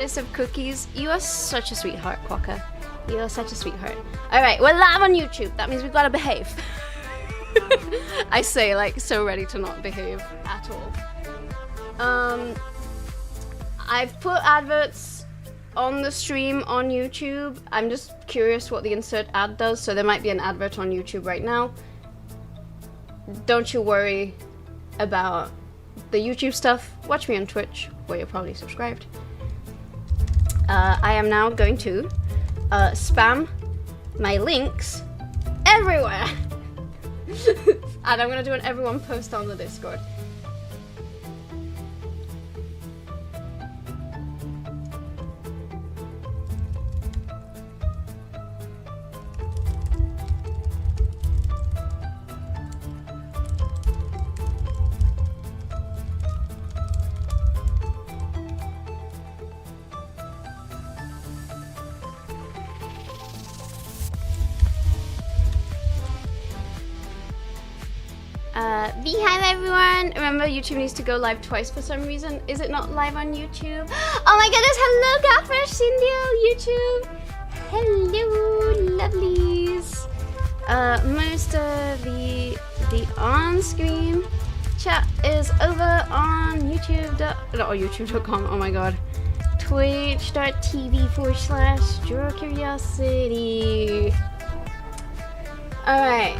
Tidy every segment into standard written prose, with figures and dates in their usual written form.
Of cookies. You are such a sweetheart, Quokka. You are such a sweetheart. Alright, we're live on YouTube. That means we've got to behave. I say like so ready to not behave at all. I've put adverts on the stream on YouTube. I'm just curious what the insert ad does, so there might be an advert on YouTube right now. Don't you worry about the YouTube stuff. Watch me on Twitch, where you're probably subscribed. I am now going to spam my links everywhere. And I'm going to do an everyone post on the Discord. Hi everyone! Remember, YouTube needs to go live twice for some reason. Is it not live on YouTube? Oh my goodness! Hello, Godfresh Cindy, YouTube! Hello, lovelies! Most of the on-screen chat is over on YouTube. Not on YouTube.com. Oh my god. Twitch.tv/DrawCuriosity. Alright,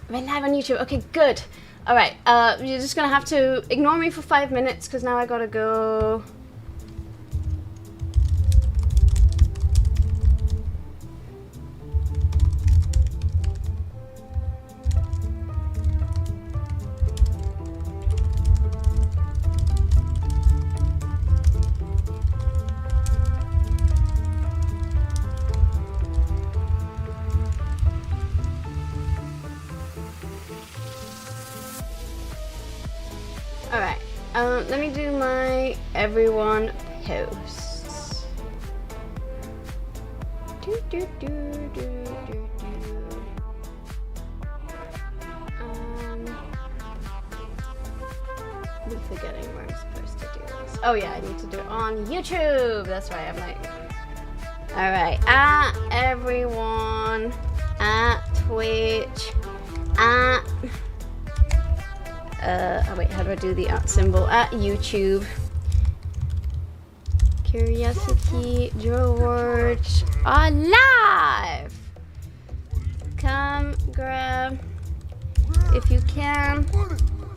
we're live on YouTube. Okay, good. Alright, you're just gonna have to ignore me for 5 minutes because now I gotta go. Alright, let me do my everyone posts. I'm forgetting where I'm supposed to do this. Oh yeah, I need to do it on YouTube. That's right, I'm like... Alright, at everyone, at Twitch, at... oh wait, how do I do the at symbol? At YouTube. Curiosity DRAWARDS are live! Come grab, if you can,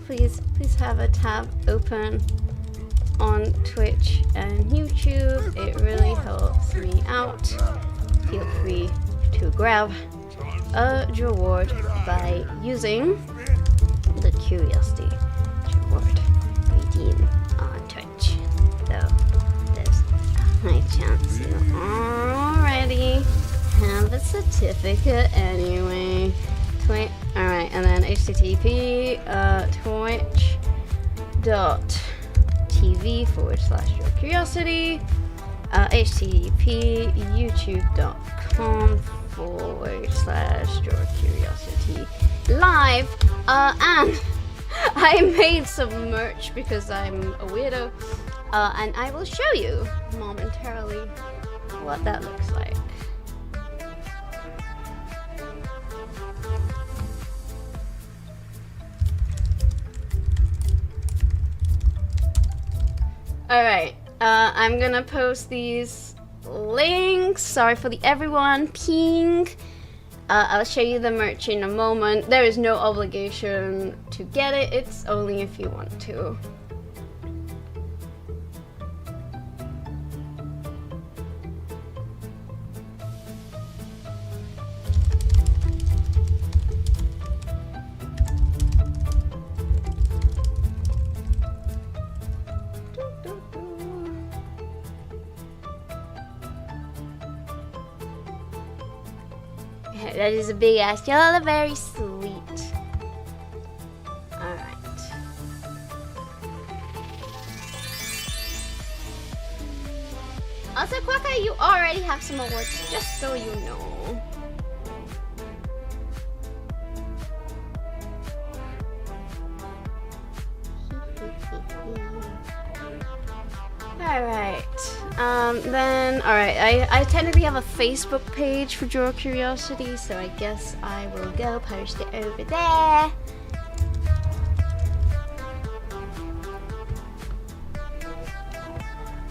please have a tab open on Twitch and YouTube. It really helps me out. Feel free to grab a DRAWARD by using the Curiosity DRAWARD redeem on Twitch. So there's a high chance you already have a certificate anyway. Alright, and then http twitch.tv/DrawCuriosity, http youtube.com/DrawCuriosity live, and I made some merch because I'm a weirdo, and I will show you momentarily what that looks like. Alright, I'm gonna post these links. Sorry for the everyone ping. I'll show you the merch in a moment. There is no obligation to get it. It's only if you want to. That is a big ass. Y'all are very sweet. Alright. Also, Quokka, you already have some awards, just so you know. Alright. Alright, I technically have a Facebook page for Draw Curiosity, so I guess I will go post it over there.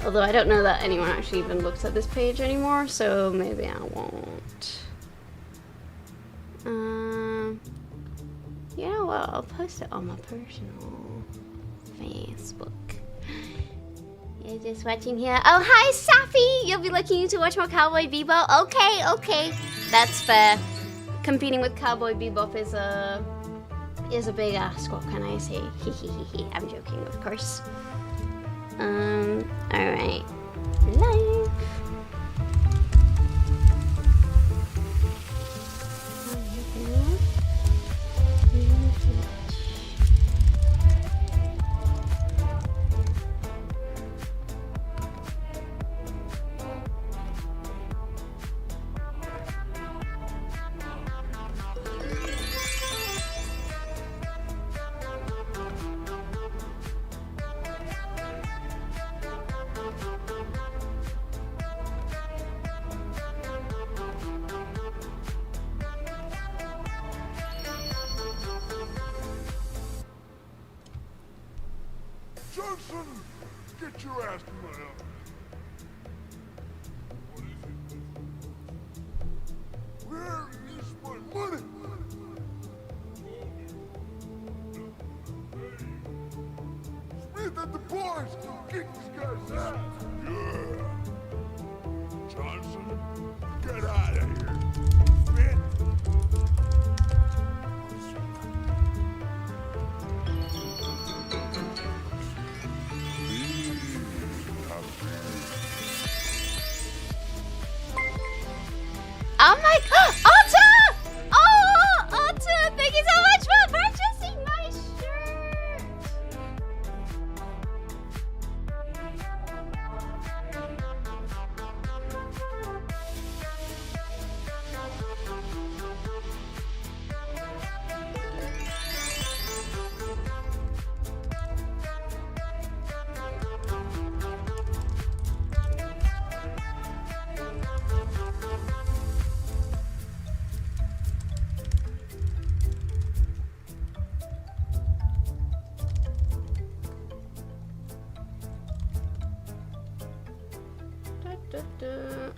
Although I don't know that anyone actually even looks at this page anymore, so maybe I won't. You know what? I'll post it on my personal Facebook. You're just watching here. Oh, hi, Safi! You'll be looking to watch more Cowboy Bebop? Okay. That's fair. Competing with Cowboy Bebop is a big ask. What can I say? I'm joking, of course. Alright. Live. Johnson, get your ass to my office. Where is my money? Smith at the bars, kick this guy's ass. Yeah. Johnson, get out of here. Smith. Oh my god! Otta! Oh, Otta! Thank you so much for purchasing my shirt!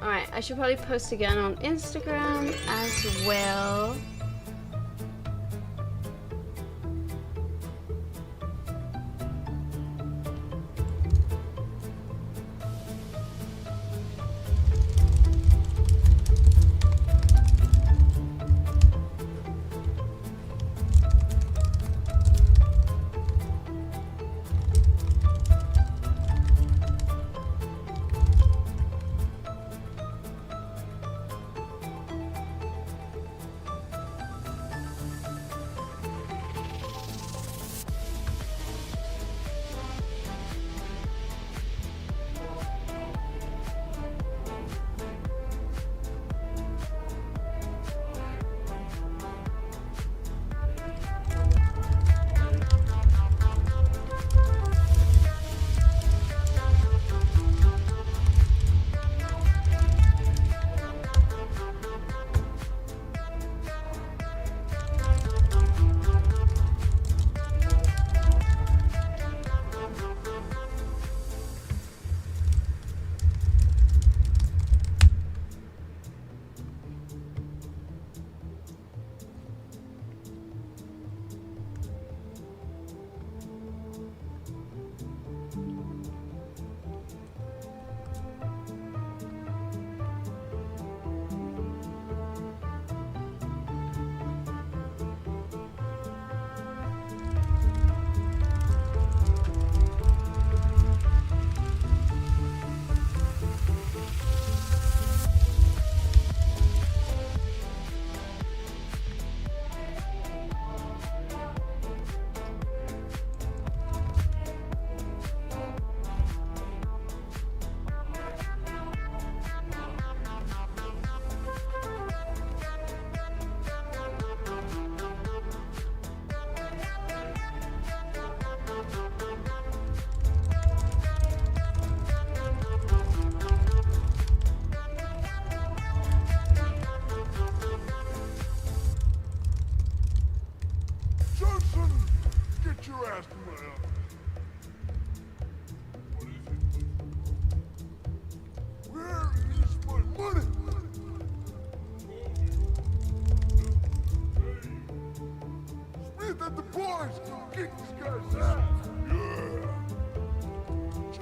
Alright, I should probably post again on Instagram as well.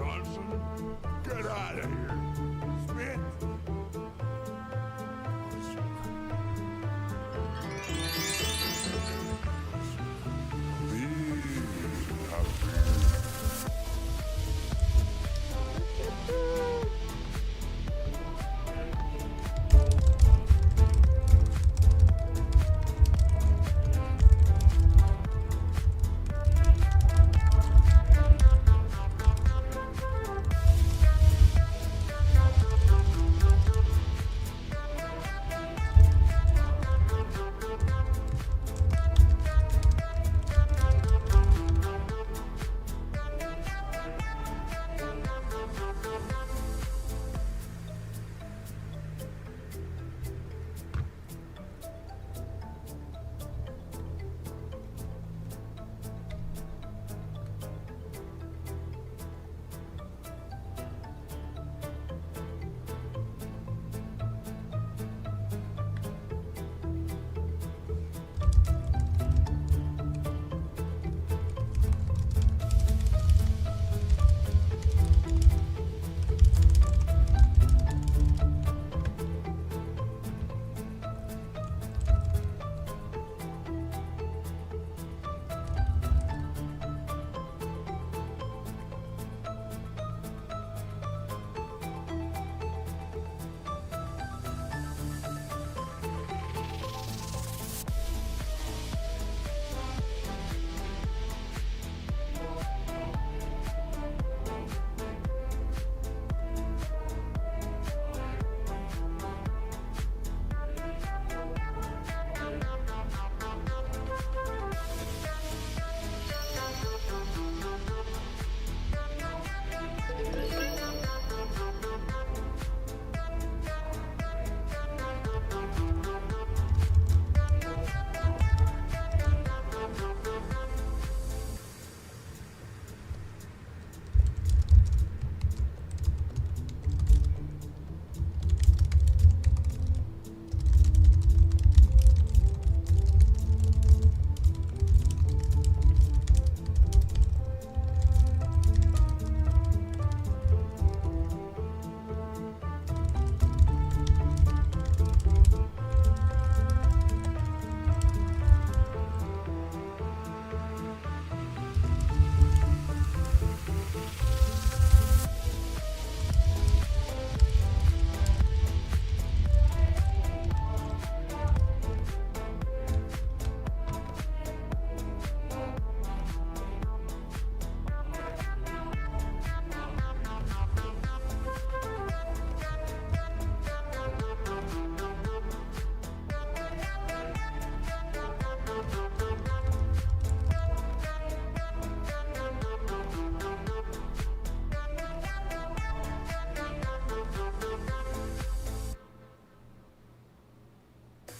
Johnson, get out of here. Smith.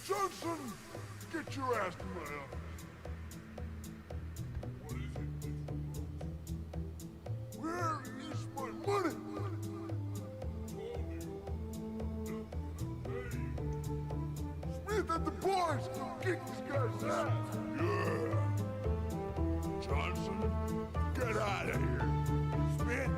Johnson, get your ass to my office. What is it? Where is my money? Smith at the bars, kick this guy's ass. Yeah. Johnson, get out of here. Smith.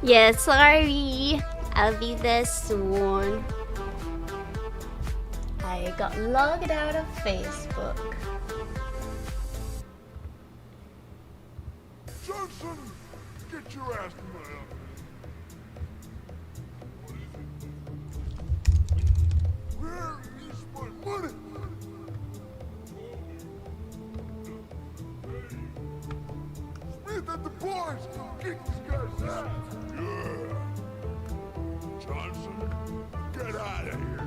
Yeah, sorry. I'll be there soon. I got logged out of Facebook. Johnson, get your ass to my office. Where is my money? Smith at the bars! Kick these guys out! Yeah. Johnson, get out of here.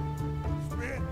Smith!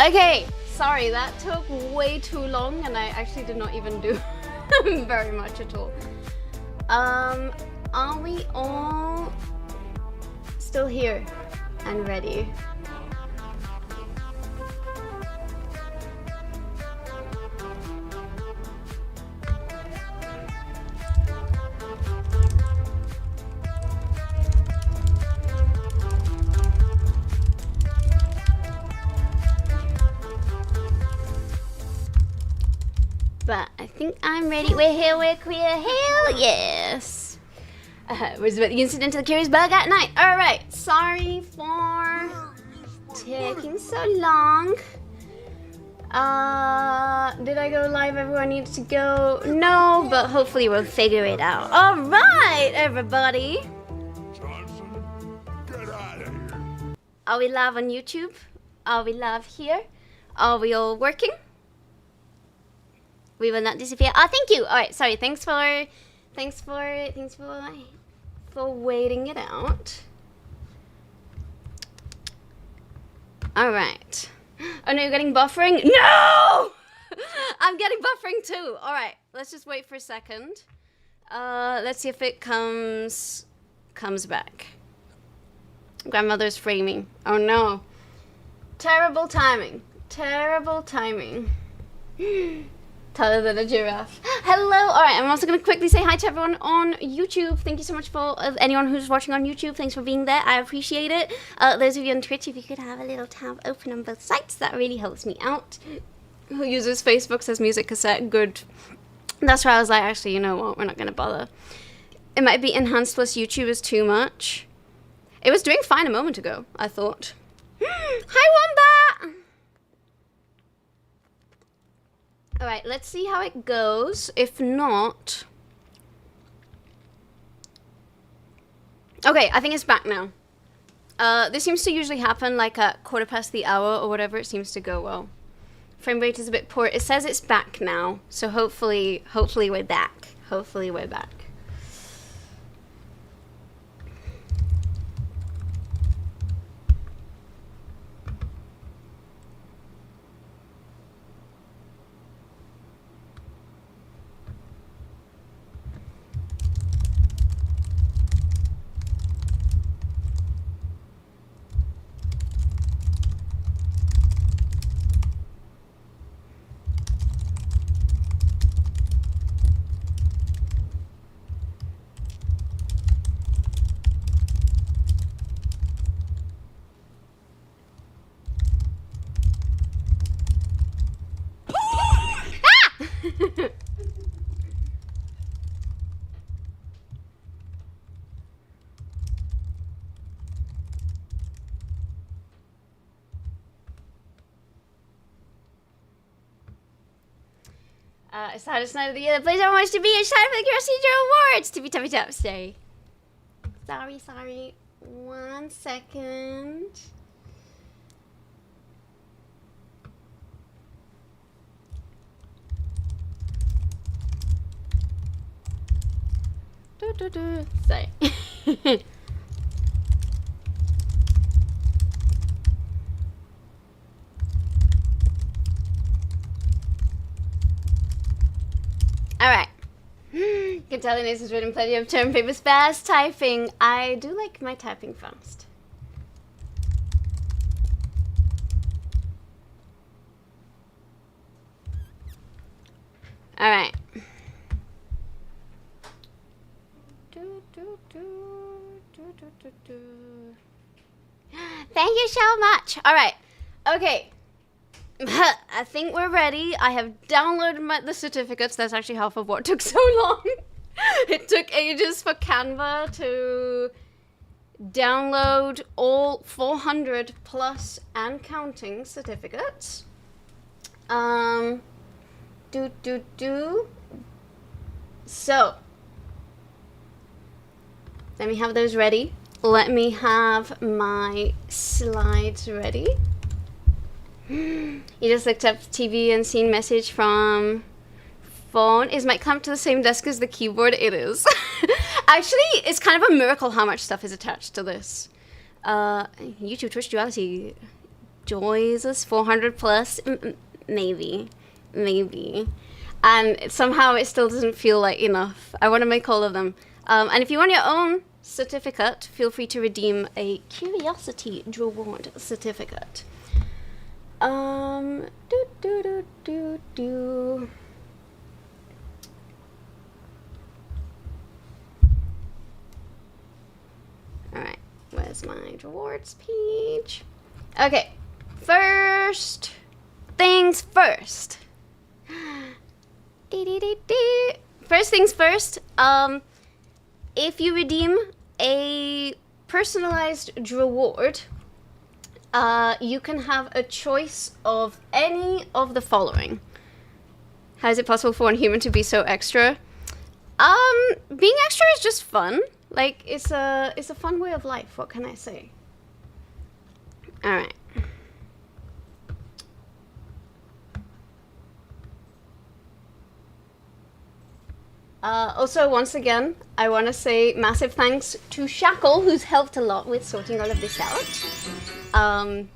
Okay, sorry, that took way too long and I actually did not even do very much at all. Are we all still here and ready? But I think I'm ready. We're here, we're queer. Hell yes. Was about the incident of the curious bug at night. Alright, sorry for taking so long. Did I go live everywhere I needed to go? No, but hopefully we'll figure it out. Alright, everybody. Johnson, get out of here. Are we live on YouTube? Are we live here? Are we all working? We will not disappear. Oh, thank you. All right, sorry. Thanks for waiting it out. All right. Oh no, you're getting buffering? No! I'm getting buffering too. All right, let's just wait for a second. Let's see if it comes back. Grandmother's framing. Oh no. Terrible timing. Terrible timing. Taller than a giraffe. Hello! Alright, I'm also going to quickly say hi to everyone on YouTube. Thank you so much for anyone who's watching on YouTube. Thanks for being there. I appreciate it. Those of you on Twitch, if you could have a little tab open on both sites, that really helps me out. Who uses Facebook says music cassette. Good. That's why I was like, actually, you know what? We're not going to bother. It might be enhanced plus YouTube is too much. It was doing fine a moment ago, I thought. Hi, Wombat! Alright, let's see how it goes. If not... Okay, I think it's back now. This seems to usually happen like at 1:15 or whatever. It seems to go well. Frame rate is a bit poor. It says it's back now. So hopefully we're back. Hopefully we're back. It's the hottest night of the year. The place I want to be. It's time for the Curiosity Awards. Tippy tappy tap, stay. Sorry. 1 second. Sorry. Alright. Can tell Inés has written plenty of term papers fast typing. I do like my typing fast. Alright. Thank you so much. Alright. Okay. I think we're ready. I have downloaded the certificates. That's actually half of what took so long. It took ages for Canva to download all 400 plus and counting certificates. So, let me have those ready. Let me have my slides ready. You just looked up TV and seen message from phone. Is my clamp to the same desk as the keyboard? It is. Actually, it's kind of a miracle how much stuff is attached to this. YouTube, Twitch, Duality, joys us 400 plus, maybe. And somehow it still doesn't feel like enough. I want to make all of them. And if you want your own certificate, feel free to redeem a Curiosity Draward certificate. Alright, where's my Drawwards page? Okay, first things first. First things first, if you redeem a personalized Draward, you can have a choice of any of the following. How is it possible for one human to be so extra? Being extra is just fun. Like, it's a fun way of life. What can I say? All right. Also, once again, I want to say massive thanks to Shackle, who's helped a lot with sorting all of this out.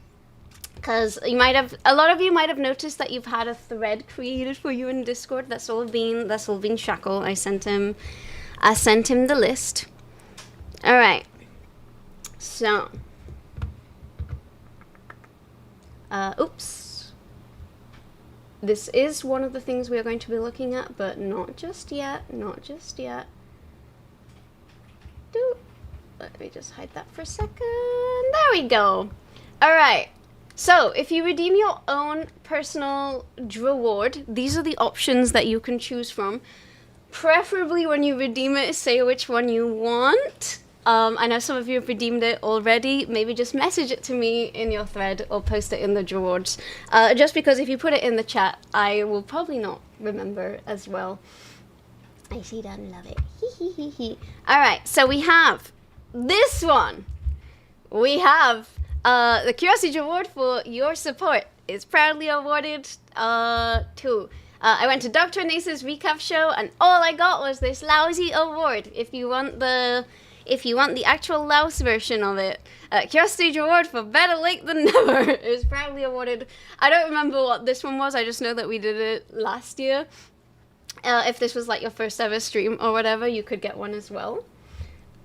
Because a lot of you might have noticed that you've had a thread created for you in Discord. That's all been Shackle. I sent him the list. All right. So, oops. this is one of the things we are going to be looking at, but not just yet, not just yet. Let me just hide that for a second. There we go. All right. So if you redeem your own personal reward, these are the options that you can choose from. Preferably when you redeem it, say which one you want. I know some of you have redeemed it already. Maybe just message it to me in your thread or post it in the DRAWARDS. Just because if you put it in the chat, I will probably not remember as well. I see that and love it. All right, so we have this one. We have the Curiosity Award for your support is proudly awarded to. I went to Dr. Nace's recap show, and all I got was this lousy award. If you want the actual louse version of it, Curiosity Award for Better Late Than Never is proudly awarded. I don't remember what this one was. I just know that we did it last year. If this was like your first ever stream or whatever, you could get one as well.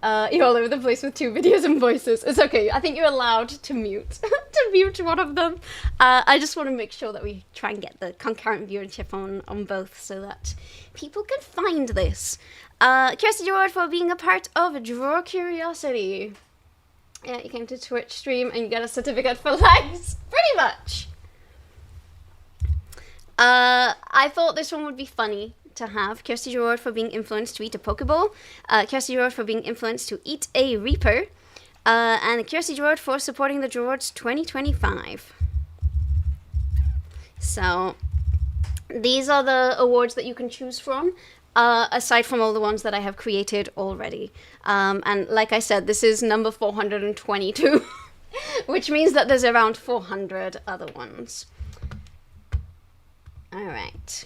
You're all over the place with 2 videos and voices. It's okay. I think you're allowed to mute to mute one of them. I just want to make sure that we try and get the concurrent viewership on both so that people can find this. Curiosity Award for being a part of Draw Curiosity. Yeah, you came to Twitch stream and you got a certificate for likes. Pretty much. I thought this one would be funny to have. Curiosity Award for being influenced to eat a Pokeball. Curiosity Award for being influenced to eat a Reaper. And a Curiosity Award for supporting the DRAWARDS 2025. So, these are the awards that you can choose from. Aside from all the ones that I have created already. And like I said, this is number 422, which means that there's around 400 other ones. All right.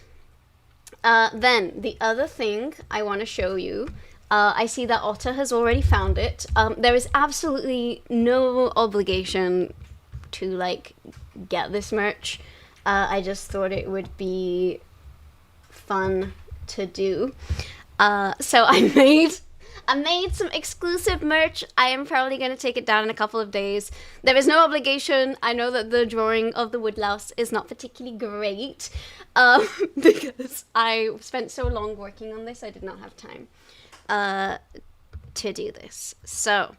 Then the other thing I want to show you, I see that Otter has already found it. There is absolutely no obligation to like get this merch. I just thought it would be fun to do. So I made some exclusive merch. I am probably going to take it down in a couple of days. There is no obligation. I know that the drawing of the woodlouse is not particularly great because I spent so long working on this, I did not have time to do this. So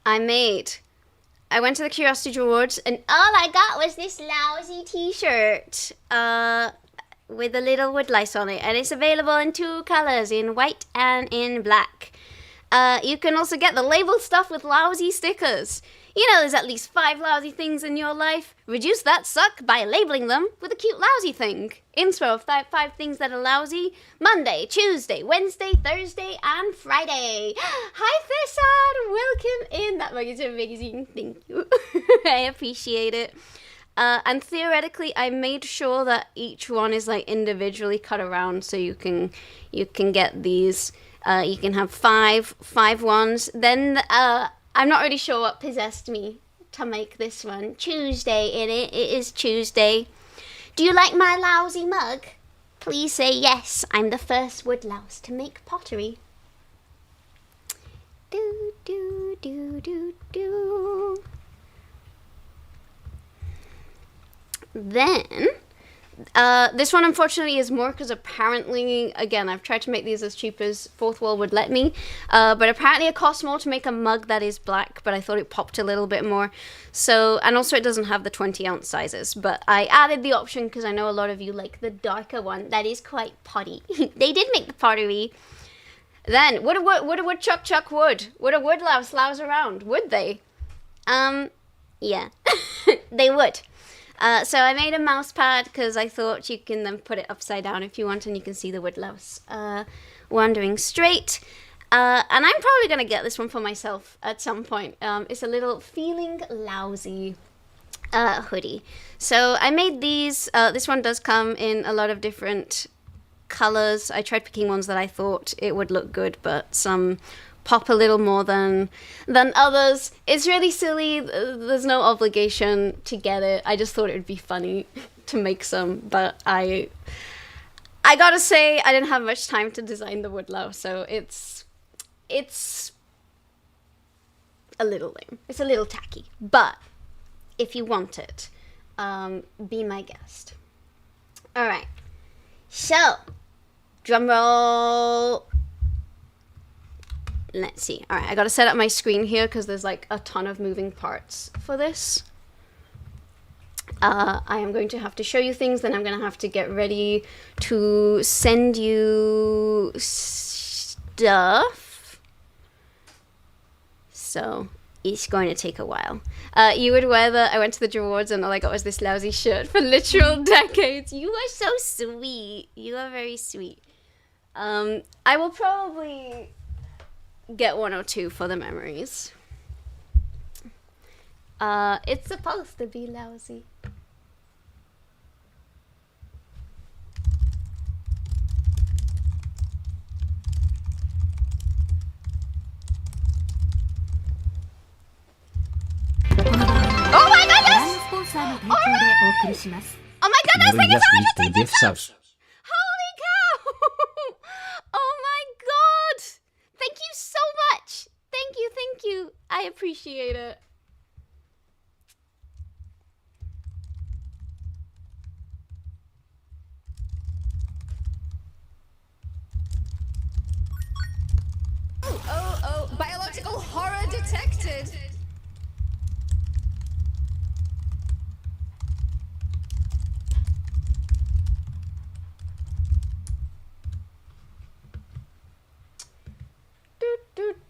I went to the Curiosity Awards and all I got was this lousy t-shirt with a little woodlice on it, and it's available in 2 colors, in white and in black. You can also get the labeled stuff with lousy stickers. You know, there's at least 5 lousy things in your life. Reduce that suck by labeling them with a cute lousy thing. Intro of 5 things that are lousy. Monday, Tuesday, Wednesday, Thursday, and Friday. Hi, Fesad! Welcome in. That mug is amazing. Thank you. I appreciate it. And theoretically, I made sure that each one is like individually cut around, so you can get these. You can have five ones. Then I'm not really sure what possessed me to make this one. Tuesday in it. It is Tuesday. Do you like my lousy mug? Please say yes. I'm the first woodlouse to make pottery. Do do do do do. Then, this one unfortunately is more because apparently, again, I've tried to make these as cheap as Fourth Wall would let me, but apparently it costs more to make a mug that is black, but I thought it popped a little bit more. So, and also it doesn't have the 20-ounce sizes, but I added the option because I know a lot of you like the darker one that is quite potty. They did make the pottery. Then, would a woodchuck chuck wood? Would a woodlouse louse around? Would they? Yeah, they would. So I made a mouse pad because I thought you can then put it upside down if you want, and you can see the woodlouse wandering straight. And I'm probably going to get this one for myself at some point. It's a little feeling lousy hoodie. So I made these. This one does come in a lot of different colors. I tried picking ones that I thought it would look good, but some pop a little more than others. It's really silly. There's no obligation to get it. I just thought it would be funny to make some, but I gotta say I didn't have much time to design the woodlouse, so it's a little lame. It's a little tacky, but if you want it, be my guest. All right. So, drum roll. Let's see. All right, I got to set up my screen here because there's like a ton of moving parts for this. I am going to have to show you things, then I'm going to have to get ready to send you stuff. So it's going to take a while. You would wear I went to the DRAWARDS and all I got was this lousy shirt for literal decades. You are so sweet. You are very sweet. I will probably get 1 or 2 for the memories. It's supposed to be lousy. Oh my goodness! Oh my goodness! Thank you so much for taking gift subs. Holy cow! Oh my god! Thank you so much. Thank you, thank you. I appreciate it. Oh, biological horror detected.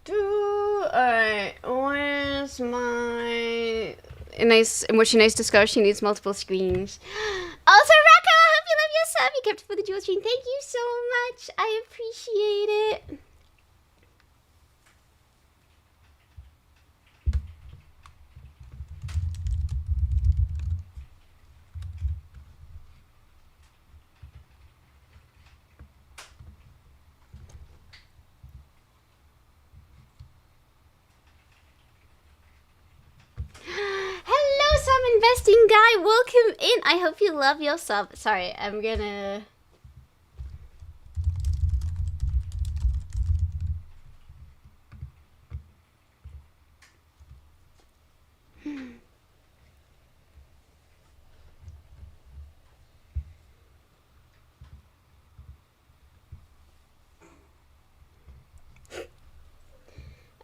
Alright, where's my in what she knows to discover she needs multiple screens. Also, Raka, I hope you love your sub. You kept it for the dual stream. Thank you so much. I appreciate it. Hello, some investing guy. Welcome in. I hope you love your sub. Sorry, I'm gonna...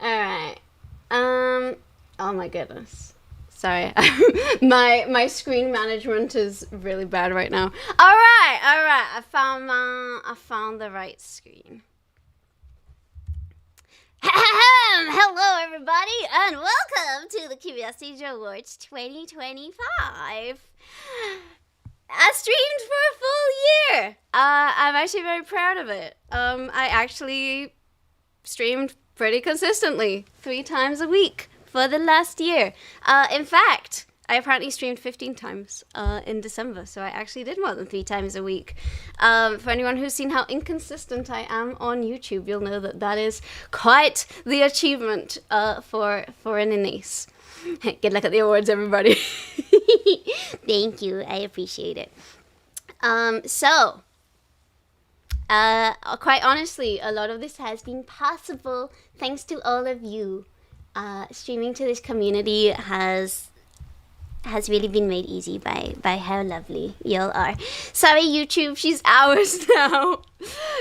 Alright. Oh my goodness. Sorry. my screen management is really bad right now. Alright. I found the right screen. Hello everybody and welcome to the Curiosity DRAWARDS 2025. I streamed for a full year. I'm actually very proud of it. I actually streamed pretty consistently 3 times a week for the last year. In fact, I apparently streamed 15 times in December, so I actually did more than 3 times a week. For anyone who's seen how inconsistent I am on YouTube, you'll know that that is quite the achievement for an Inese. Good luck at the awards, everybody. Thank you, I appreciate it. Quite honestly, a lot of this has been possible thanks to all of you. Streaming to this community has really been made easy by how lovely y'all are. Sorry, YouTube, she's ours now.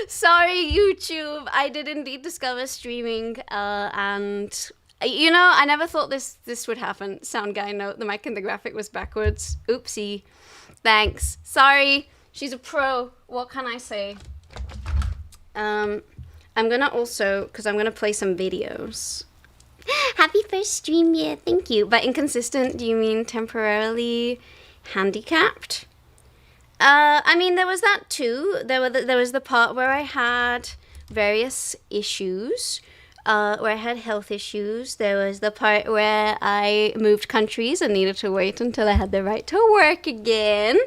Sorry, YouTube, I did indeed discover streaming, and you know, I never thought this would happen. Sound guy note, the mic and the graphic was backwards. Oopsie. Thanks. Sorry, she's a pro. What can I say? I'm gonna also, because I'm gonna play some videos. Happy first stream, yeah, thank you. By inconsistent, do you mean temporarily handicapped? I mean, there was that too. There was the part where I had various issues, where I had health issues. There was the part where I moved countries and needed to wait until I had the right to work again.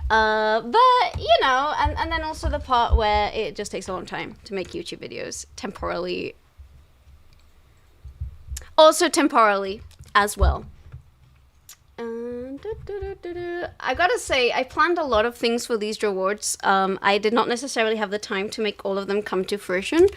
But, you know, and then also the part where it just takes a long time to make YouTube videos temporarily. Also temporarily as well. I gotta say, I planned a lot of things for these DRAWARDS. I did not necessarily have the time to make all of them come to fruition.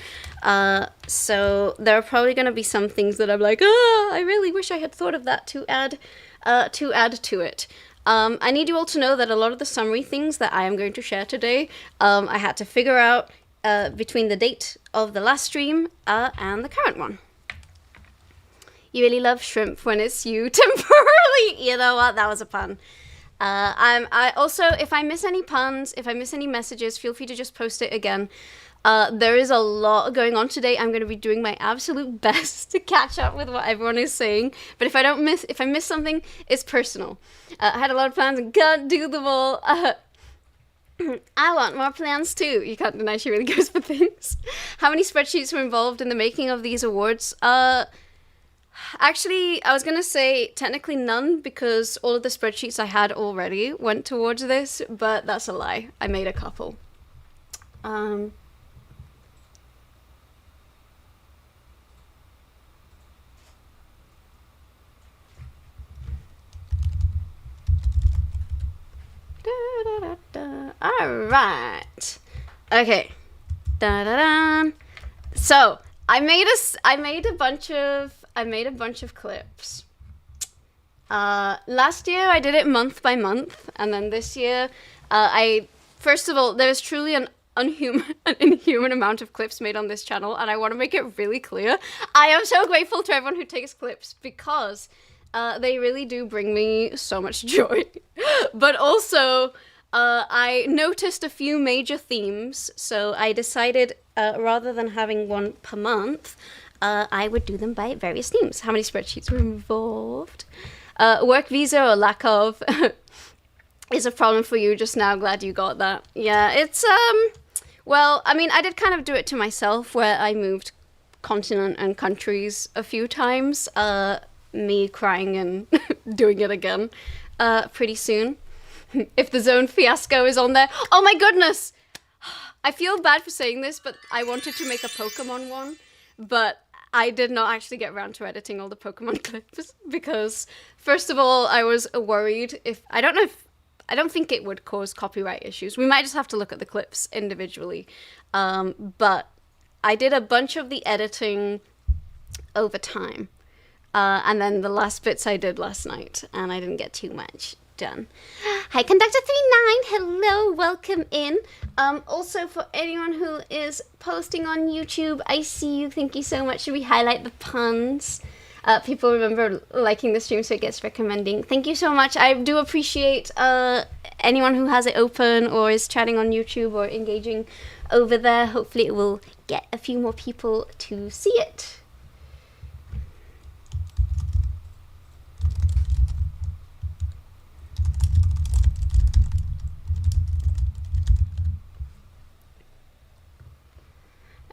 So there are probably gonna be some things that I'm like, I really wish I had thought of that to add to it. I need you all to know that a lot of the summary things that I am going to share today, I had to figure out between the date of the last stream and the current one. You really love shrimp when it's you temporarily. You know what? That was a pun. I also, if I miss any puns, if I miss any messages, feel free to just post it again. There is a lot going on today. I'm going to be doing my absolute best to catch up with what everyone is saying. But if I miss something, it's personal. I had a lot of plans and can't do them all. I want more plans too. You can't deny she really goes for things. How many spreadsheets were involved in the making of these awards? Actually, I was going to say technically none, because all of the spreadsheets I had already went towards this, but that's a lie. I made a couple. All right. Okay. So I made a bunch of clips. Last year I did it month by month, and then this year first of all, there is truly an inhuman amount of clips made on this channel, and I want to make it really clear. I am so grateful to everyone who takes clips, because they really do bring me so much joy. But also, I noticed a few major themes, so I decided rather than having one per month, I would do them by various themes. How many spreadsheets were involved? Work visa or lack of is a problem for you just now. Glad you got that. Yeah, it's, well, I mean, I did kind of do it to myself, where I moved continent and countries a few times. Me crying and doing it again pretty soon. If the zone fiasco is on there. Oh my goodness! I feel bad for saying this, but I wanted to make a Pokemon one, but I did not actually get around to editing all the Pokemon clips, because first of all, I was worried I don't think it would cause copyright issues. We might just have to look at the clips individually. But I did a bunch of the editing over time. And then the last bits I did last night, and I didn't get too much done. Hi, Conductor39. Hello, welcome in. Also, for anyone who is posting on YouTube, I see you. Thank you so much. Should we highlight the puns? People remember liking the stream, so it gets recommending. Thank you so much. I do appreciate anyone who has it open or is chatting on YouTube or engaging over there. Hopefully it will get a few more people to see it.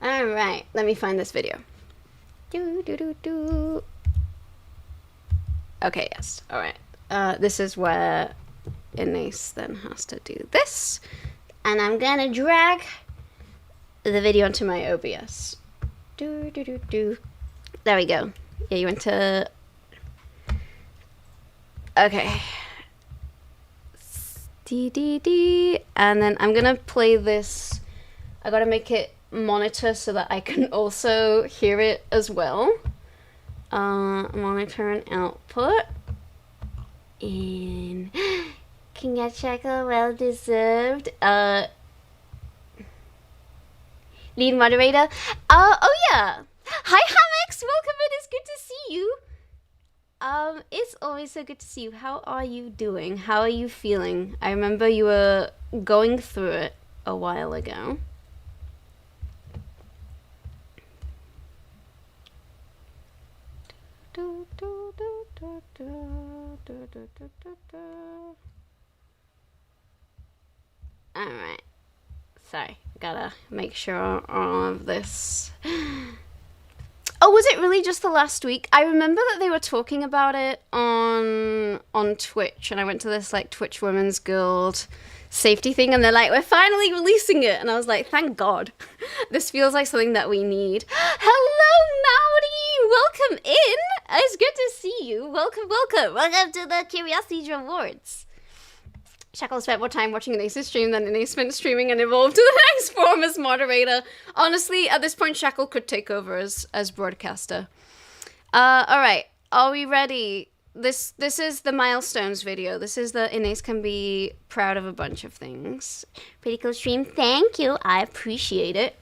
All right, let me find this video. Okay, yes, all right. This is where Ines then has to do this. And I'm gonna drag the video onto my OBS. There we go. Yeah, you went to... Okay. And then I'm gonna play this. I gotta make it monitor so that I can also hear it as well. Monitor and output. And congrats, Shackle, well deserved. Lead moderator. Oh yeah. Hi Hammix, welcome in. It's good to see you. It's always so good to see you. How are you doing? How are you feeling? I remember you were going through it a while ago. Alright. Sorry, gotta make sure all of this. Oh, was it really just the last week? I remember that they were talking about it on Twitch, and I went to this like Twitch Women's Guild safety thing, and they're like, we're finally releasing it, and I was like, thank God. This feels like something that we need. Hello, Maori! Welcome in! It's good to see you. Welcome, welcome. Welcome to the Curiosity DRAWARDS. Shackle spent more time watching Inace's stream than Inace spent streaming and evolved to the next form as moderator. Honestly, at this point, Shackle could take over as broadcaster. Alright, are we ready this is the milestones video. This is the Inés can be proud of a bunch of things. Pretty cool stream. Thank you. I appreciate it.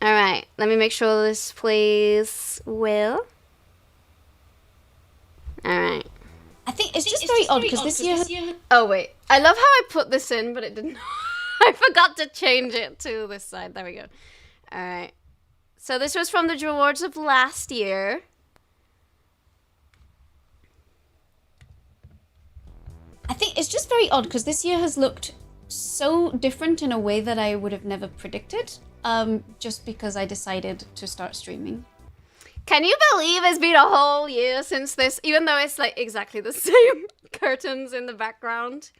All right, let me make sure this plays well. All right. I think it's just very odd because this year... Oh, wait. I love how I put this in, but it didn't. I forgot to change it to this side. There we go. All right. So this was from the DRAWARDS of last year. I think it's just very odd because this year has looked so different in a way that I would have never predicted. Just because I decided to start streaming. Can you believe it's been a whole year since this, even though it's like exactly the same curtains in the background?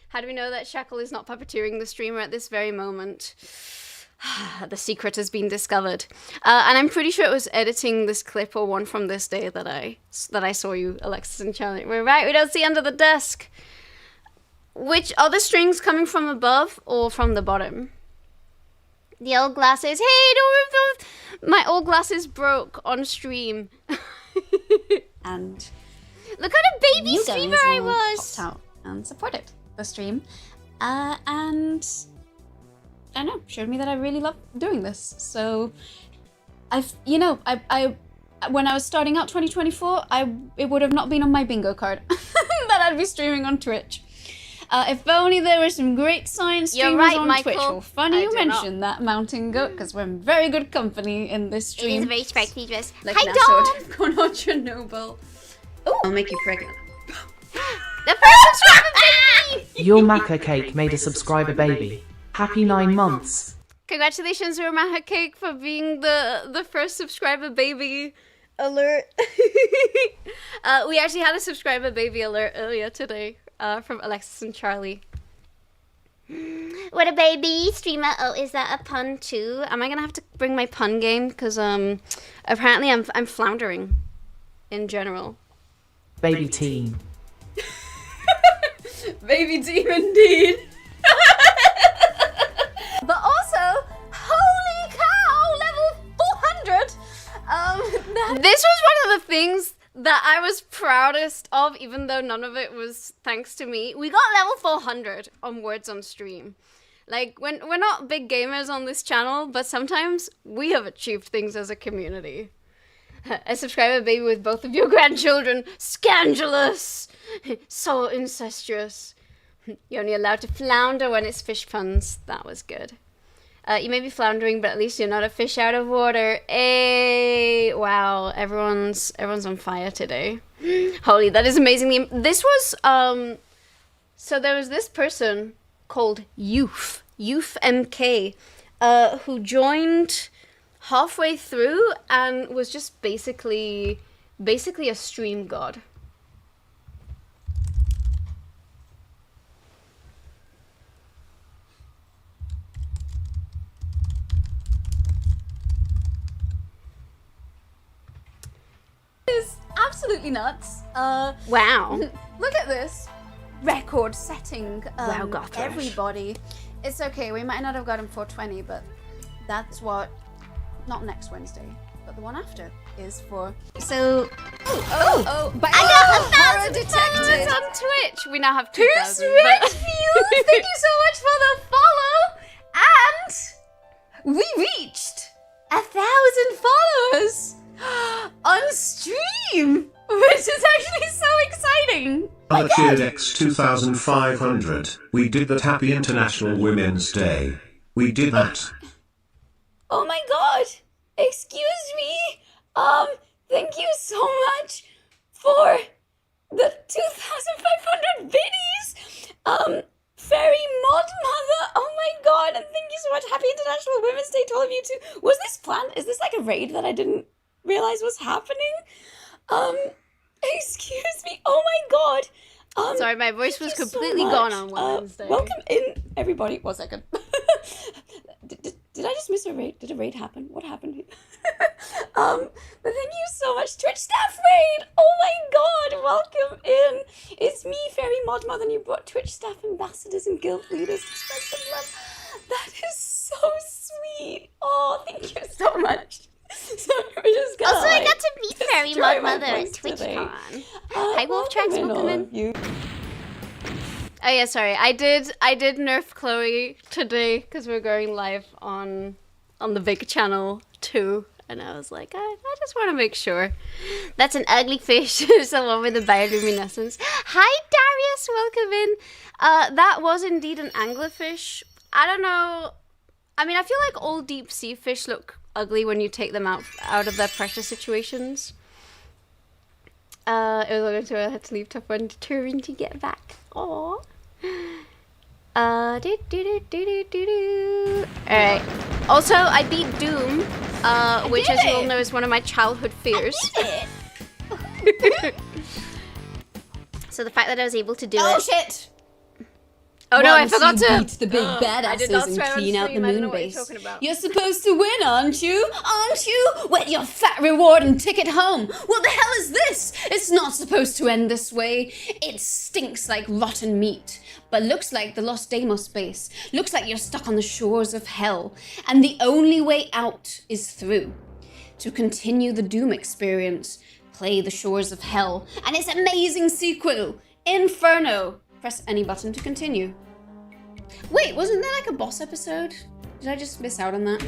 How do we know that Shackle is not puppeteering the streamer at this very moment? The secret has been discovered. And I'm pretty sure it was editing this clip or one from this day that I saw you, Alexis and Charlie. We're right, we don't see under the desk. Which are the strings coming from above or from the bottom? The old glasses. Hey, don't my old glasses broke on stream. And look at a baby you streamer guys I all was. popped out and supported the stream. And I don't know, showed me that I really love doing this. So I've, you know, I when I was starting out 2024, it would have not been on my bingo card that I'd be streaming on Twitch. If only there were some great science streamers right, on Michael. Twitch. Well, funny I you do mentioned that, Mountain Goat, because we're in very good company in this stream. It is very spiky dress. Like Hi, an Dom! episode of Contra Noble. Oh, I'll make you pregnant. The first subscriber baby! Your Maca Cake made a subscriber baby. Happy 9 months. Congratulations, Urmaha Cake, for being the first subscriber baby alert. We actually had a subscriber baby alert earlier today from Alexis and Charlie. What a baby streamer. Oh, is that a pun too? Am I gonna have to bring my pun game? Because apparently I'm floundering in general. Baby team. Baby team indeed. But also, holy cow, level 400! This was one of the things that I was proudest of, even though none of it was thanks to me. We got level 400 on Words on Stream. Like, we're not big gamers on this channel, but sometimes we have achieved things as a community. A subscriber baby with both of your grandchildren. Scandalous! So incestuous. You're only allowed to flounder when it's fish puns. That was good. You may be floundering, but at least you're not a fish out of water. Hey, wow, everyone's on fire today. Holy, that is amazing. This was so there was this person called Youth MK, who joined halfway through and was just basically a stream god. Is absolutely nuts. Wow. Look at this record setting. Wow, goth rush. Everybody. It's okay, we might not have got him 420, but that's what, not next Wednesday, but the one after is for. So, But I got 1,000 followers on Twitch. We now have 2,000. Who's rich views? Thank you so much for the follow. And we reached 1,000 followers on stream, which is actually so exciting. Cheered X 2500. We did that. Happy International Women's Day. We did that. Oh my god. Excuse me. Thank you so much for the 2,500 biddies. Fairy Mod Mother. Oh my god. And thank you so much. Happy International Women's Day to all of you too. Was this planned? Is this like a raid that I didn't realize was happening? Excuse me. Oh my god. Sorry, my voice was thank you completely so gone much. on Wednesday. Welcome in, everybody. 1 second. Did I just miss a raid? Did a raid happen? What happened here? But thank you so much, Twitch staff raid. Oh my god, welcome in. It's me, Fairy Mod Mother, and you brought Twitch staff ambassadors and guild leaders to spread some love. That is so sweet. Oh, thank you so much. So we're just gonna, Also, I got to meet Fairy Mod Mother at TwitchCon. Hi, Wolf Tracks, welcome in. Oh yeah, sorry. I did nerf Chloe today because we're going live on the big channel too, and I was like, I just want to make sure. That's an ugly fish. It's the one with the bioluminescence. Hi, Darius, welcome in. That was indeed an anglerfish. I don't know. I mean, I feel like all deep sea fish look ugly when you take them out of their pressure situations. It was going to I had to leave tough one determined to get back. Aww. Alright. Also, I beat Doom, which as you all know is one of my childhood fears. So the fact that I was able to do it. Oh shit! Oh no, I forgot you to beat the big badasses and clean out the moon base. About. You're supposed to win, aren't you? Aren't you? With your fat reward and ticket home. What the hell is this? It's not supposed to end this way. It stinks like rotten meat. But looks like the Lost Deimos base. Looks like you're stuck on the shores of hell. And the only way out is through. To continue the Doom experience, play The Shores of Hell and its amazing sequel, Inferno. Press any button to continue. Wait, wasn't there like a boss episode? Did I just miss out on that?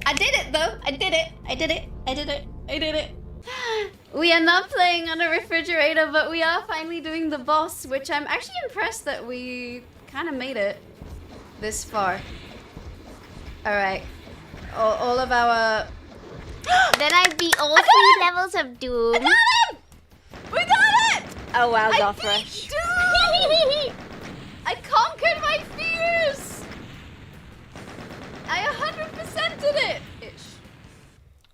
I did it though! I did it! I did it! I did it! I did it! We are not playing on a refrigerator, but we are finally doing the boss, which I'm actually impressed that we kind of made it this far. Alright. All of our... Then I beat all 3 levels of Doom. I got him! We got it! Oh wow, I Gothrush. beat Doom! I conquered my fears! I 100% did it!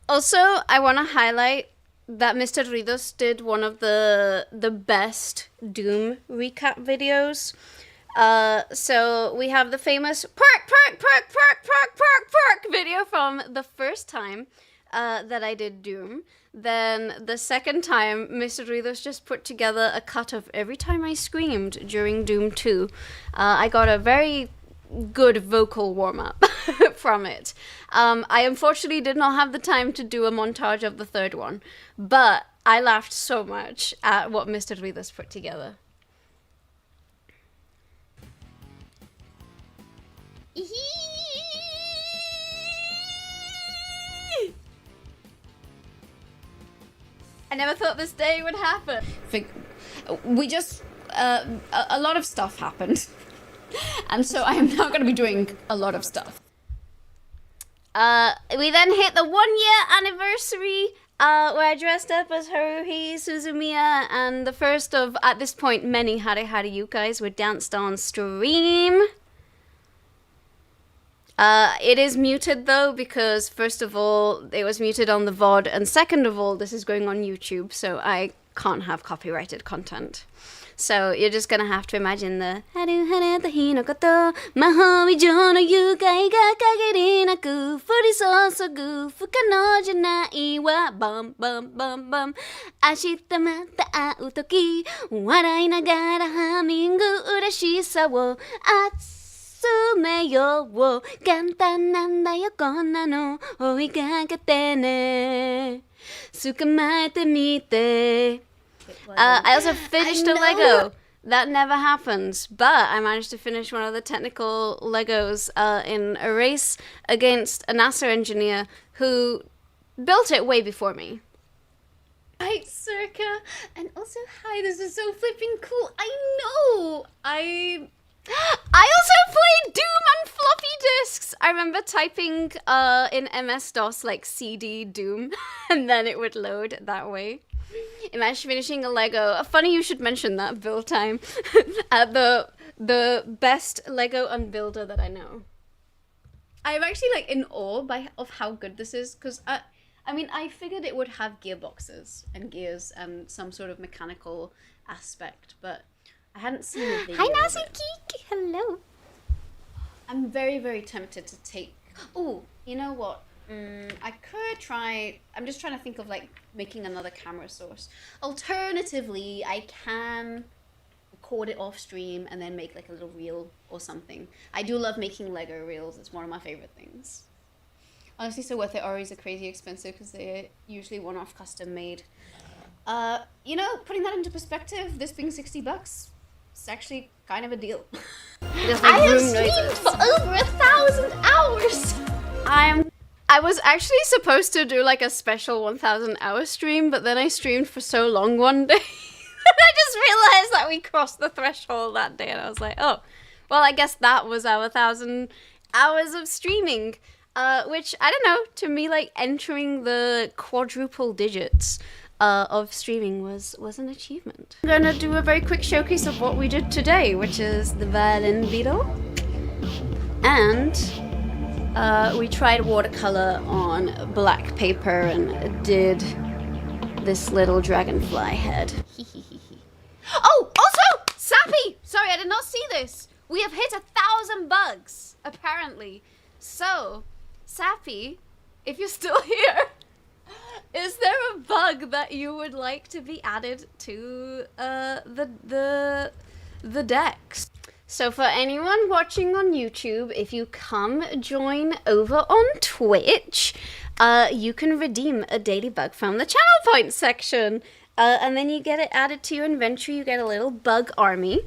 Also, I want to highlight that Mr. Ridos did one of the best Doom recap videos. So we have the famous perk video from the first time that I did Doom. Then the second time, Mr. Ridos just put together a cut of every time I screamed during Doom 2. I got a very good vocal warm-up from it. I unfortunately did not have the time to do a montage of the third one, but I laughed so much at what Mr. Ridos put together. I never thought this day would happen. We just, a lot of stuff happened. And so I am now going to be doing a lot of stuff. We then hit the 1-year anniversary, where I dressed up as Haruhi Suzumiya, and the first of, at this point, many Hare Hare Yukais were danced on stream. It is muted though, because first of all, it was muted on the VOD, and second of all, this is going on YouTube, so I can't have copyrighted content. So you're just gonna have to imagine the Haru hareta hi no koto mahou ijou no yukai ga kageri naku furisosogu fukano janai wa bum bum bum bum ashita mata aau toki warai nagara hamingu urashisa wo atsumeyo wo kantan nan da yo konna no oikakete ne tsukamaete mite. I also finished a Lego. That never happens, but I managed to finish one of the technical Legos in a race against a NASA engineer who built it way before me. Hi, Circa, and also hi, this is so flipping cool. I know! I also played Doom on floppy disks! I remember typing in MS-DOS like CD Doom, and then it would load that way. Imagine finishing a Lego. Funny you should mention that, build time. The best Lego unbuilder that I know. I'm actually like in awe of how good this is, because I mean, I figured it would have gearboxes and gears and some sort of mechanical aspect, but I hadn't seen a video. Hi, Nazuki! Hello. I'm very, very tempted to take... Oh, you know what? I could try... I'm just trying to think of like making another camera source. Alternatively, I can record it off stream and then make like a little reel or something. I do love making Lego reels. It's one of my favorite things. Honestly, so worth it. Oris are crazy expensive because they're usually one-off custom made. You know, putting that into perspective, this being $60, it's actually kind of a deal. Just like I have room streamed noises. for over 1,000 hours. I was actually supposed to do like a special 1,000 hour stream, but then I streamed for so long one day. I just realized that we crossed the threshold that day, and I was like, oh, well, I guess that was our 1,000 hours of streaming. Which, I don't know, to me, like, entering the quadruple digits of streaming was an achievement. I'm gonna do a very quick showcase of what we did today, which is the violin beetle. And we tried watercolor on black paper and did this little dragonfly head. Oh, also, Sappy! Sorry, I did not see this. We have hit 1,000 bugs, apparently. So, Sappy, if you're still here, is there a bug that you would like to be added to the decks? So for anyone watching on YouTube, if you come join over on Twitch, you can redeem a daily bug from the channel points section. And then you get it added to your inventory. You get a little bug army.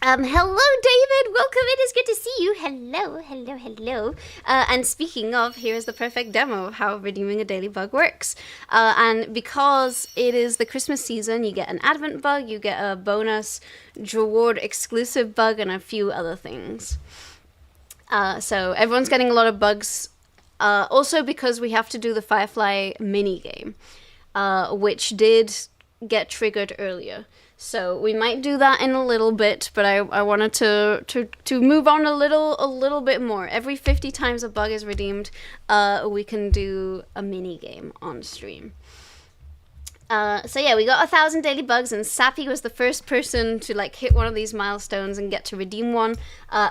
Hello, David. Welcome. It is good to see you. Hello, hello, hello. And speaking of, here's the perfect demo of how redeeming a daily bug works. And because it is the Christmas season, you get an advent bug, you get a bonus DRAWARD exclusive bug, and a few other things. So everyone's getting a lot of bugs. Also because we have to do the Firefly mini game, which did get triggered earlier. So we might do that in a little bit, but I wanted to move on a little bit more. Every 50 times a bug is redeemed, we can do a mini game on stream. So yeah, we got 1,000 daily bugs, and Sappy was the first person to like hit one of these milestones and get to redeem one.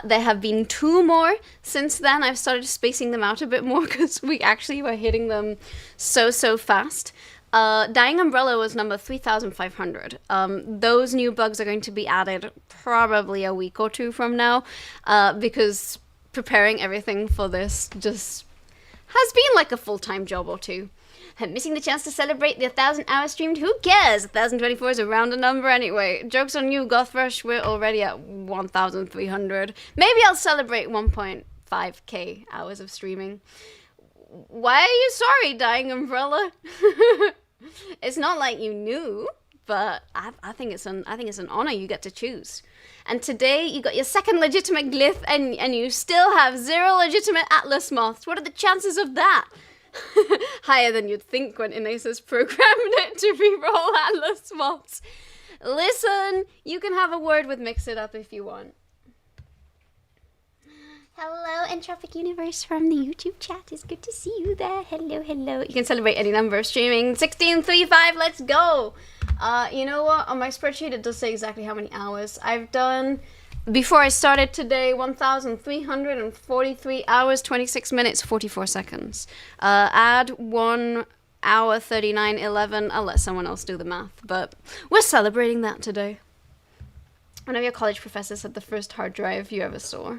There have been 2 more since then. I've started spacing them out a bit more because we actually were hitting them so fast. Dying Umbrella was number 3,500. Those new bugs are going to be added probably a week or 2 from now, because preparing everything for this just has been like a full-time job or 2. I'm missing the chance to celebrate the 1,000 hours streamed. Who cares? 1,024 is a rounded number anyway. Joke's on you, Gothrush. We're already at 1,300. Maybe I'll celebrate 1.5k hours of streaming. Why are you sorry, Dying Umbrella? It's not like you knew, but I think it's an honor you get to choose. And today you got your second legitimate glyph, and you still have 0 legitimate Atlas moths. What are the chances of that? Higher than you'd think when Inasis programmed it to reroll Atlas moths. Listen, you can have a word with Mix It Up if you want. Hello, Entropic Universe from the YouTube chat. It's good to see you there. Hello, hello. You can celebrate any number of streaming. 1635, let's go. You know what? On my spreadsheet, it does say exactly how many hours I've done. Before I started today, 1,343 hours, 26 minutes, 44 seconds. Add 1 hour, 39:11. I'll let someone else do the math, but we're celebrating that today. One of your college professors had the first hard drive you ever saw.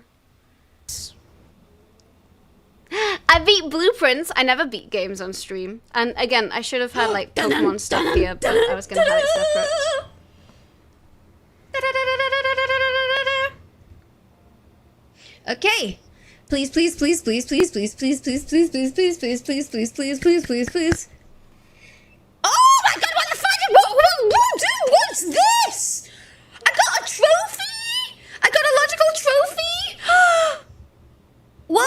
I beat Blueprints. I never beat games on stream. And again, I should have had like Pokemon stuff here, but I was gonna have it separate. Okay. Please, please, please, please, please, please, please, please, please, please, please, please, please, please, please, please, please, please. Oh my god, what the fuck? What's this? I got a trophy? I got a logical trophy? Whoa!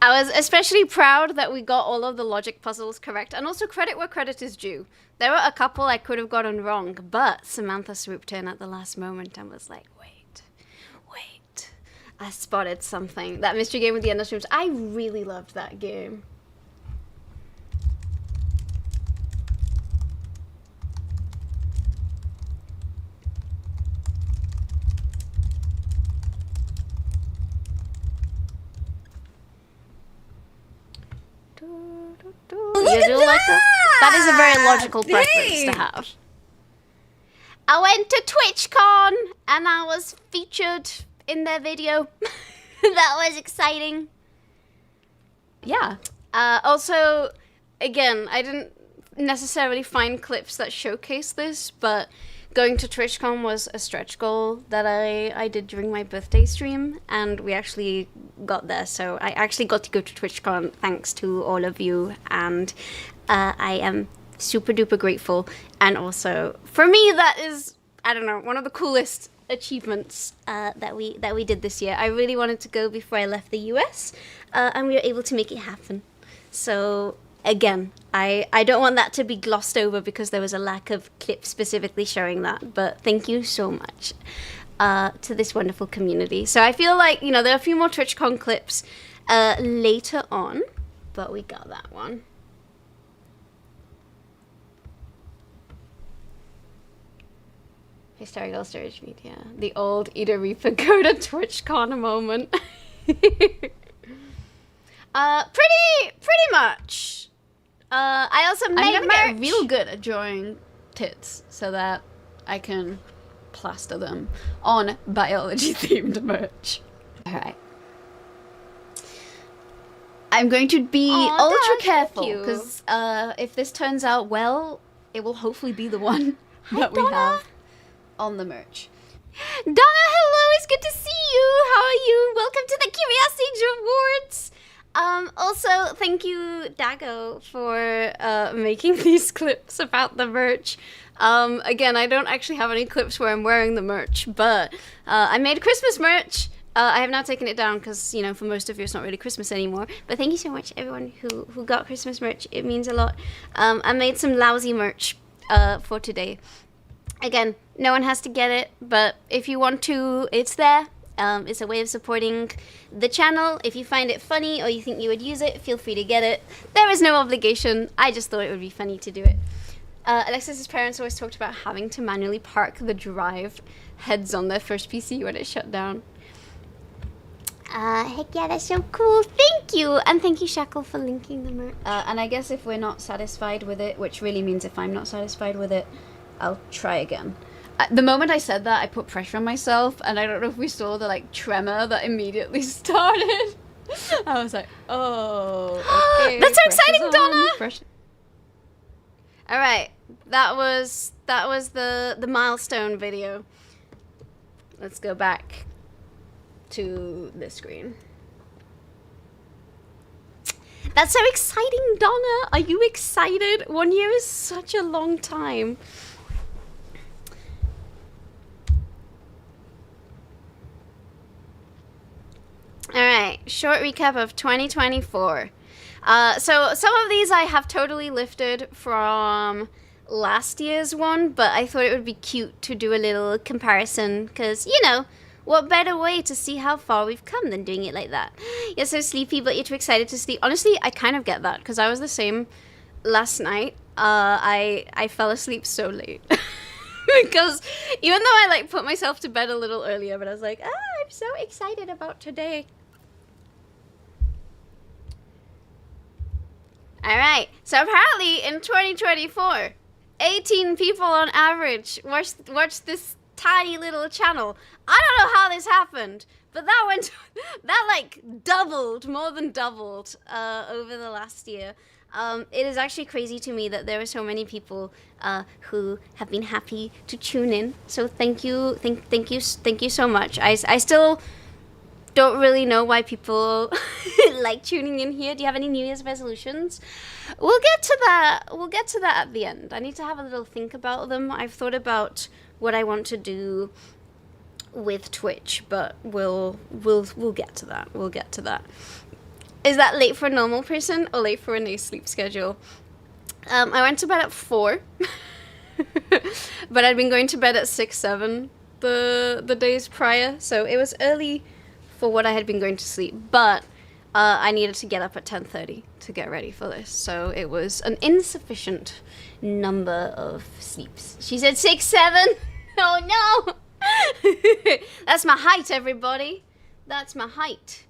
I was especially proud that we got all of the logic puzzles correct, and also credit where credit is due. There were a couple I could have gotten wrong, but Samantha swooped in at the last moment and was like, wait, I spotted something. That mystery game with the Ender Streams, I really loved that game. You do like that? That is a very logical preference to have. I went to TwitchCon and I was featured in their video. That was exciting. yeah. Also, again, I didn't necessarily find clips that showcase this, but going to TwitchCon was a stretch goal that I did during my birthday stream, and we actually got there. So I actually got to go to TwitchCon thanks to all of you, and I am super duper grateful. And also, for me, that is, I don't know, one of the coolest achievements that we did this year. I really wanted to go before I left the US, and we were able to make it happen. So again, I don't want that to be glossed over because there was a lack of clips specifically showing that, but thank you so much to this wonderful community. So I feel like, you know, there are a few more TwitchCon clips later on, but we got that one. Hysterical storage media. The old Ida Reaper go to TwitchCon moment. Pretty much. I also made I'm gonna merch. get real good at drawing tits so that I can plaster them on biology themed merch. Alright. I'm going to be Aw, ultra Dad, thank careful you. because if this turns out well, it will hopefully be the one that we Donna. have on the merch. Donna, hello, it's good to see you. How are you? Welcome to the Curiosity Awards. Also, thank you, Dago, for making these clips about the merch. Again, I don't actually have any clips where I'm wearing the merch, but I made Christmas merch. I have now taken it down because, you know, for most of you it's not really Christmas anymore. But thank you so much, everyone who got Christmas merch. It means a lot. I made some lousy merch for today. Again, no one has to get it, but if you want to, it's there. It's a way of supporting the channel. If you find it funny or you think you would use it, feel free to get it. There is no obligation. I just thought it would be funny to do it. Alexis's parents always talked about having to manually park the drive heads on their first PC when it shut down. Heck yeah, that's so cool. Thank you. And thank you, Shackle, for linking the merch. And I guess if we're not satisfied with it, which really means if I'm not satisfied with it, I'll try again. The moment I said that, I put pressure on myself, and I don't know if we saw the like tremor that immediately started. I was like, oh, okay. That's so pressure's exciting, on, Donna! pressure- All right, that was the milestone video. Let's go back to the screen. That's so exciting, Donna. Are you excited? 1 year is such a long time. All right, short recap of 2024. So some of these I have totally lifted from last year's one, but I thought it would be cute to do a little comparison because, you know, what better way to see how far we've come than doing it like that? You're so sleepy, but you're too excited to sleep. Honestly, I kind of get that because I was the same last night. I fell asleep so late. Because even though I like put myself to bed a little earlier, but I was like, I'm so excited about today. All right, so apparently in 2024, 18 people on average watched this tiny little channel. I don't know how this happened, but that like doubled, more than doubled over the last year. It is actually crazy to me that there are so many people who have been happy to tune in. So thank you so much. I still don't really know why people like tuning in here. Do you have any New Year's resolutions? We'll get to that. We'll get to that at the end. I need to have a little think about them. I've thought about what I want to do with Twitch, but we'll get to that. We'll get to that. Is that late for a normal person or late for a new sleep schedule? I went to bed at 4, but I'd been going to bed at 6, 7 the days prior, so it was early for what I had been going to sleep, but I needed to get up at 10:30 to get ready for this, so it was an insufficient number of sleeps. She said 6, 7. Oh no! That's my height, everybody. That's my height.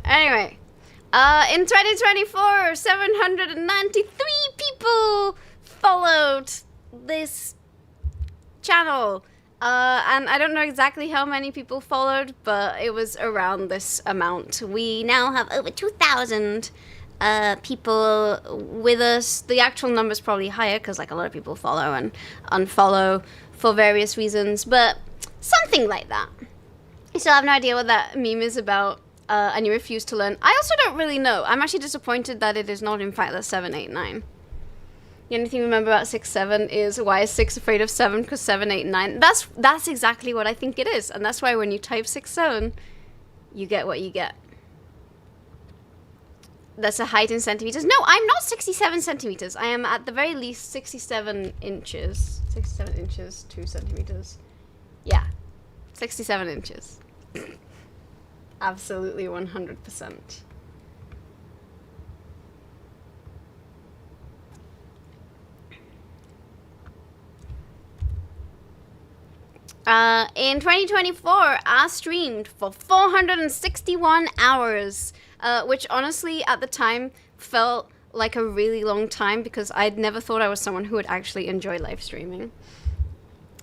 Anyway, in 2024, 793 people followed this channel. And I don't know exactly how many people followed, but it was around this amount. We now have over 2,000 people with us. The actual number's probably higher because like a lot of people follow and unfollow for various reasons, but something like that. I still have no idea what that meme is about, and you refuse to learn. I also don't really know. I'm actually disappointed that it is not in fact the 789. The only thing I remember about 6-7 is why is 6 afraid of 7? Because 7, 8, 9. That's exactly what I think it is, and that's why when you type 6-7, you get what you get. That's a height in centimeters. No, I'm not 67 centimeters. I am at the very least 67 inches. 67 inches, 2 centimeters. Yeah, 67 inches. Absolutely 100%. In 2024, I streamed for 461 hours, which honestly at the time felt like a really long time because I'd never thought I was someone who would actually enjoy live streaming.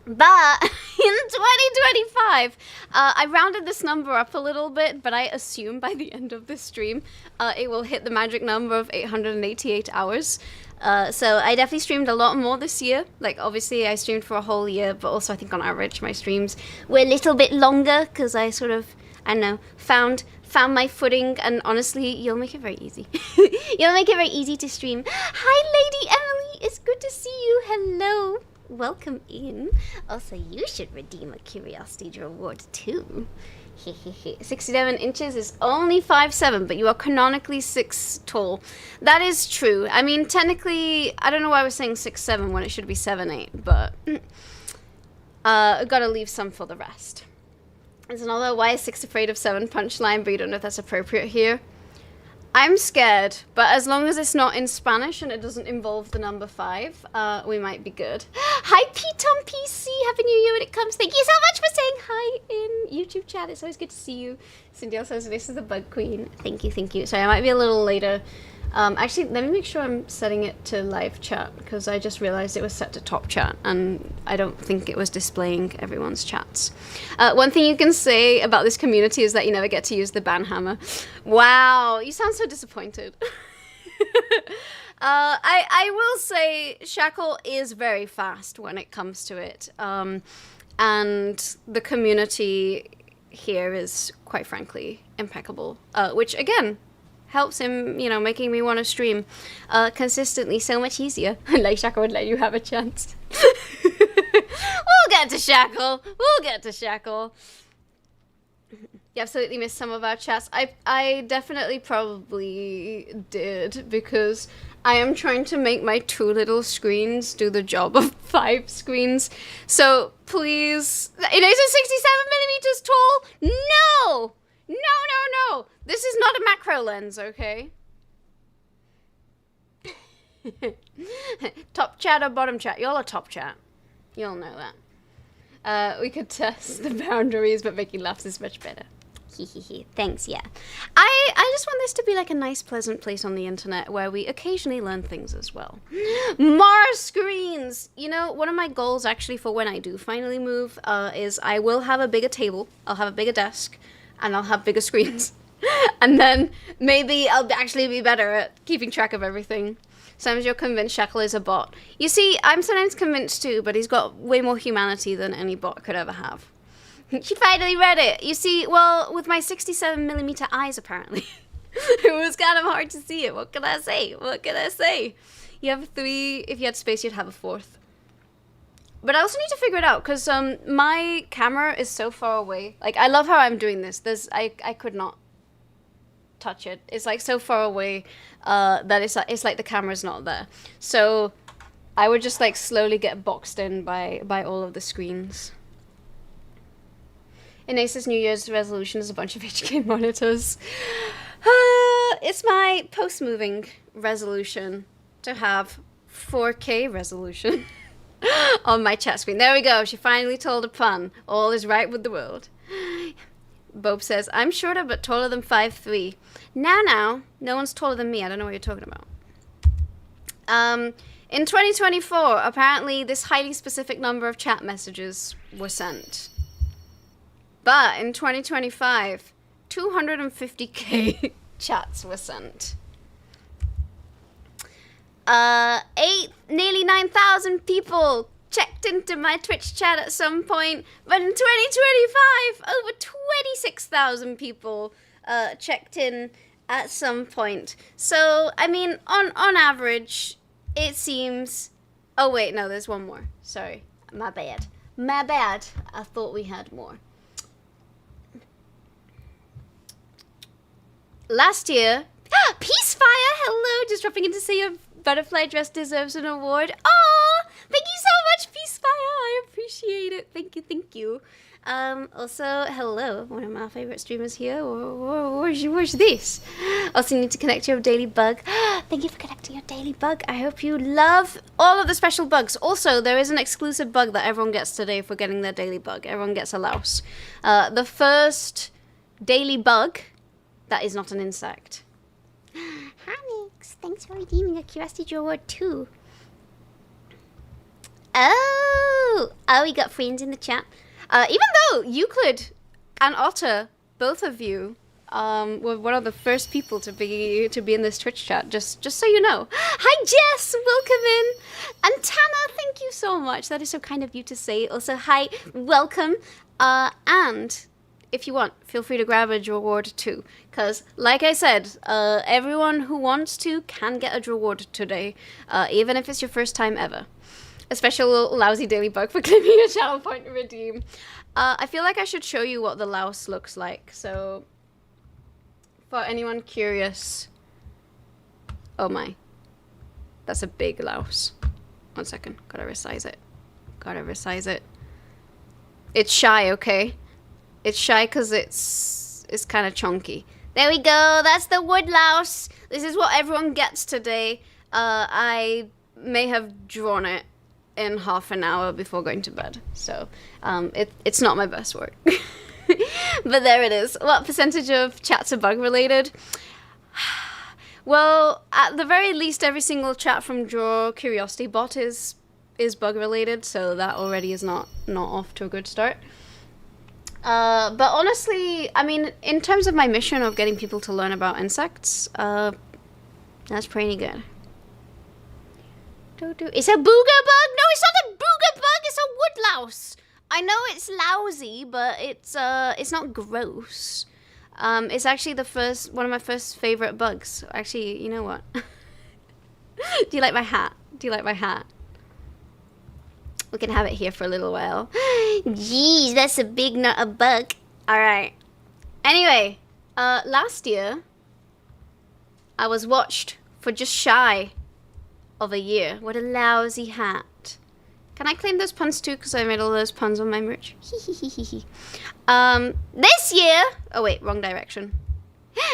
But in 2025, I rounded this number up a little bit, but I assume by the end of this stream, it will hit the magic number of 888 hours. So I definitely streamed a lot more this year. Like, obviously, I streamed for a whole year, but also I think on average, my streams were a little bit longer because I sort of, I don't know, found my footing, and honestly, you'll make it very easy. You'll make it very easy to stream. Hi, Lady Emily. It's good to see you. Hello. Welcome in. Also, you should redeem a curiosity reward too. 67 inches is only 5'7", but you are canonically 6 tall. That is true. I mean, technically, I don't know why I was saying 6'7" when it should be 7'8", but gotta leave some for the rest. There's another why is 6 afraid of 7 punchline, but you don't know if that's appropriate here. I'm scared, but as long as it's not in Spanish and it doesn't involve the number 5, we might be good. Hi, Pete on PC. Happy New Year when it comes. Thank you so much for saying hi in YouTube chat. It's always good to see you. Cindy says this is the Bug Queen. Thank you, thank you. Sorry, I might be a little later. Actually, let me make sure I'm setting it to live chat because I just realized it was set to top chat and I don't think it was displaying everyone's chats. One thing you can say about this community is that you never get to use the ban hammer. Wow, you sound so disappointed. I will say Shackle is very fast when it comes to it. And the community here is, quite frankly, impeccable. Which, again, helps him, you know, making me want to stream consistently so much easier. Like Shackle would let you have a chance. We'll get to Shackle. We'll get to Shackle. You absolutely missed some of our chats. I definitely probably did because I am trying to make my 2 little screens do the job of 5 screens. So please, is it 67 millimeters tall? No! No, no, no! This is not a macro lens, okay? Top chat or bottom chat? Y'all are top chat. You'll know that. We could test the boundaries, but making laughs is much better. Thanks, yeah. I just want this to be like a nice, pleasant place on the internet where we occasionally learn things as well. More screens! You know, one of my goals actually for when I do finally move is I will have a bigger table, I'll have a bigger desk, and I'll have bigger screens. And then maybe I'll actually be better at keeping track of everything. Sometimes you're convinced Shackle is a bot. You see, I'm sometimes convinced too, but he's got way more humanity than any bot could ever have. She finally read it. You see, well, with my 67mm eyes, apparently. It was kind of hard to see it. What can I say? What can I say? You have 3. If you had space, you'd have a 4th. But I also need to figure it out, because my camera is so far away. Like, I love how I'm doing this. I could not touch it. It's, like, so far away that it's like the camera's not there. So I would just, like, slowly get boxed in by all of the screens. Inace's New Year's resolution is a bunch of HK monitors. It's my post-moving resolution to have 4K resolution on my chat screen. There we go. She finally told a pun. All is right with the world. Bob says, I'm shorter but taller than 5'3". Now, no one's taller than me. I don't know what you're talking about. In 2024, apparently this highly specific number of chat messages were sent. But in 2025, 250k chats were sent. Nearly 9,000 people checked into my Twitch chat at some point, but in 2025, over 26,000 people checked in at some point. So, I mean, on average, it seems... Oh, wait, no, there's one more. Sorry, my bad. My bad. I thought we had more. Last year... Peacefire! Hello! Just dropping in to say your butterfly dress deserves an award. Oh, thank you so much, Peacefire! I appreciate it. Thank you, thank you. Also, hello, one of my favorite streamers here. Where's this? Also, you need to connect your daily bug. Thank you for connecting your daily bug. I hope you love all of the special bugs. Also, there is an exclusive bug that everyone gets today for getting their daily bug. Everyone gets a louse. The first daily bug that is not an insect. Hanix, thanks for redeeming a Curiosity Award too. Oh, we got friends in the chat. Even though Euclid and Otter, both of you, were one of the first people to be in this Twitch chat. Just so you know. Hi Jess, welcome in. And Tana, thank you so much. That is so kind of you to say. Also, hi, welcome. And if you want, feel free to grab a Draward too. Because, like I said, everyone who wants to can get a Draward today, even if it's your first time ever. A special lousy daily bug for claiming a channel point to redeem. I feel like I should show you what the louse looks like. So, for anyone curious... Oh my. That's a big louse. 1 second. Gotta resize it. It's shy, okay? It's shy because it's kind of chunky. There we go. That's the wood louse. This is what everyone gets today. I may have drawn it in half an hour before going to bed. So it's not my best work. But there it is. What percentage of chats are bug related? Well, at the very least, every single chat from Draw Curiosity Bot is bug related. So that already is not off to a good start. But honestly, I mean, in terms of my mission of getting people to learn about insects, that's pretty good. It's a booger bug? No, it's not a booger bug, it's a wood louse. I know it's lousy, but it's not gross. It's actually one of my first favorite bugs. Actually, you know what? Do you like my hat? We can have it here for a little while. Jeez, that's a big nut of bug. Alright. Anyway, last year, I was watched for just shy of a year. What a lousy hat. Can I claim those puns too? Because I made all those puns on my merch. This year... Oh wait, wrong direction.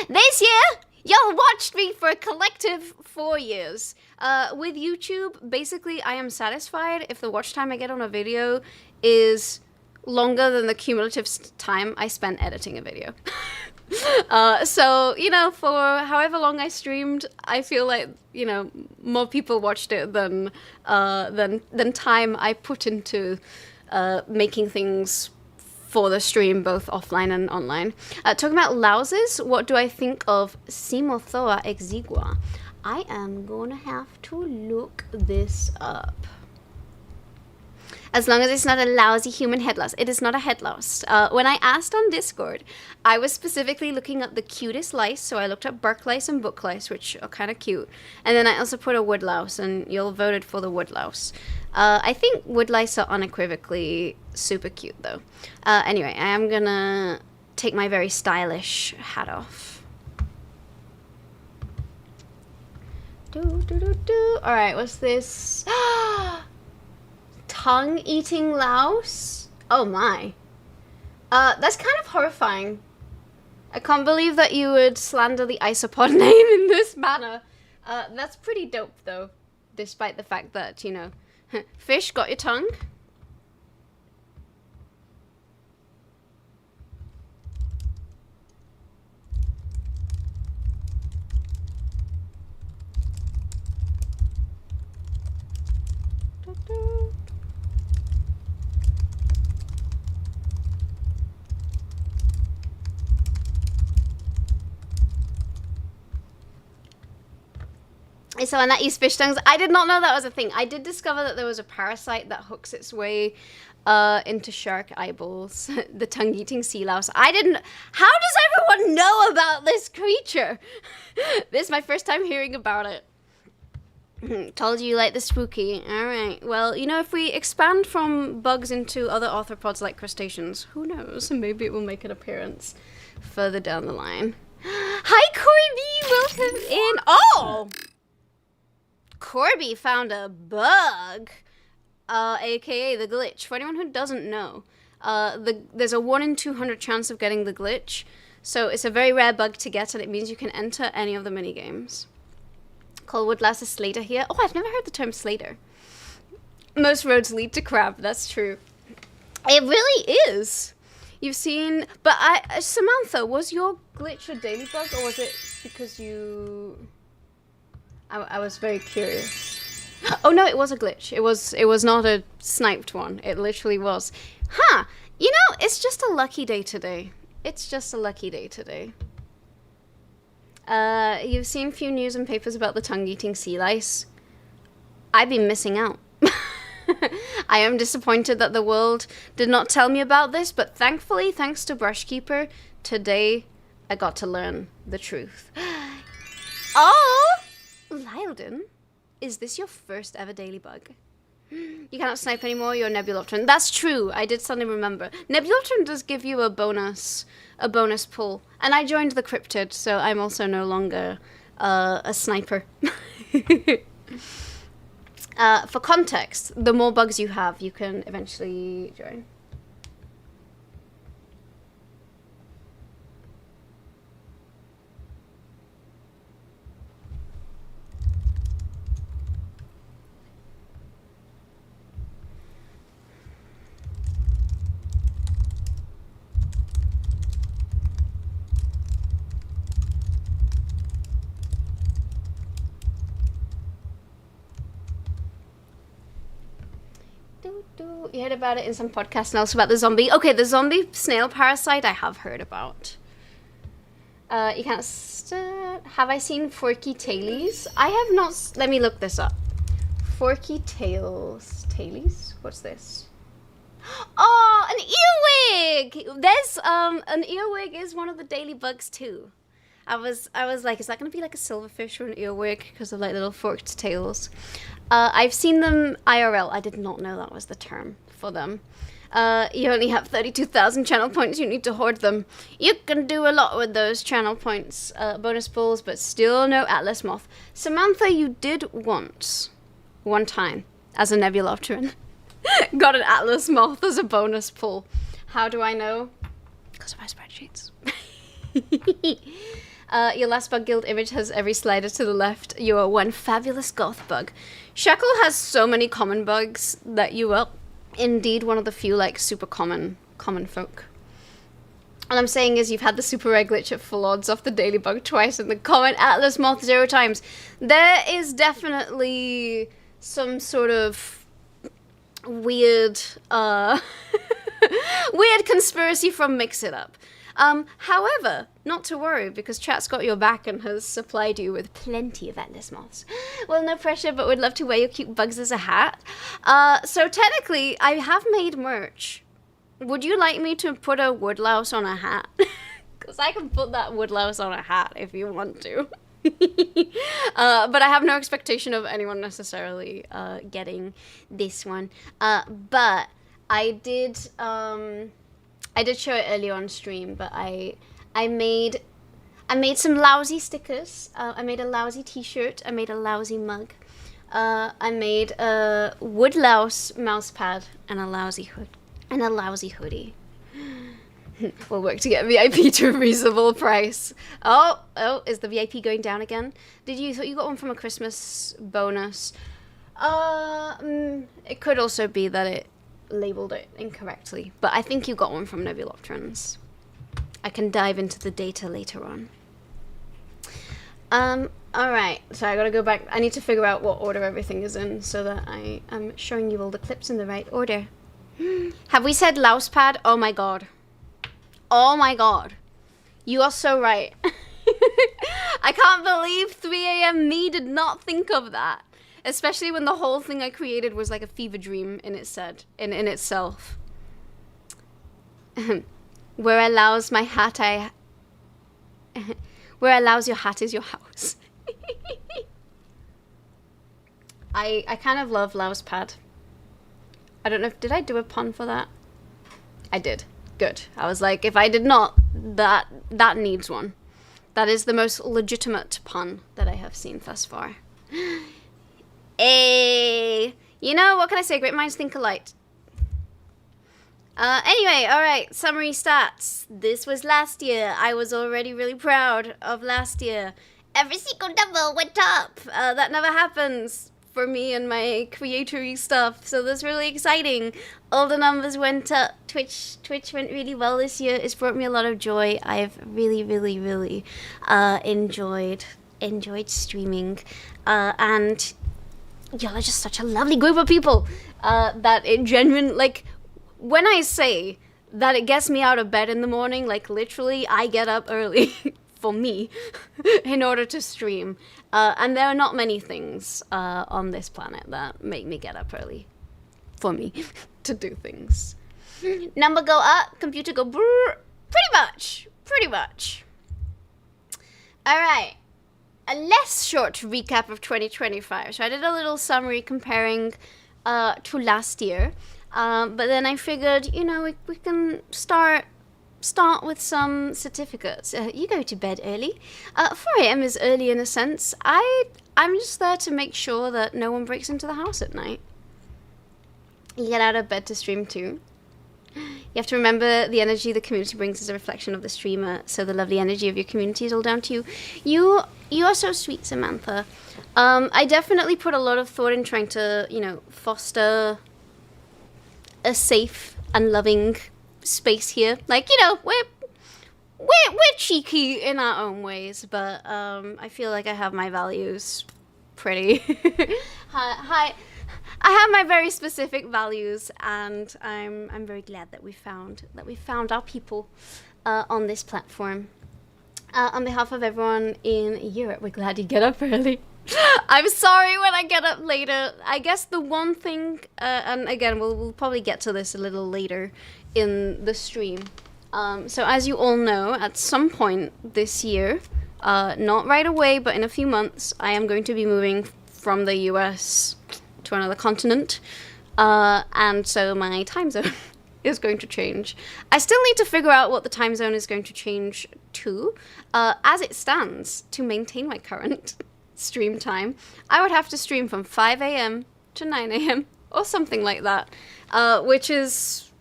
This year, y'all watched me for a collective 4 years. With YouTube, basically, I am satisfied if the watch time I get on a video is longer than the cumulative time I spent editing a video. So, you know, for however long I streamed, I feel like, you know, more people watched it than time I put into making things for the stream, both offline and online. Talking about louses, what do I think of Simothoa exigua? I am gonna have to look this up. As long as it's not a lousy human head louse. It is not a head louse. When I asked on Discord, I was specifically looking up the cutest lice, so I looked up bark lice and book lice, which are kind of cute. And then I also put a wood louse, and y'all voted for the wood louse. I think wood lice are unequivocally super cute, though. Anyway, I am gonna take my very stylish hat off. Alright, what's this? Tongue-eating louse? Oh my. That's kind of horrifying. I can't believe that you would slander the isopod name in this manner. That's pretty dope, though. Despite the fact that, you know... Fish, got your tongue? So when that eats fish tongues, I did not know that was a thing. I did discover that there was a parasite that hooks its way into shark eyeballs, the tongue-eating sea louse. I didn't. How does everyone know about this creature? This is my first time hearing about it. Told you like the spooky. All right. Well, you know, if we expand from bugs into other arthropods like crustaceans, who knows? Maybe it will make an appearance further down the line. Hi, Corby. Welcome in. Oh. Corby found a bug, aka the glitch. For anyone who doesn't know, there's a 1 in 200 chance of getting the glitch, so it's a very rare bug to get, and it means you can enter any of the minigames. Colwood Lass is Slater here. Oh, I've never heard the term Slater. Most roads lead to crab, that's true. It really is. You've seen, but Samantha, was your glitch a daily bug, or was it because you... I was very curious. Oh no, it was a glitch. It was not a sniped one. It literally was. Huh. You know, it's just a lucky day today. It's just a lucky day today. You've seen few news and papers about the tongue-eating sea lice. I've been missing out. I am disappointed that the world did not tell me about this, but thankfully, thanks to Brushkeeper, today I got to learn the truth. Oh! Lyledon, is this your first ever daily bug? You cannot snipe anymore, you're Nebulopteran. That's true, I did suddenly remember. Nebulopteran does give you a bonus pull. And I joined the Cryptid, so I'm also no longer a sniper. For context, the more bugs you have, you can eventually join. You heard about it in some podcast and also about the zombie. Okay, the zombie snail parasite I have heard about. You can't have I seen Forky Tailies? I have not. Let me look this up. Forky Tailies? What's this? Oh, an earwig! There's an earwig is one of the daily bugs too. I was like, is that gonna be like a silverfish or an earwig because of like little forked tails? I've seen them IRL. I did not know that was the term for them. You only have 32,000 channel points. You need to hoard them. You can do a lot with those channel points, bonus pulls, but still no Atlas Moth. Samantha, you did one time, as a Nebulopteran, got an Atlas Moth as a bonus pull. How do I know? Because of my spreadsheets. Your last bug guild image has every slider to the left. You are one fabulous goth bug. Shackle has so many common bugs that you are indeed one of the few like super common folk. All I'm saying is you've had the super rare glitch at full odds off the daily bug twice and the common Atlas Moth 0 times. There is definitely some sort of weird weird conspiracy from Mix It Up. However, not to worry, because chat's got your back and has supplied you with plenty of Atlas Moths. Well, no pressure, but would love to wear your cute bugs as a hat. So technically, I have made merch. Would you like me to put a woodlouse on a hat? Because I can put that woodlouse on a hat if you want to. But I have no expectation of anyone necessarily getting this one. But I did show it earlier on stream, but I made some lousy stickers. I made a lousy t-shirt. I made a lousy mug. I made a woodlouse mouse pad and a lousy hoodie. We'll work to get VIP to a reasonable price. Oh, is the VIP going down again? Thought you got one from a Christmas bonus? It could also be that it labeled it incorrectly, but I think you got one from Nebulopterans. I can dive into the data later on. Alright, so I gotta go back. I need to figure out what order everything is in so that I am showing you all the clips in the right order. Have we said louse pad? Oh my god. Oh my god. You are so right. I can't believe 3 a.m. me did not think of that. Especially when the whole thing I created was like a fever dream in itself. Where allows your hat is your house. I kind of love Lau's pad. I don't know did I do a pun for that? I did. Good. I was like, if I did not, that needs one. That is the most legitimate pun that I have seen thus far. Hey, you know, what can I say? Great minds think alike. Anyway, alright, summary stats. This was last year. I was already really proud of last year. Every single number went up. That never happens for me and my creatory stuff, so that's really exciting. All the numbers went up. Twitch went really well this year. It's brought me a lot of joy. I've really enjoyed streaming, and y'all are just such a lovely group of people that it genuinely, like, when I say that it gets me out of bed in the morning, like, literally, I get up early for me in order to stream. And there are not many things on this planet that make me get up early for me to do things. Number go up, computer go brrr. Pretty much. All right. A less short recap of 2025. So I did a little summary comparing to last year. But then I figured, you know, we can start with some certificates. You go to bed early. 4 a.m. is early in a sense. I'm just there to make sure that no one breaks into the house at night. You get out of bed to stream too. You have to remember the energy the community brings is a reflection of the streamer, so the lovely energy of your community is all down to you. You are so sweet, Samantha. I definitely put a lot of thought in trying to, you know, foster a safe and loving space here. Like, you know, we're cheeky in our own ways, but I feel like I have my values pretty high. I have my very specific values, and I'm very glad that we found our people on this platform. On behalf of everyone in Europe, we're glad you get up early. I'm sorry when I get up later. I guess the one thing, and again, we'll probably get to this a little later in the stream. So as you all know, at some point this year, not right away, but in a few months, I am going to be moving from the US to another continent, and so my time zone is going to change. I still need to figure out what the time zone is going to change to. As it stands, to maintain my current stream time, I would have to stream from 5 a.m. to 9 a.m. or something like that, which is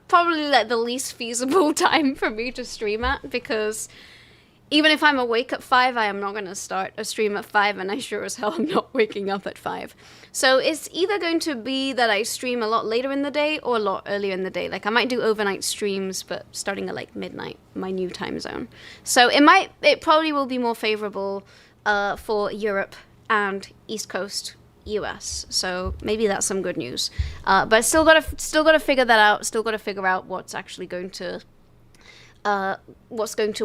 probably like the least feasible time for me to stream at, because even if I'm awake at 5, I am not going to start a stream at 5, and I sure as hell am not waking up at 5. So it's either going to be that I stream a lot later in the day or a lot earlier in the day. Like, I might do overnight streams, but starting at like midnight, my new time zone. So it probably will be more favorable for Europe and East Coast US. So maybe that's some good news. But still gotta figure that out. Still gotta figure out what's actually going to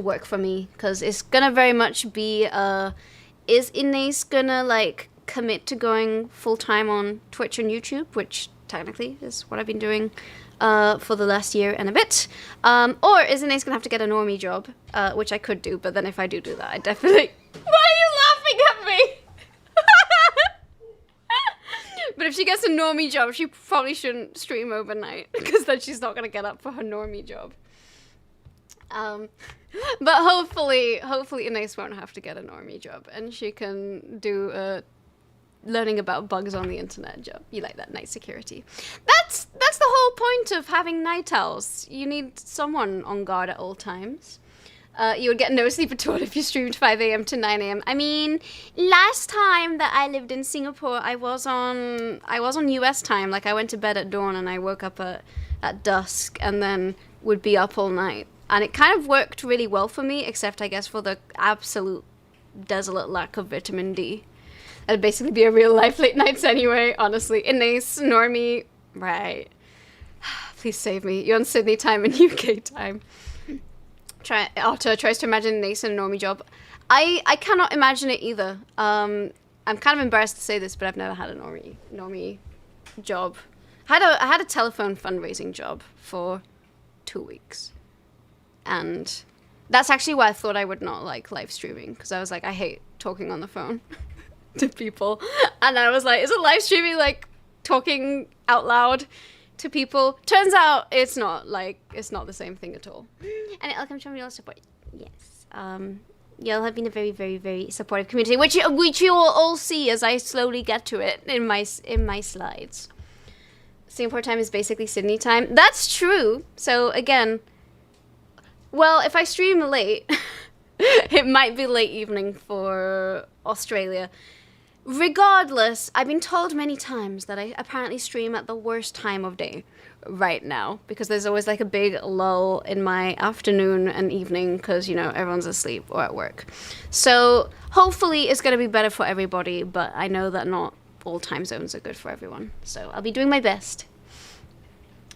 work for me, because it's gonna very much be is Inés gonna like commit to going full-time on Twitch and YouTube, which technically is what I've been doing for the last year and a bit, or is Inés gonna have to get a normie job, which I could do, but then if I do that, I definitely why are you laughing at me? But if she gets a normie job, she probably shouldn't stream overnight, because then she's not gonna get up for her normie job. But hopefully Inés won't have to get a normie job, and she can do a learning about bugs on the internet job. You like that, night security. That's the whole point of having night owls. You need someone on guard at all times. You would get no sleep at all if you streamed 5 a.m. to 9 a.m. I mean, last time that I lived in Singapore, I was on US time. Like, I went to bed at dawn and I woke up at dusk and then would be up all night. And it kind of worked really well for me, except I guess for the absolute desolate lack of vitamin D. That'd basically be a real life late nights anyway, honestly. Inés, normie, right. Please save me. You're on Sydney time and UK time. Otter tries to imagine Nace in a normie job. I cannot imagine it either. I'm kind of embarrassed to say this, but I've never had a normie job. I had a telephone fundraising job for 2 weeks, and that's actually why I thought I would not like live streaming, because I was like, I hate talking on the phone to people, and I was like, is it live streaming like talking out loud to people? Turns out it's not the same thing at all. And it'll come from your support. Yes. Y'all have been a very, very, very supportive community, which you will all see as I slowly get to it in my slides. Singapore time is basically Sydney time. That's true. So again, well, if I stream late, it might be late evening for Australia. Regardless, I've been told many times that I apparently stream at the worst time of day right now, because there's always like a big lull in my afternoon and evening because, you know, everyone's asleep or at work. So hopefully it's going to be better for everybody, but I know that not all time zones are good for everyone. So I'll be doing my best.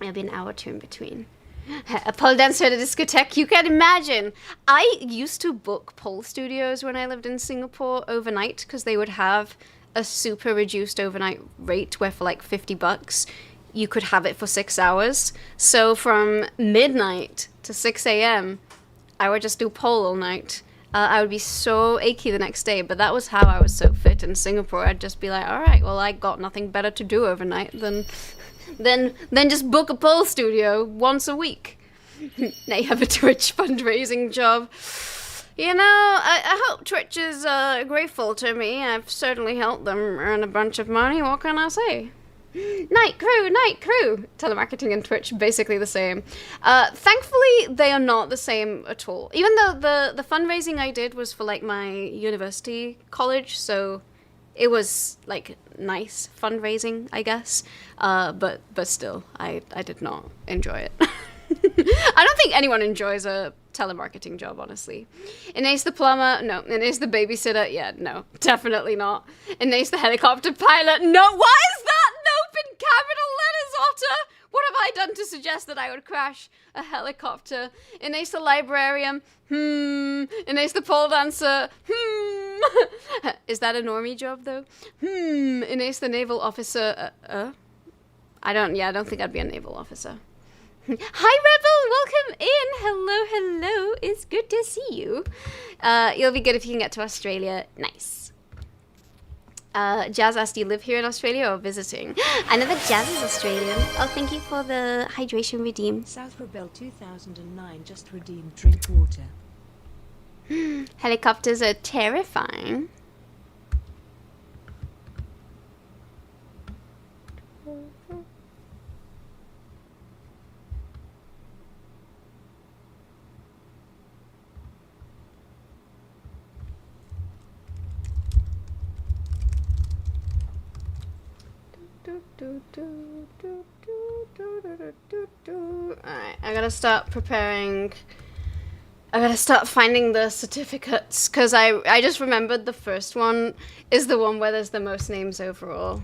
It'll be an hour or two in between. A pole dancer at a discotheque, you can imagine. I used to book pole studios when I lived in Singapore overnight, because they would have a super reduced overnight rate where for like $50 you could have it for 6 hours. So from midnight to 6 a.m. I would just do pole all night. I would be so achy the next day, but that was how I was so fit in Singapore. I'd just be like, all right, well, I got nothing better to do overnight than just book a pole studio once a week. Now you have a Twitch fundraising job. You know, I hope Twitch is grateful to me. I've certainly helped them earn a bunch of money. What can I say? Night crew. Telemarketing and Twitch, basically the same. Thankfully, they are not the same at all. Even though the fundraising I did was for like my university college, so it was like nice fundraising, I guess. But still, I did not enjoy it. I don't think anyone enjoys a telemarketing job, honestly. Inace the plumber, no. Inace the babysitter, yeah, no, definitely not. Inace the helicopter pilot, no. Why is that nope in capital letters, Otter? What have I done to suggest that I would crash a helicopter? Inace the librarian, Inace the pole dancer, Is that a normie job, though? Inace the naval officer, I don't think I'd be a naval officer. Hi, Rebel! Welcome in! Hello! It's good to see you. You'll be good if you can get to Australia. Nice. Jazz asked, do you live here in Australia or visiting? I know that Jazz is Australian. Oh, thank you for the hydration redeem. South Rebel 2009 just redeemed drink water. Helicopters are terrifying. Alright, I gotta start preparing. I gotta start finding the certificates, because I just remembered the first one is the one where there's the most names overall.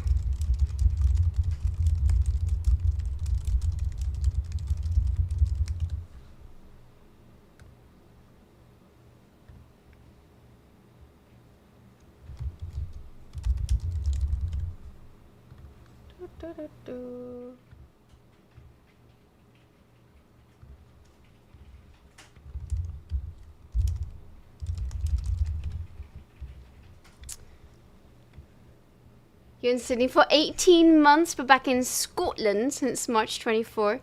You're in Sydney for 18 months, but back in Scotland since March 24.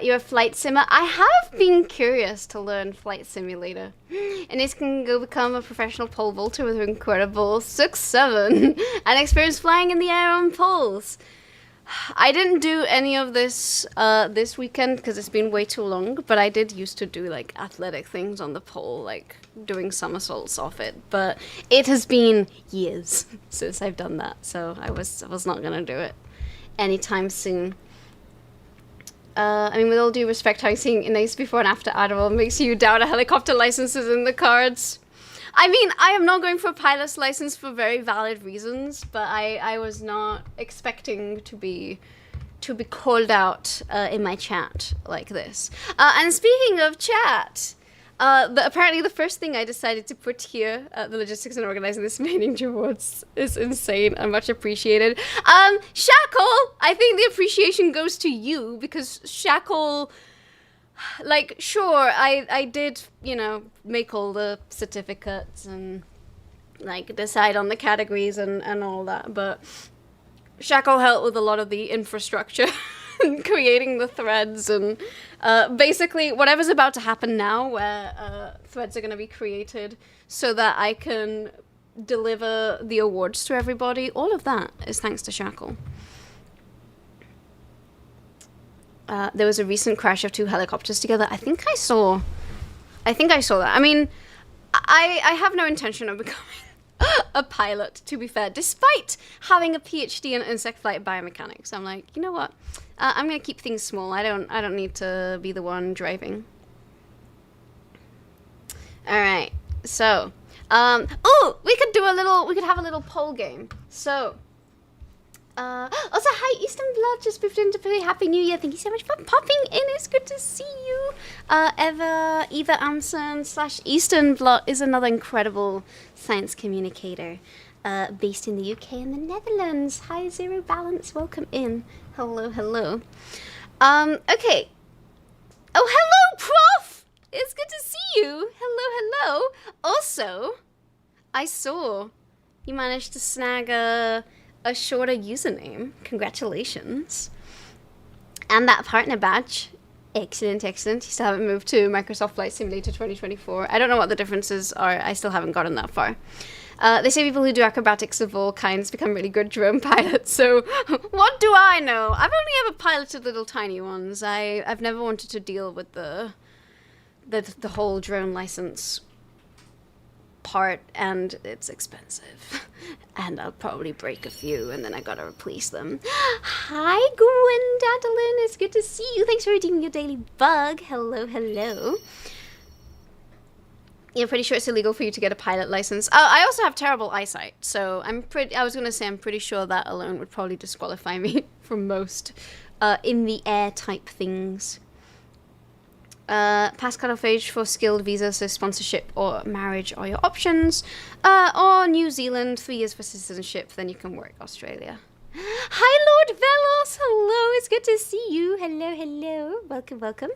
You're a flight simmer. I have been curious to learn Flight Simulator. And this can go become a professional pole vaulter with an incredible 6'7" and experience flying in the air on poles. I didn't do any of this this weekend because it's been way too long, but I did used to do like athletic things on the pole, like doing somersaults off it. But it has been years since I've done that, so I was not gonna do it anytime soon. I mean, with all due respect, having seen Inace before and after Adderall makes you doubt a helicopter license is in the cards. I mean, I am not going for a pilot's license for very valid reasons, but I was not expecting to be to be called out in my chat like this. And speaking of chat, apparently the first thing I decided to put here, the logistics and organizing this meeting towards is insane and much appreciated. Shackle, I think the appreciation goes to you because Shackle, like, sure, I did, you know, make all the certificates and like decide on the categories and all that, but Shackle helped with a lot of the infrastructure and creating the threads and basically whatever's about to happen now where threads are going to be created so that I can deliver the awards to everybody. All of that is thanks to Shackle. There was a recent crash of 2 helicopters together. I think I saw that. I mean, I have no intention of becoming a pilot, to be fair, despite having a PhD in insect flight biomechanics. I'm like, you know what? I'm gonna keep things small. I don't need to be the one driving. All right. So, we could have a little poll game. So, also, hi, Eastern Blood just moved in to play. Happy New Year. Thank you so much for popping in. It's good to see you. Eva Amson / Eastern Blood is another incredible science communicator based in the UK and the Netherlands. Hi, Zero Balance. Welcome in. Hello, hello. Okay. Oh, hello, Prof. It's good to see you. Hello, hello. Also, I saw you managed to snag a shorter username. Congratulations. And that partner badge. Excellent, excellent. You still haven't moved to Microsoft Flight Simulator 2024. I don't know what the differences are. I still haven't gotten that far. They say people who do acrobatics of all kinds become really good drone pilots, so what do I know? I've only ever piloted little tiny ones. I've never wanted to deal with the whole drone license part, and it's expensive. And I'll probably break a few, and then I gotta replace them. Hi, Gwendadeline. It's good to see you. Thanks for redeeming your daily bug. Hello, hello. Yeah, pretty sure it's illegal for you to get a pilot license. I also have terrible eyesight, so I'm pretty sure that alone would probably disqualify me from most in the air type things. Past cutoff age for skilled visa, so sponsorship or marriage are your options. Or New Zealand, 3 years for citizenship, then you can work Australia. Hi, Lord Velos. Hello, it's good to see you. Hello, hello. Welcome, welcome.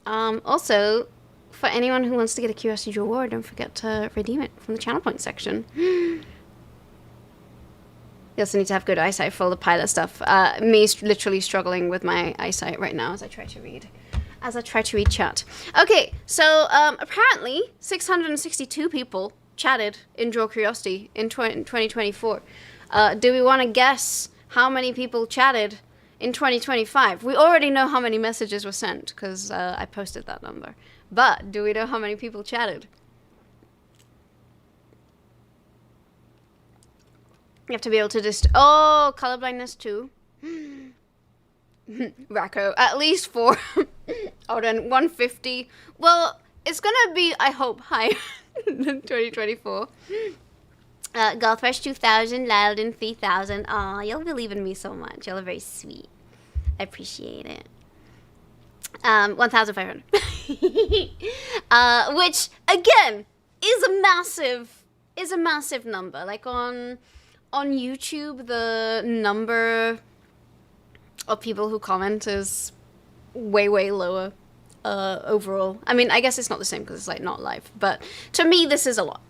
Also, for anyone who wants to get a Curiosity reward, don't forget to redeem it from the channel point section. You also need to have good eyesight for all the pilot stuff. Me literally struggling with my eyesight right now as I try to read. Chat. Okay, so apparently 662 people chatted in Draw Curiosity in 2024. Do we want to guess how many people chatted in 2025? We already know how many messages were sent because I posted that number. But do we know how many people chatted? You have to be able to just... Oh, colorblindness too. Racco. At least 4. Oh, then 150. Well, it's gonna be, I hope, higher than 2024. Goldfresh 2000, Loudon 3000. Aw, you'll believe in me so much. Y'all are very sweet. I appreciate it. 1,500. Which, again, is a massive number. Like on YouTube, the number of people who comment is way lower overall. I mean, I guess it's not the same because it's like not live, but to me this is a lot.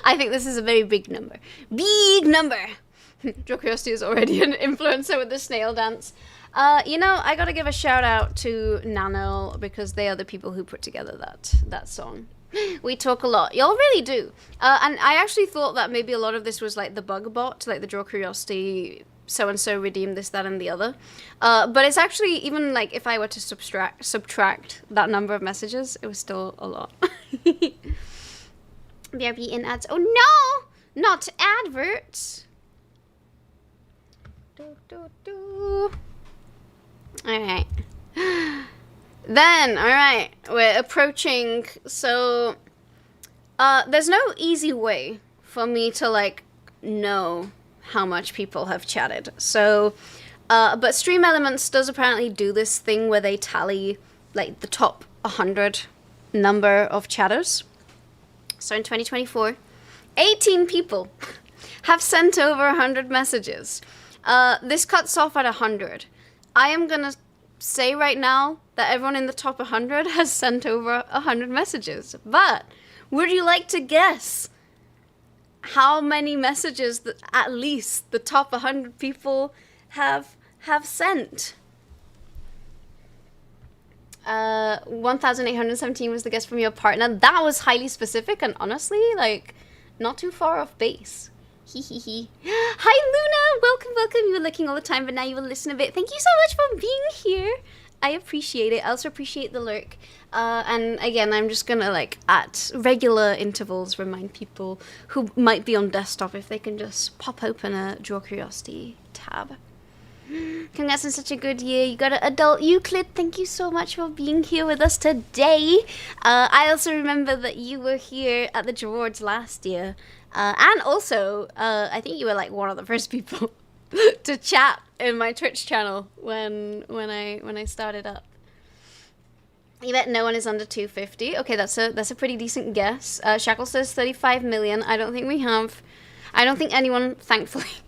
I think this is a very big number. Big number. Draw Curiosity is already an influencer with the snail dance. You know, I gotta give a shout out to Nano because they are the people who put together that song. We talk a lot. Y'all really do. And I actually thought that maybe a lot of this was like the bug bot, like the Draw Curiosity, so-and-so redeemed this, that, and the other. But it's actually, even like if I were to subtract that number of messages, it was still a lot. BRB in ads. Oh no! Not adverts. Alright. Then, alright, we're approaching, so, there's no easy way for me to, like, know how much people have chatted. So, but Stream Elements does apparently do this thing where they tally like the top 100 number of chatters. So in 2024, 18 people have sent over 100 messages. This cuts off at 100. I am gonna say right now that everyone in the top 100 has sent over 100 messages. But would you like to guess how many messages that at least the top 100 people have sent? 1,817 was the guess from your partner. That was highly specific and honestly, like, not too far off base. Hi Luna, welcome. You were looking all the time, but now you will listen a bit. Thank you so much for being here. I appreciate it. I also appreciate the lurk. And again, I'm just gonna like at regular intervals remind people who might be on desktop if they can just pop open a Draw Curiosity tab. Congrats on such a good year. You got an adult Euclid. Thank you so much for being here with us today. I also remember that you were here at the DRAWARDS last year. And also, I think you were like one of the first people to chat in my Twitch channel when I started up. You bet no one is under 250. Okay, that's a pretty decent guess. Shackle says 35 million. I don't think anyone, thankfully,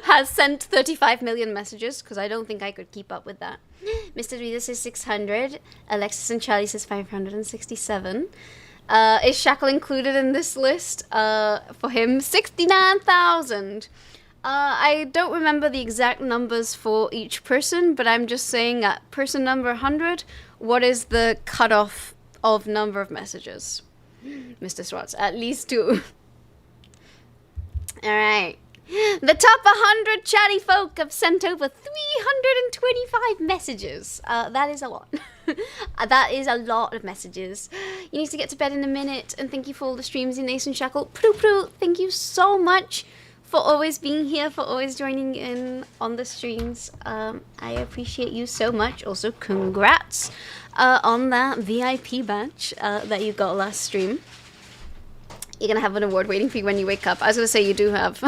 has sent 35 million messages, because I don't think I could keep up with that. Mr. Reader says 600. Alexis and Charlie says 567. Is Shackle included in this list? For him, 69,000. I don't remember the exact numbers for each person, but I'm just saying at person number 100, what is the cutoff of number of messages? Mr. Swartz, at least 2. Alright. The top 100 chatty folk have sent over 325 messages. That is a lot. That is a lot of messages. You need to get to bed in a minute, and thank you for all the streams in Nathan Shackle. Thank you so much for always being here, for always joining in on the streams. I appreciate you so much. Also, congrats on that VIP badge that you got last stream. You're gonna have an award waiting for you when you wake up. I was gonna say you do have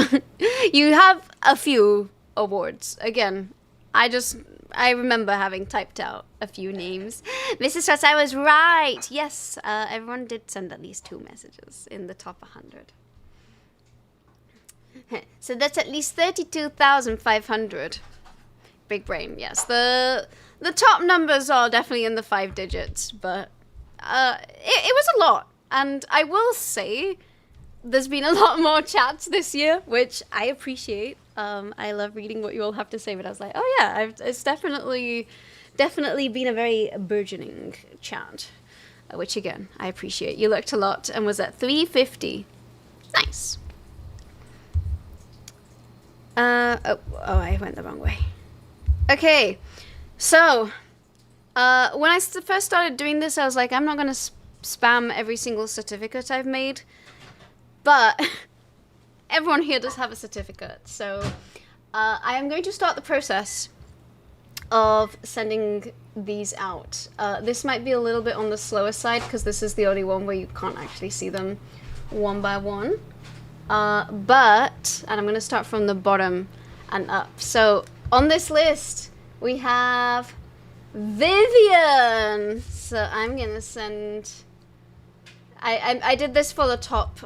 you have a few awards. Again, I remember having typed out a few names. Mrs. Stress, I was right. Yes, everyone did send at least 2 messages in the top 100. So that's at least 32,500. Big brain, yes. The top numbers are definitely in the 5 digits, but it was a lot. And I will say, there's been a lot more chats this year, which I appreciate. I love reading what you all have to say, but I was like, oh yeah, it's definitely been a very burgeoning chat, which again, I appreciate. You looked a lot and was at 350. Nice. I went the wrong way. Okay, so when I first started doing this, I was like, I'm not going to spam every single certificate I've made, but everyone here does have a certificate, so I am going to start the process of sending these out. This might be a little bit on the slower side because this is the only one where you can't actually see them one by one, but and I'm going to start from the bottom and up. So on this list we have Vivian, so I'm gonna send. I did this for the top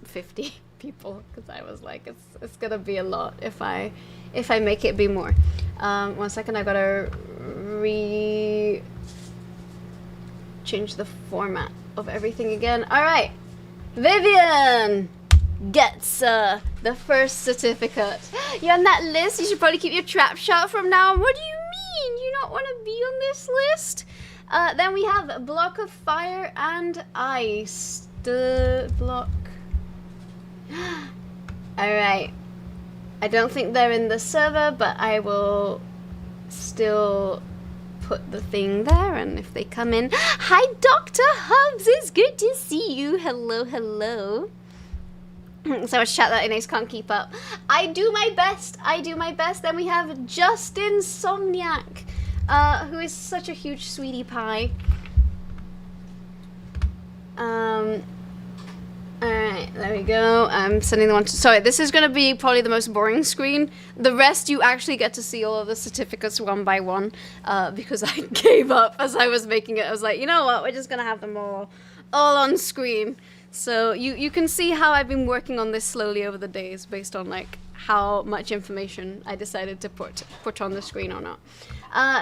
50 people because I was like, it's gonna be a lot if I make it be more. 1 second, I gotta change the format of everything again. All right, Vivian gets the first certificate. You're on that list. You should probably keep your trap shot from now on. What do you mean? You not want to be on this list? Then we have Block of Fire and Ice. The block. Alright. I don't think they're in the server, but I will still put the thing there, and if they come in. Hi, Dr. Hubs! It's good to see you. Hello, hello. So much chat that Inés can't keep up. I do my best. Then we have Justin Somniac, who is such a huge sweetie pie. Alright, there we go. I'm sending the one to... Sorry, this is going to be probably the most boring screen. The rest, you actually get to see all of the certificates one by one, because I gave up as I was making it. I was like, you know what, we're just going to have them all on screen. So you can see how I've been working on this slowly over the days based on like how much information I decided to put on the screen or not.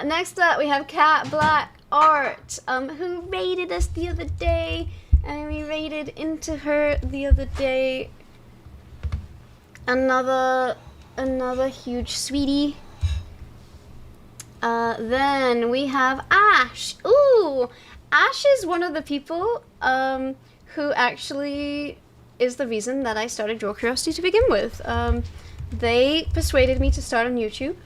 Next up, we have Cat Black Art, who raided us the other day. And we raided into her the other day. Another huge sweetie. Then we have Ash. Ooh, Ash is one of the people who actually is the reason that I started Draw Curiosity to begin with. They persuaded me to start on YouTube.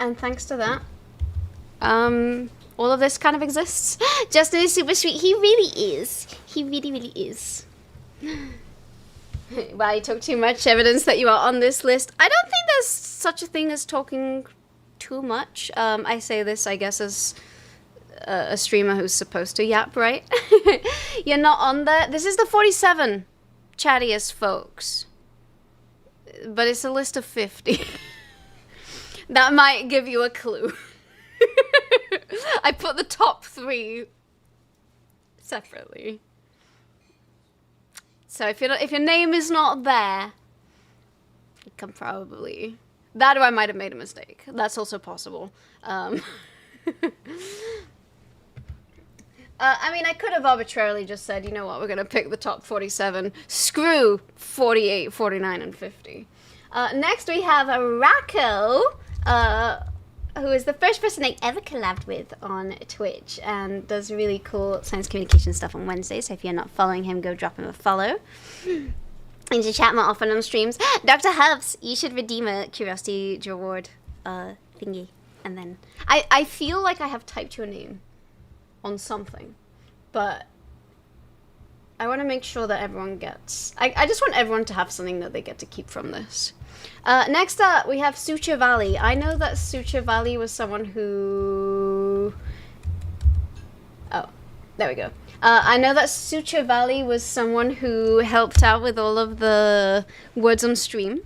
And thanks to that, all of this kind of exists. Justin is super sweet. He really is. He really, really is. Wow, you talk too much. Evidence that you are on this list. I don't think there's such a thing as talking too much. I say this, I guess, as a streamer who's supposed to yap, right? You're not on there. This is the 47 chattiest folks. But it's a list of 50. That might give you a clue. I put the top 3 separately. So if your name is not there, you can probably... That or I might have made a mistake. That's also possible. I mean, I could have arbitrarily just said, you know what, we're going to pick the top 47. Screw 48, 49, and 50. Next we have Racco, who is the first person I ever collabed with on Twitch and does really cool science communication stuff on Wednesdays. So if you're not following him, go drop him a follow. And to chat more often on streams. Dr. Hubs, you should redeem a Curiosity Reward thingy. And then I feel like I have typed your name on something, but I want to make sure that everyone gets... I just want everyone to have something that they get to keep from this. Next up, we have Suture Valley. I know that Suture Valley was someone who... Oh, there we go. I know that Suture Valley was someone who helped out with all of the words on stream.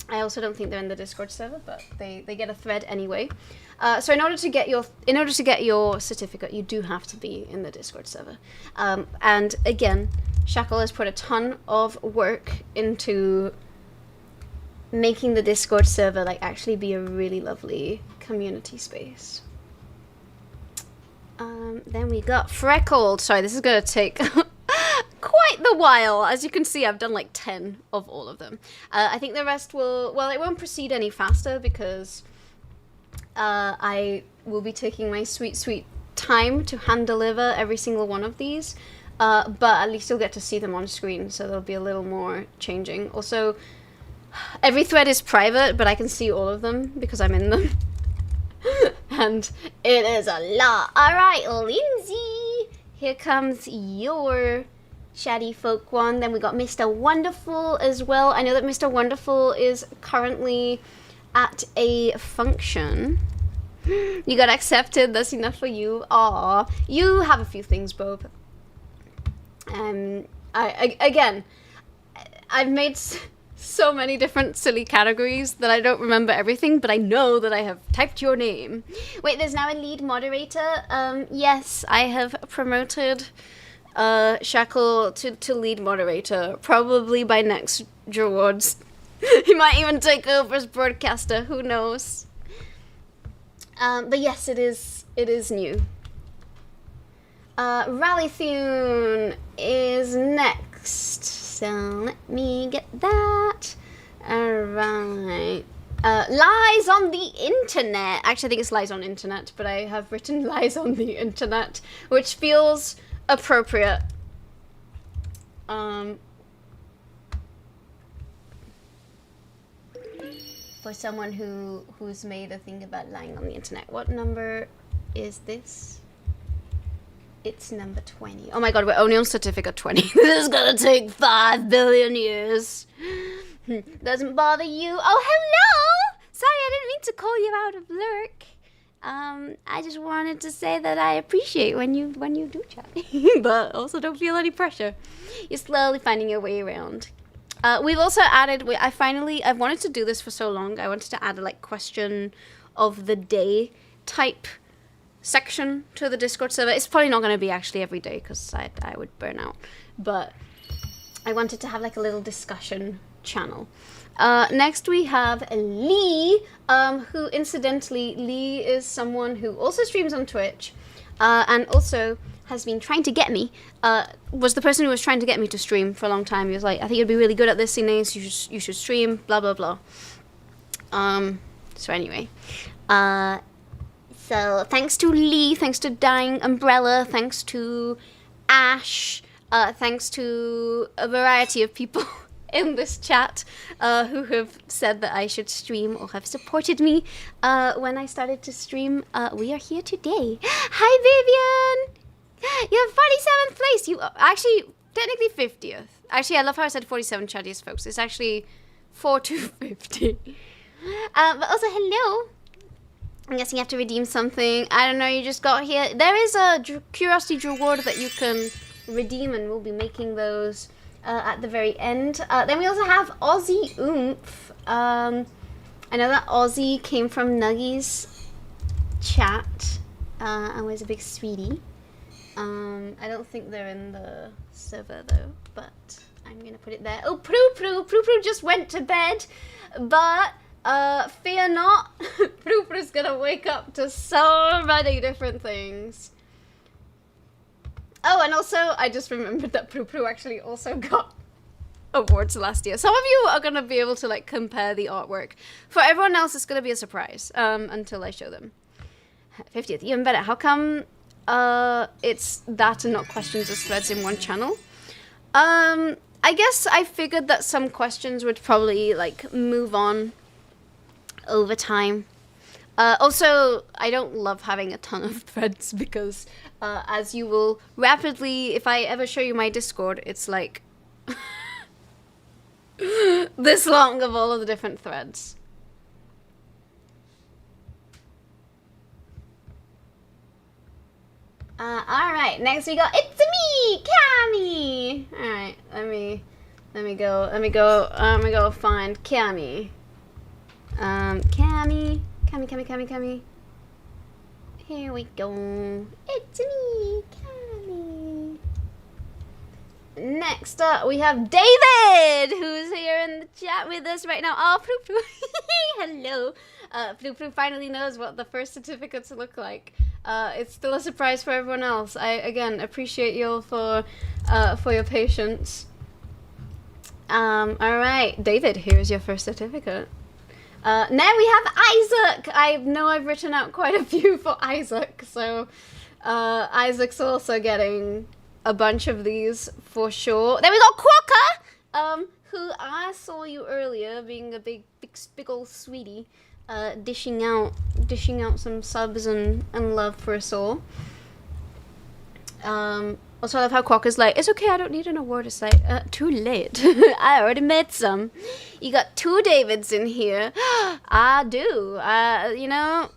I also don't think they're in the Discord server, but they get a thread anyway. So in order to get your certificate, you do have to be in the Discord server. And again, Shackle has put a ton of work into making the Discord server like actually be a really lovely community space. Then we got Freckled. Sorry, this is gonna take quite the while. As you can see, I've done like 10 of all of them. I think the rest will, well, it won't proceed any faster because I will be taking my sweet time to hand deliver every single one of these. But at least you'll get to see them on screen, so there'll be a little more changing. Also, every thread is private, but I can see all of them because I'm in them. And it is a lot. Alright, Lindsay, here comes your chatty folk one. Then we got Mr. Wonderful as well. I know that Mr. Wonderful is currently at a function. You got accepted, that's enough for you. Aw, you have a few things, Bob. Again, I've made so many different silly categories that I don't remember everything, but I know that I have typed your name. Wait, there's now a lead moderator? Yes, I have promoted Shackle to lead moderator, probably by next DRAWARDS. He might even take over as broadcaster, who knows? But yes, it is new. Rallythune is next. So let me get that. Alright. Lies on the internet. Actually, I think it's lies on internet, but I have written lies on the internet, which feels appropriate. For someone who's made a thing about lying on the internet. What number is this? It's number 20. Oh my god, we're only on certificate 20. This is gonna take 5 billion years. Doesn't bother you. Oh, hello! Sorry, I didn't mean to call you out of lurk. I just wanted to say that I appreciate when you do chat, but also don't feel any pressure. You're slowly finding your way around. We've also added. I've wanted to do this for so long. I wanted to add a like question of the day type section to the Discord server. It's probably not going to be actually every day because I would burn out, but I wanted to have like a little discussion channel. Next we have Lee, who incidentally, Lee is someone who also streams on Twitch, and also has been trying to get me, was the person who was trying to get me to stream for a long time. He was like, I think you'd be really good at this, Inés, you should stream, blah, blah, blah. So anyway, so thanks to Lee, thanks to Dying Umbrella, thanks to Ash, thanks to a variety of people in this chat who have said that I should stream or have supported me when I started to stream. We are here today. Hi, Vivian! You're 47th place. You actually, technically 50th. Actually, I love how I said 47 chattiest folks. It's actually 4 to 50. But also, hello. I'm guessing you have to redeem something. I don't know, you just got here. There is a Curiosity Reward that you can redeem, and we'll be making those at the very end. Then we also have Aussie Oomph. I know that Aussie came from Nuggy's chat and was a big sweetie. I don't think they're in the server though, but I'm gonna put it there. Oh, Prue just went to bed, but fear not, Pru's gonna wake up to so many different things. Oh, and also, I just remembered that Pru actually also got awards last year. Some of you are gonna be able to like compare the artwork. For everyone else, it's gonna be a surprise until I show them. 50th, even better. How come it's that and not questions as threads in one channel? I guess I figured that some questions would probably like move on over time. Also, I don't love having a ton of threads because as you will rapidly, if I ever show you my Discord, it's like this long of all of the different threads. Alright, next we got It's Me, Cammy! Alright, let me go find Cammy. Cammy. Here we go. It's me, Cammy. Next up, we have David, who's here in the chat with us right now. Oh, Pru. Hello. Pru finally knows what the first certificates look like. It's still a surprise for everyone else. I, again, appreciate you all for your patience. Alright, David, here's your first certificate. Now we have Isaac. I know I've written out quite a few for Isaac, so Isaac's also getting a bunch of these for sure. Then we got Quokka, who I saw you earlier being a big old sweetie, dishing out some subs and love for us all. Also, I love how Quokka's like, it's okay, I don't need an award. It's like, too late. I already made some. You got 2 Davids in here. I do. You know,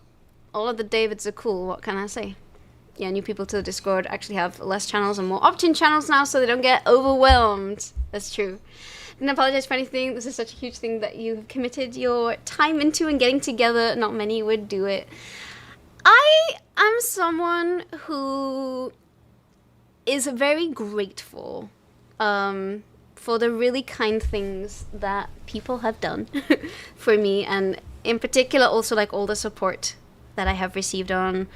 all of the Davids are cool. What can I say? Yeah, new people to the Discord actually have less channels and more opt-in channels now, so they don't get overwhelmed. That's true. Didn't apologize for anything. This is such a huge thing that you have committed your time into and getting together. Not many would do it. I am someone who is very grateful for the really kind things that people have done for me, and in particular also like all the support that I have received on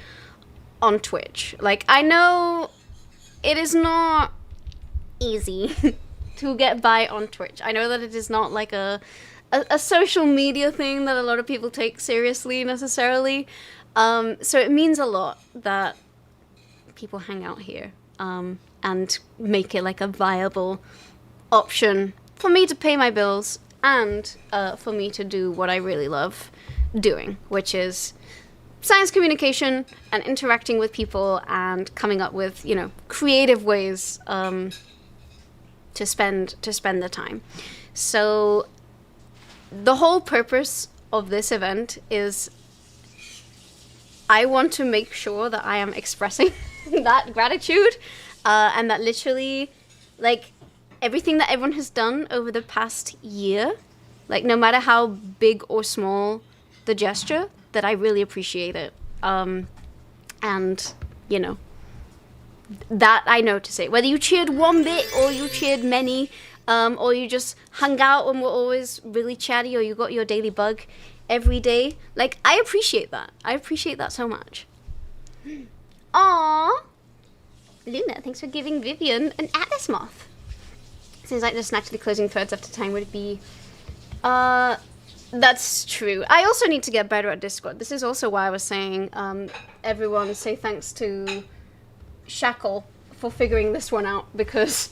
Twitch. Like, I know it is not easy to get by on Twitch. I know that it is not like a social media thing that a lot of people take seriously necessarily. So it means a lot that people hang out here. And make it like a viable option for me to pay my bills and for me to do what I really love doing, which is science communication and interacting with people and coming up with, you know, creative ways to spend the time. So the whole purpose of this event is I want to make sure that I am expressing that gratitude, and that literally, like, everything that everyone has done over the past year, like, no matter how big or small the gesture, that I really appreciate it. And, you know, that I know to say. Whether you cheered one bit or you cheered many, or you just hung out and were always really chatty, or you got your daily bug every day, like, I appreciate that. I appreciate that so much. Aww. Luna, thanks for giving Vivian an Atlas moth. Seems like just naturally closing threads after time would be... That's true. I also need to get better at Discord. This is also why I was saying, everyone say thanks to Shackle for figuring this one out, because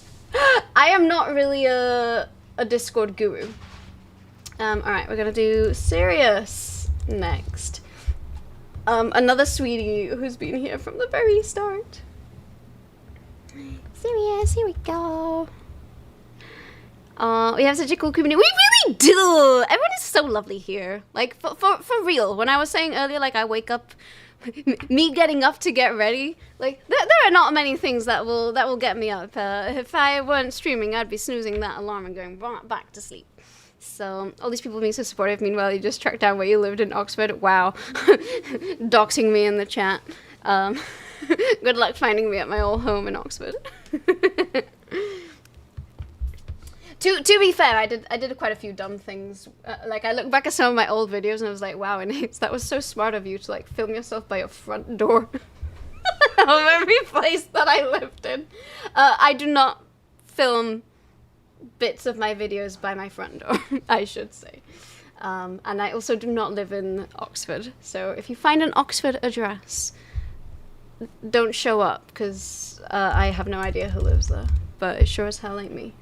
I am not really a Discord guru. Alright, we're gonna do Sirius next. Another sweetie who's been here from the very start. Sirius, here we go. We have such a cool community. We really do! Everyone is so lovely here. Like, for real. When I was saying earlier, like, I wake up, me getting up to get ready, like, there are not many things that will get me up. If I weren't streaming, I'd be snoozing that alarm and going right back to sleep. So, all these people being so supportive. Meanwhile, you just tracked down where you lived in Oxford. Wow. Doxing me in the chat. Good luck finding me at my old home in Oxford. To be fair, I did quite a few dumb things. Like, I look back at some of my old videos and I was like, wow, Inés, that was so smart of you to, like, film yourself by your front door of every place that I lived in. I do not film bits of my videos by my front door, I should say. And I also do not live in Oxford. So if you find an Oxford address, don't show up, because I have no idea who lives there. But it sure as hell ain't me.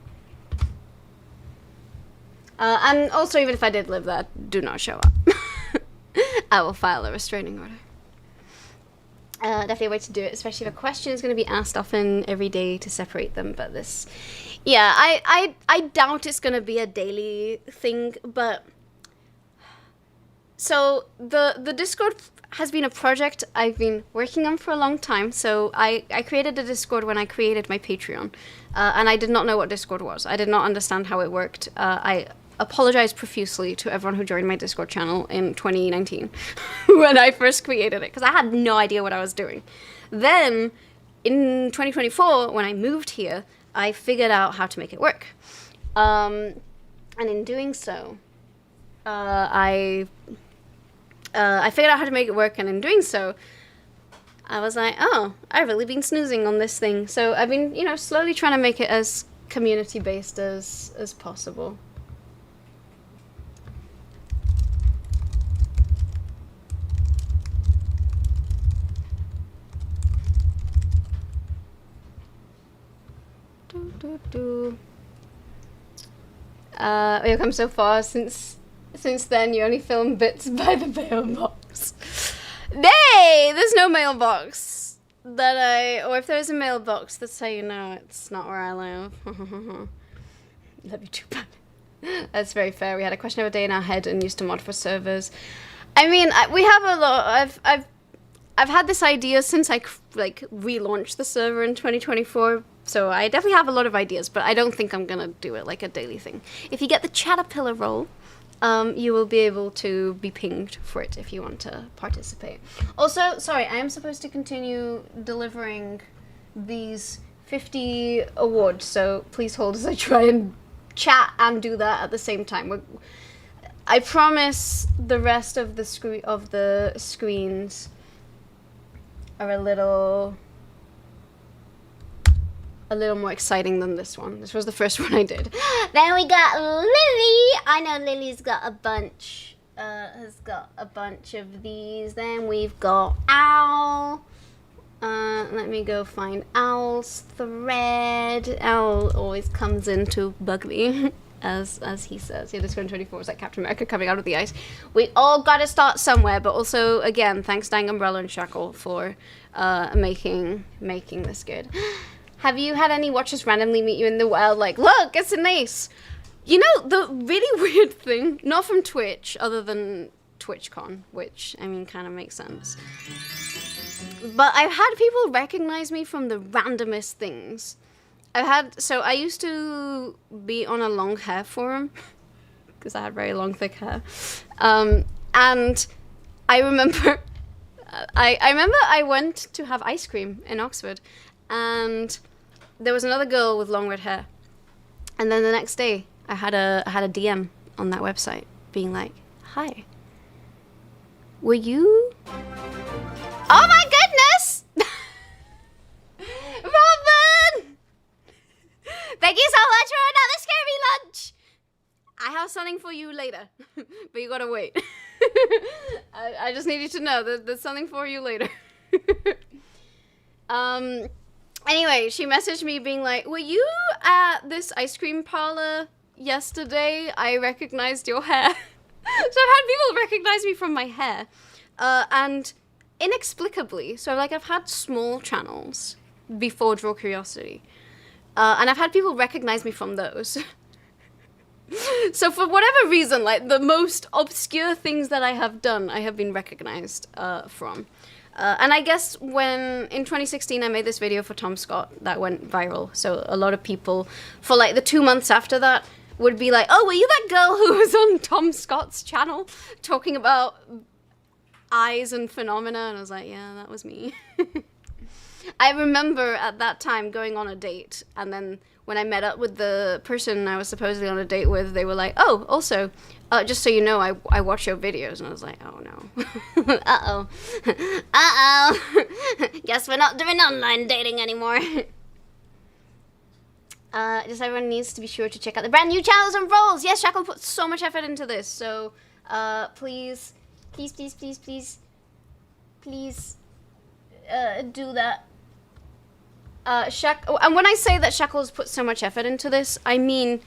And also, even if I did live there, do not show up. I will file a restraining order. Definitely a way to do it, especially if a question is going to be asked often every day to separate them. But this, yeah, I doubt it's going to be a daily thing. But so the Discord has been a project I've been working on for a long time. So I created the Discord when I created my Patreon, and I did not know what Discord was. I did not understand how it worked. I apologize profusely to everyone who joined my Discord channel in 2019 when I first created it, because I had no idea what I was doing. Then in 2024, when I moved here, I figured out how to make it work. And in doing so, I figured out how to make it work, and in doing so, I was like, oh, I've really been snoozing on this thing. So I've been, you know, slowly trying to make it as community-based as possible. We've come so far since then. You only film bits by the mailbox. Nay, there's no mailbox or if there's a mailbox, that's how you know it's not where I live. That'd be too bad. That's very fair. We had a question of a day in our head and used to mod for servers. I mean, we have a lot. I've had this idea since I relaunched the server in 2024. So I definitely have a lot of ideas, but I don't think I'm gonna do it like a daily thing. If you get the Caterpillar role, you will be able to be pinged for it if you want to participate. Also, sorry, I am supposed to continue delivering these 50 awards, so please hold as I try and chat and do that at the same time. I promise the rest of the screens are a little more exciting than this one. This was the first one I did. Then we got Lily. I know Lily's got a bunch. Has got a bunch of these. Then we've got Owl. Let me go find Owl's thread. Owl always comes in to bug me, as he says. Yeah, this 124 is like Captain America coming out of the ice. We all got to start somewhere, but also, again, thanks Dang Umbrella and Shackle for making this good. Have you had any watchers randomly meet you in the wild, like, look, it's an ace? You know, the really weird thing, not from Twitch, other than TwitchCon, which, I mean, kind of makes sense. But I've had people recognize me from the randomest things. So I used to be on a long hair forum, because I had very long, thick hair. And I remember, I remember I went to have ice cream in Oxford, and there was another girl with long red hair. And then the next day, I had a DM on that website being like, "Hi, were you?" Oh my goodness! Robin! Thank you so much for another scary lunch! I have something for you later, but you gotta wait. I just need you to know that there's something for you later. Anyway, she messaged me being like, "Were you at this ice cream parlor yesterday? I recognized your hair." So I've had people recognize me from my hair. And inexplicably, so like I've had small channels before Draw Curiosity. And I've had people recognize me from those. So for whatever reason, like the most obscure things that I have done, I have been recognized from. And I guess when, in 2016, I made this video for Tom Scott that went viral. So a lot of people, for like the 2 months after that, would be like, "Oh, were you that girl who was on Tom Scott's channel talking about eyes and phenomena?" And I was like, "Yeah, that was me." I remember at that time going on a date, and then when I met up with the person I was supposedly on a date with, they were like, "Oh, also, just so you know, I watch your videos." And I was like, "Oh no." Uh-oh. Uh-oh. Guess we're not doing online dating anymore. Just everyone needs to be sure to check out the brand new channels and roles. Yes, Shackle put so much effort into this, so please do that. And when I say that Shackle's put so much effort into this, I mean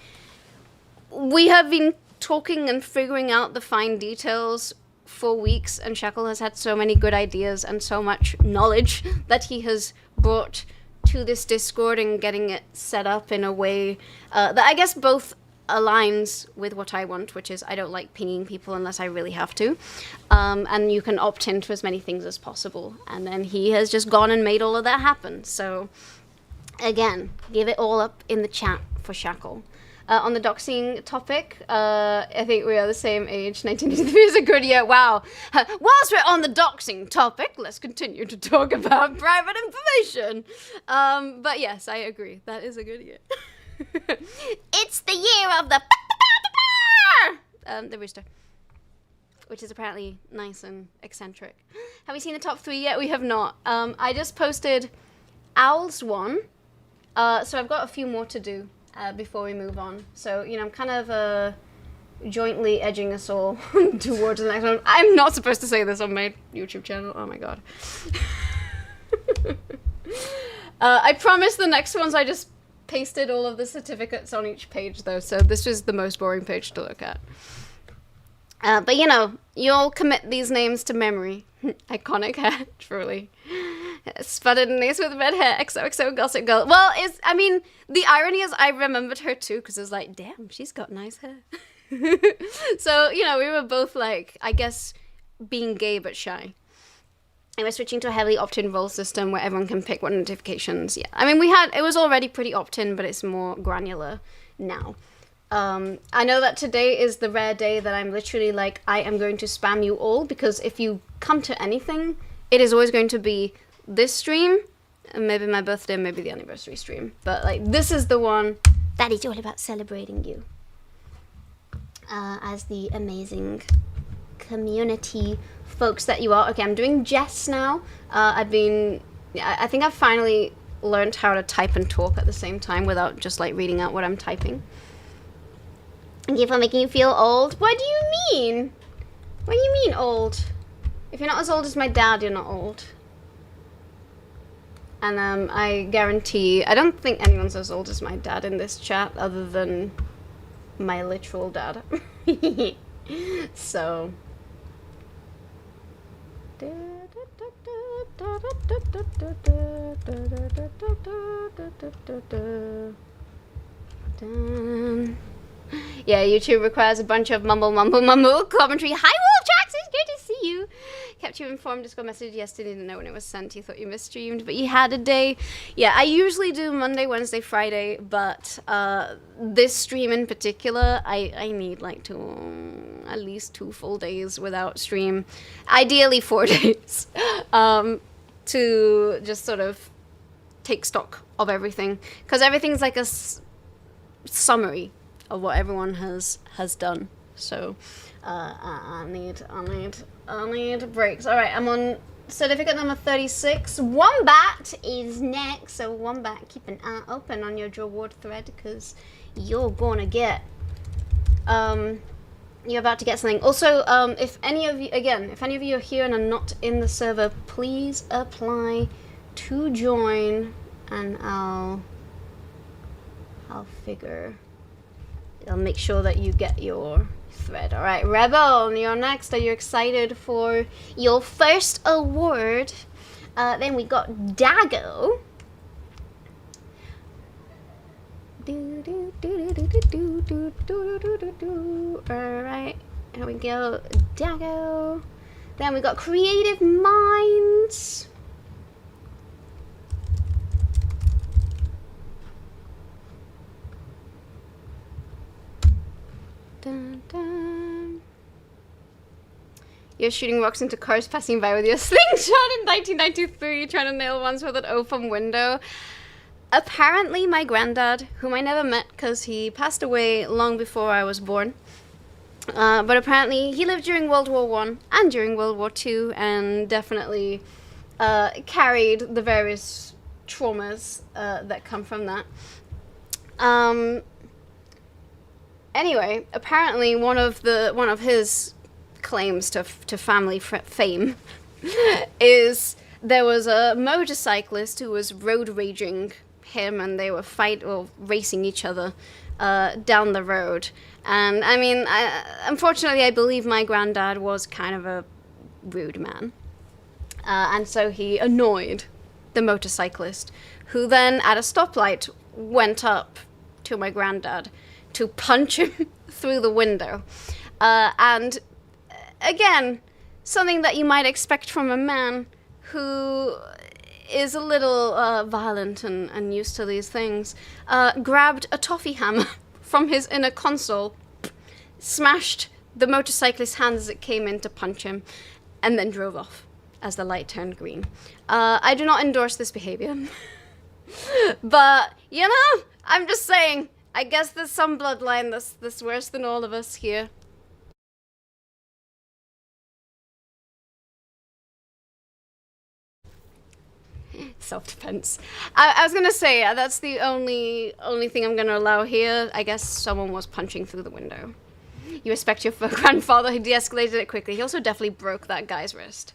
we have been talking and figuring out the fine details for weeks, and Shackle has had so many good ideas and so much knowledge that he has brought to this Discord and getting it set up in a way that I guess both aligns with what I want, which is I don't like pinging people unless I really have to, and you can opt into as many things as possible, and then he has just gone and made all of that happen. So again, give it all up in the chat for Shackle. On the doxing topic, I think we are the same age. 1983 is a good year. Wow. Whilst we're on the doxing topic, let's continue to talk about private information. But yes, I agree. That is a good year. It's the year of the rooster, which is apparently nice and eccentric. Have we seen the top 3 yet? We have not. I just posted Owl's one, so I've got a few more to do before we move on. So, you know, I'm kind of jointly edging us all towards the next one. I'm not supposed to say this on my YouTube channel. Oh my god. I promise the next ones I just pasted all of the certificates on each page though, so this was the most boring page to look at. But you know, you'll commit these names to memory. Iconic hair, truly. Spotted niece with red hair, XOXO gossip girl. Well, I mean, the irony is I remembered her too, because I was like, damn, she's got nice hair. So, you know, we were both like, I guess, being gay but shy. And we're switching to a heavily opt-in role system where everyone can pick what notifications. Yeah, I mean, it was already pretty opt-in, but it's more granular now. I know that today is the rare day that I'm literally like, I am going to spam you all, because if you come to anything, it is always going to be this stream, and maybe my birthday, maybe the anniversary stream. But like, this is the one that is all about celebrating you as the amazing community folks that you are. Okay, I'm doing Jess now. I think I've finally learned how to type and talk at the same time without just like reading out what I'm typing. Thank you for making you feel old. What do you mean? What do you mean old? If you're not as old as my dad, you're not old. And I guarantee, I don't think anyone's as old as my dad in this chat other than my literal dad. So. Yeah, YouTube requires a bunch of mumble commentary. Hi, Wolf Jackson! it's good to see you. Kept you informed. Discord message yesterday. Didn't know when it was sent. You thought you misstreamed, but you had a day. Yeah, I usually do Monday, Wednesday, Friday, but this stream in particular, I need like at least 2 full days without stream. Ideally 4 days, to just sort of take stock of everything, because everything's like a summary of what everyone has done. So I need breaks. All right, I'm on certificate number 36. Wombat is next. So Wombat, keep an eye open on your reward thread, because you're gonna get you're about to get something. Also, if any of you are here and are not in the server, please apply to join, and I'll make sure that you get your thread. All right, Rebel, you're next. Are you excited for your first award? Then we got Dago. All right, here we go, Dago. Then we got Creative Minds. Dun, dun. You're shooting rocks into cars passing by with your slingshot in 1993, trying to nail ones with an open window. Apparently my granddad, whom I never met because he passed away long before I was born, but apparently he lived during World War I and during World War II, and definitely carried the various traumas that come from that. Anyway, apparently one of his claims to family fame is there was a motorcyclist who was road raging him, and they were racing each other down the road. And I mean, unfortunately, I believe my granddad was kind of a rude man, and so he annoyed the motorcyclist, who then at a stoplight went up to my granddad to punch him through the window. And again, something that you might expect from a man who is a little violent and used to these things, grabbed a toffee hammer from his inner console, smashed the motorcyclist's hands as it came in to punch him, and then drove off as the light turned green. I do not endorse this behavior. But, you know, I'm just saying, I guess there's some bloodline that's worse than all of us here. Self-defense. I was gonna say, that's the only thing I'm gonna allow here. I guess someone was punching through the window. You respect your grandfather, he de-escalated it quickly. He also definitely broke that guy's wrist.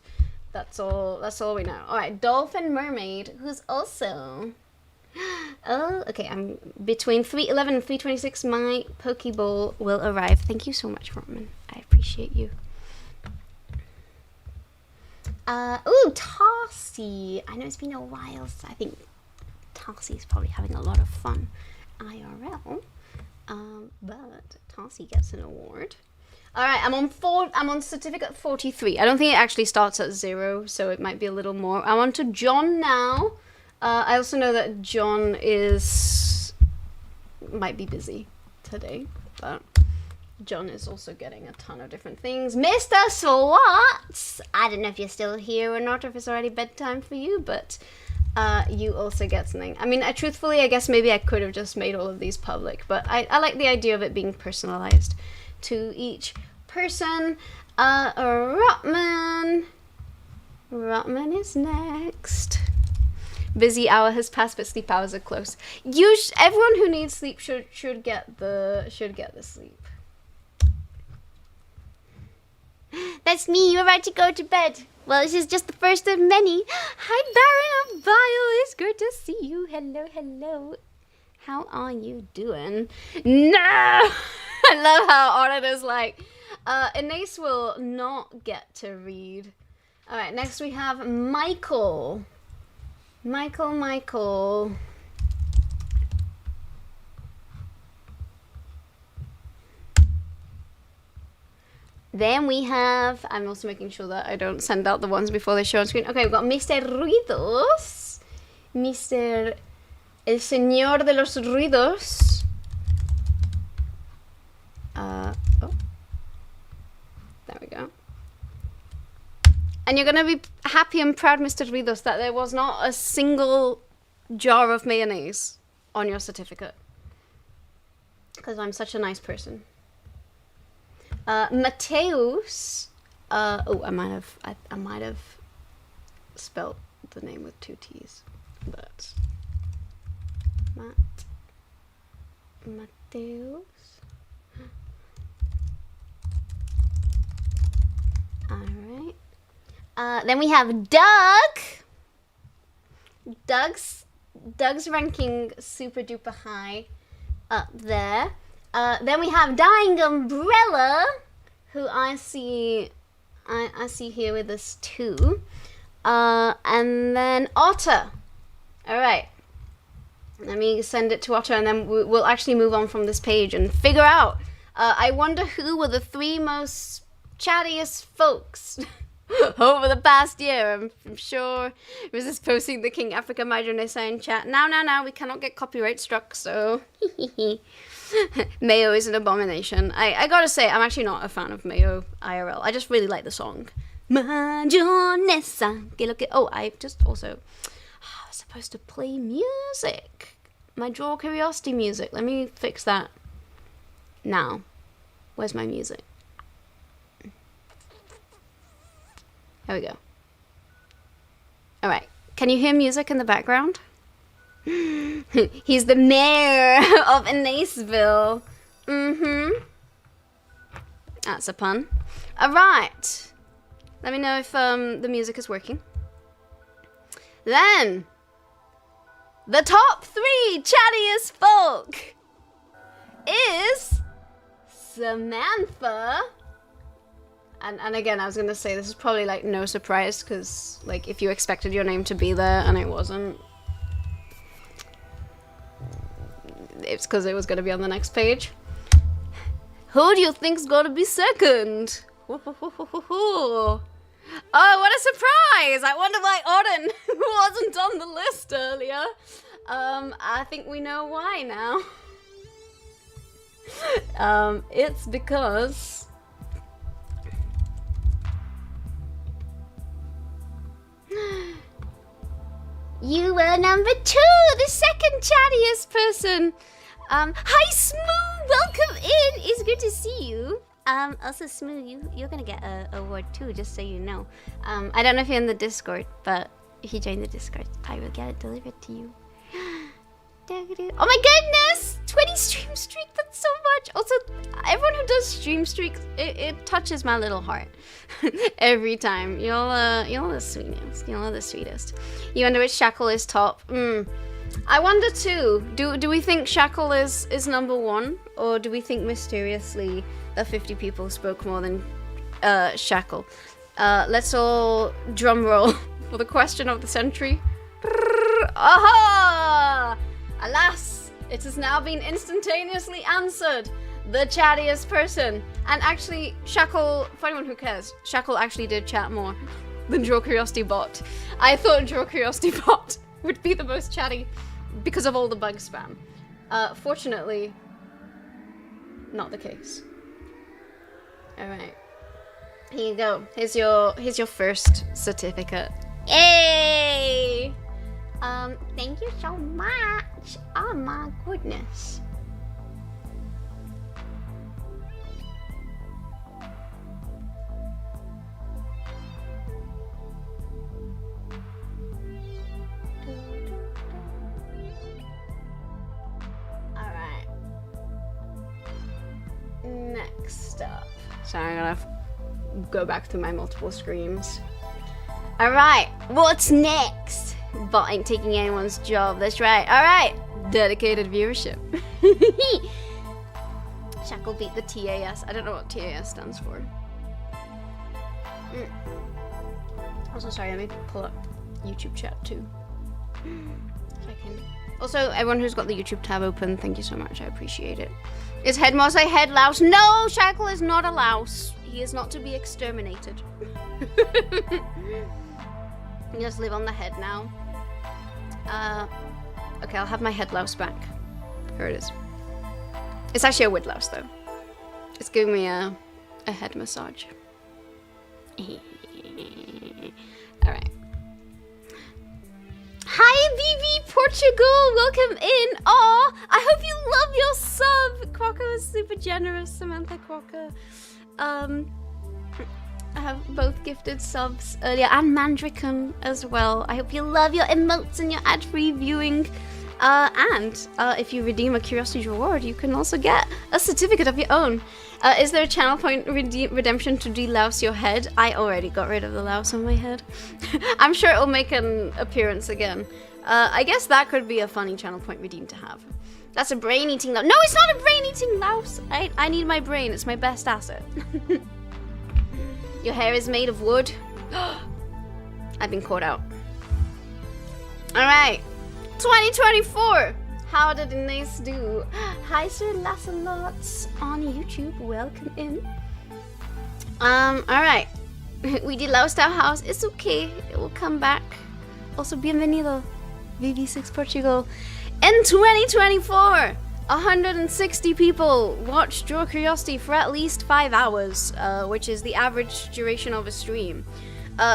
That's all we know. Alright, Dolphin Mermaid, who's also... Oh, okay, I'm between 3:11 and 3:26. My Pokeball will arrive. Thank you so much, Roman. I appreciate you. Ooh, Tarsi. I know it's been a while, so I think Tarsi's probably having a lot of fun IRL. But Tarsi gets an award. Alright, I'm on certificate 43. I don't think it actually starts at 0, so it might be a little more. I'm on to John now. I also know that John might be busy today, but John is also getting a ton of different things. Mr. Swats! I don't know if you're still here or not, or if it's already bedtime for you, but you also get something. I mean, truthfully, I guess maybe I could have just made all of these public, but I like the idea of it being personalized to each person. Rotman is next. Busy hour has passed, but sleep hours are close. Everyone who needs sleep should get the sleep. That's me. You're about to go to bed. Well, this is just the first of many. Hi, Baron of Bile. It's good to see you. Hello, hello. How are you doing? No! I love how Audit is like, Inace will not get to read. Alright, next we have Michael. Michael. Then we have, I'm also making sure that I don't send out the ones before they show on screen. Okay, we've got Mr. Ruidos. Mr. El Señor de los Ruidos. Oh. There we go. And you're gonna be happy and proud, Mr. Ruidos, that there was not a single jar of mayonnaise on your certificate. Because I'm such a nice person. Mateus. Oh, I might have spelt the name with 2 T's, but Mateus. All right. Then we have Doug. Doug's ranking super duper high up there. Then we have Dying Umbrella, who I see here with us too. And then Otter. All right. Let me send it to Otter, and then we'll actually move on from this page and figure out. I wonder who were the 3 most chattiest folks over the past year. I'm sure it was just posting the King Africa Mayonnaise in chat. Now, we cannot get copyright struck, so Mayo is an abomination. I gotta say, I'm actually not a fan of Mayo IRL. I just really like the song. Mayonnaise. Oh, I just also... I was supposed to play music. My Draw Curiosity music. Let me fix that now. Where's my music? There we go. Alright. Can you hear music in the background? He's the mayor of Anaceville. That's a pun. Alright. Let me know if the music is working. Then, the top 3 chattiest folk is Samantha. And again, I was gonna say this is probably like no surprise, because like if you expected your name to be there and it wasn't, it's because it was gonna be on the next page. Who do you think's gonna be second? Oh, what a surprise! I wonder why Odin wasn't on the list earlier. I think we know why now. It's because you were number 2, the second chattiest person. Hi Smooth, welcome in. It's good to see you. Also Smooth, you're gonna get a award too, just so you know. I don't know if you're in the Discord, but if you join the Discord, I will get it delivered to you. Oh my goodness! 20 stream streak, that's so much! Also, everyone who does stream streaks, it touches my little heart. Every time. You're the sweetest. You're the sweetest. You wonder which Shackle is top. I wonder too. Do we think Shackle is number 1? Or do we think mysteriously that 50 people spoke more than Shackle? Let's all drum roll for the question of the century. Aha! Alas, it has now been instantaneously answered. The chattiest person. And actually, Shackle, for anyone who cares, Shackle actually did chat more than Draw Curiosity Bot. I thought Draw Curiosity Bot would be the most chatty because of all the bug spam. Fortunately, not the case. Alright. Here you go. Here's your first certificate. Yay! Thank you so much. Oh my goodness. Alright. Next up. Sorry, I'm gonna go back to my multiple screens. Alright, what's next? Bot ain't taking anyone's job, that's right. Alright, dedicated viewership. Shackle beat the TAS. I don't know what TAS stands for. Also, sorry, let me pull up YouTube chat too. Second. Also, everyone who's got the YouTube tab open, thank you so much, I appreciate it. Is Headmouse a head louse? No, Shackle is not a louse. He is not to be exterminated. You just live on the head now. Okay, I'll have my head louse back. Here it is. It's actually a wood louse though. It's giving me a head massage. Alright. Hi BB Portugal! Welcome in! Aw! I hope you love your sub! Crocker was super generous, Samantha Crocker. I have both gifted subs earlier, and Mandricum as well. I hope you love your emotes and your ad-free viewing. And if you redeem a Curiosity reward, you can also get a certificate of your own. Is there a channel point redemption to de-louse your head? I already got rid of the louse on my head. I'm sure it'll make an appearance again. I guess that could be a funny channel point redeem to have. That's a brain-eating louse. No, it's not a brain-eating louse! I need my brain. It's my best asset. Your hair is made of wood. I've been caught out. Alright. 2024! How did Inés do? Hi Sir Lasalots on YouTube. Welcome in. Alright. We deloused our house. It's okay. It will come back. Also, bienvenido. VV6 Portugal. In 2024! 160 people watched Draw Curiosity for at least 5 hours, which is the average duration of a stream.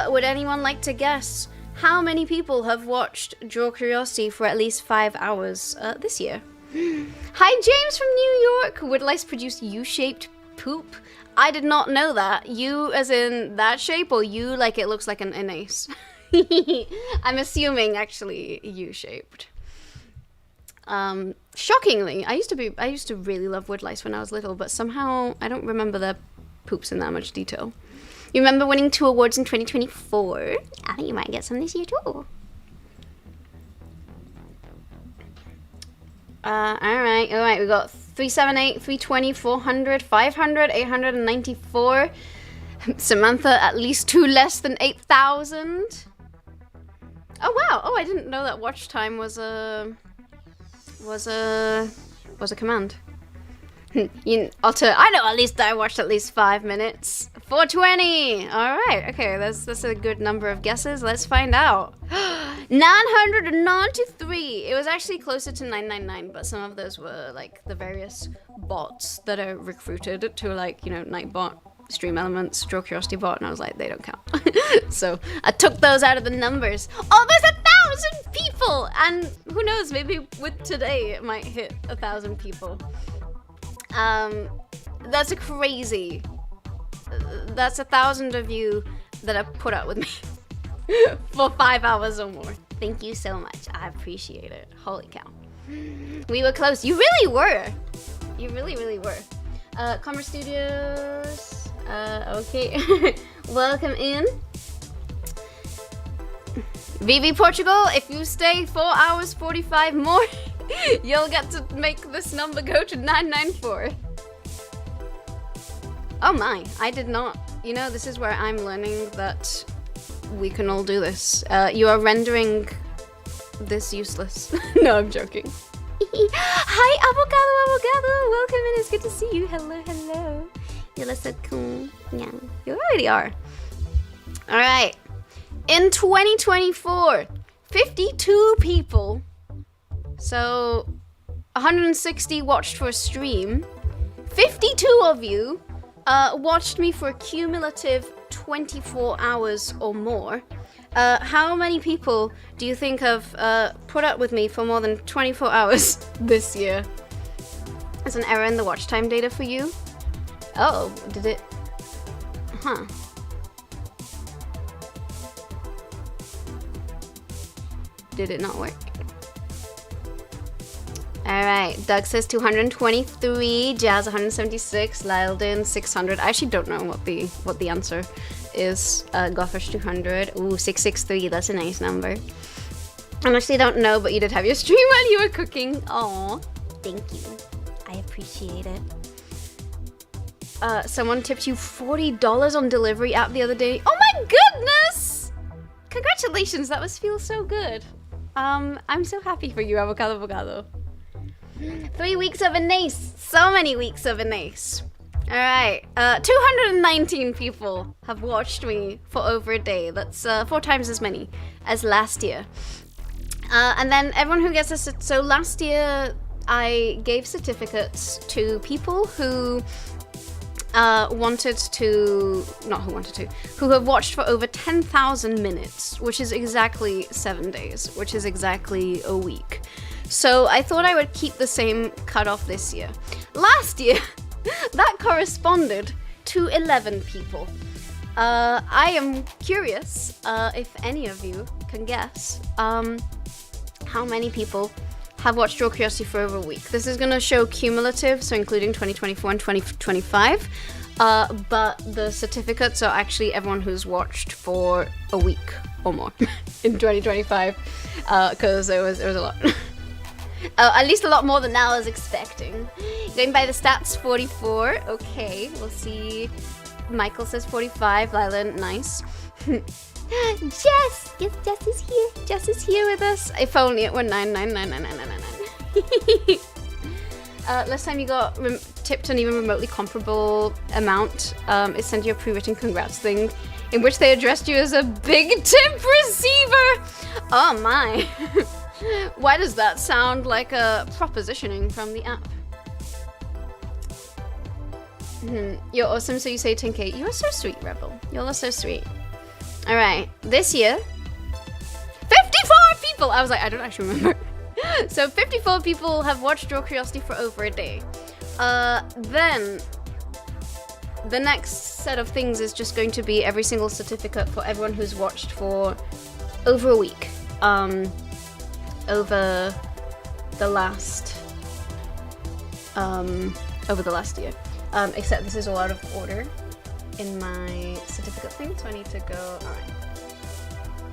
Would anyone like to guess how many people have watched Draw Curiosity for at least 5 hours this year? Hi James from New York! Would lice produce U-shaped poop? I did not know that. You as in that shape, or you like it looks like an Inés? I'm assuming actually U-shaped. Shockingly, I used to really love wood lice when I was little, but somehow I don't remember their poops in that much detail. You remember winning 2 awards in 2024? I think you might get some this year too. Alright, we got 378, 320, 400, 500, 894. Samantha, at least 2 less than 8,000. Oh wow, oh I didn't know that watch time was a command. Otter, I know at least I watched at least 5 minutes. 420! Alright, okay, that's a good number of guesses. Let's find out. 993! It was actually closer to 999, but some of those were like the various bots that are recruited to like, you know, Nightbot, Stream Elements, Draw Curiosity Bot, and I was like, they don't count. So I took those out of the numbers. Oh, there's 1,000 people! And who knows, maybe with today it might hit 1,000 people. That's a crazy. That's 1,000 of you that have put up with me for 5 hours or more. Thank you so much. I appreciate it. Holy cow. We were close. You really were. You really, really were. Commerce Studios. Okay. Welcome in. VV Portugal, if you stay 4 hours 45 more, you'll get to make this number go to 994. Oh my, I did not. You know, this is where I'm learning that we can all do this. You are rendering this useless. No, I'm joking. Hi, Avocado. Welcome in. It's good to see you. Hello. You look so cool. Yeah, you already are. All right. In 2024, 52 people. So 160 watched for a stream. 52 of you watched me for a cumulative 24 hours or more. How many people do you think have put up with me for more than 24 hours this year? There's an error in the watch time data for you. Oh, did it? Huh. Did it not work? Alright, Doug says 223, Jazz 176, Lyledin 600. I actually don't know what the answer is. Gothers 200. Ooh, 663, that's a nice number. I honestly don't know, but you did have your stream while you were cooking. Aw, thank you. I appreciate it. Someone tipped you $40 on delivery app the other day. Oh my goodness! Congratulations, that must feel so good. I'm so happy for you, Avocado. 3 weeks of an ace. So many weeks of an ace. Alright, 219 people have watched me for over a day. That's 4 times as many as last year. And then everyone who gets this, so last year I gave certificates to people who who have watched for over 10,000 minutes, which is exactly 7 days, which is exactly a week. So I thought I would keep the same cutoff this year. Last year, that corresponded to 11 people. I am curious if any of you can guess how many people have watched Draw Curiosity for over a week. This is going to show cumulative, so including 2024 and 2025. But the certificates are actually everyone who's watched for a week or more in 2025, because it was a lot. At least a lot more than I was expecting. Going by the stats, 44. Okay, we'll see. Michael says 45. Lylan, nice. Jess! Yes, Jess is here. Jess is here with us. If only it were 9999999. Last time you got tipped an even remotely comparable amount, it sent you a pre-written congrats thing in which they addressed you as a big tip receiver. Oh my. Why does that sound like a propositioning from the app? You're awesome, so you say 10k. You're so sweet, Rebel. You're so sweet. Alright, this year, 54 people! I was like, I don't actually remember. So 54 people have watched Draw Curiosity for over a day. Then, the next set of things is just going to be every single certificate for everyone who's watched for over a week. Over the last year. Except this is all out of order in my certificate thing, so I need to go. Alright.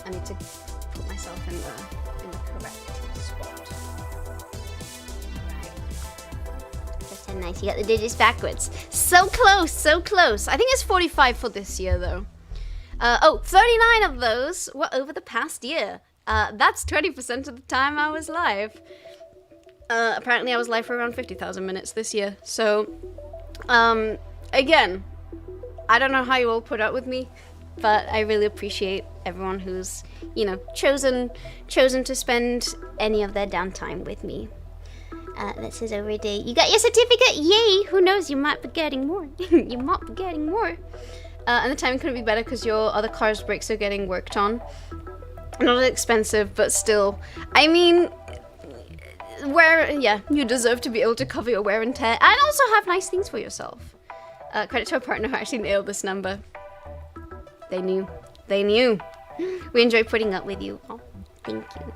I need to put myself in the correct spot. Alright. That's so nice. You got the digits backwards. So close, so close. I think it's 45 for this year though. 39 of those were over the past year. That's 20% of the time I was live. Apparently I was live for around 50,000 minutes this year. So, again, I don't know how you all put up with me, but I really appreciate everyone who's, you know, chosen to spend any of their downtime with me. That says over a day. You got your certificate! Yay! Who knows, you might be getting more. You might be getting more. And the timing couldn't be better because your other car's brakes are getting worked on. Not expensive, but still. I mean, you deserve to be able to cover your wear and tear and also have nice things for yourself. Credit to a partner who actually nailed this number. They knew. They knew. We enjoy putting up with you. Oh, thank you.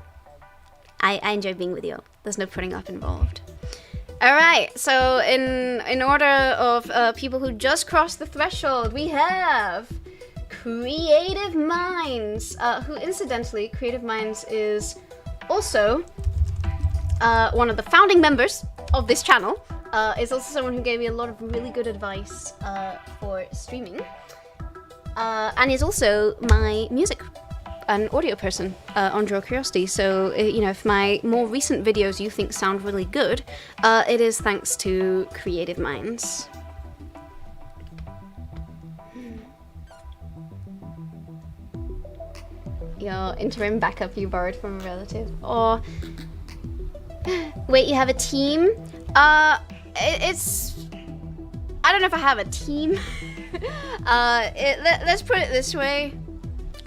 I enjoy being with you. There's no putting up involved. Alright, so in order of people who just crossed the threshold, we have Creative Minds, who incidentally, Creative Minds is also one of the founding members of this channel, is also someone who gave me a lot of really good advice for streaming, and is also my music and audio person on Draw Curiosity. So, you know, if my more recent videos you think sound really good, it is thanks to Creative Minds. Your interim backup you borrowed from a relative. Or wait, you have a team? It's I don't know if I have a team. Let's put it this way.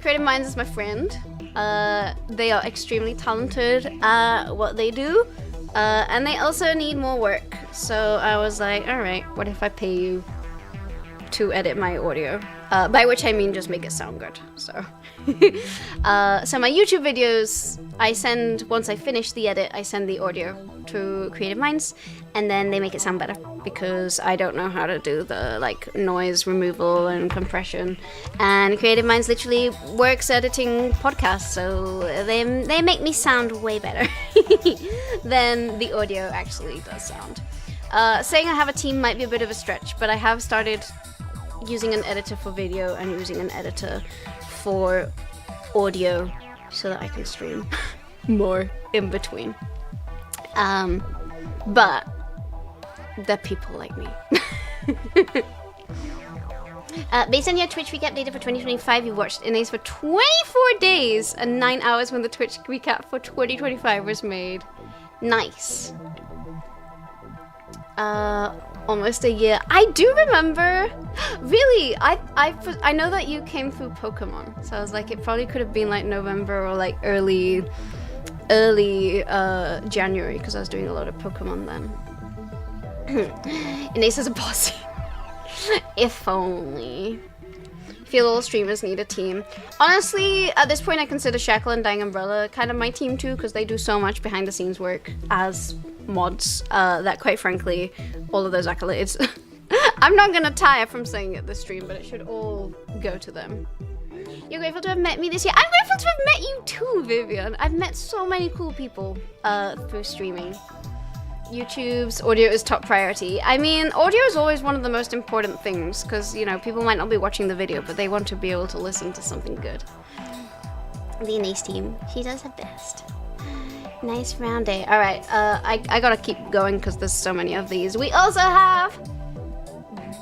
Creative Minds is my friend. They are extremely talented at what they do, and they also need more work. So I was like, all right, what if I pay you to edit my audio? By which I mean just make it sound good. So, so my YouTube videos, once I finish the edit, I send the audio to Creative Minds, and then they make it sound better because I don't know how to do the like noise removal and compression. And Creative Minds literally works editing podcasts, so they make me sound way better than the audio actually does sound. Saying I have a team might be a bit of a stretch, but I have started using an editor for video and using an editor for audio so that I can stream more in between. But they're people like me. Based on your Twitch recap data for 2025, you watched Inace for 24 days and 9 hours when the Twitch recap for 2025 was made. Nice. Almost a year. I do remember. Really, I know that you came through Pokemon, so I was like, it probably could have been like November or like early January, because I was doing a lot of Pokemon then. Inace is a boss. If only. I feel all streamers need a team. Honestly, at this point, I consider Shackle and Dying Umbrella kind of my team too, because they do so much behind the scenes work as mods that, quite frankly, all of those accolades. I'm not gonna tire from saying it this stream, but it should all go to them. You're grateful to have met me this year. I'm grateful to have met you too, Vivian. I've met so many cool people through streaming. YouTube's audio is top priority. I mean, audio is always one of the most important things, because, you know, people might not be watching the video, but they want to be able to listen to something good. The Inace team, she does her best. Nice round day. All right, I gotta keep going because there's so many of these. We also have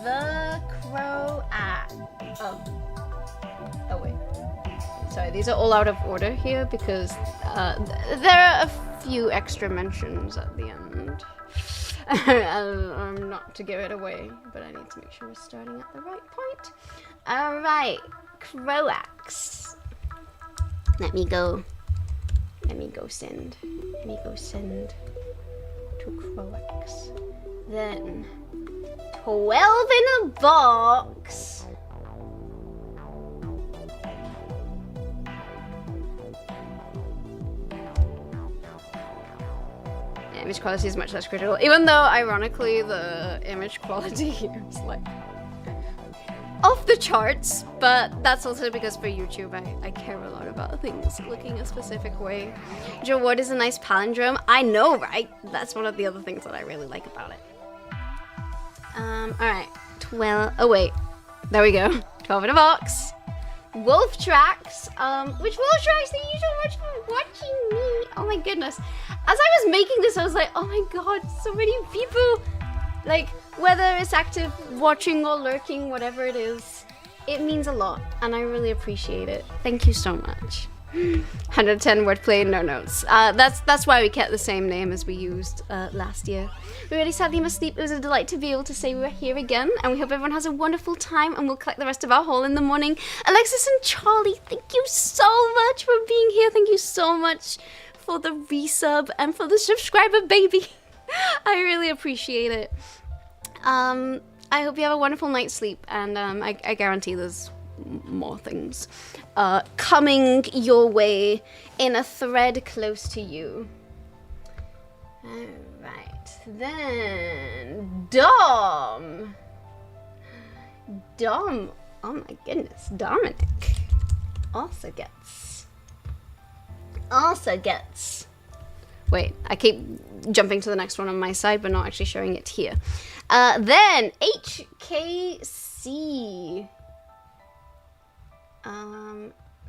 the Croat. Oh wait. Sorry, these are all out of order here because there are a few extra mentions at the end. I'm not to give it away, but I need to make sure we're starting at the right point. All right, Croax. Let me go send to Croax. Then 12 in a box. Image quality is much less critical, even though ironically the image quality here is like off the charts, but that's also because for YouTube I care a lot about things looking a specific way. DRAWARDS is a nice palindrome. I know, right? That's one of the other things that I really like about it. Alright. 12. Oh wait. There we go. 12 in a box. Wolf Tracks. Which Wolf Tracks? Thank you so much for watching me. Oh my goodness. As I was making this, I was like, oh my god, so many people. Like, whether it's active watching or lurking, whatever it is, it means a lot, and I really appreciate it. Thank you so much. 110 wordplay, no notes. That's why we kept the same name as we used last year. We really sadly must sleep. It was a delight to be able to say we were here again, and we hope everyone has a wonderful time, and we'll collect the rest of our haul in the morning. Alexis and Charlie, thank you so much for being here. Thank you so much for the resub and for the subscriber, baby. I really appreciate it. I hope you have a wonderful night's sleep, and I guarantee there's more things coming your way in a thread close to you. Alright, then Dom, oh my goodness, Dominic also gets, wait, I keep jumping to the next one on my side but not actually showing it here. Then HKC.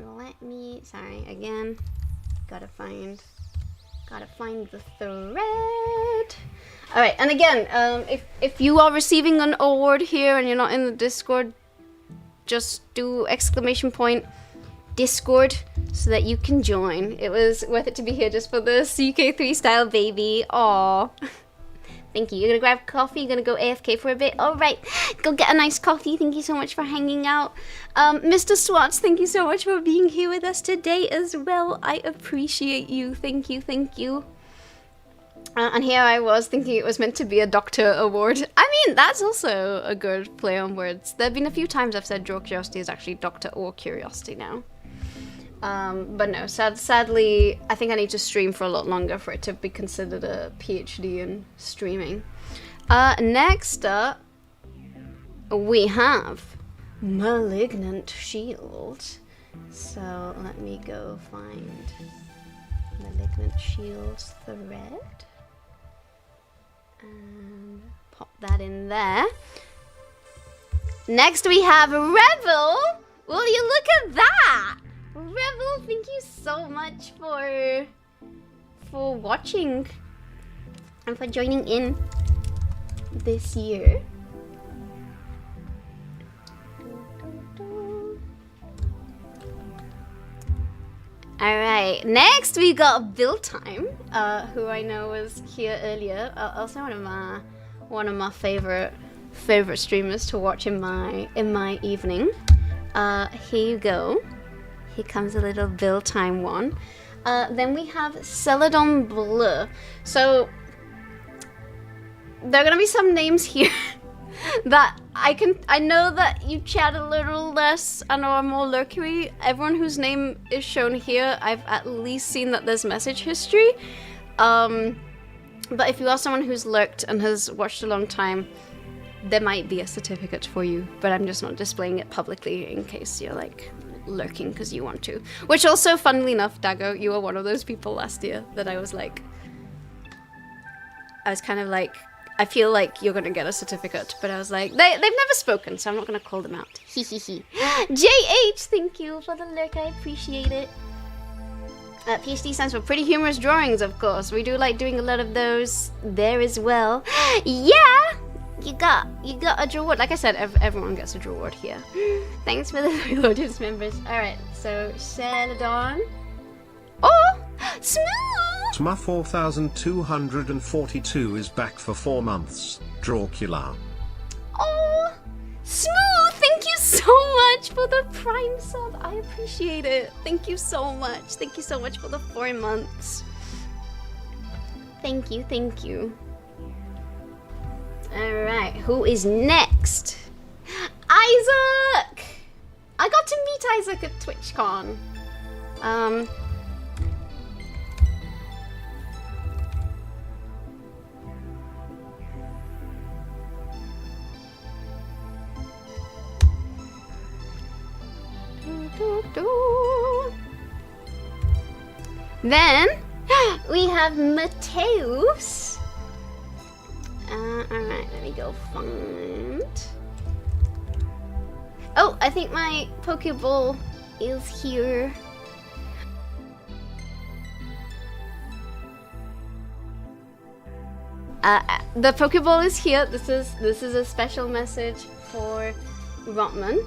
Let me, sorry, again, gotta find the thread. All right, and again, if you are receiving an award here and you're not in the Discord, just do ! Discord so that you can join. It was worth it to be here just for the CK3 style, baby. Aww. Thank you. You're gonna grab coffee, you're gonna go AFK for a bit. Alright, go get a nice coffee. Thank you so much for hanging out. Mr. Swats, thank you so much for being here with us today as well. I appreciate you. Thank you, thank you. And here I was thinking it was meant to be a doctor award. I mean, that's also a good play on words. There have been a few times I've said Draw Curiosity is actually Doctor or Curiosity now. But no, sadly, I think I need to stream for a lot longer for it to be considered a PhD in streaming. Next up, we have Malignant Shield. So let me go find Malignant Shield's thread and pop that in there. Next we have Rebel. Will you look at that? Rebel, thank you so much for watching and for joining in this year. Alright, next we got Bill Time, who I know was here earlier. Also one of my favorite streamers to watch in my evening. Here you go. Here comes a little Bill Time one. Then we have Celadon Blur. So there are gonna be some names here that I know that you chat a little less and are more lurkery. Everyone whose name is shown here, I've at least seen that there's message history. But if you are someone who's lurked and has watched a long time, there might be a certificate for you, but I'm just not displaying it publicly in case you're like lurking because you want to. Which also, funnily enough, Dago, you were one of those people last year that I was kind of like, I feel like you're gonna get a certificate, but I was like, they've never spoken, so I'm not gonna call them out. Hee hee hee. JH, thank you for the lurk, I appreciate it. PhD stands for Pretty Humorous Drawings, of course. We do like doing a lot of those there as well. Yeah, you got a DRAWARD. Like I said, everyone gets a DRAWARD here. Thanks for the audience members. All right, so Celadon. Oh, Smooth. Sma 4242 is back for 4 months. Drawcula. Oh, Smooth, thank you so much for the Prime sub. I appreciate it. Thank you so much. Thank you so much for the 4 months. Thank you, thank you. Alright, who is next? Isaac! I got to meet Isaac at TwitchCon. Then we have Mateus. Alright, let me go find. Oh, I think my Pokeball is here. The Pokeball is here. This is a special message for Rotman.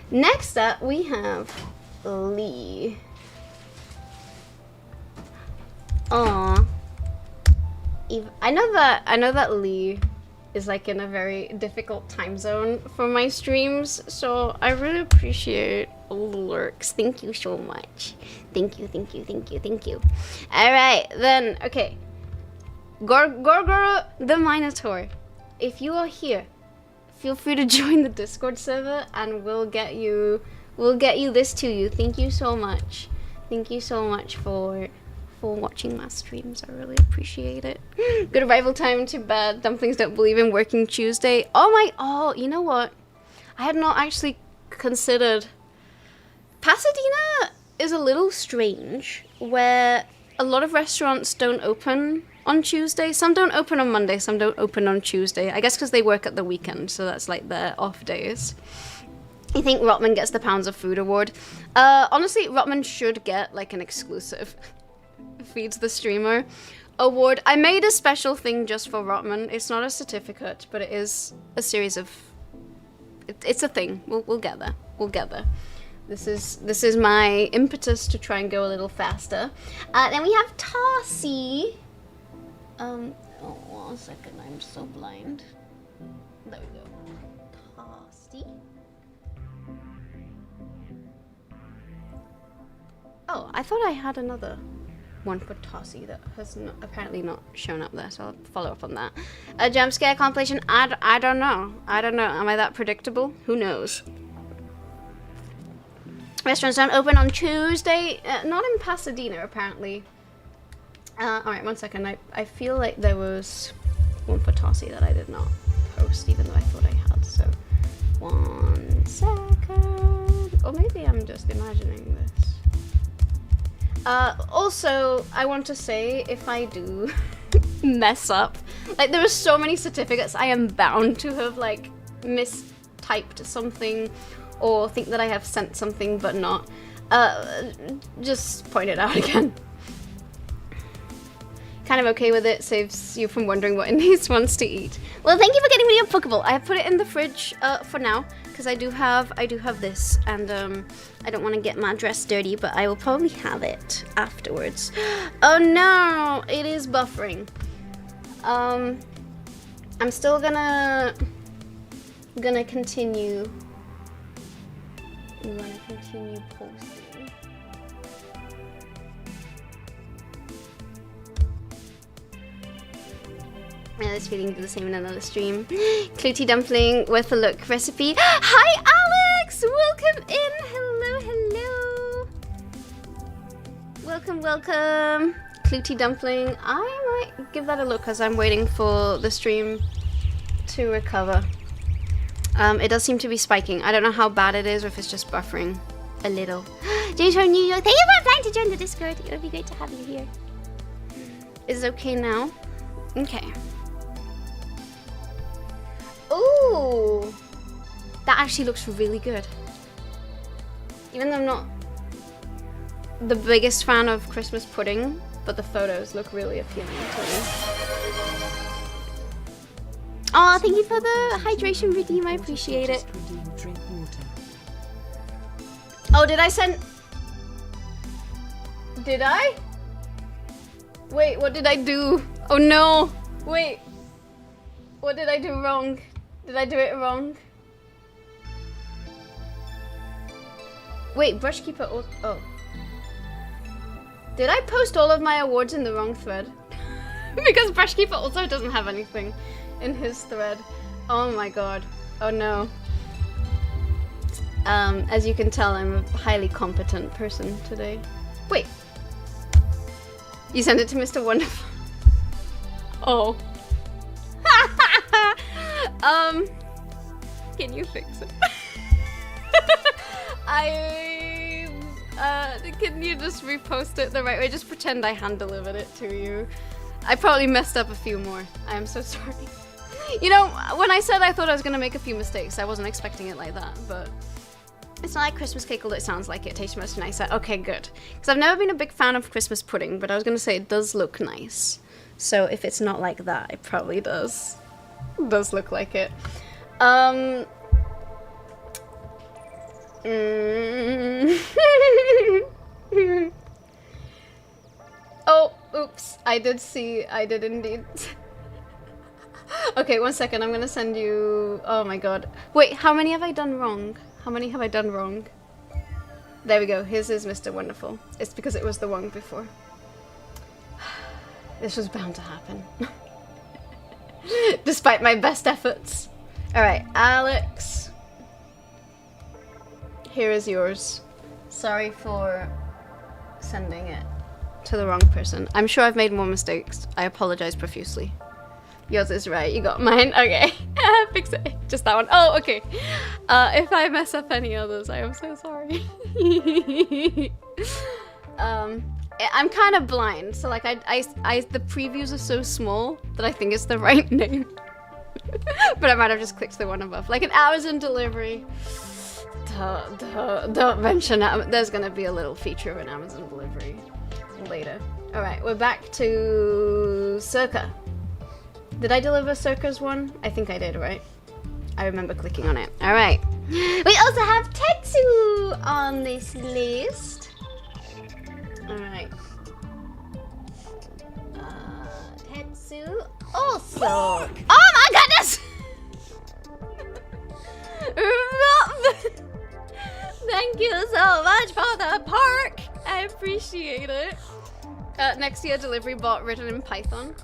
Next up, we have Lee. Aww. I know that Lee is like in a very difficult time zone for my streams, so I really appreciate all the lurks. Thank you so much. Thank you, thank you, thank you, thank you. Alright, then, okay. Gorgoro the Minotaur. If you are here, feel free to join the Discord server and we'll get you this to you. Thank you so much. Thank you so much for watching my streams. I really appreciate it. Good arrival time, too bad. Dumplings don't believe in working Tuesday. Oh, you know what? I had not actually considered. Pasadena is a little strange where a lot of restaurants don't open on Tuesday. Some don't open on Monday, some don't open on Tuesday. I guess because they work at the weekend, so that's like their off days. I think Rotman gets the Pounds of Food award. Honestly, Rotman should get like an exclusive Feeds the Streamer award. I made a special thing just for Rotman. It's not a certificate, but it is a series of... It's a thing. We'll get there. We'll get there. This is my impetus to try and go a little faster. Then we have Tarsi. Oh, 1 second. I'm so blind. There we go. Tarsi. Oh, I thought I had another one for Tossie that has apparently not shown up there, so I'll follow up on that. A jump scare compilation? I don't know. I don't know. Am I that predictable? Who knows? Restaurants don't open on Tuesday. Not in Pasadena, apparently. Alright, 1 second. I feel like there was one for Tossie that I did not post, even though I thought I had, so 1 second. Or maybe I'm just imagining this. Also, I want to say, if I do mess up, like there are so many certificates, I am bound to have like mistyped something or think that I have sent something but not. Just point it out again. Kind of okay with it, saves you from wondering what Inese wants to eat. Well, thank you for getting me a Pokeball. I have put it in the fridge for now, because I do have this, and I don't want to get my dress dirty, but I will probably have it afterwards. Oh no, it is buffering. I'm still gonna continue. I'm gonna continue posting. Yeah, this feeling the same in another stream. Cluty dumpling with a look recipe. Hi Alex! Welcome in! Hello, hello! Welcome, welcome! Cluty dumpling. I might give that a look as I'm waiting for the stream to recover. It does seem to be spiking. I don't know how bad it is or if it's just buffering a little. James from New York, thank you for applying to join the Discord. It would be great to have you here. Is it okay now? Okay. Ooh, that actually looks really good. Even though I'm not the biggest fan of Christmas pudding, but the photos look really appealing to me. Oh, thank you for the hydration redeem. I appreciate it. Just redeem drink water. Oh, did I send? Did I? Wait, what did I do? Oh no! Wait, what did I do wrong? Did I do it wrong? Wait, Brushkeeper. Oh. Did I post all of my awards in the wrong thread? Because Brushkeeper also doesn't have anything in his thread. Oh my god. Oh no. As you can tell, I'm a highly competent person today. Wait. You sent it to Mr. Wonderful. Oh. Can you fix it? Can you just repost it the right way? Just pretend I hand delivered it to you. I probably messed up a few more. I am so sorry. You know, when I said I thought I was gonna make a few mistakes, I wasn't expecting it like that, but it's not like Christmas cake, although it sounds like it tastes much nicer. Okay, good. Because I've never been a big fan of Christmas pudding, but I was gonna say it does look nice. So if it's not like that, it probably does. It does look like it. Oh, oops. I did indeed. Okay, 1 second. I'm gonna send you... Oh my god. Wait, how many have I done wrong? How many have I done wrong? There we go. His is Mr. Wonderful. It's because it was the one before. This was bound to happen. Despite my best efforts. Alright, Alex. Here is yours. Sorry for sending it to the wrong person. I'm sure I've made more mistakes. I apologize profusely. Yours is right. You got mine. Okay. Fix it. Just that one. Oh, okay. If I mess up any others, I am so sorry. I'm kind of blind, so like the previews are so small that I think it's the right name. But I might have just clicked the one above. Like an Amazon delivery. Don't mention that. There's gonna be a little feature of an Amazon delivery later. Alright, we're back to Circa. Did I deliver Circa's one? I think I did, right? I remember clicking on it. Alright. We also have Tetsu on this list. Alright. Tetsu also. Oh my goodness! Thank you so much for the park. I appreciate it. Next year delivery bot written in Python.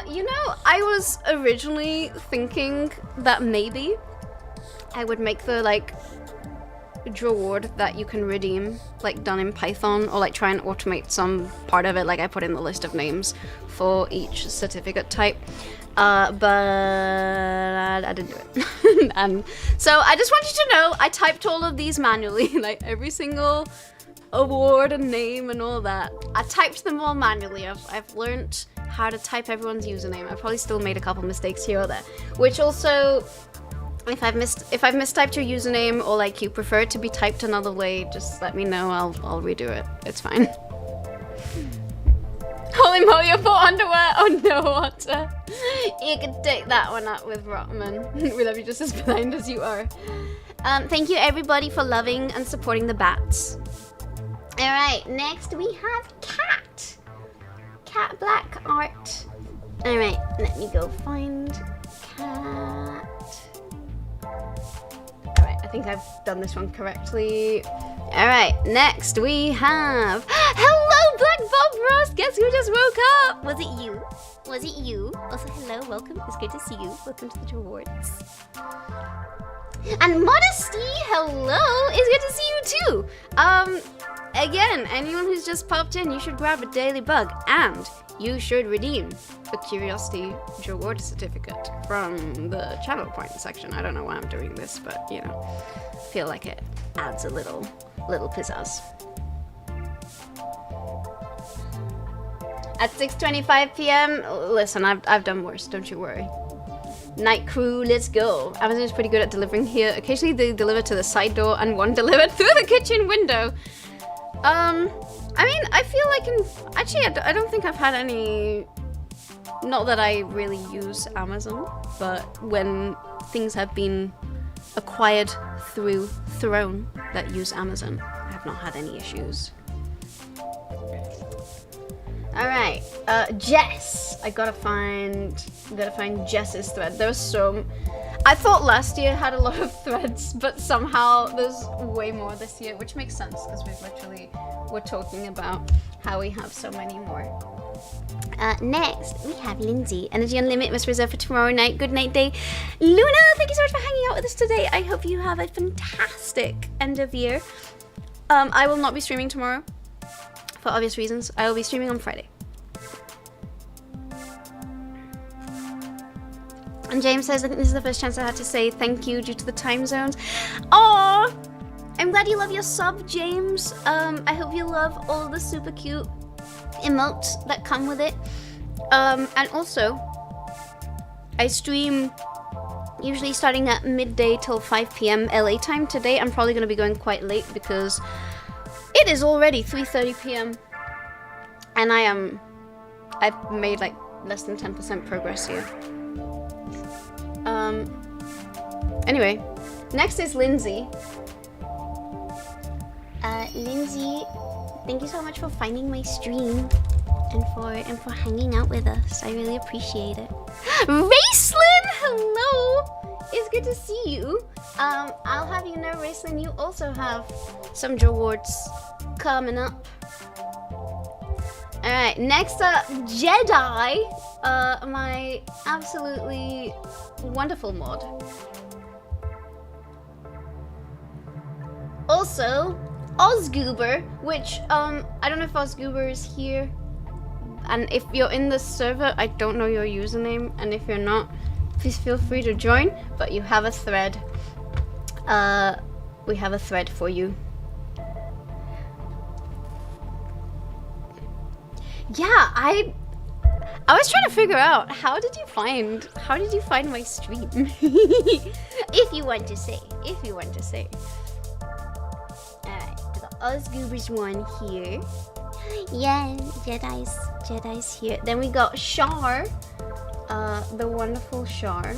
You know, I was originally thinking that maybe I would make the like DRAWARD that you can redeem like done in Python, or like try and automate some part of it, like I put in the list of names for each certificate type. But I didn't do it. And so I just want you to know I typed all of these manually, like every single award and name and all that. I typed them all manually. I've learned how to type everyone's username. I probably still made a couple mistakes here or there, which also If I've mistyped your username or like you prefer it to be typed another way, just let me know. I'll redo it. It's fine. Holy moly, I bought underwear! Oh no, Otter. You can take that one up with Rotman. We love you just as blind as you are. Thank you everybody for loving and supporting the bats. Alright, next we have Cat. Cat Black Art. Alright, let me go find Cat. Alright, I think I've done this one correctly. Alright, next we have... Hello, Black Bob Ross! Guess who just woke up? Was it you? Was it you? Also, hello, welcome. It's good to see you. Welcome to the Drawards. And Modesty, hello! It's good to see you too! Again, anyone who's just popped in, you should grab a daily bug, and you should redeem a Curiosity Reward certificate from the channel point section. I don't know why I'm doing this, but you know, feel like it adds a little pizzazz. At 6:25 p.m. Listen, I've done worse. Don't you worry. Night crew, let's go. Amazon is pretty good at delivering here. Occasionally they deliver to the side door, and one delivered through the kitchen window. I mean, I feel like actually, I don't think I've had any, not that I really use Amazon, but when things have been acquired through Throne that use Amazon, I have not had any issues. Alright, Jess. I gotta find Jess's thread. There's so... I thought last year had a lot of threads, but somehow there's way more this year, which makes sense because we're talking about how we have so many more. Next, we have Lindsay. Energy Unlimited was reserved for tomorrow night. Good night day. Luna, thank you so much for hanging out with us today. I hope you have a fantastic end of year. I will not be streaming tomorrow, for obvious reasons. I will be streaming on Friday. And James says, I think this is the first chance I had to say thank you due to the time zones. Aww! I'm glad you love your sub, James. I hope you love all the super cute emotes that come with it. And also, I stream usually starting at midday till 5 p.m. LA time. Today I'm probably going to be going quite late because it is already 3:30 p.m. and I've made like less than 10% progress here. Anyway, next is Lindsay. Lindsay, thank you so much for finding my stream and for hanging out with us. I really appreciate it. Raceland, hello! It's good to see you. I'll have you know, Raceland, you also have some rewards coming up. Alright, next up, Jedi, my absolutely wonderful mod. Also, Ozgoober, which, I don't know if Ozgoober is here. And if you're in the server, I don't know your username. And if you're not, please feel free to join. But you have a thread. We have a thread for you. Yeah, I was trying to figure out how did you find my stream? If you want to say. Alright, we got Ozgoober's one here. Yeah, Jedi's here. Then we got Shar, the wonderful Shar.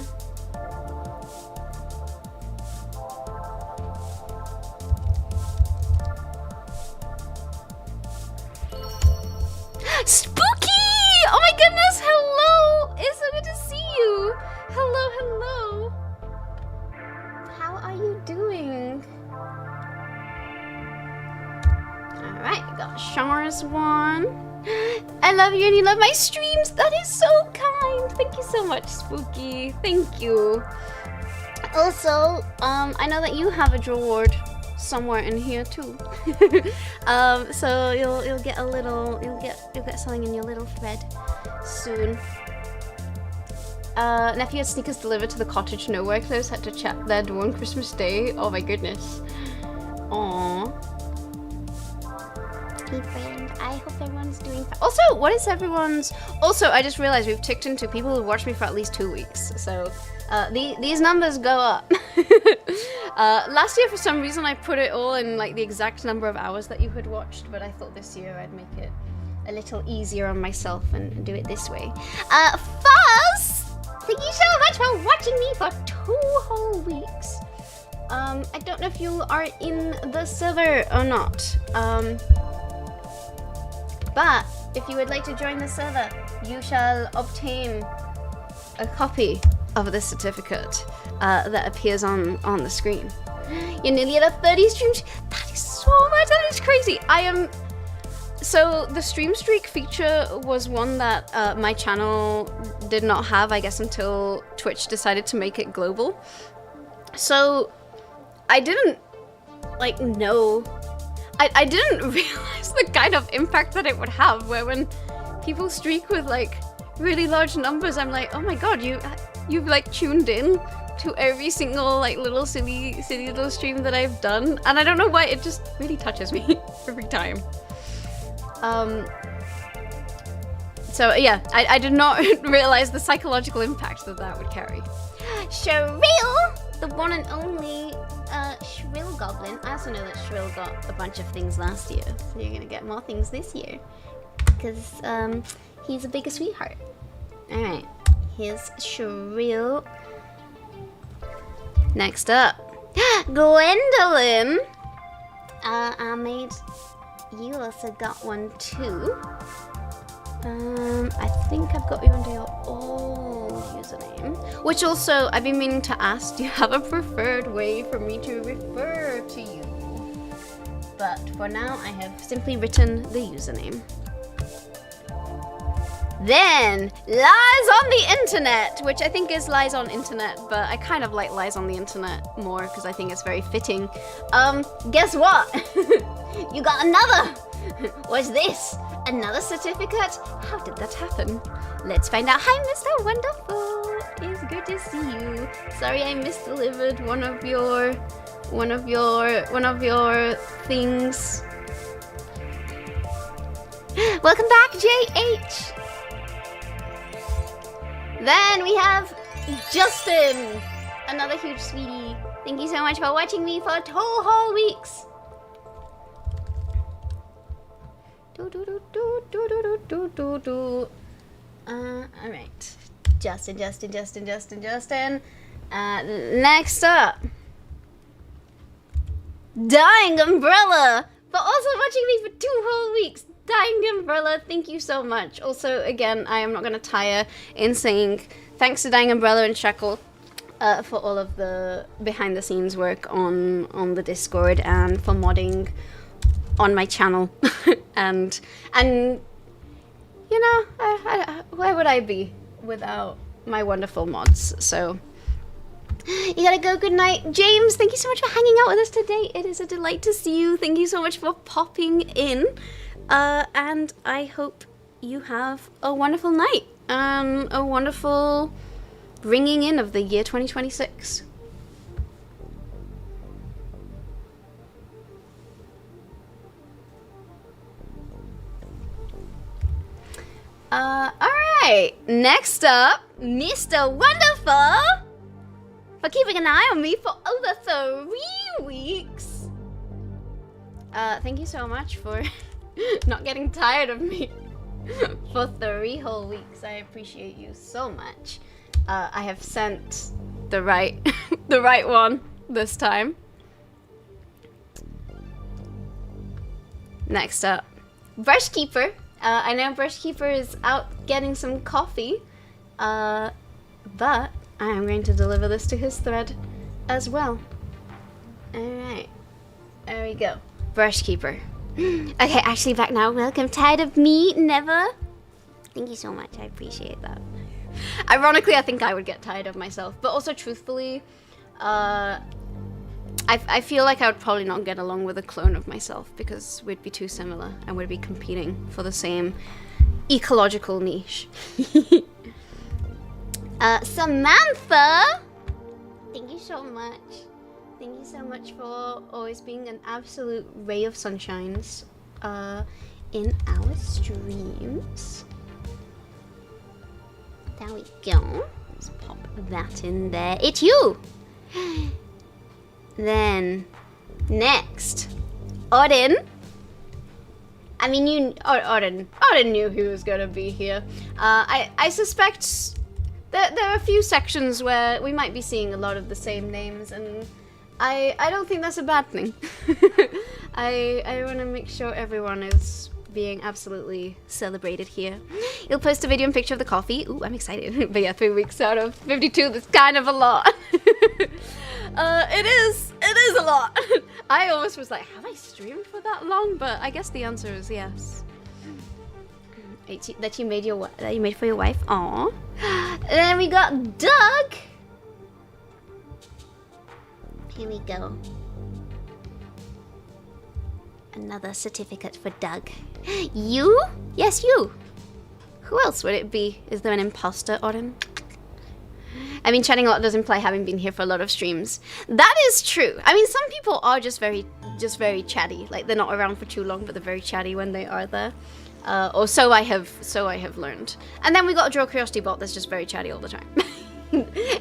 Spooky! Oh my goodness, hello! It's so good to see you. Hello. How are you doing? Alright, we got Shar's one. I love you and you love my streams. That is so kind. Thank you so much, Spooky. Thank you. Also, I know that you have a reward somewhere in here too. So you'll get a little, you'll get something in your little thread soon. Nephew had sneakers delivered to the cottage nowhere close, had to chat their door on Christmas Day. Oh my goodness. Aww. friend. I hope everyone's doing fine. Also, what is everyone's... Also, I just realized we've ticked into people who watched me for at least 2 weeks. So, these numbers go up. Last year, for some reason, I put it all in like the exact number of hours that you had watched. But I thought this year I'd make it a little easier on myself and do it this way. Fuzz! Thank you so much for watching me for 2 whole weeks. I don't know if you are in the server or not. But if you would like to join the server, you shall obtain a copy of the certificate that appears on the screen. You're nearly at a 30 streams. That is so much. That is crazy. So the stream streak feature was one that my channel did not have, I guess, until Twitch decided to make it global. So I didn't know. I didn't realize the kind of impact that it would have, where when people streak with like really large numbers, I'm like, oh my god, you've like tuned in to every single like little silly little stream that I've done, and I don't know why, it just really touches me every time. So yeah, I did not realize the psychological impact that would carry. Shrill, the one and only Shrill Goblin. I also know that Shrill got a bunch of things last year, so you're gonna get more things this year, because he's a bigger sweetheart. All right, here's Shrill. Next up, Gwendolyn. I made. You also got one too. I think I've got you under your old username. Which also, I've been meaning to ask, do you have a preferred way for me to refer to you? But for now, I have simply written the username. Then, Lies on the Internet, which I think is Lies on Internet, but I kind of like Lies on the Internet more because I think it's very fitting. Guess what? You got another! What's this? Another certificate? How did that happen? Let's find out. Hi, Mr. Wonderful! It's good to see you. Sorry I misdelivered one of your things. Welcome back, JH! Then we have Justin! Another huge sweetie. Thank you so much for watching me for 2 whole weeks. Alright. Justin. Next up. Dying Umbrella! For also watching me for 2 whole weeks. Dying Umbrella, thank you so much. Also, again, I am not going to tire in saying thanks to Dying Umbrella and Shackle for all of the behind the scenes work on the Discord and for modding on my channel. and you know, where would I be without my wonderful mods? So you gotta go. Good night, James. Thank you so much for hanging out with us today. It is a delight to see you. Thank you so much for popping in, and I hope you have a wonderful night and a wonderful ringing in of the year 2026. Alright, next up, Mr. Wonderful, for keeping an eye on me for over 3 weeks. Thank you so much for not getting tired of me for 3 whole weeks. I appreciate you so much. I have sent the right, the right one this time. Next up, Brushkeeper. I know Brushkeeper is out getting some coffee, but I am going to deliver this to his thread as well. Alright, there we go. Brushkeeper. Okay, actually back now. Welcome. Tired of me? Never? Thank you so much. I appreciate that. Ironically, I think I would get tired of myself, but also truthfully, I feel like I would probably not get along with a clone of myself because we'd be too similar and we'd be competing for the same ecological niche. Samantha! Thank you so much. Thank you so much for always being an absolute ray of sunshines in our streams. There we go. Let's pop that in there. It's you! Then, next, Odin. I mean, Odin knew he was gonna be here. I suspect that there are a few sections where we might be seeing a lot of the same names, and I don't think that's a bad thing. I want to make sure everyone is being absolutely celebrated here. You'll post a video and picture of the coffee. Ooh, I'm excited. But yeah, 3 weeks out of 52, that's kind of a lot. It is a lot. I almost was like, have I streamed for that long? But I guess the answer is yes. That you made for your wife. Aww. And then we got Doug. Here we go. Another certificate for Doug. You? Yes, you. Who else would it be? Is there an imposter, Odin? I mean, chatting a lot does imply having been here for a lot of streams. That is true. I mean, some people are just very chatty. Like, they're not around for too long, but they're very chatty when they are there. Or so I have learned. And then we got a Draw Curiosity bot that's just very chatty all the time.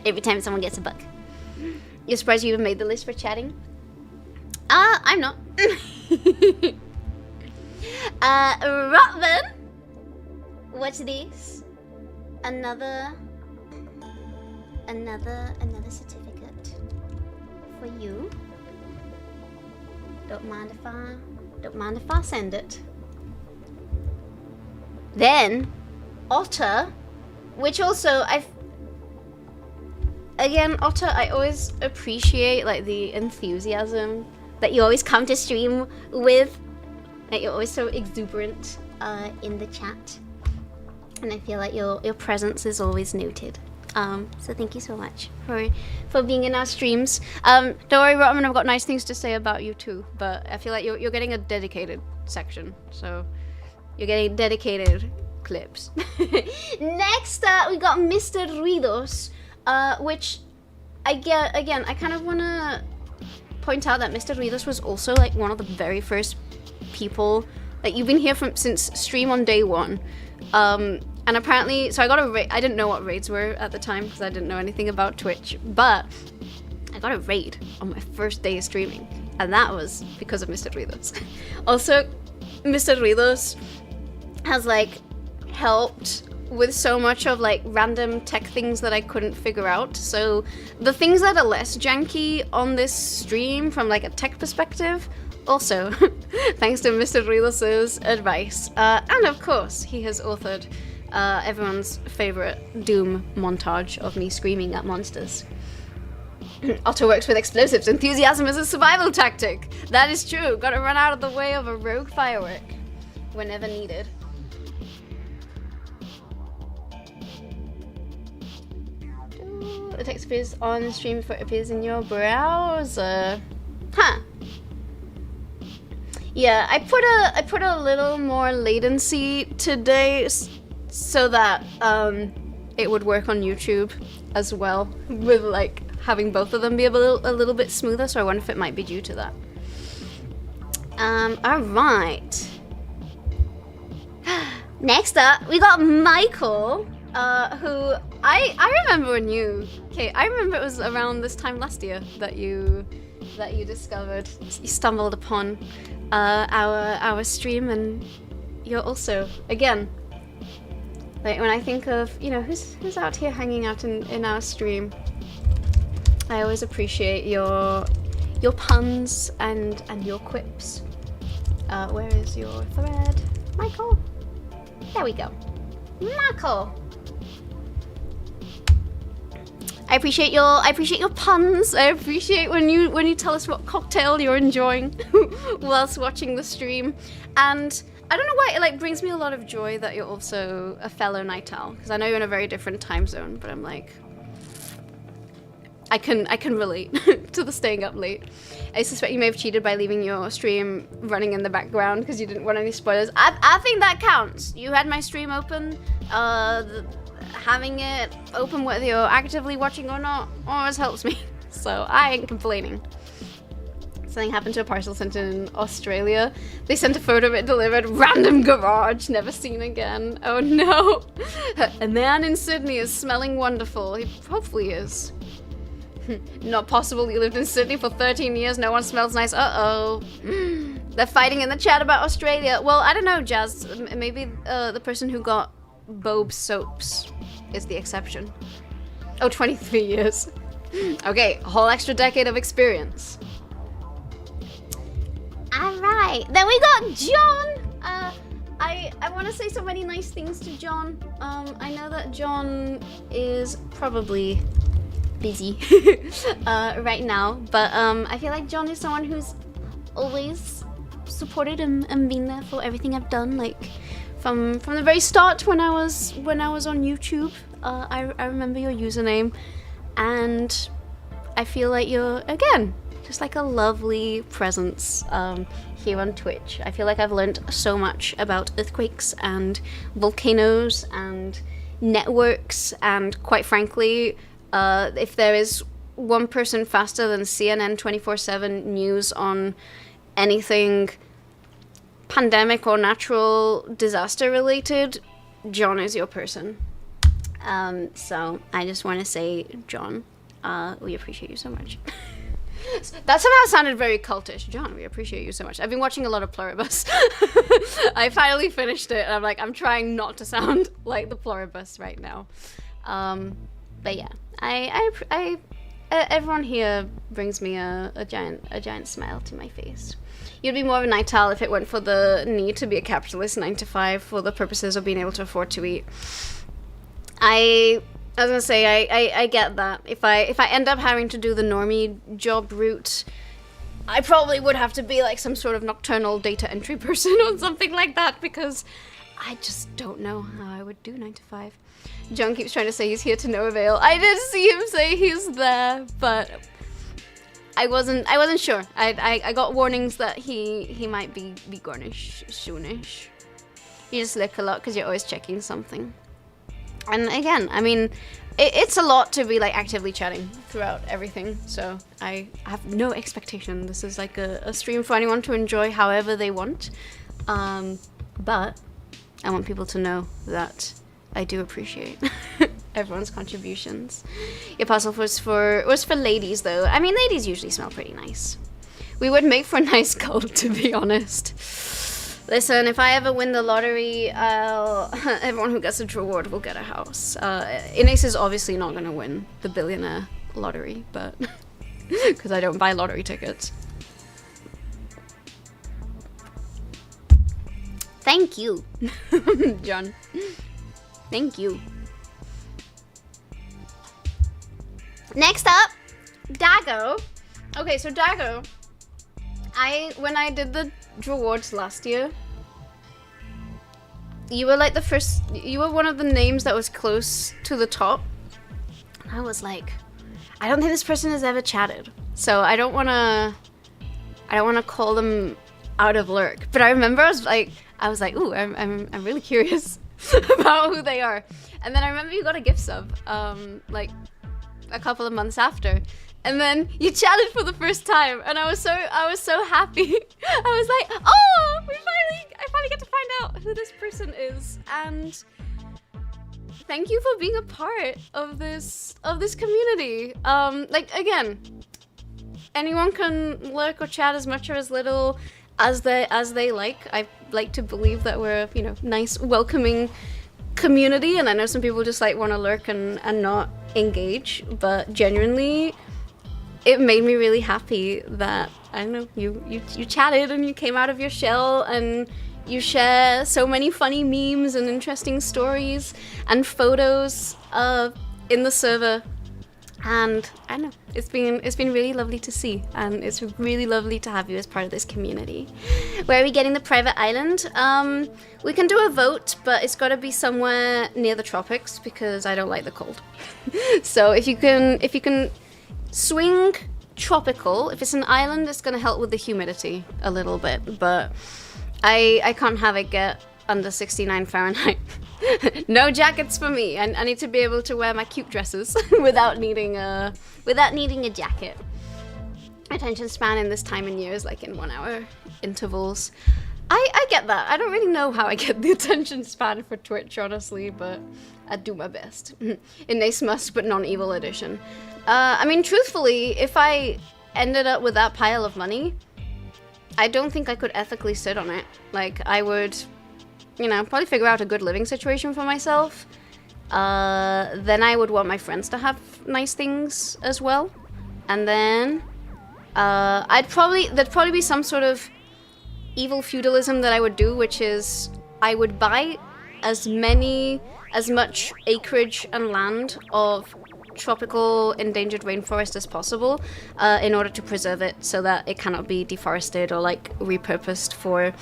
Every time someone gets a bug. You're surprised you even made the list for chatting? I'm not. Rotman. What's this? Another certificate for you. Don't mind if I send it. Then Otter, which also Otter, I always appreciate like the enthusiasm that you always come to stream with. Like, you're always so exuberant in the chat, and I feel like your presence is always noted. So thank you so much for being in our streams. Don't worry, Rotman, I've got nice things to say about you too, but I feel like you're getting a dedicated section, so you're getting dedicated clips. Next up, we got Mr. Ruidos, which I kind of want to point out that Mr. Ruidos was also like one of the very first people. Like, you've been here since stream on day one. And apparently, so I got a raid. I didn't know what raids were at the time because I didn't know anything about Twitch, but I got a raid on my first day of streaming, and that was because of Mr. Ruidos. Also, Mr. Ruidos has like helped with so much of like random tech things that I couldn't figure out. So the things that are less janky on this stream from like a tech perspective, also thanks to Mr. Ruidos' advice. And of course, he has authored everyone's favorite Doom montage of me screaming at monsters. Otto works with explosives. Enthusiasm is a survival tactic. That is true. Gotta run out of the way of a rogue firework whenever needed. The text appears on stream before it appears in your browser. Huh. Yeah, I put a little more latency today so that it would work on YouTube as well, with like having both of them be a little bit smoother. So I wonder if it might be due to that. All right. Next up, we got Michael, who I remember when I remember it was around this time last year that you discovered, you stumbled upon our stream, and you're also, again, like when I think of, you know, who's out here hanging out in our stream, I always appreciate your puns and your quips. Where is your thread, Michael? There we go, Michael. I appreciate your puns. I appreciate when you tell us what cocktail you're enjoying whilst watching the stream. And I don't know why it like brings me a lot of joy that you're also a fellow night owl, because I know you're in a very different time zone, but I'm like, I can relate to the staying up late. I suspect you may have cheated by leaving your stream running in the background because you didn't want any spoilers. I think that counts. You had my stream open. Having it open whether you're actively watching or not always helps me, so I ain't complaining. Something happened to a parcel sent in Australia. They sent a photo of it delivered. Random garage, never seen again. Oh no. A man in Sydney is smelling wonderful. He hopefully is. Not possible. You lived in Sydney for 13 years. No one smells nice. Uh-oh. They're fighting in the chat about Australia. Well, I don't know, Jazz. Maybe the person who got Bob soaps is the exception. Oh, 23 years. Okay, a whole extra decade of experience. Alright, then we got John! I want to say so many nice things to John. I know that John is probably busy right now, but I feel like John is someone who's always supported and been there for everything I've done, like from the very start when I was on YouTube. I remember your username, and I feel like you're, again, just like a lovely presence here on Twitch. I feel like I've learned so much about earthquakes and volcanoes and networks, and quite frankly, if there is one person faster than CNN 24/7 news on anything pandemic or natural disaster related, John is your person. So I just want to say, John, we appreciate you so much. That somehow sounded very cultish. John, we appreciate you so much. I've been watching a lot of Pluribus. I finally finished it, and I'm trying not to sound like the Pluribus right now. But yeah, I everyone here brings me a giant smile to my face. You'd be more of a night owl if it weren't for the need to be a capitalist 9 to 5 for the purposes of being able to afford to eat. I was gonna say, I get that. If I end up having to do the normie job route, I probably would have to be like some sort of nocturnal data entry person or something like that, because I just don't know how I would do 9 to 5. John keeps trying to say he's here to no avail. I did see him say he's there, but I wasn't sure. I got warnings that he might be garnish soonish. You just look a lot because you're always checking something. And again, I mean, it's a lot to be like actively chatting throughout everything, so I have no expectation. This is like a stream for anyone to enjoy however they want, but I want people to know that I do appreciate everyone's contributions. Your puzzle was for ladies though. I mean, ladies usually smell pretty nice. We would make for a nice cult, to be honest. Listen, if I ever win the lottery, everyone who gets a reward will get a house. Ines is obviously not going to win the billionaire lottery, but because I don't buy lottery tickets. Thank you, John. Thank you. Next up, Dago. Okay, so Dago, when I did the DRAWARDS last year, you were like you were one of the names that was close to the top. And I was like, I don't think this person has ever chatted, so I don't want to call them out of lurk. But I remember I was like, ooh, I'm really curious about who they are. And then I remember you got a gift sub, like a couple of months after. And then you chatted for the first time, and I was so happy. I was like, oh, I finally get to find out who this person is. And thank you for being a part of this community. Like, again, anyone can lurk or chat as much or as little as they like. I like to believe that we're a nice, welcoming community, and I know some people just like want to lurk and not engage, but genuinely, it made me really happy that, I don't know, you chatted and you came out of your shell and you share so many funny memes and interesting stories and photos in the server. And I don't know, it's been really lovely to see, and it's really lovely to have you as part of this community. Where are we getting the private island? We can do a vote, but it's got to be somewhere near the tropics because I don't like the cold. So if you can swing tropical. If it's an island, it's gonna help with the humidity a little bit, but I can't have it get under 69 Fahrenheit. No jackets for me. I need to be able to wear my cute dresses without needing a jacket. attention span in this time in year is like in 1 hour intervals. I get that. I don't really know how I get the attention span for Twitch, honestly, but I do my best. In Ace Musk, but non-evil edition. I mean, truthfully, if I ended up with that pile of money, I don't think I could ethically sit on it. Like, I would, you know, probably figure out a good living situation for myself. Then I would want my friends to have nice things as well. And then there'd probably be some sort of evil feudalism that I would do, which is I would buy as much acreage and land of tropical endangered rainforest as possible in order to preserve it so that it cannot be deforested or like repurposed for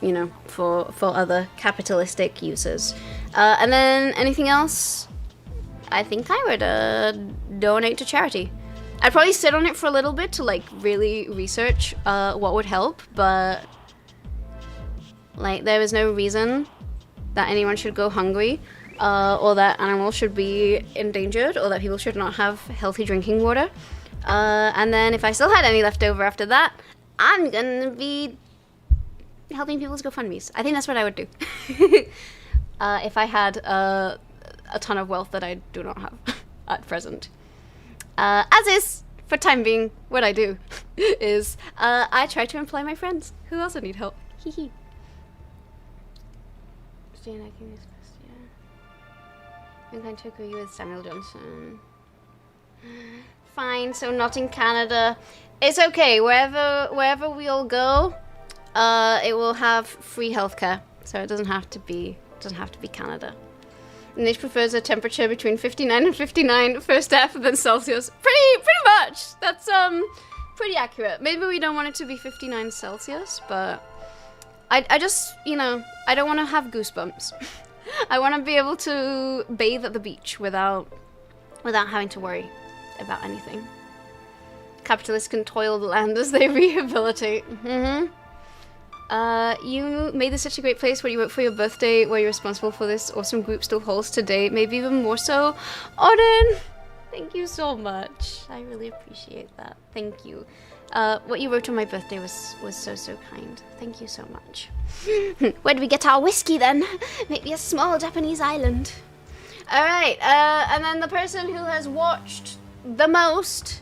you know, for other capitalistic uses. And then anything else, I think I would donate to charity. I'd probably sit on it for a little bit to like really research what would help, but like there is no reason that anyone should go hungry or that animals should be endangered or that people should not have healthy drinking water. And then if I still had any left over after that, I'm gonna be helping people's GoFundMes. I think that's what I would do. If I had a ton of wealth that I do not have at present. As is, for time being, what I do is I try to employ my friends who also need help. Hee hee. I'm going to agree with Samuel Johnson. Fine, so not in Canada. It's okay. Wherever we all go, it will have free healthcare, so it doesn't have to be Canada. Niche prefers a temperature between 59 and 59 first F, then Celsius. Pretty much. That's pretty accurate. Maybe we don't want it to be 59 Celsius, but I just, you know, I don't want to have goosebumps. I want to be able to bathe at the beach without having to worry about anything. Capitalists can toil the land as they rehabilitate. You made this such a great place where you work for your birthday, where you're responsible for this awesome group still holds today, maybe even more so. Odin, thank you so much. I really appreciate that. Thank you. What you wrote on my birthday was so kind. Thank you so much. Where do we get our whiskey then? Maybe a small Japanese island. Alright, and then the person who has watched the most,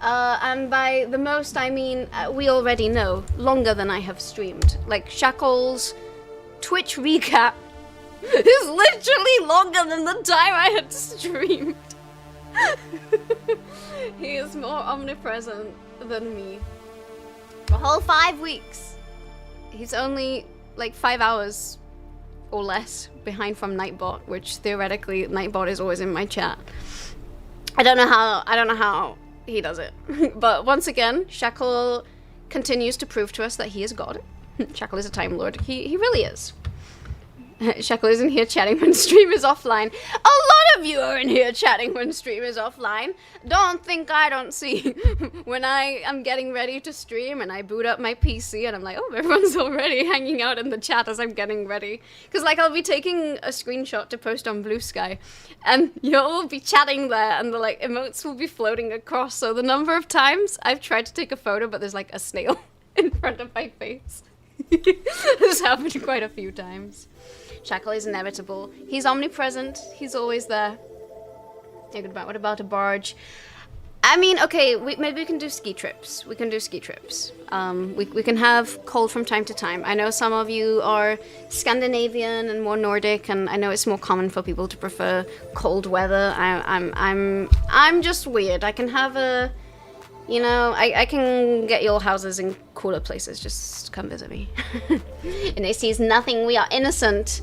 and by the most I mean we already know, longer than I have streamed. Like Shackle's Twitch recap is literally longer than the time I had streamed. He is more omnipresent than me. For a whole 5 weeks. He's only like 5 hours or less behind from Nightbot, which theoretically Nightbot is always in my chat. I don't know how he does it. But once again, Shackle continues to prove to us that he is God. Shackle is a Time Lord. He really is. Shackle is in here chatting when stream is offline. A lot of you are in here chatting when stream is offline. Don't think I don't see. When I am getting ready to stream and I boot up my PC and I'm like, oh, everyone's already hanging out in the chat as I'm getting ready. Because like I'll be taking a screenshot to post on Blue Sky and you'll be chatting there and the like emotes will be floating across. So the number of times I've tried to take a photo but there's like a snail in front of my face. This happened quite a few times. Shackle is inevitable. He's omnipresent. He's always there. What about a barge? I mean, okay, maybe we can do ski trips. We can have cold from time to time. I know some of you are Scandinavian and more Nordic, and I know it's more common for people to prefer cold weather. I'm just weird. I can have a, you know, I can get your houses in cooler places. Just come visit me. And they sees nothing. We are innocent.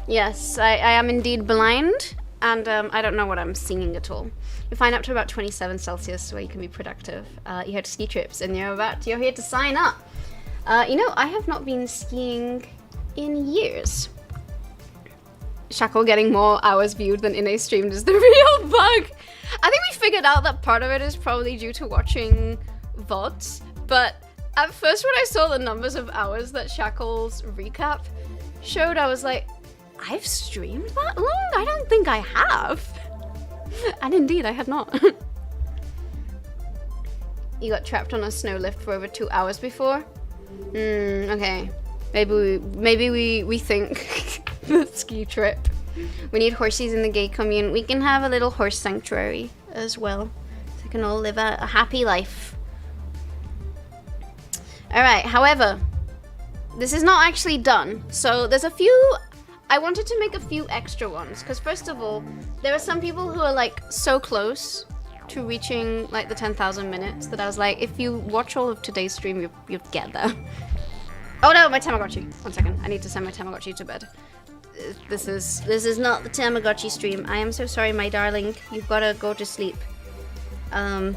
Yes, I am indeed blind, and I don't know what I'm singing at all. You find up to about 27 Celsius where you can be productive. You had ski trips, and you're here to sign up. You know, I have not been skiing in years. Shackle getting more hours viewed than Ine streamed is the real bug. I think we figured out that part of it is probably due to watching VODs, but at first when I saw the numbers of hours that Shackle's recap showed, I was like, I've streamed that long? I don't think I have. And indeed, I had not. you got trapped on a snow lift for over 2 hours before. Okay. Maybe we think the ski trip. We need horses in the gay commune. We can have a little horse sanctuary as well. So we can all live a happy life. Alright, however, this is not actually done. So there's a few... I wanted to make a few extra ones. Because first of all, there are some people who are like so close to reaching like the 10,000 minutes that I was like, if you watch all of today's stream, you'd get there. Oh no, my Tamagotchi. 1 second, I need to send my Tamagotchi to bed. This is not the Tamagotchi stream. I am so sorry, my darling. You've got to go to sleep. Let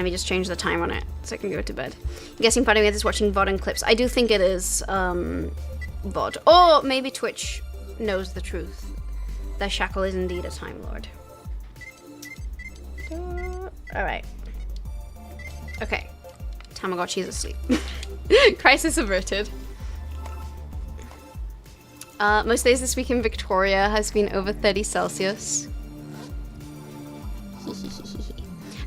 me just change the time on it so I can go to bed. I'm guessing part of it is watching VOD and clips. I do think it is VOD. Or maybe Twitch knows the truth. That Shackle is indeed a Time Lord. Alright. Okay. Tamagotchi is asleep. Crisis averted. Most days this week in Victoria has been over 30 Celsius.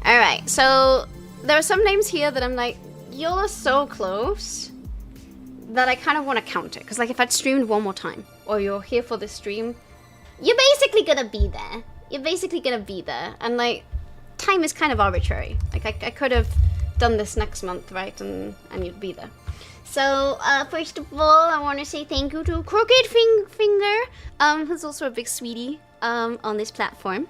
Alright, so there are some names here that I'm like, y'all are so close that I kind of want to count it. Because like if I'd streamed one more time, or you're here for this stream, you're basically gonna be there. You're basically gonna be there. And like, time is kind of arbitrary. Like I could have done this next month, right? And you'd be there. So, first of all, I want to say thank you to Crooked Finger, who's also a big sweetie, on this platform.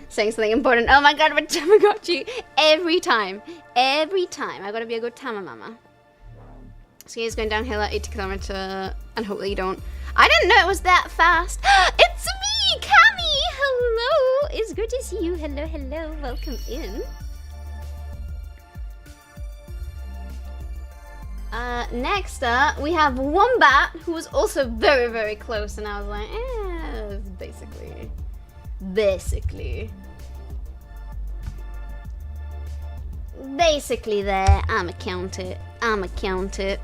Saying something important. Oh my god, with Tamagotchi. Every time. I gotta be a good Tamamama. So he's going downhill at 80 km, and hopefully you don't. I didn't know it was that fast. It's me, Cami! Hello! It's good to see you. Hello. Welcome in. Next up, we have Wombat, who was also very, very close, and I was like, basically there. I'ma count it.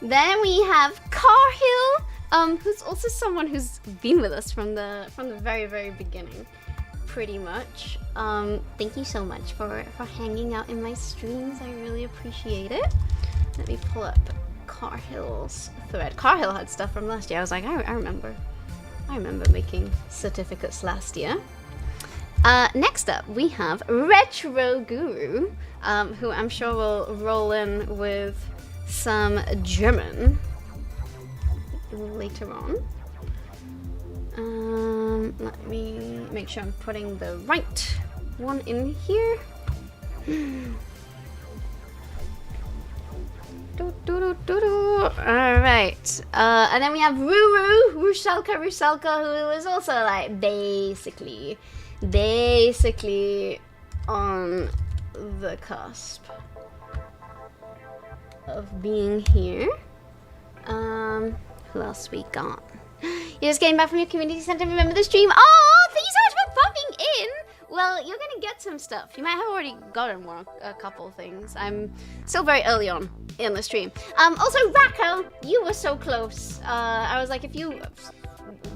Then we have Carhill, who's also someone who's been with us from the very, very beginning. Pretty much. Thank you so much for hanging out in my streams. I really appreciate it. Let me pull up Carhill's thread. Carhill had stuff from last year. I was like, I remember making certificates last year. Next up, we have Retro Guru, who I'm sure will roll in with some German later on. Let me make sure I'm putting the right one in here. Alright. And then we have Rushalka, who is also like basically on the cusp of being here. Who else we got? You just came back from your community center. Remember the stream? Oh, thank you so much for popping in. Well, you're gonna get some stuff. You might have already gotten a couple things. I'm still very early on in the stream. Also, Racco, you were so close. I was like, if you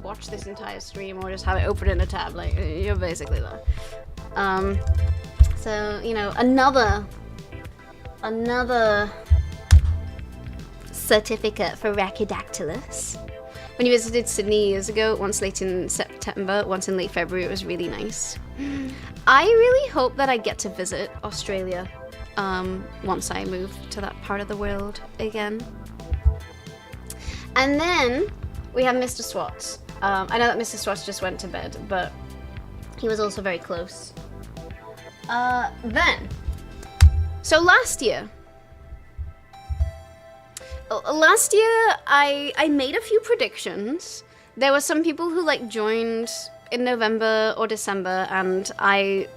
watch this entire stream or just have it open in a tab, like, you're basically there. So, you know, another certificate for Rhacodactylus. When you visited Sydney years ago, once late in September, once in late February, it was really nice. I really hope that I get to visit Australia once I move to that part of the world again. And then we have Mr. Swats. I know that Mr. Swats just went to bed, but he was also very close. So last year I made a few predictions. There were some people who like joined in November or December, and I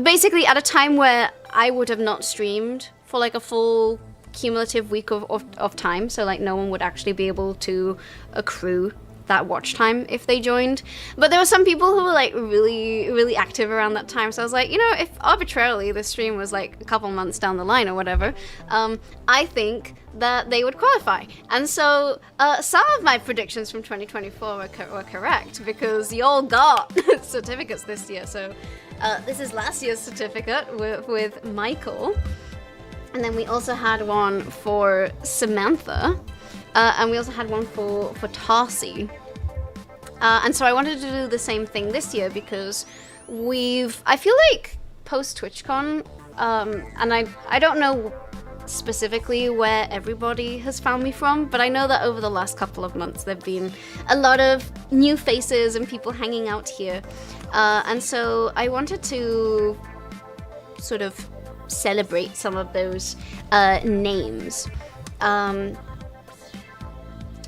basically at a time where I would have not streamed for like a full cumulative week of time, so like no one would actually be able to accrue that watch time if they joined. But there were some people who were like really active around that time, so I was like, you know, if arbitrarily the stream was like a couple months down the line or whatever, I think that they would qualify. And so some of my predictions from 2024 were correct, because y'all got certificates this year. So This is last year's certificate with Michael. And then we also had one for Samantha. And we also had one for Tarsi. And so I wanted to do the same thing this year because I feel like post TwitchCon, and I don't know specifically where everybody has found me from, but I know that over the last couple of months there've been a lot of new faces and people hanging out here. And so I wanted to sort of celebrate some of those names.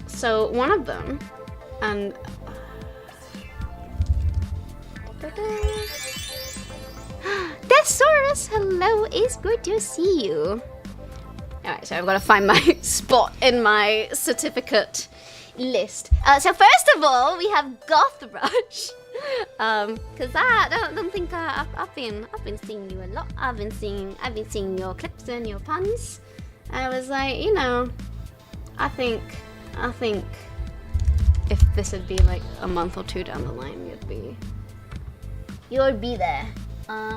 So one of them, and Thesaurus, hello, it's good to see you. Alright, so I've got to find my spot in my certificate list. So first of all, we have Goth Rush. Cause I don't think I've been seeing you a lot. I've been seeing your clips and your puns. I was like, you know, I think if this had been like a month or two down the line, you'd be there.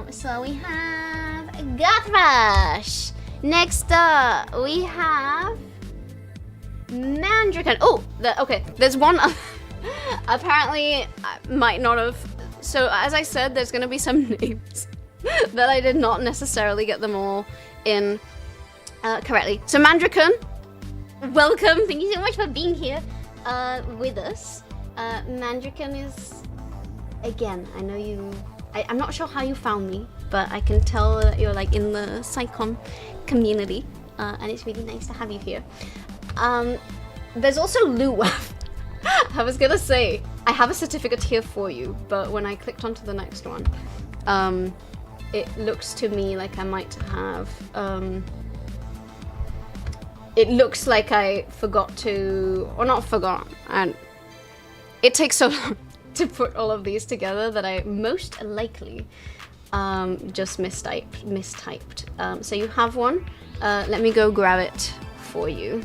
So we have Goth Rush. Next up, we have Mandrakan. Oh, okay. There's one. Apparently, I might not have. So as I said, there's gonna be some names that I did not necessarily get them all in correctly. So Mandrakan, welcome. Thank you so much for being here with us. Mandrakan is, again, I know you. I'm not sure how you found me, but I can tell that you're like in the Psycom community, and it's really nice to have you here. There's also Luwaf. I was gonna say, I have a certificate here for you, but when I clicked onto the next one, it looks to me like I might have, it looks like I forgot to, or not forgot, and it takes so long to put all of these together that I most likely just mistyped. So you have one. Let me go grab it for you.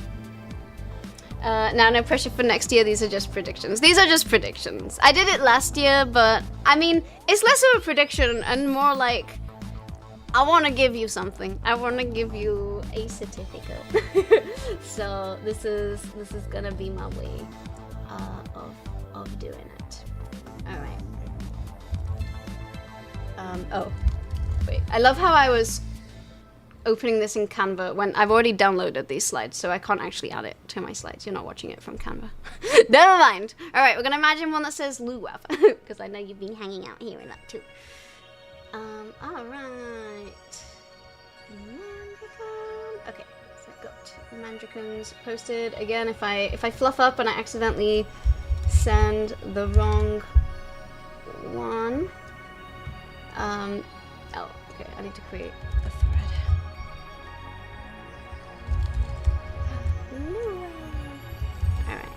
Now, no pressure for next year. These are just predictions. These are just predictions. I did it last year, but I mean, it's less of a prediction and more like I want to give you something. I want to give you a certificate. So this is gonna be my way of doing it. All right. Oh, wait. I love how I was opening this in Canva when I've already downloaded these slides, so I can't actually add it to my slides. You're not watching it from Canva. Never mind. All right, we're gonna imagine one that says Luwaf, because I know you've been hanging out here in that too. All right. Mandrakan. Okay, so I've got Mandrakans posted again. If I fluff up and I accidentally send the wrong one. Oh, okay. I need to create a thread. Alright,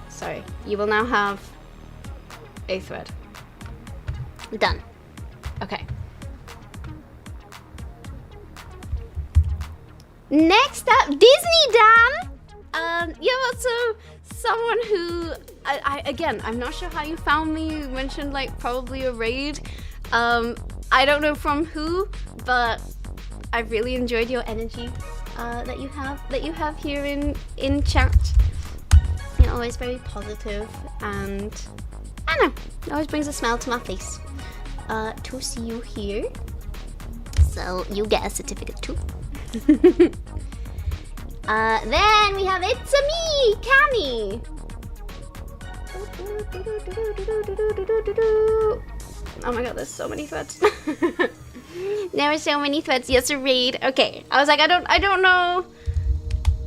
sorry. You will now have a thread. Done. Okay. Next up, Disney Dan! You're also someone who, again, I'm not sure how you found me. You mentioned like probably a raid. I don't know from who, but I really enjoyed your energy that you have here in chat. You're always very positive, and I don't know, it always brings a smile to my face to see you here. So you get a certificate too. Then we have It's Me, Cammy. Oh my god, there's so many threads. There are so many threads. Yes, a raid. Okay, I was like, I don't know.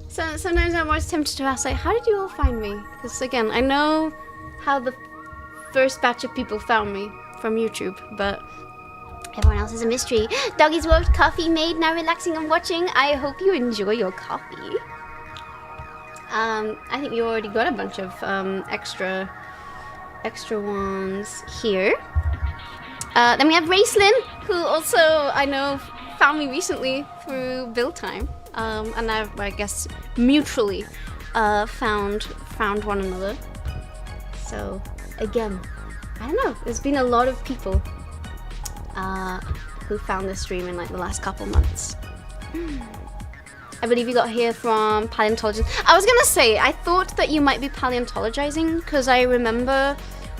So sometimes I'm always tempted to ask, like, how did you all find me? Because again, I know how the first batch of people found me from YouTube, but everyone else is a mystery. Doggy's worked, coffee made, now relaxing and watching. I hope you enjoy your coffee. I think you already got a bunch of extra ones here. Then we have Racelyn, who also I know found me recently through build time, and I guess mutually found one another. So again, I don't know. There's been a lot of people who found this stream in like the last couple months. I believe you got here from paleontologist. I was gonna say, I thought that you might be paleontologizing because I remember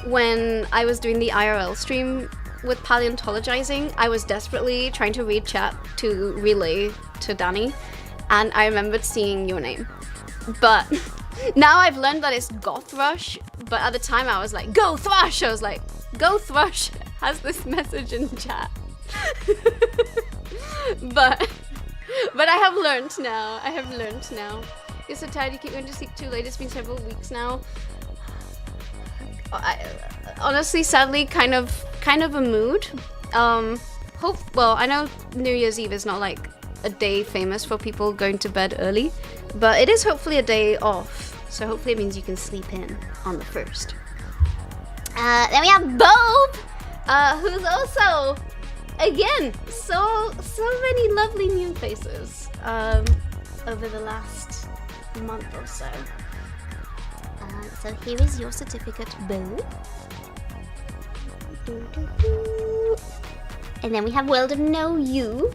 when I was doing the IRL stream with paleontologizing, I was desperately trying to read chat to relay to Danny, and I remembered seeing your name. But now I've learned that it's Gothrush, but at the time I was like, Go Thrush! I was like, Go Thrush has this message in chat. But I have learned now. You're so tired, you keep going to sleep too late. It's been several weeks now. Honestly, sadly, kind of a mood. Well, I know New Year's Eve is not like a day famous for people going to bed early, but it is hopefully a day off. So hopefully it means you can sleep in on the 1st. Then we have Bob, who's also, again, so many lovely new faces over the last month or so. So here is your certificate, Bo. And then we have World of Know You,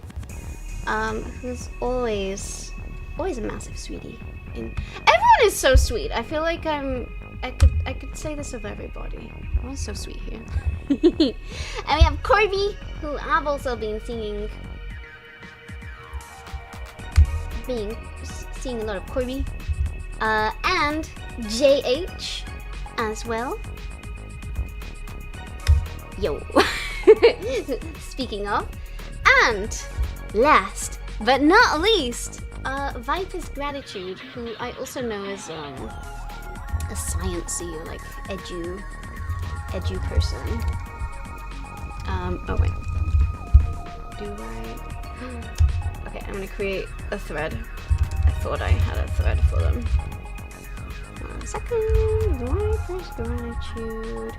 who's always a massive sweetie. Everyone is so sweet. I feel like I could say this of everybody. Everyone's so sweet here. And we have Corby, who I've also been seeing a lot of Corby. And JH as well. Yo. Speaking of. And last but not least, Viper's Gratitude, who I also know as a sciencey or like edu person. Oh wait. Do I? Okay, I'm gonna create a thread. I thought I had a thread for them. 1 second. Viper's Gratitude.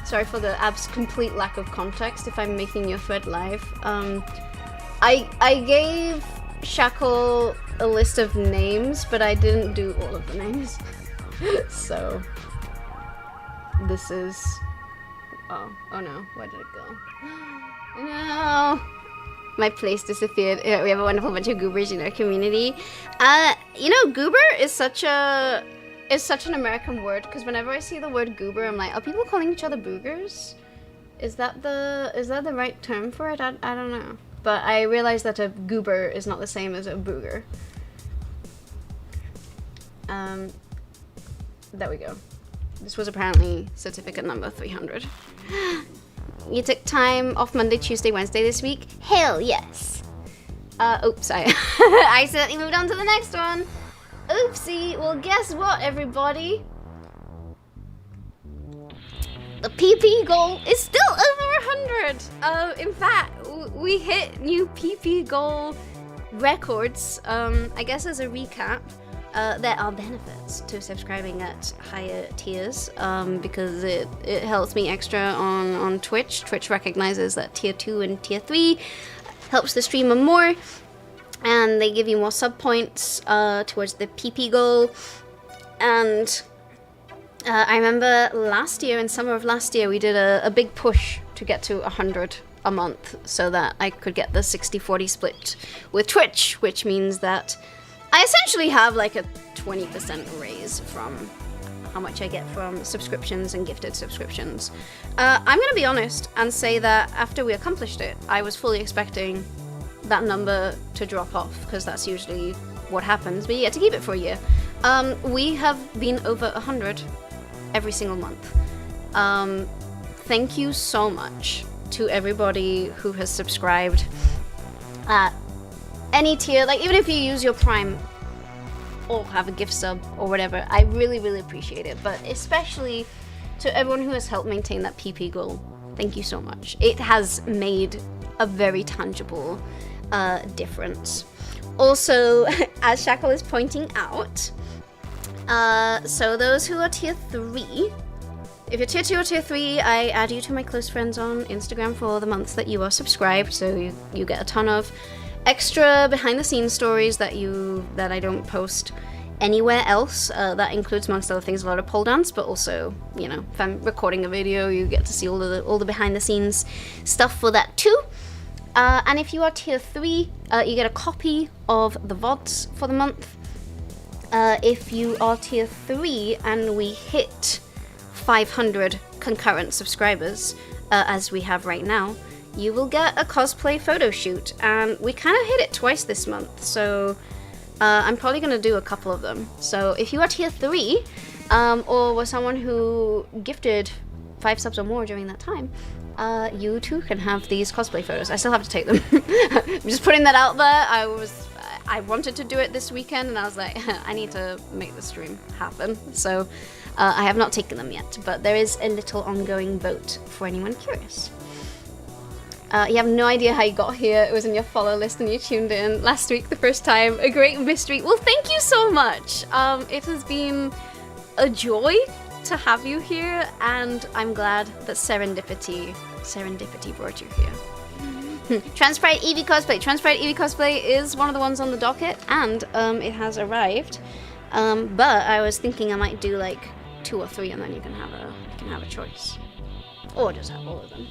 Sorry for the complete lack of context if I'm making your thread live. I gave Shackle a list of names, but I didn't do all of the names. So this is oh no, where did it go? No, my place disappeared. We have a wonderful bunch of goobers in our community. You know, goober is such an American word, because whenever I see the word goober, I'm like, are people calling each other boogers? Is that the right term for it? I don't know. But I realized that a goober is not the same as a booger. There we go. This was apparently certificate number 300. You took time off Monday, Tuesday, Wednesday this week? Hell yes. Oops, I accidentally moved on to the next one. Oopsie. Well, guess what, everybody? The PP goal is still over 100. In fact, we hit new PP goal records. I guess as a recap, there are benefits to subscribing at higher tiers because it helps me extra on Twitch. Twitch recognizes that tier 2 and tier 3 helps the streamer more, and they give you more sub points towards the PP goal. And I remember last year, in summer of last year, we did a big push to get to 100 a month so that I could get the 60-40 split with Twitch, which means that I essentially have like a 20% raise from how much I get from subscriptions and gifted subscriptions. I'm gonna be honest and say that after we accomplished it, I was fully expecting that number to drop off, because that's usually what happens, but yeah, to keep it for a year. We have been over 100 every single month. Thank you so much to everybody who has subscribed at any tier, like even if you use your Prime or have a gift sub or whatever, I really, really appreciate it. But especially to everyone who has helped maintain that PP goal, thank you so much. It has made a very tangible difference. Also, as Shackle is pointing out, so those who are tier 3, if you're tier 2 or tier 3, I add you to my close friends on Instagram for the months that you are subscribed, so you get a ton of extra behind the scenes stories that I don't post anywhere else. That includes, amongst other things, a lot of pole dance, but also, you know, if I'm recording a video, you get to see all the behind the scenes stuff for that too. And if you are tier 3, you get a copy of the VODs for the month. If you are tier 3 and we hit 500 concurrent subscribers, as we have right now, you will get a cosplay photo shoot, and we kind of hit it twice this month, so I'm probably going to do a couple of them. So if you are tier 3, or was someone who gifted 5 subs or more during that time, you too can have these cosplay photos. I still have to take them. I'm just putting that out there. I wanted to do it this weekend, and I was like, I need to make the stream happen. So I have not taken them yet, but there is a little ongoing vote for anyone curious. You have no idea how you got here. It was in your follow list and you tuned in last week the first time. A great mystery. Well, thank you so much. It has been a joy to have you here, and I'm glad that serendipity brought you here. Transpride Eevee cosplay. Transpride Eevee cosplay is one of the ones on the docket, and it has arrived. But I was thinking I might do like 2 or 3, and then you can have a choice, or just have all of them.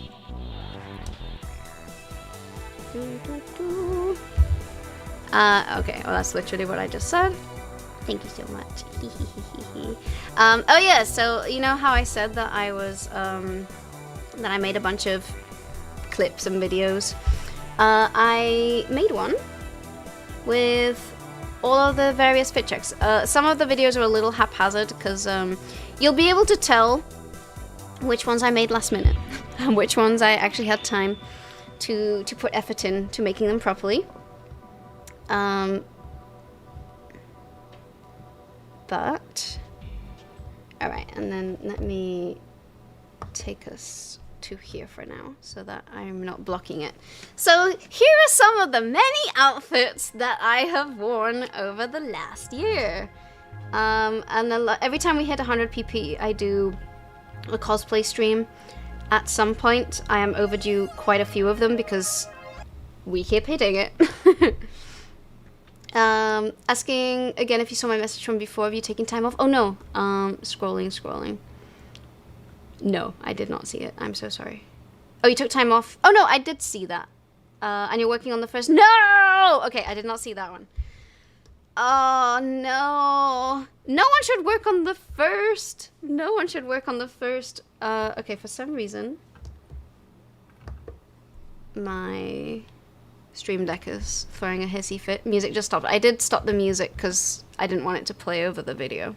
Okay, well that's literally what I just said. Thank you so much. Oh yeah, so you know how I said that I was, that I made a bunch of clips and videos? I made one with all of the various fit checks. Some of the videos are a little haphazard because you'll be able to tell which ones I made last minute and which ones I actually had time to put effort in to making them properly. But alright, and then let me take us to here for now so that I'm not blocking it. So here are some of the many outfits that I have worn over the last year. And every time we hit 100 pp, I do a cosplay stream. At some point, I am overdue quite a few of them because we keep hitting it. Asking again if you saw my message from before, have you taken time off? Oh no, scrolling. No, I did not see it. I'm so sorry. Oh, you took time off? Oh no, I did see that. And you're working on the first? No! Okay, I did not see that one. Oh no. No one should work on the first. No one should work on the first. Okay, for some reason, my Stream Deck is throwing a hissy fit. Music just stopped. I did stop the music because I didn't want it to play over the video.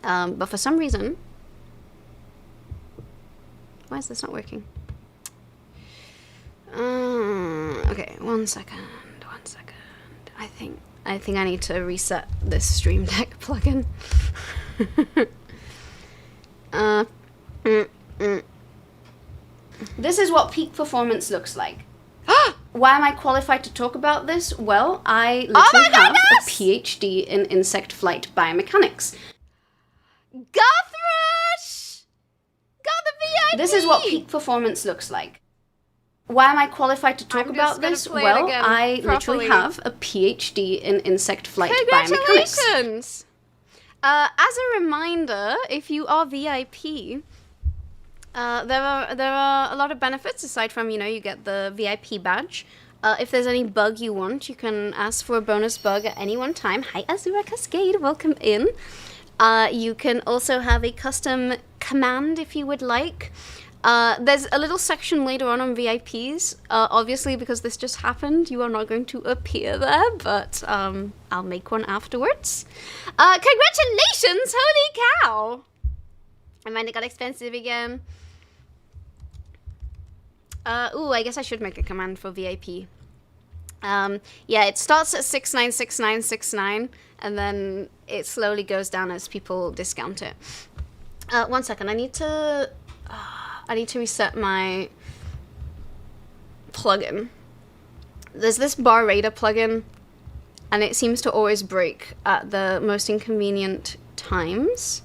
But for some reason, why is this not working? Okay, one second. I think I need to reset this Stream Deck plugin. This is what peak performance looks like. Why am I qualified to talk about this? Well, I literally have a PhD in insect flight biomechanics. Gothrush! Got the VIP! This is what peak performance looks like. Why am I qualified to talk about this? Well, I literally have a PhD in insect flight biomechanics. Congratulations! As a reminder, if you are VIP, there are a lot of benefits aside from, you know, you get the VIP badge. If there's any bug you want, you can ask for a bonus bug at any one time. Hi, Azura Cascade, welcome in. You can also have a custom command if you would like. There's a little section later on VIPs. Obviously, because this just happened, you are not going to appear there, but I'll make one afterwards. Congratulations! Holy cow! I mind it got expensive again. Ooh, I guess I should make a command for VIP. Yeah, it starts at 696969, and then it slowly goes down as people discount it. 1 second, I need to reset my plugin. There's this bar radar plugin, and it seems to always break at the most inconvenient times.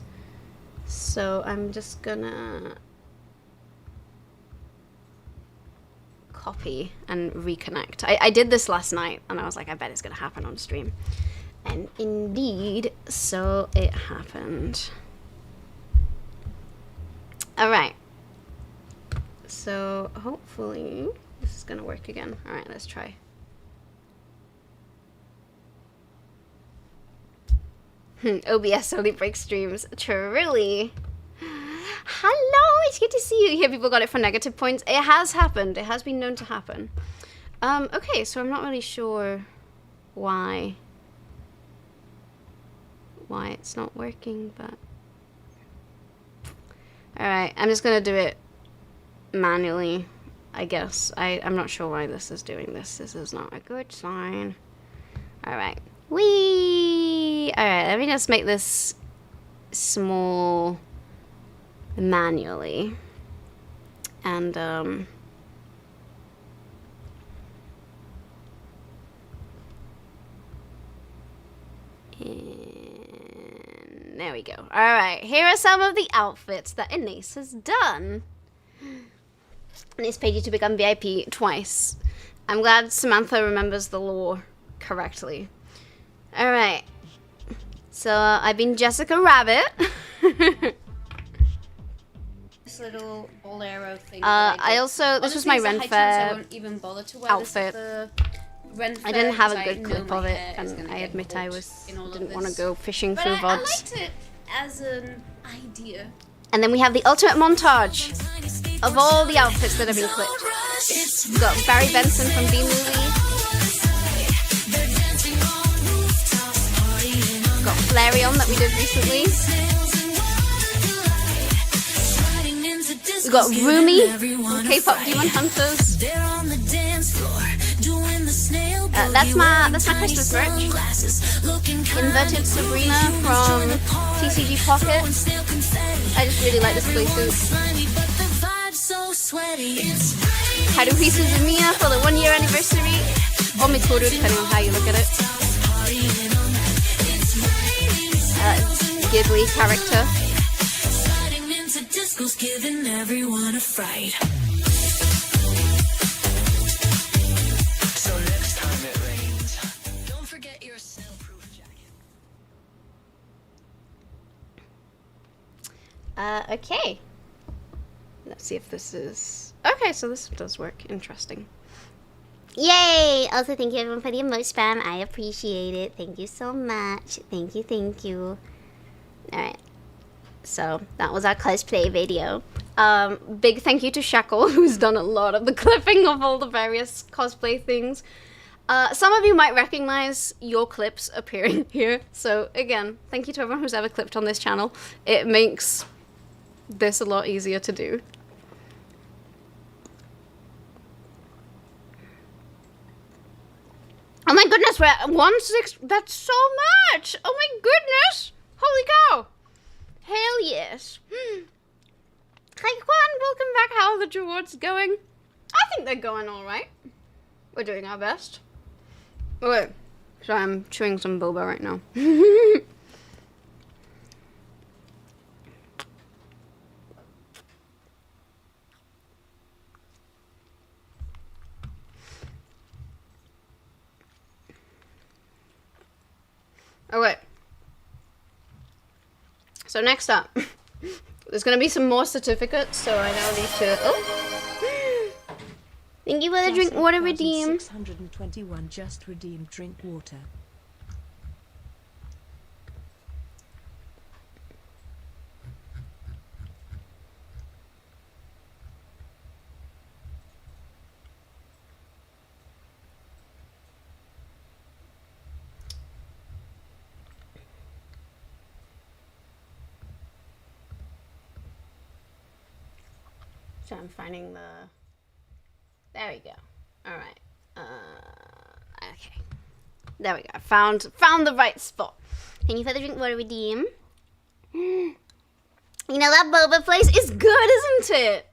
So I'm just gonna copy and reconnect. I did this last night, and I was like, I bet it's gonna happen on stream. And indeed, so it happened. Alright. So, hopefully, this is gonna work again. Alright, let's try. OBS only breaks streams. Truly. Hello, it's good to see you. Here, people got it for negative points. It has happened. It has been known to happen. Okay, so I'm not really sure why it's not working, but... Alright, I'm just gonna do it manually, I guess. I'm not sure why this is doing this. This is not a good sign. Alright. Whee! Alright, let me just make this small manually. And, and there we go. Alright, here are some of the outfits that Anise has done. Anise paid you to become VIP twice. I'm glad Samantha remembers the lore correctly. Alright. So, I've been Jessica Rabbit. This little bolero thing. I also, this was my Ren Fair outfit. I didn't have a good clip of it, and I admit I didn't want to go fishing through VODs. I liked it as an idea. And then we have the ultimate montage of all the outfits that have been clipped. We've got Barry Benson from B-Movie. We've got Flareon that we did recently. We've got Rumi from K-Pop Demon Hunters. That's my Christmas merch. Inverted Sabrina from TCG Pocket. I just really like this playsuit. Haruhi Suzumiya for the 1 year anniversary. Or Mitoru, depending on how you look at it. Ghibli character. Giving everyone a fright. So next time it rains, don't forget your soundproof jacket. Okay. Let's see if this is... Okay, so this does work. Interesting. Yay! Also, thank you everyone for the emote spam. I appreciate it. Thank you so much. Thank you, thank you. Alright. So, that was our cosplay video. Big thank you to Shackle, who's done a lot of the clipping of all the various cosplay things. Some of you might recognize your clips appearing here. So, again, thank you to everyone who's ever clipped on this channel. It makes this a lot easier to do. Oh my goodness, we're at 1/6. That's so much! Oh my goodness! Holy cow! Hell yes. Hi Juan, welcome back. How are the DRAWARDS going? I think they're going alright. We're doing our best. Oh, wait. Sorry, I'm chewing some boba right now. Oh, wait. So next up, there's going to be some more certificates, so I now need to... Oh! Thank you for the drink water redeem. 621 just redeemed drink water. So I'm finding the... There we go. Alright. Okay. There we go. I found the right spot. Thank you for the drink water redeem. You know, that boba place is good, isn't it?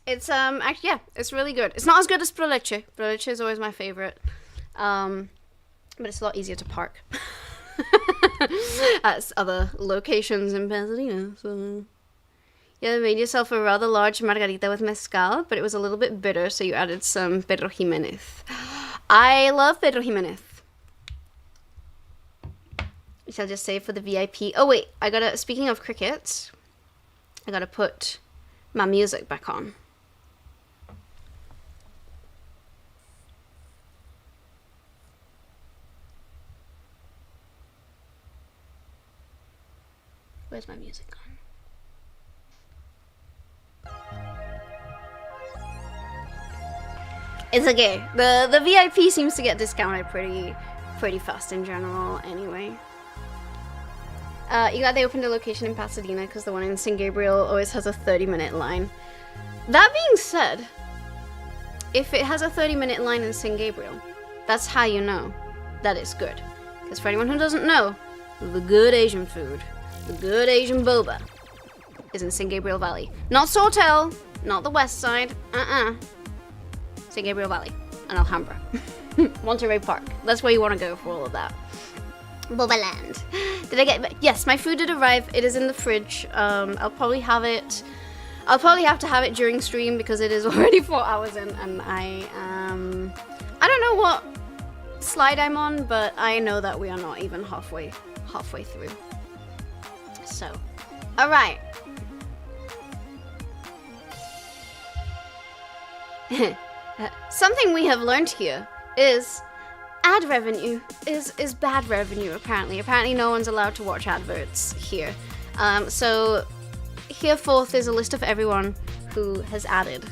It's, actually, yeah, it's really good. It's not as good as Proleche. Proleche is always my favorite. But it's a lot easier to park. At other locations in Pasadena, so... You made yourself a rather large margarita with mezcal, but it was a little bit bitter, so you added some Pedro Jimenez. I love Pedro Jimenez. Which I'll just say for the VIP. Oh wait, I gotta, speaking of cricket, I gotta put my music back on. Where's my music on? It's okay. The VIP seems to get discounted pretty fast in general anyway. You got they opened a location in Pasadena because the one in San Gabriel always has a 30-minute line. That being said, if it has a 30-minute line in San Gabriel, that's how you know that it's good. Because for anyone who doesn't know, the good Asian food, the good Asian boba, is in San Gabriel Valley. Not Sawtell, not the west side, San Gabriel Valley and Alhambra. Monterey Park, that's where you want to go for all of that. Boba Land. Did I get... Yes, my food did arrive. It is in the fridge. I'll probably have to have it during stream because it is already 4 hours in and I don't know what slide I'm on, but I know that we are not even halfway through. So, alright. Something we have learned here is ad revenue is bad revenue, apparently. Apparently no one's allowed to watch adverts here. So hereforth is a list of everyone who has added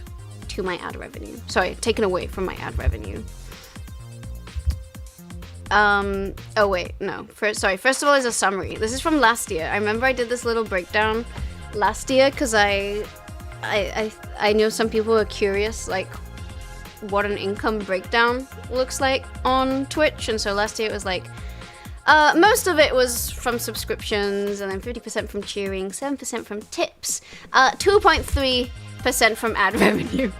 to my ad revenue. Sorry, taken away from my ad revenue. Oh wait, no. First of all is a summary. This is from last year. I remember I did this little breakdown last year because I know some people are curious, like, what an income breakdown looks like on Twitch, and so last year it was like most of it was from subscriptions, and then 50% from cheering, 7% from tips, 2.3% from ad revenue.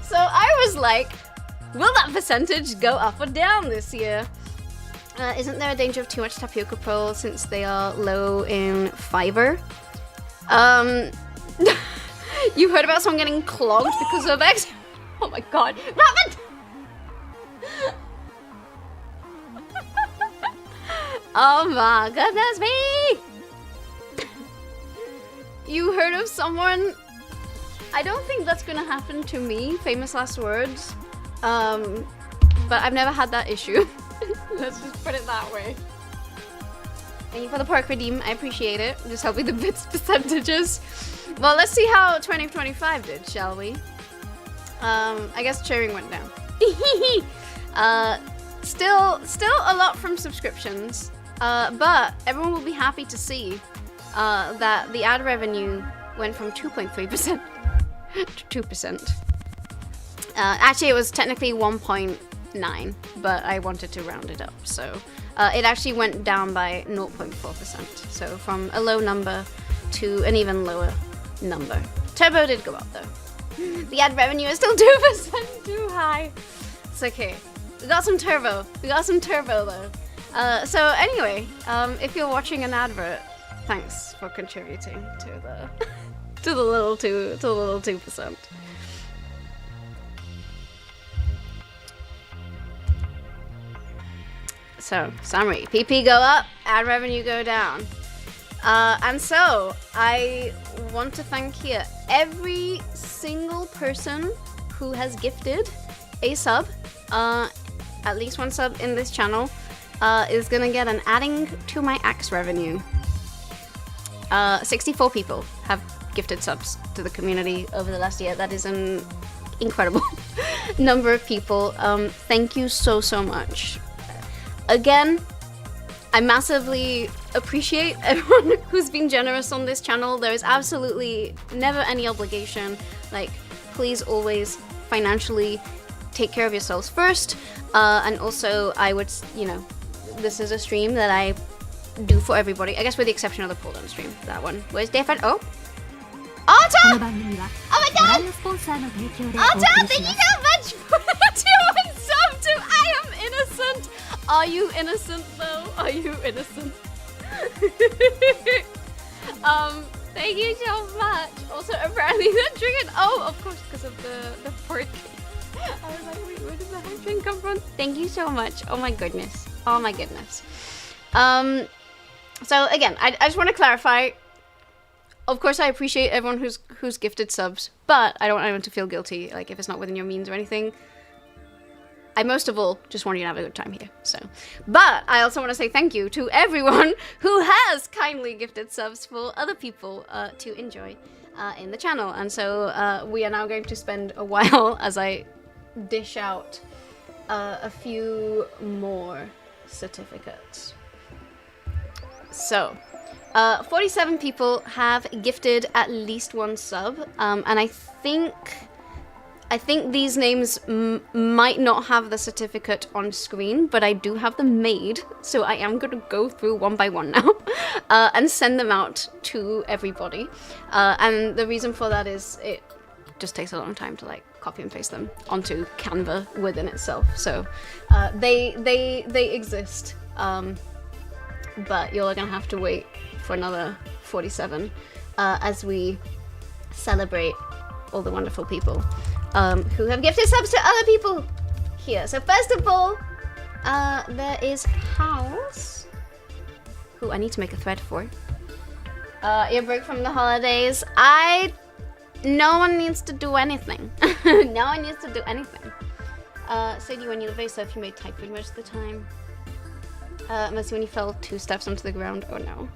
So I was like, will that percentage go up or down this year? Isn't there a danger of too much tapioca pearl since they are low in fiber? You heard about someone getting clogged because of X? Oh my god. Rabbit! Oh my goodness me! You heard of someone? I don't think that's gonna happen to me, famous last words. But I've never had that issue. Let's just put it that way. Thank you for the pork redeem, I appreciate it. Just help me the bits percentages. Well, let's see how 2025 did, shall we? I guess cheering went down. Still a lot from subscriptions, but everyone will be happy to see that the ad revenue went from 2.3% to 2%. Actually, it was technically 1.9, but I wanted to round it up, so it actually went down by 0.4%. So from a low number to an even lower number. Turbo did go up though. The ad revenue is still 2% too high. It's okay. We got some turbo. though. So anyway, if you're watching an advert, thanks for contributing to the little 2%. So summary: PP go up, ad revenue go down. And so I want to thank here every single person who has gifted a sub, at least one sub in this channel, is gonna get an adding to my axe revenue. 64 people have gifted subs to the community over the last year. That is an incredible number of people. Thank you so much. Again, I massively appreciate everyone who's been generous on this channel. There is absolutely never any obligation. Like, please always financially take care of yourselves first. And also, I would, this is a stream that I do for everybody. I guess with the exception of the pull-down stream. That one was different. Oh! Arta! Oh my god! Arta, thank you so much for the 2 sub to I am innocent! Are you innocent though? Are you innocent? Thank you so much. Also, apparently the triggered. Oh, of course, because of the pork. I was like, wait, where did the hype train come from? Thank you so much. Oh my goodness. Oh my goodness. So again, I just want to clarify. Of course, I appreciate everyone who's gifted subs, but I don't want anyone to feel guilty, like if it's not within your means or anything. I most of all just want you to have a good time here. So, but I also want to say thank you to everyone who has kindly gifted subs for other people to enjoy in the channel. And so we are now going to spend a while as I dish out a few more certificates. So, 47 people have gifted at least one sub, and I think these names might not have the certificate on screen, but I do have them made, so I am going to go through one by one now and send them out to everybody. And the reason for that is it just takes a long time to like copy and paste them onto Canva within itself. So they exist, but you're gonna have to wait for another 47 as we celebrate all the wonderful people who have gifted subs to other people here. So first of all, there is House, who I need to make a thread for. Your break from the holidays. No one needs to do anything. No one needs to do anything. Sadie, when you were very surf, you made Thai food most of the time. Mostly when you fell 2 steps onto the ground. Oh no.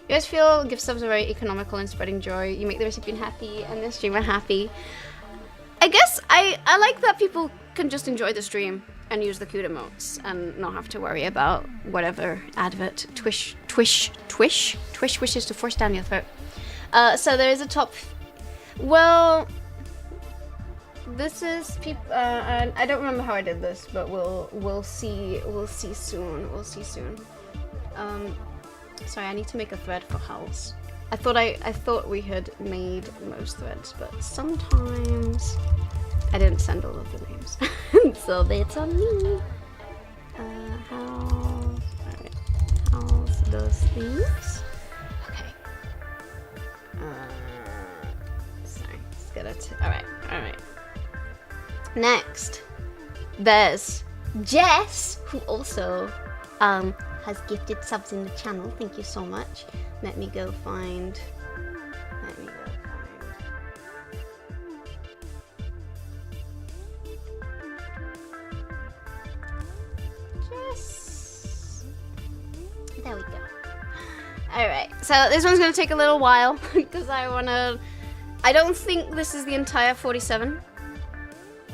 You guys feel gift subs are very economical in spreading joy. You make the recipient happy and the streamer happy. I guess I like that people can just enjoy the stream and use the cute emotes and not have to worry about whatever advert Twish wishes to force down your throat. So there is a top. Well, this is people. I don't remember how I did this, but we'll see soon. We'll see soon. Sorry, I need to make a thread for House. I thought we had made most threads, but sometimes I didn't send all of the names, so that's on me. House does things. Okay. Sorry, let's get it. All right. Next, there's Jess, who also has gifted subs in the channel. Thank you so much. Let me go find. Jess. There we go. All right. So this one's gonna take a little while because I don't think this is the entire 47.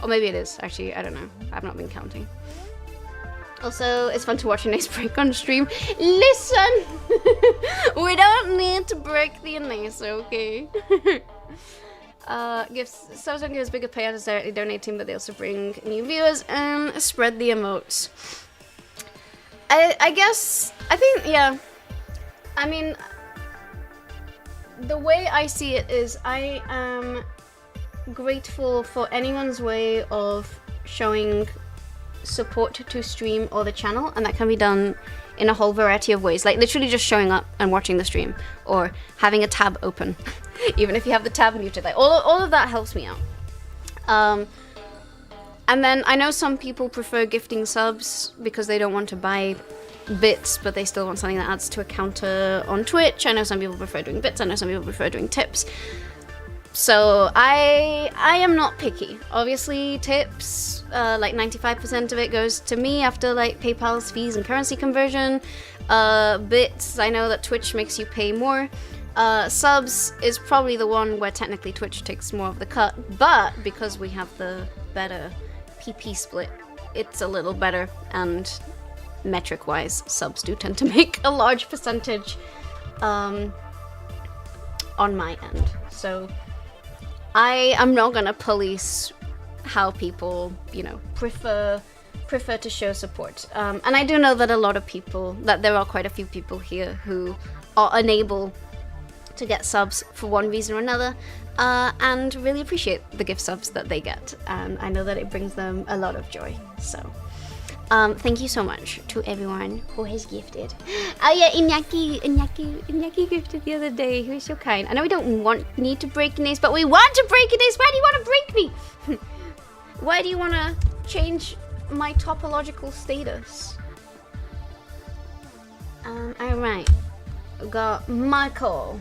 Or maybe it is. Actually, I don't know. I've not been counting. Also, it's fun to watch an ace break on stream. Listen! We don't need to break the ace, okay? Subs don't give us bigger payouts as directly donating, but they also bring new viewers and spread the emotes. I think, yeah. I mean, the way I see it is I am grateful for anyone's way of showing support to stream or the channel, and that can be done in a whole variety of ways, like literally just showing up and watching the stream or having a tab open even if you have the tab muted. Like all of that helps me out. And then I know some people prefer gifting subs because they don't want to buy bits, but they still want something that adds to a counter on Twitch. I know some people prefer doing bits. I know some people prefer doing tips. So I am not picky. Obviously, tips, like 95% of it goes to me after like PayPal's fees and currency conversion. Bits, I know that Twitch makes you pay more. Subs is probably the one where technically Twitch takes more of the cut, but because we have the better PP split, it's a little better, and metric-wise, subs do tend to make a large percentage on my end. So I am not gonna police how people, you know, prefer to show support. And I do know that a lot of people, that there are quite a few people here who are unable to get subs for one reason or another, and really appreciate the gift subs that they get. And I know that it brings them a lot of joy. So thank you so much to everyone who has gifted. Oh yeah, Iñaki gifted the other day. He was so kind. I know we don't need to break an ace, but we want to break an ace. Why do you want to break me? Why do you want to change my topological status? Alright. We got Michael.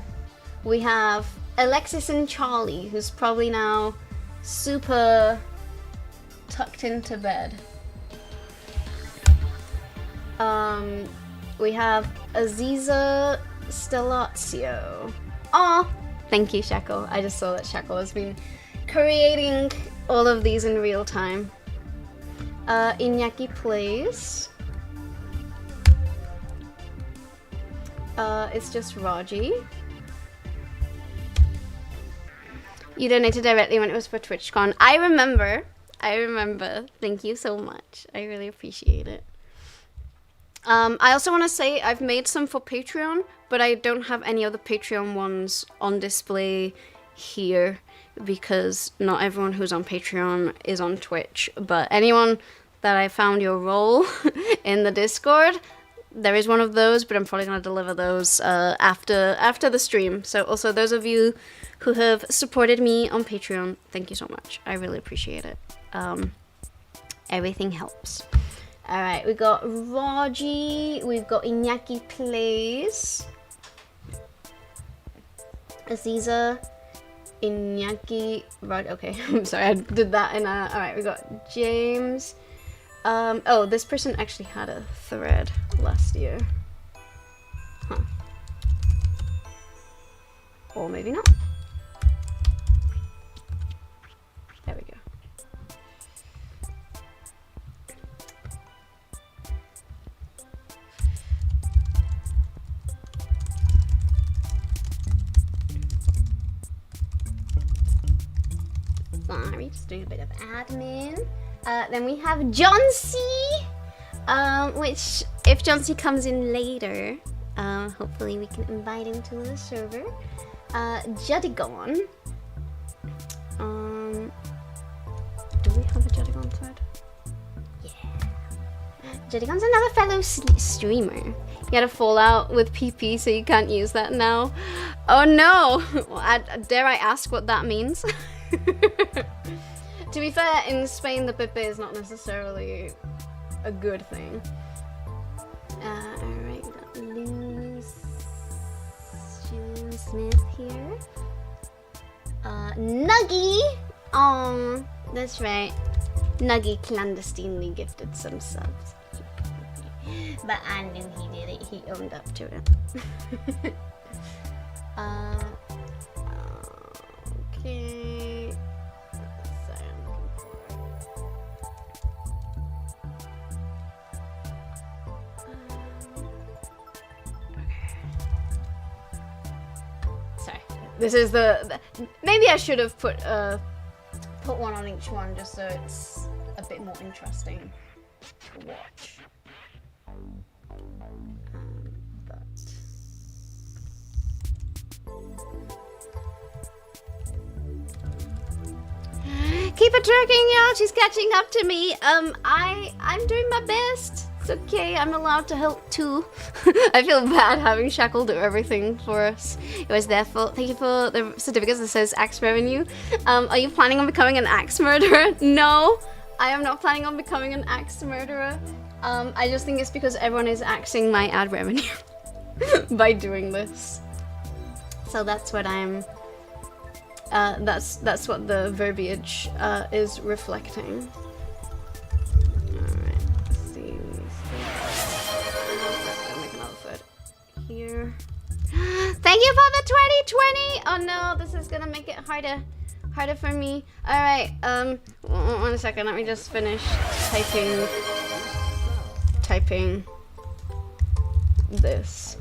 We have Alexis and Charlie, who's probably now super tucked into bed. We have Aziza Stellazio. Aw! Thank you, Shackle. I just saw that Shackle has been creating all of these in real time. Iñaki Plays. It's just Raji. You donated directly when it was for TwitchCon. I remember. Thank you so much. I really appreciate it. I also want to say I've made some for Patreon, but I don't have any other Patreon ones on display here because not everyone who's on Patreon is on Twitch. But anyone that I found your role in the Discord, there is one of those, but I'm probably going to deliver those after the stream. So also those of you who have supported me on Patreon, thank you so much. I really appreciate it. Everything helps. Alright, we got Raji, we've got Iñaki Plays, Aziza, Iñaki, Raji, okay, I'm sorry, I did that in a, alright, we got James, oh, this person actually had a thread last year, huh, or maybe not, there we go. Sorry, just doing a bit of admin. Then we have John C, which if John C comes in later, hopefully we can invite him to the server. Judigon. Do we have a Judigon thread? Yeah. Judigon's another fellow streamer. You had a fallout with PP, so you can't use that now. Oh no! Well, dare I ask what that means? To be fair, in Spain the Pepe is not necessarily a good thing. Alright, we got Lucian Smith here. Nuggy! Oh, that's right. Nuggy clandestinely gifted some subs. But I knew he did it, he owned up to it. Okay. Sorry, I'm looking for it. Okay. Sorry. This is the maybe I should have put one on each one just so it's a bit more interesting to watch. Keep it trucking, y'all. She's catching up to me. I'm doing my best. It's okay. I'm allowed to help too. I feel bad having Shackle do everything for us. It was their fault. Thank you for the certificates that says axe revenue. Are you planning on becoming an axe murderer? No, I am not planning on becoming an axe murderer. I just think it's because everyone is axing my ad revenue by doing this. So that's what I'm. That's what the verbiage is reflecting. Alright, let's see. I'll make another thread here. Thank you for the 2020! Oh no, this is gonna make it harder for me. Alright, 1 second, let me just finish typing this.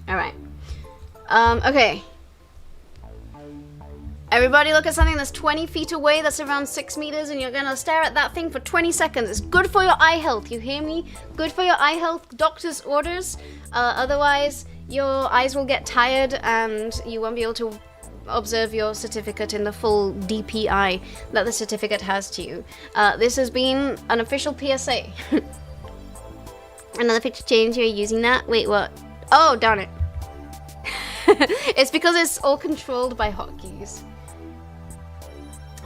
Alright. Okay. Everybody look at something that's 20 feet away, that's around 6 meters, and you're gonna stare at that thing for 20 seconds. It's good for your eye health, you hear me? Good for your eye health, doctor's orders. Otherwise, your eyes will get tired and you won't be able to observe your certificate in the full DPI that the certificate has to you. This has been an official PSA. Another picture change, you're using that? Wait, what? Oh, darn it. It's because it's all controlled by hotkeys.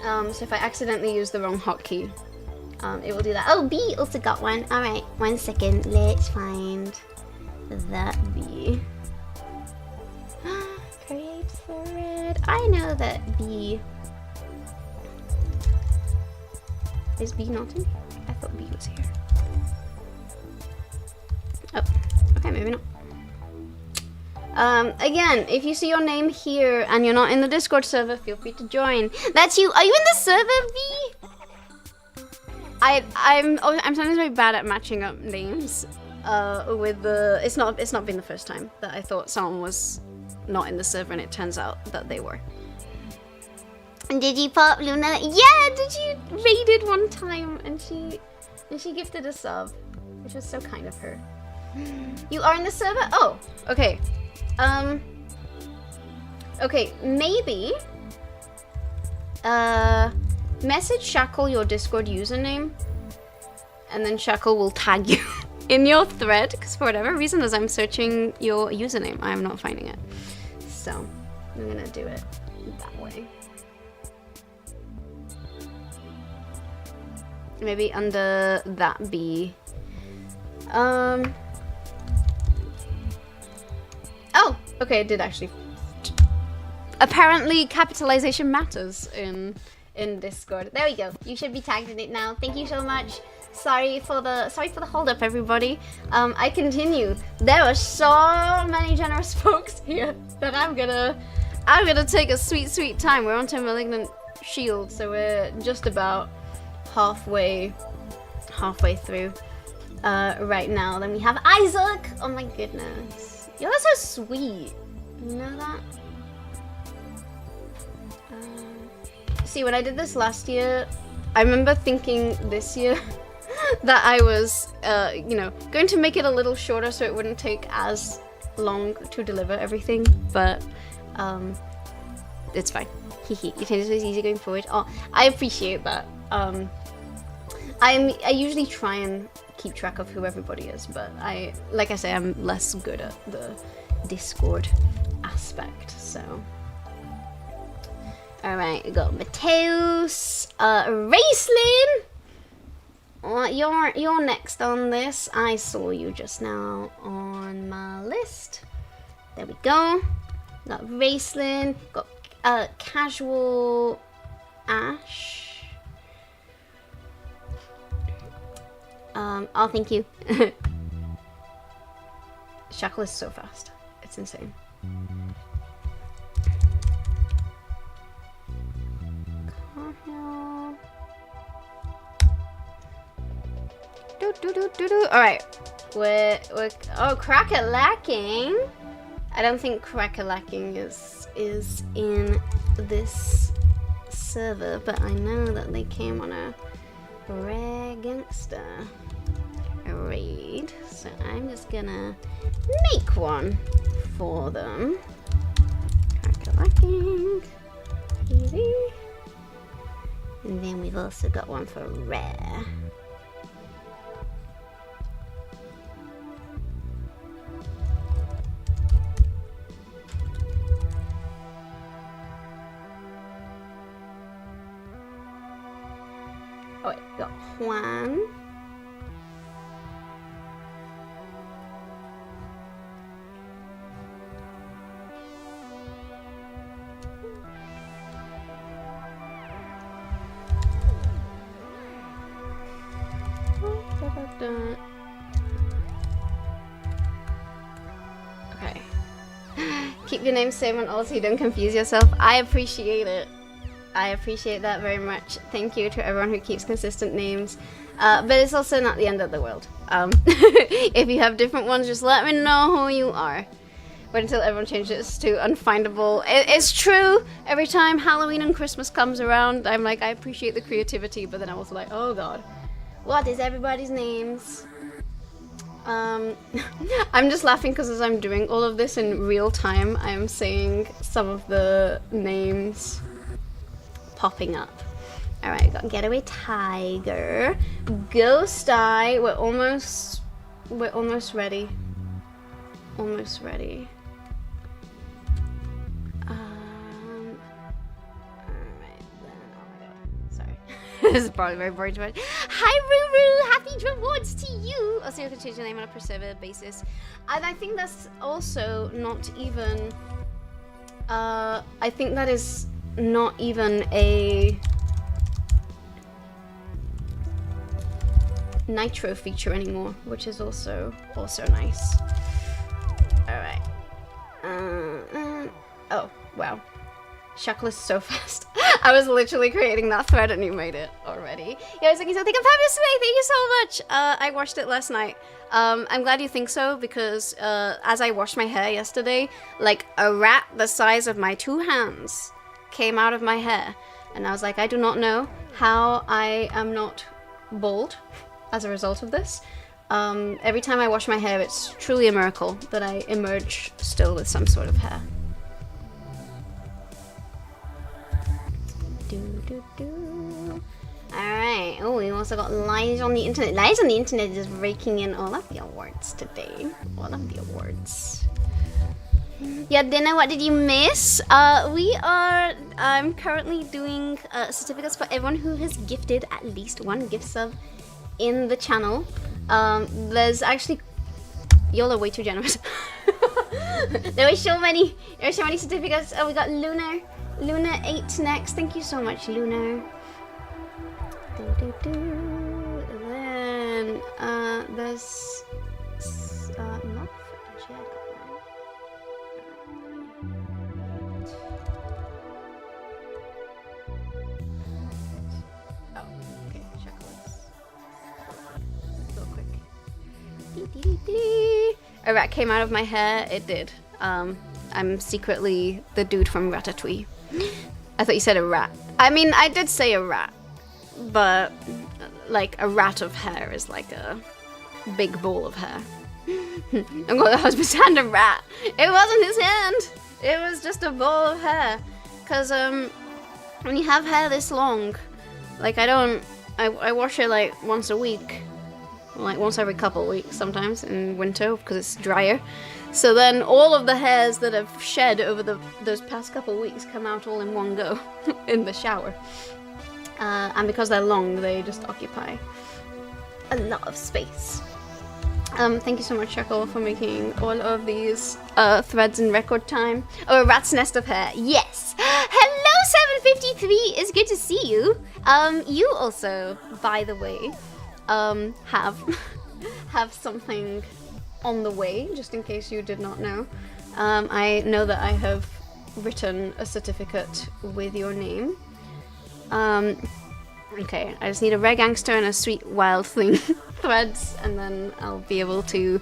So if I accidentally use the wrong hotkey, it will do that. Oh, B also got one. All right, 1 second. Let's find that B. Create thread. I know that B. Is B not in here? I thought B was here. Oh, okay, maybe not. Again, if you see your name here and you're not in the Discord server, feel free to join. That's you. Are you in the server, V? I'm sometimes very bad at matching up names. With the it's not been the first time that I thought someone was not in the server and it turns out that they were. And did you pop Luna? Yeah, did you raided one time and she gifted a sub, which was so kind of her. You are in the server? Oh, okay. Okay, maybe message Shackle your Discord username and then Shackle will tag you in your thread, because for whatever reason, as I'm searching your username, I'm not finding it. So I'm gonna do it that way. Maybe under that B. Oh, okay, it did actually. Apparently capitalization matters in Discord. There we go. You should be tagged in it now. Thank you so much. Sorry for the hold up, everybody. I continue. There are so many generous folks here that I'm gonna take a sweet time. We're on to Malignant Shield, so we're just about halfway through right now. Then we have Isaac. Oh my goodness, you're so sweet. You know that? See, when I did this last year, I remember thinking this year that I was, you know, going to make it a little shorter so it wouldn't take as long to deliver everything, but it's fine. Hehe, you think this is easy going forward? Oh, I appreciate that. I usually try and keep track of who everybody is, but like I say, I'm less good at the Discord aspect, so. Alright, we got Mateus, Raceline! You're next on this. I saw you just now on my list. There we go. Got Raceline, got Casual Ash. Oh, thank you. Shackle is so fast. It's insane. Alright. We're Cracker-lacking. I don't think Cracker-lacking is in this server, but I know that they came on a rare gangster raid, so I'm just gonna make one for them. Cracker-lacking. Easy. And then we've also got one for rare. Oh wait, got Juan. Okay. Keep your name same on all so you don't confuse yourself. I appreciate it. I appreciate that very much. Thank you to everyone who keeps consistent names. But it's also not the end of the world. If you have different ones, just let me know who you are. Wait until everyone changes to unfindable. It's true. Every time Halloween and Christmas comes around, I'm like, I appreciate the creativity, but then I'm also like, oh god. What is everybody's names? I'm just laughing because as I'm doing all of this in real time, I'm saying some of the names popping up. Alright, got Getaway Tiger, Ghost Eye. We're almost ready. Almost ready. Alright then. Oh my god. This is probably very boring to watch. Hi, Ruru! Happy rewards to you! Also, you can change your name on a per-server basis. And I think that's also not even... I think that is not even a... Nitro feature anymore, which is also nice. Alright. Oh, wow. Shackle is so fast. I was literally creating that thread and you made it already. Yeah, I was thinking something. I'm fabulous today. Thank you so much. I watched it last night. I'm glad you think so because as I washed my hair yesterday, like a rat the size of my 2 hands came out of my hair. And I was like, I do not know how I am not bald as a result of this. Every time I wash my hair, it's truly a miracle that I emerge still with some sort of hair. Alright, oh, we also got Lies on the Internet. Lies on the Internet is raking in all of the awards today. All of the awards. Yeah, Dinner, what did you miss? I'm currently doing certificates for everyone who has gifted at least 1 gift sub in the channel. There's actually... Y'all are way too generous. There were so many certificates. Oh, we got Lunar 8 next. Thank you so much, Lunar. Then there's not Jedi. Oh, okay, checklist. Real quick. A rat came out of my hair. It did. I'm secretly the dude from Ratatouille. I thought you said a rat. I mean, I did say a rat, but like a rat of hair is like a big ball of hair. I'm going to husband's hand a rat. It wasn't his hand. It was just a ball of hair. Cause when you have hair this long, like I wash it like once a week, like once every couple of weeks sometimes in winter because it's drier. So then all of the hairs that have shed over those past couple of weeks come out all in one go in the shower. And because they're long, they just occupy a lot of space. Thank you so much, Shackle, for making all of these threads in record time. Oh, a rat's nest of hair. Yes! Hello, 753! It's good to see you. You also, by the way, have something on the way, just in case you did not know. I know that I have written a certificate with your name. Okay, I just need a rare gangster and a sweet wild thing threads, and then I'll be able to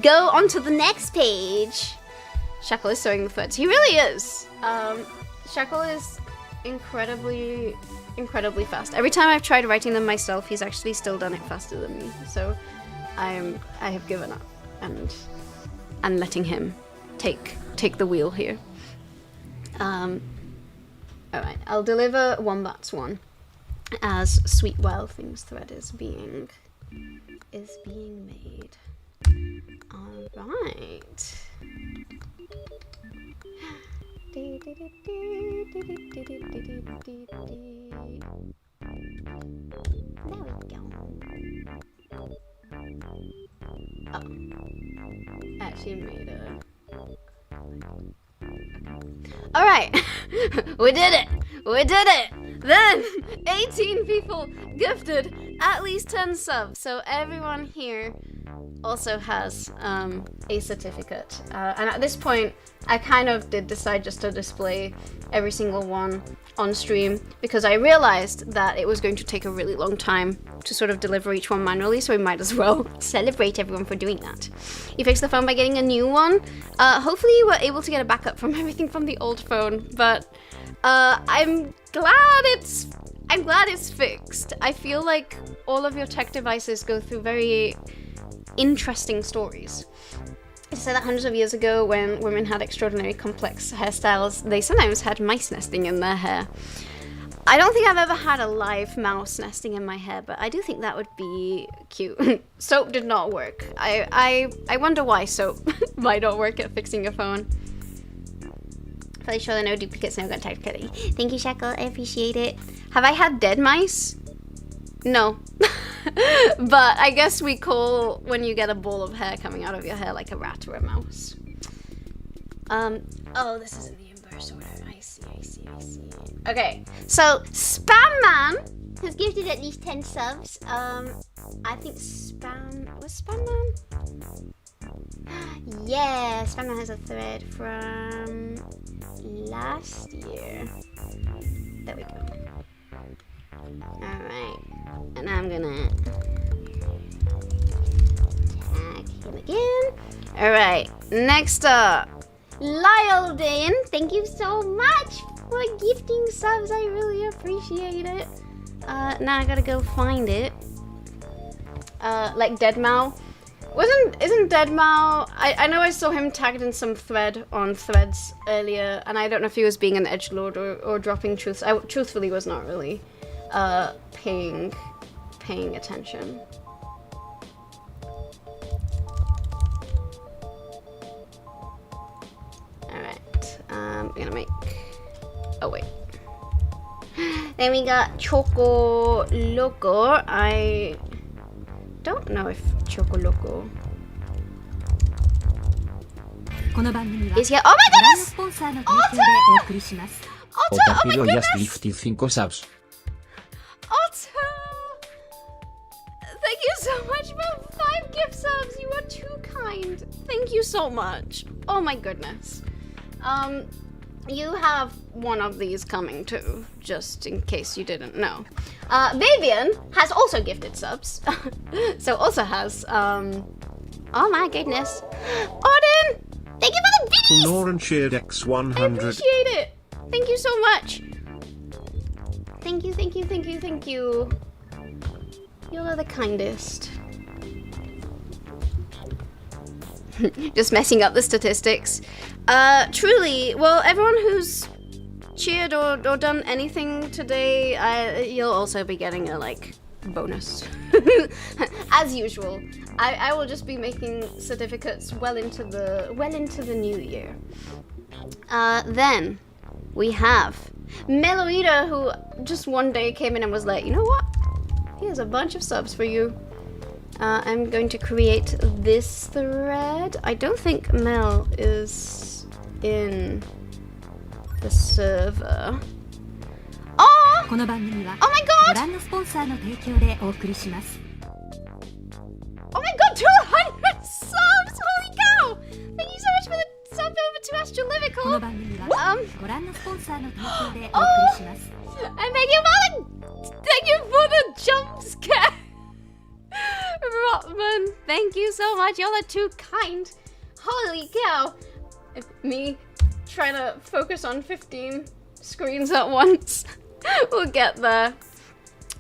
go on to the next page. Shackle is sewing the threads. He really is. Shackle is incredibly fast. Every time I've tried writing them myself, he's actually still done it faster than me. So I have given up and letting him take the wheel here. Alright, I'll deliver Wombat's one as Sweet Wild Things thread is being made. Alright. There we go. Oh. I actually made a... Alright, we did it! We did it! Then, 18 people gifted at least 10 subs, so everyone here also has a certificate. And at this point, I kind of did decide just to display every single one on stream because I realized that it was going to take a really long time to sort of deliver each one manually, so we might as well celebrate everyone for doing that. You fixed the phone by getting a new one. Hopefully you were able to get a backup from everything from the old phone, but I'm glad it's fixed. I feel like all of your tech devices go through very interesting stories. It's said that hundreds of years ago, when women had extraordinary complex hairstyles, they sometimes had mice nesting in their hair. I don't think I've ever had a live mouse nesting in my hair, but I do think that would be cute. Soap did not work. I wonder why soap might not work at fixing a phone. Fairly sure there are no duplicates, no contact cutting. Thank you, Shackle. I appreciate it. Have I had dead mice No. But I guess we call when you get a ball of hair coming out of your hair like a rat or a mouse. Oh, this is in the inverse order. I see. Okay, so Spam Man has gifted at least 10 subs. I think was Spam Man? Yeah, Spam Man has a thread from last year. There we go. Alright, and I'm gonna tag him again. Alright, next up, Lyle Dane. Thank you so much for gifting subs. I really appreciate it. Now I gotta go find it. Like Deadmau. Isn't Deadmau? I know I saw him tagged in some thread on Threads earlier, and I don't know if he was being an edgelord or dropping truths. I truthfully was not really paying attention. Alright, I'm gonna make, oh wait. Then we got Choco Loco. I don't know if Choco Loco is here. Oh my goodness! Otter! Otter! Oh my goodness! Just gifted 5 subs. Otter! Thank you so much for 5 gift subs. You are too kind. Thank you so much. Oh my goodness. You have one of these coming too, just in case you didn't know. Vivian has also gifted subs. So also has, oh my goodness. Odin! Thank you for the biddies! Lauren shared X100. I appreciate it. Thank you so much. Thank you. You are the kindest. Just messing up the statistics. Truly, well, everyone who's cheered or done anything today, you'll also be getting a, like, bonus. As usual. I will just be making certificates well into the new year. Then we have Meloida, who just one day came in and was like, you know what? Here's a bunch of subs for you. I'm going to create this thread. I don't think Mel is in the server. Oh! Oh my god! Oh my god, 200 subs! Holy cow! Thank you so much for the sub over to Astrolivical. Oh! And thank you for the jump scare. Rotman, thank you so much. Y'all are too kind. Holy cow. Me trying to focus on 15 screens at once. We'll get there.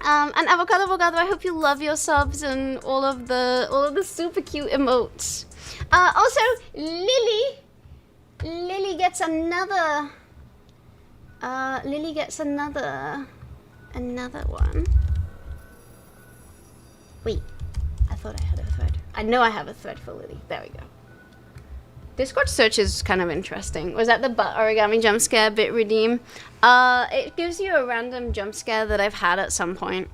And Avocado, I hope you love your subs and all of the super cute emotes. Also, Lily gets another one. Wait, I thought I had a thread. I know I have a thread for Lily. There we go. Discord search is kind of interesting. Was that the butt origami jump scare bit redeem? It gives you a random jump scare that I've had at some point.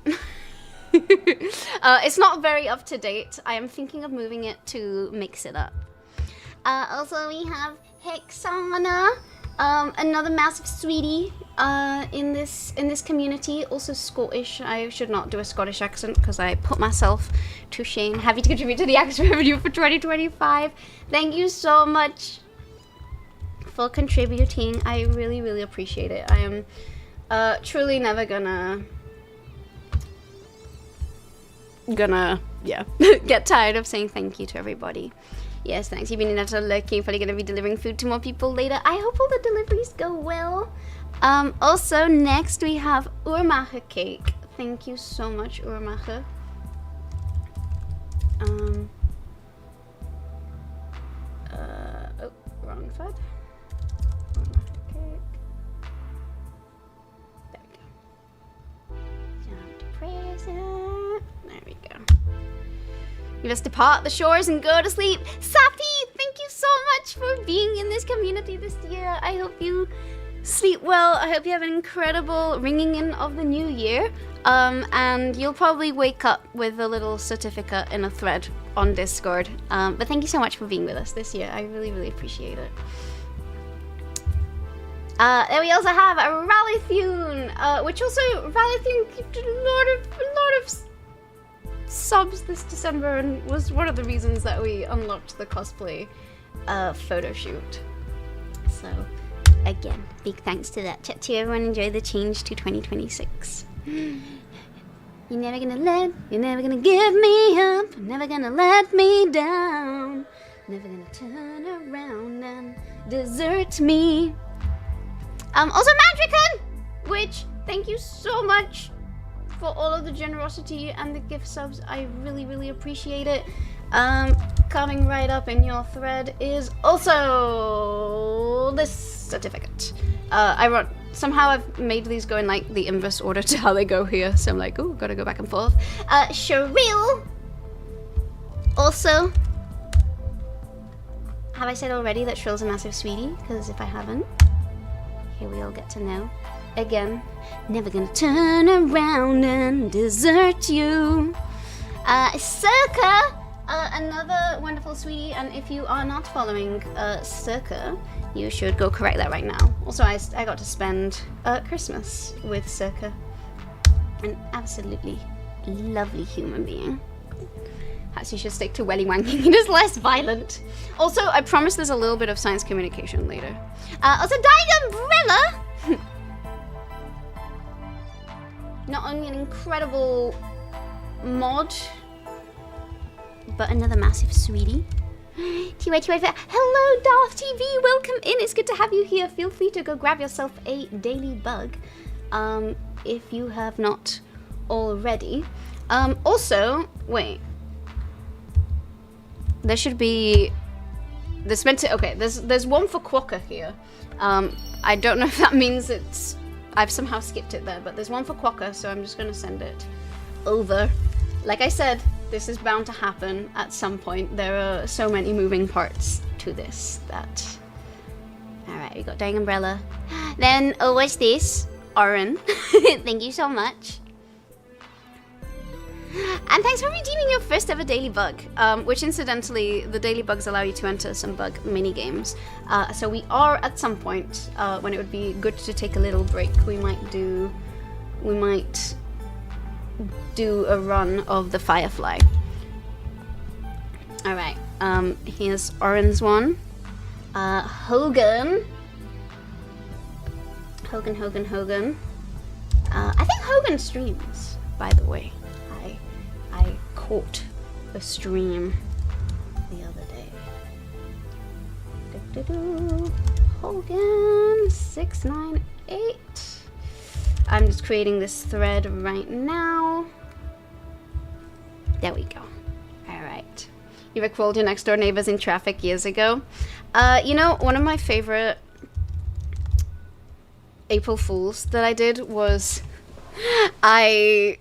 It's not very up to date. I am thinking of moving it to mix it up. Also we have Hexana, another massive sweetie in this community. Also Scottish. I should not do a Scottish accent because I put myself to shame. Happy to contribute to the extra revenue for 2025. Thank you so much for contributing. I really, really appreciate it. I am truly never gonna get tired of saying thank you to everybody. Yes, thanks. You've been in after lurking. Probably gonna be delivering food to more people later. I hope all the deliveries go well. Also next we have Uhrmacher cake. Thank you so much, Uhrmacher. Oh, wrong thread. Uhrmacher cake. There we go. Jump to present. There we go. You must depart the shores and go to sleep. Safi, thank you so much for being in this community this year. I hope you sleep well. I hope you have an incredible ringing in of the new year. and you'll probably wake up with a little certificate in a thread on Discord. But thank you so much for being with us this year. I really, really appreciate it. Then we also have a Rallythune, which also Rallythune kept a lot of subs this December, and was one of the reasons that we unlocked the cosplay photo shoot. So again, big thanks to that. Chat to everyone. Enjoy the change to 2026. You're never gonna give me up, never gonna let me down, never gonna turn around and desert me. Also Madrican, which thank you so much for all of the generosity and the gift subs. I really, really appreciate it. Coming right up in your thread is also this certificate. Somehow I've made these go in like the inverse order to how they go here, so I'm like, ooh, gotta go back and forth. Sheril. Also, have I said already that Shrill's a massive sweetie? Because if I haven't, here we all get to know. Again, never gonna turn around and desert you. Circa, another wonderful sweetie, and if you are not following Circa, you should go correct that right now. Also, I got to spend Christmas with Circa. An absolutely lovely human being. Perhaps you should stick to welly wanking. It is less violent. Also, I promise there's a little bit of science communication later. Also, Dying Umbrella! Not only an incredible mod, but another massive sweetie. Hello, Darth TV. Welcome in. It's good to have you here. Feel free to go grab yourself a daily bug, if you have not already. Also, wait. There should be. There's meant to. Okay. There's one for Quokka here. I don't know if that means it's. I've somehow skipped it there, but there's one for Quokka, so I'm just gonna send it over. Like I said, this is bound to happen at some point. There are so many moving parts to this that... Alright, we got Dying Umbrella. Then, what's this? Oren. Thank you so much. And thanks for redeeming your first ever daily bug, which incidentally, the daily bugs allow you to enter some bug mini games. So we are at some point, when it would be good to take a little break, we might do a run of the Firefly. Alright, here's Oren's one. Hogan. I think Hogan streams, by the way. I caught a stream the other day. Hogan 698. I'm just creating this thread right now. There we go. Alright. You rickrolled your next door neighbors in traffic years ago. You know, one of my favorite April Fools that I did was I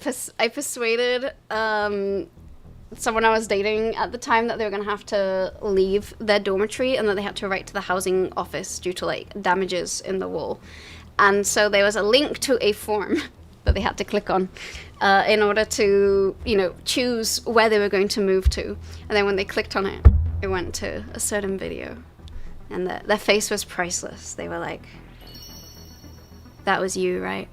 persuaded someone I was dating at the time that they were gonna have to leave their dormitory and that they had to write to the housing office due to like damages in the wall. And so there was a link to a form that they had to click on in order to, you know, choose where they were going to move to. And then when they clicked on it, it went to a certain video. And their face was priceless. They were like, that was you, right?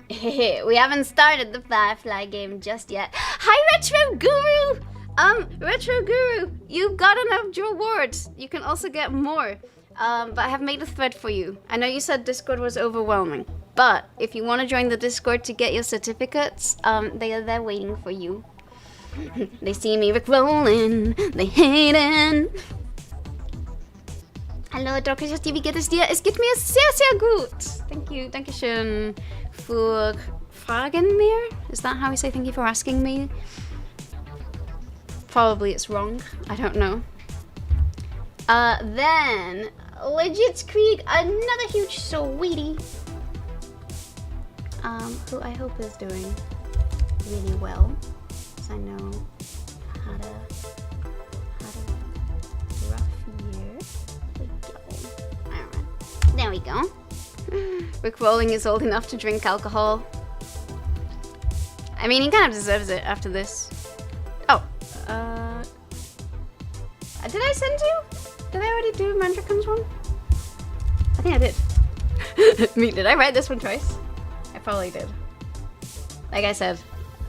We haven't started the Firefly game just yet. Hi, Retro Guru! Retro Guru, you've got enough DRAWARDS. You can also get more. But I have made a thread for you. I know you said Discord was overwhelming, but if you want to join the Discord to get your certificates, they are there waiting for you. They see me rickrolling, they hating. Hallo, Dorkisches TV, geht es dir? Es geht mir sehr, sehr gut. Thank you, Dankeschön für fragen mir. Is that how we say thank you for asking me? Probably it's wrong. I don't know. Then Legit Krieg, another huge sweetie. Who I hope is doing really well. Because I know had a rough year. There we go. Alright. There There we go. Rick Rolling is old enough to drink alcohol. I mean, he kind of deserves it after this. Oh, did I send you? Did I already do Mandrakin's one? I think I did. Me, did I write this one twice? I probably did. Like I said,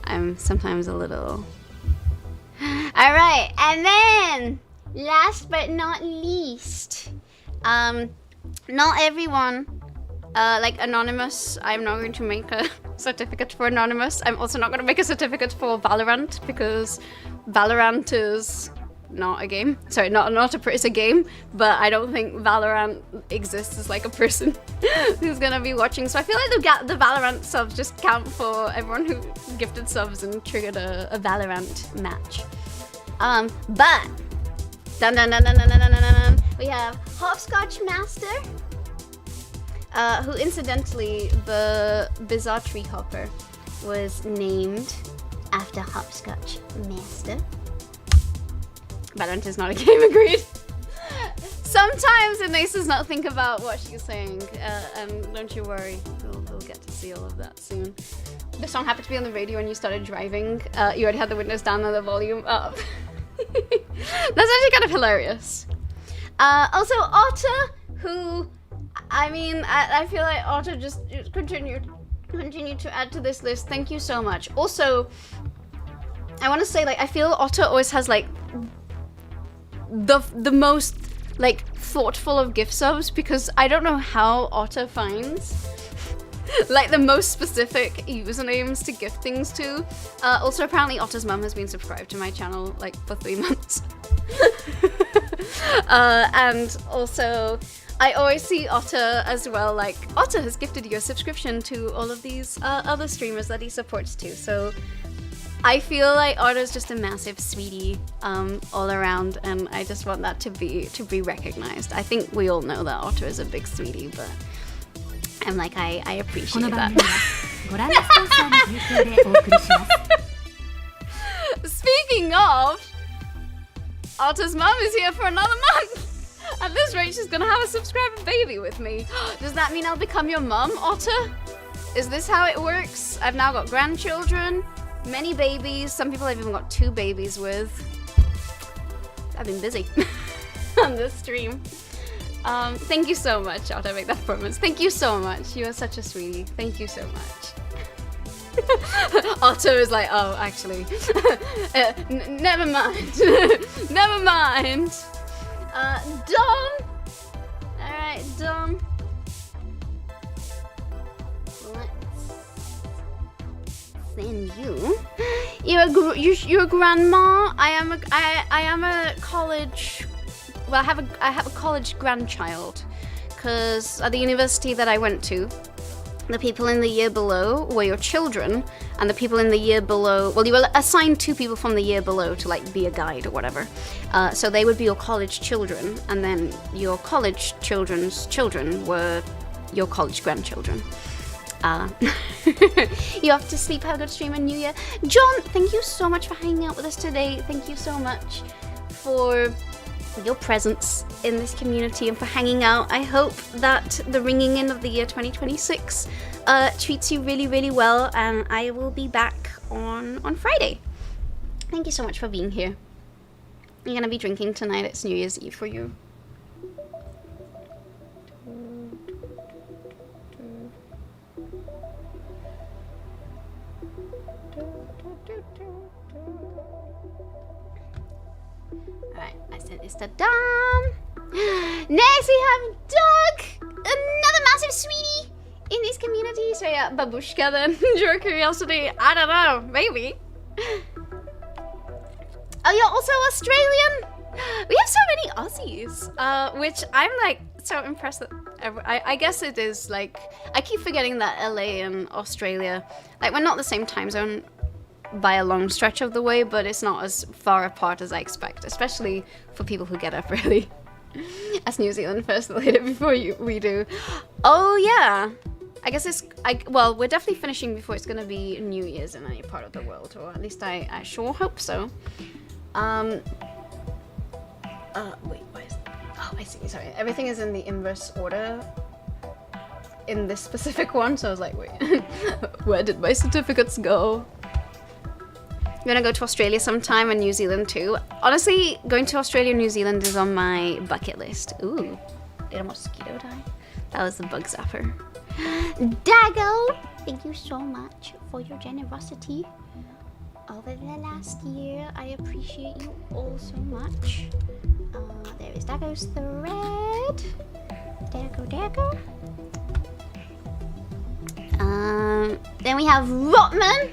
I'm sometimes a little... Alright, and then, last but not least, not everyone, like Anonymous, I'm not going to make a certificate for Anonymous. I'm also not going to make a certificate for Valorant, because Valorant is not a game. Sorry, it's a game, but I don't think Valorant exists as like a person who's gonna be watching. So I feel like the Valorant subs just count for everyone who gifted subs and triggered a Valorant match. But we have Hopscotch Master, who incidentally, the Bizarre Tree Hopper was named after Hopscotch Master. Valorant is not a game, agreed. Sometimes Inés does not think about what she's saying, and don't you worry, we'll get to see all of that soon. The song happened to be on the radio when you started driving. You already had the windows down and the volume up. That's actually kind of hilarious. Also, Otter, who, I mean, I feel like Otter just continue to add to this list. Thank you so much. Also, I want to say, like, I feel Otter always has like the most like thoughtful of gift subs, because I don't know how Otter finds like the most specific usernames to gift things to. Also, apparently Otter's mum has been subscribed to my channel like for 3 months. And also I always see Otter as well, like Otter has gifted you a subscription to all of these other streamers that he supports too. So I feel like Otter's just a massive sweetie all around, and I just want that to be recognized. I think we all know that Otter is a big sweetie, but I'm like, I appreciate that. Speaking of, Otter's mum is here for another month. At this rate, she's gonna have a subscriber baby with me. Does that mean I'll become your mum, Otter? Is this how it works? I've now got grandchildren. Many babies. Some people I've even got 2 babies with. I've been busy on this stream. Thank you so much, Otto, make that performance. Thank you so much. You are such a sweetie. Thank you so much. Otto is like, oh, actually. Never mind. Never mind. Dom. Alright, Dom. Send you. You're a grandma. I am a college. Well, I have a college grandchild, because at the university that I went to, the people in the year below were your children, and the people in the year below, well, you were assigned 2 people from the year below to like be a guide or whatever. So they would be your college children, and then your college children's children were your college grandchildren. You have to sleep, have a good stream, and New Year. John, thank you so much for hanging out with us today. Thank you so much for your presence in this community and for hanging out. I hope that the ringing in of the year 2026 treats you really, really well, and I will be back on Friday. Thank you so much for being here. You're gonna be drinking tonight. It's New Year's Eve for you. Alright, I sent this to Dom. Next we have Doug, another massive sweetie in this community. So yeah, Babushka then, your curiosity, I don't know, maybe. Oh, you're also Australian? We have so many Aussies, which I'm like so impressed that I guess it is like, I keep forgetting that LA and Australia, like we're not the same time zone by a long stretch of the way, but it's not as far apart as I expect, especially for people who get up early. As New Zealand first later before we do. Oh yeah, I guess it's, well, we're definitely finishing before it's gonna be New Year's in any part of the world, or at least I sure hope so. Wait, why is that? Oh, I see, sorry. Everything is in the inverse order in this specific one, so I was like, wait, where did my certificates go? I'm gonna go to Australia sometime and New Zealand too. Honestly, going to Australia and New Zealand is on my bucket list. Ooh, did a mosquito die? That was the bug zapper. Dago, thank you so much for your generosity over the last year. I appreciate you all so much. There is Dago's thread. Dago. Then we have Rotman.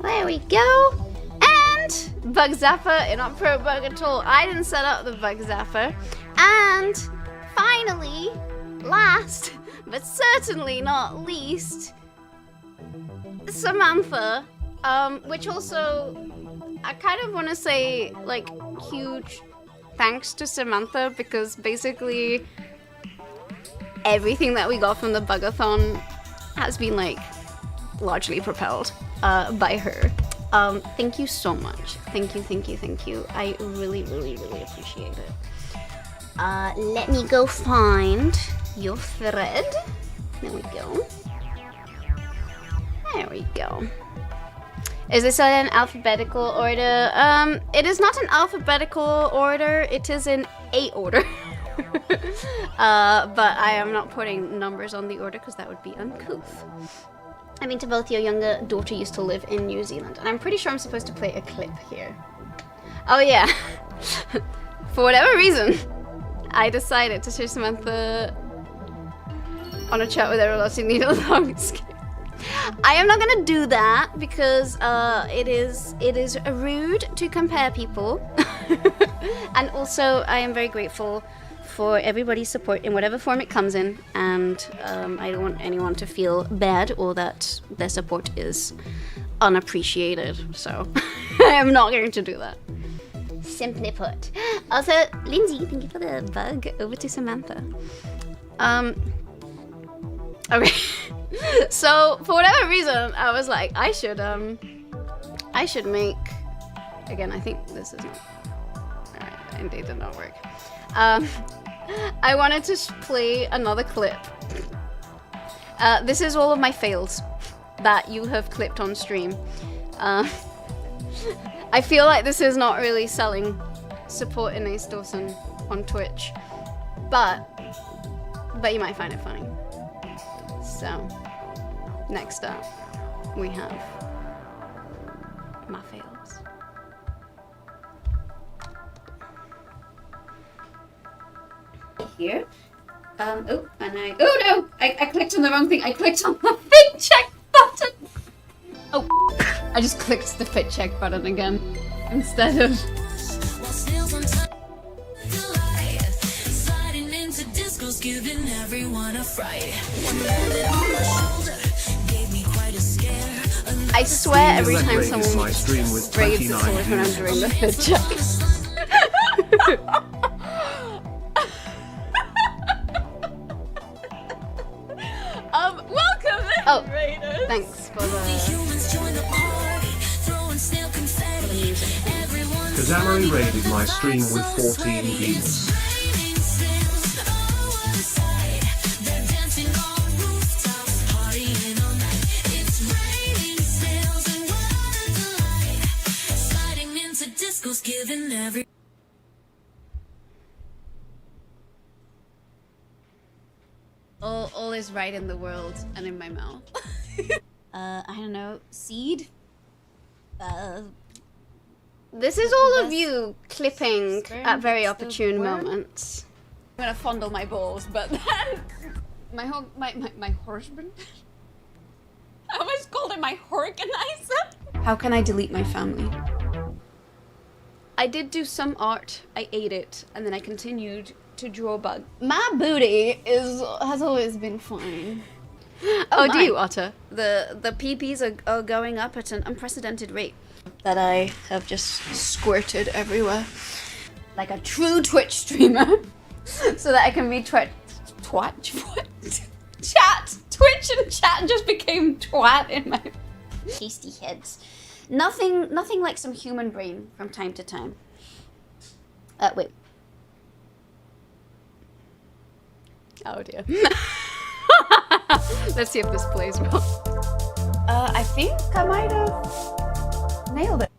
There we go. And Bug Zapper, not pro bug at all. I didn't set up the Bug Zapper. And finally, last but certainly not least, Samantha, which also I kind of want to say like huge thanks to Samantha, because basically everything that we got from the Bugathon has been like largely propelled by her. Thank you so much. Thank you. I really appreciate it. Let me go find your thread. There we go. There we go. Is this in alphabetical order? It is not in alphabetical order. It is in A order. But I am not putting numbers on the order because that would be uncouth. I mean, to both your younger daughter used to live in New Zealand, and I'm pretty sure I'm supposed to play a clip here. Oh yeah. For whatever reason, I decided to show Samantha on a chat with her while she needed a long skip. I am not gonna do that because it is rude to compare people. And also I am very grateful for everybody's support in whatever form it comes in, and I don't want anyone to feel bad or that their support is unappreciated, so I am not going to do that. Simply put. Also, Lindsay, thank you for the bug. Over to Samantha. Okay. So for whatever reason, I was like, I should make. Again, I think this is not. Alright, indeed did not work. I wanted to play another clip. This is all of my fails that you have clipped on stream. I feel like this is not really selling support in Ace Dawson on Twitch, but you might find it funny. So, next up, we have my fails. Here. Oh no! I clicked on the wrong thing. I clicked on the fit check button. Oh, I just clicked the fit check button again instead of. Giving everyone a fright. I swear every time someone raids the sword when I'm doing the fit check. Welcome in, raiders. Thanks for the music. Kazamari raided my stream with 14 views. Giving every all is right in the world and in my mouth. I don't know, seed. This is all of you clipping at very opportune moments. I'm gonna fondle my balls, but then my husband. I almost called it my organizer. How can I delete my family? I did do some art, I ate it, and then I continued to draw bug. My booty has always been fine. Oh, do you, Otter? The PPs are going up at an unprecedented rate that I have just squirted everywhere. Like a true Twitch streamer. So that I can be chat. Twitch and chat just became twat in my tasty heads. Nothing like some human brain from time to time. Wait. Oh dear. Let's see if this plays well. I think I might have nailed it.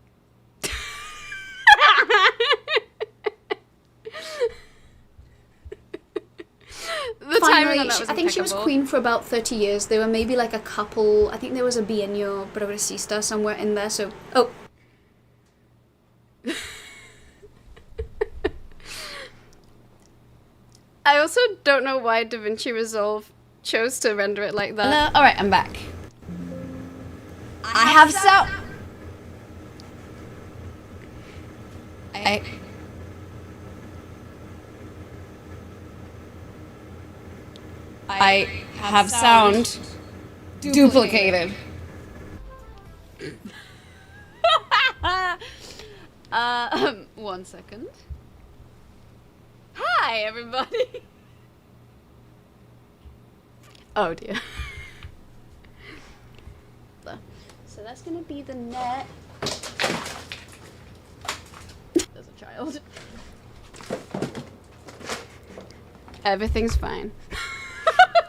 The timing on Finally, that was I think she was impeccable. queen for about 30 years. There were maybe like a couple, I think there was a bienio progresista somewhere in there, so... Oh! I also don't know why DaVinci Resolve chose to render it like that. Alright, I'm back. I have so... I have sound duplicated. 1 second. Hi, everybody. Oh dear. So that's gonna be the net. There's a child. Everything's fine.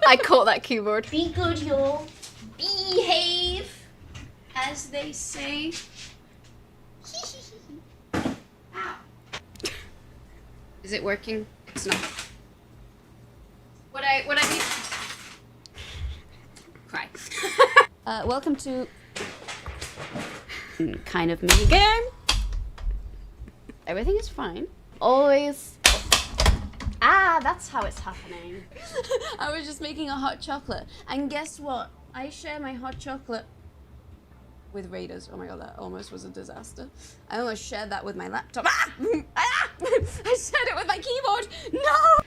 I caught that keyboard. Be good, y'all. Behave, as they say. Ow. Is it working? It's not. What I need. Cry. Welcome to kind of mini game. Everything is fine. Always. Ah, that's how it's happening. I was just making a hot chocolate, and guess what? I share my hot chocolate with Raiders. Oh my god, that almost was a disaster. I almost shared that with my laptop. Ah! Ah! I shared it with my keyboard. No.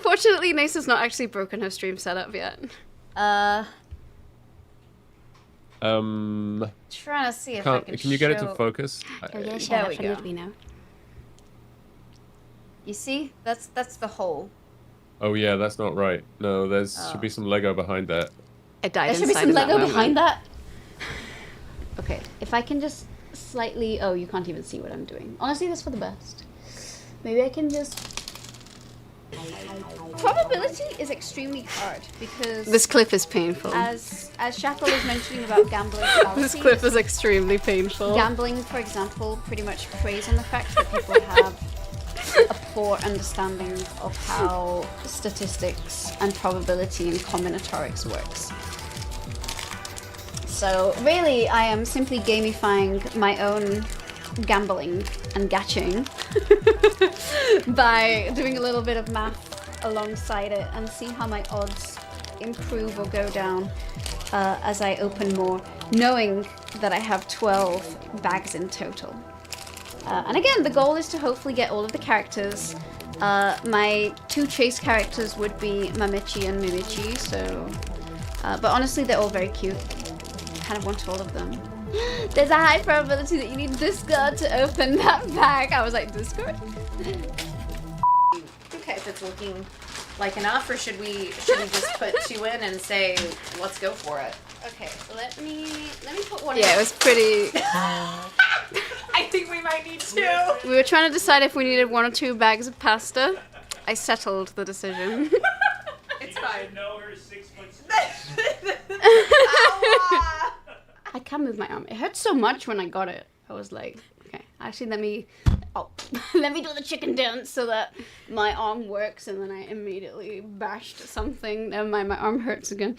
Fortunately, Nace has not actually broken her stream setup yet. Trying to see if I can. Can you get it to show- focus? Oh, yeah, shut There up, we I go. need to be now. You see? That's the hole. Oh yeah, that's not right. No, there's should be some Lego behind that. I died There should be inside some in that Lego moment. behind that. Okay, if I can just slightly... Oh, you can't even see what I'm doing. Honestly, that's for the best. Maybe I can just... Probability is extremely hard because... This clip is painful. As Shackle was mentioning about gambling fallacy, this clip is extremely painful. Gambling, for example, pretty much preys on the fact that people have a poor understanding of how statistics and probability and combinatorics works. So really, I am simply gamifying my own gambling and gatching by doing a little bit of math alongside it and see how my odds improve or go down as I open more, knowing that I have 12 bags in total. And again, the goal is to hopefully get all of the characters. My 2 chase characters would be Mamichi and Mimichi, so... but honestly, they're all very cute. Kind of want all of them. There's a high probability that you need Discord to open that bag. I was like, Discord? Okay, if it's looking like enough, or should we just put 2 in and say, let's go for it? Okay, let me put one in. Yeah, it was pretty... I think we might need 2. We were trying to decide if we needed 1 or 2 bags of pasta. I settled the decision. It's fine. Know her 6'6". I can move my arm. It hurt so much when I got it. I was like, okay, actually let me do the chicken dance so that my arm works, and then I immediately bashed something. Never mind, my arm hurts again.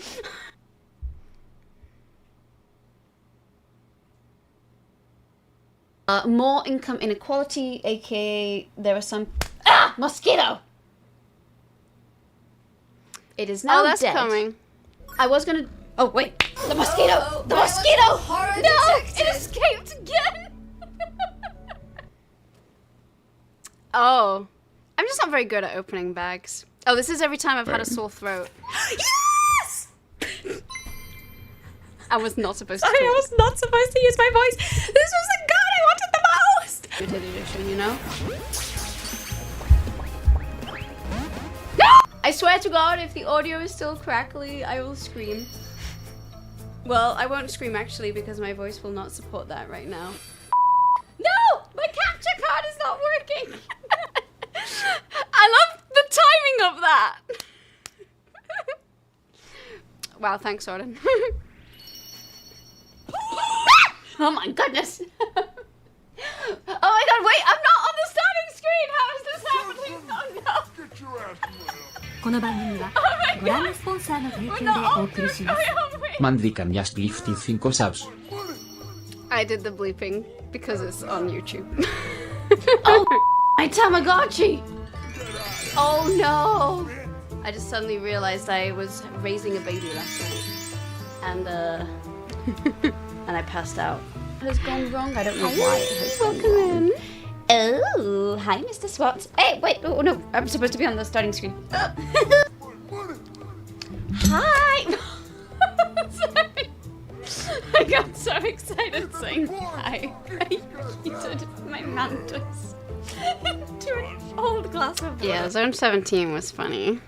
More income inequality, aka there are some... Ah! Mosquito! It is now dead. Coming. I was gonna... Oh, wait. The mosquito! The mosquito! No! It escaped again! Oh. I'm just not very good at opening bags. Oh, this is every time I've had a sore throat. Yes! I was not supposed to talk. I was not supposed to use my voice. This was the gun I wanted the most! Limited edition, you know? I swear to God, if the audio is still crackly, I will scream. Well, I won't scream actually because my voice will not support that right now. No! My capture card is not working! I love the timing of that! Wow, thanks, Auden. Oh my goodness! Oh my god, wait, I'm not on the starting screen! How is this happening? Oh no! Get your ass in the hell. この番組はご覧のスポンサーの提供でお送りします。 Mandrikan just gifted 5 subs. I did the bleeping because it's on YouTube. Oh, my Tamagotchi! Oh no! I just suddenly realized I was raising a baby last night. And and I passed out. What has gone wrong? I don't know why it has gone wrong. Oh, hi, Mr. Swat. Hey, wait. Oh, no. I'm supposed to be on the starting screen. Hi. Sorry. I got so excited saying hi. I heated my mantis into an old glass of water. Yeah, Zone 17 was funny.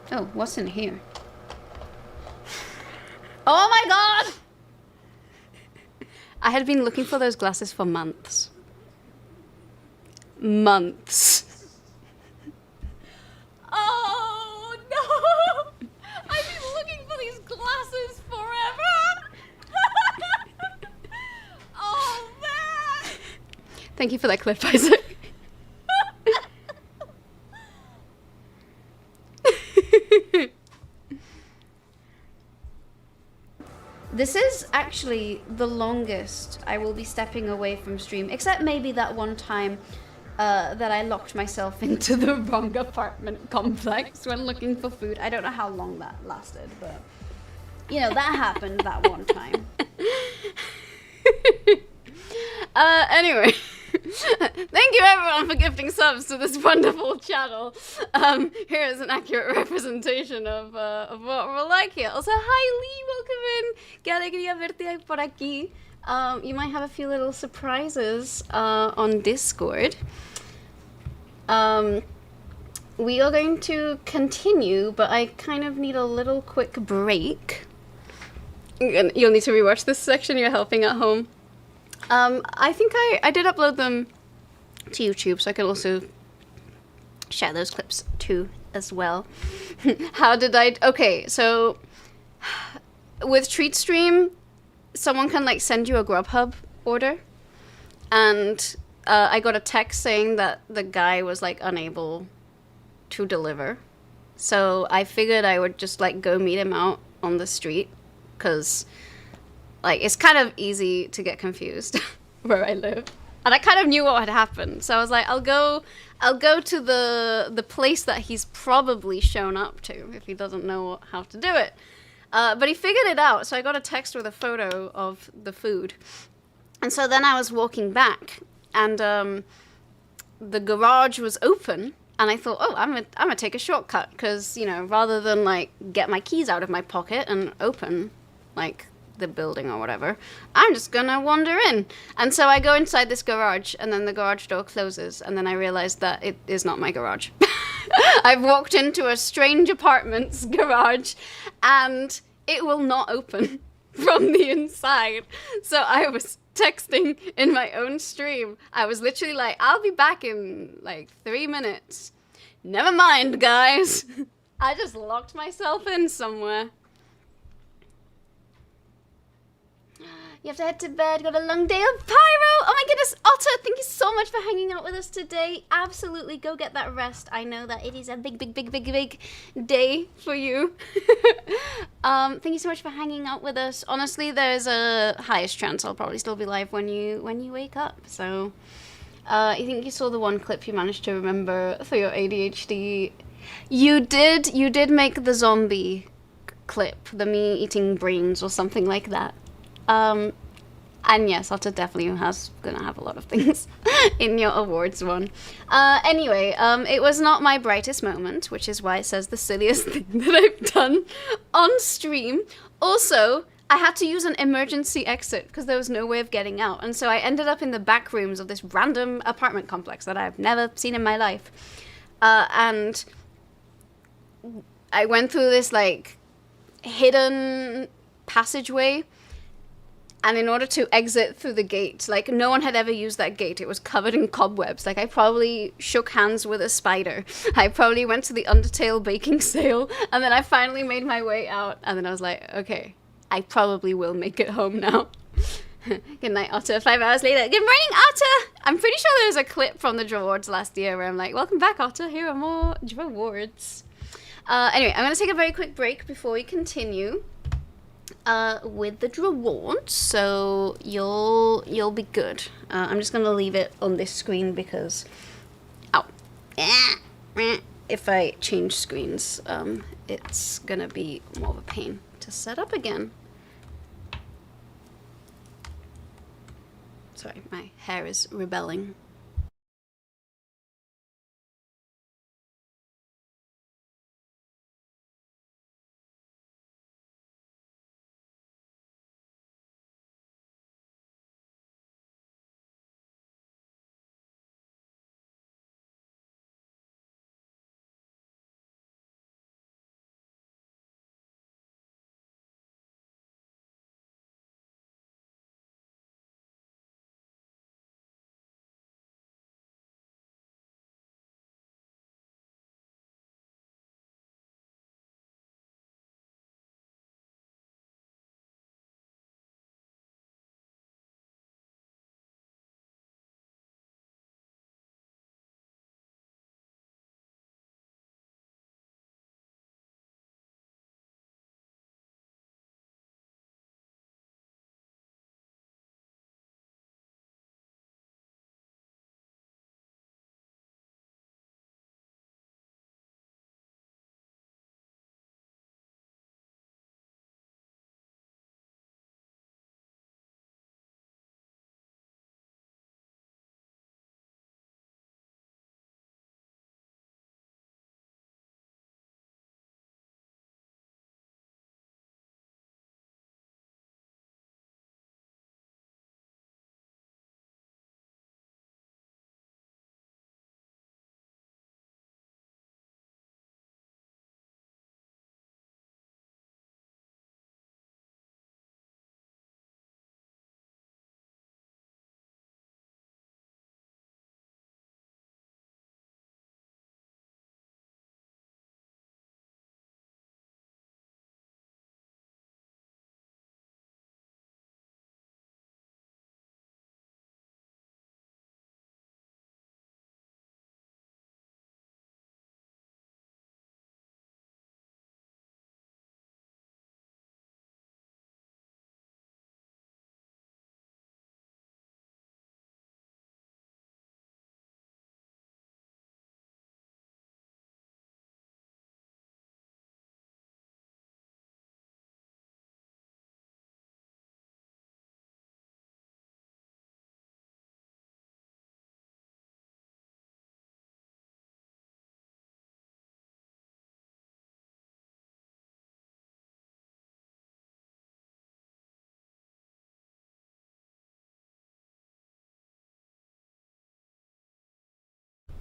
Oh, what's in here? Oh my god! I had been looking for those glasses for months. Months. Oh no! I've been looking for these glasses forever! Oh man! Thank you for that clip, Isaac. This is actually the longest I will be stepping away from stream, except maybe that one time that I locked myself into the wrong apartment complex when looking for food. I don't know how long that lasted, but you know, that happened that one time. Anyway. Thank you everyone for gifting subs to this wonderful channel. Here is an accurate representation of what we're like here. Also, hi Lee, welcome in. Qué alegría verte por aquí. You might have a few little surprises on Discord. We are going to continue, but I kind of need a little quick break. You'll need to rewatch this section, you're helping at home. I think I did upload them to YouTube, so I can also share those clips too as well. How did I... Okay, so with TreatStream, someone can like send you a Grubhub order, and I got a text saying that the guy was like unable to deliver. So I figured I would just like go meet him out on the street, because like it's kind of easy to get confused where I live. And I kind of knew what had happened. So I was like, I'll go to the place that he's probably shown up to if he doesn't know how to do it. But he figured it out. So I got a text with a photo of the food. And so then I was walking back, and the garage was open. And I thought, oh, I'm gonna take a shortcut, because, you know, rather than like get my keys out of my pocket and open like the building or whatever, I'm just gonna wander in. And so I go inside this garage, and then the garage door closes, and then I realized that it is not my garage. I've walked into a strange apartment's garage, and it will not open from the inside. So I was texting in my own stream. I was literally like, I'll be back in like 3 minutes. Never mind, guys. I just locked myself in somewhere. You have to head to bed, got a long day of pyro. Oh my goodness, Otter, thank you so much for hanging out with us today. Absolutely, go get that rest. I know that it is a big day for you. Thank you so much for hanging out with us. Honestly, there's a highest chance I'll probably still be live when you wake up. So, I think you saw the one clip you managed to remember for your ADHD. You did make the zombie clip, the me eating brains or something like that. And yes, Otter definitely gonna have a lot of things in your awards one. Anyway, it was not my brightest moment, which is why it says the silliest thing that I've done on stream. Also, I had to use an emergency exit because there was no way of getting out. And so I ended up in the back rooms of this random apartment complex that I've never seen in my life. and I went through this like hidden passageway, and in order to exit through the gate, like no one had ever used that gate. It was covered in cobwebs. Like I probably shook hands with a spider. I probably went to the Undertale baking sale, and then I finally made my way out, and then I was like, okay, I probably will make it home now. Good night, Otter. 5 hours later. Good morning, Otter! I'm pretty sure there's a clip from the DRAWARDS last year where I'm like, welcome back, Otter. Here are more DRAWARDS. Anyway, I'm going to take a very quick break before we continue with the DRAWARDS, so you'll be good. I'm just going to leave it on this screen because... Ow. If I change screens, it's going to be more of a pain to set up again. Sorry, my hair is rebelling.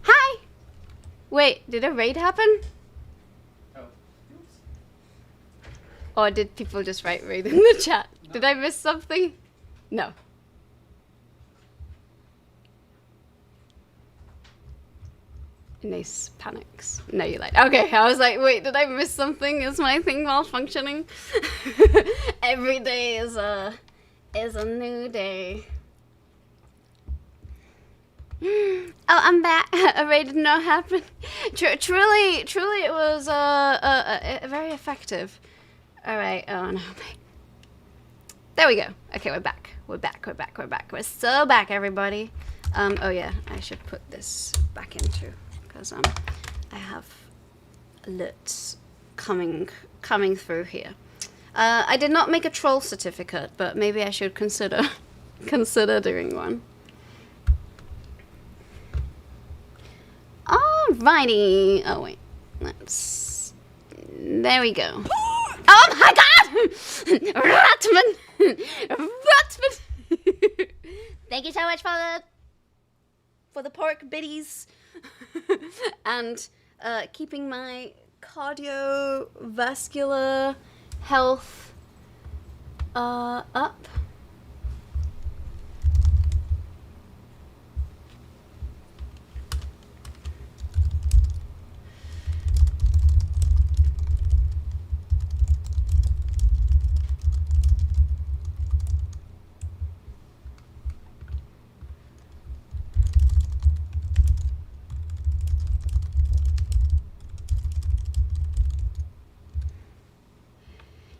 Hi! Wait, did a raid happen? Or did people just write raid in the chat? No. Did I miss something? No. Nace panics. No, you're like, okay, I was like, wait, did I miss something? Is my thing malfunctioning? Every day is a new day. Oh, I'm back. A raid did not happen. Truly, it was very effective. All right. Oh no. There we go. Okay, we're back. We're We're so back, everybody. Oh yeah, I should put this back in too, because I have alerts coming through here. I did not make a troll certificate, but maybe I should consider doing one. Alrighty. Oh wait, there we go. Oh my God! Ratman! Ratman! Thank you so much for the pork biddies. and keeping my cardiovascular health up.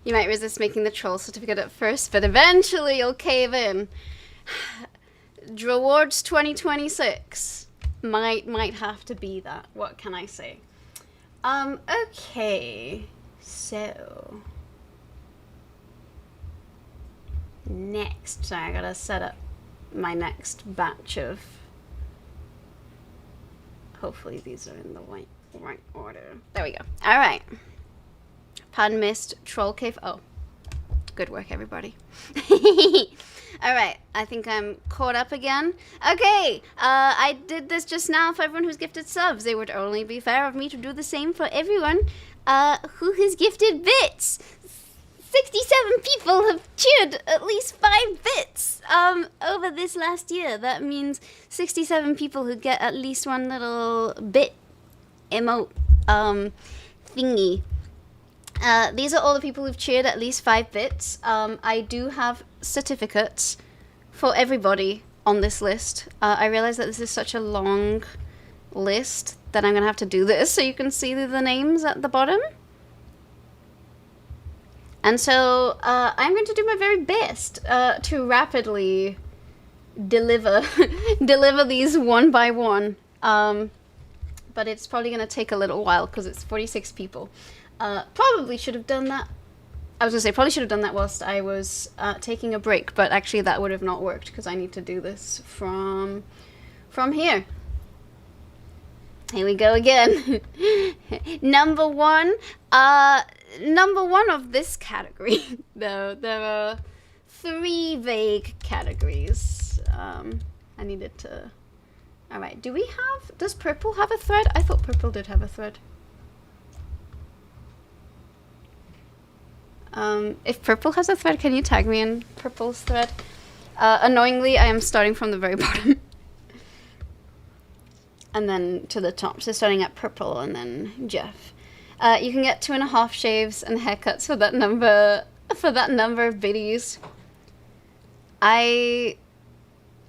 You might resist making the troll certificate at first, but eventually you'll cave in. DRAWARDS 2026 might have to be that. What can I say? Okay. So next, sorry, I gotta set up my next batch of. Hopefully these are in the right order. There we go. All right. Pan mist, troll cave. Oh, good work, everybody. All right, I think I'm caught up again. Okay, I did this just now for everyone who's gifted subs. It would only be fair of me to do the same for everyone who has gifted bits. 67 people have cheered at least 5 bits over this last year. That means 67 people who get at least one little bit emote thingy. These are all the people who've cheered at least 5 bits. I do have certificates for everybody on this list. I realize that this is such a long list that I'm going to have to do this so you can see the names at the bottom. And so I'm going to do my very best to rapidly deliver these one by one. But it's probably going to take a little while because it's 46 people. Probably should have done that. I was gonna say probably should have done that whilst I was taking a break, but actually that would have not worked because I need to do this from here. Here we go again. Number one of this category. Though there are 3 vague categories. I needed to. All right. Does purple have a thread? I thought purple did have a thread. If purple has a thread, can you tag me in purple's thread? Annoyingly, I am starting from the very bottom. And then to the top, so starting at purple and then Jeff. You can get 2.5 shaves and haircuts for that number of biddies. I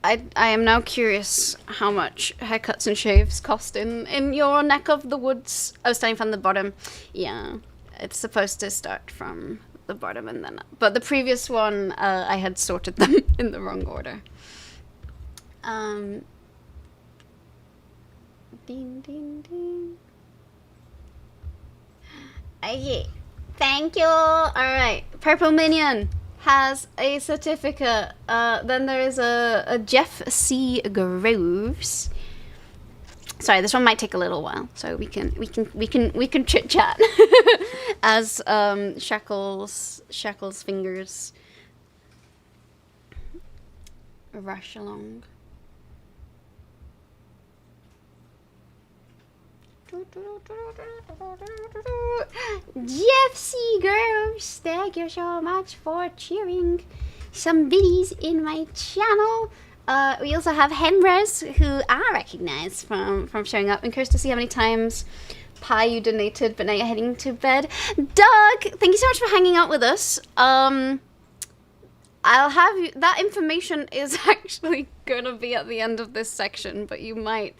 am now curious how much haircuts and shaves cost in your neck of the woods. I was starting from the bottom. Yeah, it's supposed to start from the bottom and then up. But the previous one, I had sorted them in the wrong order. Ding, ding, ding. Okay, thank you. All right, Purple Minion has a certificate. Then there is a Jeff C. Groves. Sorry, this one might take a little while, so we can chit chat as Shackle's fingers rush along. Jeff C. Groves, thank you so much for cheering some biddies in my channel. We also have Henres, who I recognize from showing up. I'm curious to see how many times Pi you donated, but now you're heading to bed. Doug, thank you so much for hanging out with us. I'll have you. That information is actually gonna be at the end of this section, but you might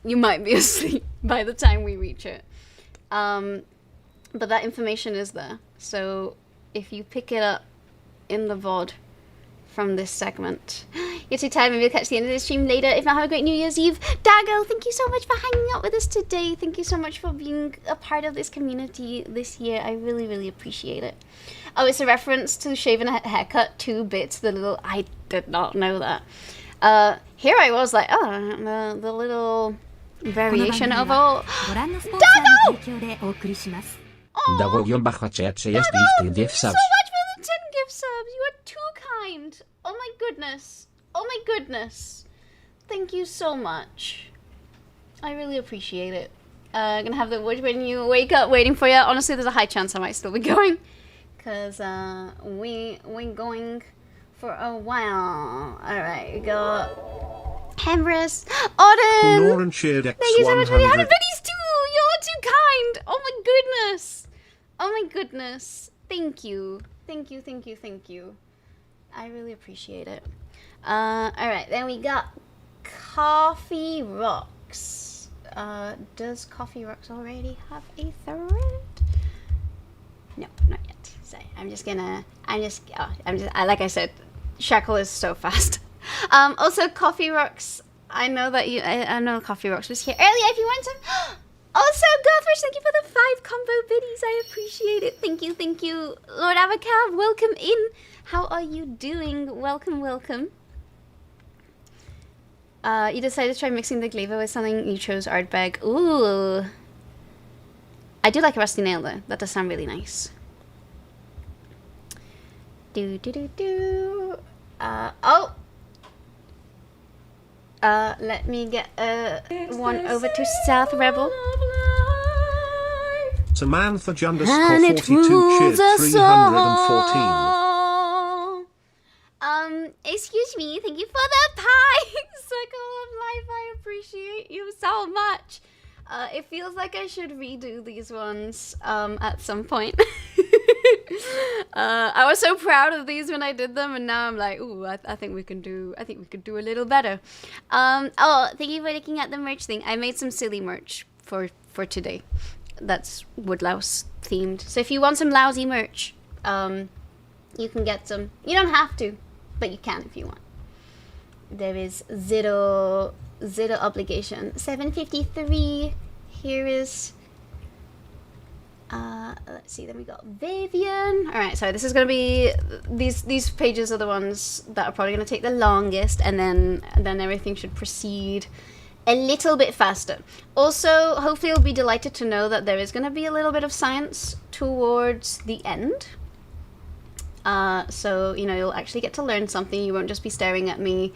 be asleep by the time we reach it. But that information is there. So if you pick it up in the VOD from this segment. You're too tired, maybe you'll catch the end of the stream later. If not, have a great New Year's Eve. Dago, thank you so much for hanging out with us today. Thank you so much for being a part of this community this year. I really, really appreciate it. Oh, it's a reference to shaving a haircut, 2 bits, the little... I did not know that. Here I was like, oh, the little variation of all... Dago! Dago-HCH jest Thank you so much for the 10 gift subs. You are too kind. Oh my goodness. Oh my goodness. Thank you so much. I really appreciate it. Gonna have the wood when you wake up waiting for you. Honestly, there's a high chance I might still be going. Because we going for a while. Alright, we got Hemris. Auden! Lauren shared X100. Thank you so much for the 100 biddies too! You're too kind! Oh my goodness! Oh my goodness. Thank you. Thank you, thank you, thank you. I really appreciate it. Alright, then we got Coffee Rocks. Does Coffee Rocks already have a thread? No, not yet. So like I said, Shackle is so fast. Also, Coffee Rocks. I know that I know Coffee Rocks was here earlier. If you want some. Also, Gothridge, thank you for the 5 combo biddies. I appreciate it. Thank you, thank you. Lord Avacav, welcome in. How are you doing? Welcome, welcome. You decided to try mixing the Glaive with something. You chose Ardbeg. Ooh. I do like a Rusty Nail, though. That does sound really nice. Let me get one over to South Rebel. Samantha j_42 cheered 314. Excuse me, thank you for the pie! Circle of Life, I appreciate you so much. It feels like I should redo these ones at some point. I was so proud of these when I did them, and now I'm like, ooh, I think we can do a little better. Oh, thank you for looking at the merch thing. I made some silly merch for today. That's Woodlouse themed. So if you want some lousy merch, you can get some. You don't have to, but you can if you want. There is zero obligation. 753. Here is. Let's see. Then we got Vivian. All right. So this is gonna be these pages are the ones that are probably gonna take the longest, and then everything should proceed a little bit faster. Also, hopefully you'll be delighted to know that there is going to be a little bit of science towards the end. So, you know, you'll actually get to learn something. You won't just be staring at me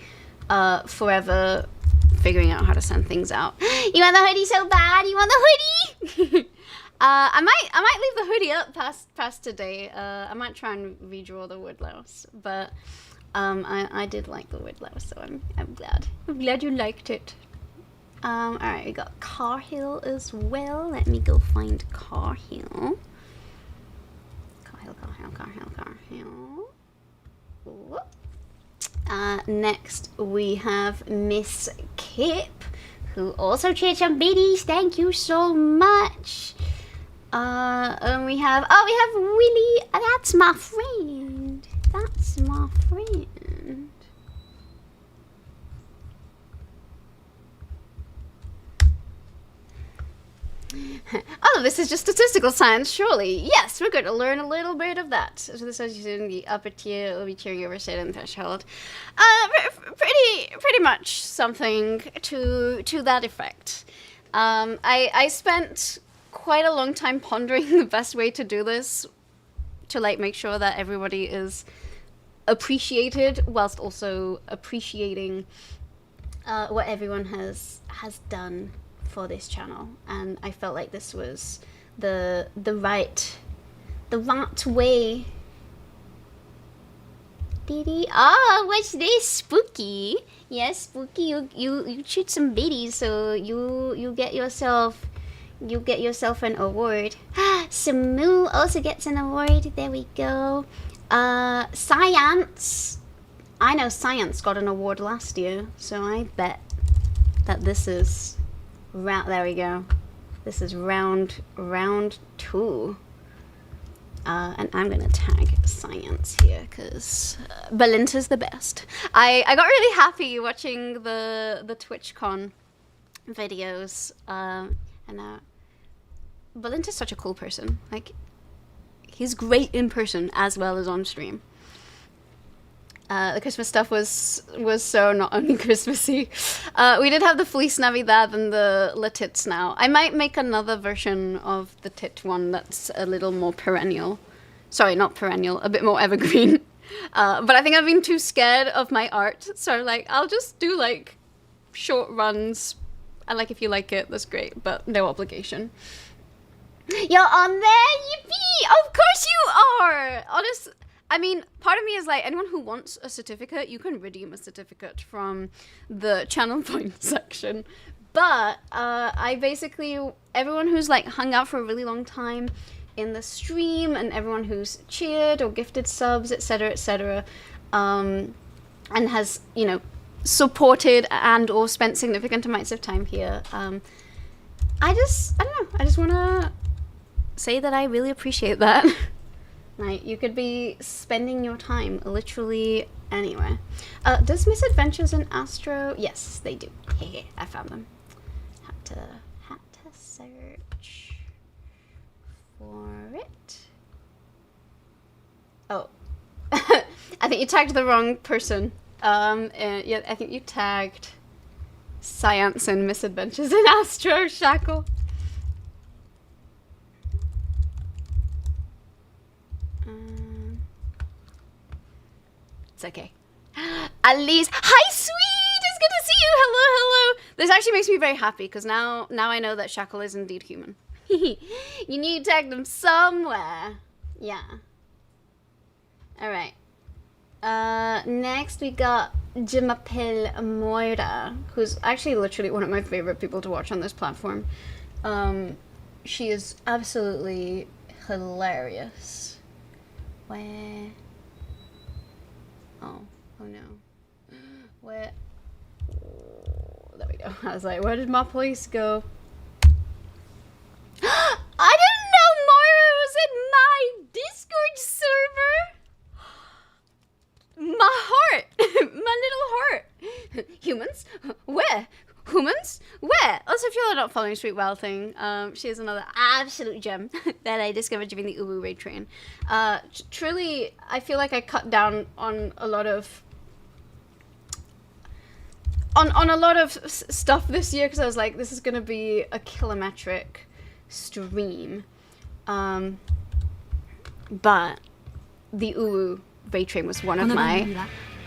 forever figuring out how to send things out. You want the hoodie so bad? You want the hoodie? I might leave the hoodie up past today. I might try and redraw the Woodlouse, but I did like the Woodlouse, so I'm glad. I'm glad you liked it. Alright, we got Carhill as well. Let me go find Carhill. Carhill. Whoop. Next we have Miss Kip, who also shared some biddies. Thank you so much. And we have Willie. That's my friend. That's my friend. All of this is just statistical science, surely. Yes, we're going to learn a little bit of that. So this is in the upper tier will be tier over certain threshold. Pretty much something to that effect. I spent quite a long time pondering the best way to do this, to like make sure that everybody is appreciated whilst also appreciating what everyone has done for this channel, and I felt like this was the right way. Diddy, what's this? Spooky? Yes, Spooky. You shoot some biddies, so you get yourself an award. Samu also gets an award. There we go. Science. I know Science got an award last year, so I bet that this is. There we go. This is round 2. And I'm gonna tag Science here because Belinda's the best. I got really happy watching the TwitchCon videos. And Belinda's such a cool person. Like, he's great in person as well as on stream. The Christmas stuff was so not only Christmassy. We did have the Feliz Navidad and the La Tits now. I might make another version of the Tit one that's a little more perennial. Sorry, not perennial, a bit more evergreen. But I think I've been too scared of my art, so like I'll just do like short runs And like, if you like it, that's great, but no obligation. You're on there, yippee! Of course you are! I mean, part of me is like, anyone who wants a certificate, you can redeem a certificate from the channel point section. But I basically, everyone who's like hung out for a really long time in the stream, and everyone who's cheered or gifted subs, etc., and has, you know, supported and or spent significant amounts of time here, I don't know, I just want to say that I really appreciate that. Like, you could be spending your time literally anywhere. Does Misadventures in Astro? Yes, they do. Hey, I found them. Had to search for it. Oh, I think you tagged the wrong person. Yeah, I think you tagged Science and Misadventures in Astro, Shackle. It's okay. Alice, hi sweet! It's good to see you. Hello. This actually makes me very happy because now I know that Shackle is indeed human. You need to tag them somewhere. Yeah. All right. Next we got Jimapil Moira, who's actually literally one of my favorite people to watch on this platform. She is absolutely hilarious. Where? Oh no. Where? Oh, there we go. I was like, where did my police go? I didn't know Moira was in my Discord server. My heart. My little heart. Humans? Where? Humans? Where? Also, if you're not following Sweet Well Thing, she is another absolute gem that I discovered during the Ubu raid train. Truly, I feel like I cut down on a lot of stuff this year because I was like, this is gonna be a kilometric stream. But the Ubu raid train was one of my...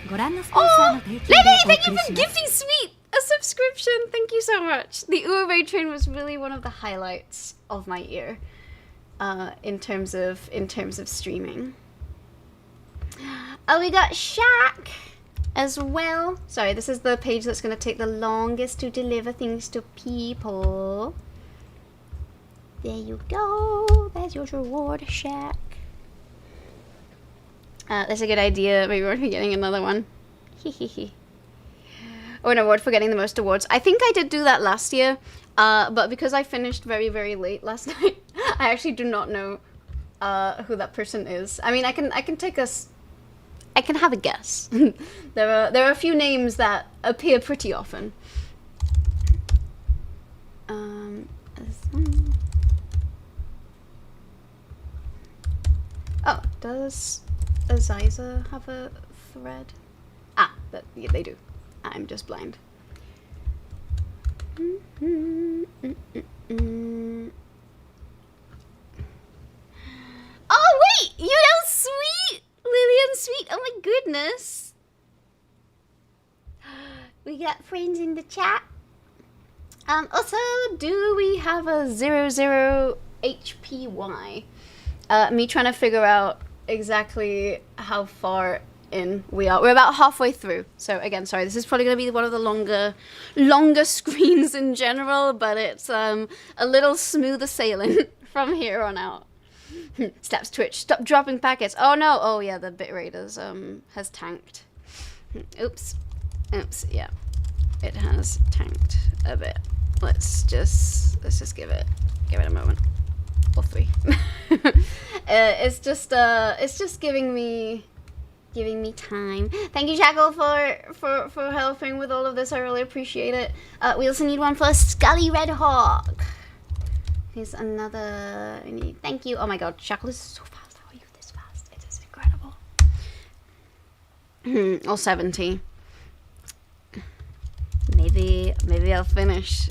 Oh, Lily, thank you for gifting Sweet a subscription. Thank you so much. The Uber raid train was really one of the highlights of my year, in terms of streaming. Oh, we got Shaq as well. Sorry, this is the page that's going to take the longest to deliver things to people. There you go. There's your reward, Shaq. That's a good idea. Maybe we're getting another one. Hehehe. Or an award for getting the most awards. I think I did do that last year, but because I finished very, very late last night, I actually do not know who that person is. I mean, I can have a guess. There are a few names that appear pretty often. Oh, does Aziza have a thread? Ah, yeah, they do. I'm just blind. Oh wait, you know Sweet, Lillian Sweet. Oh my goodness. We got friends in the chat. Also, do we have a 00 HPY? Me trying to figure out exactly how far in we are. We're about halfway through. So again, sorry, this is probably going to be one of the longer screens in general, but it's a little smoother sailing from here on out. Slaps Twitch. Stop dropping packets. Oh no. Oh yeah, the bitrate has tanked. Oops. Yeah, it has tanked a bit. Let's just give it a moment. Or 3. It's just giving me time. Thank you, Shackle, for helping with all of this. I really appreciate it. We also need one for Scully Red Hawk. Here's another. Thank you. Oh my God, Shackle is so fast. How are you this fast? It is incredible. Or 70. Maybe I'll finish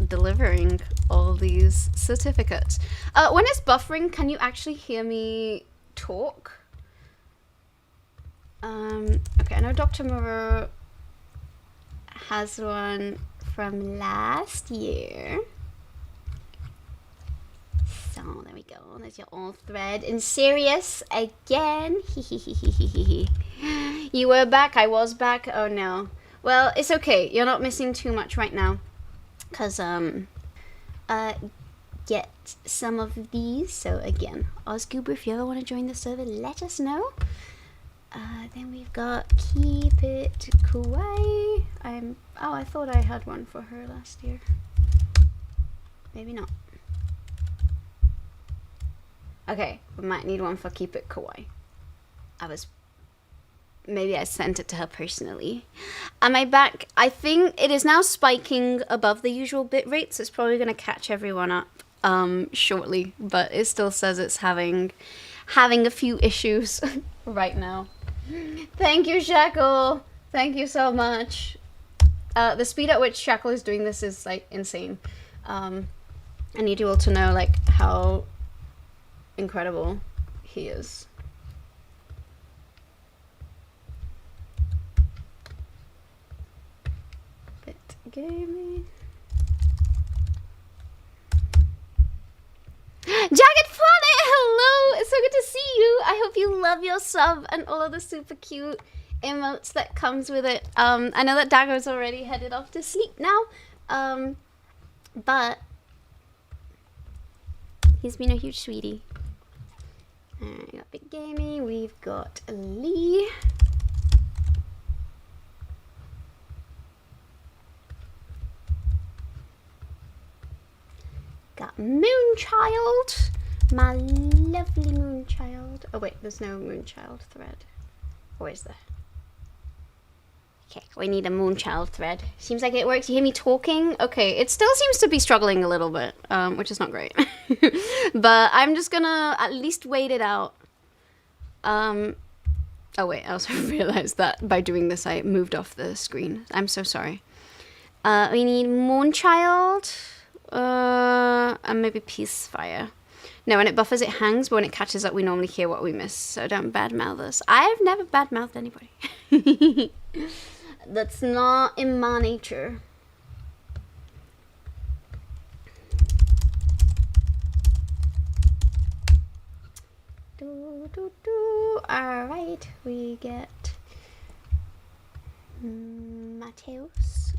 delivering all these certificates. When it's buffering, can you actually hear me talk? Okay, I know Dr. Moreau has one from last year. So there we go. There's your old thread. And Sirius again. You were back. I was back. Oh no. Well, it's okay. You're not missing too much right now. Cause get some of these. So again, Ozgoober, if you ever want to join the server, let us know. Then we've got Keep It Kawaii. I thought I had one for her last year. Maybe not. Okay, we might need one for Keep It Kawaii. Maybe I sent it to her personally. Am I back? I think it is now spiking above the usual bit rate, so it's probably going to catch everyone up shortly, but it still says it's having a few issues right now. Thank you, Shackle. Thank you so much. The speed at which Shackle is doing this is like insane. I need you all to know like how incredible he is. Bit gaming. Jagged Planet, hello! It's so good to see you. I hope you love your sub and all of the super cute emotes that comes with it. I know that Dagger's already headed off to sleep now, but he's been a huge sweetie. We got Big Gamey, we've got Lee. Got Moonchild, my lovely Moonchild. Oh wait, there's no Moonchild thread. Or is there? Okay, we need a Moonchild thread. Seems like it works. You hear me talking? Okay, it still seems to be struggling a little bit, which is not great. But I'm just gonna at least wait it out. Oh wait, I also realized that by doing this I moved off the screen. I'm so sorry. We need Moonchild. And maybe Peacefire. No, when it buffers it hangs, but when it catches up we normally hear what we miss, so don't badmouth us. I've never badmouthed anybody. That's not in my nature. Alright, we get Mateus.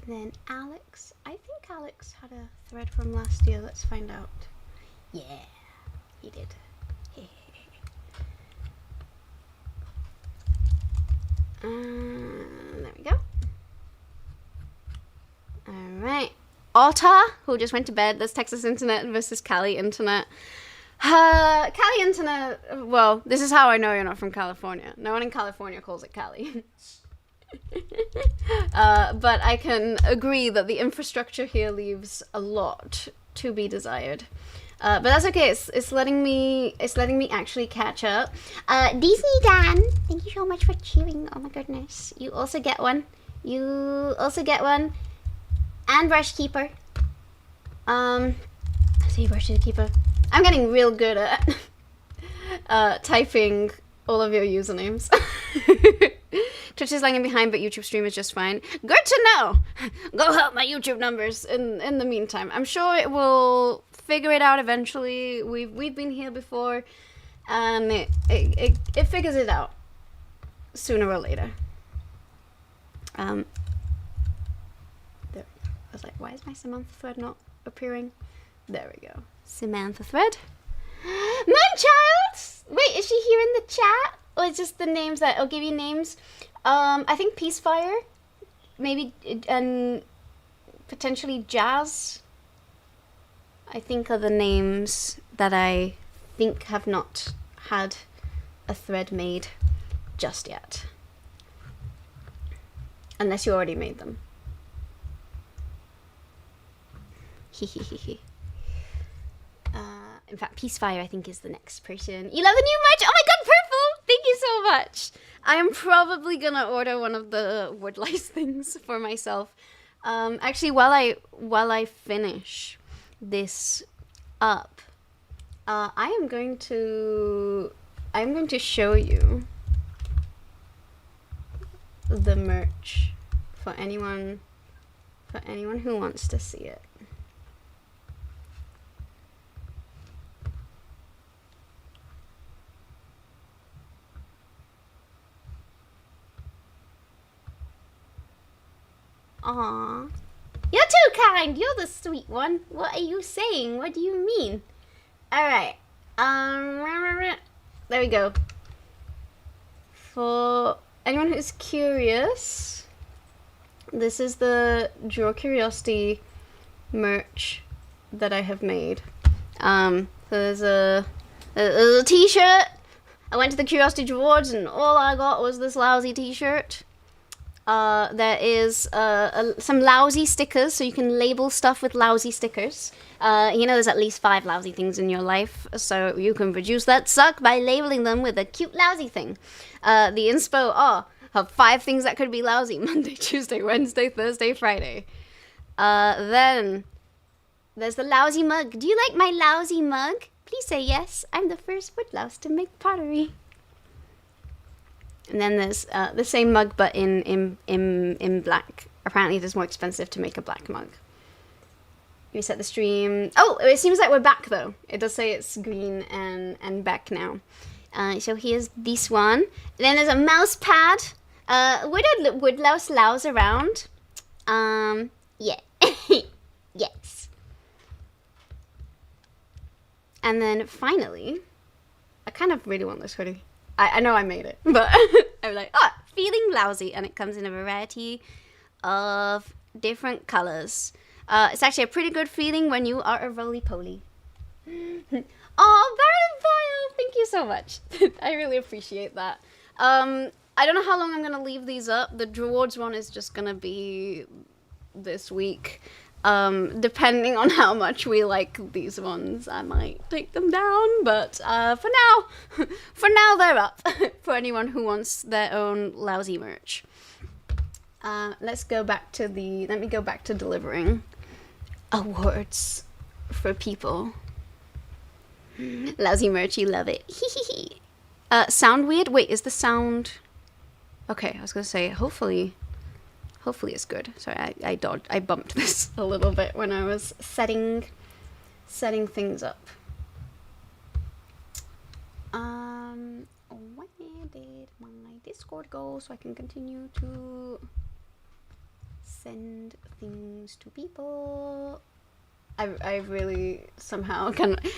Then Alex. I think Alex had a thread from last year. Let's find out. Yeah, he did. There we go. Alright. Otta, who just went to bed. That's Texas Internet versus Cali Internet. Cali Internet, well, this is how I know you're not from California. No one in California calls it Cali. But I can agree that the infrastructure here leaves a lot to be desired. But that's okay. It's letting me actually catch up. Disney Dan, thank you so much for cheering. Oh my goodness, you also get one. And Brush Keeper. I say Brush Keeper. I'm getting real good at typing all of your usernames. Twitch is lagging behind, but YouTube stream is just fine. Good to know. Go help my YouTube numbers in the meantime. I'm sure it will figure it out eventually. We've been here before, and it figures it out sooner or later. There. I was like, why is my Samantha thread not appearing? There we go. Samantha thread. Moonchild! Wait, is she here in the chat? Or is just the names that I'll give you names? I think Peacefire, maybe, and potentially Jazz, I think are the names that I think have not had a thread made just yet. Unless you already made them. In fact, Peacefire, I think, is the next person. You love the new merch? Oh my god, Purple! Thank you so much! I am probably gonna order one of the woodlice things for myself. Actually, while I finish this up, I'm going to show you the merch for anyone who wants to see it. Aww. You're too kind. You're the sweet one. What are you saying? What do you mean? Alright. There we go. For anyone who's curious, this is the Draw Curiosity merch that I have made. So there's a t-shirt. I went to the Curiosity Drawards and all I got was this lousy t-shirt. There is some lousy stickers, so you can label stuff with lousy stickers. You know, there's at least 5 lousy things in your life, so you can reduce that suck by labeling them with a cute lousy thing. The inspo are of 5 things that could be lousy: Monday, Tuesday, Wednesday, Thursday, Friday. Then there's the lousy mug. Do you like my lousy mug? Please say yes. I'm the first woodlouse to make pottery. And then there's the same mug, but in black. Apparently, it is more expensive to make a black mug. Reset the stream. Oh, it seems like we're back though. It does say it's green and back now. So here's this one. Then there's a mouse pad. Would a woodlouse louse around? Yeah. Yes. And then finally, I kind of really want this hoodie. I know I made it, but I'm like, feeling lousy, and it comes in a variety of different colors. It's actually a pretty good feeling when you are a roly-poly. Oh, Baron, thank you so much. I really appreciate that. I don't know how long I'm gonna leave these up. The Drawards one is just gonna be this week. Depending on how much we like these ones, I might take them down, but for now they're up for anyone who wants their own lousy merch. Let me go back to delivering awards for people. Lousy merch, you love it. Sound weird? Wait, is the sound okay? I was gonna say hopefully it's good. Sorry, I bumped this a little bit when I was setting things up. Where did my Discord go so I can continue to send things to people? I really somehow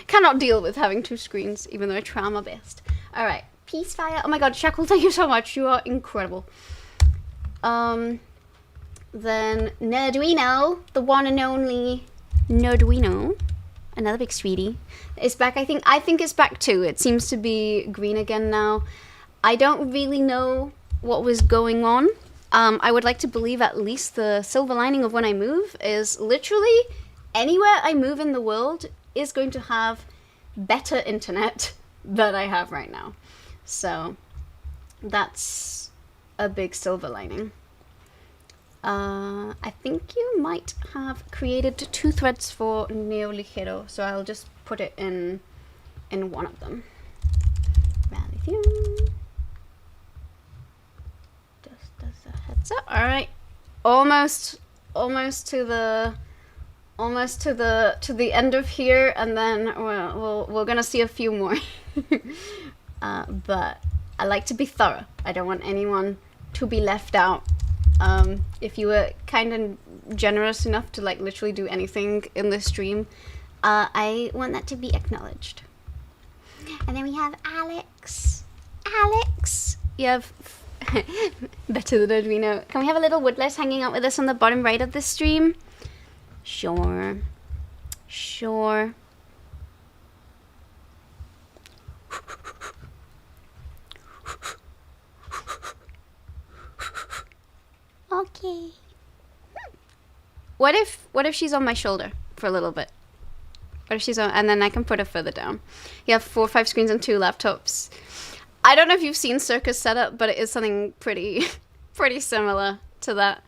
cannot deal with having 2 screens, even though I try my best. All right, Peace Fire. Oh my God, Shackle, thank you so much. You are incredible. Then Nerduino, the one and only Nerduino, another big sweetie, is back. I think it's back too. It seems to be green again now. I don't really know what was going on. I would like to believe at least the silver lining of when I move is literally anywhere I move in the world is going to have better internet than I have right now. So that's a big silver lining. I think you might have created 2 threads for Neo Ligero, so I'll just put it in one of them. Just as a heads up. All right, almost to the end of here, and then we're gonna see a few more. But I like to be thorough. I don't want anyone to be left out. If you were kind and generous enough to like literally do anything in this stream, I want that to be acknowledged. And then we have Alex. You have better than we know. Can we have a little woodlouse hanging out with us on the bottom right of the stream? Sure. Okay. What if she's on my shoulder for a little bit? What if she's on, and then I can put her further down. You have 4 or 5 screens and 2 laptops. I don't know if you've seen Circus setup, but it is something pretty similar to that.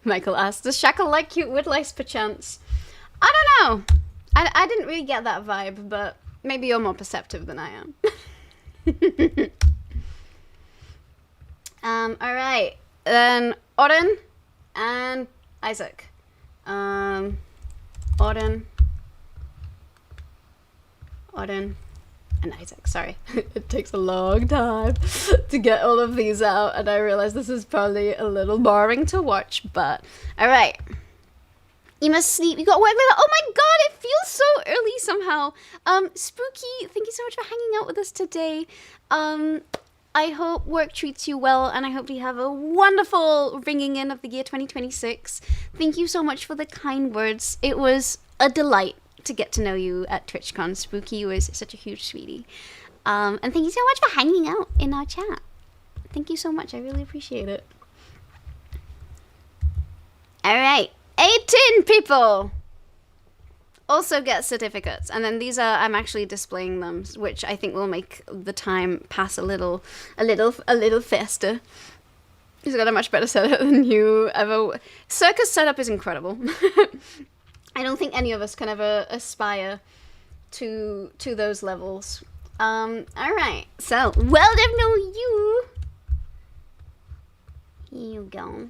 Michael asked, does Shackle like cute woodlice perchance? I don't know. I didn't really get that vibe, but maybe you're more perceptive than I am. Alright. Then Odin and Isaac. Odin and Isaac. Sorry. It takes a long time to get all of these out, and I realize this is probably a little boring to watch, but alright. You must sleep. You got work later. Oh my god, it feels so early somehow. Spooky, thank you so much for hanging out with us today. I hope work treats you well, and I hope you have a wonderful ringing in of the year 2026. Thank you so much for the kind words. It was a delight to get to know you at TwitchCon. Spooky was such a huge sweetie. And thank you so much for hanging out in our chat. Thank you so much. I really appreciate it. Alright. 18 people also get certificates, and then these are, I'm actually displaying them, which I think will make the time pass a little faster. He's got a much better setup than you ever. Circus setup is incredible. I don't think any of us can ever aspire to those levels. Alright, so well to know you. Here you go.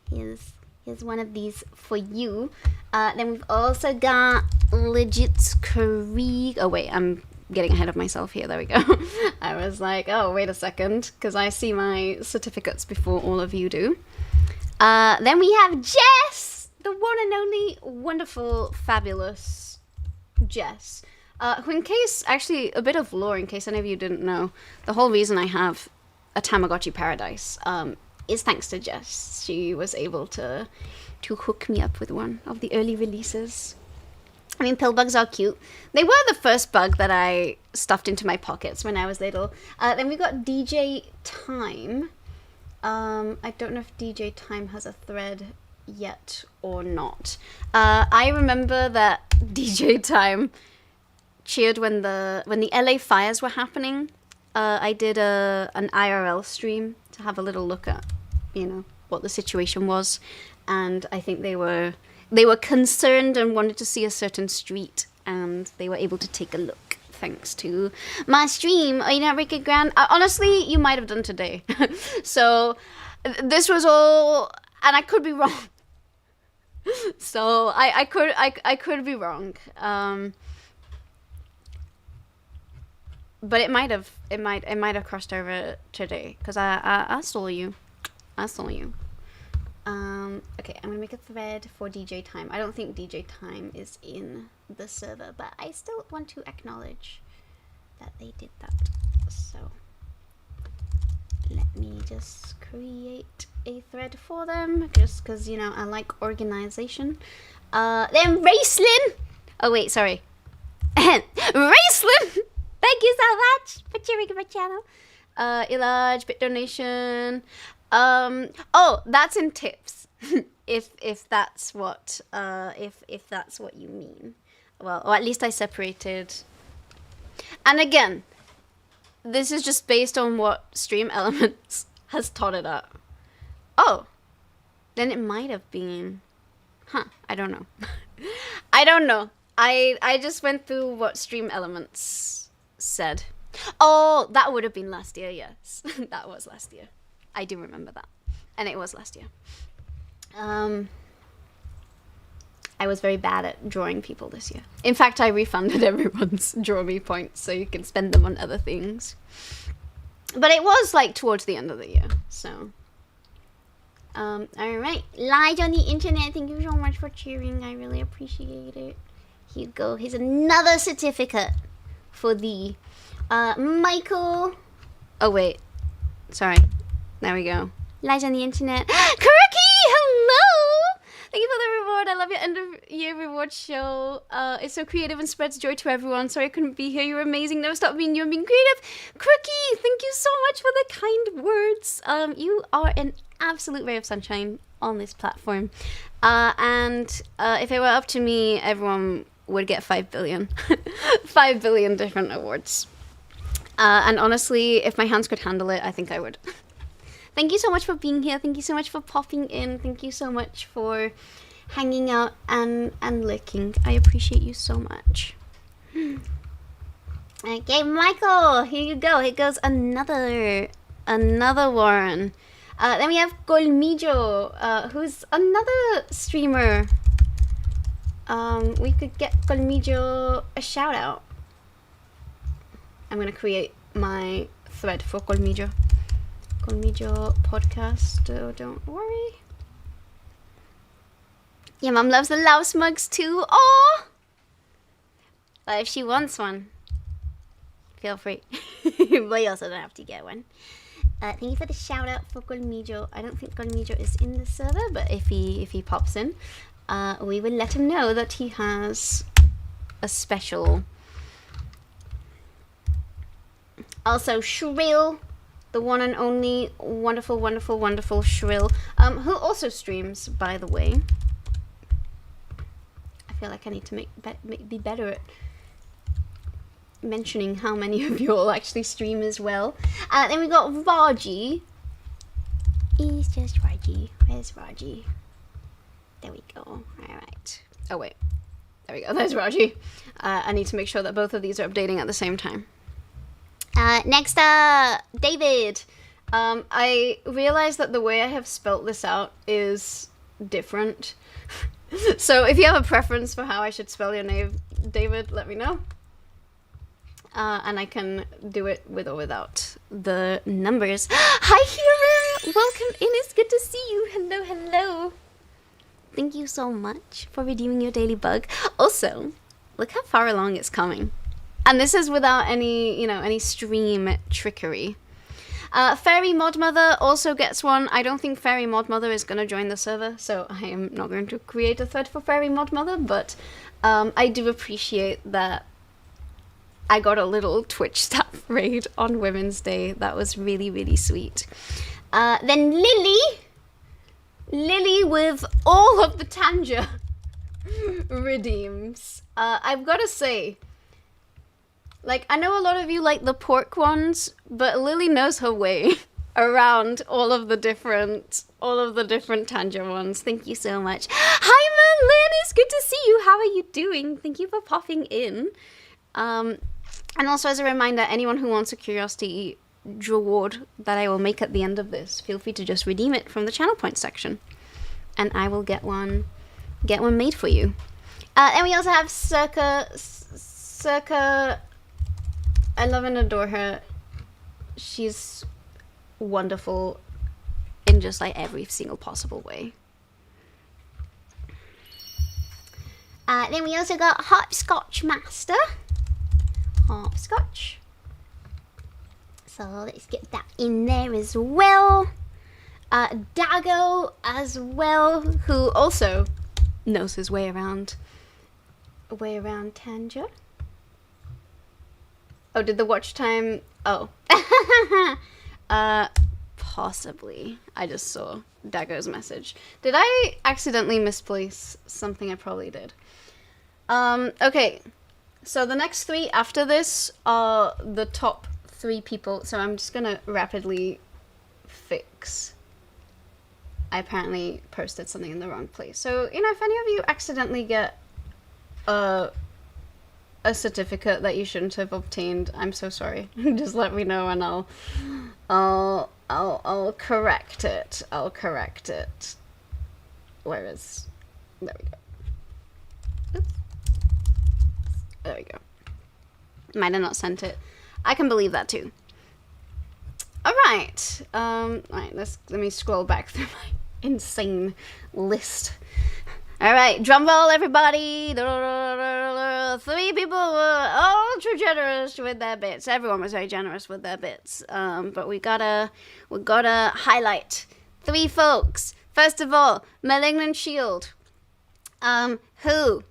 Here's one of these for you. Then we've also got Legit's Krieg. Oh wait, I'm getting ahead of myself here. There we go. I was like, oh, wait a second, because I see my certificates before all of you do. Then we have Jess, the one and only wonderful, fabulous Jess. Who, in case, actually, a bit of lore in case any of you didn't know, the whole reason I have a Tamagotchi Paradise is thanks to Jess. She was able to hook me up with one of the early releases. I mean, pill bugs are cute. They were the first bug that I stuffed into my pockets when I was little. Then we got DJ Time. I don't know if DJ Time has a thread yet or not. I remember that DJ Time cheered when the LA fires were happening. I did an IRL stream to have a little look at, you know, what the situation was, and I think they were concerned and wanted to see a certain street, and they were able to take a look thanks to my stream. Are you not Ricky Grand? Honestly, you might have done today. So this was all, and I could be wrong. So I could be wrong. But it might have crossed over today, because I stole you. Okay, I'm gonna make a thread for DJ Time. I don't think DJ Time is in the server, but I still want to acknowledge that they did that. So let me just create a thread for them, just because, you know, I like organization. Then Raceland. Oh wait, sorry. Raceland. Thank you so much for cheering my channel. Large bit donation. Oh, that's in tips. if that's what if that's what you mean. Well, or at least I separated. And again, this is just based on what Stream Elements has totted up. Oh, then it might have been. Huh? I don't know. I don't know. I just went through what Stream Elements said. Oh, that would have been last year, yes. That was last year. I do remember that. And it was last year. I was very bad at drawing people this year. In fact, I refunded everyone's Draw Me points so you can spend them on other things. But it was like towards the end of the year, so. Alright. Live on the internet, thank you so much for cheering. I really appreciate it. Here you go. Here's another certificate for thee. Michael. Oh, wait. Sorry. There we go. Lies on the internet. Kuriki! Hello! Thank you for the reward. I love your end of year reward show. It's so creative and spreads joy to everyone. Sorry I couldn't be here. You're amazing. Never stop being you and being creative. Kuriki, thank you so much for the kind words. You are an absolute ray of sunshine on this platform. And if it were up to me, everyone would get 5 billion. 5 billion different awards. And honestly, if my hands could handle it, I think I would. Thank you so much for being here. Thank you so much for popping in. Thank you so much for hanging out and lurking. I appreciate you so much. Okay, Michael, here you go. Here goes another one. Then we have Colmillo, who's another streamer. We could get Colmillo a shout out. I'm gonna create my thread for Colmillo. Colmillo podcast, don't worry. Your mum loves the louse mugs too. Oh! Well, if she wants one, feel free. But you also don't have to get one. Thank you for the shout out for Colmillo. I don't think Colmillo is in the server, but if he pops in, we will let him know that he has a special. Also, Shrill, the one and only wonderful, wonderful, wonderful Shrill, who also streams, by the way. I feel like I need to be better at mentioning how many of you all actually stream as well. Then we got Raji. He's just Raji. Where's Raji? There we go. Alright. Oh wait. There we go. There's Raji. I need to make sure that both of these are updating at the same time. Next up, David. I realized that the way I have spelt this out is different. So if you have a preference for how I should spell your name, David, let me know. And I can do it with or without the numbers. Hi, Hero! Welcome in. It's good to see you. Hello, hello. Thank you so much for redeeming your daily bug. Also, look how far along it's coming. And this is without any, any stream trickery. Fairy Modmother also gets one. I don't think Fairy Modmother is going to join the server, so I am not going to create a thread for Fairy Modmother, but I do appreciate that I got a little Twitch staff raid on Women's Day. That was really, really sweet. Then Lily with all of the Tanja redeems. I've got to say, like, I know a lot of you like the pork ones, but Lily knows her way around all of the different Tanja ones. Thank you so much. Hi, Merlin! It's good to see you. How are you doing? Thank you for popping in. And also, as a reminder, anyone who wants a Curiosity reward that I will make at the end of this, feel free to just redeem it from the channel points section, and I will get one made for you. And we also have Circa. I love and adore her. She's wonderful in just like every single possible way. Then we also got Hopscotch Master. Hopscotch. So let's get that in there as well. Dago as well, who also knows his way around Tanja. Oh, did the watch time? Oh. Possibly. I just saw Dago's message. Did I accidentally misplace something? I probably did. Okay. So the next three after this are the top 3 people. So I'm just gonna rapidly fix. I apparently posted something in the wrong place. So, if any of you accidentally get a certificate that you shouldn't have obtained, I'm so sorry. Just let me know and I'll correct it. I'll correct it. There we go. Oops. There we go. Might have not sent it. I can believe that too. Alright. Alright, let me scroll back through my insane list. Alright, drum roll everybody. 3 people were ultra generous with their bits. Everyone was very generous with their bits. But we gotta highlight 3 folks. First of all, Malignant Shield. Who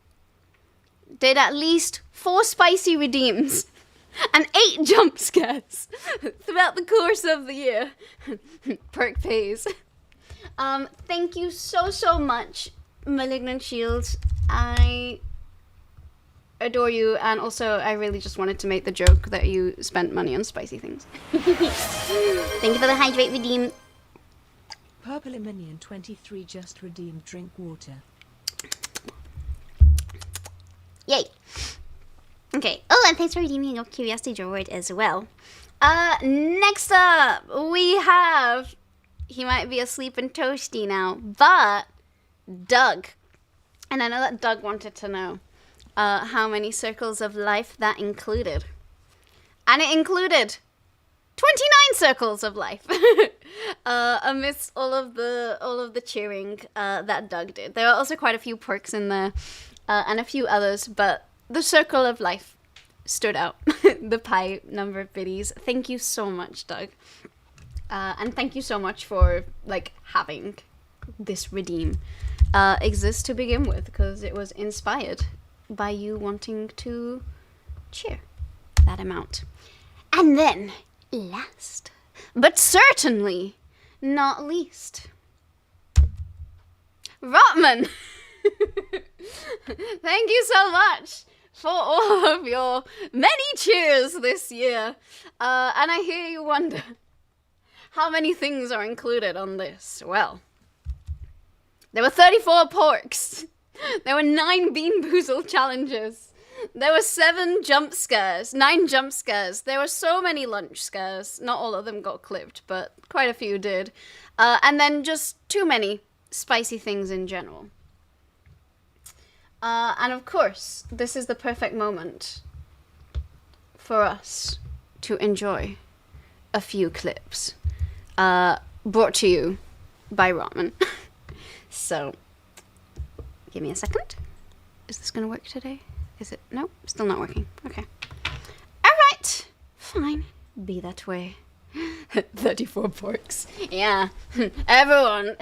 did at least 4 spicy redeems and 8 jump scares throughout the course of the year. Perk pays. Thank you so much, Malignant Shield. I adore you, and also I really just wanted to make the joke that you spent money on spicy things. Thank you for the hydrate redeem. Purple Minion 23 just redeemed drink water. Yay. Okay. Oh, and thanks for redeeming your Curiosity Reward as well. Next up, we have he might be asleep and toasty now. But Doug, and I know that Doug wanted to know how many circles of life that included. And it included 29 circles of life amidst all of the cheering that Doug did. There are also quite a few perks in there and a few others, but the circle of life stood out. The pie number of biddies. Thank you so much, Doug. And thank you so much for like having this redeem exist to begin with, because it was inspired by you wanting to cheer that amount. And then, last, but certainly not least, Rotman. Thank you so much for all of your many cheers this year. And I hear you wonder, how many things are included on this? Well, there were 34 porks. There were 9 Bean Boozle challenges. There were 9 jump scares. There were so many lunch scares. Not all of them got clipped, but quite a few did. And then just too many spicy things in general. And of course, this is the perfect moment for us to enjoy a few clips brought to you by Rotman. So, give me a second. Is this going to work today? Is it? No, still not working. Okay. All right. Fine. Be that way. 34 porks. Yeah. Everyone.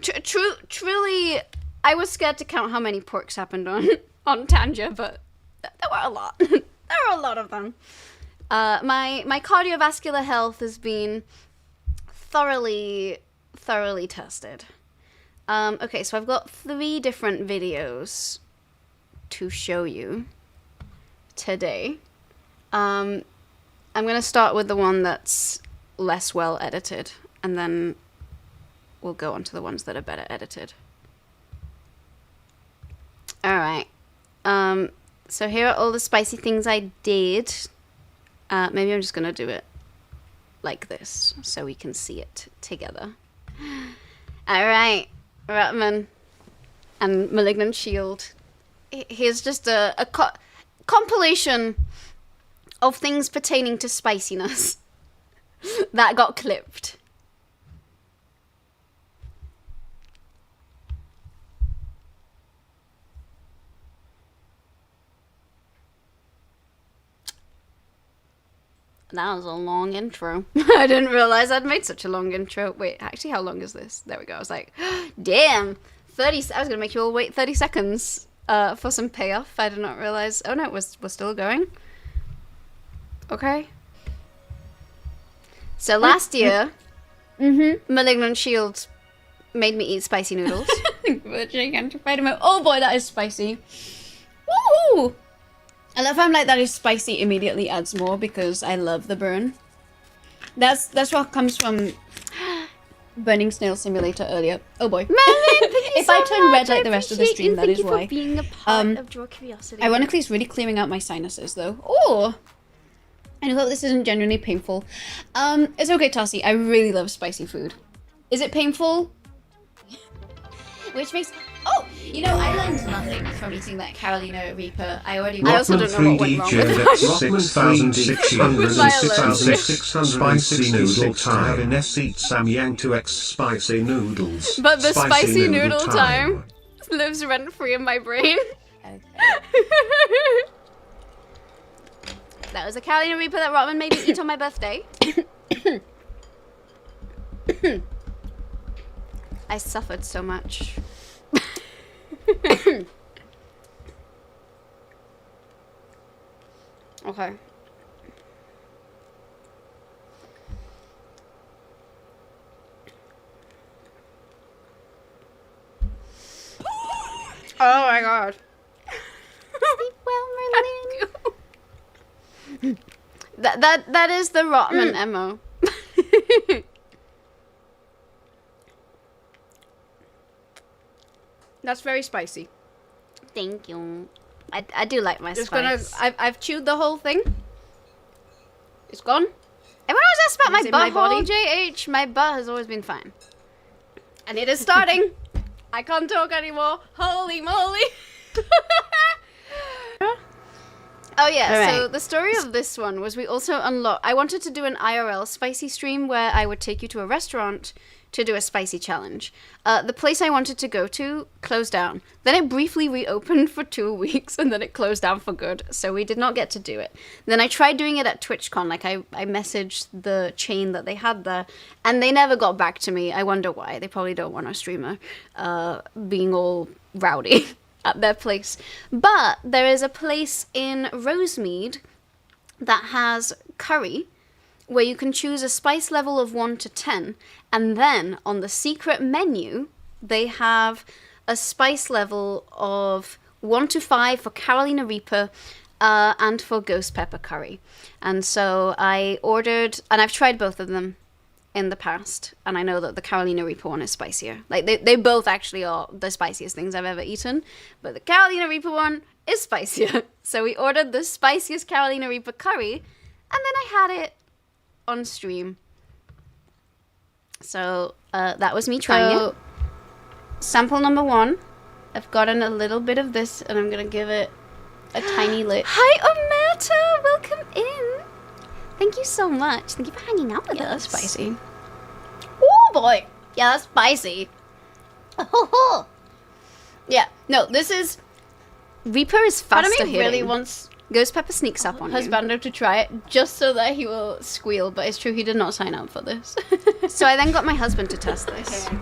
Truly, I was scared to count how many porks happened on Tanja, but there were a lot. There were a lot of them. My cardiovascular health has been thoroughly tested. Okay, so I've got 3 different videos to show you today. I'm gonna start with the one that's less well edited, and then we'll go on to the ones that are better edited. Alright, so here are all the spicy things I did. Maybe I'm just gonna do it like this, so we can see it together. Alright, Rotman and Malignant Shield. Here's just a compilation of things pertaining to spiciness that got clipped. That was a long intro. I didn't realize I'd made such a long intro. Wait, actually, how long is this? There we go. I was like, damn, 30. I was going to make you all wait 30 seconds for some payoff. I did not realize. Oh, no, we're still going. Okay. So last year, Malignant Shield made me eat spicy noodles. Oh boy, that is spicy. Woohoo! I love how I'm like, that is spicy immediately adds more because I love the burn. That's what comes from Burning Snail Simulator earlier. Oh boy. If I turn red like the rest of the stream, that is why. Being a part of Draw Curiosity. Ironically, it's really clearing out my sinuses though. Oh! I hope this isn't genuinely painful. It's okay, Tassie. I really love spicy food. Is it painful? Which makes... Oh! You know, I learned nothing from eating that Carolina Reaper. I also don't know what went wrong with it. 6,606 spicy noodle time. Ines eats Samyang 2x spicy noodles. But the spicy noodle time lives rent-free in my brain. Okay. That was a Carolina Reaper that Rotman made me eat on my birthday. I suffered so much. Okay. Oh my god. Sleep well, Merlin. That is the Rotman MO. That's very spicy. Thank you. I do like my spice. I've chewed the whole thing. It's gone. Everyone always asks about Is my it my butthole, body? JH. My butt has always been fine. And it is starting. I can't talk anymore. Holy moly. Oh yeah, so the story of this one was we also unlocked... I wanted to do an IRL spicy stream where I would take you to a restaurant to do a spicy challenge. The place I wanted to go to closed down. Then it briefly reopened for 2 weeks and then it closed down for good. So we did not get to do it. Then I tried doing it at TwitchCon. Like I messaged the chain that they had there and they never got back to me. I wonder why. They probably don't want a streamer being all rowdy at their place. But there is a place in Rosemead that has curry where you can choose a spice level of 1 to 10, and then on the secret menu they have a spice level of 1 to 5 for Carolina Reaper and for ghost pepper curry. And so I ordered, and I've tried both of them in the past, and I know that the Carolina Reaper one is spicier. Like they both actually are the spiciest things I've ever eaten, but the Carolina Reaper one is spicier. So we ordered the spiciest Carolina Reaper curry, and then I had it on stream. So that was me trying it. Sample number 1. I've gotten a little bit of this, and I'm gonna give it a tiny lick. Hi, Omerta! Welcome in. Thank you so much. Thank you for hanging out with us. That's spicy. Oh boy. Yeah, that's spicy. Oh. Yeah. No, this is... Reaper is faster hitting. Part of me really wants Ghost Pepper sneaks up on Husbando to try it just so that he will squeal, but it's true he did not sign up for this. So I then got my husband to test this. Okay.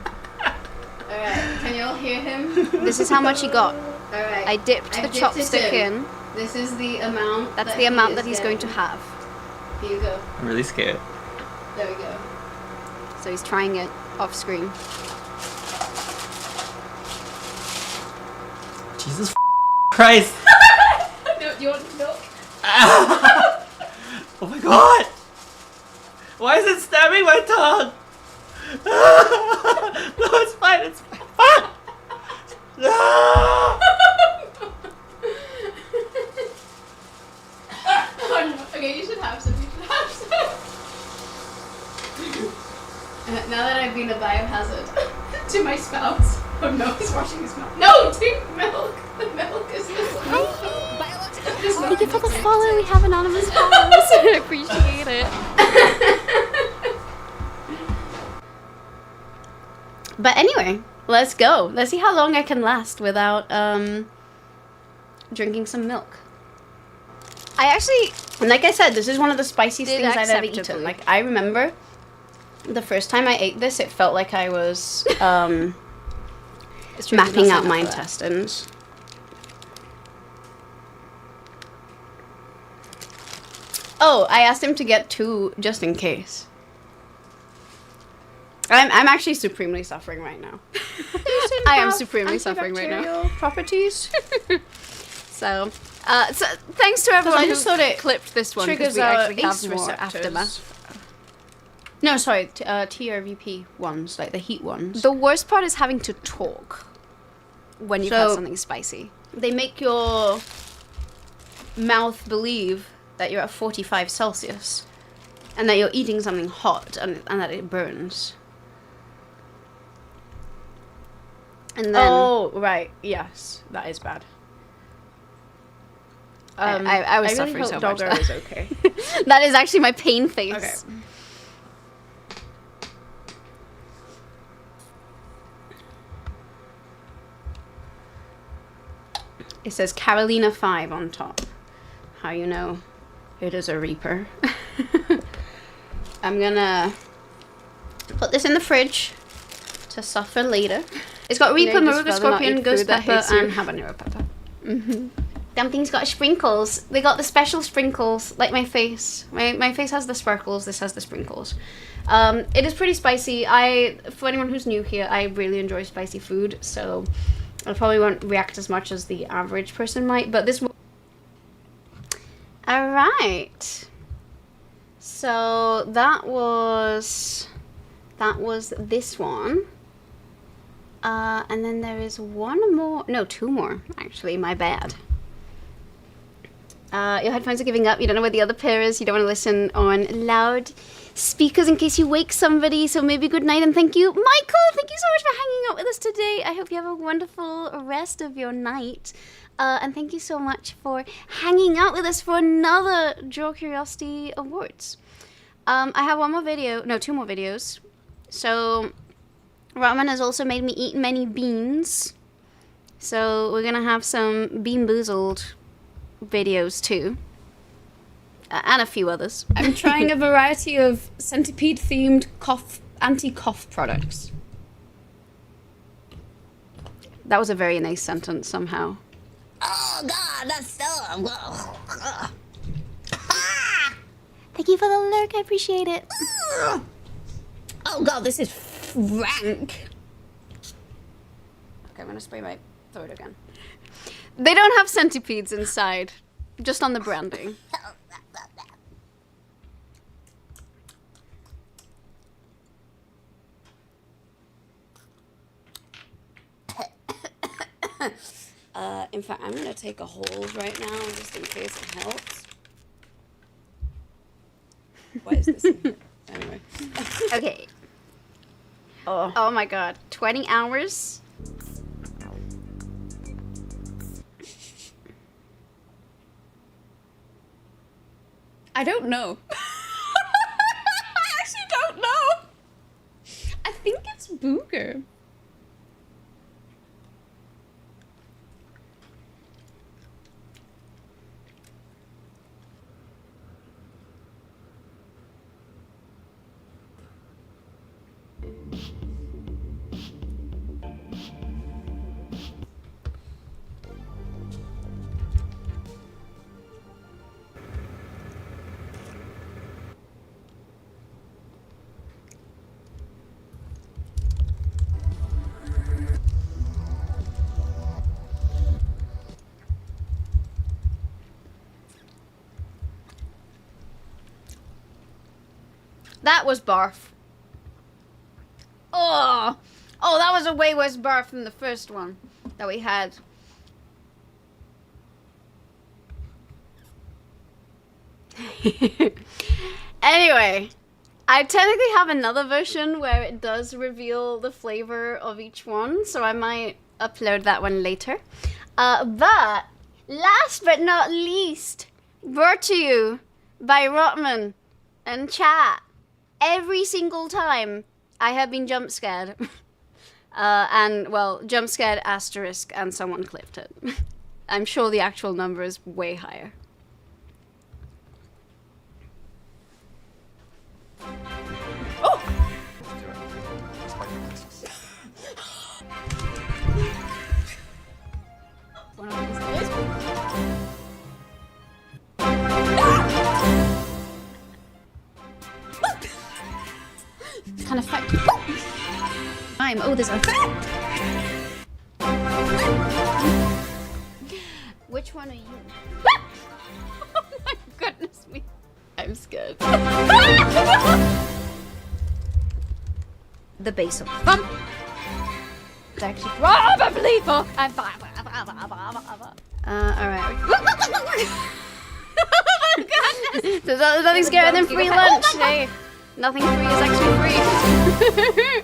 Alright, can you all hear him? This is how much he got. Alright. I dipped the chopstick in. This is the amount. That's the amount that he's going to have. Here you go. I'm really scared. There we go. So he's trying it off screen. Jesus Christ! No, do you want milk? Oh my god! Why is it stabbing my tongue? No, it's fine, it's fine. Fuck! No! Okay, you should have some. Now that I've been a biohazard to my spouse. Oh no, he's washing his mouth. No, drink milk. The milk is this one. Thank you for the follow. We have anonymous followers. I appreciate it. But anyway, let's go. Let's see how long I can last without drinking some milk. I actually, like I said, this is one of the spiciest things I've ever eaten. Like, I remember the first time I ate this, it felt like I was mapping out my intestines. Oh, I asked him to get 2 just in case. I'm actually supremely suffering right now. I am supremely suffering right now. Properties. So thanks to everyone who clipped this one because we actually have more aftermath. No, sorry, TRVP ones, like the heat ones. The worst part is having to talk when you've had something spicy. They make your mouth believe that you're at 45 Celsius and that you're eating something hot and that it burns. And then, oh, right. Yes, that is bad. I was suffering so much. Doggo is okay. That is actually my pain face. Okay. It says Carolina 5 on top. How you know it is a Reaper. I'm gonna put this in the fridge to suffer later. It's got Reaper, Maruga Scorpion, Ghost Pepper, and Habanero Pepper. Dumping's got sprinkles. They got the special sprinkles, like my face. My face has the sparkles, this has the sprinkles. It is pretty spicy. For anyone who's new here, I really enjoy spicy food, so I probably won't react as much as the average person might, but this... Alright. So that was this one. And then there is one more, no, 2 more, actually, my bad. Your headphones are giving up. You don't know where the other pair is. You don't want to listen on loud speakers in case you wake somebody. So maybe good night and thank you. Michael, thank you so much for hanging out with us today. I hope you have a wonderful rest of your night. And thank you so much for hanging out with us for another Draw Curiosity Awards. I have one more video. No, 2 more videos. So Raman has also made me eat many beans. So we're going to have some Bean Boozled videos too, and a few others. I'm trying a variety of centipede-themed anti-cough products. That was a very nice sentence somehow. Oh God, that's so. Thank you for the lurk. I appreciate it. Oh God, this is rank. Okay, I'm gonna spray my throat again. They don't have centipedes inside, just on the branding. In fact, I'm gonna take a hold right now, just in case it helps. Why is this in here? Anyway. Okay. Oh my god. 20 hours? I don't know. I actually don't know. I think it's Booger. That was barf. Oh, that was a way worse barf than the first one that we had. Anyway, I technically have another version where it does reveal the flavor of each one, so I might upload that one later. But last but not least, brought to you by Rotman and chat. Every single time I have been jump scared. And, well, jump scared asterisk and someone clipped it. I'm sure the actual number is way higher. Oh! One of these days. Kind of fact. Oh, there's a. Which one are you? Oh my goodness me! I'm scared. The base of fun. It's actually probably for. Alright. Oh my goodness! There's nothing scarier than free lunch. Hey, nothing free is actually free.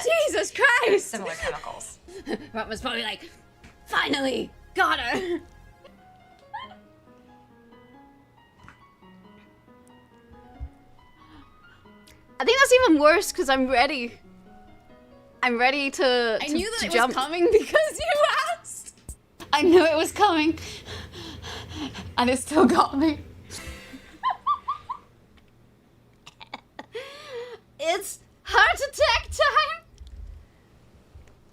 Jesus Christ! Similar chemicals. Rotman's probably like, finally, got her! I think that's even worse because I'm ready. I'm ready to I knew that it jump. was coming because you asked. I knew it was coming. And it still got me. It's heart attack time!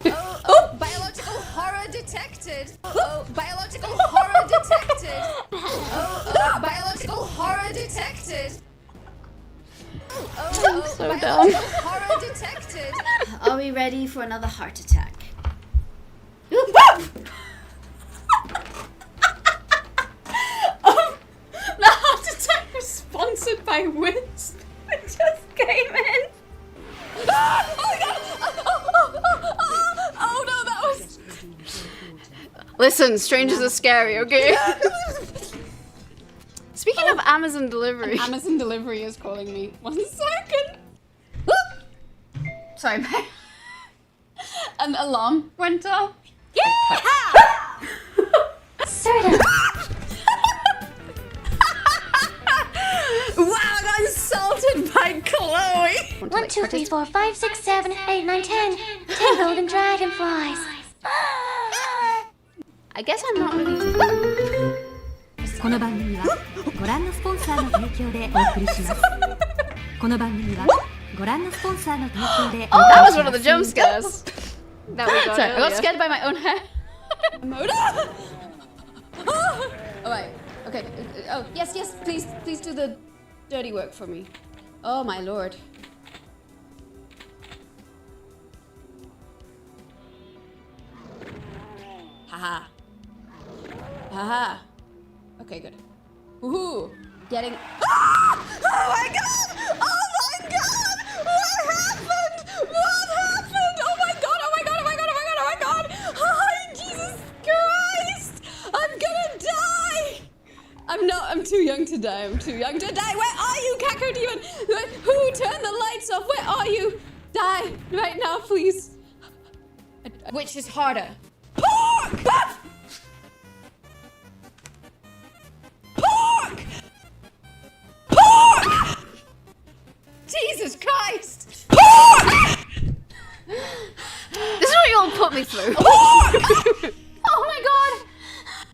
Oh, biological horror detected. Oh, biological horror detected. Oh, biological horror detected. I'm so dumb. Horror detected. Are we ready for another heart attack? The heart attack was sponsored by Wisp. It just came in. Listen, strangers are scary, okay? Speaking of Amazon delivery. Amazon delivery is calling me. 1 second. Sorry, an alarm went off. Yeah! Sort of. Wow, I got insulted by Chloe. 1, 2, 3, 4, 5, 6, 7, 8, 9, 10. 10 golden dragonflies. I guess I'm not really. この番組はご覧のスポンサーの提供でお送りします。この番組はご覧のスポンサーの提供で Oh, that was one of the jump scares that we got Sorry, I got earlier. scared by my own hair. Alright, okay. Oh, yes, yes, please do the dirty work for me. Oh my lord. Haha. Haha. Okay, good. Woohoo! Getting. Ah! Oh my god! Oh my god! What happened? What happened? Oh my god! Oh my god! Oh my god! Oh my god! Oh my god! Oh, Jesus Christ! I'm gonna die! I'm too young to die. I'm too young to die. Where are you, Caco Demon? Who turned the lights off? Where are you? Die right now, please. Which is harder? Pork! Pork! Pork! Jesus Christ! Pork! This is what you all put me through. Pork! Oh my god!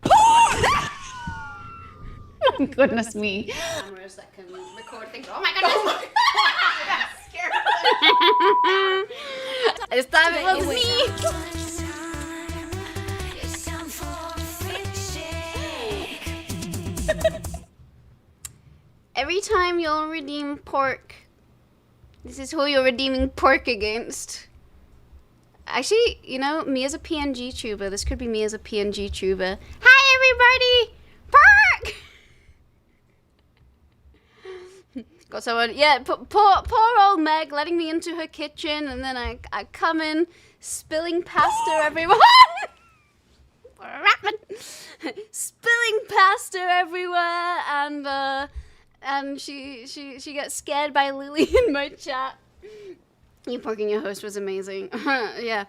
Pork! Oh goodness me. Cameras that can record things. Oh my goodness! Oh my That's scary. This time it was me. Every time you'll redeem pork, this is who you're redeeming pork against. Actually, you know, me as a PNG tuber, this could be me as a PNG tuber. Hi everybody! Pork! Got someone, yeah, poor old Meg letting me into her kitchen, and then I come in, spilling pasta everywhere. What happened? Spilling pasta everywhere, and she gets scared by Lily in my chat. You porking your host was amazing. Yeah.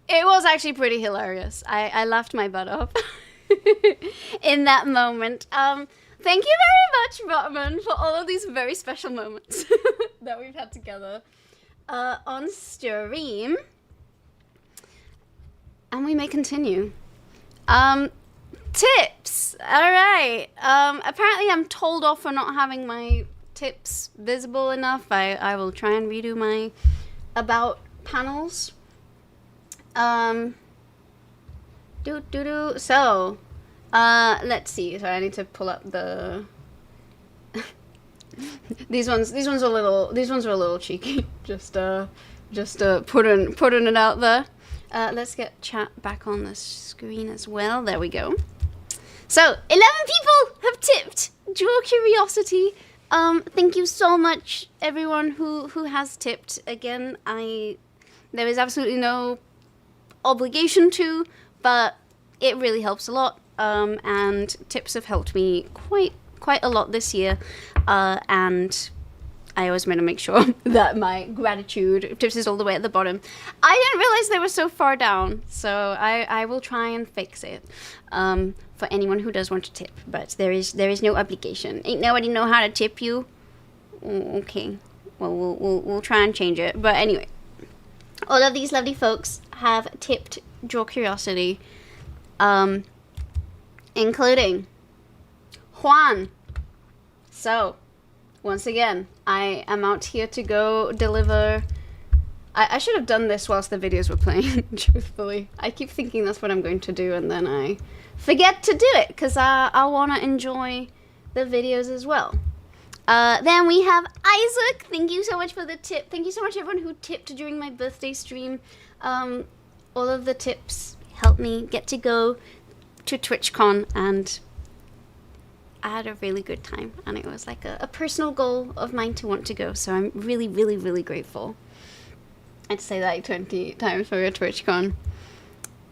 It was actually pretty hilarious. I laughed my butt off in that moment. Thank you very much, Rotman, for all of these very special moments that we've had together on stream. And we may continue. Tips. All right. Apparently I'm told off for not having my tips visible enough. I will try and redo my about panels. So, let's see. So I need to pull up the. These ones are a little cheeky. Just putting it out there. Let's get chat back on the screen as well. There we go. So, 11 people have tipped. Draw Curiosity. Thank you so much, everyone who has tipped. Again, there is absolutely no obligation to, but it really helps a lot. And tips have helped me quite a lot this year. And I always want to make sure that my gratitude tips is all the way at the bottom. I didn't realize they were so far down, so I will try and fix it for anyone who does want to tip. But there is no obligation. Ain't nobody know how to tip you. Okay, well we'll try and change it. But anyway, all of these lovely folks have tipped Draw Curiosity, including Juan. So. Once again, I am out here to go deliver. I should have done this whilst the videos were playing, truthfully. I keep thinking that's what I'm going to do, and then I forget to do it, because I want to enjoy the videos as well. Then we have Isaac. Thank you so much for the tip. Thank you so much, everyone who tipped during my birthday stream. All of the tips helped me get to go to TwitchCon, and I had a really good time, and it was like a personal goal of mine to want to go, so I'm really, really, really grateful. I'd say that like 20 times for your TwitchCon.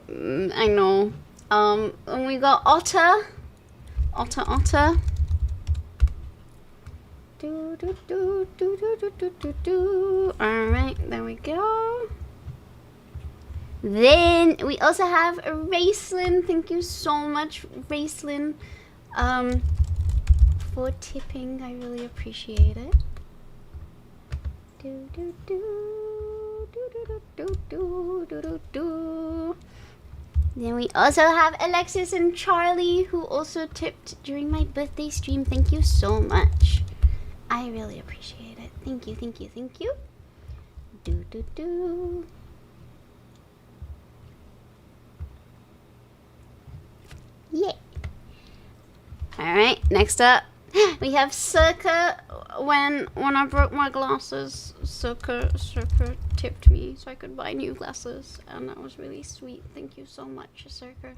I know. And we got Otter. Otter. Alright, there we go. Then we also have Racelyn. Thank you so much, Racelyn, for tipping. I really appreciate it. Then we also have Alexis and Charlie, who also tipped during my birthday stream. Thank you so much. I really appreciate it. Thank you. Yeah. Alright, next up, we have Circa. When I broke my glasses, Circa tipped me so I could buy new glasses, and that was really sweet. Thank you so much, Circa.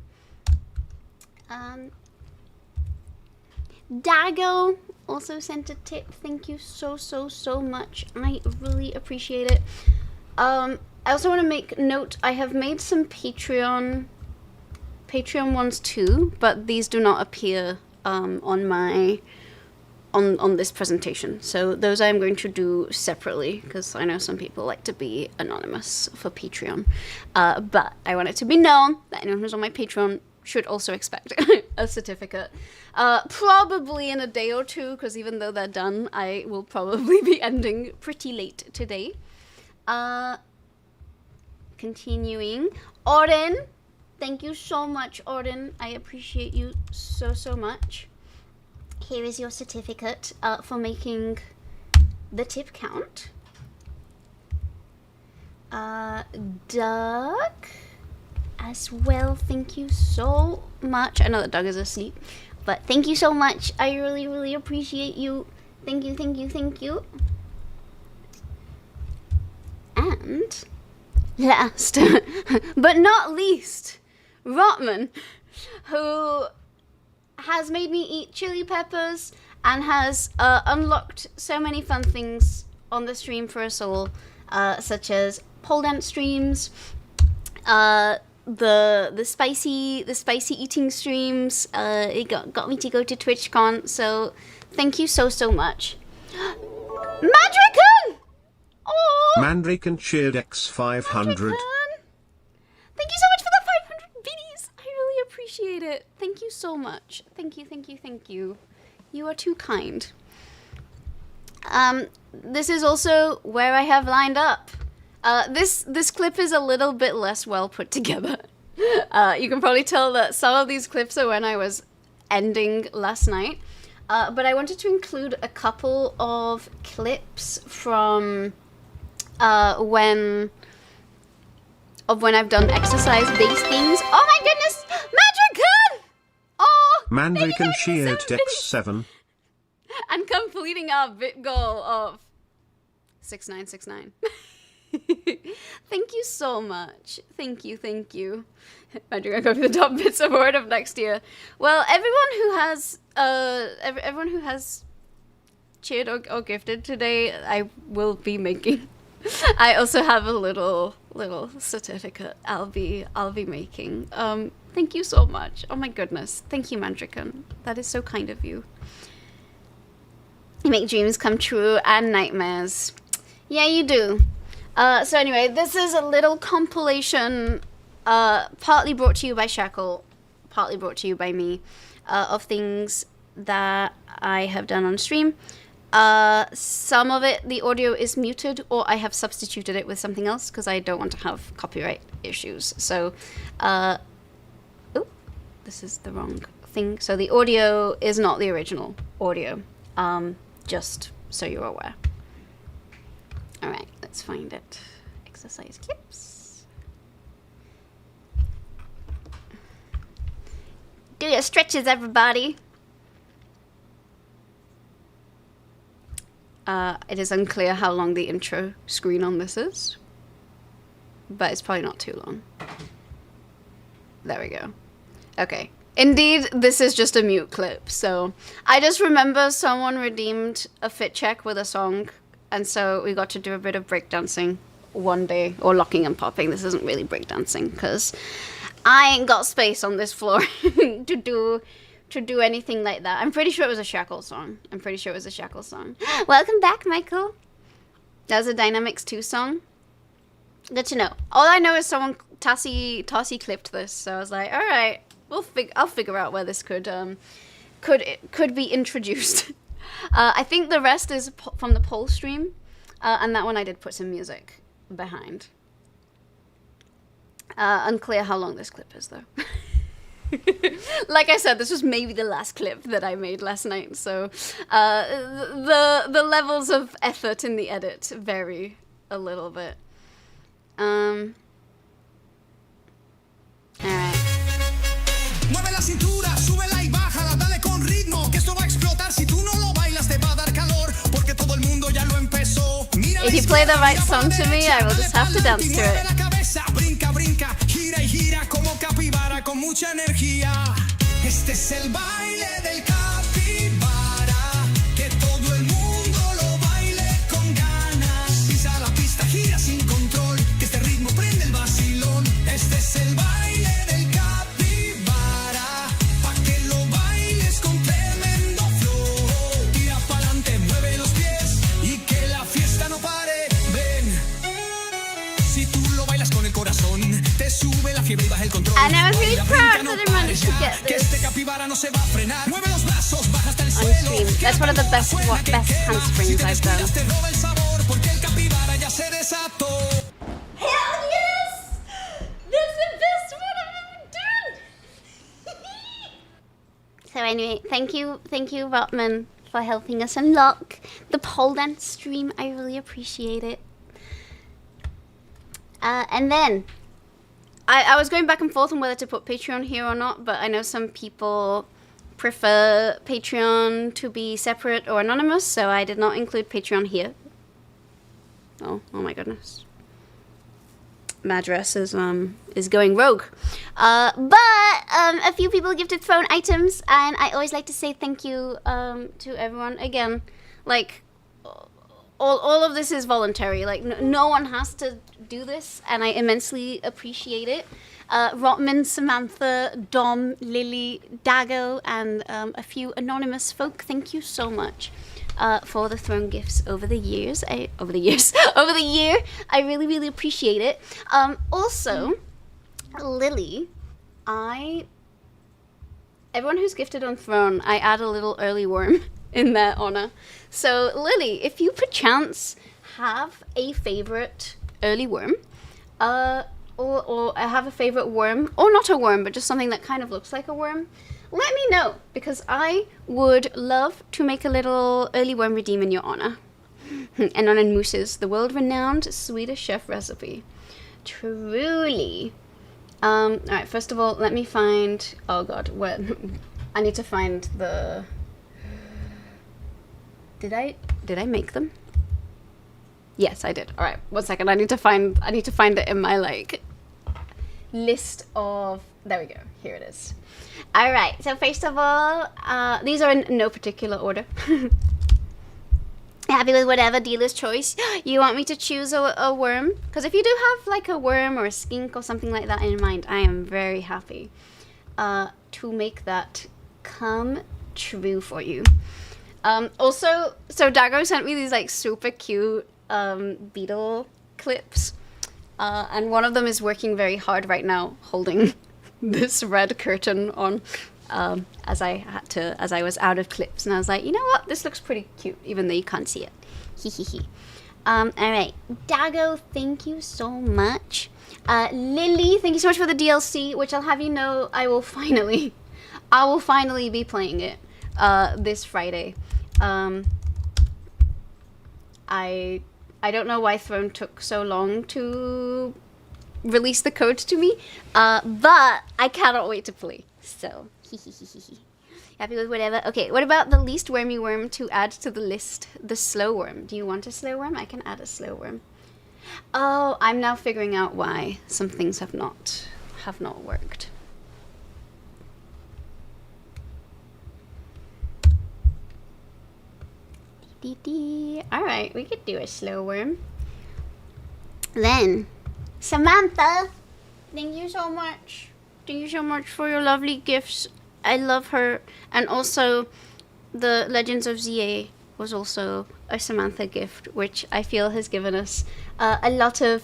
Dago also sent a tip. Thank you so much. I really appreciate it. I also want to make note, I have made some Patreon ones too, but these do not appear on this presentation. So those I'm going to do separately, because I know some people like to be anonymous for Patreon. But I want it to be known that anyone who's on my Patreon should also expect a certificate. Probably in a day or two, because even though they're done, I will probably be ending pretty late today. Continuing. Oren. Thank you so much, Oren. I appreciate you so much. Here is your certificate for making the tip count. Doug as well, thank you so much. I know that Doug is asleep, but thank you so much. I really appreciate you. Thank you. And last but not least, Rotman, who has made me eat chili peppers and has unlocked so many fun things on the stream for us all, such as pole dance streams, the spicy eating streams. It got me to go to TwitchCon, so thank you so much. Mandrican! Oh, Mandrican cheered X500. Mandrican! Thank you so much for the 500 biddies. I really appreciate it. Thank you so much. Thank you. You are too kind. This is also where I have lined up. This clip is a little bit less well put together. You can probably tell that some of these clips are when I was ending last night. But I wanted to include a couple of clips from when I've done exercise-based things. Oh my goodness! Mandrican! Oh! Mandrican cheered X7. And completing our bit goal of 6969. Thank you so much. Thank you. Mandrican, I go for the top bits award of next year. Well, everyone who has cheered or gifted today, I will be making. I also have a little certificate I'll be making. Thank you so much. Oh my goodness. Thank you, Mandrican. That is so kind of you. You make dreams come true and nightmares. Yeah, you do. So anyway, this is a little compilation, partly brought to you by Shackle, partly brought to you by me, of things that I have done on stream. Some of it, the audio is muted, or I have substituted it with something else because I don't want to have copyright issues. So, this is the wrong thing. So the audio is not the original audio, just so you're aware. All right, let's find it. Exercise clips. Do your stretches, everybody. It is unclear how long the intro screen on this is, but it's probably not too long. There we go. Okay. Indeed, this is just a mute clip, so I just remember someone redeemed a fit check with a song, and so we got to do a bit of breakdancing one day, or locking and popping. This isn't really breakdancing because I ain't got space on this floor to do anything like that. I'm pretty sure it was a Shackle song. Welcome back, Michael. That was a Dynamics 2 song. Good to know. All I know is someone Tassie clipped this, so I was like, all right, I'll figure out where this could be introduced. I think the rest is from the poll stream, and that one I did put some music behind. Unclear how long this clip is though. Like I said, this was maybe the last clip that I made last night, so the levels of effort in the edit vary a little bit. Alright. Mueve la cintura, súbela y bájala, dale con ritmo, que esto va a explotar. Si tú no lo bailas te va a dar calor, porque todo el mundo ya lo empezó. If you play the right song to me, I will just have to dance to it. Brinca, brinca, gira y gira como capibara con mucha energía. Este es el baile del capibara, que todo el mundo lo baile con ganas. Pisa la pista, gira sin control, que este ritmo prende el vacilón. Este es el baile del capibara, pa' que lo bailes con tremendo flow. Tira pa'lante, mueve los pies y que la fiesta no pare. Ven, si tú lo bailas con el corazón, te sube la fiebre y baja el control. And I was really proud that I managed to get this on stream. That's one of the best handsprings I've done. Hell yes! That's the best one I've ever done! So anyway, thank you, Rotman, for helping us unlock the pole dance stream. I really appreciate it. And then, I was going back and forth on whether to put Patreon here or not, but I know some people prefer Patreon to be separate or anonymous, so I did not include Patreon here. Oh my goodness. My address is going rogue. But a few people gifted phone items, and I always like to say thank you to everyone. Again, like, all of this is voluntary. Like, no one has to do this, and I immensely appreciate it. Rotman, Samantha, Dom, Lily, Dago, and a few anonymous folk, thank you so much for the throne gifts over the year. I really, really appreciate it. Also, Lily, everyone who's gifted on Throne, I add a little early worm in their honor. So, Lily, if you perchance have a favorite early worm, or have a favorite worm, or not a worm, but just something that kind of looks like a worm, let me know, because I would love to make a little early worm redeem in your honor. Anonym Moose's, the world-renowned Swedish chef recipe. Truly. Alright, first of all, let me find, oh god, where, I need to find the, did I make them? Yes, I did. All right, 1 second. I need to find it in my like list of. There we go. Here it is. All right. So first of all, these are in no particular order. Happy with whatever dealer's choice. You want me to choose a worm? Because if you do have like a worm or a skink or something like that in mind, I am very happy to make that come true for you. Also, so Dago sent me these like super cute beetle clips, and one of them is working very hard right now holding this red curtain on, as I was out of clips, and I was like, you know what, this looks pretty cute even though you can't see it. Hee. Alright, Dago, thank you so much. Lily, thank you so much for the DLC, which I'll have you know I will finally be playing it this Friday. I don't know why Throne took so long to release the code to me, but I cannot wait to play. So, happy with whatever. Okay, what about the least wormy worm to add to the list? The slow worm. Do you want a slow worm? I can add a slow worm. Oh, I'm now figuring out why some things have not worked. Alright, we could do a slow worm. Then, Samantha, thank you so much. Thank you so much for your lovely gifts. I love her. And also, the Legends of ZA was also a Samantha gift, which I feel has given us a lot of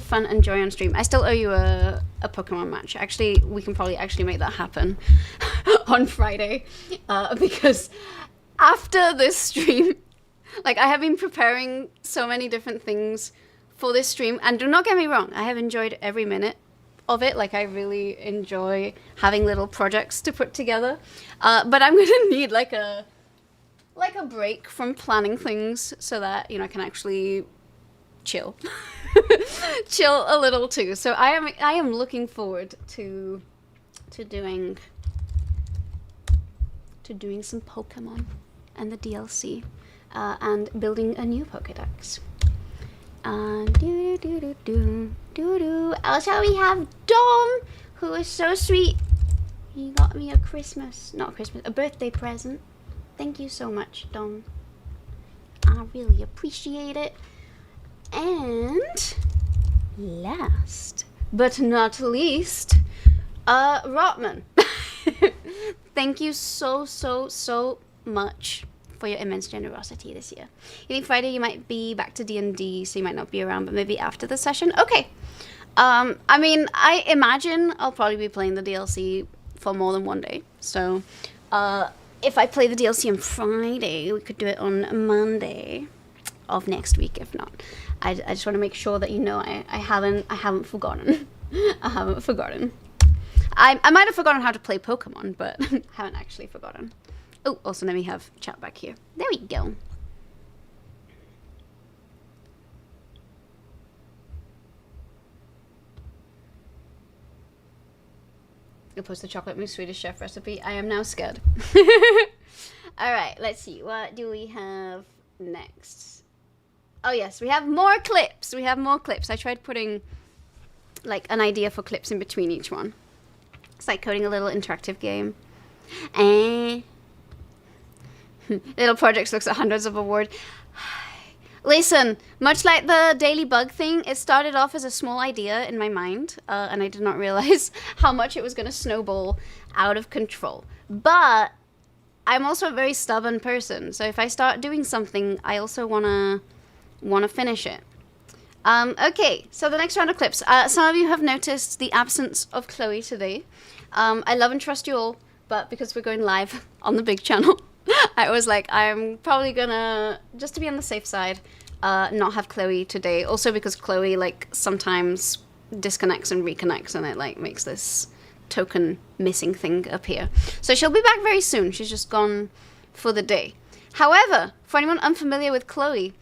fun and joy on stream. I still owe you a Pokemon match. Actually, we can probably actually make that happen on Friday, because after this stream, like, I have been preparing so many different things for this stream, and do not get me wrong, I have enjoyed every minute of it. Like, I really enjoy having little projects to put together, but I'm gonna need like a break from planning things so that, you know, I can actually chill chill a little too. So I am looking forward to doing some Pokemon and the DLC, and building a new Pokedex. Also, we have Dom, who is so sweet. He got me a birthday present. Thank you so much, Dom. I really appreciate it. And last but not least, Rotman. Thank you so much for your immense generosity this year. You think Friday you might be back to D&D, so you might not be around, but maybe after the session? Okay. I mean, I imagine I'll probably be playing the DLC for more than one day. So, if I play the DLC on Friday, we could do it on Monday of next week, if not. I just want to make sure that you know I haven't forgotten. I haven't forgotten. I might have forgotten how to play Pokemon, but I haven't actually forgotten. Oh, also let me have chat back here. There we go. You'll post the chocolate mousse Swedish chef recipe. I am now scared. Alright, let's see. What do we have next? Oh yes, we have more clips. We have more clips. I tried putting like an idea for clips in between each one. It's like coding a little interactive game. Little projects looks at hundreds of awards. Listen, much like the daily bug thing, it started off as a small idea in my mind, and I did not realize how much it was going to snowball out of control. But I'm also a very stubborn person, so if I start doing something, I also want to finish it. Okay, so the next round of clips. Some of you have noticed the absence of Chloe today. I love and trust you all, but because we're going live on the big channel, I was like, I'm probably gonna, just to be on the safe side, not have Chloe today. Also because Chloe, like, sometimes disconnects and reconnects, and it, like, makes this token missing thing appear. So she'll be back very soon. She's just gone for the day. However, for anyone unfamiliar with Chloe,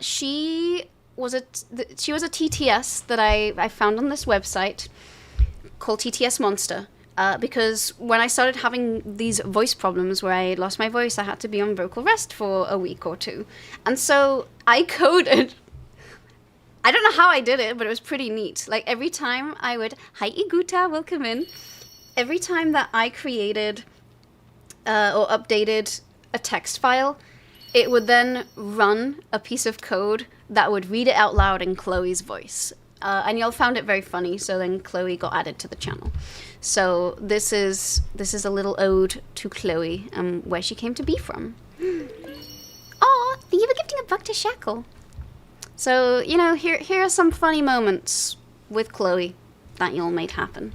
she was a TTS that I found on this website called TTS Monster. Because when I started having these voice problems where I lost my voice, I had to be on vocal rest for a week or two. And so I coded. I don't know how I did it, but it was pretty neat. Like, every time I would, hi Iguta, welcome in. Every time that I created or updated a text file, it would then run a piece of code that would read it out loud in Chloe's voice. And y'all found it very funny, so then Chloe got added to the channel. So this is a little ode to Chloe and where she came to be from. Aw, thank you for gifting a buck to Shackle. So, you know, here are some funny moments with Chloe that y'all made happen.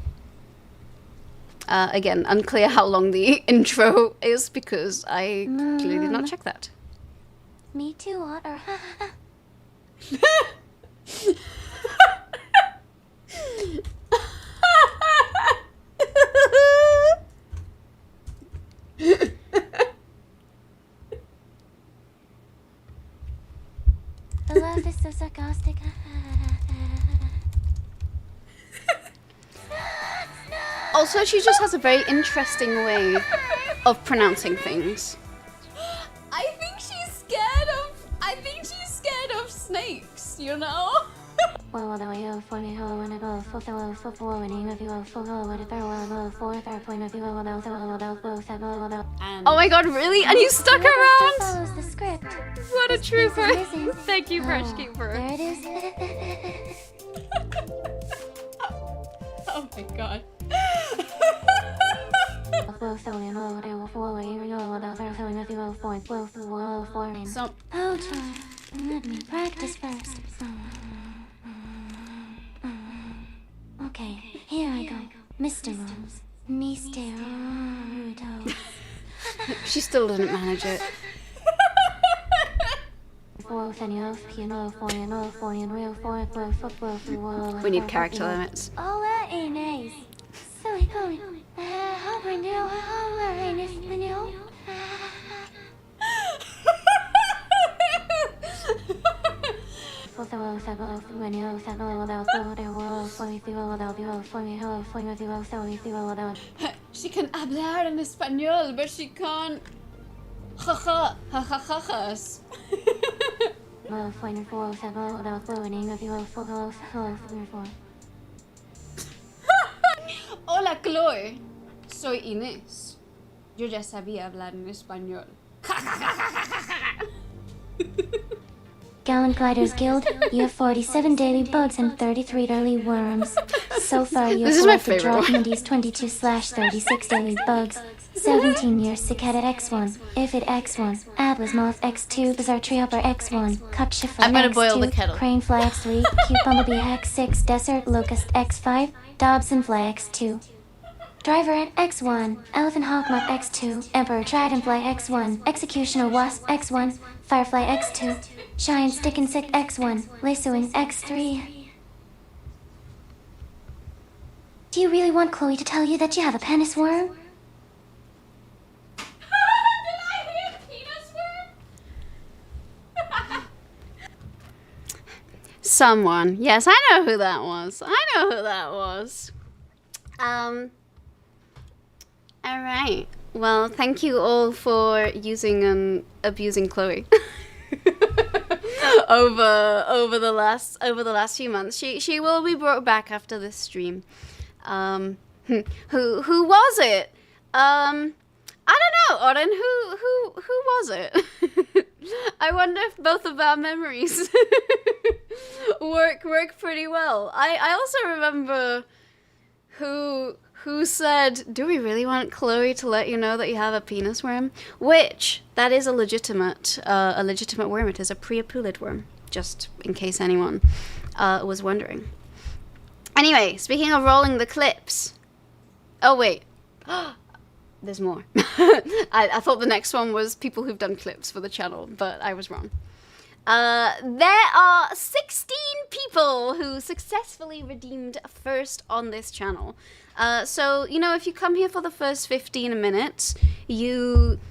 Again, unclear how long the intro is because I clearly did not check that. Me too, Otter. The laugh is so sarcastic. Also, she just has a very interesting way of pronouncing things. I think she's scared of snakes, you know? Oh my god, really? And you stuck around? Follows the script. What What a This trooper. place is missing. Thank you, Fresh Oh, Keeper. There it is. Oh my god. So, Oh, John, let me practice first. Okay, here I go. Mr. Rose. Mr. Rose. She still didn't manage it. We need character limits. Oh, that ain't nice. So she can hablar en español, but she can't. Jaja, jajajajas. Hola, Chloe. Soy Inés. Yo ya sabía hablar en español. Gallant Gliders Guild, you have 47 daily bugs and 33 daily worms. So far, you have This is my collected favorite one. Draw 22/36 daily bugs. 17 years Cicada X1, Ifid X1, Atlas Moth X2, Bizarre Tree Hopper X1, Cockchafer I'm gonna X2, boil the kettle. Cranefly X3, Cute Bumblebee X6, Desert Locust X5, Dobson Fly X2. Driver at X1, Elephant Hawkmoth X2, Emperor Dragonfly X1, Executioner Wasp X1, Firefly X2, Giant Stick Insect X1, Lasoing X3. Do you really want Chloe to tell you that you have a penis worm? Someone. Yes, I know who that was. Alright. Well, thank you all for using and abusing Chloe. over the last few months. She will be brought back after this stream. Who was it? I don't know, Oren, who was it? I wonder if both of our memories work pretty well. I also remember who said, do we really want Chloe to let you know that you have a penis worm? Which, that is a legitimate worm. It is a preapulid worm, just in case anyone was wondering. Anyway, speaking of rolling the clips. Oh, wait. There's more. I thought the next one was people who've done clips for the channel, but I was wrong. There are 16 people who successfully redeemed first on this channel. So, you know, if you come here for the first 15 minutes, you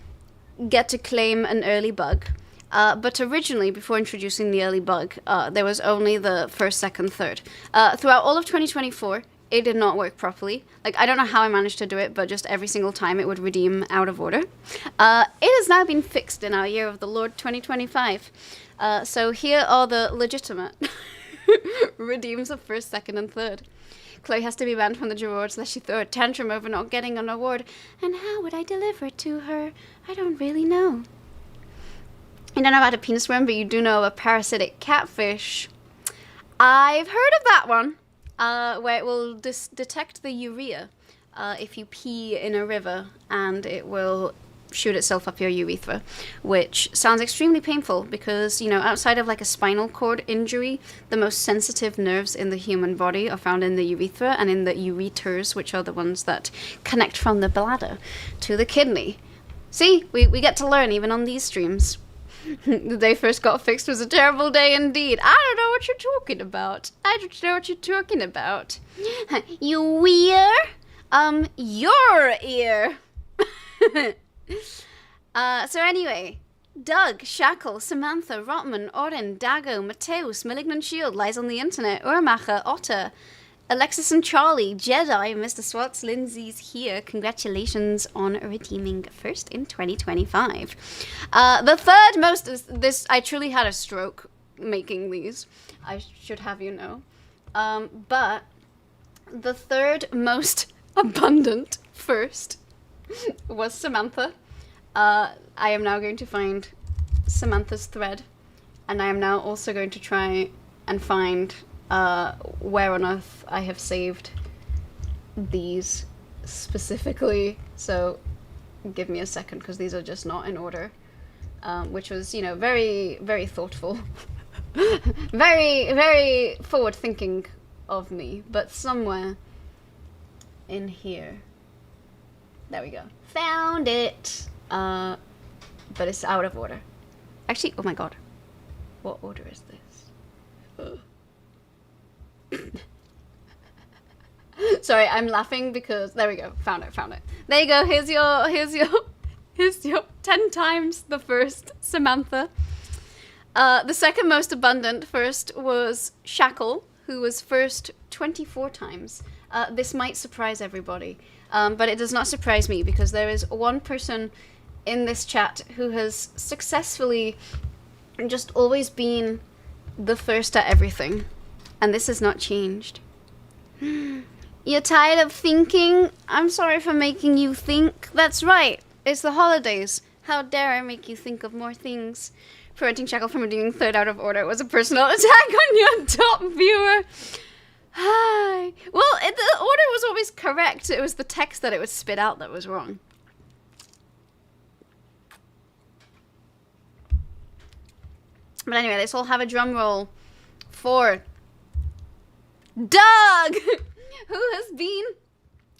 get to claim an early bug. But originally, before introducing the early bug, there was only the first, second, third. Throughout all of 2024, it did not work properly. Like, I don't know how I managed to do it, but just every single time it would redeem out of order. It has now been fixed in our year of the Lord 2025. So here are the legitimate redeems of first, second, and third. Chloe has to be banned from the DRAWARDS lest she throw a tantrum over not getting an award. And how would I deliver it to her? I don't really know. You don't know about a penis worm, but you do know of a parasitic catfish. I've heard of that one. Where it will detect the urea if you pee in a river, and it will shoot itself up your urethra, which sounds extremely painful because, you know, outside of like a spinal cord injury, the most sensitive nerves in the human body are found in the urethra and in the ureters, which are the ones that connect from the bladder to the kidney. See, we get to learn even on these streams. The day first got fixed was a terrible day indeed. I don't know what you're talking about. You ear? Your ear. So anyway, Doug, Shackle, Samantha, Rotman, Oren, Dago, Mateus, Malignant Shield, Lies on the Internet, Urmacher, Otter, Alexis and Charlie, Jedi, Mr. Swartz, Lindsay's here. Congratulations on redeeming first in 2025. The third most is this. I truly had a stroke making these. I should have you know. But the third most abundant first was Samantha. I am now going to find Samantha's thread, and I am now also going to try and find where on earth I have saved these specifically. So give me a second, because these are just not in order, which was, you know, very, very thoughtful. Very, very forward thinking of me, but somewhere in here. There we go. Found it. But it's out of order. Actually, oh my god. What order is this? Sorry, I'm laughing because there we go. Found it. There you go. Here's your 10 times the first Samantha. The second most abundant first was Shackle, who was first 24 times. This might surprise everybody, but it does not surprise me, because there is one person in this chat who has successfully just always been the first at everything, and this has not changed. You're tired of thinking? I'm sorry for making you think. That's right, it's the holidays. How dare I make you think of more things. Preventing Shackle from redeeming third out of order was a personal attack on your top viewer. Hi. Well, the order was always correct. It was the text that it would spit out that was wrong. But anyway, let's all have a drum roll for Doug, who has been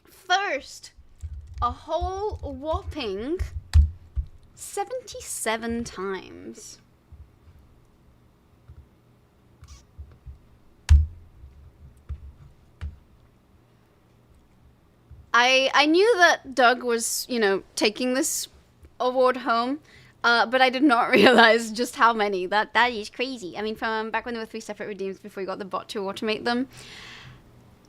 first a whole whopping 77 times. I knew that Doug was, you know, taking this award home, but I did not realize just how many. That is crazy. I mean, from back when there were 3 separate redeems before you got the bot to automate them.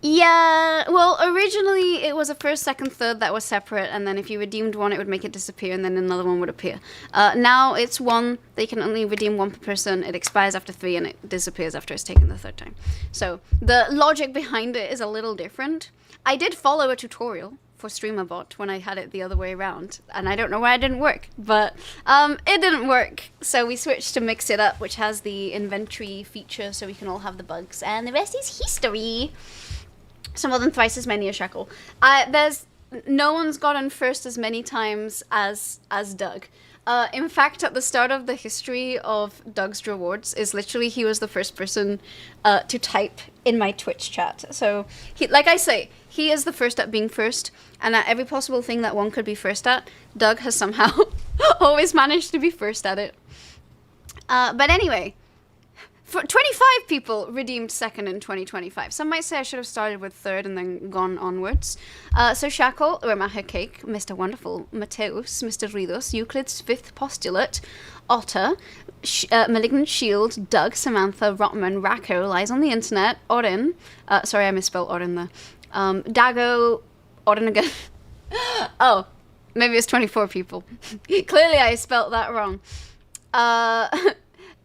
Yeah, well, originally it was a first, second, third that was separate, and then if you redeemed one, it would make it disappear, and then another one would appear. Now it's one. They can only redeem one per person. It expires after 3, and it disappears after it's taken the 3rd time. So the logic behind it is a little different. I did follow a tutorial for StreamerBot when I had it the other way around, and I don't know why it didn't work, but it didn't work. So we switched to Mix It Up, which has the inventory feature, so we can all have the bugs, and the rest is history. So more than twice as many as Shackle. No one's gotten first as many times as Doug. In fact, at the start of the history of Doug's Rewards is literally he was the first person to type in my Twitch chat. So, like I say, he is the first at being first, and at every possible thing that one could be first at, Doug has somehow always managed to be first at it. But anyway, for 25 people redeemed second in 2025. Some might say I should have started with third and then gone onwards. So Shackle, Ramaha Cake, Mr. Wonderful, Mateus, Mr. Ridos, Euclid's Fifth Postulate, Otter, Malignant Shield, Doug, Samantha, Rotman, Racco, Lies on the Internet, Orin, sorry I misspelled Orin there, Dago, Orin again. Oh, maybe it's 24 people. Clearly I spelt that wrong.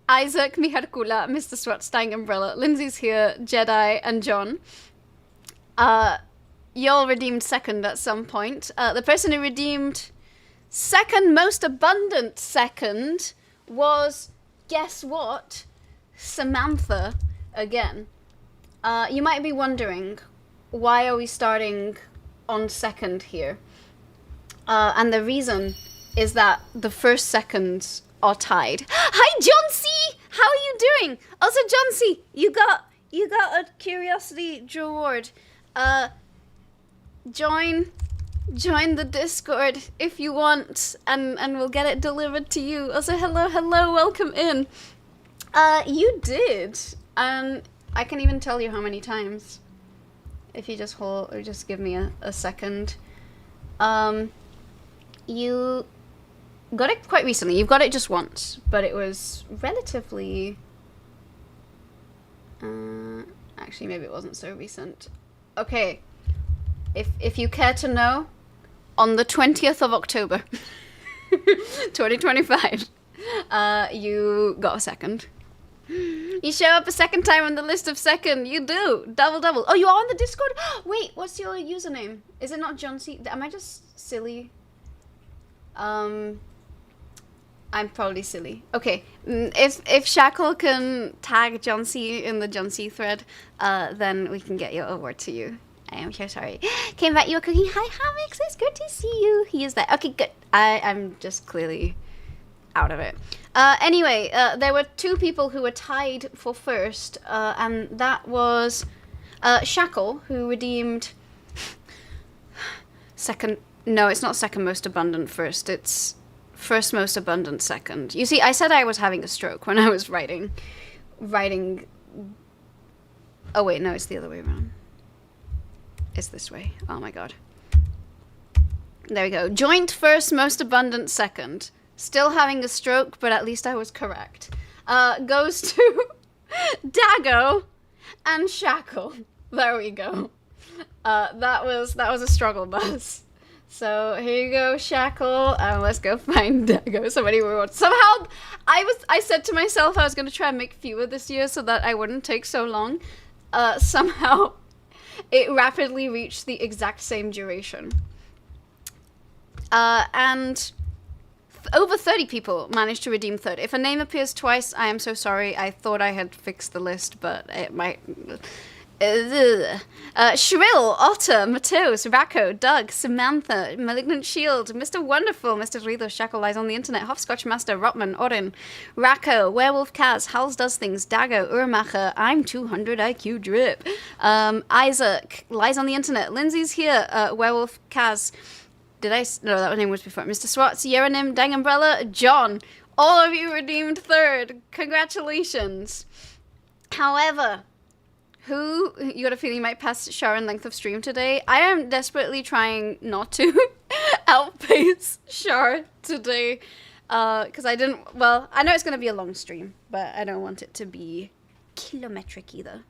Isaac, Miharkula, Mr. Swatstein, Umbrella, Lindsay's here, Jedi, and John. Y'all redeemed second at some point. The person who redeemed second, most abundant second, was, guess what? Samantha again. You might be wondering, why are we starting on second here? And the reason is that the first seconds are tied. Hi, John C! How are you doing? Also, John C, you got a curiosity reward. Join the Discord if you want, and we'll get it delivered to you. Also, hello, welcome in. You did, and I can even tell you how many times. If you just hold, or just give me a second. You got it quite recently. You've got it just once, but it was relatively... actually, maybe it wasn't so recent. Okay, if you care to know, on the 20th of October, 2025, you got a second. You show up a second time on the list of second. You do. Double. Oh, you are on the Discord? Wait, what's your username? Is it not John C? Am I just silly? I'm probably silly. Okay, if Shackle can tag John C in the John C thread, then we can get your award to you. I am so sorry. Came back, you were cooking. Hi, Hamix. It's good to see you. He is there. Okay, good. I'm just clearly out of it. Anyway, there were 2 people who were tied for first, and that was Shackle, who redeemed second. No, it's not second most abundant first. It's first most abundant second. You see, I said I was having a stroke when I was writing. Oh wait, no, it's the other way around. It's this way. Oh my god. There we go. Joint first most abundant second. Still having a stroke, but at least I was correct. Goes to Dago and Shackle. There we go. That was a struggle bus. So here you go, Shackle, and let's go find Dago. Somebody rewards. Somehow, I said to myself I was going to try and make fewer this year so that I wouldn't take so long. Somehow, it rapidly reached the exact same duration. And over 30 people managed to redeem third. If a name appears twice, I am so sorry. I thought I had fixed the list, but it might... Shrill, Otter, Mateus, Racco, Doug, Samantha, Malignant Shield, Mr. Wonderful, Mr. Rito, Shackle Lies on the Internet, Hopscotch Master, Rotman, Orin, Racco, Werewolf Kaz, Hals Does Things, Dago, Urmacher, I'm 200 IQ Drip, Isaac, Lies on the Internet, Lindsay's here, Werewolf Kaz, no, that name was before, Mr. Swartz, Yerenim, Dang Umbrella, John, all of you redeemed third, congratulations. However, you got a feeling might pass Sharon length of stream today? I am desperately trying not to outpace Shar today. Because I didn't... Well, I know it's going to be a long stream, but I don't want it to be kilometric either.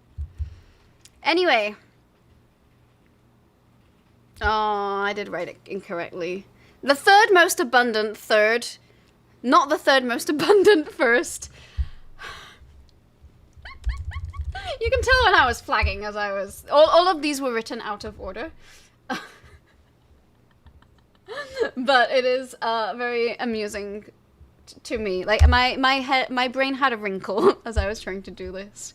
Anyway. Oh, I did write it incorrectly. The third most abundant third. Not the third most abundant first. You can tell when I was flagging as I was... All of these were written out of order. But it is very amusing to me. Like, my brain had a wrinkle as I was trying to do this.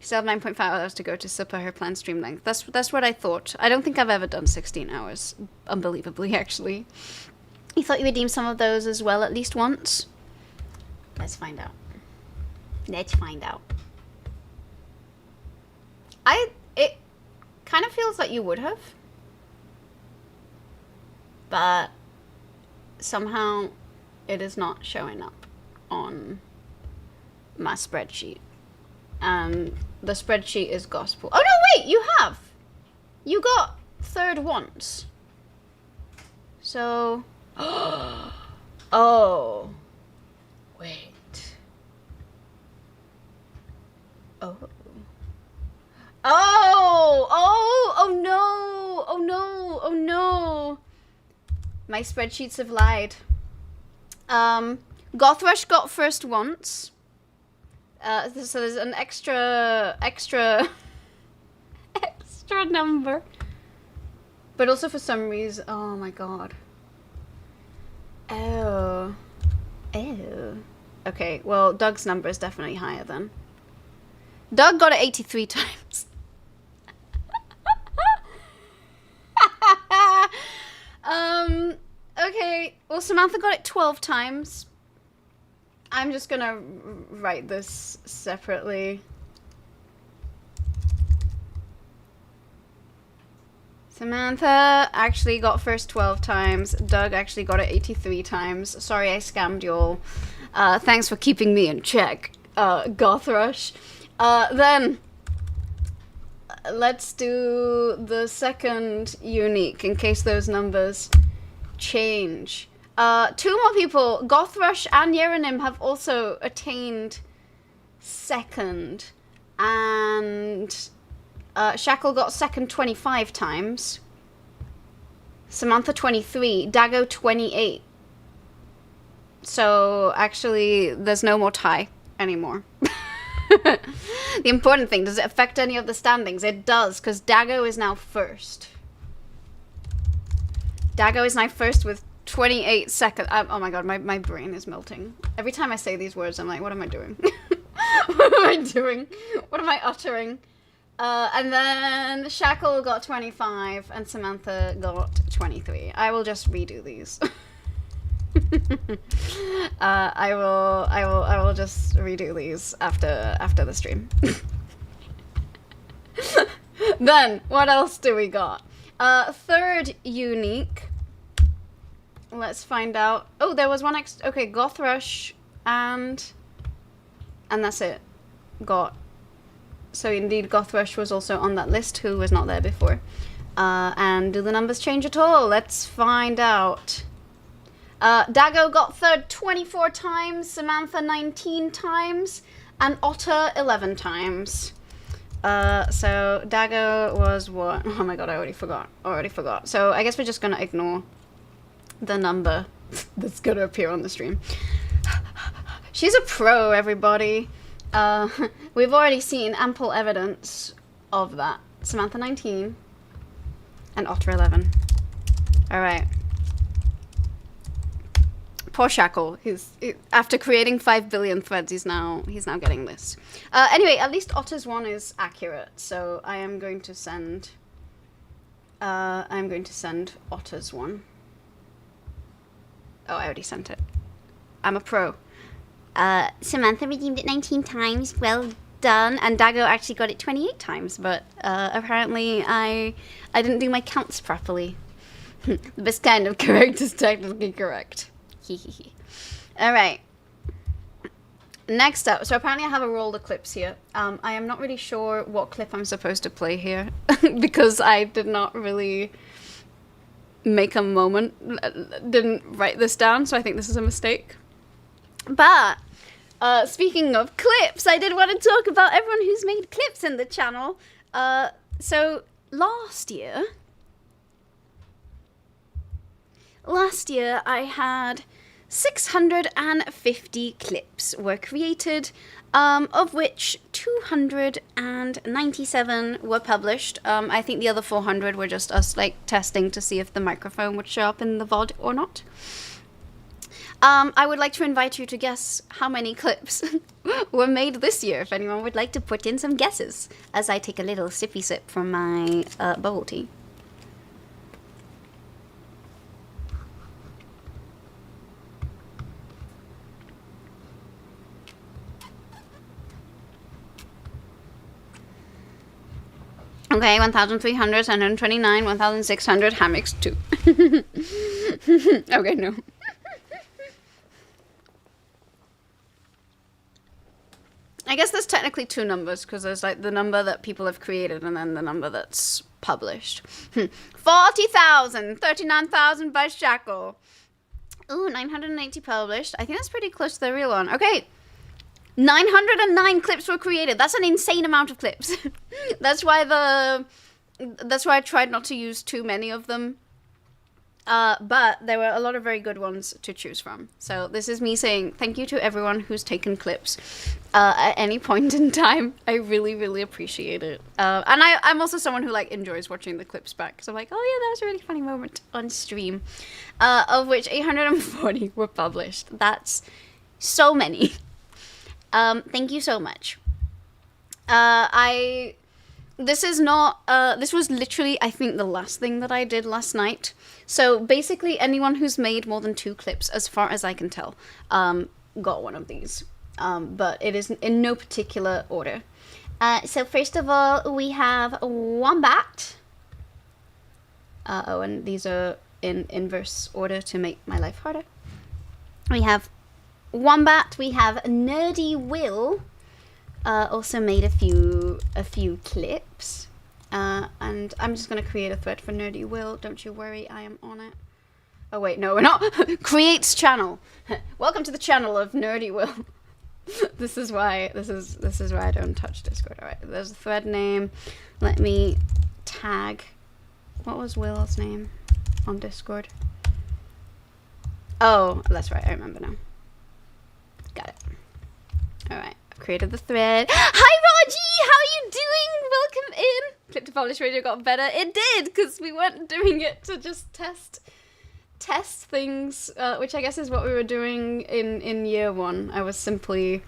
Still have 9.5 hours to go to super her planned stream length. That's what I thought. I don't think I've ever done 16 hours. Unbelievably, actually. You thought you redeemed some of those as well at least once? Let's find out. Let's find out. It kind of feels like you would have. But somehow it is not showing up on my spreadsheet. And the spreadsheet is gospel. Oh no, wait, you have! You got third once. So... Oh. Wait. Oh. Oh no, oh no, oh no. My spreadsheets have lied. Gothrush got first once. So there's an extra number. But also for some reason, oh my god. Oh. Okay, well, Doug's number is definitely higher then. Doug got it 83 times. Okay, well, Samantha got it 12 times. I'm just gonna write this separately. Samantha actually got first 12 times. Doug actually got it 83 times. Sorry I scammed y'all. Thanks for keeping me in check, Gothrush. Then, let's do the second unique, in case those numbers change. 2 more people, Gothrush and Yerenim, have also attained second. And Shackle got second 25 times. Samantha 23, Dago 28. So, actually, there's no more tie anymore. The important thing, does it affect any of the standings? It does, because Dago is now first. Dago is now first with 28 seconds. Oh my god, my brain is melting. Every time I say these words, I'm like, what am I doing? What am I doing? What am I uttering? And then Shackle got 25 and Samantha got 23. I will just redo these. I will just redo these after the stream. Then what else do we got? Third unique. Let's find out. Oh, there was one okay, Goth Rush and that's it. So indeed Goth Rush was also on that list, who was not there before. And do the numbers change at all? Let's find out. Dago got third 24 times, Samantha 19 times, and Otter 11 times. So Dago was what? Oh my god, I already forgot. So I guess we're just gonna ignore the number that's gonna appear on the stream. She's a pro, everybody. We've already seen ample evidence of that. Samantha 19 and Otter 11. Alright. Poor Shackle. After creating 5 billion threads, he's now getting this. Anyway, at least Otter's one is accurate, so I am going to send Otter's one. Oh, I already sent it. I'm a pro. Samantha redeemed it 19 times. Well done. And Dago actually got it 28 times, but apparently I didn't do my counts properly. The best kind of correct is technically correct. Alright. Next up, so apparently I have a roll of clips here. I am not really sure what clip I'm supposed to play here because I did not really make a moment, didn't write this down, so I think this is a mistake. But speaking of clips, I did want to talk about everyone who's made clips in the channel. So last year I had 650 clips were created, of which 297 were published. I think the other 400 were just us like testing to see if the microphone would show up in the VOD or not. I would like to invite you to guess how many clips were made this year, if anyone would like to put in some guesses, as I take a little sippy sip from my bubble tea. Okay, 1,300, 129, 1,600, hammocks 2. Okay, no. I guess there's technically two numbers, because there's like the number that people have created and then the number that's published. 40,000, 39,000 by Shackle. Ooh, 980 published. I think that's pretty close to the real one. Okay. 909 clips were created. That's an insane amount of clips. That's why I tried not to use too many of them. But there were a lot of very good ones to choose from. So this is me saying thank you to everyone who's taken clips at any point in time. I really, really appreciate it. And I'm also someone who like enjoys watching the clips back. So I'm like, oh yeah, that was a really funny moment on stream. Of which 840 were published. That's so many. Thank you so much. This was literally, I think, the last thing that I did last night. So basically anyone who's made more than 2 clips, as far as I can tell, got one of these. But it is in no particular order. So first of all, we have Wombat. Oh, and these are in inverse order to make my life harder. We have Wombat, we have Nerdy Will, also made a few clips, and I'm just gonna create a thread for Nerdy Will. Don't you worry, I am on it. Oh wait, no, we're not. Creates channel. Welcome to the channel of Nerdy Will. This is why I don't touch Discord. All right, there's a thread name. Let me tag. What was Will's name on Discord? Oh, that's right. I remember now. Got it. All right. I've created the thread. Hi, Raji! How are you doing? Welcome in. Clip to Publish Radio got better. It did, because we weren't doing it to just test test things, which I guess is what we were doing in year one. I was simply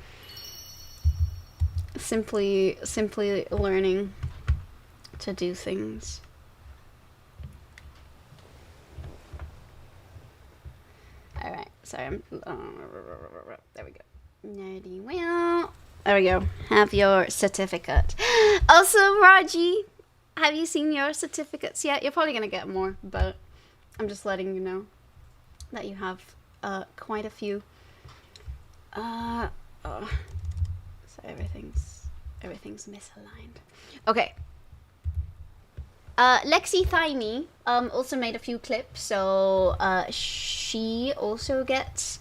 learning to do things. All right, sorry, I'm, there we go. Nerdy wheel. There we go. Have your certificate. Also, Raji, have you seen your certificates yet? You're probably gonna get more, but I'm just letting you know that you have quite a few. So everything's misaligned. Okay. Lexi Thymie also made a few clips, so she also gets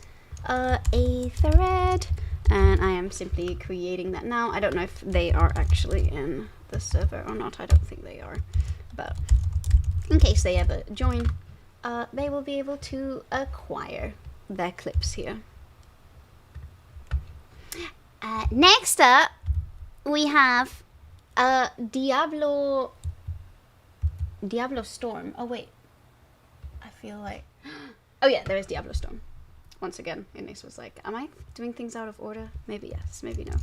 a thread, and I am simply creating that now. I don't know if they are actually in the server or not. I don't think they are, but in case they ever join, they will be able to acquire their clips here. Next up, we have Diablo Storm. Oh wait, I feel like, oh yeah, there is Diablo Storm. Once again, Ines was like, am I doing things out of order? Maybe yes, maybe no.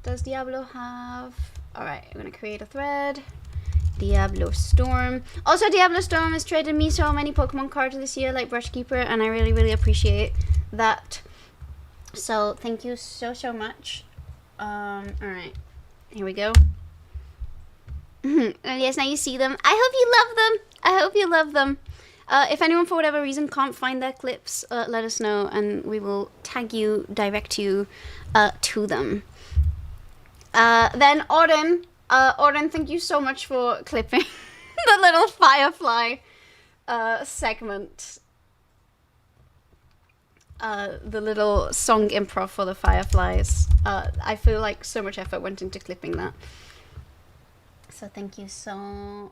Does Diablo have, all right, I'm gonna create a thread. Diablo Storm. Also, Diablo Storm has traded me so many Pokemon cards this year, like Brushkeeper, and I really appreciate that. So thank you so much. All right, here we go. Yes, now you see them. I hope you love them. I hope you love them. If anyone for whatever reason can't find their clips, let us know and we will tag you, direct you to them. Then Auden, thank you so much for clipping the little Firefly segment. The little song improv for the Fireflies. I feel like so much effort went into clipping that. So thank you so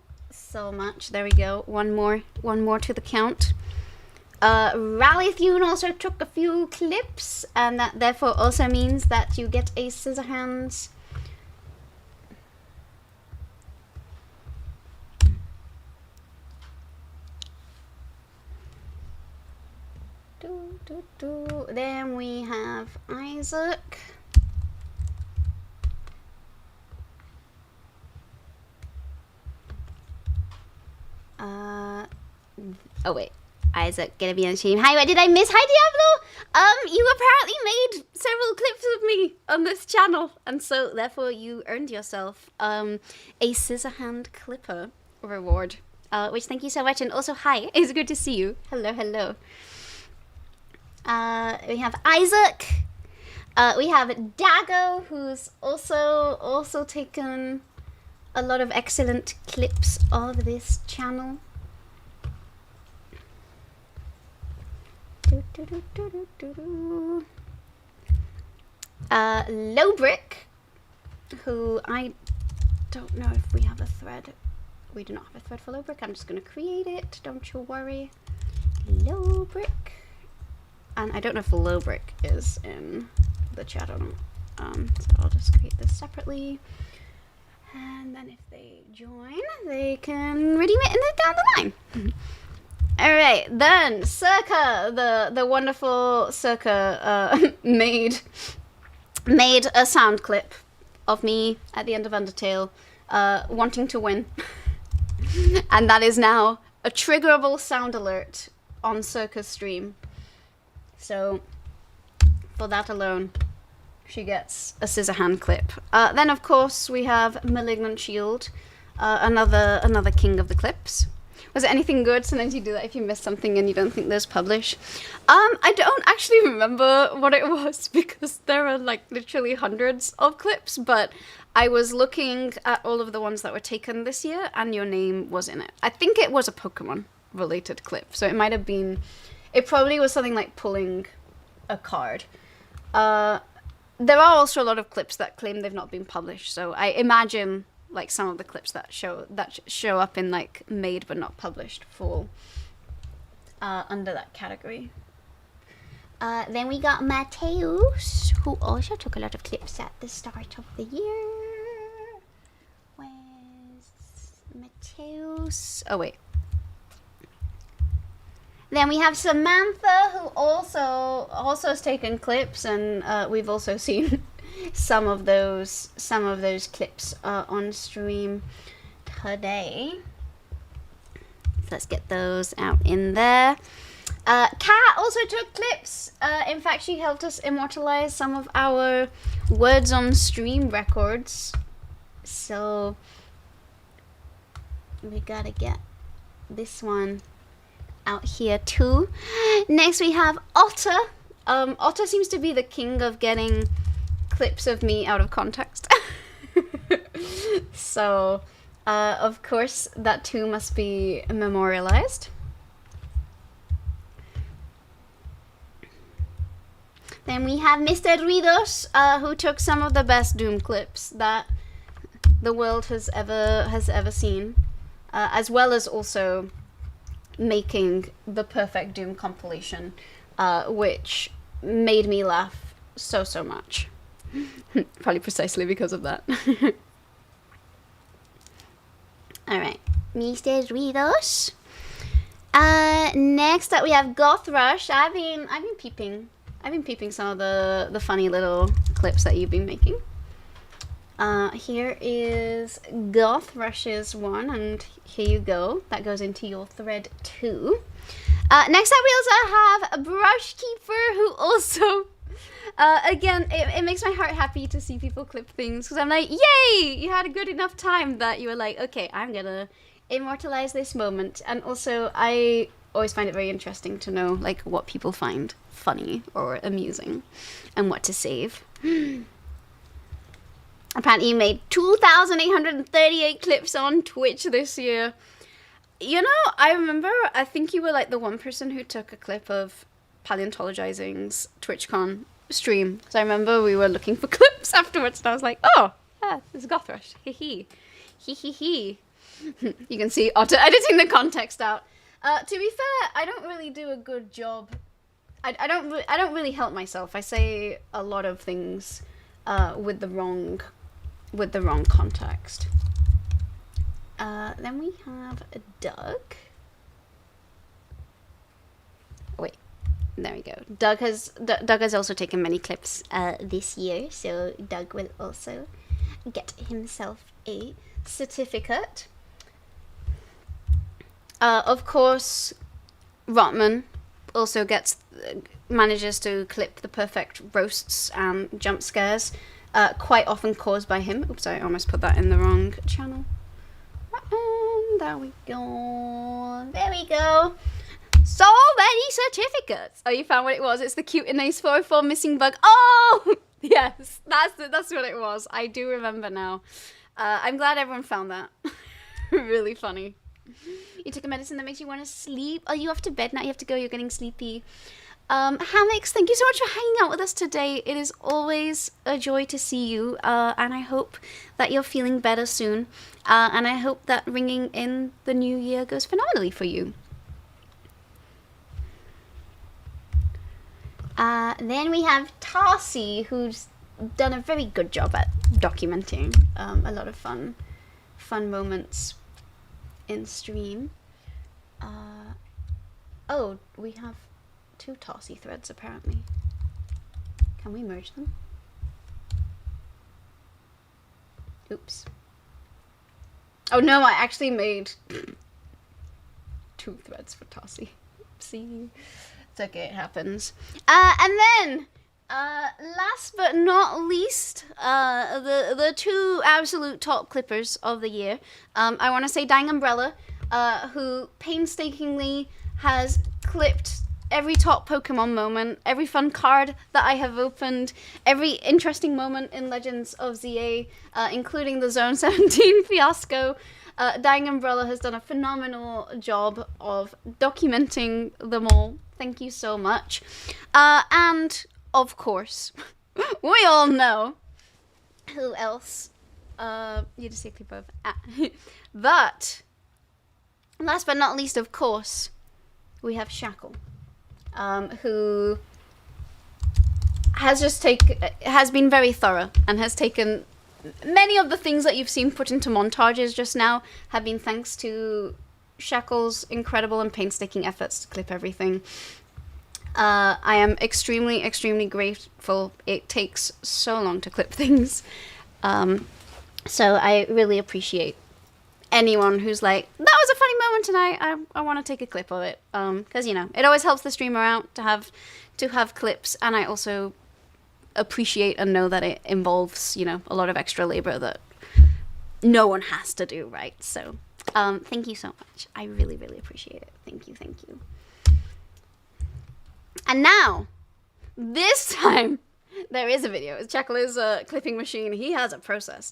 much. There we go. One more to the count. Rallythune also took a few clips, and that therefore also means that you get a Scissorhands. Then we have Isaac. Oh wait, Isaac, gonna be on stream. Hi, what did I miss? Hi, Diablo. You apparently made several clips of me on this channel, and so therefore you earned yourself a Scissorhand Clipper reward. Which thank you so much, and also hi, it's good to see you. Hello. We have Isaac. We have Dago, who's also taken a lot of excellent clips of this channel. Lowbrick, who I don't know if we have a thread. We do not have a thread for Lowbrick. I'm just going to create it. Don't you worry. Lowbrick. And I don't know if Lowbrick is in the chat or not. So I'll just create this separately. And then if they join, they can redeem it down the line. Alright, then Circa, the wonderful Circa made a sound clip of me at the end of Undertale wanting to win. And that is now a triggerable sound alert on Circa's stream. So for that alone, she gets a Scissorhand clip. Then of course we have Malignant Shield, another king of the clips. Was it anything good? Sometimes you do that if you miss something and you don't think there's publish. I don't actually remember what it was because there are like literally hundreds of clips, but I was looking at all of the ones that were taken this year and your name was in it. I think it was a Pokemon related clip, so it might have been, it probably was something like pulling a card. There are also a lot of clips that claim they've not been published, so I imagine like some of the clips that show up in like made but not published fall under that category. Then we got Mateus, who also took a lot of clips at the start of the year. Where's Mateus? Oh wait. Then we have Samantha, who also has taken clips, and we've also seen some of those clips on stream today. So let's get those out in there. Kat also took clips. In fact, she helped us immortalize some of our words on stream records. So we gotta get this one out here too. Next we have Otter. Otter seems to be the king of getting clips of me out of context. So of course that too must be memorialized. Then we have Mr. Ruidos, who took some of the best Doom clips that the world has ever seen, as well as also making the perfect Doom compilation, which made me laugh so much. Probably precisely because of that. Alright, Mr. Ruidos. Next up we have Goth Rush. I've been peeping some of the funny little clips that you've been making. Here is Goth Rush's one, and here you go. That goes into your thread too. Next up we also have Brushkeeper, who also, again, it makes my heart happy to see people clip things, because I'm like, yay! You had a good enough time that you were like, okay, I'm gonna immortalize this moment. And also, I always find it very interesting to know like what people find funny or amusing and what to save. Apparently you made 2,838 clips on Twitch this year. You know, I remember, I think you were like the one person who took a clip of Paleontologizing's TwitchCon stream. So I remember we were looking for clips afterwards and I was like, oh, there's Gothrush. Hee hee. Hee hee hee. You can see Otter editing the context out. To be fair, I don't really do a good job. I don't really help myself. I say a lot of things with the wrong context. Then we have Doug. Wait, there we go. Doug has also taken many clips this year, so Doug will also get himself a certificate. Of course, Rotman also manages to clip the perfect roasts and jump scares, quite often caused by him. Oops, I almost put that in the wrong channel. There we go. There we go. So many certificates. Oh, you found what it was. It's the cute in Ace 404 missing bug. Oh, yes, that's what it was. I do remember now. I'm glad everyone found that. Really funny. You took a medicine that makes you want to sleep. Are you off to bed now? You have to go. You're getting sleepy. Hammocks, thank you so much for hanging out with us today. It is always a joy to see you, and I hope that you're feeling better soon. And I hope that ringing in the new year goes phenomenally for you. Then we have Tarsi, who's done a very good job at documenting a lot of fun moments in stream. Oh, we have 2 Tarsi threads apparently. Can we merge them? Oops. Oh no, I actually made 2 threads for Tarsi. Oopsie. It's okay, it happens. And then, last but not least, the 2 absolute top clippers of the year. I want to say Dang Umbrella, who painstakingly has clipped every top Pokemon moment, every fun card that I have opened, every interesting moment in Legends of ZA, including the Zone 17 fiasco. Dying Umbrella has done a phenomenal job of documenting them all. Thank you so much. And, of course, we all know who else. You just see a clip of... But, last but not least, of course, we have Shackle. Who has been very thorough and has taken many of the things that you've seen put into montages just now have been thanks to Shackle's incredible and painstaking efforts to clip everything. I am extremely, extremely grateful. It takes so long to clip things. So I really appreciate anyone who's like, that was a funny moment tonight, I want to take a clip of it. Because, you know, it always helps the streamer out to have clips, and I also appreciate and know that it involves, you know, a lot of extra labor that no one has to do, right? So, thank you so much. I really, really appreciate it. Thank you, thank you. And now, this time, there is a video. It's Shackle's clipping machine. He has a process.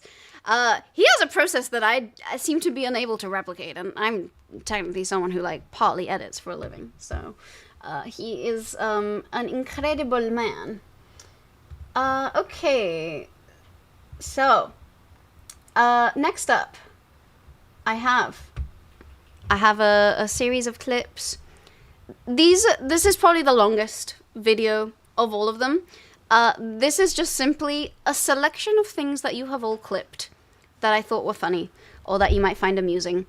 He has a process that I seem to be unable to replicate, and I'm technically someone who, like, partly edits for a living. So, he is an incredible man. Okay. So, next up, I have a series of clips. This is probably the longest video of all of them. This is just simply a selection of things that you have all clipped that I thought were funny or that you might find amusing.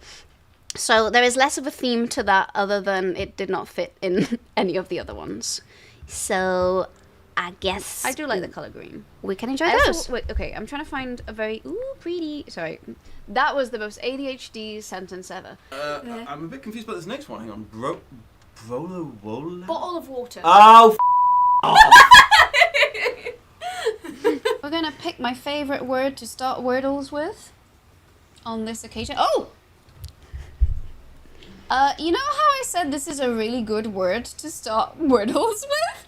So there is less of a theme to that other than it did not fit in any of the other ones. So I guess I do like the color green. We can enjoy those. Wait, okay, I'm trying to find a very pretty. Sorry, that was the most ADHD sentence ever. I'm a bit confused about this next one. Hang on, Bottle of water. Oh. We're gonna pick my favorite word to start Wordles with on this occasion. Oh! You know how I said this is a really good word to start Wordles with?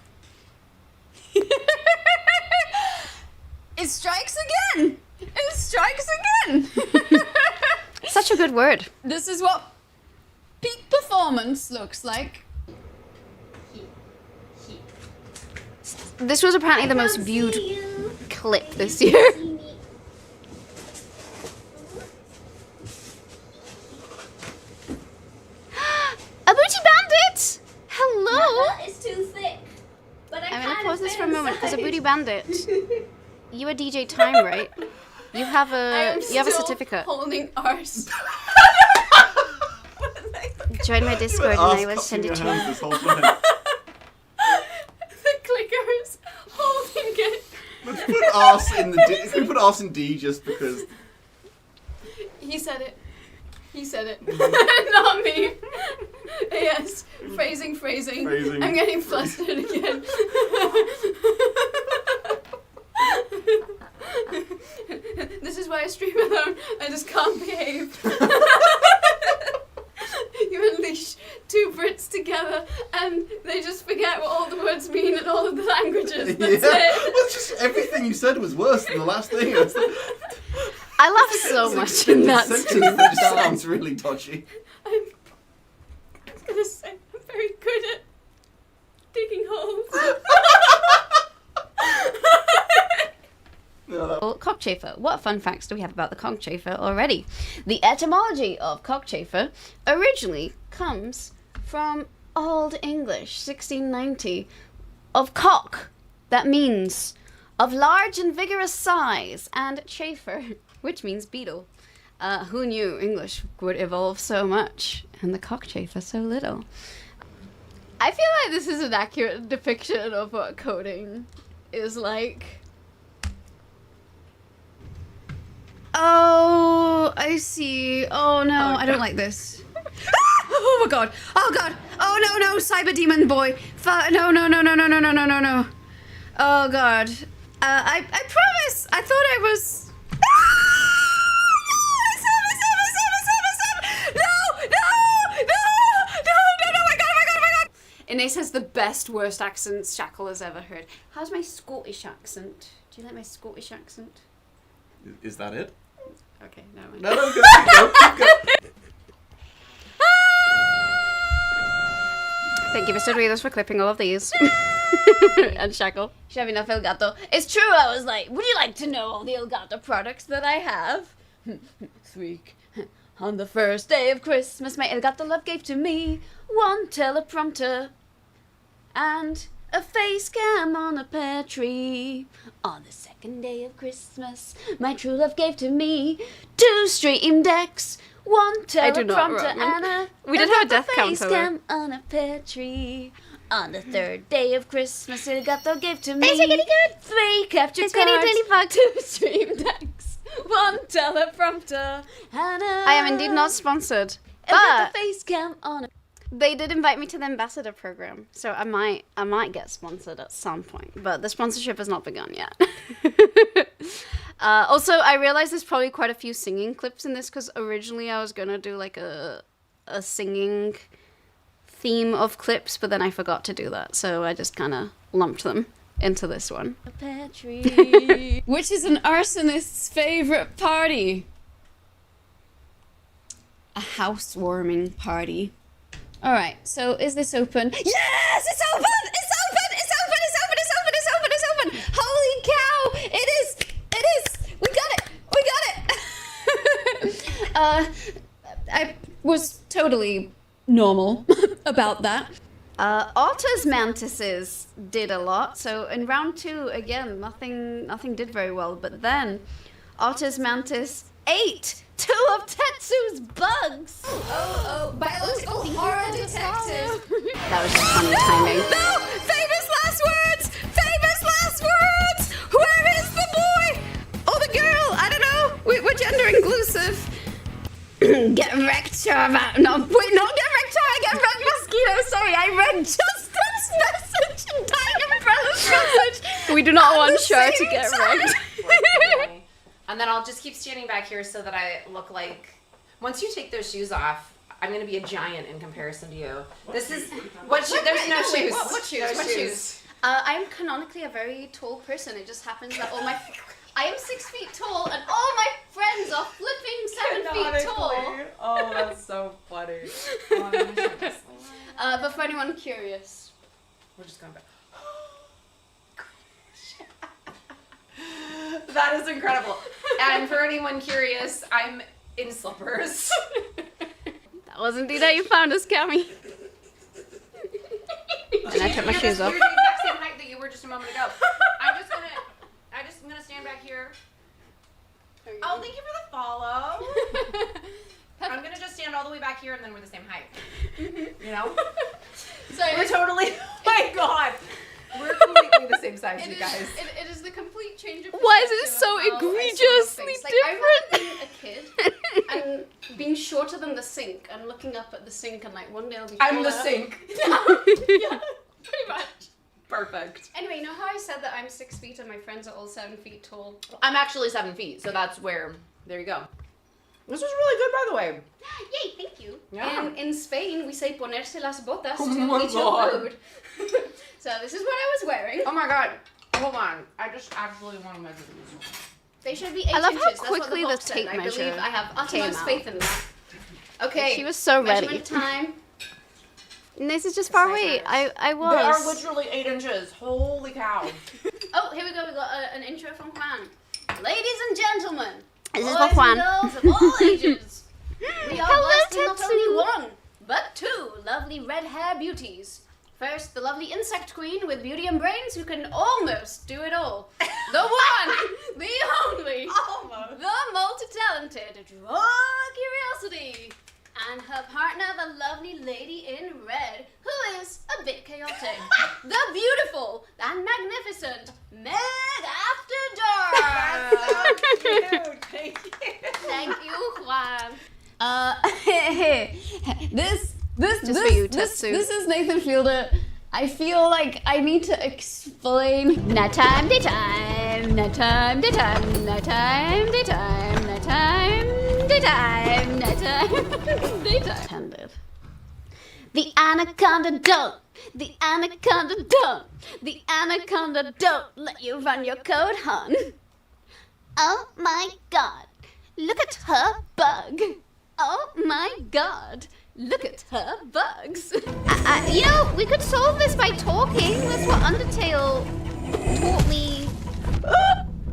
It strikes again! It strikes again! Such a good word. This is what peak performance looks like. This was apparently the most viewed clip this year. A booty bandit! Hello! That is too thick. But I'm gonna pause this for a moment because a booty bandit. You are DJ Time, right? You have a certificate. Holding ours. Join my Discord and I will send it to you. Clickers holding it. Let's put arse in the D. Can we put arse in D just because? He said it. He said it. Not me. Yes. Phrasing. I'm getting flustered again. This is why I stream alone. I just can't behave. You unleash two Brits together and they just forget what all the words mean in all of the languages. That's it. Well, just everything you said was worse than the last thing. I laugh so much in that. It just sounds really dodgy. I was gonna say I'm very good at digging holes. Cockchafer. What fun facts do we have about the cockchafer already? The etymology of cockchafer originally comes from Old English, 1690, of cock, that means of large and vigorous size, and chafer, which means beetle. Who knew English would evolve so much and the cockchafer so little? I feel like this is an accurate depiction of what coding is like. Oh, I see. Oh no, I don't like this. Oh my god. Oh god. Oh no, cyber demon boy. No. Oh god. I promise. I thought I was. No, my god. Inés has the best, worst accents Shackle has ever heard. How's my Scottish accent? Do you like my Scottish accent? Is that it? Okay, no. No, go. Thank you, Mr. Doritos, for clipping all of these. And Shackle. Shavina El Gato. It's true, I was like, would you like to know all the El Gato products that I have? Freak. On the first day of Christmas, my El Gato love gave to me one teleprompter and a face cam on a pear tree. On the second day of Christmas, my true love gave to me 2 stream decks, One I do not teleprompter remember. and a We did have a death face count, cam on a pear tree. On the third day of Christmas, it got the gift to me. Is it getting good? 3 capture It's getting cards, really bugged. 2 stream decks, 1 teleprompter, and a... I am indeed not sponsored, and got but the face cam on. they did invite me to the ambassador program, so I might get sponsored at some point, but the sponsorship has not begun yet. Also, I realized there's probably quite a few singing clips in this because originally I was gonna do like a singing theme of clips, but then I forgot to do that, so I just kind of lumped them into this one. A pear tree. Which is an arsonist's favorite party? A housewarming party. All right, so is this open? Yes, it's open! It's open! It's open! It's open! It's open! It's open! It's open! Holy cow! It is! It is! We got it! We got it! I was totally normal about that. Otter's mantises did a lot, so in round 2, again, nothing did very well, but then Otter's mantis ate 2 of Tetsu's bugs! Biological horror detective. That was just funny timing. No! Famous last words! Famous last words! Where is the boy? Or the girl? I don't know. We're gender inclusive. Get wrecked, Charva. No, wait, not get wrecked, Charva, get wrecked, mosquito. Sorry, I read Justin's message and Dying Umbrella's message. We do not want Char to get wrecked. And then I'll just keep standing back here so that I look like... Once you take those shoes off, I'm going to be a giant in comparison to you. This is... What shoes? There's no shoes. What shoes? No What shoes. shoes? I'm canonically a very tall person. It just happens that all my... I am 6 feet tall, and all my friends are flipping 7 feet tall. Oh, that's so funny. But for anyone curious, We're just going back. That is incredible. And for anyone curious, I'm in slippers. that was indeed how you found us, Cammy. And I took my shoes off. You're the exact same height that you were just a moment ago. I'm just gonna stand back here. Oh, thank you for the follow. I'm gonna just stand all the way back here, and then we're the same height. You know? Sorry, We're totally. Oh my God. We're completely the same size, you guys. It is the complete change of Why is it perspective so of how I saw your egregiously face. Like, different? I remember being a kid and being shorter than the sink and looking up at the sink and like one day I'll be I'm the taller. sink. Yeah, pretty much. Perfect. Anyway, you know how I said that I'm 6 feet and my friends are all 7 feet tall? I'm actually 7 feet, so that's where. There you go. This was really good, by the way. Yay, thank you. Yeah. In Spain, we say ponerse las botas Oh to my eat your God. food. So this is what I was wearing. Oh my God. Hold on. I just actually want to measure these. They should be 8 I love inches. Oh, That's uh, how what quickly the the box said. uh, I oh, believe measure I have came utmost out. faith in that. Okay. She was so ready. Measurement time. And this is just far away. I They are was. literally 8 inches. Holy cow. Oh, here we go. We got an intro from Juan. Ladies and gentlemen, This is boys for Juan. and girls of all ages, we are Hello, blessed with not Tetsu. only one, but 2 lovely red hair beauties. First, the lovely insect queen with beauty and brains who can almost do it all. The one, the only, the multi-talented Draw Curiosity. And her partner, the lovely lady in red, who is a bit chaotic. The beautiful and magnificent Meg After Dark. Thank you. Thank you, Juan. This Just for you, Tetsu. this is Nathan Fielder. I feel like I need to explain. No time, daytime, no time, daytime, no time, daytime, no time, daytime, no time, daytime. Tended. The anaconda don't, the anaconda don't, the anaconda don't let you run your code, hun. Oh my god, look at her bug. Oh my god, look at her bugs. You know, we could solve this by talking. That's what Undertale taught me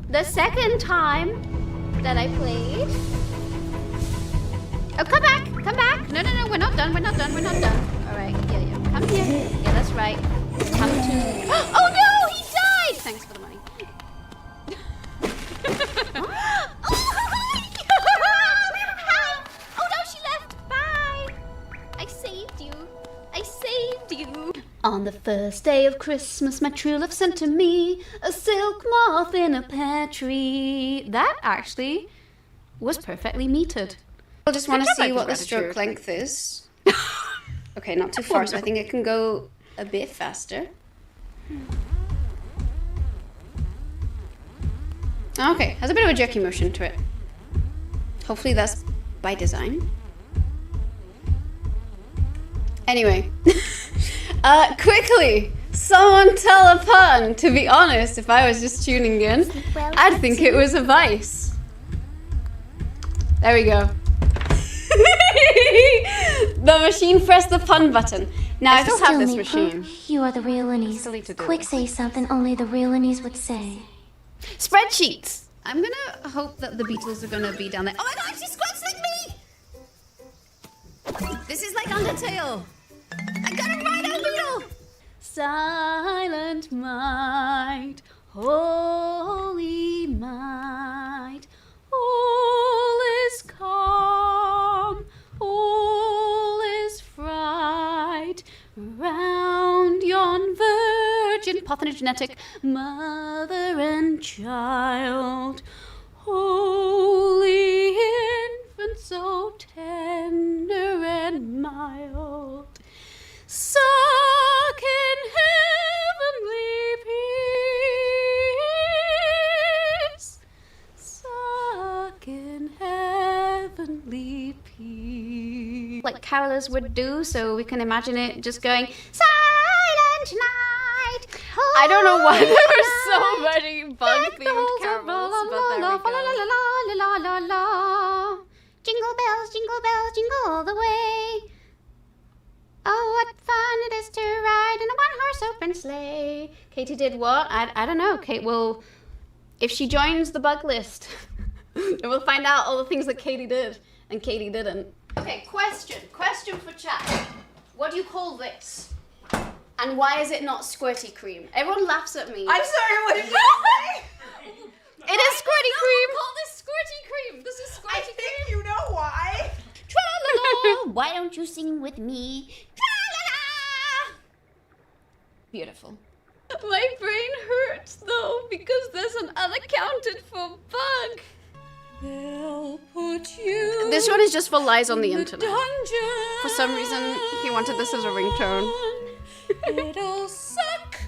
the second time that I played. Oh, come back, come back. No, no, no, we're not done, we're not done, we're not done. All right, yeah, come here. Yeah, that's right. Come to... Oh no, he died! Thanks for the money. Oh no, On the first day of Christmas, my true love sent to me a silk moth in a pear tree. That actually was perfectly metered. I just want to Good job, see what the gratitude. stroke length is. Okay, not too far, so I think it can go a bit faster. Okay, has a bit of a jerky motion to it. Hopefully that's by design. Anyway, quickly, someone tell a pun. To be honest, if I was just tuning in, I'd think it was a vice. There we go. The machine pressed the pun button. Now I still have this machine. You are the real Innies. Still need to do Quick, it. say something only the real Innies would say. Spreadsheets. I'm gonna hope that the Beatles are gonna be down there. Oh my gosh, she squats like me! This is like Undertale. I got a ride on Beetle! Silent might, holy might, all is calm, all is fright, round yon virgin parthenogenetic mother and child, holy infant so tender and mild, suck in heavenly peace, suck in heavenly peace. Like carolers would do, so we can imagine it just going, Silent Night. I don't know why there were so many bug-themed carols, but there we go. Jingle bells, jingle all the way. Oh, what fun it is to ride in a one-horse open sleigh. Katie did what? I don't know. Kate will, if she joins the bug list, then we'll find out all the things that Katie did and Katie didn't. Okay, question for chat. What do you call this? And why is it not squirty cream? Everyone laughs at me. I'm sorry, what did you say? It is squirty cream. Call this squirty cream. This is squirty I think you know why. Tra-la-la, why don't you sing with me? Tra-la-la. Beautiful. My brain hurts though because there's an unaccounted for bug. They'll put you. This one is just for lies on the internet. For some reason, he wanted this as a ringtone. It'll suck,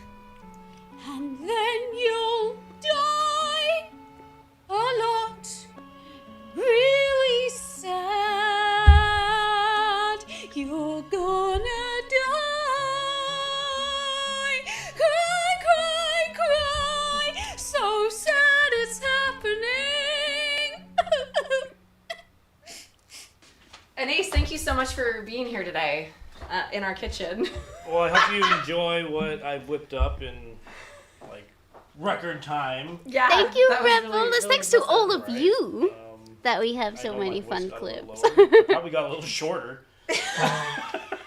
and then you'll die a lot. Really sad. You're gonna die. Cry, cry, cry. So sad it's happening. Anise, thank you so much for being here today in our kitchen. Well, I hope you enjoy what I've whipped up in like record time. Yeah. Thank you, that was Rebel. really- It's really thanks to impressive, all of right? you that we have I so know many my voice fun got a little clips. lower. Probably got a little shorter.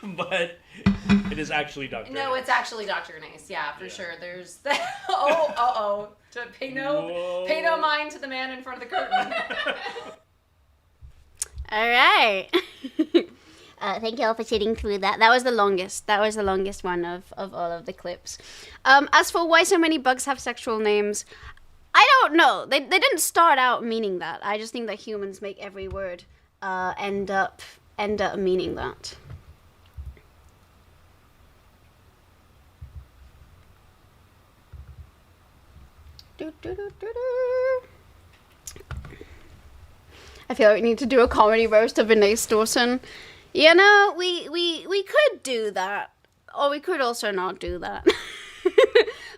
But it is actually Dr. No, it's actually Dr. Anise. Yeah, for sure. There's that. Oh. Pay no mind to the man in front of the curtain. All right. Thank you all for sitting through that. That was the longest. That was the longest one of all of the clips. As for why so many bugs have sexual names, I don't know. They didn't start out meaning that. I just think that humans make every word end up meaning that. I feel like we need to do a comedy roast of Inez Dawson. You know, we could do that. Or we could also not do that.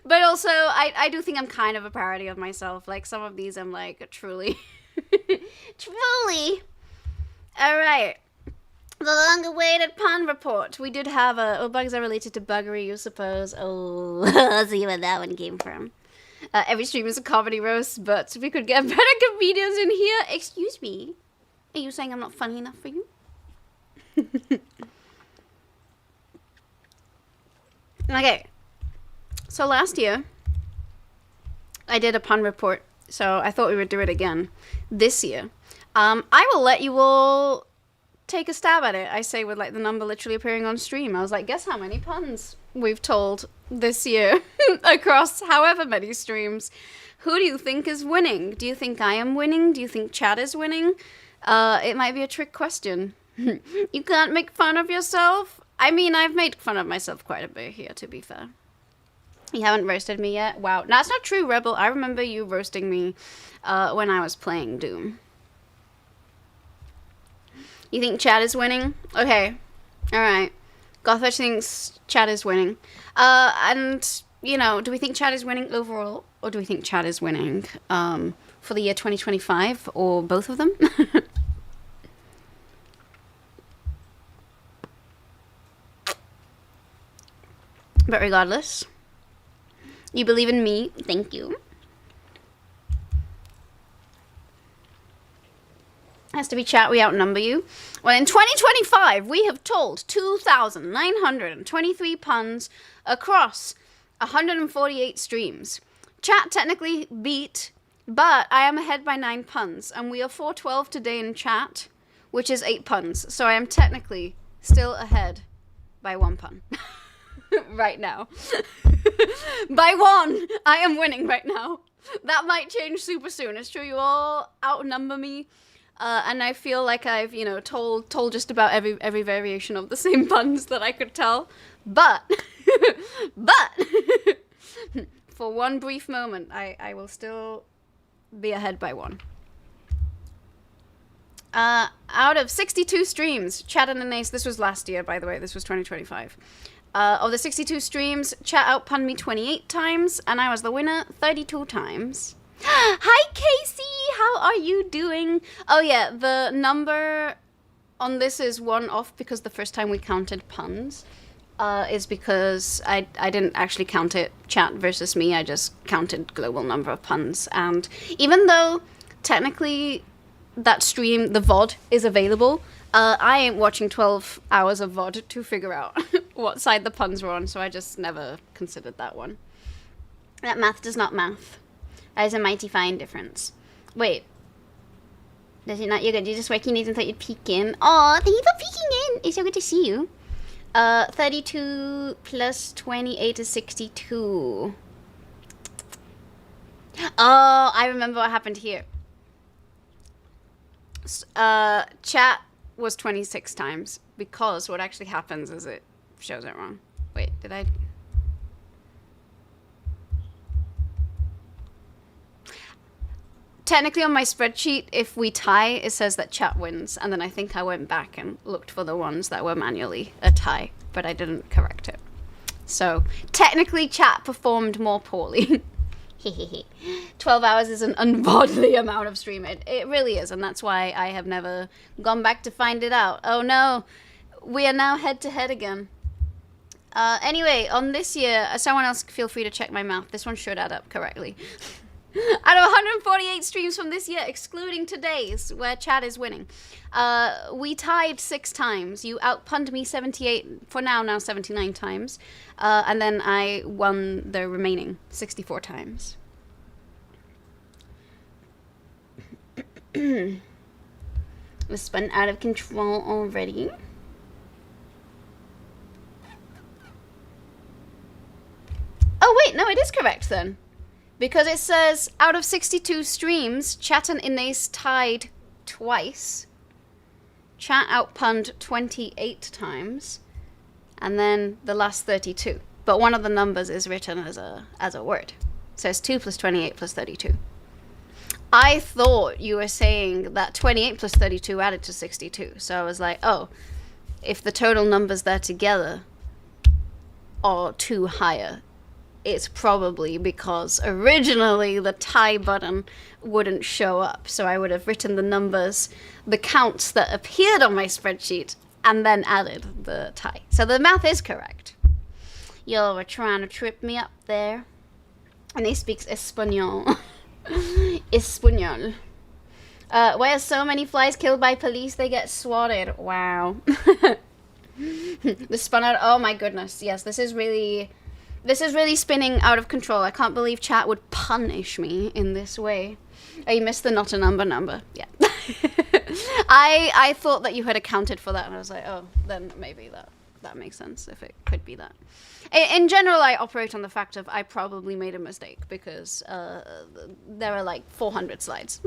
But also, I do think I'm kind of a parody of myself. Like, some of these I'm like, truly. Truly. Alright. The long-awaited pun report. We did have bugs are related to buggery, you suppose. Oh, let's see where that one came from. Every stream is a comedy roast, but we could get better comedians in here. Excuse me. Are you saying I'm not funny enough for you? Okay. So last year, I did a pun report, so I thought we would do it again this year. I will let you all take a stab at it. I say with like the number literally appearing on stream. I was like, guess how many puns we've told this year across however many streams. Who do you think is winning? Do you think I am winning? Do you think Chad is winning? It might be a trick question. You can't make fun of yourself. I mean, I've made fun of myself quite a bit here, to be fair. You haven't roasted me yet? Wow. No, that's not true, Rebel. I remember you roasting me when I was playing Doom. You think Chad is winning? Okay. Alright. Gothwitch thinks Chad is winning. And, you know, do we think Chad is winning overall? Or do we think Chad is winning for the year 2025? Or both of them? But regardless, you believe in me. Thank you. Has to be chat, we outnumber you. Well, in 2025, we have told 2,923 puns across 148 streams. Chat technically beat, but I am ahead by 9 puns, and we are 412 today in chat, which is 8 puns. So I am technically still ahead by 1 pun. Right now. By 1! I am winning right now. That might change super soon. It's true, you all outnumber me. And I feel like I've, you know, told just about every variation of the same puns that I could tell. But, for one brief moment, I will still be ahead by 1. Out of 62 streams, Chat and Ace, this was last year, by the way, this was 2025. Of the 62 streams, Chat outpunned me 28 times, and I was the winner 32 times. Hi, Casey! How are you doing? Oh yeah, the number on this is 1 off because the first time we counted puns is because I didn't actually count it Chat versus me, I just counted global number of puns. And even though technically that stream, the VOD, is available, I ain't watching 12 hours of VOD to figure out what side the puns were on, so I just never considered that one. That math does not math. That is a mighty fine difference. Wait. Does it not? You're good. You're just working days and thought you'd peek in. Aw, thank you for peeking in. It's so good to see you. 32 plus 28 is 62. Oh, I remember what happened here. Chat was 26 times because what actually happens is it shows it wrong. Wait, did I? Technically on my spreadsheet, if we tie, it says that Chat wins, and then I think I went back and looked for the ones that were manually a tie, but I didn't correct it. So technically Chat performed more poorly. 12 hours is an ungodly amount of stream. It really is, and that's why I have never gone back to find it out. Oh no, we are now head to head again. Anyway, on this year, someone else feel free to check my math. This one should add up correctly. Out of 148 streams from this year, excluding today's, where Chad is winning, we tied 6 times. You outpunned me 78, for now 79 times. And then I won the remaining 64 times. This spun out of control already. Oh wait, no, it is correct then. Because it says, out of 62 streams, Chat and Inace tied twice. Chat outpunned 28 times. And then the last 32. But one of the numbers is written as a word. It says 2 plus 28 plus 32. I thought you were saying that 28 plus 32 added to 62. So I was like, oh, if the total numbers there together are 2 higher, it's probably because originally the tie button wouldn't show up. So I would have written the numbers, the counts that appeared on my spreadsheet, and then added the tie. So the math is correct. Y'all were trying to trip me up there. And he speaks Espanol. Espanol. Why are so many flies killed by police? They get swatted. Wow. The spun out. Oh my goodness. Yes, this is really spinning out of control. I can't believe Chat would punish me in this way. Oh, you missed the not a number. Yeah. I thought that you had accounted for that, and I was like, oh, then maybe that makes sense if it could be that. In general, I operate on the fact of I probably made a mistake because there are like 400 slides.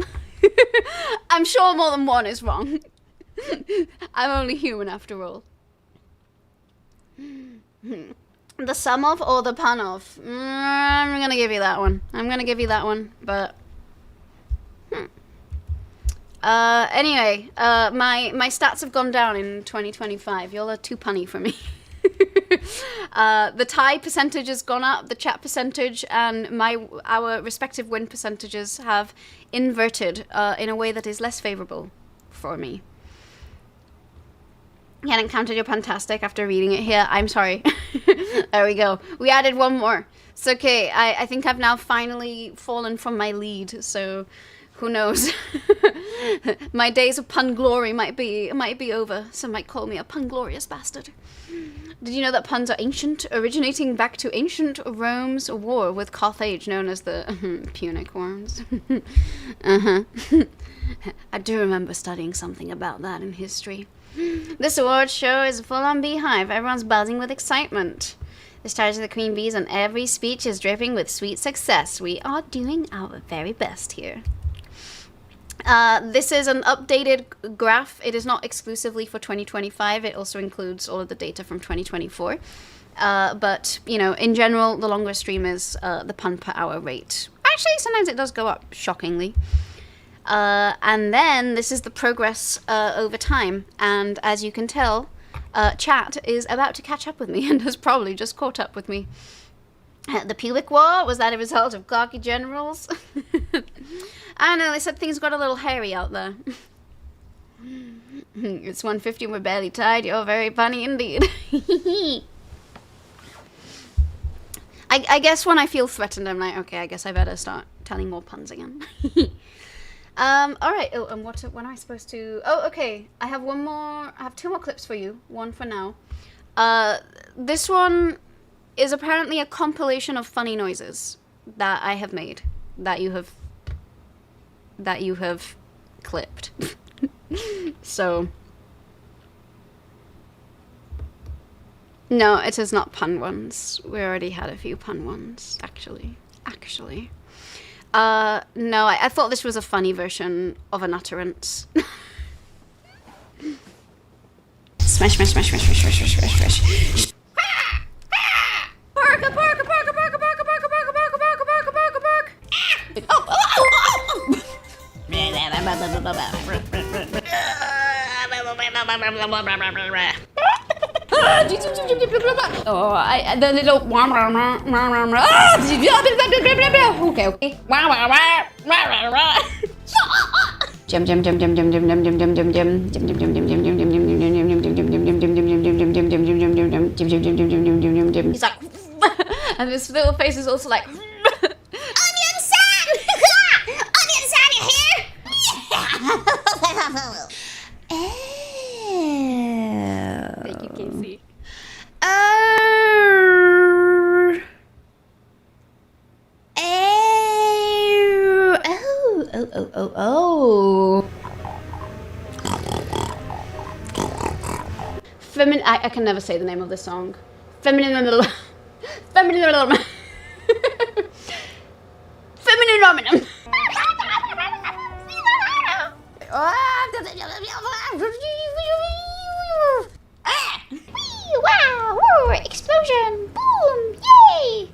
I'm sure more than one is wrong. I'm only human after all. The sum of or the pun of? I'm gonna give you that one. But anyway, my stats have gone down in 2025. Y'all are too punny for me. The tie percentage has gone up, the chat percentage, and our respective win percentages have inverted in a way that is less favorable for me. You hadn't counted your fantastic after reading it here. I'm sorry. There we go. We added one more. It's okay. I think I've now finally fallen from my lead, so who knows? My days of pun glory might be over. Some might call me a pun glorious bastard. Did you know that puns are ancient, originating back to ancient Rome's war with Carthage, known as the Punic Wars? I do remember studying something about that in history. This awards show is a full-on beehive. Everyone's buzzing with excitement. The stars of the queen bees and every speech is dripping with sweet success. We are doing our very best here. This is an updated graph. It is not exclusively for 2025. It also includes all of the data from 2024. But, you know, in general, the longer stream is the pun per hour rate. Actually, sometimes it does go up, shockingly. And then this is the progress over time. And as you can tell, chat is about to catch up with me and has probably just caught up with me. The Pubic War, was that a result of gawky generals? I don't know, they said things got a little hairy out there. It's 1:50 and we're barely tied. You're very funny indeed. I guess when I feel threatened, I'm like, okay, I guess I better start telling more puns again. Alright, oh, and when am I supposed to... Oh, okay, I have two more clips for you, one for now. This one is apparently a compilation of funny noises that I have made, that you have clipped. So... No, it is not pun ones. We already had a few pun ones, actually. No, I thought this was a funny version of an utterance. Smash, smash, smash, smash, smash, smash, smash, smash, smash. Parka, parka, parka, parka, parka, parka, parka, parka, parka, parka, parka, parka. Oh, oh, oh, oh, oh, the little okay, okay. Jum jum jum jum jum jum jum jum jum jum jum jum jum jum jum jum jum jum jum. He's like, and this little face is also like, Onion San! Onion San, you here? Thank you, Casey. Oh. I can never say the name of this song. Feminine. Wow! Woo, explosion! Boom! Yay!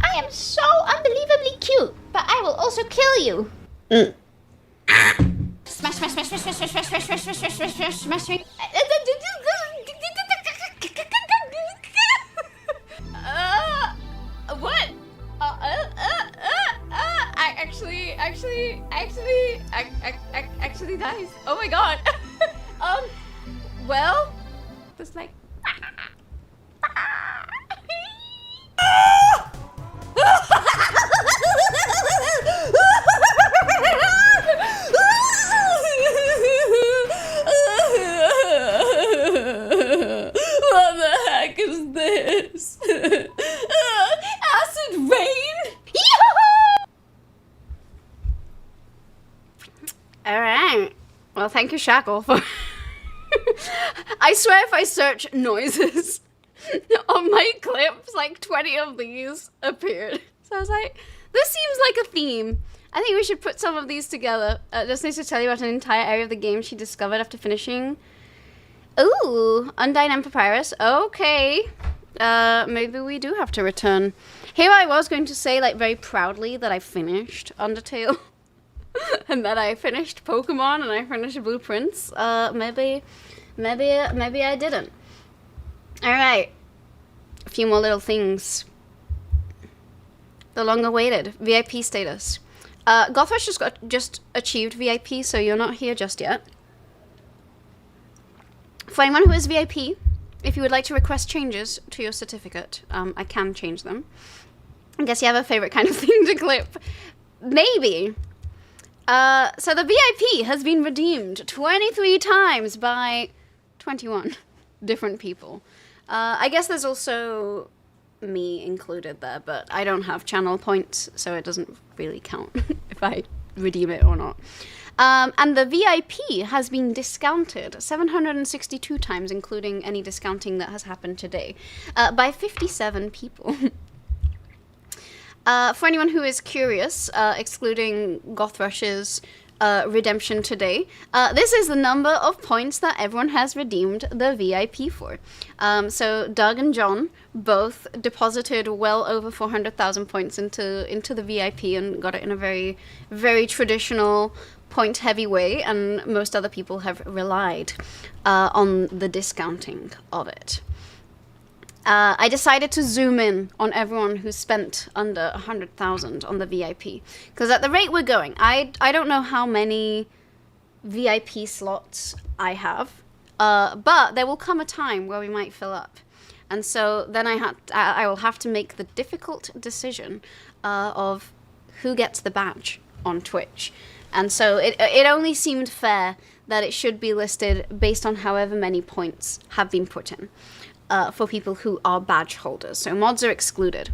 I am so unbelievably cute, but I will also kill you. Smash, smash, smash, smash, smash, smash, smash, smash, smash, smash, smash, smash, smash, smash. What? Actually, nice. Oh my god. Well, just like. What the heck is this? Acid rain? Alright. Well, thank you, Shackle, for... I swear if I search noises on my clips, like 20 of these appeared. So I was like, this seems like a theme. I think we should put some of these together. Just needs to tell you about an entire area of the game she discovered after finishing. Ooh, Undyne and Papyrus. Okay. Maybe we do have to return. Here I was going to say, like, very proudly that I finished Undertale. And that I finished Pokemon and I finished Blueprints. Maybe I didn't. Alright. A few more little things. The long-awaited VIP status. Gothrush just achieved VIP, so you're not here just yet. For anyone who is VIP, if you would like to request changes to your certificate, I can change them. I guess you have a favorite kind of thing to clip. Maybe. So the VIP has been redeemed 23 times by 21 different people. I guess there's also me included there, but I don't have channel points, so it doesn't really count if I redeem it or not. And the VIP has been discounted 762 times, including any discounting that has happened today, by 57 people. For anyone who is curious, excluding Gothrush's redemption today, this is the number of points that everyone has redeemed the VIP for. So Doug and John both deposited well over 400,000 points into the VIP and got it in a very, very traditional point-heavy way, and most other people have relied on the discounting of it. I decided to zoom in on everyone who spent under 100,000 on the VIP, because at the rate we're going, I don't know how many VIP slots I have, but there will come a time where we might fill up, and so then I will have to make the difficult decision of who gets the badge on Twitch, and so it only seemed fair that it should be listed based on however many points have been put in. For people who are badge holders. So mods are excluded.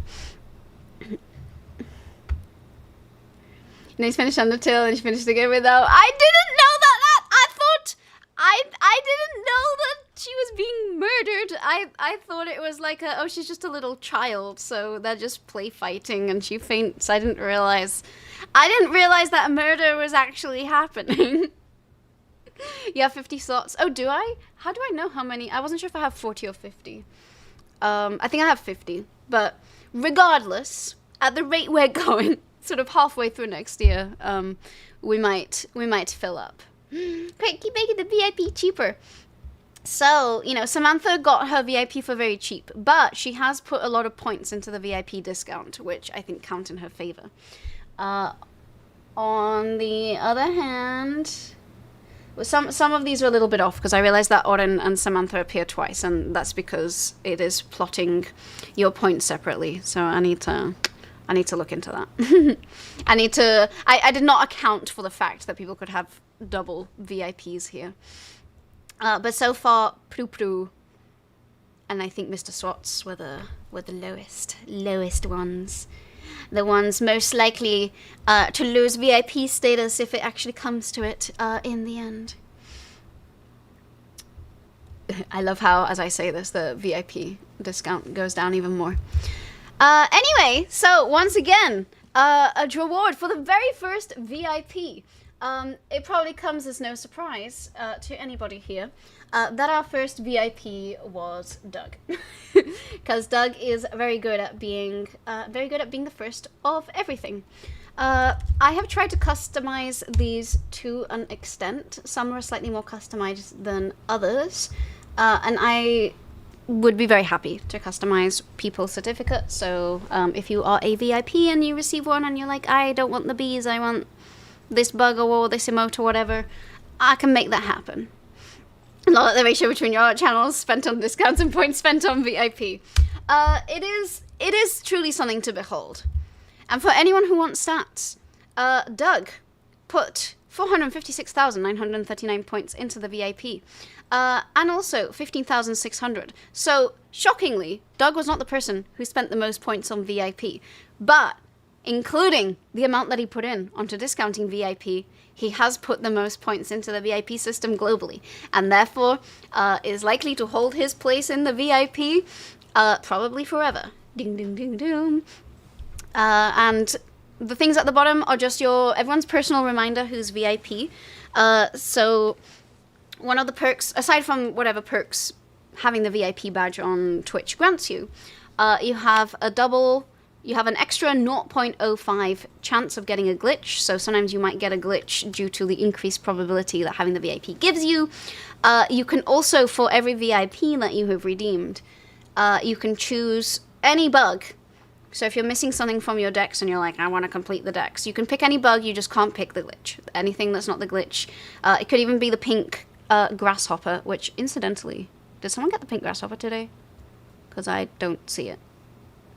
He's finished Undertale and she finished the game without... I didn't know that! I thought... I didn't know that she was being murdered. I thought it was like a... Oh, she's just a little child, so they're just play fighting and she faints. I didn't realize that murder was actually happening. You have 50 slots. Oh, do I? How do I know how many? I wasn't sure if I have 40 or 50. I think I have 50. But regardless, at the rate we're going, sort of halfway through next year, we might fill up. Great, keep making the VIP cheaper. So, you know, Samantha got her VIP for very cheap, but she has put a lot of points into the VIP discount, which I think count in her favor. On the other hand... Some of these are a little bit off because I realized that Oren and Samantha appear twice, and that's because it is plotting your points separately. So I need to look into that. I did not account for the fact that people could have double VIPs here. But so far, Pru and I think Mr. Swats were the lowest ones. The ones most likely to lose VIP status if it actually comes to it in the end. I love how, as I say this, the VIP discount goes down even more. Anyway, so once again, a reward for the very first VIP. It probably comes as no surprise to anybody here that our first VIP was Doug, because Doug is very good at being the first of everything. I have tried to customize these to an extent. Some are slightly more customized than others, and I would be very happy to customize people's certificates. So if you are a VIP and you receive one and you're like, I don't want the bees, I want this bug or this emote or whatever, I can make that happen. Not like the ratio between your channels spent on discounts and points spent on VIP. It is truly something to behold. And for anyone who wants stats, Doug put 456,939 points into the VIP, and also 15,600. So shockingly, Doug was not the person who spent the most points on VIP, but including the amount that he put in onto discounting VIP. He has put the most points into the VIP system globally, and therefore is likely to hold his place in the VIP probably forever. Ding, ding, ding, ding. And the things at the bottom are just everyone's personal reminder who's VIP. So one of the perks, aside from whatever perks having the VIP badge on Twitch grants you, you have an extra 0.05 chance of getting a glitch. So sometimes you might get a glitch due to the increased probability that having the VIP gives you. You can also, for every VIP that you have redeemed, you can choose any bug. So if you're missing something from your decks and you're like, I want to complete the decks, you can pick any bug, you just can't pick the glitch. Anything that's not the glitch. It could even be the pink grasshopper, which incidentally, did someone get the pink grasshopper today? Because I don't see it.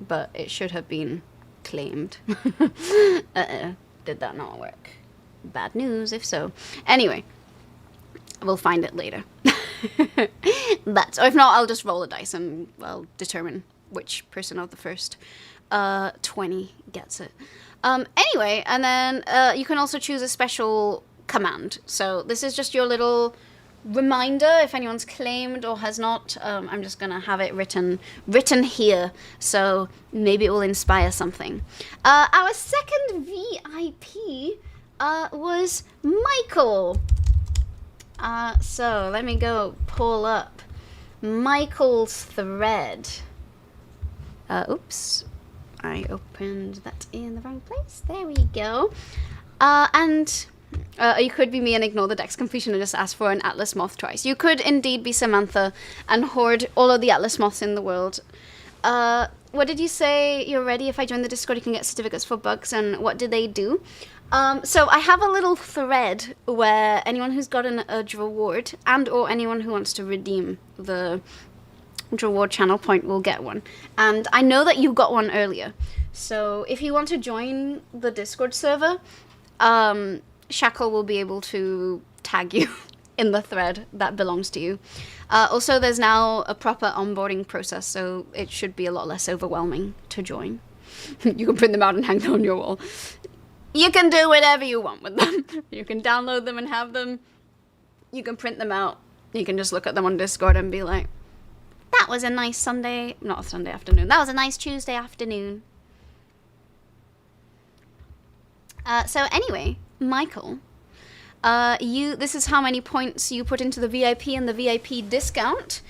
But it should have been claimed. Did that not work? Bad news, if so. Anyway, we'll find it later. Or if not, I'll just roll a dice and I'll determine which person of the first 20 gets it. Anyway, and then you can also choose a special command. So this is just your little reminder if anyone's claimed or has not. I'm just gonna have it written here, so maybe it will inspire something. Our second VIP was Michael. So let me go pull up Michael's thread. Oops, I opened that in the wrong place. There we go. And you could be me and ignore the dex completion and just ask for an Atlas Moth twice. You could indeed be Samantha and hoard all of the Atlas Moths in the world. What did you say? You're ready? If I join the Discord, you can get certificates for bugs, and what do they do? So I have a little thread where anyone who's gotten a reward and or anyone who wants to redeem the reward channel point will get one. And I know that you got one earlier. So if you want to join the Discord server, Shackle will be able to tag you in the thread that belongs to you. Also, there's now a proper onboarding process, so it should be a lot less overwhelming to join. You can print them out and hang them on your wall. You can do whatever you want with them. You can download them and have them. You can print them out. You can just look at them on Discord and be like, that was a nice Sunday, not a Sunday afternoon, that was a nice Tuesday afternoon. So anyway, Michael, this is how many points you put into the VIP and the VIP discount.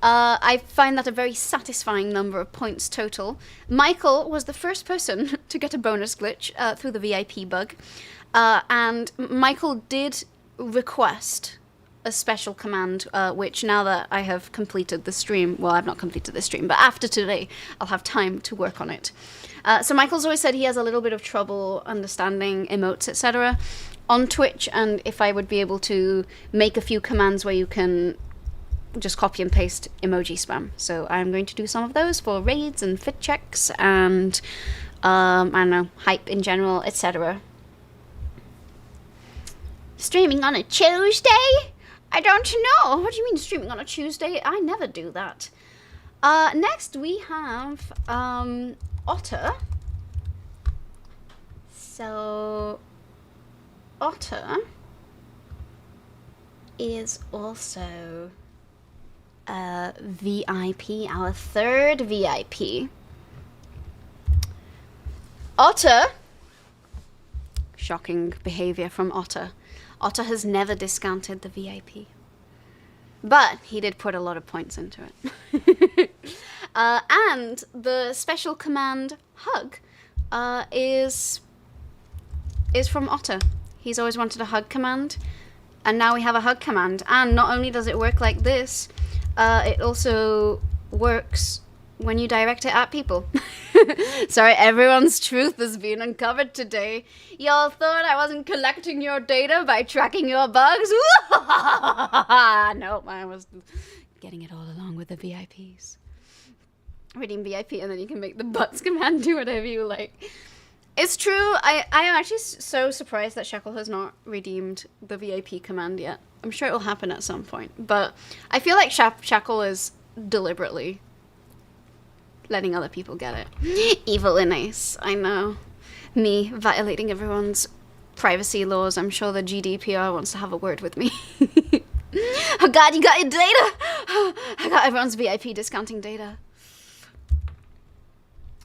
I find that a very satisfying number of points total. Michael was the first person to get a bonus glitch through the VIP bug. And Michael did request a special command, which now that I have completed the stream, well, I've not completed the stream, but after today, I'll have time to work on it. So Michael's always said he has a little bit of trouble understanding emotes, etc. on Twitch, and if I would be able to make a few commands where you can just copy and paste emoji spam. So I'm going to do some of those for raids and fit checks and, I don't know, hype in general, etc. Streaming on a Tuesday? I don't know. What do you mean streaming on a Tuesday? I never do that. Next we have Otter. So Otter is also a VIP, our third VIP. Otter, shocking behavior from Otter. Otter has never discounted the VIP, but he did put a lot of points into it. And the special command hug is from Otter. He's always wanted a hug command, and now we have a hug command. And not only does it work like this, it also works when you direct it at people. Sorry, everyone's truth has been uncovered today. Y'all thought I wasn't collecting your data by tracking your bugs? Nope, I was getting it all along with the VIPs. Redeem VIP and then you can make the bugs command do whatever you like. It's true, I am actually so surprised that Shackle has not redeemed the VIP command yet. I'm sure it will happen at some point, but I feel like Shackle is deliberately letting other people get it. Evil and nice, I know. me violating everyone's privacy laws. I'm sure the GDPR wants to have a word with me. Oh god, you got your data! I got everyone's VIP discounting data.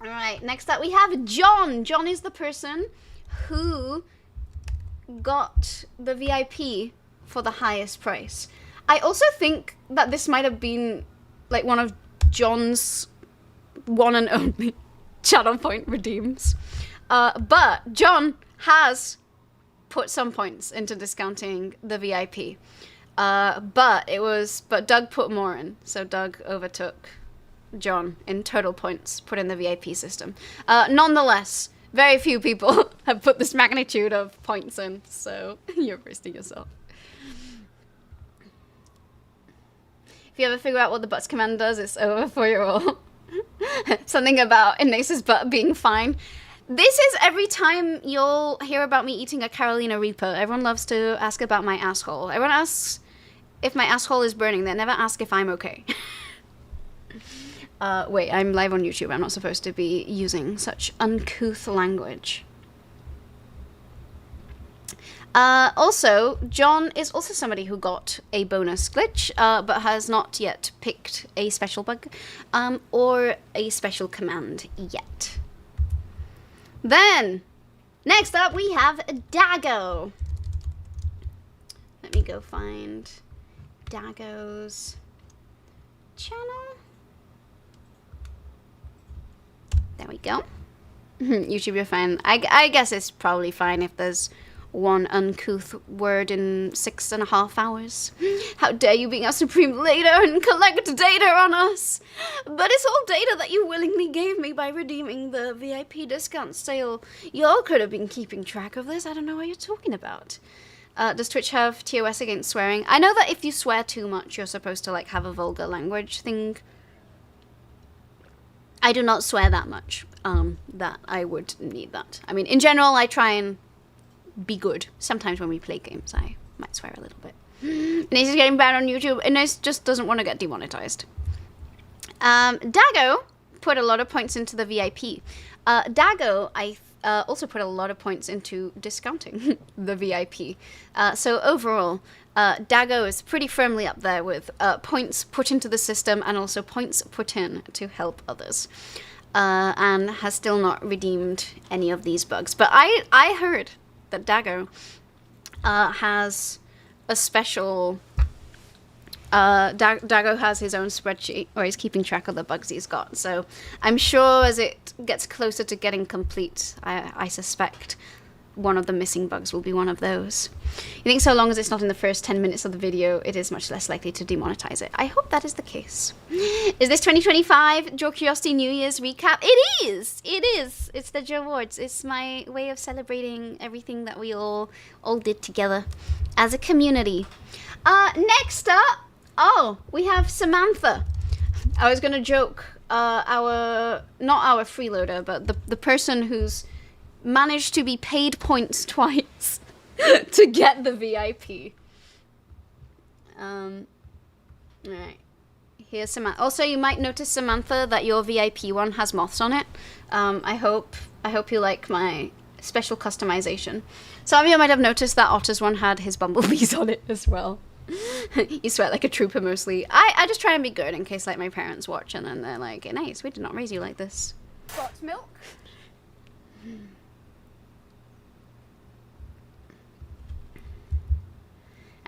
Alright, next up we have John. John is the person who got the VIP for the highest price. I also think that this might have been like one of John's one and only channel point redeems. But John has put some points into discounting the VIP. But Doug put more in, so Doug overtook John in total points put in the VIP system. Nonetheless, very few people have put this magnitude of points in, so you're roasting yourself. If you ever figure out what the butts command does, it's over for you all. Something about Inace's butt being fine. This is every time you'll hear about me eating a Carolina Reaper. Everyone loves to ask about my asshole. Everyone asks if my asshole is burning. They never ask if I'm okay. Wait, I'm live on YouTube. I'm not supposed to be using such uncouth language. Also, John is also somebody who got a bonus glitch, but has not yet picked a special bug, or a special command yet. Then, next up we have Dago. Let me go find Dago's channel. There we go. YouTube, you're fine. I guess it's probably fine if there's one uncouth word in 6.5 hours. How dare you being our supreme leader and collect data on us? But it's all data that you willingly gave me by redeeming the VIP discount sale. Y'all could have been keeping track of this. I don't know what you're talking about. Does Twitch have TOS against swearing? I know that if you swear too much, you're supposed to like have a vulgar language thing. I do not swear that much, that I would need that. I mean, in general, I try and be good. Sometimes when we play games, I might swear a little bit. Inace is getting banned on YouTube. Inace just doesn't want to get demonetized. Dago put a lot of points into the VIP. Dago, I also put a lot of points into discounting the VIP. So overall, Dago is pretty firmly up there with points put into the system and also points put in to help others. And has still not redeemed any of these bugs. But I heard that Dago has a special... Dago has his own spreadsheet where he's keeping track of the bugs he's got. So I'm sure as it gets closer to getting complete, I suspect one of the missing bugs will be one of those. You think so long as it's not in the first 10 minutes of the video, it is much less likely to demonetize it. I hope that is the case. Is this 2025 Joe Curiosity New Year's recap? It is! It is! It's the DRAWARDS. It's my way of celebrating everything that we all did together as a community. Next up, we have Samantha. I was gonna joke, not our freeloader, but the person who's managed to be paid points twice to get the VIP. Alright. Here's Samantha. Also, you might notice, Samantha, that your VIP one has moths on it. I hope you like my special customization. Some of you might have noticed that Otter's one had his bumblebees on it as well. You sweat like a trooper mostly. I just try and be good in case like my parents watch and then they're like, "Nice, we did not raise you like this." Got milk?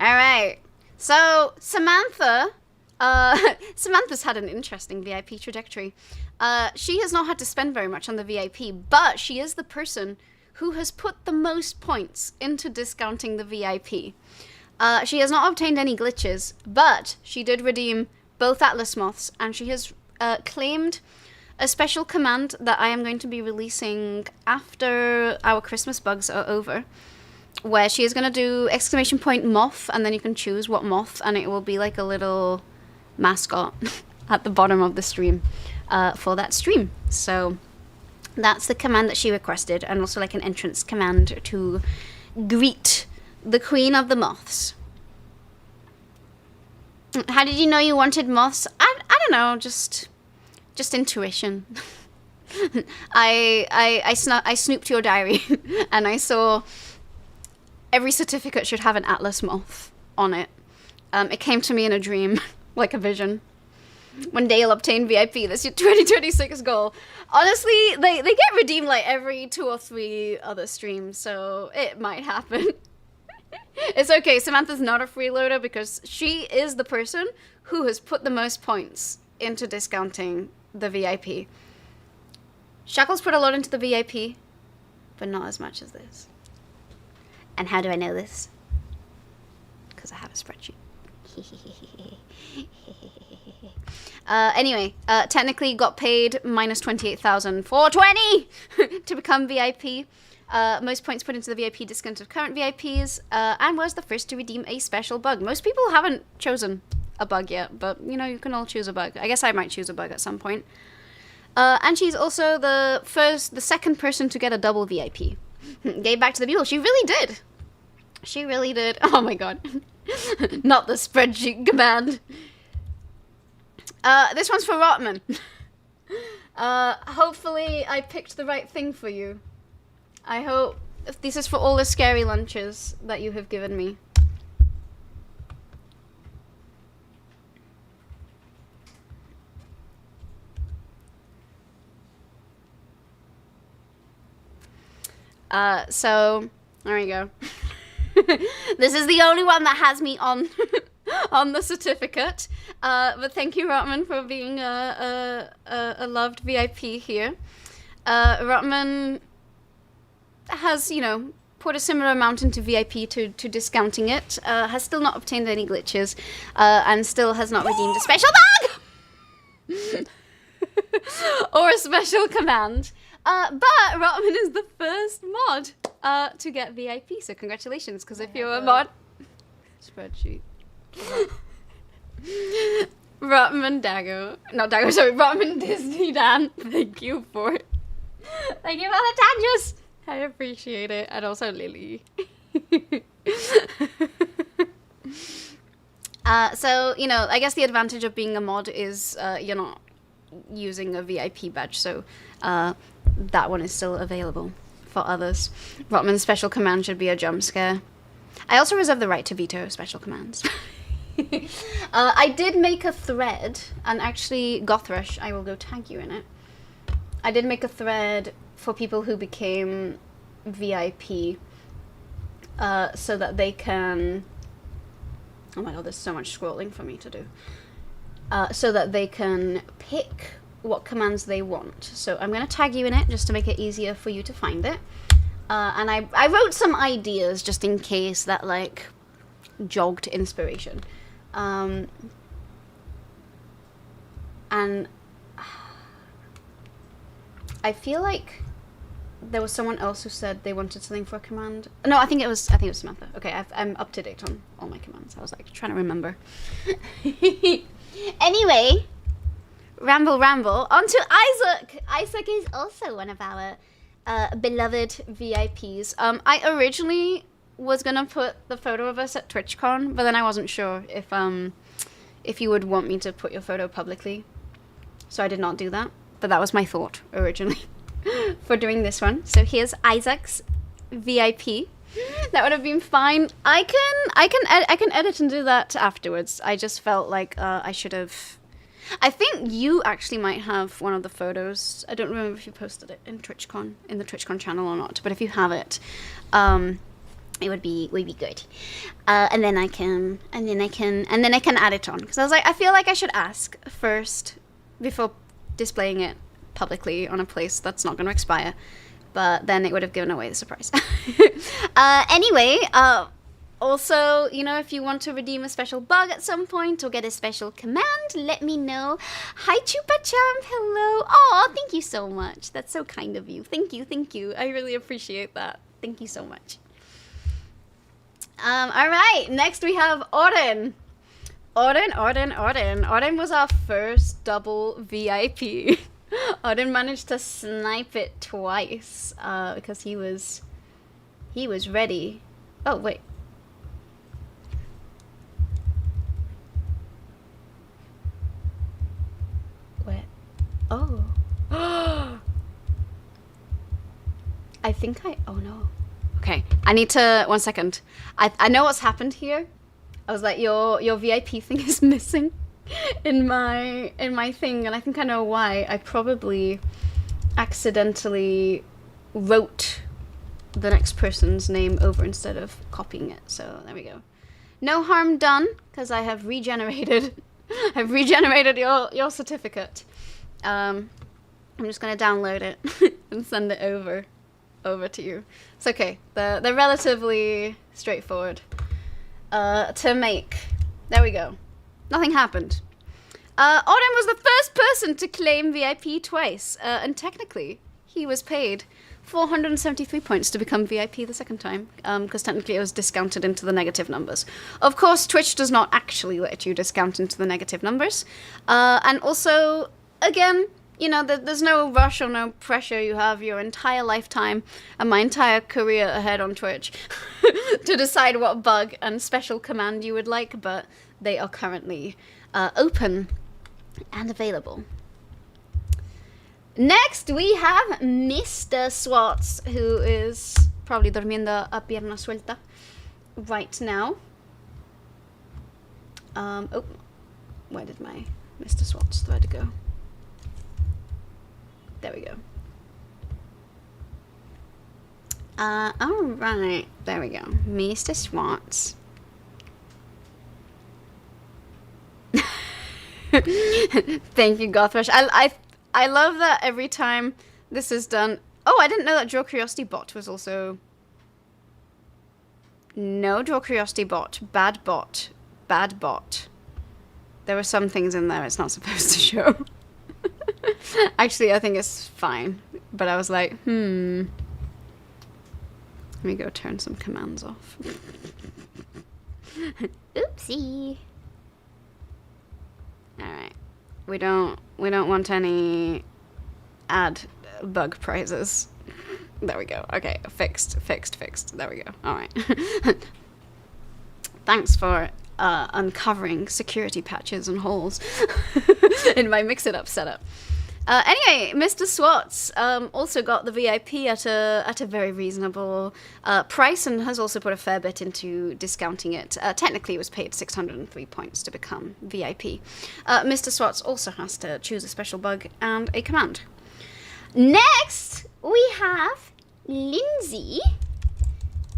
Alright, so Samantha, Samantha's had an interesting VIP trajectory. She has not had to spend very much on the VIP, but she is the person who has put the most points into discounting the VIP. She has not obtained any glitches, but she did redeem both Atlas Moths, and she has claimed a special command that I am going to be releasing after our Christmas bugs are over, where she is going to do ! moth, and then you can choose what moth, and it will be like a little mascot at the bottom of the stream for that stream. So that's the command that she requested, and also like an entrance command to greet the Queen of the Moths. How did you know you wanted moths? I don't know, just intuition. I snooped your diary and I saw every certificate should have an Atlas moth on it. It came to me in a dream, like a vision. One day you'll obtain VIP. That's your 2026 goal. Honestly, they get redeemed like every 2 or 3 other streams, so it might happen. It's okay. Samantha's not a freeloader because she is the person who has put the most points into discounting the VIP. Shackles put a lot into the VIP, but not as much as this. And how do I know this? Because I have a spreadsheet. Anyway, technically got paid minus 28,420 to become VIP. Most points put into the VIP discount of current VIPs, and was the first to redeem a special bug. Most people haven't chosen a bug yet, but you know, you can all choose a bug. I guess I might choose a bug at some point. And she's also the second person to get a double VIP. Gave back to the people. She really did. She really did. Oh my god. Not the spreadsheet command. This one's for Rotman. Hopefully I picked the right thing for you. I hope this is for all the scary lunches that you have given me. So there we go. This is the only one that has me on on the certificate. But thank you, Rotman, for being a loved VIP here. Rotman has, you know, put a similar amount into VIP to discounting it. Has still not obtained any glitches, and still has not redeemed a special bug or a special command. But Rotman is the first mod to get VIP, so congratulations, because if you're a mod... Spreadsheet. Rotman Dago. Not Dago, sorry, Rotman Disney Dan. Thank you for the tangents. I appreciate it. And also Lily. So, you know, I guess the advantage of being a mod is you're not using a VIP badge, so that one is still available for others. Rotman's special command should be a jump scare. I also reserve the right to veto special commands. I did make a thread, and actually, Gothrush, I will go tag you in it. I did make a thread for people who became VIP, so that they can... Oh my god, there's so much scrolling for me to do. So that they can pick what commands they want. So I'm going to tag you in it just to make it easier for you to find it. And I wrote some ideas just in case that, like, jogged inspiration. And I feel like there was someone else who said they wanted something for a command. No, I think it was Samantha. Okay, I'm up to date on all my commands. I was like trying to remember. Anyway, ramble. On to Isaac. Isaac is also one of our beloved VIPs. I originally was gonna put the photo of us at TwitchCon, but then I wasn't sure if you would want me to put your photo publicly, so I did not do that. But that was my thought originally for doing this one. So here's Isaac's VIP. That would have been fine. I can edit and do that afterwards. I just felt like I should have. I think you actually might have one of the photos. I don't remember if you posted it in TwitchCon, in the TwitchCon channel or not. But if you have it, it would be good. And then I can add it on, because I was like, I feel like I should ask first before displaying it publicly on a place that's not going to expire. But then it would have given away the surprise. Anyway, also, you know, if you want to redeem a special bug at some point or get a special command, let me know. Hi, Chupa Champ. Hello. Oh, thank you so much. That's so kind of you. Thank you. I really appreciate that. Thank you so much. All right. Next, we have Auden. Auden was our first double VIP. Auden managed to snipe it twice because he was ready. Oh, wait. Where? Oh. think oh no. Okay, I need to, 1 second. I know what's happened here. I was like, your VIP thing is missing in my thing, and I think I know why. I probably accidentally wrote the next person's name over instead of copying it. So there we go. No harm done, because I have regenerated. I've regenerated your certificate. I'm just gonna download it and send it over to you. It's okay. They're relatively straightforward to make. There we go. Nothing happened. Autumn was the first person to claim VIP twice, and technically he was paid 473 points to become VIP the second time, because technically it was discounted into the negative numbers. Of course, Twitch does not actually let you discount into the negative numbers. And also, again, you know, there's no rush or no pressure. You have your entire lifetime and my entire career ahead on Twitch to decide what bug and special command you would like, but they are currently open and available. Next, we have Mr. Swats, who is probably durmiendo a pierna suelta right now. Oh, where did my Mr. Swats thread go? There we go. Alright, there we go. Mr. Swats. Thank you, Gothrush. I love that every time this is done. Oh, I didn't know that Draw Curiosity Bot was also... No, Draw Curiosity Bot. Bad bot. Bad bot. There were some things in there it's not supposed to show. Actually, I think it's fine. But I was like, Let me go turn some commands off. Oopsie. Alright. We don't want any ad bug prizes. There we go. Okay, fixed. There we go. Alright. Thanks for uncovering security patches and holes in my mix-it-up setup. Anyway, Mr. Swats also got the VIP at a very reasonable price and has also put a fair bit into discounting it. Technically, it was paid 603 points to become VIP. Mr. Swats also has to choose a special bug and a command. Next, we have Lindsay.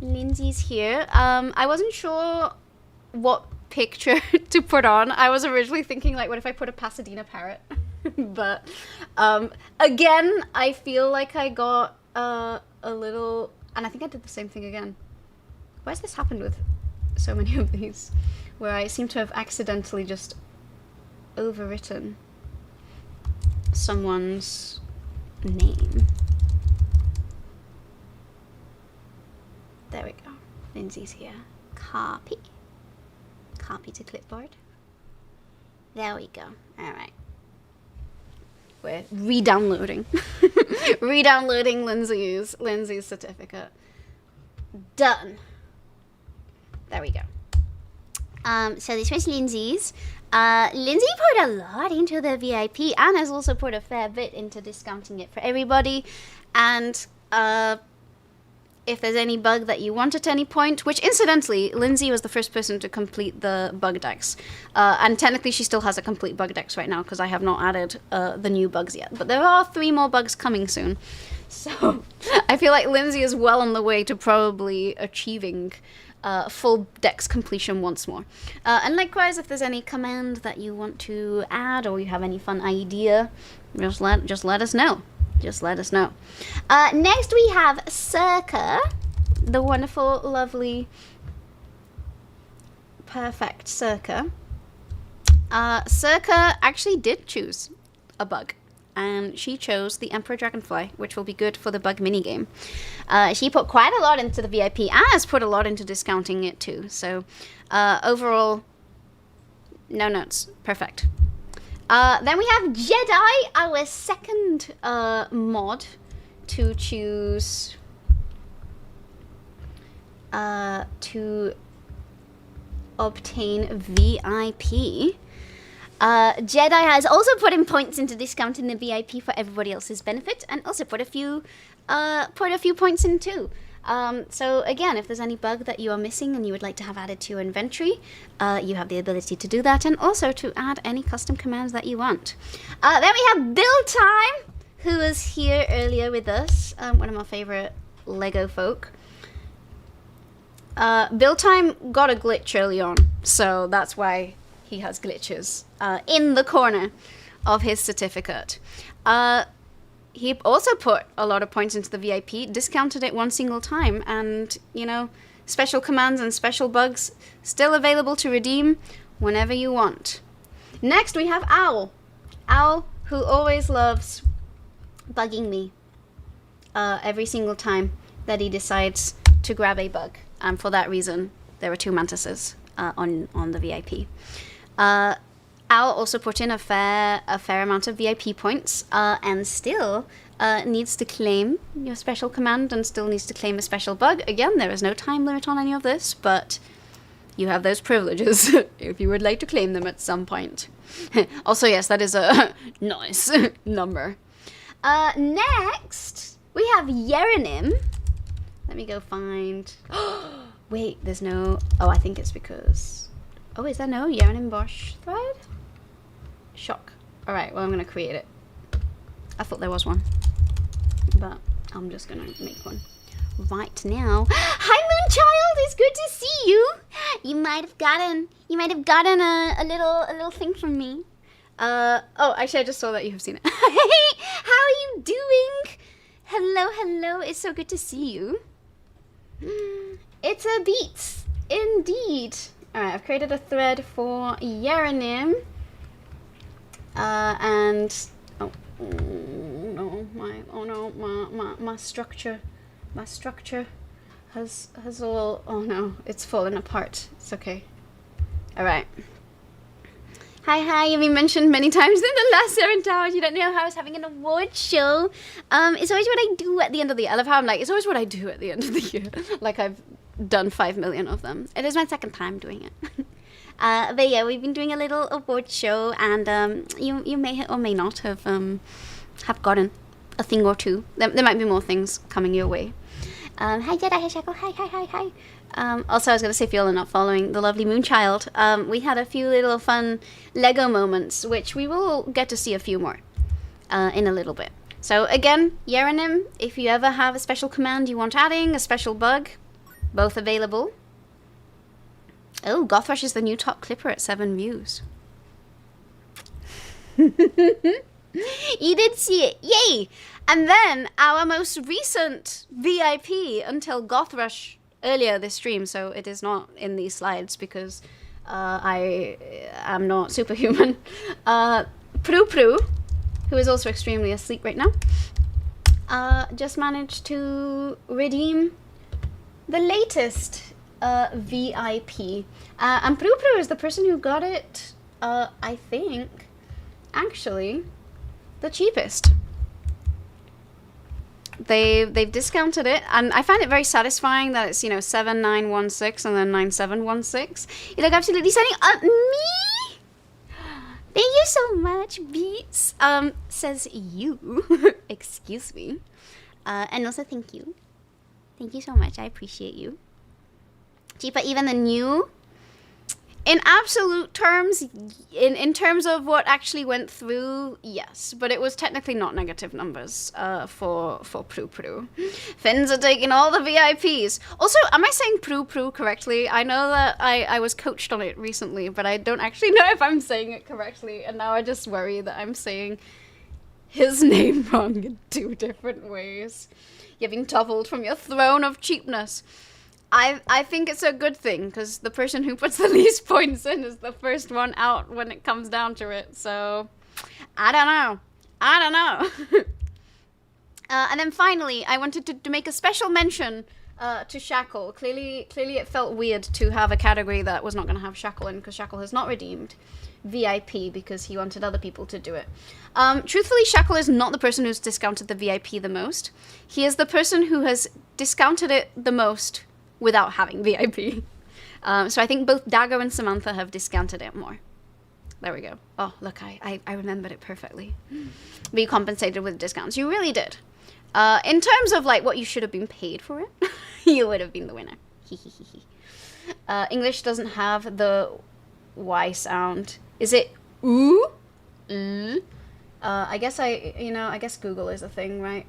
Lindsay's here. I wasn't sure what picture to put on. I was originally thinking, like, what if I put a Pasadena parrot? But again, I feel like I got a little, and I think I did the same thing again. Why has this happened with so many of these, where I seem to have accidentally just overwritten someone's name? There we go. Lindsay's here. Copy to clipboard. There we go. All right. We're re-downloading. Re-downloading Lindsay's certificate. Done. There we go. So this was Lindsay's. Lindsay put a lot into the VIP and has also put a fair bit into discounting it for everybody. And if there's any bug that you want at any point, which incidentally, Lindsay was the first person to complete the bug decks. And technically she still has a complete bug decks right now because I have not added the new bugs yet. But there are 3 more bugs coming soon. So I feel like Lindsay is well on the way to probably achieving full decks completion once more. And likewise, if there's any command that you want to add or you have any fun idea, just let us know. Just let us know. Next we have Circa, the wonderful, lovely, perfect Circa. Circa actually did choose a bug, and she chose the Emperor Dragonfly, which will be good for the bug minigame. She put quite a lot into the VIP and has put a lot into discounting it too. So overall, no notes. Perfect. Then we have Jedi, our second mod to choose to obtain VIP. Jedi has also put in points into discounting the VIP for everybody else's benefit, and also put a few points in too. So again, if there's any bug that you are missing and you would like to have added to your inventory, you have the ability to do that, and also to add any custom commands that you want. Then we have Bill Time, who was here earlier with us, one of my favorite Lego folk. Bill Time got a glitch early on, so that's why he has glitches in the corner of his certificate. He also put a lot of points into the VIP, discounted it one single time, and, you know, special commands and special bugs still available to redeem whenever you want. Next, we have Owl. Owl, who always loves bugging me every single time that he decides to grab a bug. And for that reason, there were 2 mantises on the VIP. Owl also put in a fair amount of VIP points, and still needs to claim your special command and still needs to claim a special bug. Again, there is no time limit on any of this, but you have those privileges if you would like to claim them at some point. Also, yes, that is a nice number. Next, we have Yerenim. Let me go find... Wait, there's no... Oh, I think it's because... Oh, is there no Yerenim Bosch thread? Shock. Alright, well, I'm going to create it. I thought there was one, but I'm just going to make one right now. Hi, Moonchild! It's good to see you! You might have gotten a little thing from me. Oh, actually, I just saw that you have seen it. Hey, how are you doing? Hello, it's so good to see you. It's a beats, indeed. Alright, I've created a thread for Yerenim. And my structure has all, oh no, it's fallen apart. It's okay. Alright. Hi, you've been mentioned many times in the last 7 hours. You don't know how I was having an award show. It's always what I do at the end of the year. I love how I'm like, it's always what I do at the end of the year. Like I've done 5 million of them. It is my 2nd time doing it. But yeah, we've been doing a little award show, and you may or may not have gotten a thing or 2. There might be more things coming your way. Hi Jedi, hi Shackle, hi. Also, I was going to say, if you're not following the lovely Moonchild, we had a few little fun Lego moments, which we will get to see a few more in a little bit. So again, Yerenim, if you ever have a special command you want adding, a special bug, both available. Oh, Gothrush is the new top clipper at 7 views. You did see it. Yay! And then our most recent VIP until Gothrush earlier this stream, so it is not in these slides because I am not superhuman. Prue, who is also extremely asleep right now, just managed to redeem the latest VIP. And Prue is the person who got it, I think, actually, the cheapest. They've discounted it, and I find it very satisfying that it's, you know, 7916 and then 9716. You look absolutely stunning. Me? Thank you so much, Beats. Says you. Excuse me. And also thank you. Thank you so much. I appreciate you. Cheaper even than new. In absolute terms, in terms of what actually went through, yes. But it was technically not negative numbers for Prue. Finns are taking all the VIPs. Also, am I saying Prue correctly? I know that I was coached on it recently, but I don't actually know if I'm saying it correctly. And now I just worry that I'm saying his name wrong in 2 different ways. You're being toppled from your throne of cheapness. I think it's a good thing, because the person who puts the least points in is the first one out when it comes down to it. So, I don't know. And then finally, I wanted to make a special mention to Shackle. Clearly it felt weird to have a category that was not going to have Shackle in, because Shackle has not redeemed VIP because he wanted other people to do it. Truthfully, Shackle is not the person who's discounted the VIP the most. He is the person who has discounted it the most without having VIP. So I think both Dago and Samantha have discounted it more. There we go. Oh, look, I remembered it perfectly. But you compensated with discounts. You really did. In terms of like what you should have been paid for it, you would have been the winner. English doesn't have the Y sound. Is it oo? I guess Google is a thing, right?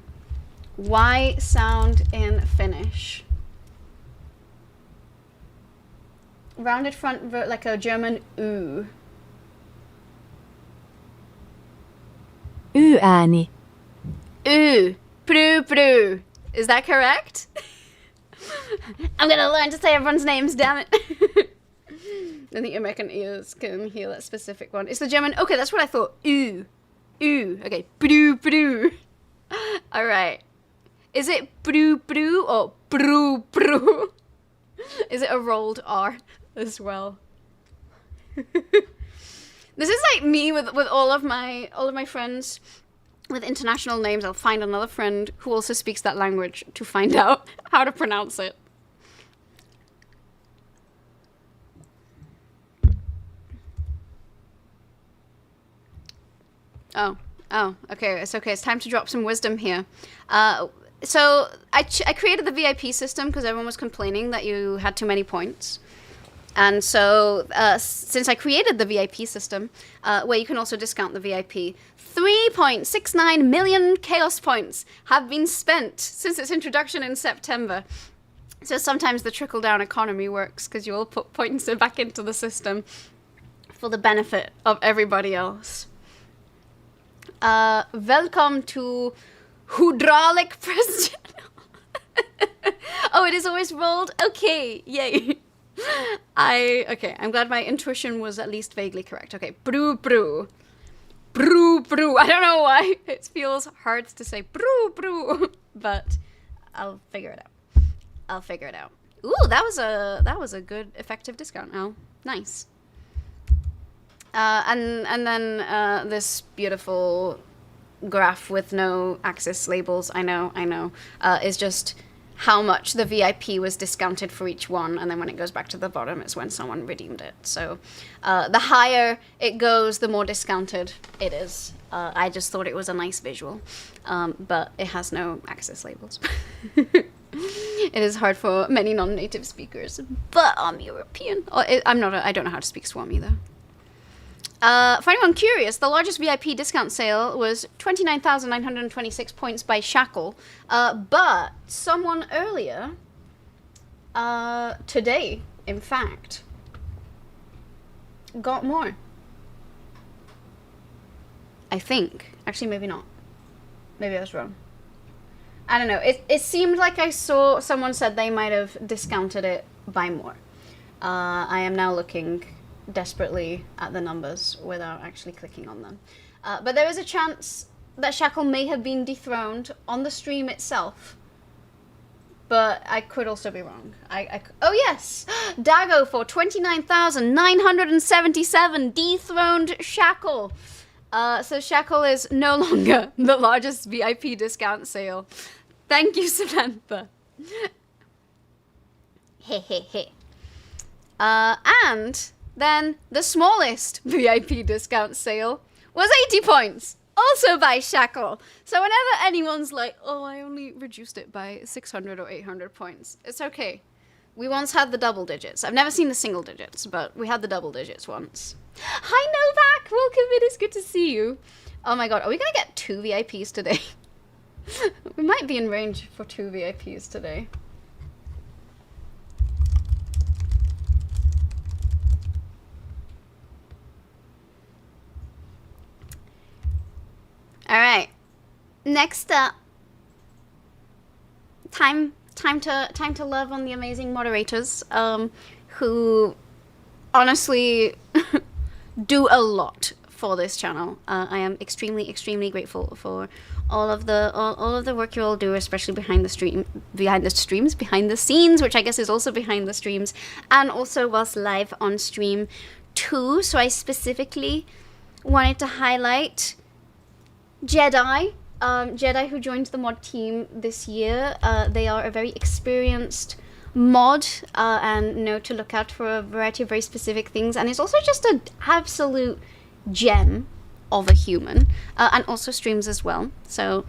Y sound in Finnish. Rounded front, like a German oo. U-ääni. Ooh, pru pru. Is that correct? I'm gonna learn to say everyone's names, damn it. Then the American ears can hear that specific one. It's the German. Okay, that's what I thought. Ooh, ooh. Okay, pru pru. All right. Is it pru pru or pru pru? Is it a rolled R as well? This is like me with all of my friends with international names. I'll find another friend who also speaks that language to find out how to pronounce it. Oh, okay. It's okay. It's time to drop some wisdom here. So I created the VIP system because everyone was complaining that you had too many points. And so since I created the VIP system, where you can also discount the VIP, 3.69 million chaos points have been spent since its introduction in September. So sometimes the trickle-down economy works because you all put points back into the system for the benefit of everybody else. Welcome to Hydraulic Press Channel. Oh, it is always rolled? Okay, yay. I'm glad my intuition was at least vaguely correct. Okay, brew, brew. Brew, brew. I don't know why it feels hard to say brew, brew, but I'll figure it out. Ooh, that was a good effective discount. Oh, nice. And then this beautiful graph with no axis labels, I know, is just how much the VIP was discounted for each one, and then when it goes back to the bottom is when someone redeemed it. So the higher it goes, the more discounted it is. I just thought it was a nice visual, but it has no axis labels. It is hard for many non-native speakers, but I'm European. I don't know how to speak Swami though. For anyone curious, the largest VIP discount sale was 29,926 points by Shackle, but someone earlier, today, in fact, got more. I think. Actually, maybe not. Maybe I was wrong. I don't know. It seemed like I saw someone said they might have discounted it by more. I am now looking desperately at the numbers without actually clicking on them. But there is a chance that Shackle may have been dethroned on the stream itself. But I could also be wrong. Oh yes! Dago for 29,977 dethroned Shackle. So Shackle is no longer the largest VIP discount sale. Thank you, Samantha. He. And then the smallest VIP discount sale was 80 points, also by Shackle. So whenever anyone's like, oh, I only reduced it by 600 or 800 points, it's okay. We once had the double digits. I've never seen the single digits, but we had the double digits once. Hi, Novak! Welcome, it is good to see you. Oh my god, are we gonna get 2 VIPs today? We might be in range for 2 VIPs today. All right. Next up, time to love on the amazing moderators, who honestly do a lot for this channel. I am extremely grateful for all of the work you all do, especially behind the scenes, which I guess is also behind the streams, and also whilst live on stream too. So I specifically wanted to highlight Jedi. Jedi who joined the mod team this year. They are a very experienced mod and know to look out for a variety of very specific things, and it's also just an absolute gem of a human, and also streams as well. So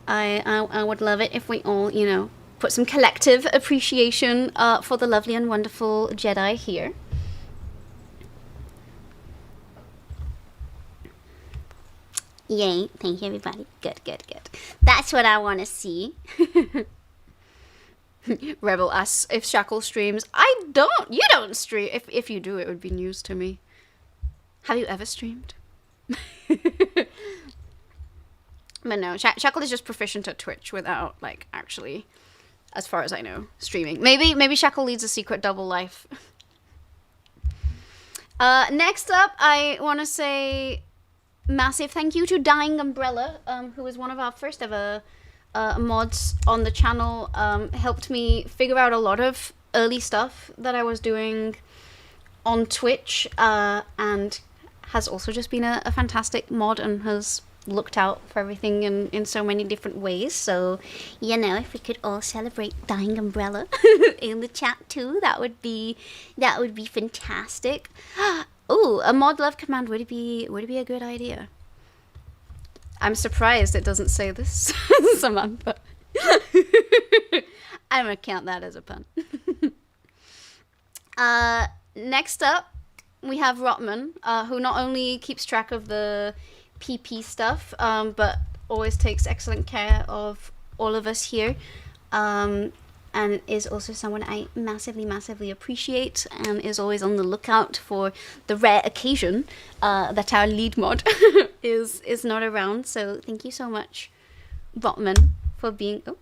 I would love it if we all, you know, put some collective appreciation for the lovely and wonderful Jedi here. Yay, thank you everybody. Good, good, good. That's what I want to see. Rebel asks if Shackle streams. You don't stream. If you do, it would be news to me. Have you ever streamed? But no, Shackle is just proficient at Twitch without, like, actually, as far as I know, streaming. Maybe Shackle leads a secret double life. Next up, I want to say massive thank you to Dying Umbrella, who was one of our first ever mods on the channel. Helped me figure out a lot of early stuff that I was doing on Twitch, and has also just been a fantastic mod and has looked out for everything in so many different ways. So, you know, if we could all celebrate Dying Umbrella in the chat too, that would be fantastic. Oh, a mod love command would it be a good idea? I'm surprised it doesn't say this, Samantha. I'm gonna count that as a pun. Next up, we have Rotman, who not only keeps track of the PP stuff, but always takes excellent care of all of us here, and is also someone I massively, massively appreciate, and is always on the lookout for the rare occasion that our lead mod is not around. So thank you so much, Rotman, for being... Oh,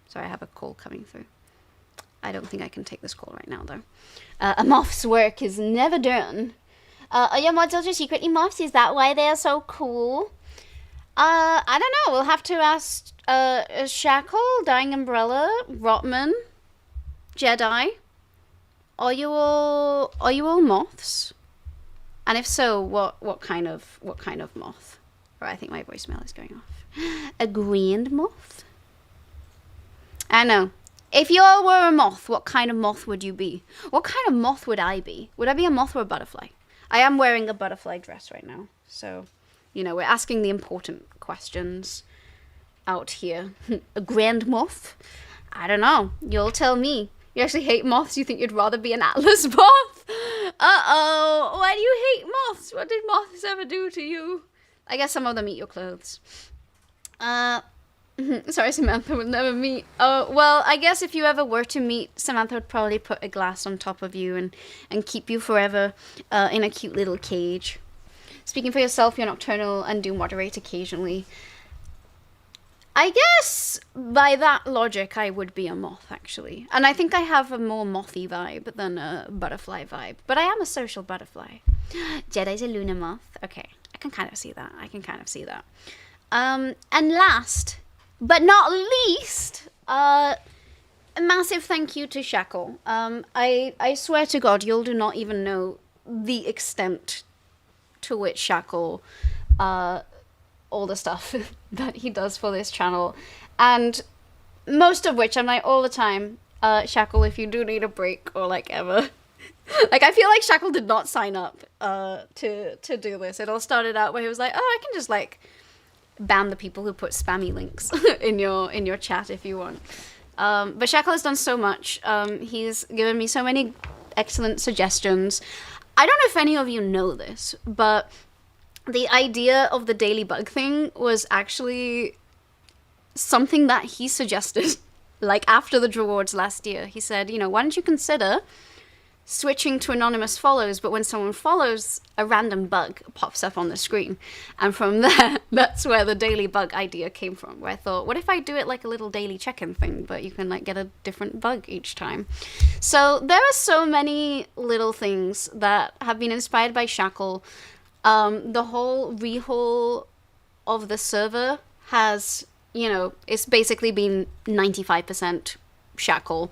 sorry, I have a call coming through. I don't think I can take this call right now, though. A moth's work is never done. Are your mods also secretly moths? Is that why they are so cool? I don't know. We'll have to ask Shackle, Dying Umbrella, Rotman, Jedi. Are you all moths? And if so, what kind of moth? Or I think my voicemail is going off. A grand moth? I know. If you all were a moth, what kind of moth would you be? What kind of moth would I be? Would I be a moth or a butterfly? I am wearing a butterfly dress right now, so, you know, we're asking the important questions out here. A grand moth? I don't know. You'll tell me. You actually hate moths? You think you'd rather be an Atlas moth? Uh-oh. Why do you hate moths? What did moths ever do to you? I guess some of them eat your clothes. Sorry, Samantha would never meet. Oh, well, I guess if you ever were to meet, Samantha would probably put a glass on top of you and keep you forever in a cute little cage. Speaking for yourself, you're nocturnal and do moderate occasionally. I guess by that logic, I would be a moth, actually. And I think I have a more mothy vibe than a butterfly vibe. But I am a social butterfly. Jedi's a lunar moth. Okay, I can kind of see that. And last... but not least, a massive thank you to Shackle. I swear to God, you'll do not even know the extent to which Shackle, all the stuff that he does for this channel, and most of which I'm like all the time, Shackle, if you do need a break or like ever. Like, I feel like Shackle did not sign up to do this. It all started out where he was like, oh, I can just like ban the people who put spammy links in your chat if you want. But Shackle has done so much. He's given me so many excellent suggestions. I don't know if any of you know this, but the idea of the daily bug thing was actually something that he suggested, like after the DRAWARDS last year. He said, you know, why don't you consider switching to anonymous follows, but when someone follows, a random bug pops up on the screen. And from there, that's where the daily bug idea came from, where I thought, what if I do it like a little daily check-in thing, but you can like get a different bug each time. So there are so many little things that have been inspired by Shackle. The whole rehaul of the server has, you know, it's basically been 95% Shackle.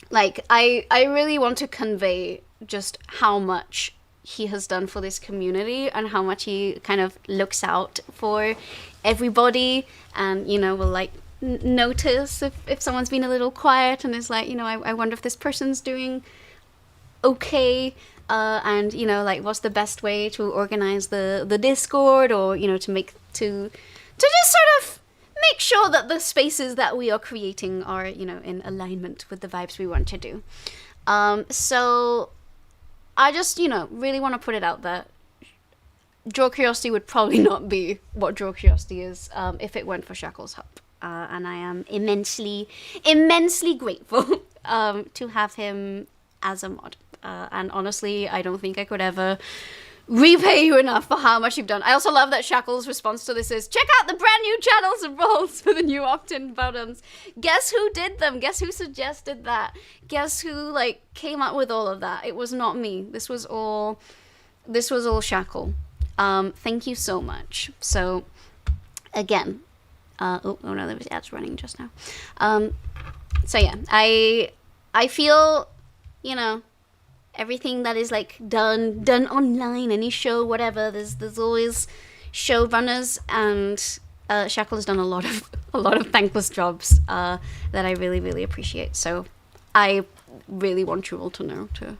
Like, I really want to convey just how much he has done for this community and how much he kind of looks out for everybody and, you know, will, like, notice if someone's been a little quiet and is like, you know, I wonder if this person's doing okay, and you know, like what's the best way to organize the Discord, or you know, to just sort of make sure that the spaces that we are creating are, you know, in alignment with the vibes we want to do. So I just, you know, really want to put it out there. Draw Curiosity would probably not be what Draw Curiosity is if it weren't for Shackle's help. And I am immensely, immensely grateful to have him as a mod. And honestly, I don't think I could ever repay you enough for how much you've done. I also love that Shackle's response to this is, check out the brand new channels and roles for the new opt-in buttons. Guess who did them? Guess who suggested that? Guess who, like, came up with all of that? It was not me. This was all Shackle. Thank you so much. So, again, oh no, there was ads running just now. So yeah, I feel, you know, everything that is like done online, any show, whatever, there's always showrunners, and Shackle has done a lot of thankless jobs that I really, really appreciate. So I really want you all to know to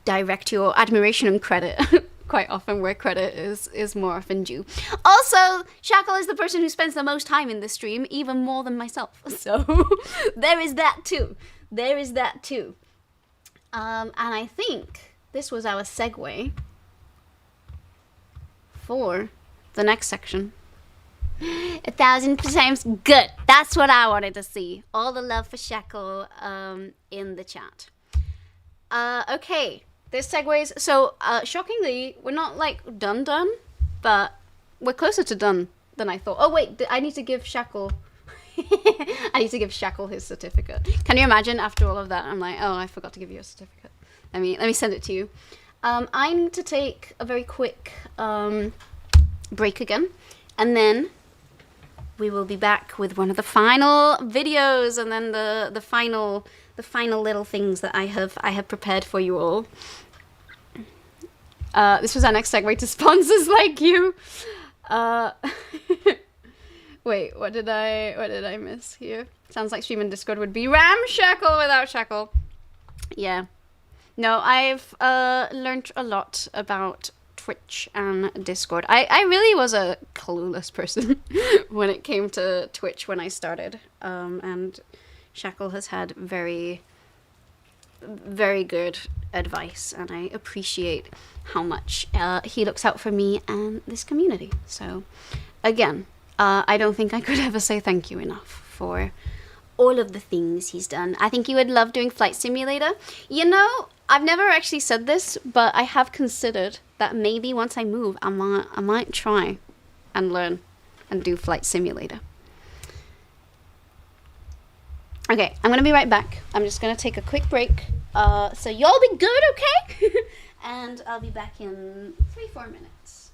direct your admiration and credit quite often where credit is more often due. Also, Shackle is the person who spends the most time in the stream, even more than myself. So there is that too. And I think this was our segue for the next section. 1,000 times good. That's what I wanted to see. All the love for Shackle in the chat. Okay, this segues. So, shockingly, we're not like done, but we're closer to done than I thought. Oh wait, I need to give Shackle. I need to give Shackle his certificate. Can you imagine after all of that? I'm like, oh, I forgot to give you a certificate. Let me send it to you. I need to take a very quick break again, and then we will be back with one of the final videos, and then the final little things that I have prepared for you all. This was our next segue to sponsors like you. Wait, what did I miss here? Sounds like stream and Discord would be ramshackle without Shackle. Yeah. No, I've learned a lot about Twitch and Discord. I really was a clueless person when it came to Twitch when I started. And Shackle has had very, very good advice, and I appreciate how much he looks out for me and this community. So, again, I don't think I could ever say thank you enough for all of the things he's done. I think you would love doing Flight Simulator. You know, I've never actually said this, but I have considered that maybe once I move, I might try and learn and do Flight Simulator. Okay, I'm gonna be right back. I'm just gonna take a quick break. So y'all be good, okay? And I'll be back in 3-4 minutes.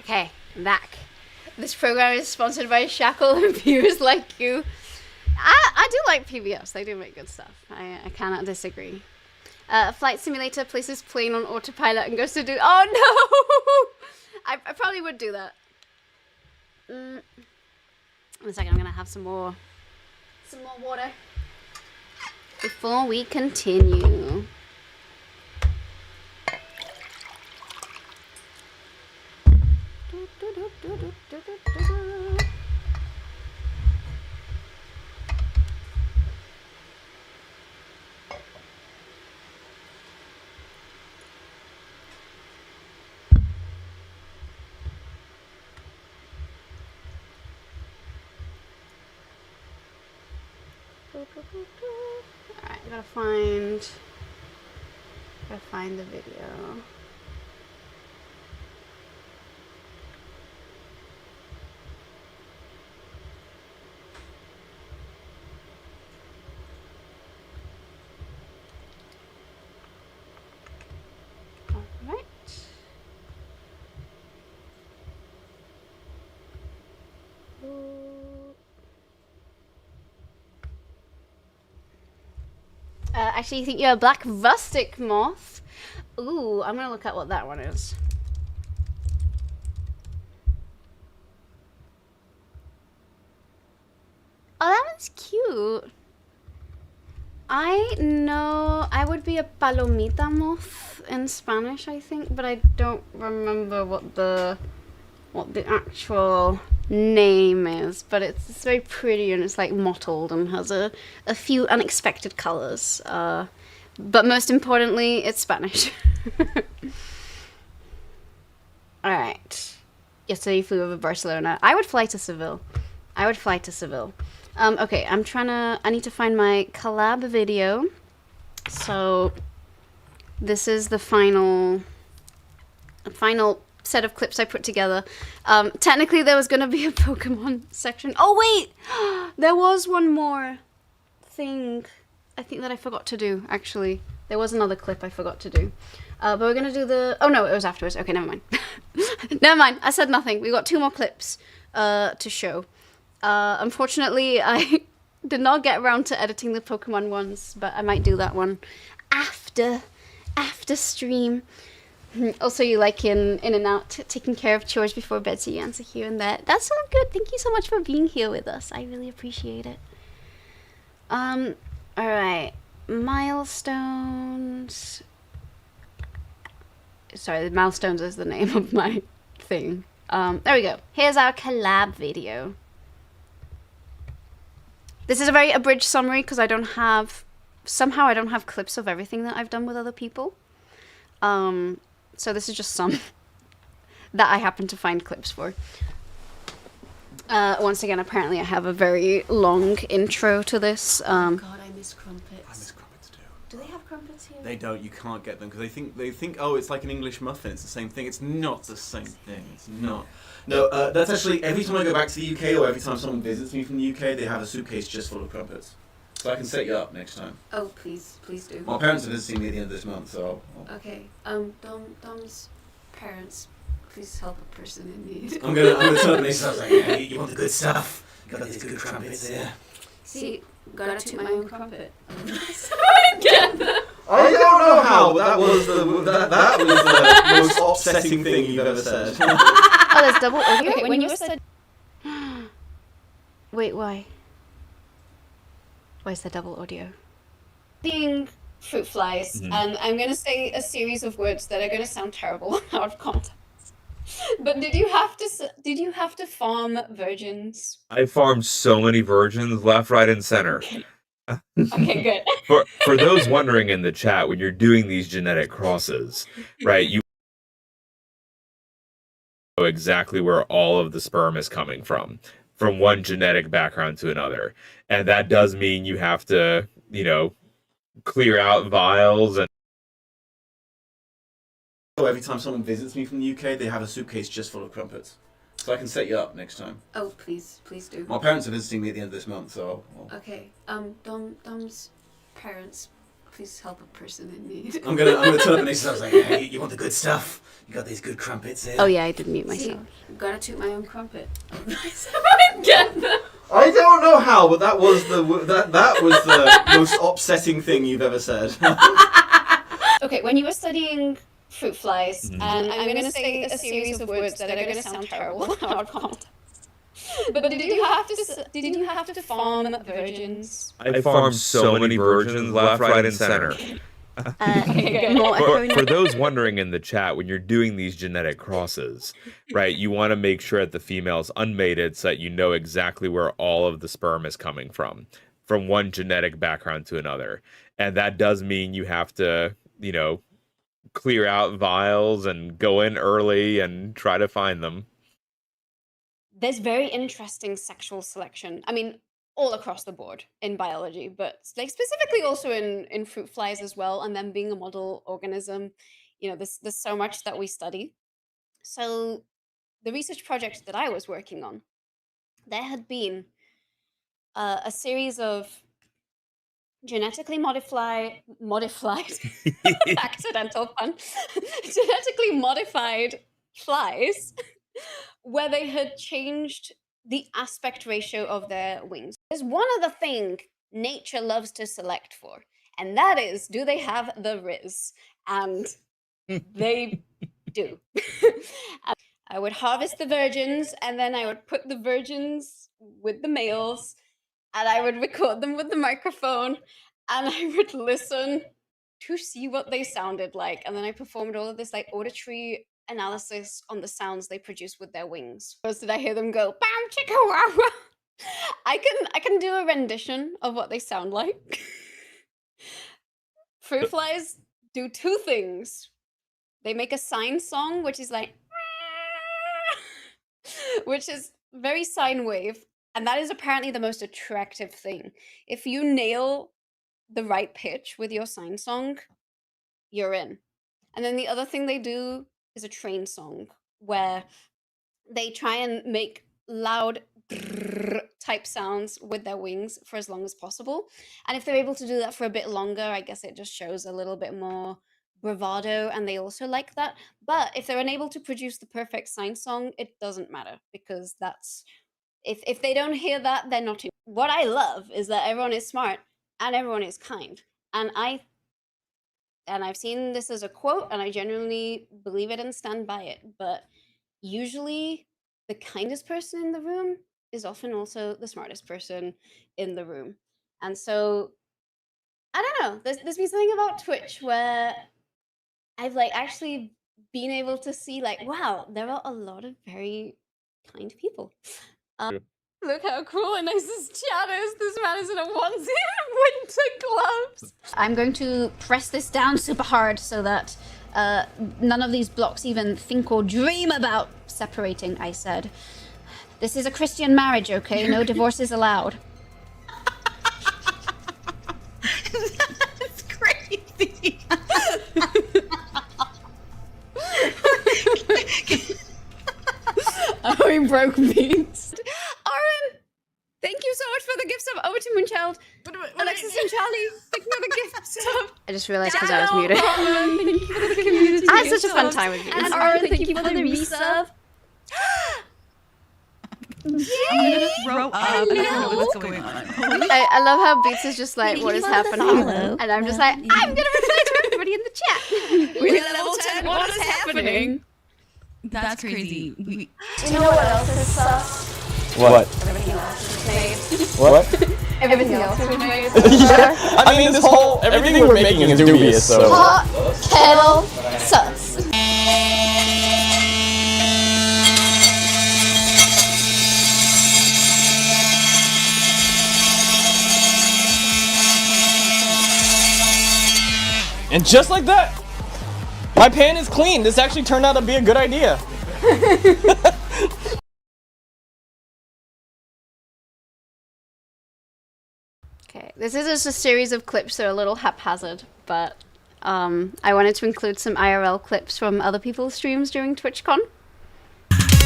Okay, I'm back. This program is sponsored by Shackle and viewers like you. I do like PBS. They do make good stuff. I cannot disagree. Flight Simulator places plane on autopilot and goes to do... Oh, no! I probably would do that. In a second, I'm going to have some more water. before we continue. Alright, gotta find the video. Alright. Actually, you think you're a black rustic moth? Ooh, I'm gonna look at what that one is. Oh, that one's cute. I know I would be a palomita moth in Spanish, I think, but I don't remember what the actual name is, but it's very pretty and it's like mottled and has a few unexpected colors. But most importantly, it's Spanish. Alright. Yesterday you flew over Barcelona. I would fly to Seville. Okay, I need to find my collab video. So this is the final set of clips I put together. Technically there was gonna be a Pokemon section. Oh wait! There was one more thing I think that I forgot to do, actually. There was another clip I forgot to do. But we're gonna do the... Oh no, it was afterwards. Okay, never mind. Never mind, I said nothing. We got 2 more clips to show. Unfortunately, I did not get around to editing the Pokemon ones, but I might do that one after stream. Also, you like in and out, taking care of chores before bed, so you answer here and there. That's so good. Thank you so much for being here with us. I really appreciate it. Alright. Milestones. Sorry, the milestones is the name of my thing. There we go. Here's our collab video. This is a very abridged summary because somehow I don't have clips of everything that I've done with other people. So this is just some that I happen to find clips for. Once again, apparently I have a very long intro to this. God, I miss crumpets. I miss crumpets too. Do they have crumpets here? They don't. You can't get them because they think oh, it's like an English muffin. It's the same thing. It's not the same thing. It's not. No, that's actually every time I go back to the UK or every time someone visits me from the UK, they have a suitcase just full of crumpets. So I can set you up next time. Oh, please do. My parents are visiting me at the end of this month, so Okay. Dom's parents, please help a person in need. I'm gonna tell them this. I was like, hey, you want the good stuff? You got these good crumpets there. See, gotta toot my own crumpet. I don't know how, but that was the most upsetting thing you've ever said. Oh, there's double audio? Okay, when you said... Wait, why? Why is there double audio? Being fruit flies, and I'm gonna say a series of words that are gonna sound terrible out of context. But did you have to farm virgins? I farmed so many virgins, left, right, and center. Okay, good. For those wondering in the chat, when you're doing these genetic crosses, right, you know exactly where all of the sperm is coming from one genetic background to another. And that does mean you have to, clear out vials and Every time someone visits me from the UK, they have a suitcase just full of crumpets. So I can set you up next time. Oh, please do. My parents are visiting me at the end of this month, so... Okay, Dom's parents, please help a person in need. I'm gonna tell them next time. I was like, hey, you want the good stuff? You got these good crumpets here. Oh yeah, I did mute myself. See, gotta toot my own crumpet. I don't know how, but that was the most upsetting thing you've ever said. Okay, when you were studying fruit flies, and I'm gonna say a series of words that are gonna sound terrible out of context. But did you have to farm virgins? I farmed so many virgins left, right, and center. For those wondering in the chat, when you're doing these genetic crosses, right, you want to make sure that the female is unmated so that you know exactly where all of the sperm is coming from one genetic background to another. And that does mean you have to, you know, clear out vials and go in early and try to find them. There's very interesting sexual selection. I mean, all across the board in biology, but like specifically also in fruit flies as well, and them being a model organism. You know, there's so much that we study. So the research project that I was working on, there had been a series of genetically modified accidental pun, genetically modified flies where they had changed the aspect ratio of their wings. There's one other thing nature loves to select for, and that is, do they have the Riz? And they do. I would harvest the virgins, and then I would put the virgins with the males, and I would record them with the microphone, and I would listen to see what they sounded like. And then I performed all of this like auditory analysis on the sounds they produce with their wings. First, did I hear them go, "Bam, chicka, wow, wow." I can do a rendition of what they sound like. Fruit flies do two things. They make a sine song, which is like, which is very sine wave. And that is apparently the most attractive thing. If you nail the right pitch with your sine song, you're in. And then the other thing they do is a train song, where they try and make loud type sounds with their wings for as long as possible. And if they're able to do that for a bit longer, I guess it just shows a little bit more bravado, and they also like that. But if they're unable to produce the perfect sine song, it doesn't matter, because that's, if they don't hear that, they're not in. What I love is that everyone is smart and everyone is kind. And I've seen this as a quote, and I genuinely believe it and stand by it. But usually the kindest person in the room is often also the smartest person in the room. And so, I don't know, there's been something about Twitch where I've like actually been able to see like, wow, there are a lot of very kind people. Look how cool and nice this chat is. This man is in a onesie and winter gloves. I'm going to press this down super hard so that none of these blocks even think or dream about separating, I said. This is a Christian marriage, okay? No divorces allowed. That's crazy. Oh, he broke beats. Aaron, thank you so much for the gifts of Over to Moonchild. Alexis and Charlie, thank you for the gifts of... I just realized because I was muted. Thank you for the community. I had such a fun time with you. And Aaron, thank you for the resub. Yay! Throw up. I don't know what's going on. I love how Beats is just like, what is happening? And I'm just like, I'm gonna reply to everybody in the chat. We're level 10, what is happening? That's crazy. Do you know what else is sus? What? Everything else is made. What? Everything else is made. I mean, this whole everything we're making is dubious, so. Hot kettle sus. And just like that, my pan is clean. This actually turned out to be a good idea. Okay, this is just a series of clips that are a little haphazard, but I wanted to include some IRL clips from other people's streams during TwitchCon.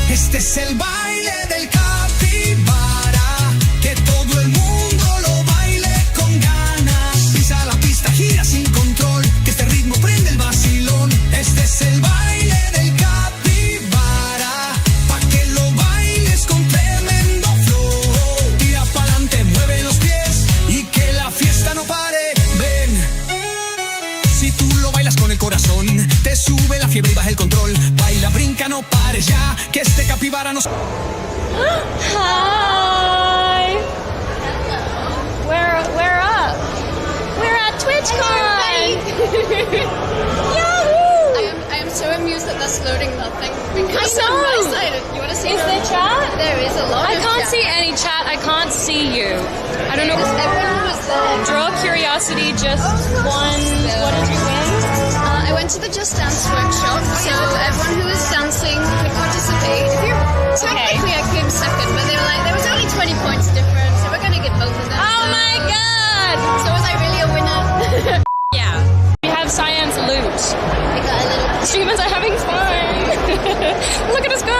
Este es el baile del capibara, que todo el mundo lo baile con ganas. Pisa la pista, gira sin control, que este ritmo prende el vacilón. Este es el baile del capibara, pa' que lo bailes con tremendo flow. Tira pa'lante, mueve los pies y que la fiesta no pare. Ven, si tú lo bailas con el corazón, te sube la fiebre y baja el control. Baila, brinca. brinca, no pares ya, que este capibara no... Hi! We're up! We're at TwitchCon! Yahoo! I am so amused that that's loading nothing because I know. I'm excited. You want to see? Is there chat? There is a lot. I of can't chat. see any chat. I can't see you. I don't know. Everyone was there. Draw Curiosity just won. What did you win? I went to the Just Dance workshop, so everyone who was dancing could participate. Technically, I came second, but they were like, there was only 20 points difference, so we're gonna get both of them. Oh my god! So was I really a winner? Yeah. We have science loot. We got a little. Streamers are having fun. Look at us go.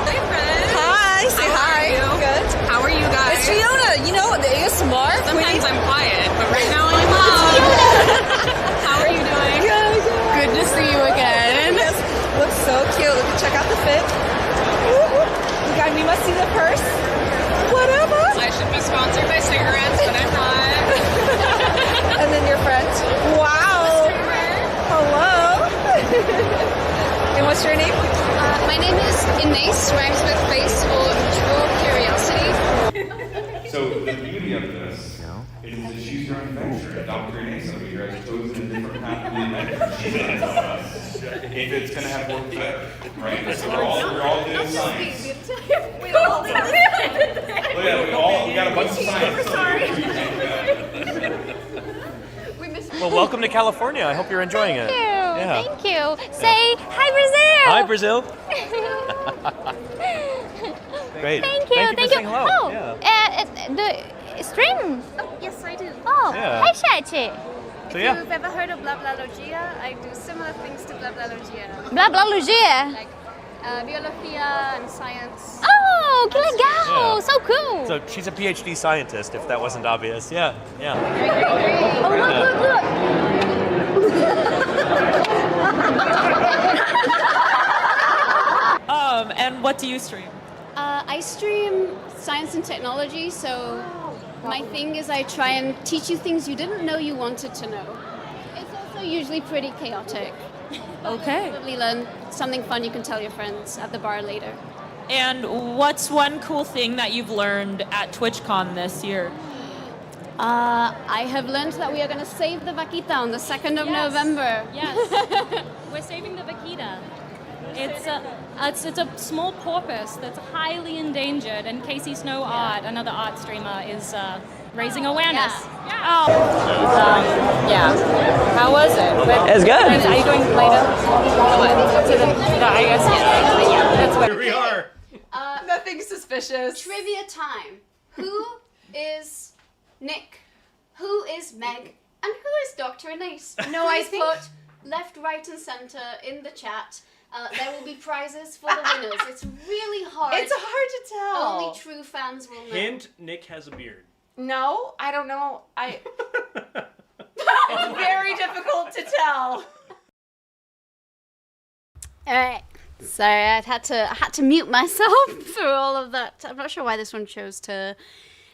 Hey, friend. Hi. Say hi. Good. How are you guys? It's Fiona. You know the ASMR. Sometimes I'm quiet, but right now I'm loud. How are you doing? Good to see you again. Yes. Looks so cute. Check out the fit. You got me must see the purse. Whatever. I should be sponsored by cigarettes, but I'm not. And then your friend. Wow. Hello. And what's your name? My name is Inés, rhymes with face or Draw Curiosity. So the beauty of this is that she's your adventure. Dr. Inés over here has chosen a different path of the adventure. She's going to tell us if it's going to have more fit, right? So we're all doing science. We all did it. Well, yeah, we got a bunch of science. Well, welcome to California. I hope you're enjoying it. Yeah. Thank you. Say hi, Brazil. Hi, Brazil. Great. Thank you. Thank you for saying hello. Oh, Yeah. the stream. Oh, yes, I do. Oh, Yeah. hi, Chachi. So If yeah. you've ever heard of Blablalogia, I do similar things to Blablalogia. Blablalogia. Like biologia and science. Oh, que legal. Yeah. So cool. So she's a PhD scientist, if that wasn't obvious. Yeah. Yeah. Oh, look, look. And what do you stream? I stream science and technology, so my thing is I try and teach you things you didn't know you wanted to know. It's also usually pretty chaotic. Okay. You'll probably learn something fun you can tell your friends at the bar later. And what's one cool thing that you've learned at TwitchCon this year? I have learned that we are going to save the vaquita on the 2nd of November. Yes, we're saving the vaquita. It's a small porpoise that's highly endangered, and Casey Snow Art, another art streamer, is raising awareness. Oh. Yeah. How was it? It's good. Are you going later? What? To the, no, I guess, yeah. That's what. Here we are. Nothing suspicious. Trivia time. Who is Nick? Who is Meg? And who is Dr. Inés? No, I Please think- put left, right, and center in the chat. There will be prizes for the winners. It's really hard. It's hard to tell. Only true fans will know. Hint: Nick has a beard. No, I don't know. It's very difficult to tell. All right. Sorry, I had to mute myself for all of that. I'm not sure why this one chose to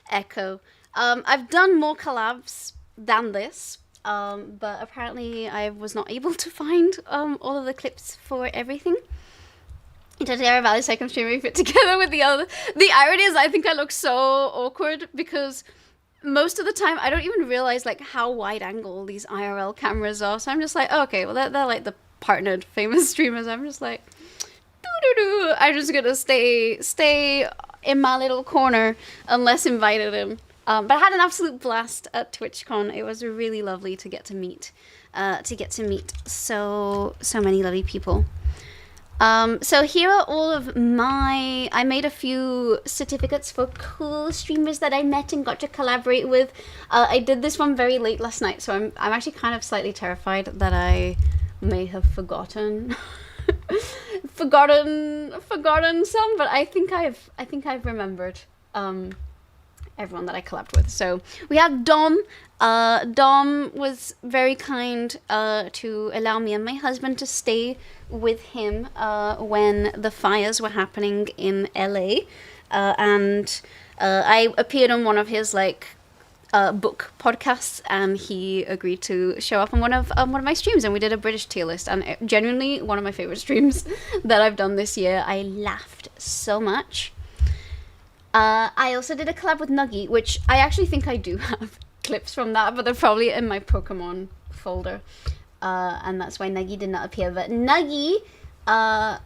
echo. I've done more collabs than this, but apparently I was not able to find all of the clips for everything. Interterra Valley second stream we fit together with the other. The irony is I think I look so awkward because most of the time I don't even realize like how wide angle these IRL cameras are. So I'm just like, oh, okay, well they're like the partnered famous streamers. I'm just like, doo-doo-doo. I'm just gonna stay in my little corner unless invited in. But I had an absolute blast at TwitchCon. It was really lovely to get to meet so many lovely people. So here are all of I made a few certificates for cool streamers that I met and got to collaborate with. I did this one very late last night, so I'm actually kind of slightly terrified that I may have forgotten some, but I think I've remembered everyone that I collabed with. So we have Dom. Dom was very kind to allow me and my husband to stay with him when the fires were happening in LA, and I appeared on one of his like book podcasts, and he agreed to show up on one of my streams, and we did a British tier list, and genuinely one of my favorite streams that I've done this year. I laughed so much. I also did a collab with Nuggy, which I actually think I do have clips from that, but they're probably in my Pokemon folder, and that's why Nuggy did not appear. But Nuggy, I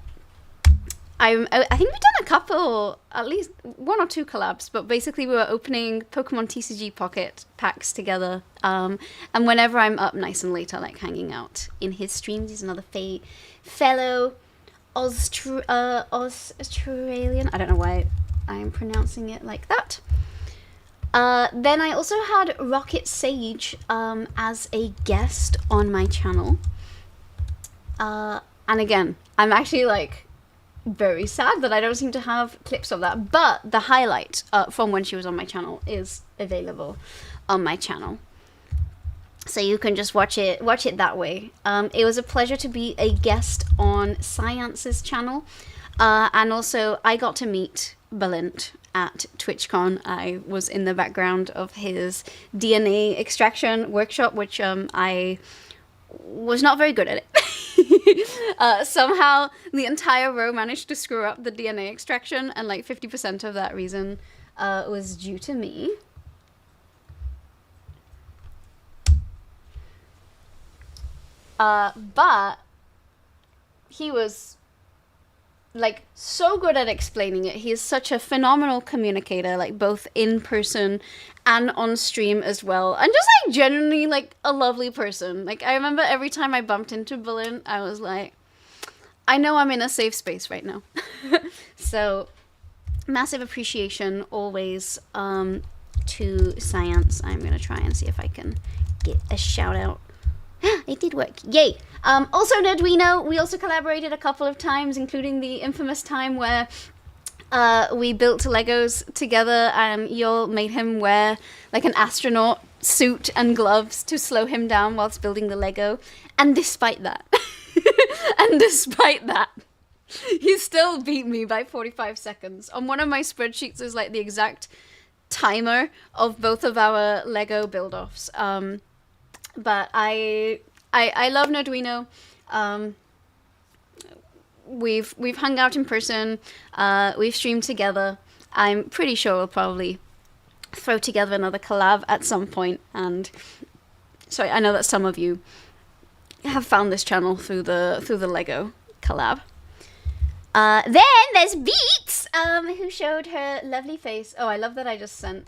think we've done a couple, at least 1 or 2 collabs, but basically we were opening Pokemon TCG Pocket packs together, and whenever I'm up nice and late, I like hanging out in his streams. He's another fellow Australian. I don't know why I'm pronouncing it like that. Then I also had Rocket Sage as a guest on my channel. And again, I'm actually like very sad that I don't seem to have clips of that, but the highlight from when she was on my channel is available on my channel, so you can just watch it that way. It was a pleasure to be a guest on Science's channel, and also I got to meet Balint at TwitchCon. I was in the background of his DNA extraction workshop, which I was not very good at it. Somehow the entire row managed to screw up the DNA extraction, and like 50% of that reason was due to me. But he was like so good at explaining it. He is such a phenomenal communicator, like both in person and on stream as well, and just like genuinely like a lovely person. Like I remember every time I bumped into Balint, I was like, I know I'm in a safe space right now. So massive appreciation always to Science. I'm gonna try and see if I can get a shout out. It did work. Yay! Also, Nerduino, we also collaborated a couple of times, including the infamous time where we built Legos together, and Yul made him wear like an astronaut suit and gloves to slow him down whilst building the Lego. And despite that, he still beat me by 45 seconds. On one of my spreadsheets is like the exact timer of both of our Lego build-offs. But I love Nerduino. We've hung out in person. We've streamed together. I'm pretty sure we'll probably throw together another collab at some point. And sorry, I know that some of you have found this channel through the Lego collab. Then there's Beats, who showed her lovely face. Oh, I love that I just sent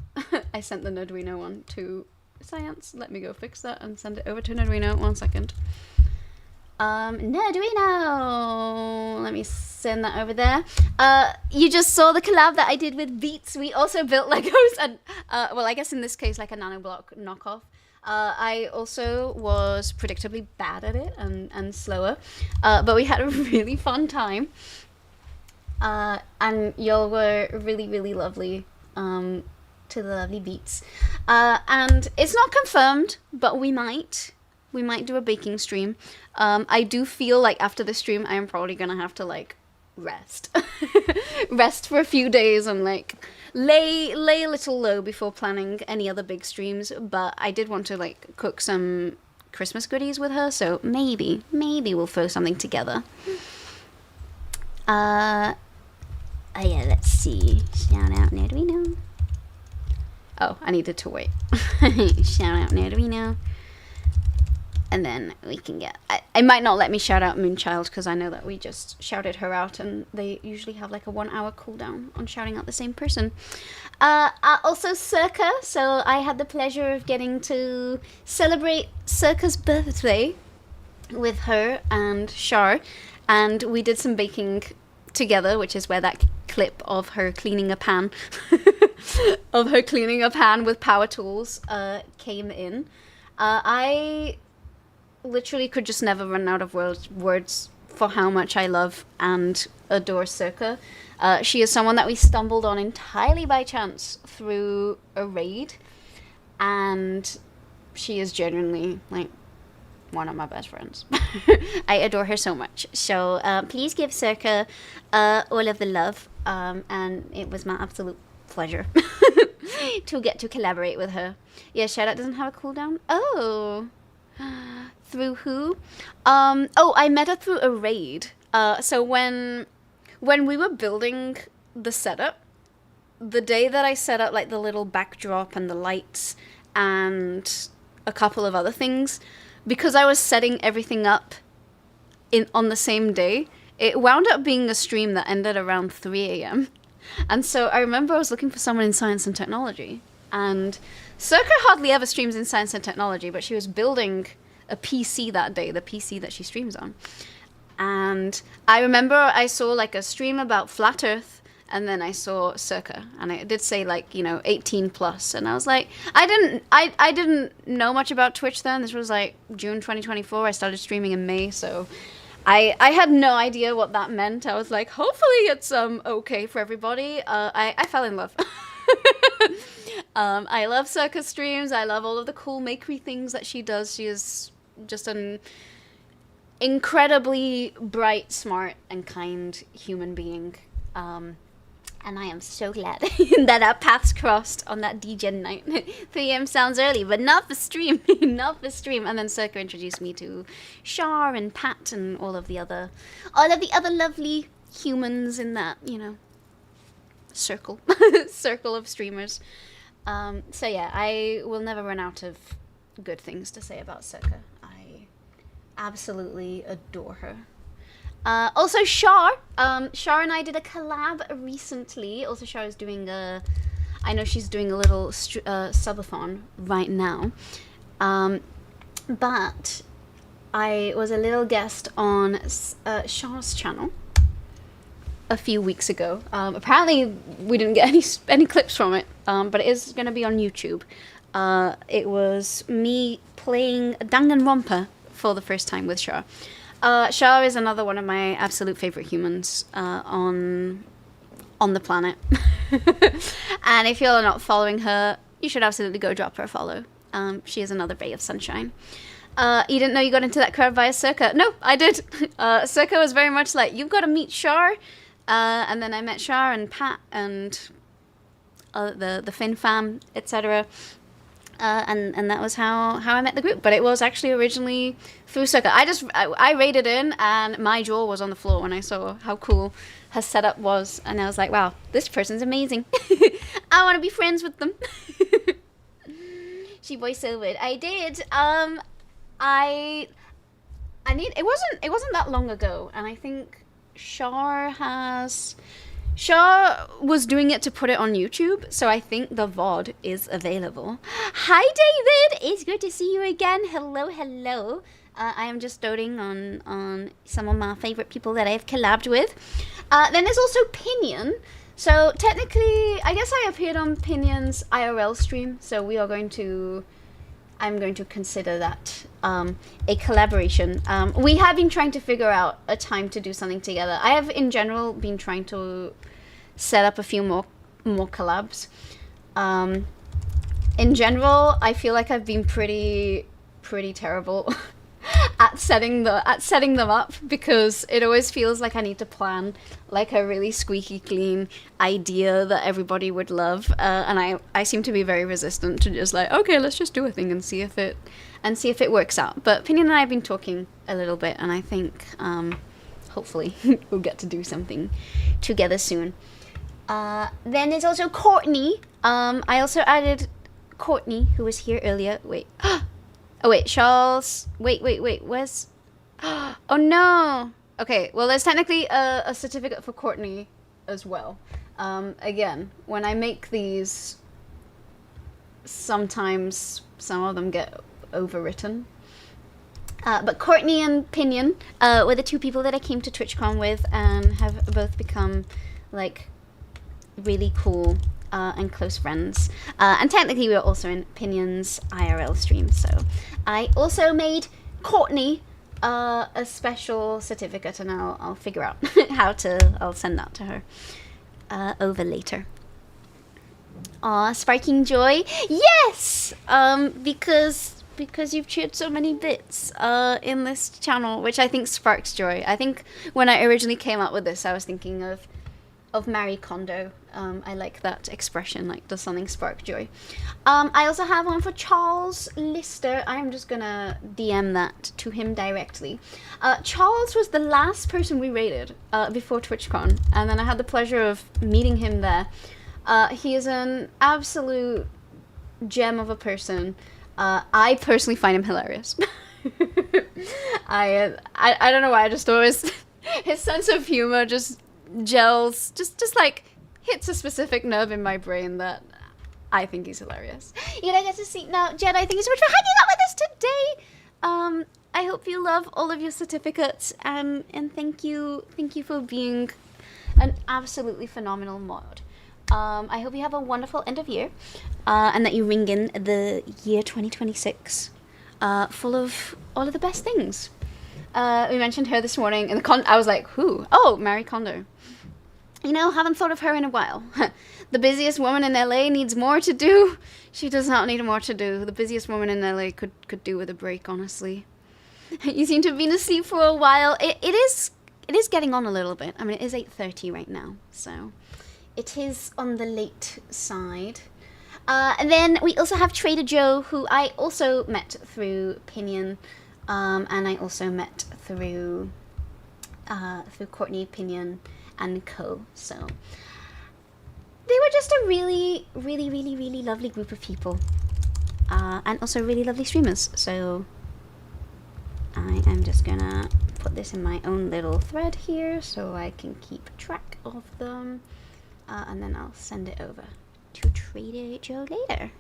I sent the Nerduino one to Science. Let me go fix that and send it over to Nerduino. 1 second. Nerduino! Let me send that over there. You just saw the collab that I did with Beats. We also built Legos, and well, I guess in this case like a nanoblock knockoff. I also was predictably bad at it and slower, but we had a really fun time. And y'all were really, really lovely. To the lovely Beats. And it's not confirmed, but we might do a baking stream. I do feel like after the stream I am probably gonna have to like rest for a few days and like lay a little low before planning any other big streams, but I did want to like cook some Christmas goodies with her, so maybe we'll throw something together. Oh yeah, let's see. Shout out Nerduino. Oh, I needed to wait. Shout out Nerduino. And then we can get... I might not let me shout out Moonchild, because I know that we just shouted her out, and they usually have like a 1 hour cooldown on shouting out the same person. Also Circa, so I had the pleasure of getting to celebrate Circa's birthday with her and Shar, and we did some baking together, which is where that clip of her cleaning a pan with power tools came in. I literally could just never run out of words for how much I love and adore Circa. She is someone that we stumbled on entirely by chance through a raid, and she is genuinely like one of my best friends. I adore her so much. So please give Circa all of the love, and it was my absolute pleasure. to get to collaborate with her. Yeah, Shoutout doesn't have a cooldown. Oh. Through who? Oh, I met her through a raid. So when we were building the setup, the day that I set up like the little backdrop and the lights and a couple of other things, because I was setting everything up on the same day, it wound up being a stream that ended around 3 a.m. And so I remember I was looking for someone in science and technology, and Circa hardly ever streams in science and technology, but she was building a PC that day, the PC that she streams on. And I remember I saw like a stream about flat Earth, and then I saw Circa, and it did say like, 18 plus, and I was like, I didn't know much about Twitch then. This was like June 2024. I started streaming in May, so I had no idea what that meant. I was like, hopefully it's okay for everybody. I fell in love. I love Circa streams. I love all of the cool makery things that she does. She is just an incredibly bright, smart, and kind human being. And I am so glad that our paths crossed on that DGen night. 3 a.m. sounds early, but not for stream. Not for stream. And then Circa introduced me to Shar and Pat and all of the other lovely humans in that, circle of streamers. So yeah, I will never run out of good things to say about Circa. I absolutely adore her. Also Shar and I did a collab recently. Also Shar is doing I know she's doing a little subathon right now. But I was a little guest on Shar's channel a few weeks ago. Apparently we didn't get any clips from it, but it is going to be on YouTube. It was me playing Danganronpa for the first time with Shar. Shar is another one of my absolute favorite humans on the planet. And if you're not following her, you should absolutely go drop her a follow. She is another ray of sunshine. You didn't know you got into that crowd via Circa? No, I did. Circa was very much like, you've got to meet Shar. And then I met Shar and Pat and the Finn fam, etc. And that was how I met the group. But it was actually originally through Circa. I raided in, and my jaw was on the floor when I saw how cool her setup was. And I was like, wow, this person's amazing. I want to be friends with them. She voiceovered. I did. It wasn't that long ago, and I think Shar was doing it to put it on YouTube, so I think the VOD is available. Hi, David! It's good to see you again. Hello, hello. I am just doting on some of my favorite people that I've collabed with. Then there's also Pinion. So technically, I guess I appeared on Pinion's IRL stream, so I'm going to consider that a collaboration. We have been trying to figure out a time to do something together. I have, in general, been trying to set up a few more collabs. In general, I feel like I've been pretty terrible at setting them up, because it always feels like I need to plan like a really squeaky clean idea that everybody would love, and I seem to be very resistant to just like, okay, let's just do a thing and see if it works out. But Pinion and I have been talking a little bit, and I think hopefully we'll get to do something together soon. Then there's also Courtney. I also added Courtney, who was here earlier. Wait. Oh wait, Charles. Wait. Where's? Oh no. Okay. Well, there's technically a certificate for Courtney as well. Again, when I make these, sometimes some of them get overwritten. But Courtney and Pinion were the two people that I came to TwitchCon with, and have both become like really cool and close friends. And technically we were also in Pinion's IRL stream, so I also made Courtney a special certificate, and I'll figure out I'll send that to her over later. Aw, Sparking Joy. Yes! Because you've cheered so many bits in this channel, which I think sparks joy. I think when I originally came up with this, I was thinking of Marie Kondo, I like that expression, like, does something spark joy? I also have one for Charles Lister. I'm just gonna DM that to him directly. Charles was the last person we rated before TwitchCon, and then I had the pleasure of meeting him there. He is an absolute gem of a person. I personally find him hilarious. I don't know why, I just always... his sense of humor just gels, just like hits a specific nerve in my brain that I think he's hilarious. You don't get to see now, Jed. Thank you so much for hanging out with us today. I hope you love all of your certificates, and thank you for being an absolutely phenomenal mod. I hope you have a wonderful end of year, and that you ring in the year 2026 full of all of the best things. We mentioned her this morning, and I was like, who? Oh, Marie Kondo. You know, haven't thought of her in a while. The busiest woman in LA needs more to do. She does not need more to do. The busiest woman in LA could do with a break, honestly. You seem to have been asleep for a while. It is getting on a little bit. I mean, it is 8:30 right now, so it is on the late side. And then we also have Trader Joe, who I also met through Pinion, and I also met through Courtney Pinion and co. So they were just a really, really, really, really lovely group of people, and also really lovely streamers. So I am just gonna put this in my own little thread here so I can keep track of them, and then I'll send it over to Trader Joe later.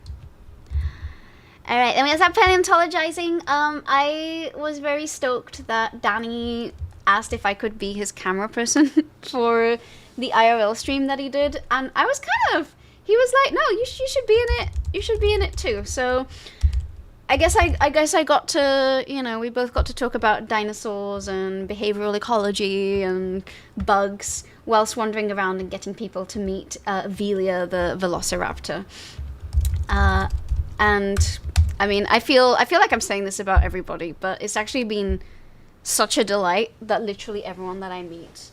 Alright, then we also have paleontologizing. I was very stoked that Danny asked if I could be his camera person for the IRL stream that he did, and I was he was like, no, you should be in it, you should be in it too. So I guess I got to, you know, we both got to talk about dinosaurs and behavioral ecology and bugs whilst wandering around and getting people to meet Velia the velociraptor. And I mean, I feel like I'm saying this about everybody, but it's actually been such a delight that literally everyone that I meet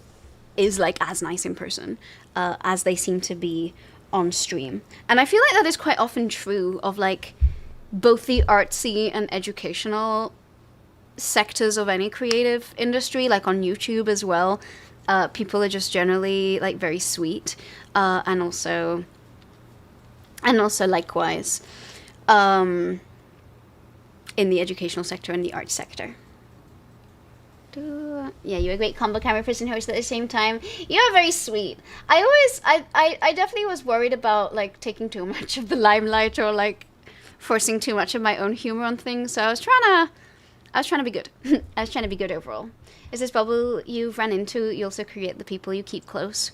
is like as nice in person as they seem to be on stream. And I feel like that is quite often true of like both the artsy and educational sectors of any creative industry, like on YouTube as well. People are just generally like very sweet, and also likewise in the educational sector and the arts sector. Yeah, you're a great combo camera person host at the same time. You're very sweet. I definitely was worried about like taking too much of the limelight or like forcing too much of my own humor on things. So I was trying to be good. I was trying to be good overall. Is this bubble you've run into, you also create the people you keep close?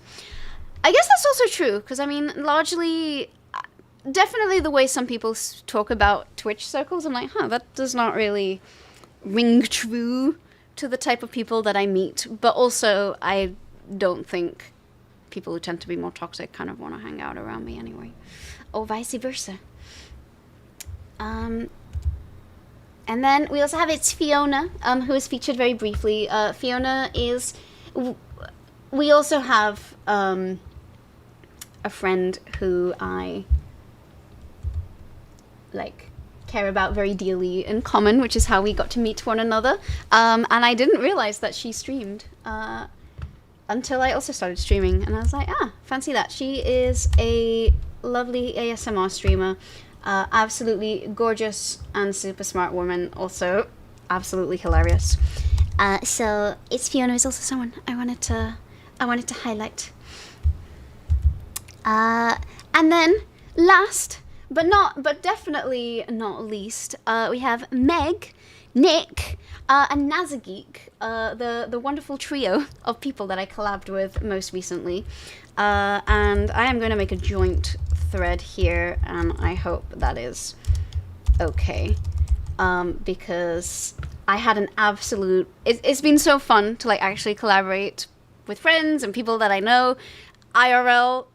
I guess that's also true, because I mean, largely, definitely the way some people talk about Twitch circles, I'm like, that does not really ring true to the type of people that I meet. But also, I don't think people who tend to be more toxic kind of want to hang out around me anyway. Or vice versa. And then we also have it's Fiona, who is featured very briefly. Fiona is... We also have a friend who I like care about very dearly in common, which is how we got to meet one another. And I didn't realize that she streamed until I also started streaming. And I was like, fancy that. She is a lovely ASMR streamer. Absolutely gorgeous and super smart woman, also absolutely hilarious. So it's Fiona is also someone I wanted to highlight. And then last but definitely not least, we have Meg, Nick, and Nazageek, the wonderful trio of people that I collabed with most recently. And I am going to make a joint thread here, and I hope that is okay, because I had an absolute... It's been so fun to like actually collaborate with friends and people that I know IRL,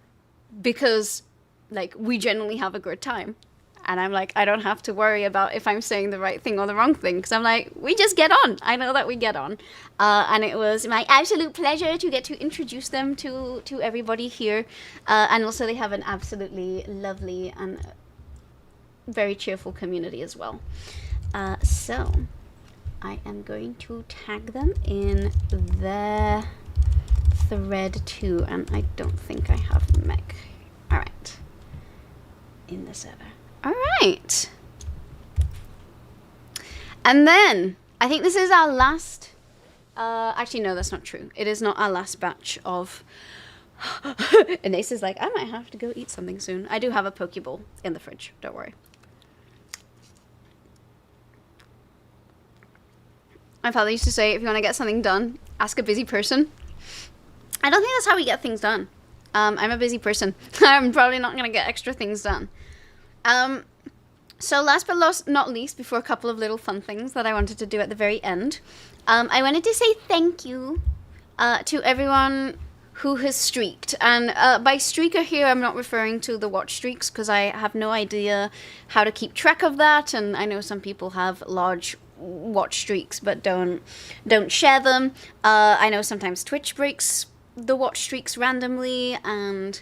because like we generally have a good time, And I'm like, I don't have to worry about if I'm saying the right thing or the wrong thing, because I'm like, we just get on. I know that we get on. And it was my absolute pleasure to get to introduce them to everybody here. And also they have an absolutely lovely and very cheerful community as well. So I am going to tag them in their thread too. And I don't think I have Mech. All right. In the server. All right. And then I think this is our last. Actually, no, that's not true. It is not our last batch of. And Ace is like, I might have to go eat something soon. I do have a Pokeball in the fridge. Don't worry. My father used to say, if you want to get something done, ask a busy person. I don't think that's how we get things done. I'm a busy person. I'm probably not going to get extra things done. So last but not least, before a couple of little fun things that I wanted to do at the very end, I wanted to say thank you to everyone who has streaked. And by streaker here, I'm not referring to the watch streaks, because I have no idea how to keep track of that. And I know some people have large watch streaks but don't share them. I know sometimes Twitch breaks the watch streaks randomly, and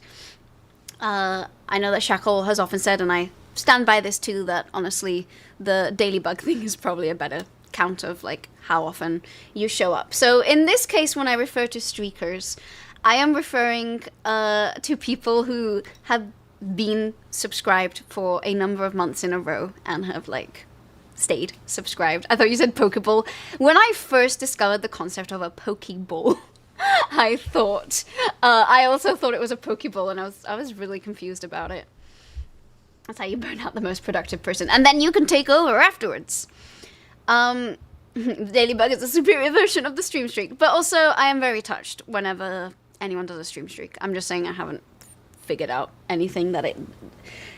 I know that Shackle has often said, and I stand by this too, that honestly the daily bug thing is probably a better count of like how often you show up. So in this case, when I refer to streakers, I am referring to people who have been subscribed for a number of months in a row and have like stayed subscribed. I thought you said Pokeball. When I first discovered the concept of a Pokeball, I also thought it was a Pokeball, and I was really confused about it. That's how you burn out the most productive person, and then you can take over afterwards. Daily Bug is a superior version of the stream streak, but also I am very touched whenever anyone does a stream streak. I'm just saying I haven't figured out anything that it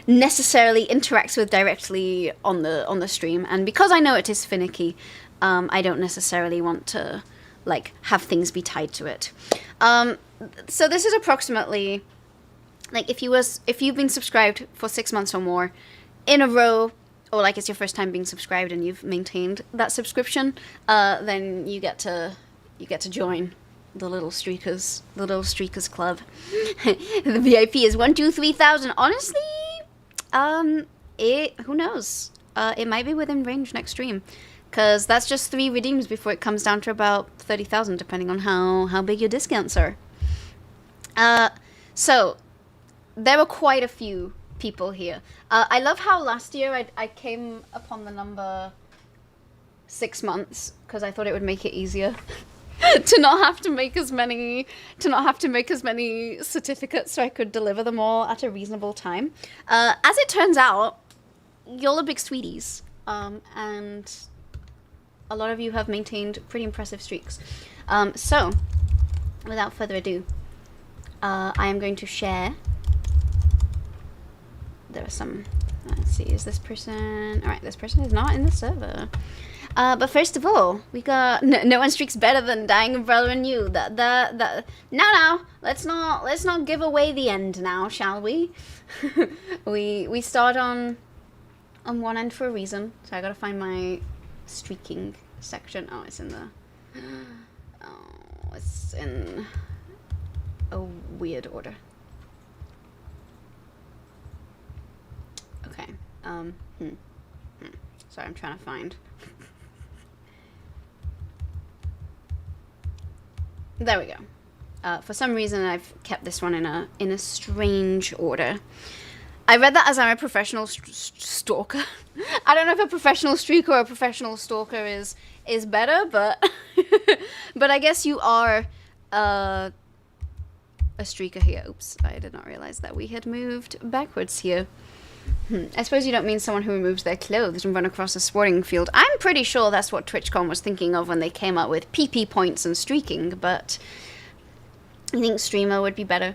necessarily interacts with directly on the stream, and because I know it is finicky, I don't necessarily want to like have things be tied to it. So this is approximately like if you've been subscribed for 6 months or more in a row, or like it's your first time being subscribed and you've maintained that subscription, then you get to join the little streakers club. The VIP is 1, 2, 3,000. Honestly, who knows? It might be within range next stream, because that's just 3 redeems before it comes down to about 30,000, depending on how big your discounts are. So there were quite a few people here. I love how last year I came upon the number 6 months because I thought it would make it easier to not have to make as many certificates, so I could deliver them all at a reasonable time. As it turns out, y'all are big sweeties, and a lot of you have maintained pretty impressive streaks. So without further ado, I am going to share. There are some, let's see, is this person, all right, this person is not in the server. But first of all, we got, no one streaks better than dying of brother and you. Now, let's not give away the end now, shall we? we start on one end for a reason, so I gotta find my streaking section. Oh, it's in a weird order. Okay. Sorry, I'm trying to find. There we go. For some reason, I've kept this one in a strange order. I read that as I'm a professional stalker. I don't know if a professional streaker or a professional stalker is better, but but I guess you are a streaker here. Oops, I did not realize that we had moved backwards here. I suppose you don't mean someone who removes their clothes and run across a sporting field. I'm pretty sure that's what TwitchCon was thinking of when they came up with PP points and streaking, but I think streamer would be better.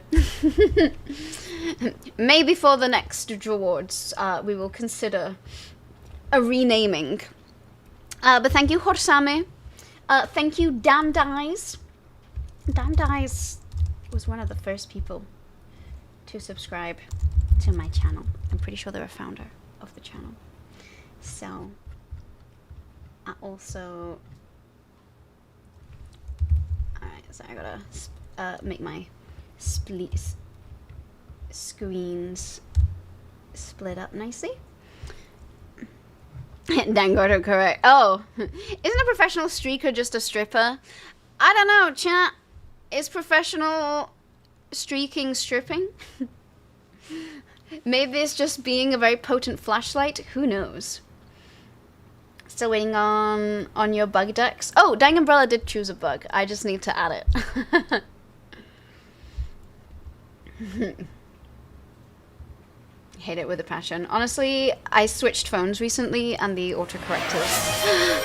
Maybe for the next DRAWARDS, we will consider a renaming. But thank you, Horsame. Thank you, Damn Dies. Damn Dies was one of the first people to subscribe to my channel. I'm pretty sure they're a founder. of the channel. So I also, alright, so I gotta make my screens split up nicely. Dangoto, correct. Oh, isn't a professional streaker just a stripper? I don't know, chat. Is professional streaking stripping? Maybe it's just being a very potent flashlight. Who knows? Still waiting on your bug decks. Oh, Dang Umbrella did choose a bug. I just need to add it. Hate it with a passion. Honestly, I switched phones recently and the autocorrector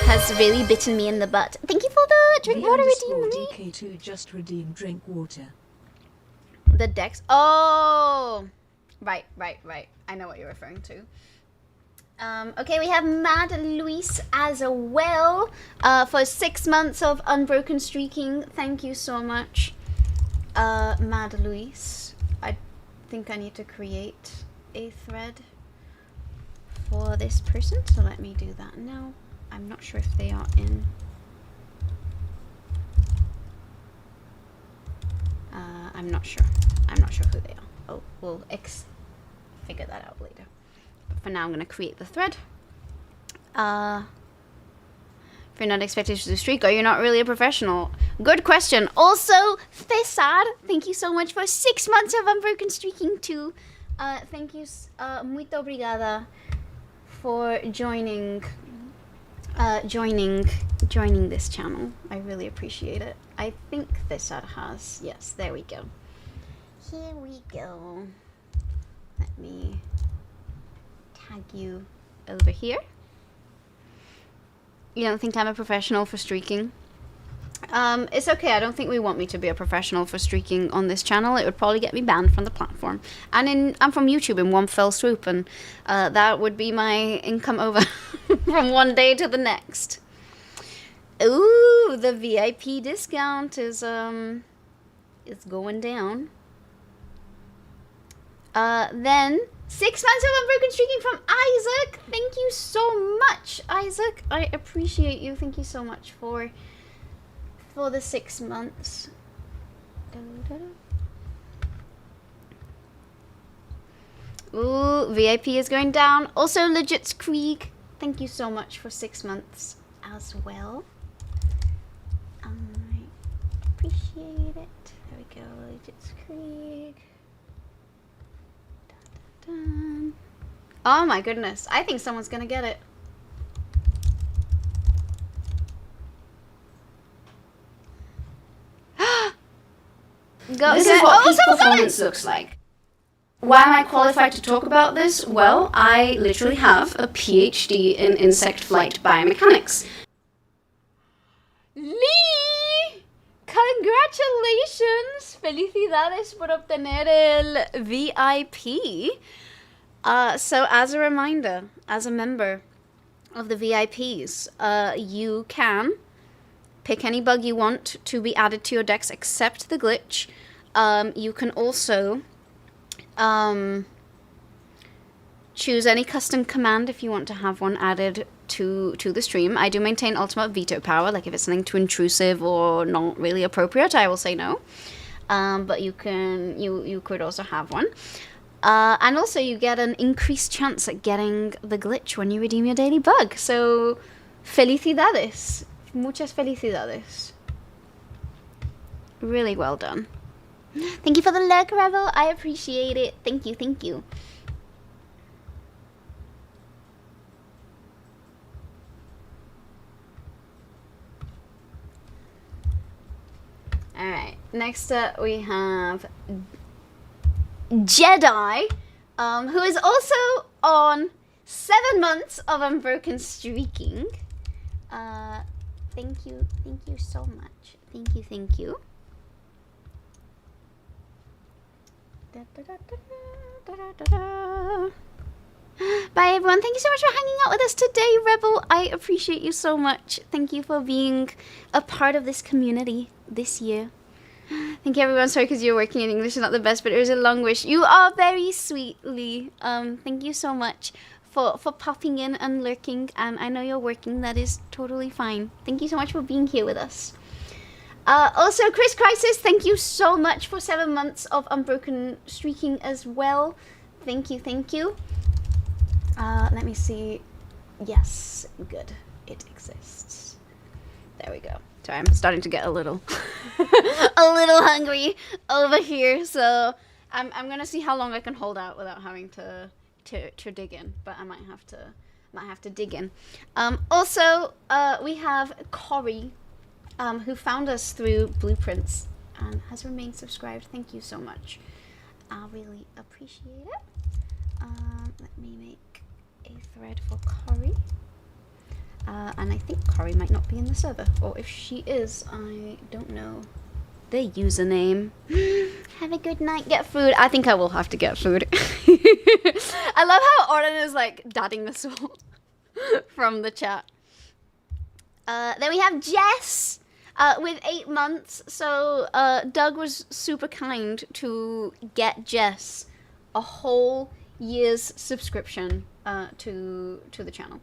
has really bitten me in the butt. Thank you for the drink water redeem. DK2 just redeemed drink water. The decks. Oh, right. I know what you're referring to. Okay, we have Mad Luis as well for 6 months of unbroken streaking. Thank you so much, Mad Luis. I think I need to create a thread for this person, so let me do that now. I'm not sure if they are in. I'm not sure who they are. Oh, we'll figure that out later. But for now, I'm going to create the thread. If you're not expected to do streak, are you not really a professional? Good question. Also, Thesad, thank you so much for 6 months of unbroken streaking too. Thank you, muito obrigada for joining this channel. I really appreciate it. I think this ad has, yes, there we go. Here we go. Let me tag you over here. You don't think I'm a professional for streaking? It's okay. I don't think we want me to be a professional for streaking on this channel. It would probably get me banned from the platform. And I'm from YouTube in one fell swoop, and that would be my income over from one day to the next. Ooh, the VIP discount is going down. Then 6 months of unbroken streaking from Isaac. Thank you so much, Isaac. I appreciate you. Thank you so much for the 6 months. Ooh, VIP is going down. Also, Legit's Krieg, thank you so much for 6 months as well. I appreciate it. There we go, Legit's Krieg. Dun, dun, dun. Oh my goodness, I think someone's gonna get it. This is what peak performance looks like. Why am I qualified to talk about this? Well, I literally have a PhD in insect flight biomechanics. Lee! Congratulations! Felicidades por obtener el VIP. So as a reminder, as a member of the VIPs, you can pick any bug you want to be added to your decks except the glitch. You can also choose any custom command if you want to have one added to the stream. I do maintain ultimate veto power, like if it's something too intrusive or not really appropriate, I will say no. But you could also have one. And also you get an increased chance at getting the glitch when you redeem your daily bug. So, felicidades. Muchas felicidades. Really well done. Thank you for the lurk, Rebel. I appreciate it. Thank you, thank you. Alright, next up we have Jedi, who is also on 7 months of unbroken streaking. Thank you so much. Thank you. Bye everyone, thank you so much for hanging out with us today, Rebel. I appreciate you so much. Thank you for being a part of this community this year. Thank you everyone. Sorry because you're working in English is not the best, but it was a long wish. You are very sweet, Lee. Thank you so much for popping in and lurking. I know you're working. That is totally fine. Thank you so much for being here with us. Also, Chris Crisis, thank you so much for 7 months of unbroken streaking as well. Thank you, thank you. Let me see. Yes, good. It exists. There we go. Sorry, I'm starting to get a little a little hungry over here, so I'm gonna see how long I can hold out without having to dig in, but I might have to dig in. Also, we have Corey, who found us through Blueprints and has remained subscribed. Thank you so much. I really appreciate it. Let me make a thread for Corey. And I think Corey might not be in the server, or if she is, I don't know the username. Have a good night, get food. I think I will have to get food. I love how Orden is like dadding this all from the chat. Then we have Jess with 8 months. So Doug was super kind to get Jess a whole year's subscription to the channel.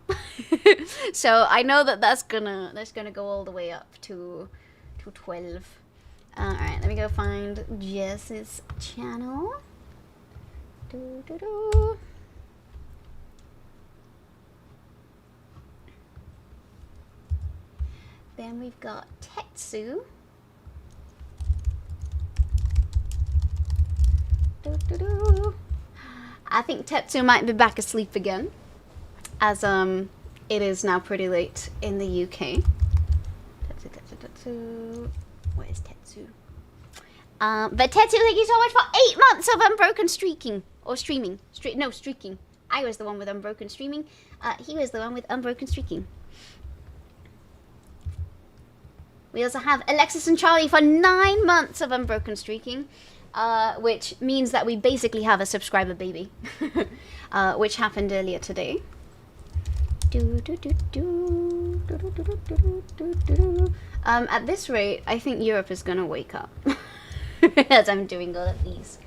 So I know that's gonna go all the way up to 12. All right, let me go find Jess's channel. Then we've got Tetsu. I think Tetsu might be back asleep again, as it is now pretty late in the UK. Tetsu. Where is Tetsu? But Tetsu, thank you so much for 8 months of unbroken streaking or streaming. Streaking. I was the one with unbroken streaming. He was the one with unbroken streaking. We also have Alexis and Charlie for 9 months of unbroken streaking. Which means that we basically have a subscriber baby, which happened earlier today. At this rate, I think Europe is gonna wake up as I'm doing all of these.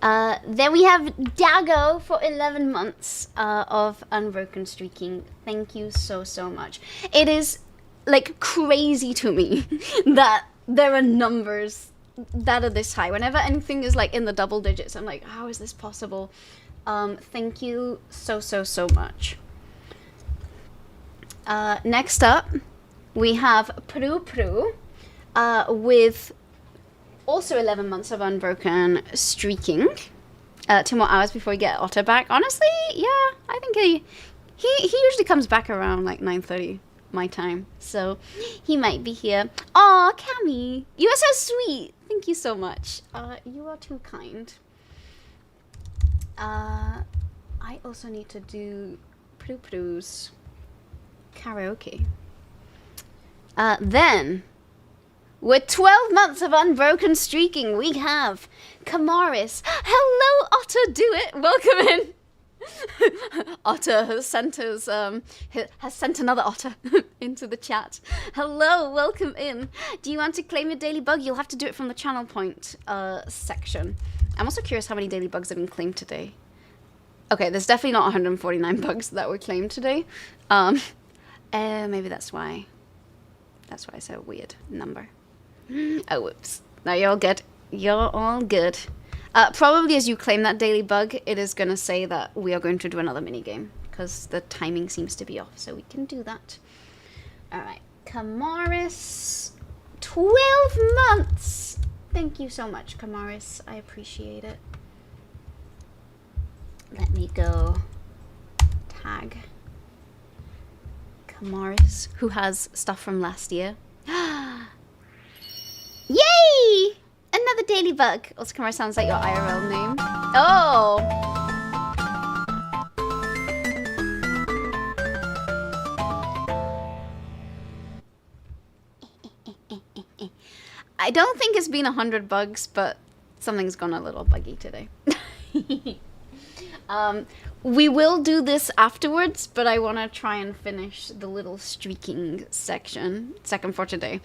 Then we have Dago for 11 months of unbroken streaking. Thank you so much. It is like crazy to me that there are numbers that are this high. Whenever anything is like in the double digits, I'm like, how is this possible? Thank you so much. Next up, we have Pru with also 11 months of unbroken streaking. 2 more hours before we get Otter back. Honestly, yeah, I think he usually comes back around like 9:30 my time, so he might be here. Aw, Cammy, you are so sweet. Thank you so much. You are too kind. I also need to do Pru's karaoke. Then, with 12 months of unbroken streaking, we have Kamaris. Hello, Otter, do it. Welcome in. Otter has sent another otter into the chat. Hello, welcome in. Do you want to claim your daily bug? You'll have to do it from the channel point section. I'm also curious how many daily bugs have been claimed today. Okay, there's definitely not 149 bugs that were claimed today. Maybe that's why it's a weird number. Oh, whoops. No, you're all good. You're all good. Probably as you claim that daily bug, it is going to say that we are going to do another minigame, because the timing seems to be off, so we can do that. Alright, Kamaris, 12 months! Thank you so much, Kamaris. I appreciate it. Let me go tag Kamaris, who has stuff from last year. Yay! Another daily bug. Also, Kamara sounds like your IRL name. Oh! I don't think it's been 100 bugs, but something's gone a little buggy today. We will do this afterwards, but I want to try and finish the little streaking second for today.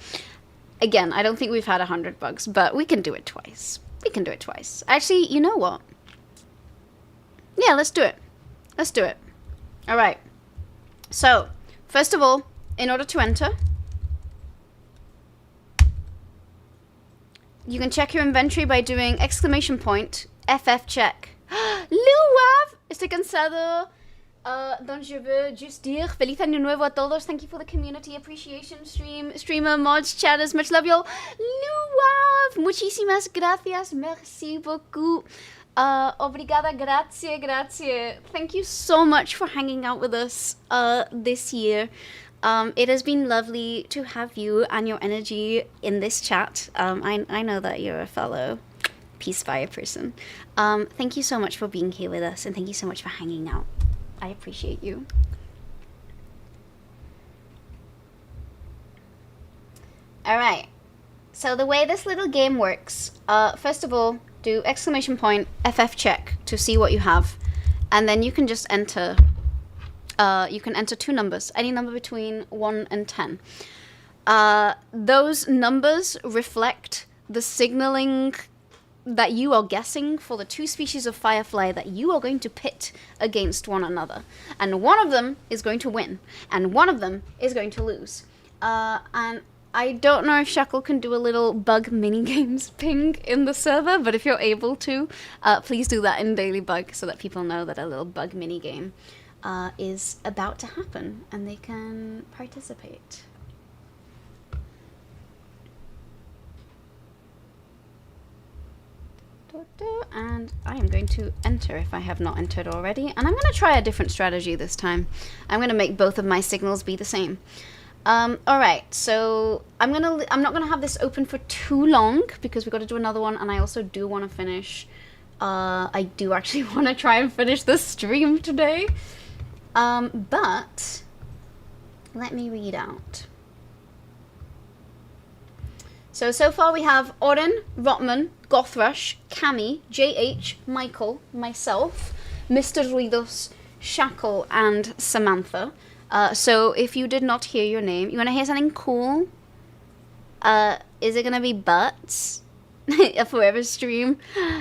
Again, I don't think we've had 100 bugs, but we can do it twice. We can do it twice. Actually, you know what? Yeah, let's do it. Let's do it. All right. So, first of all, in order to enter, you can check your inventory by doing !FF check. Luav, estoy cansado. Donc je veux juste dire feliz año nuevo a todos. Thank you for the community appreciation stream. Streamer, mods, chatters, much love y'all. Luav, muchísimas gracias. Merci beaucoup. Obrigada, grazie, grazie. Thank you so much for hanging out with us this year. It has been lovely to have you and your energy in this chat. I know that you're a fellow Peace Fire person. Thank you so much for being here with us, and thank you so much for hanging out. I appreciate you. Alright, so the way this little game works, first of all, do !FF check to see what you have, and then you can just enter, you can enter 2 numbers, any number between 1 and 10. Those numbers reflect the signaling that you are guessing for the 2 species of firefly that you are going to pit against one another. And one of them is going to win, and one of them is going to lose. And I don't know if Shackle can do a little bug mini-games ping in the server, but if you're able to, please do that in Daily Bug so that people know that a little bug mini-game is about to happen and they can participate. And I am going to enter if I have not entered already, and I'm going to try a different strategy this time. I'm going to make both of my signals be the same. Alright, so I'm not gonna have this open for too long because we've got to do another one, and I also do want to finish. I do actually want to try and finish the stream today. But let me read out. So far we have Oren, Rotman, Gothrush, Cami, JH, Michael, myself, Mr. Ruidos, Shackle, and Samantha. So if you did not hear your name, you want to hear something cool? Is it going to be Butts? A forever stream?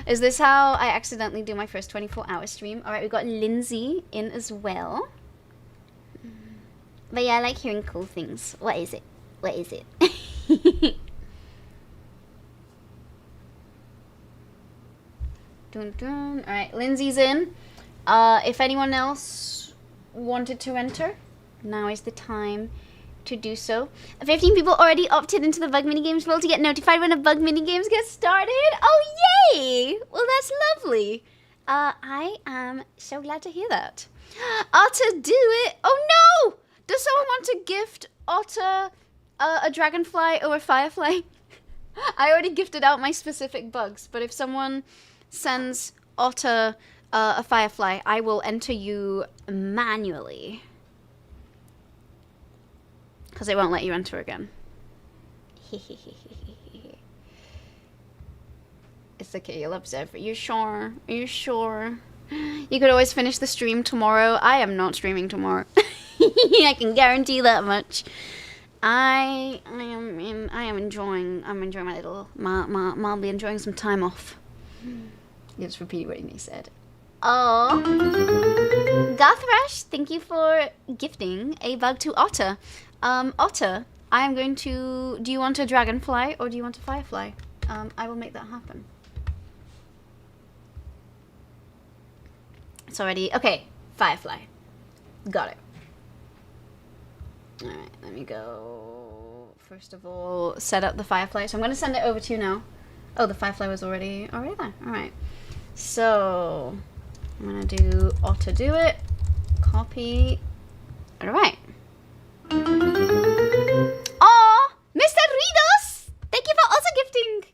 Is this how I accidentally do my first 24-hour stream? Alright, we've got Lindsay in as well. But yeah, I like hearing cool things. What is it? What is it? Dun, dun. Alright, Lindsay's in. If anyone else wanted to enter, now is the time to do so. 15 people already opted into the bug minigames role to get notified when a bug minigames gets started. Oh, yay! Well, that's lovely. I am so glad to hear that. Otter, do it! Oh, no! Does someone want to gift Otter a dragonfly or a firefly? I already gifted out my specific bugs, but if someone sends Otter a firefly, I will enter you manually. Because it won't let you enter again. It's okay, you'll observe. Are you sure? Are you sure? You could always finish the stream tomorrow. I am not streaming tomorrow. I can guarantee that much. I'm enjoying my little I'll be enjoying some time off. You just repeat what he said. Oh, Gothrush, thank you for gifting a bug to Otter. Otter, I am going to... Do you want a dragonfly or do you want a firefly? I will make that happen. It's already... Okay, firefly. Got it. Alright, let me go... First of all, set up the firefly. So I'm going to send it over to you now. Oh, the firefly was already there. Alright. So... I'm going to do Otter do it. Copy. Alright. Oh, Mr. Ridos! Thank you for also gifting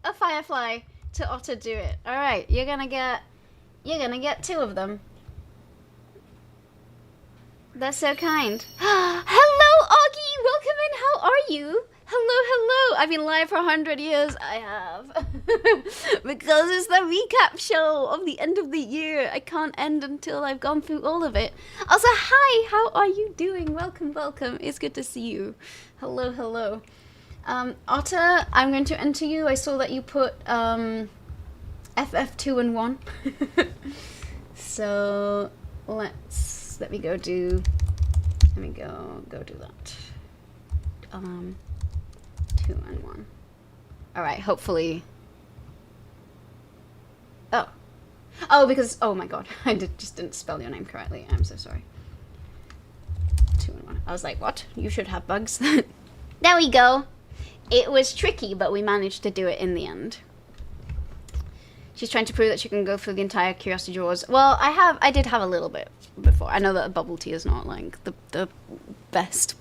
a firefly to Otter do it. Alright, you're gonna get 2 of them. That's so kind. Hello, Augie! Welcome in, how are you? Hello. I've been live for 100 years. I have. Because it's the recap show of the end of the year. I can't end until I've gone through all of it. Also, hi, how are you doing? Welcome. It's good to see you. Hello. Otter, I'm going to enter you. I saw that you put FF2 and 1. So let me go do that. 2 and 1. All right, hopefully. Oh, because oh my god, I just didn't spell your name correctly. I'm so sorry. 2 and 1. I was like, what? You should have bugs. There we go. It was tricky, but we managed to do it in the end. She's trying to prove that she can go through the entire Curiosity Drawers. Well, I did have a little bit before. I know that a bubble tea is not like the best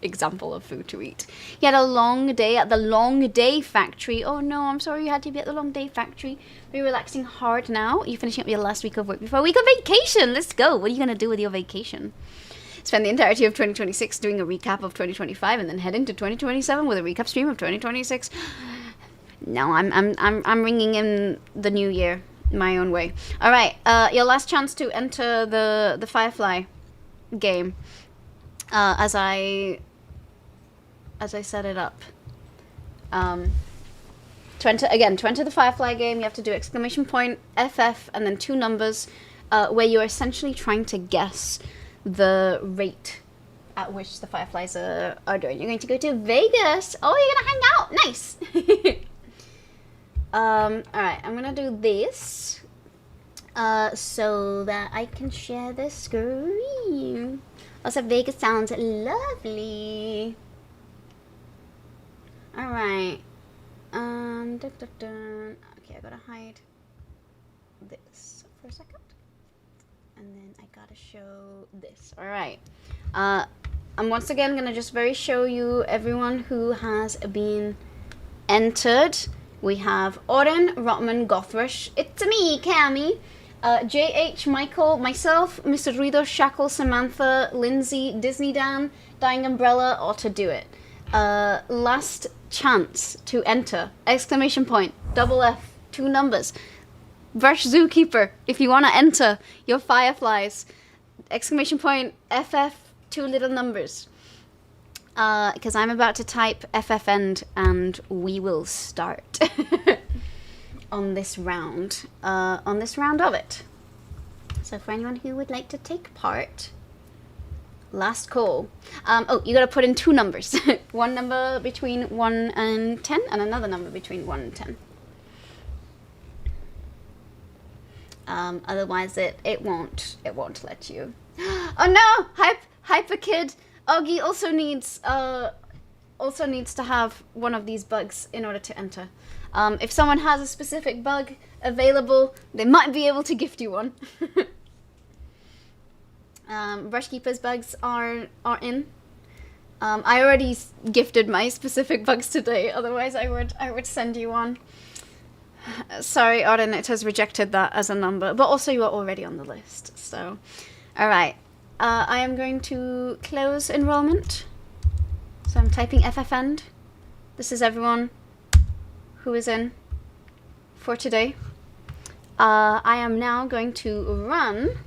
example of food to eat. You had a long day at the Long Day Factory. Oh no, I'm sorry you had to be at the Long Day Factory. Are you relaxing hard now? Are you finishing up your last week of work before a week of vacation? Let's go. What are you going to do with your vacation? Spend the entirety of 2026 doing a recap of 2025 and then head into 2027 with a recap stream of 2026. No, I'm ringing in the new year my own way. All right, your last chance to enter the Firefly game. As I set it up. To enter the Firefly game, you have to do exclamation point FF and then 2 numbers, where you're essentially trying to guess the rate at which the Fireflies are doing. You're going to go to Vegas. Oh, you're gonna hang out. Nice. Alright, I'm gonna do this so that I can share the screen. Also, Vegas sounds lovely. Alright. Okay, I gotta hide this for a second. And then I gotta show this. Alright. I'm once again gonna just show you everyone who has been entered. We have Oren, Rotman, Gothrush, it's me, Cammy, JH, Michael, myself, Mr. Ruido, Shackle, Samantha, Lindsay, Disney Dan, Dying Umbrella, or to do it. Last chance to enter. Exclamation point, double F, 2 numbers. Brush Zookeeper, if you want to enter your Fireflies. Exclamation point, FF, 2 little numbers. Because I'm about to type FF end and we will start on this round of it. So for anyone who would like to take part, last call. Oh, you gotta put in 2 numbers. One number between 1 and 10 and another number between 1 and 10. Otherwise it won't let you. Oh no! Hyper Kid! Augie also needs to have one of these bugs in order to enter. If someone has a specific bug available, they might be able to gift you one. Brushkeeper's bugs are in. I already gifted my specific bugs today, otherwise I would send you one. Sorry, Auden, it has rejected that as a number, but also you are already on the list, so. Alright. I am going to close enrollment. So I'm typing FFend. This is everyone who is in for today. I am now going to run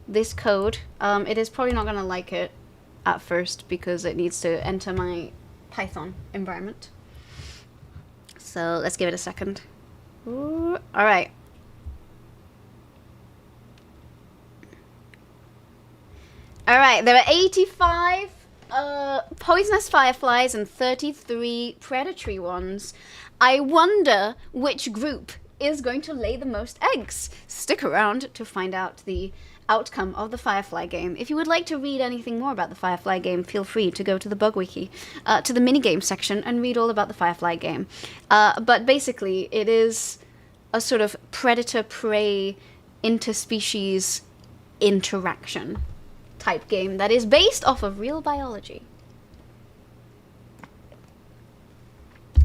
this code. It is probably not going to like it at first because it needs to enter my Python environment. So let's give it a second. All right. Alright, there are 85 poisonous fireflies and 33 predatory ones. I wonder which group is going to lay the most eggs. Stick around to find out the outcome of the Firefly game. If you would like to read anything more about the Firefly game, feel free to go to the Bug Wiki, to the minigame section, and read all about the Firefly game. But basically, it is a sort of predator-prey interspecies interaction type game that is based off of real biology.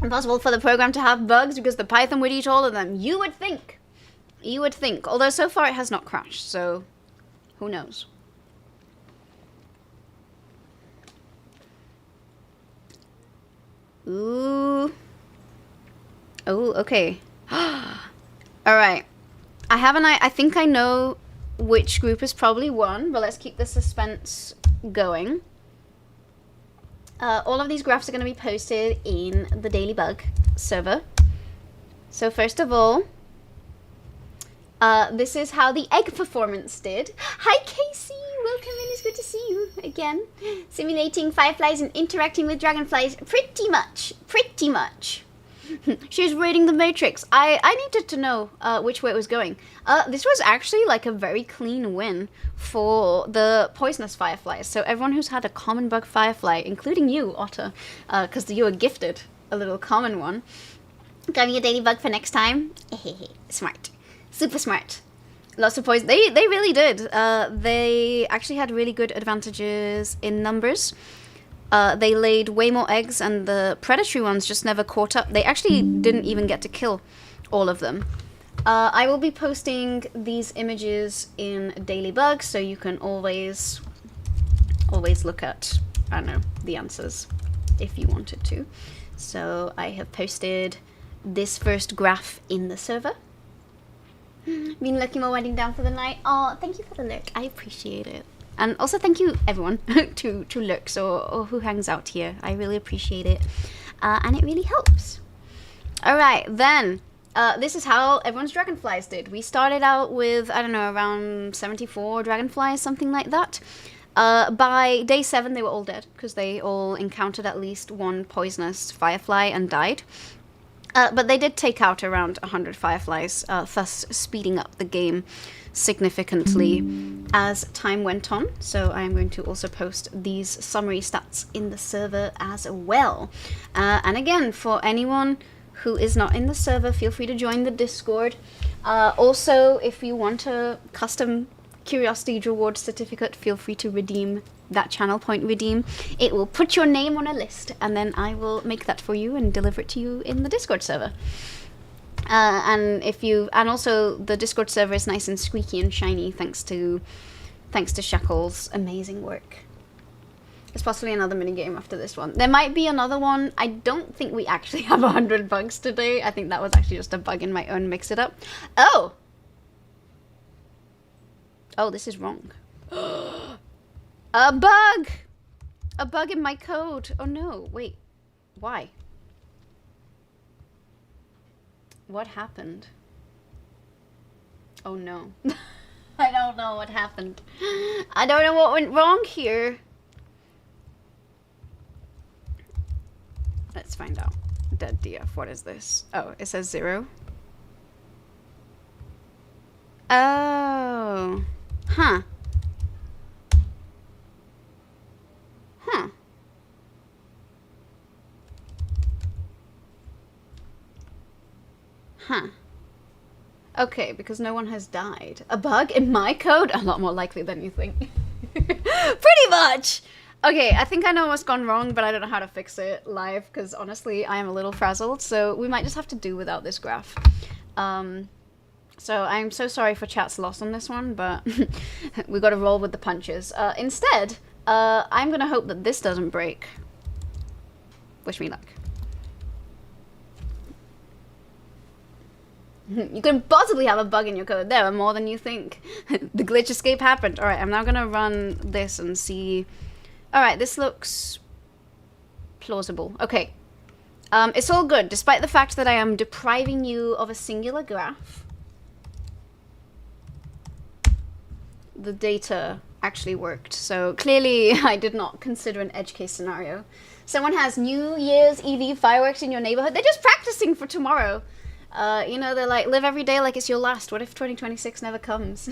Impossible for the program to have bugs because the Python would eat all of them. You would think. You would think. Although so far it has not crashed, so who knows? Ooh. Oh, okay. Alright. I think I know which group is probably won, but let's keep the suspense going. All of these graphs are going to be posted in the Daily Bug server. So first of all, This is how the egg performance did. Hi Casey, welcome in, it's good to see you again. Simulating fireflies and interacting with dragonflies, pretty much. She was raiding the Matrix. I needed to know which way it was going. This was actually like a very clean win for the poisonous fireflies. So everyone who's had a common bug firefly, including you, Otter, because you were gifted a little common one. Got me a daily bug for next time. Smart. Super smart. Lots of poison. They really did. They actually had really good advantages in numbers. They laid way more eggs, and the predatory ones just never caught up. They actually didn't even get to kill all of them. I will be posting these images in Daily Bug, so you can always look at, I don't know, the answers if you wanted to. So I have posted this first graph in the server. Been lurking while winding down for the night. Oh, thank you for the lurk. I appreciate it. And also thank you, everyone, to lurks or who hangs out here. I really appreciate it. And it really helps. Alright, then. This is how everyone's dragonflies did. We started out with, I don't know, around 74 dragonflies, something like that. By day 7, they were all dead, because they all encountered at least one poisonous firefly and died. But they did take out around 100 fireflies, thus speeding up the game significantly as time went on. So I'm going to also post these summary stats in the server as well. And again, for anyone who is not in the server, feel free to join the Discord. Also, if you want a custom Curiosity Reward certificate, feel free to redeem that channel point redeem. It will put your name on a list, and then I will make that for you and deliver it to you in the Discord server. And also the Discord server is nice and squeaky and shiny thanks to Shackle's amazing work. There's possibly another minigame after this one. There might be another one. I don't think we actually have 100 bugs today. I think that was actually just a bug in my own mix it up. Oh, this is wrong. A bug! A bug in my code. Oh no, wait. Why? What happened? Oh no. I don't know what happened. I don't know what went wrong here. Let's find out. Dead DF, what is this? Oh, it says 0. Oh. Huh. Huh. Huh. Okay, because no one has died. A bug in my code? A lot more likely than you think. Pretty much! Okay, I think I know what's gone wrong, but I don't know how to fix it live, because honestly, I am a little frazzled, so we might just have to do without this graph. So I'm so sorry for chat's loss on this one, but we got to roll with the punches. Instead, I'm going to hope that this doesn't break. Wish me luck. You can possibly have a bug in your code. There are more than you think. The glitch escape happened. Alright, I'm now going to run this and see. Alright, this looks plausible. Okay. It's all good, despite the fact that I am depriving you of a singular graph. The data actually worked. So clearly I did not consider an edge case scenario. Someone has New Year's EV fireworks in your neighborhood. They're just practicing for tomorrow. You know, they're like, live every day like it's your last. What if 2026 never comes?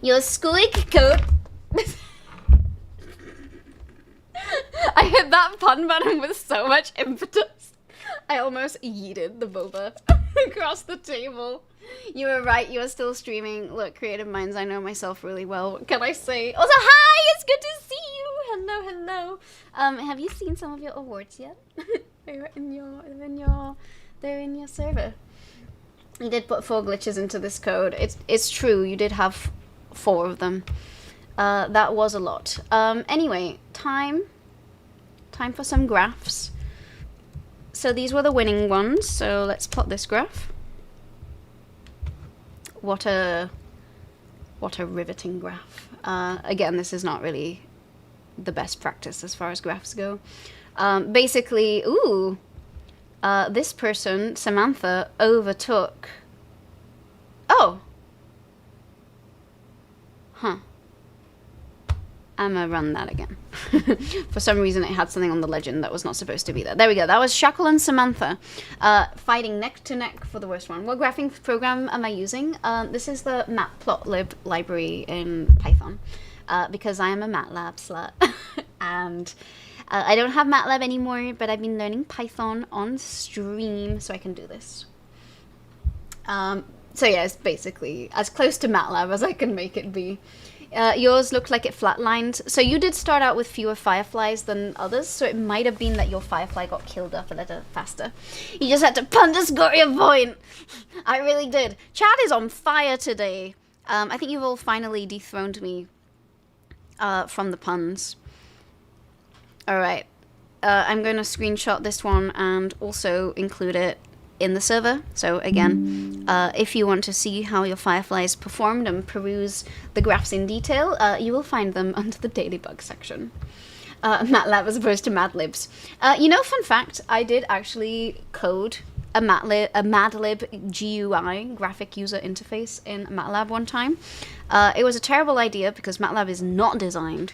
Your squeak coat. I hit that pun button with so much impetus. I almost yeeted the boba across the table. You were right, you are still streaming. Look, creative minds, I know myself really well. What can I say? Also, hi! It's good to see you! Hello, hello. Have you seen some of your awards yet? They're in your server. You did put 4 glitches into this code. It's true, you did have 4 of them. That was a lot. Anyway, time for some graphs. So these were the winning ones, so let's plot this graph. What a riveting graph. Again, this is not really the best practice as far as graphs go. Basically, this person, Samantha, overtook... Oh! Huh. I'm gonna run that again. For some reason it had something on the legend that was not supposed to be there. There we go. That was Shackle and Samantha fighting neck to neck for the worst one. What graphics program am I using? This is the matplotlib library in Python because I am a MATLAB slut. And I don't have MATLAB anymore, but I've been learning Python on stream so I can do this. So yeah, it's basically as close to MATLAB as I can make it be. Yours looked like it flatlined. So you did start out with fewer fireflies than others, so it might have been that your firefly got killed off a little faster. You just had to underscore your point. I really did. Chat is on fire today. I think you've all finally dethroned me from the puns. Alright. I'm going to screenshot this one and also include it in the server. So again, if you want to see how your fireflies performed and peruse the graphs in detail, you will find them under the daily bug section. MATLAB as opposed to Madlibs. You know, fun fact, I did actually code a Madlib GUI, graphic user interface, in MATLAB one time. It was a terrible idea because MATLAB is not designed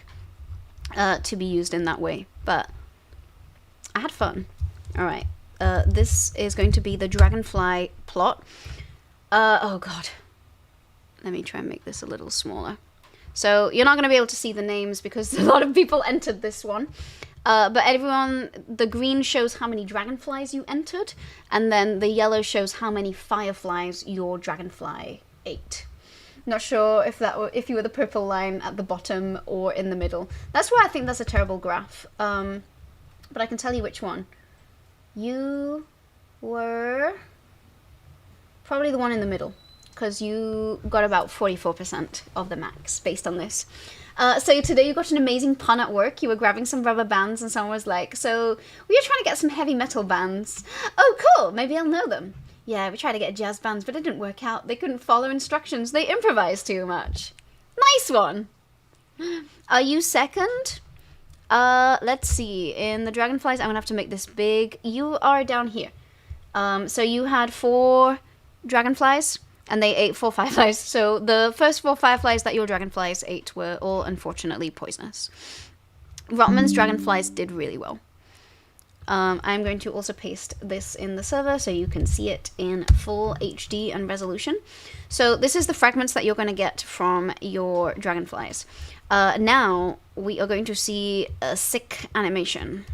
to be used in that way, but I had fun. Alright. This is going to be the dragonfly plot. Oh god. Let me try and make this a little smaller. So you're not going to be able to see the names because a lot of people entered this one. But everyone, the green shows how many dragonflies you entered, and then the yellow shows how many fireflies your dragonfly ate. Not sure if you were the purple line at the bottom or in the middle. That's why I think that's a terrible graph. But I can tell you which one. You were probably the one in the middle, because you got about 44% of the max based on this. So today you got an amazing pun at work. You were grabbing some rubber bands and someone was like, so we were trying to get some heavy metal bands. Oh, cool. Maybe I'll know them. Yeah, we tried to get jazz bands, but it didn't work out. They couldn't follow instructions. They improvised too much. Nice one. Are you second? Let's see. In the dragonflies, I'm gonna have to make this big. You are down here. So you had 4 dragonflies, and they ate 4 fireflies. So the first 4 fireflies that your dragonflies ate were all unfortunately poisonous. Rotman's dragonflies did really well. I'm going to also paste this in the server so you can see it in full HD and resolution. So this is the fragments that you're going to get from your dragonflies. Now we are going to see a sick animation.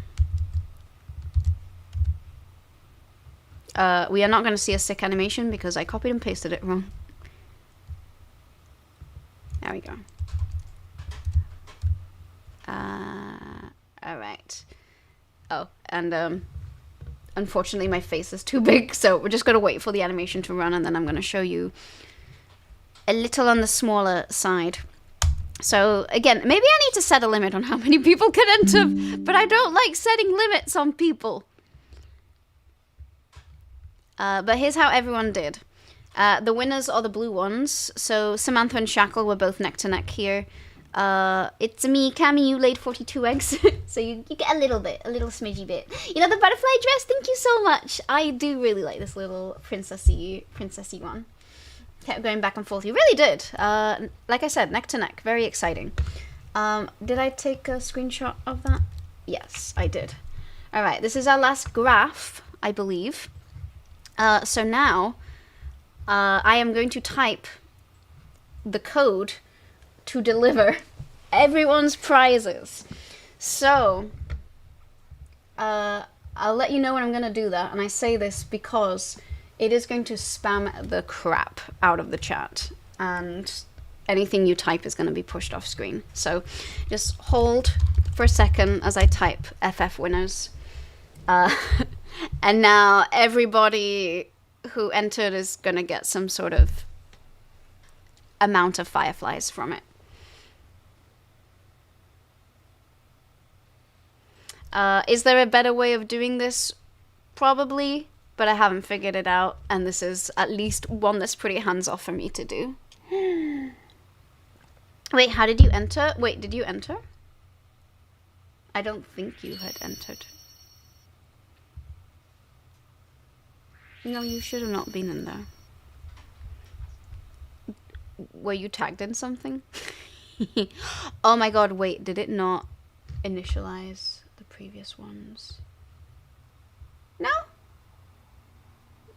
We are not going to see a sick animation because I copied and pasted it wrong. There we go. Alright. Oh, and unfortunately my face is too big, so we're just going to wait for the animation to run, and then I'm going to show you a little on the smaller side. So again, maybe I need to set a limit on how many people can enter, but I don't like setting limits on people. But here's how everyone did. The winners are the blue ones. So Samantha and Shackle were both neck to neck here. It's me, Cammy, you laid 42 eggs. So you get a little smidgy bit. You know, the butterfly dress, thank you so much. I do really like this little princessy one. Kept going back and forth. You really did. Like I said, neck to neck. Very exciting. Did I take a screenshot of that? Yes, I did. Alright, this is our last graph, I believe. So now, I am going to type the code to deliver everyone's prizes. So, I'll let you know when I'm going to do that, and I say this because it is going to spam the crap out of the chat, and anything you type is going to be pushed off screen. So, just hold for a second as I type FF winners. And now everybody who entered is going to get some sort of amount of fireflies from it. Is there a better way of doing this? Probably, but I haven't figured it out, and this is at least one that's pretty hands-off for me to do. Wait, how did you enter? Wait, did you enter? I don't think you had entered. No, you should have not been in there. Were you tagged in something? Oh my god, wait, did it not initialize the previous ones? No?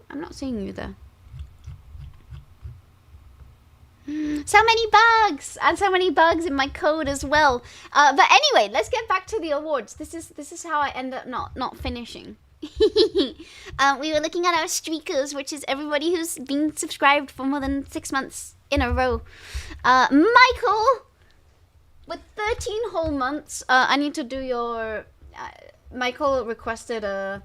I'm not seeing you there. So many bugs! And so many bugs in my code as well. But anyway, let's get back to the awards. This is how I end up not finishing. We were looking at our streakers, which is everybody who's been subscribed for more than 6 months in a row. Michael, with 13 whole months. I need to do your... Michael requested a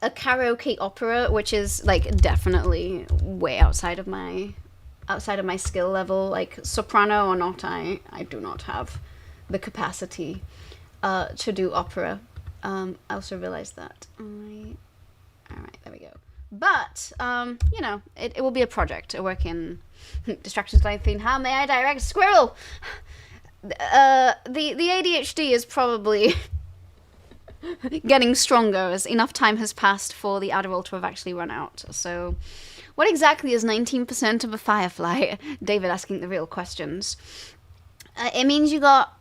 karaoke opera, which is like definitely way outside of my skill level. Like soprano or not, I do not have the capacity to do opera. I also realized that. Alright, there we go. But, you know, it will be a project. I work in distractions life thing. How may I direct Squirrel? The ADHD is probably getting stronger as enough time has passed for the Adderall to have actually run out. So, what exactly is 19% of a firefly? David asking the real questions. It means you got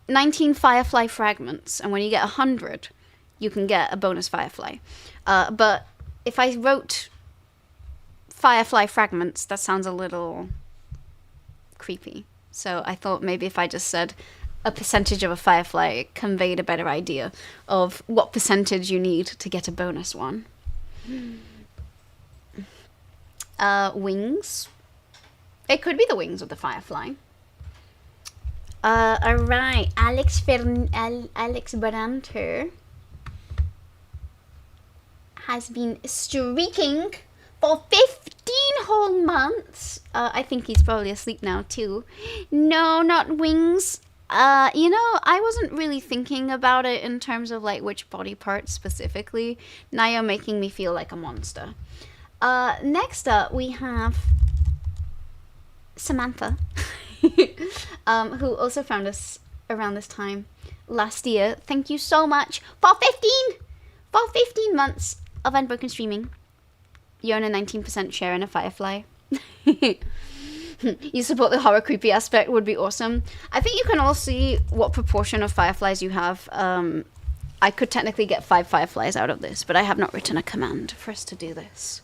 19 firefly fragments, and when you get 100, you can get a bonus firefly. But if I wrote firefly fragments, that sounds a little creepy. So I thought maybe if I just said a percentage of a firefly, it conveyed a better idea of what percentage you need to get a bonus one. Wings. It could be the wings of the firefly. Alright, Alex Branter has been streaking for 15 whole months. I think he's probably asleep now too. No, not wings. You know, I wasn't really thinking about it in terms of like which body part specifically. Now you're making me feel like a monster. Next up we have Samantha, who also found us around this time last year. Thank you so much for 15 months of unbroken streaming. You own a 19% share in a firefly. You support the horror creepy aspect, would be awesome. I think you can all see what proportion of fireflies you have. I could technically get 5 fireflies out of this, but I have not written a command for us to do this.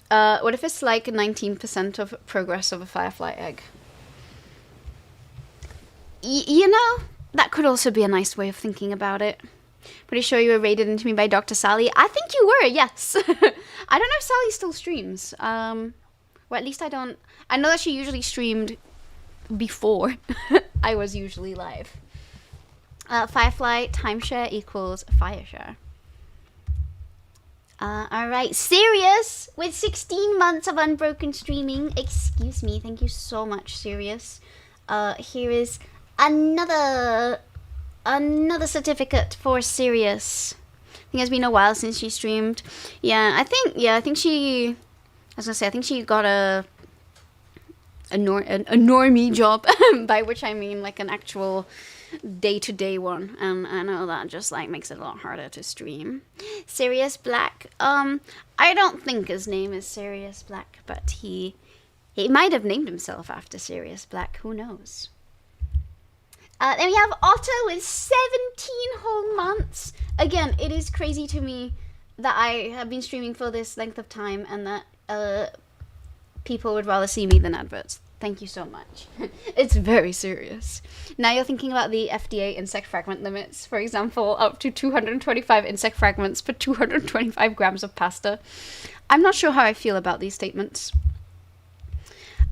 What if it's like 19% of progress of a firefly egg? You know, that could also be a nice way of thinking about it. Pretty sure you were raided into me by Dr. Sally. I think you were, yes. I don't know if Sally still streams. Well, at least I don't... I know that she usually streamed before I was usually live. Firefly timeshare equals fireshare. Alright, Sirius with 16 months of unbroken streaming. Excuse me, thank you so much, Sirius. Here is another certificate for Sirius. I think it's been a while since she streamed. I think she got a normie job, by which I mean like an actual day-to-day one, and I know that just like makes it a lot harder to stream. Sirius Black, I don't think his name is Sirius Black, but he might have named himself after Sirius Black, who knows. Then we have Otto with 17 whole months. Again, it is crazy to me that I have been streaming for this length of time and that people would rather see me than adverts. Thank you so much. It's very serious. Now you're thinking about the FDA insect fragment limits. For example, up to 225 insect fragments per 225 grams of pasta. I'm not sure how I feel about these statements.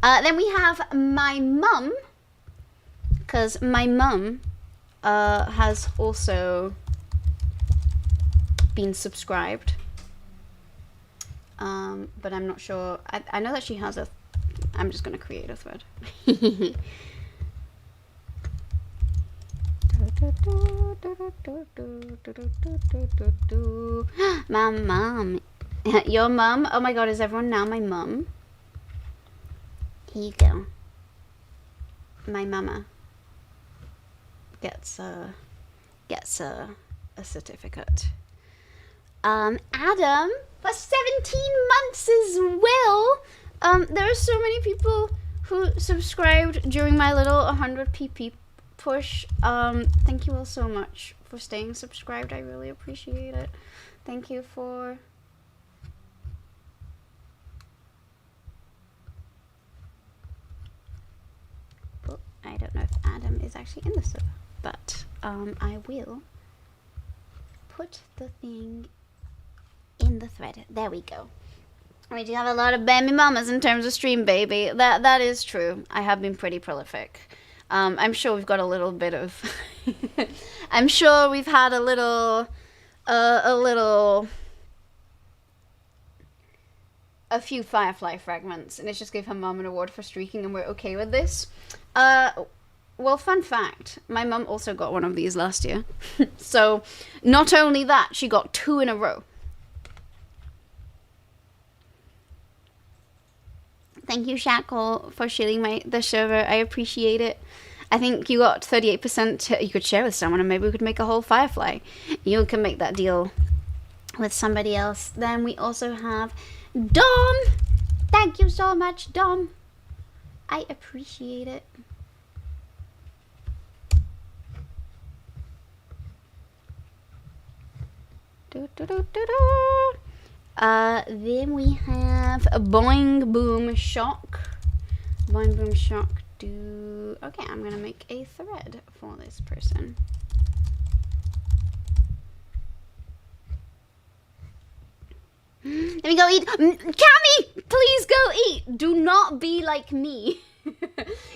Then we have my mum, because my mum has also been subscribed. But I'm not sure. I know that she has a... I'm just going to create a thread. My mum. Your mum? Oh my god, is everyone now my mum? Here you go. My mama gets a certificate. Adam, for 17 months as well. There are so many people who subscribed during my little 100 pp push. Thank you all so much for staying subscribed. I really appreciate it. Thank you for... Well, I don't know if Adam is actually in the server, but I will put the thing in the thread. There we go. We do have a lot of baby mamas in terms of stream, baby. That is true. I have been pretty prolific. I'm sure we've got a little bit of... I'm sure we've had a few Firefly fragments, and it's just gave her mum an award for streaking, and we're okay with this. Well, fun fact, my mum also got one of these last year. So, not only that, she got 2 in a row. Thank you, Shackle, for sharing the server. I appreciate it. I think you got 38%. You could share with someone, and maybe we could make a whole Firefly. You can make that deal with somebody else. Then we also have Dom. Thank you so much, Dom. I appreciate it. Then we have a Boing Boom Shock. Boing Boom Shock. Okay, I'm gonna make a thread for this person. Let me go eat. Cammy, please go eat. Do not be like me.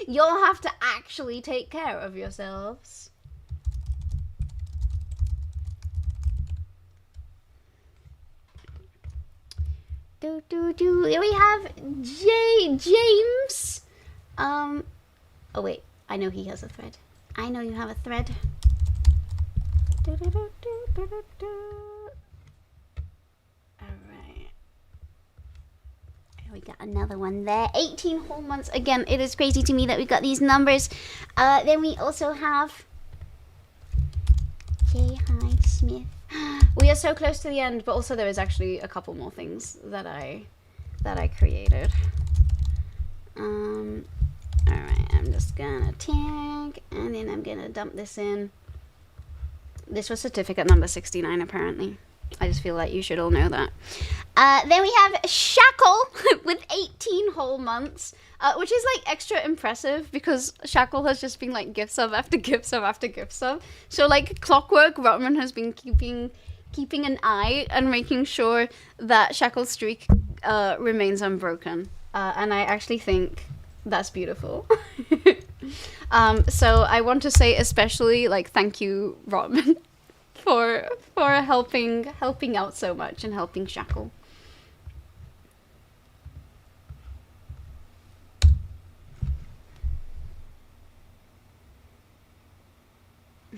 You'll have to actually take care of yourselves. Here we have James. Oh wait, I know he has a thread. I know you have a thread. Alright. We got another one there. 18 whole months. Again, it is crazy to me that we got these numbers. Then we also have J. Hyde Smith. We are so close to the end, but also there is actually a couple more things that I created. Alright, I'm just gonna tag, and then I'm gonna dump this in. This was certificate number 69, apparently. I just feel like you should all know that. Then we have Shackle with 18 whole months, which is like extra impressive because Shackle has just been like gift sub after gift sub after gift sub. So like clockwork, Rotman has been keeping an eye and making sure that Shackle's streak remains unbroken. And I actually think that's beautiful. So I want to say especially like thank you, Rotman, for helping out so much and helping Shackle.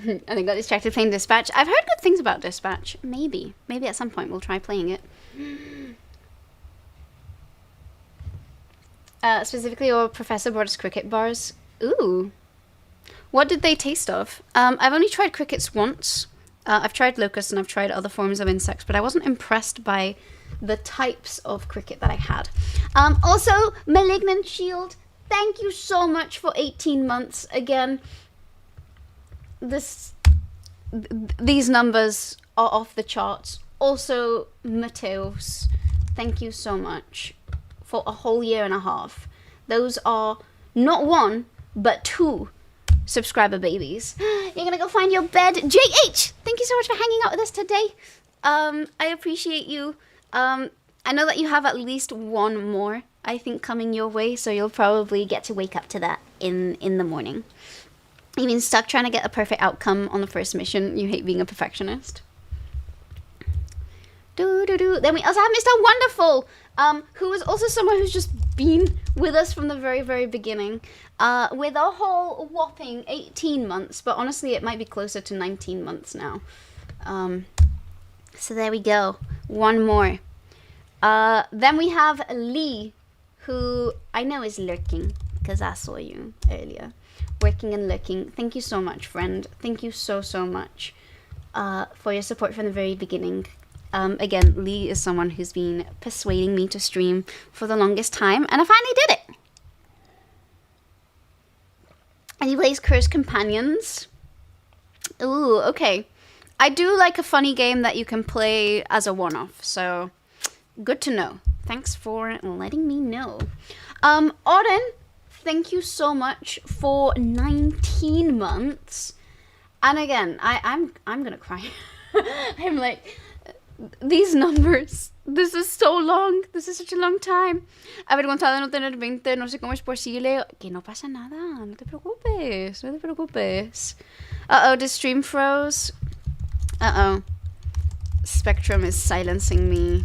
I think got distracted playing Dispatch. I've heard good things about Dispatch. Maybe at some point we'll try playing it. Specifically your Professor brought us cricket bars. Ooh. What did they taste of? I've only tried crickets once. I've tried locusts and I've tried other forms of insects, but I wasn't impressed by the types of cricket that I had. Also, Malignant Shield, thank you so much for 18 months. Again, these numbers are off the charts. Also, Mateos, thank you so much for a whole year and a half. Those are not 1, but 2 subscriber babies. You're gonna go find your bed. JH, thank you so much for hanging out with us today. I appreciate you. I know that you have at least 1 more, I think, coming your way, so you'll probably get to wake up to that in the morning. You've been stuck trying to get a perfect outcome on the first mission. You hate being a perfectionist. Then we also have Mr. Wonderful, who is also someone who's just been with us from the very, very beginning, with a whole whopping 18 months, but honestly it might be closer to 19 months now. So there we go, 1 more. Then we have Lee, who I know is lurking, because I saw you earlier. Working and lurking. Thank you so much, friend. Thank you so much for your support from the very beginning. Again, Lee is someone who's been persuading me to stream for the longest time, and I finally did it. plays Cursed Companions. Ooh, okay. I do like a funny game that you can play as a one-off, so good to know. Thanks for letting me know. Auden, thank you so much for 19 months. And again, I'm gonna cry. I'm like, these numbers, this is so long, this is such a long time. Avergonzada de no tener 20, no sé cómo es posible. Que no pasa nada, no te preocupes, no te preocupes. Uh-oh, the stream froze. Uh-oh. Spectrum is silencing me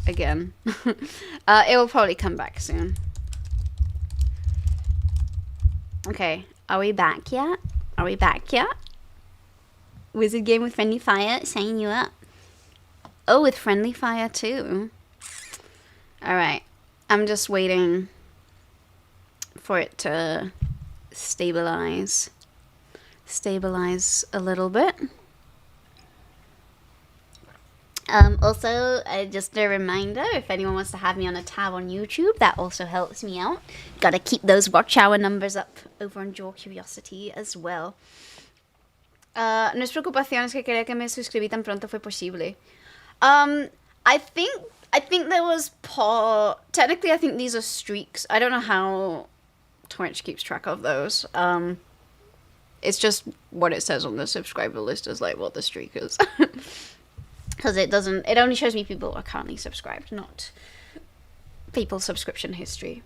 again. It will probably come back soon. Okay, are we back yet? Are we back yet? Wizard game with friendly fire, sign you up. Oh, with friendly fire too. Alright, I'm just waiting for it to stabilize. Stabilize a little bit. Also, just a reminder, if anyone wants to have me on a tab on YouTube, that also helps me out. Gotta keep those watch hour numbers up over on Your Curiosity as well. No es preocupación, es que quería que me suscribí tan pronto fue posible. I think there was technically I think these are streaks. I don't know how Twitch keeps track of those. It's just what it says on the subscriber list is like what the streak is. Because it only shows me people who are currently subscribed, not people's subscription history.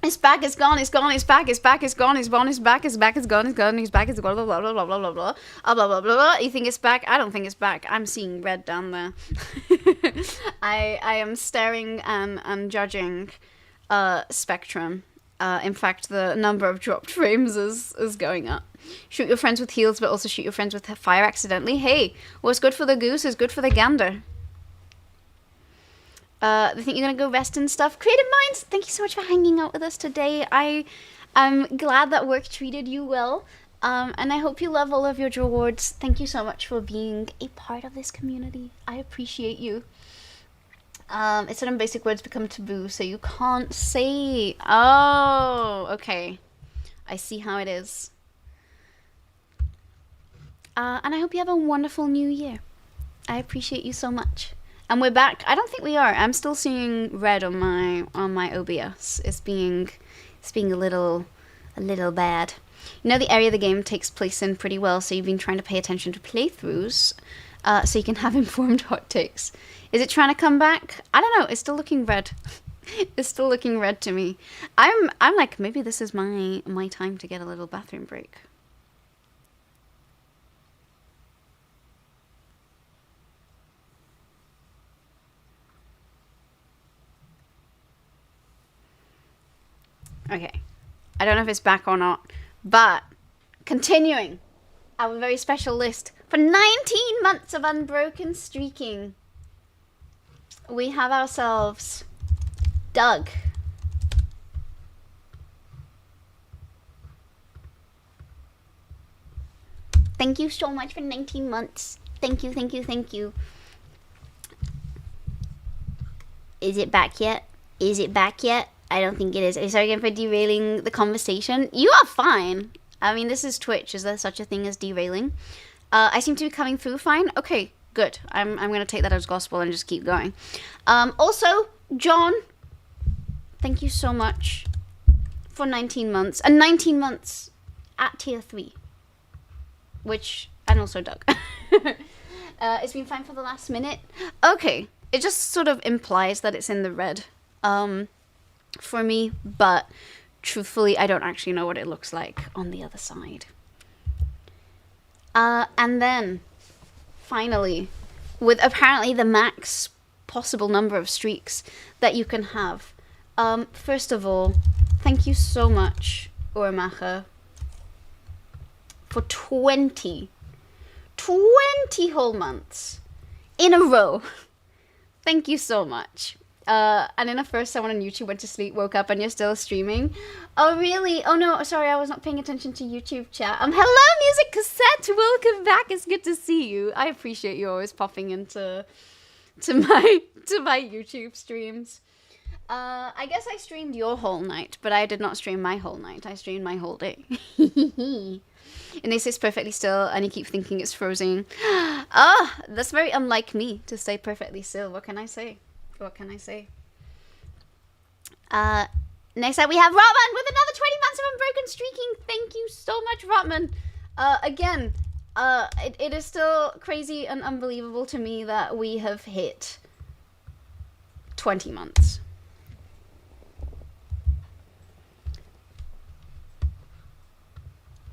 It's back, it's gone, it's gone, it's back, it's back, it's gone, it's gone, it's back, it's back, it's gone, it's gone, it's back, it's gone, blah blah blah blah blah blah blah blah blah blah blah. You think it's back? I don't think it's back. I'm seeing red down there. I am staring and judging Spectrum. In fact, the number of dropped frames is going up. Shoot your friends with heals, but also shoot your friends with fire accidentally. Hey, what's good for the goose is good for the gander. They think you're gonna go rest and stuff. Creative Minds, thank you so much for hanging out with us today. I am glad that work treated you well. And I hope you love all of your rewards. Thank you so much for being a part of this community. I appreciate you. It's certain basic words become taboo, so you can't say. Oh, okay. I see how it is. And I hope you have a wonderful new year. I appreciate you so much. And we're back. I don't think we are. I'm still seeing red on my OBS. It's being a little bad. You know the area the game takes place in pretty well, so you've been trying to pay attention to playthroughs, so you can have informed hot takes. Is it trying to come back? I don't know. It's still looking red. It's still looking red to me. I'm like, maybe this is my time to get a little bathroom break. Okay. I don't know if it's back or not, but continuing our very special list for 19 months of unbroken streaking. We have ourselves Doug. Thank you so much for 19 months. Thank you, thank you, thank you. Is it back yet? Is it back yet? I don't think it is. I'm sorry again for derailing the conversation. You are fine. I mean, this is Twitch. Is there such a thing as derailing? I seem to be coming through fine. Okay, good. I'm going to take that as gospel and just keep going. Also, John, thank you so much for 19 months. And 19 months at tier 3. And also Doug. It's been fine for the last minute. Okay, it just sort of implies that it's in the red. For me, but truthfully, I don't actually know what it looks like on the other side. And then, finally, with apparently the max possible number of streaks that you can have. First of all, thank you so much, Urmacher, for 20 whole months in a row. Thank you so much. And then at first someone on YouTube went to sleep, woke up, and you're still streaming. Oh, really? Oh, no, sorry, I was not paying attention to YouTube chat. Hello, Music Cassette! Welcome back, it's good to see you. I appreciate you always popping into my YouTube streams. I guess I streamed your whole night, but I did not stream my whole night. I streamed my whole day. And they say it's perfectly still, and you keep thinking it's frozen. Ah, that's very unlike me to stay perfectly still. What can I say? What can I say? Next up we have Rotman with another 20 months of unbroken streaking. Thank you so much, Rotman. Again, it is still crazy and unbelievable to me that we have hit 20 months.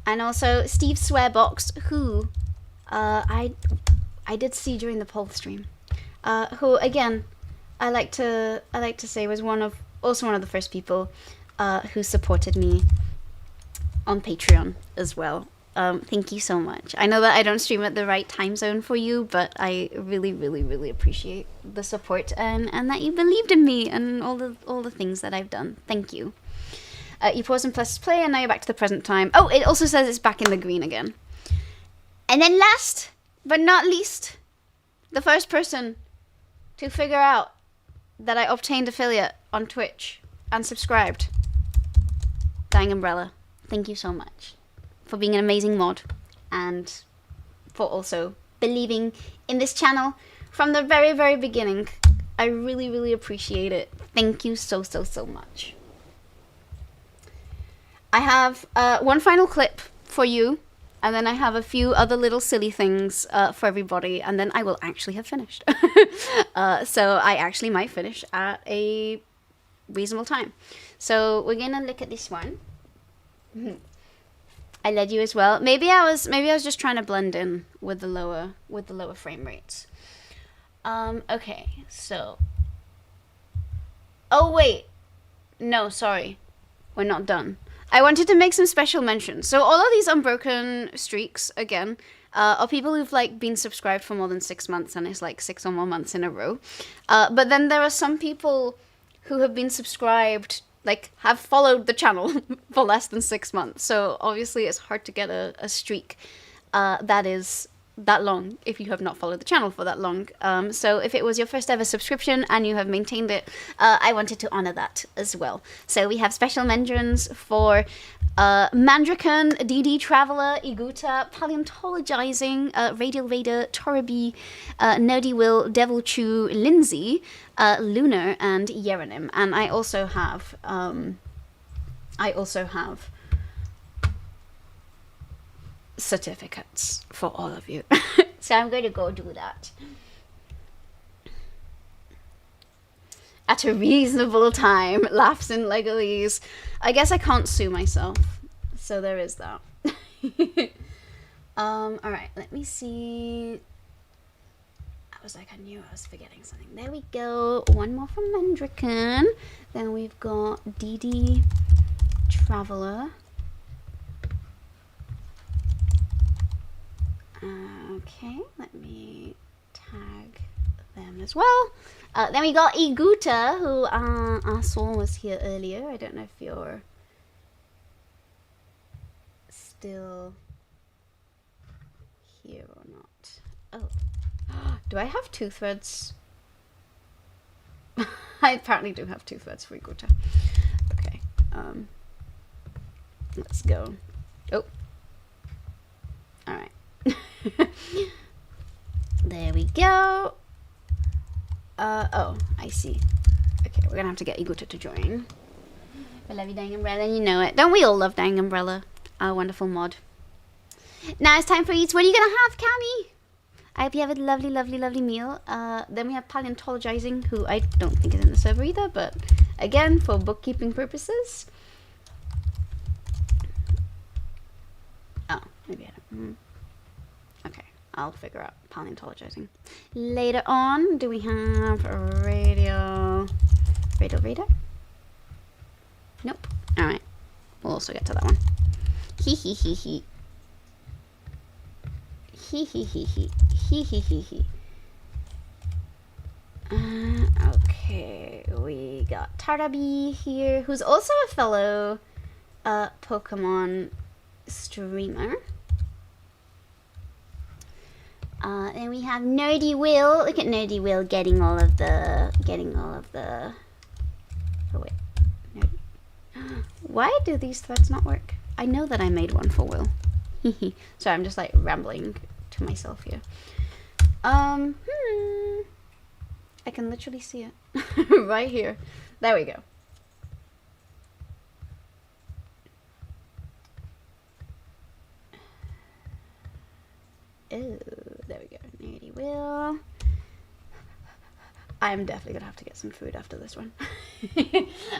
And also Steve Swearbox, who I did see during the poll stream, who again I like to say was also one of the first people who supported me on Patreon as well. Thank you so much. I know that I don't stream at the right time zone for you, but I really, really, really appreciate the support and that you believed in me and all the things that I've done. Thank you. You pause and press play, and now you're back to the present time. Oh, it also says it's back in the green again. And then last but not least, the first person to figure out that I obtained affiliate on Twitch and subscribed, Dying Umbrella. Thank you so much for being an amazing mod and for also believing in this channel from the very, very beginning. I really, really appreciate it. Thank you so, so, so much. I have one final clip for you, and then I have a few other little silly things for everybody, and then I will actually have finished. So I actually might finish at a reasonable time. So we're gonna look at this one. I led you as well. Maybe I was just trying to blend in with the lower frame rates. Okay, so. Oh wait, no, sorry, we're not done. I wanted to make some special mentions. So all of these unbroken streaks, again, are people who've like been subscribed for more than 6 months, and it's like 6 or more months in a row. But then there are some people who have been subscribed, like have followed the channel for less than 6 months. So obviously it's hard to get a streak that is that long if you have not followed the channel for that long. So if it was your first ever subscription and you have maintained it, I wanted to honor that as well. So we have special mentions for Mandrakan, DD Traveler, Iguta, Paleontologizing, Radial Raider, Torabi, Nerdy Will, Devil Chew, Lindsay, Lunar, and Yerenim. And I also have certificates for all of you. So I'm going to go do that at a reasonable time. Laughs in Legolas. I guess I can't sue myself, so there is that. Alright, let me see. I was like, I knew I was forgetting something. There we go. One more from Mandrakan. Then we've got DD Traveler. Okay, let me tag them as well. Then we got Iguta, who I saw was here earlier. I don't know if you're still here or not. Oh, do I have 2 threads? I apparently do have 2 threads for Iguta. Okay, let's go. Oh, all right. There we go. Oh, I see. Okay, we're gonna have to get Iguta to join. I love you, Dying Umbrella, you know it. Don't we all love Dying Umbrella? Our wonderful mod. Now it's time for eats. What are you gonna have, Cammy? I hope you have a lovely, lovely, lovely meal. Then we have Paleontologizing, who I don't think is in the server either, but again, for bookkeeping purposes. Oh, maybe I don't. Okay, I'll figure out Paleontologizing later on. Do we have a radio Raider? Nope. All right, we'll also get to that one. Hee hee hee hee. Hee hee hee hee. Hee hee hee hee. Okay, we got Tarabi here, who's also a fellow Pokemon streamer. Then we have Nerdy Will. Look at Nerdy Will getting all of the For wait. No. Why do these threads not work? I know that I made one for Will. Sorry, I'm just like rambling to myself here. I can literally see it right here. There we go. Oh, there we go. Nerdy Will. I'm definitely gonna have to get some food after this one.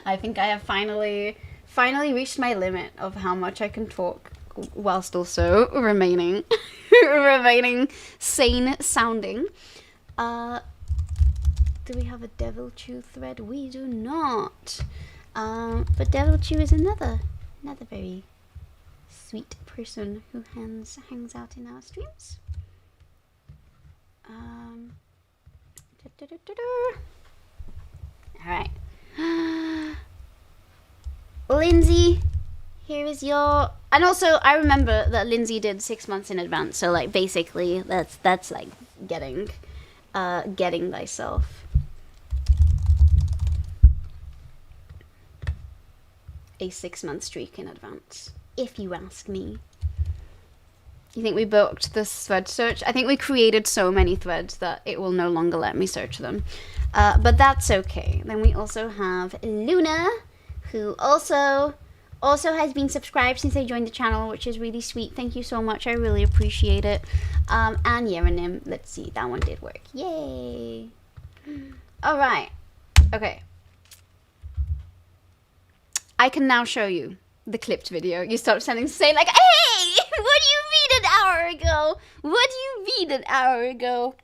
I think I have finally reached my limit of how much I can talk whilst also remaining sane sounding. Do we have a Devil Chew thread? We do not. But Devil Chew is another very sweet person who hangs out in our streams. Alright. Lindsay, here is your... And also, I remember that Lindsay did 6 months in advance, so like basically that's like getting thyself a 6-month streak in advance, if you ask me. You think we booked this thread search? I think we created so many threads that it will no longer let me search them. But that's okay. Then we also have Luna, who also has been subscribed since I joined the channel, which is really sweet. Thank you so much. I really appreciate it. And Yerenim, let's see, that one did work. Yay! All right. Okay. I can now show you the clipped video. You stopped saying like, hey, what do you mean an hour ago? What do you mean an hour ago?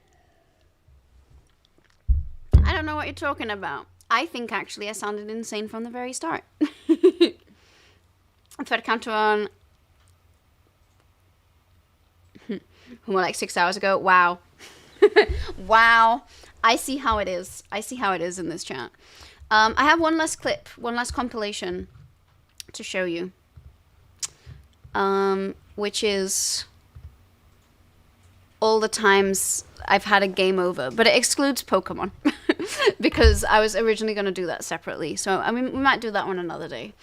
I don't know what you're talking about. I think actually I sounded insane from the very start. Thread counter on more like 6 hours ago. Wow. Wow. I see how it is. I see how it is in this chat. I have one last clip, one last compilation to show you, which is all the times I've had a game over, but it excludes Pokemon because I was originally going to do that separately. So I mean, we might do that one another day.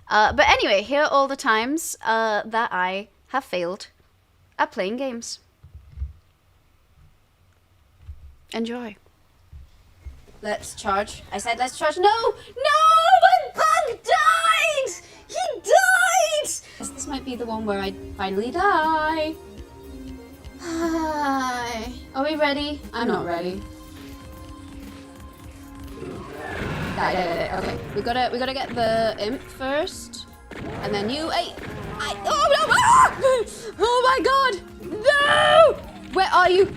But anyway, here are all the times that I have failed at playing games. Enjoy. Let's charge. I said let's charge. No! No! My bug died! He died! This might be the one where I finally die. Hi. Are we ready? I'm not ready. Okay. We gotta get the imp first. And then you oh no! Ah! Oh my god! No! Where are you?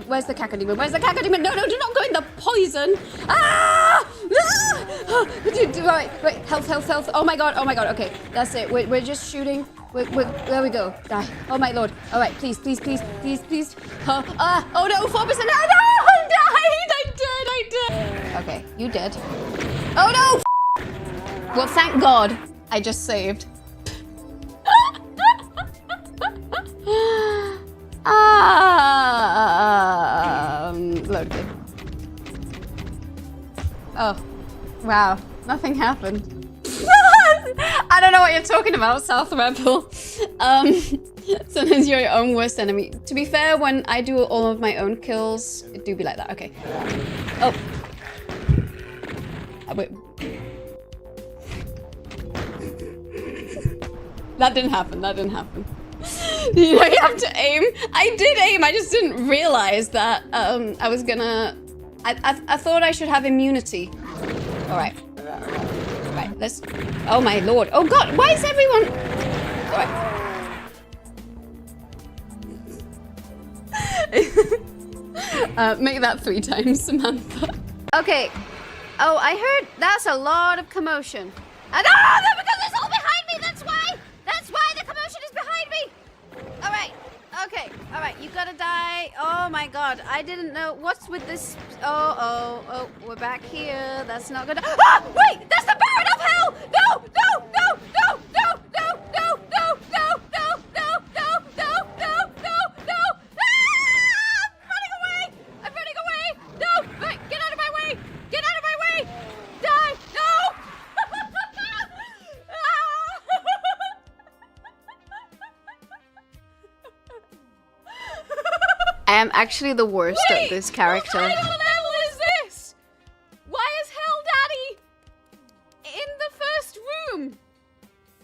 Where's the Cacodemon? Where's the Cacodemon? No, do not go in the poison! Ah! Ah! Wait, health. Oh my god, okay. That's it. We're just shooting. There we go. Die. Oh my lord. Alright, please. Oh no, 4%. Oh no! I died! Okay, you did. Oh no! Well, thank god I just saved. Load game. Oh, wow. Nothing happened. I don't know what you're talking about, South Rebel. Sometimes you're your own worst enemy. To be fair, when I do all of my own kills, it do be like that. Okay. Oh. Wait. That didn't happen. You know, you have to aim. I did aim. I just didn't realize that I was gonna... I thought I should have immunity. All right. Right, let's... Oh my lord. Oh god, why is everyone... All right. Make that 3 times, Samantha. Okay. Oh, I heard that's a lot of commotion. And because it's all behind me, that's why! That's why the commotion is behind me! Alright, okay, alright, you gotta die. Oh my god, I didn't know. What's with this? Oh, we're back here. That's not good. Ah! Wait, that's the Baron of Hell! No! I'm running away! No! Right, get out of my way! Die! No! I am actually the worst at this character. What kind of level is this? Why is Hell Daddy in the first room?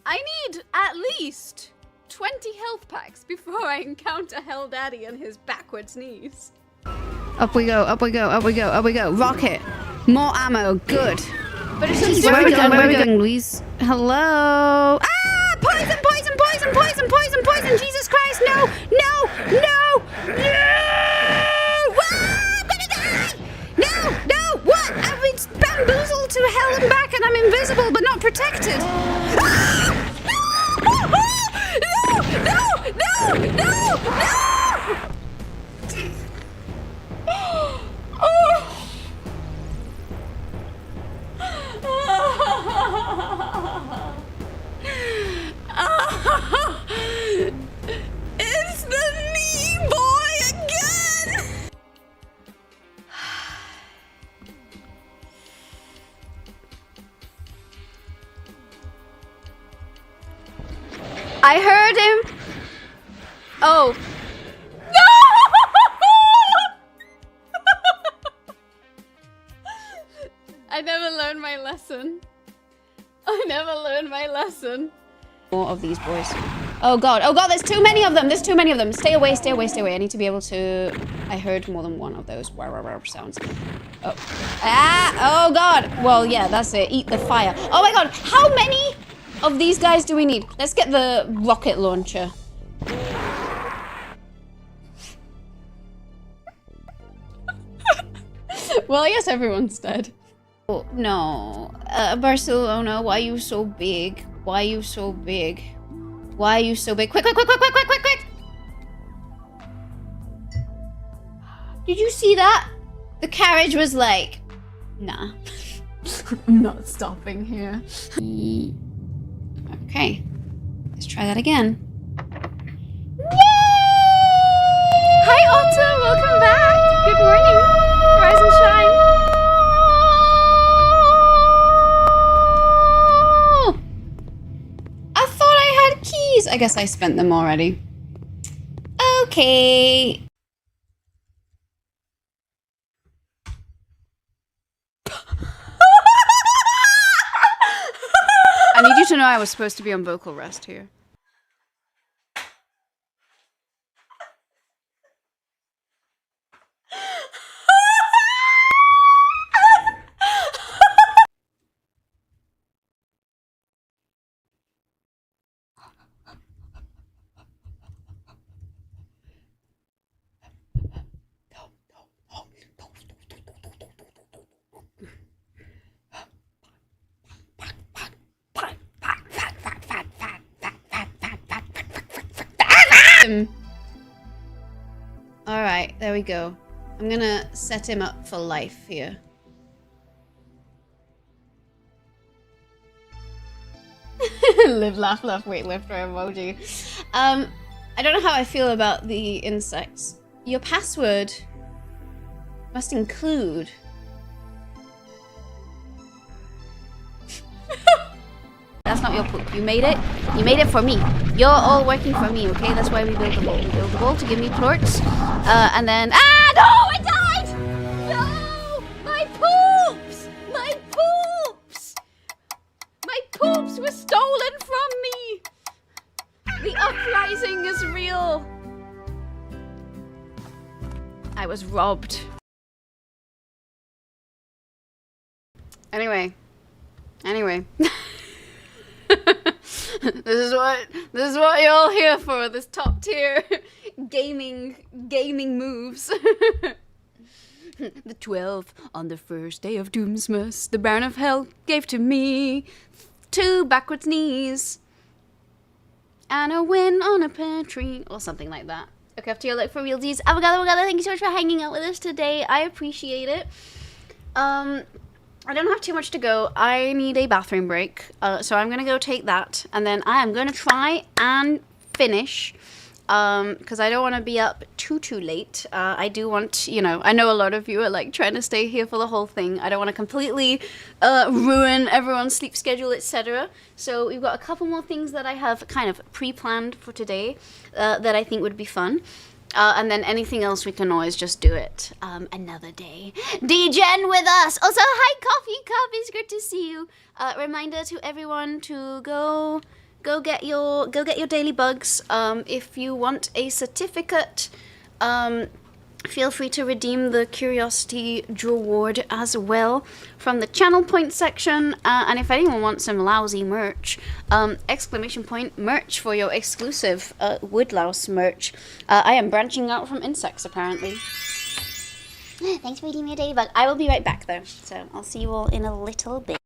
I need at least 20 health packs before I encounter Hell Daddy and his backwards knees. Up we go, up we go, up we go, up we go. Rocket. More ammo. Good. But it's Jeez, just where are we difficult. going? Where are we going, Louise? Hello? Ah! Poison, poison, poison, poison, poison, poison! Jesus Christ, no! No! No! No! Ah, I'm gonna die! No! No! What? I've been bamboozled to hell and back and I'm invisible but not protected. Ah! No! No! No! No! It's the knee boy again! I heard him. Oh. I never learned my lesson. I never learned my lesson. More of these boys. Oh god, there's too many of them, there's too many of them. Stay away, stay away, stay away. I need to be able to... I heard more than one of those sounds. Oh. Ah, oh god. Well, yeah, that's it. Eat the fire. Oh my god, how many of these guys do we need? Let's get the rocket launcher. Well, I guess everyone's dead. Oh, no. Barcelona, why are you so big? Why are you so big? Why are you so big? Quick, quick, quick, quick, quick, quick, quick, quick! Did you see that? The carriage was like, nah. I'm not stopping here. Okay. Let's try that again. Hi, Otto. Welcome back. Good morning. Rise and shine. I thought I had keys. I guess I spent them already. Okay. I need you to know I was supposed to be on vocal rest here. Alright, there we go. I'm gonna set him up for life here. Live, laugh, weightlifter emoji. I don't know how I feel about the insects. Your password must include... That's not your poop. You made it. You made it for me. You're all working for me, okay? That's why we built the bowl. We built the bowl to give me plorts. And then... Ah, no! I died! No! My poops! My poops! My poops were stolen from me. The uprising is real. I was robbed. Anyway. This is what you're all here for, this top tier gaming moves. The 12 on the first day of Doomsmas, the Baron of Hell gave to me 2 backwards knees and a win on a pear tree, or something like that. Okay, off to your luck for realsies. Avogado, thank you so much for hanging out with us today. I appreciate it. I don't have too much to go. I need a bathroom break, so I'm gonna go take that, and then I am gonna try and finish, because I don't want to be up too late. I do want, you know, I know a lot of you are like trying to stay here for the whole thing. I don't want to completely ruin everyone's sleep schedule, etc. So we've got a couple more things that I have kind of pre-planned for today that I think would be fun. And then anything else, we can always just do it another day. D-Gen with us. Also, hi, Coffee Cup. It's good to see you. Reminder to everyone to go get your daily bugs. If you want a certificate, feel free to redeem the Curiosity Draward as well from the channel point section. And if anyone wants some lousy merch, exclamation point merch for your exclusive woodlouse merch. I am branching out from insects apparently. Thanks for redeeming your daily bug. I will be right back though, so I'll see you all in a little bit.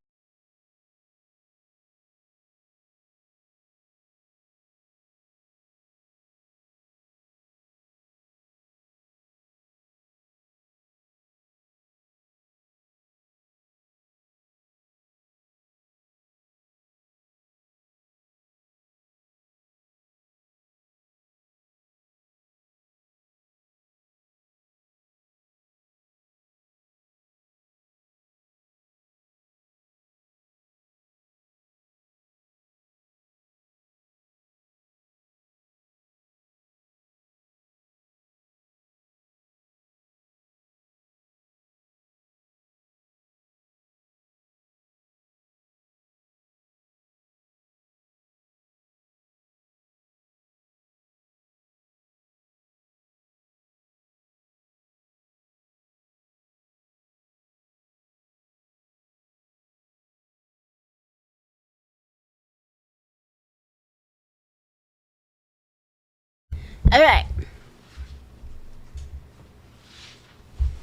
Alright.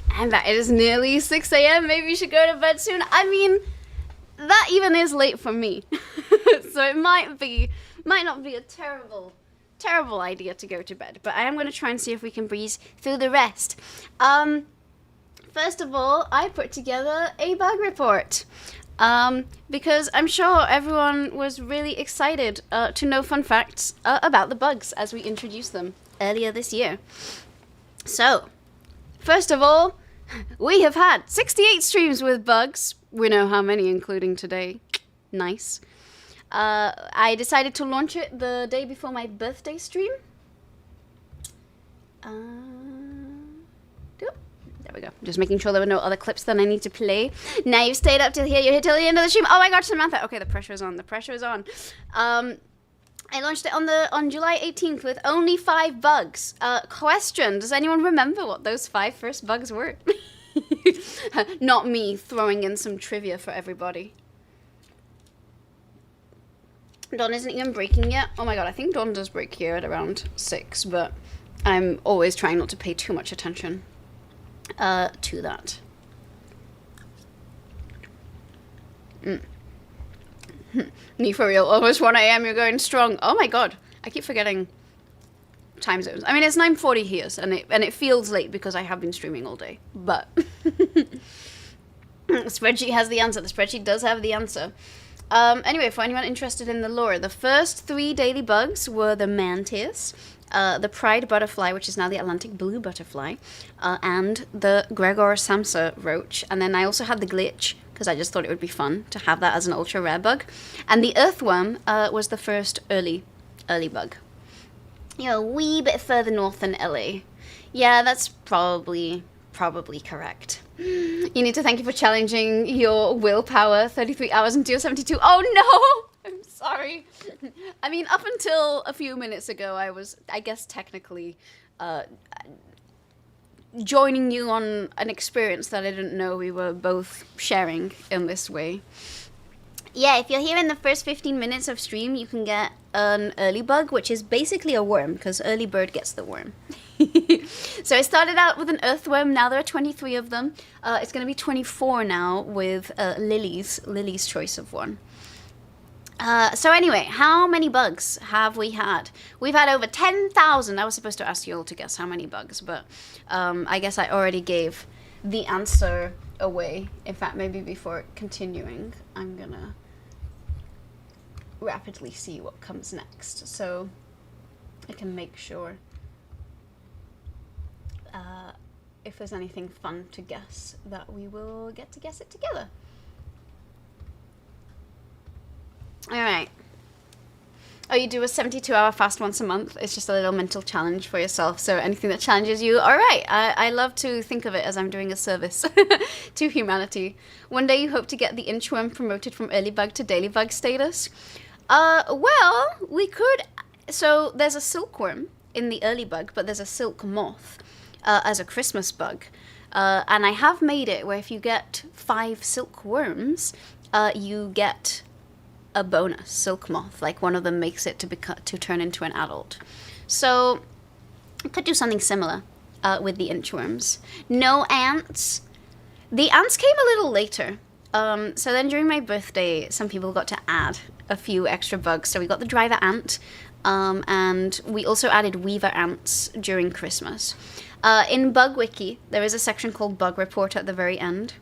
I'm back. It is nearly 6 a.m. Maybe you should go to bed soon. I mean, that even is late for me. So it might not be a terrible idea to go to bed. But I am going to try and see if we can breeze through the rest. First of all, I put together a bug report. Because I'm sure everyone was really excited to know fun facts about the bugs as we introduced them earlier this year. So, first of all, we have had 68 streams with bugs. We know how many, including today. Nice. I decided to launch it the day before my birthday stream. There we go. Just making sure there were no other clips that I need to play. Now you've stayed up till here. You're here till the end of the stream. Oh my gosh, Samantha. Okay, the pressure is on. The pressure is on. I launched it on July 18th with only 5 bugs. Question: does anyone remember what those 5 first bugs were? Not me throwing in some trivia for everybody. Dawn isn't even breaking yet. Oh my god, I think Dawn does break here at around 6, but I'm always trying not to pay too much attention to that. Me for real, almost 1 a.m. You're going strong. Oh my god, I keep forgetting time zones. I mean, it's 9:40 here, and it feels late because I have been streaming all day. But the spreadsheet has the answer. The spreadsheet does have the answer. Anyway, for anyone interested in the lore, the first 3 daily bugs were the mantis, the pride butterfly, which is now the Atlantic blue butterfly, and the Gregor Samsa roach. And then I also had the glitch, because I just thought it would be fun to have that as an ultra rare bug. And the earthworm was the first early bug. You're a wee bit further north than LA. Yeah, that's probably correct. You need to thank you for challenging your willpower. 33 hours and 272. Oh no! I'm sorry. I mean, up until a few minutes ago, I was, I guess, technically joining you on an experience that I didn't know we were both sharing in this way. Yeah, if you're here in the first 15 minutes of stream, you can get an early bug, which is basically a worm, because early bird gets the worm. So I started out with an earthworm. Now there are 23 of them. It's going to be 24 now with Lily's choice of one. So anyway, how many bugs have we had? We've had over 10,000. I was supposed to ask you all to guess how many bugs, but I guess I already gave the answer away. In fact, maybe before continuing, I'm gonna rapidly see what comes next, so I can make sure if there's anything fun to guess that we will get to guess it together. Alright. Oh, you do a 72-hour fast once a month. It's just a little mental challenge for yourself. So anything that challenges you, all right. I love to think of it as I'm doing a service to humanity. One day you hope to get the inchworm promoted from early bug to daily bug status. Well, we could. So there's a silkworm in the early bug, but there's a silk moth as a Christmas bug. And I have made it where if you get 5 silkworms, you get a bonus silk moth. Like one of them makes it to turn into an adult. So I could do something similar with the inchworms. No ants. The ants came a little later. So then during my birthday, some people got to add a few extra bugs. So we got the driver ant, and we also added weaver ants during Christmas. In Bug Wiki, there is a section called Bug Report at the very end.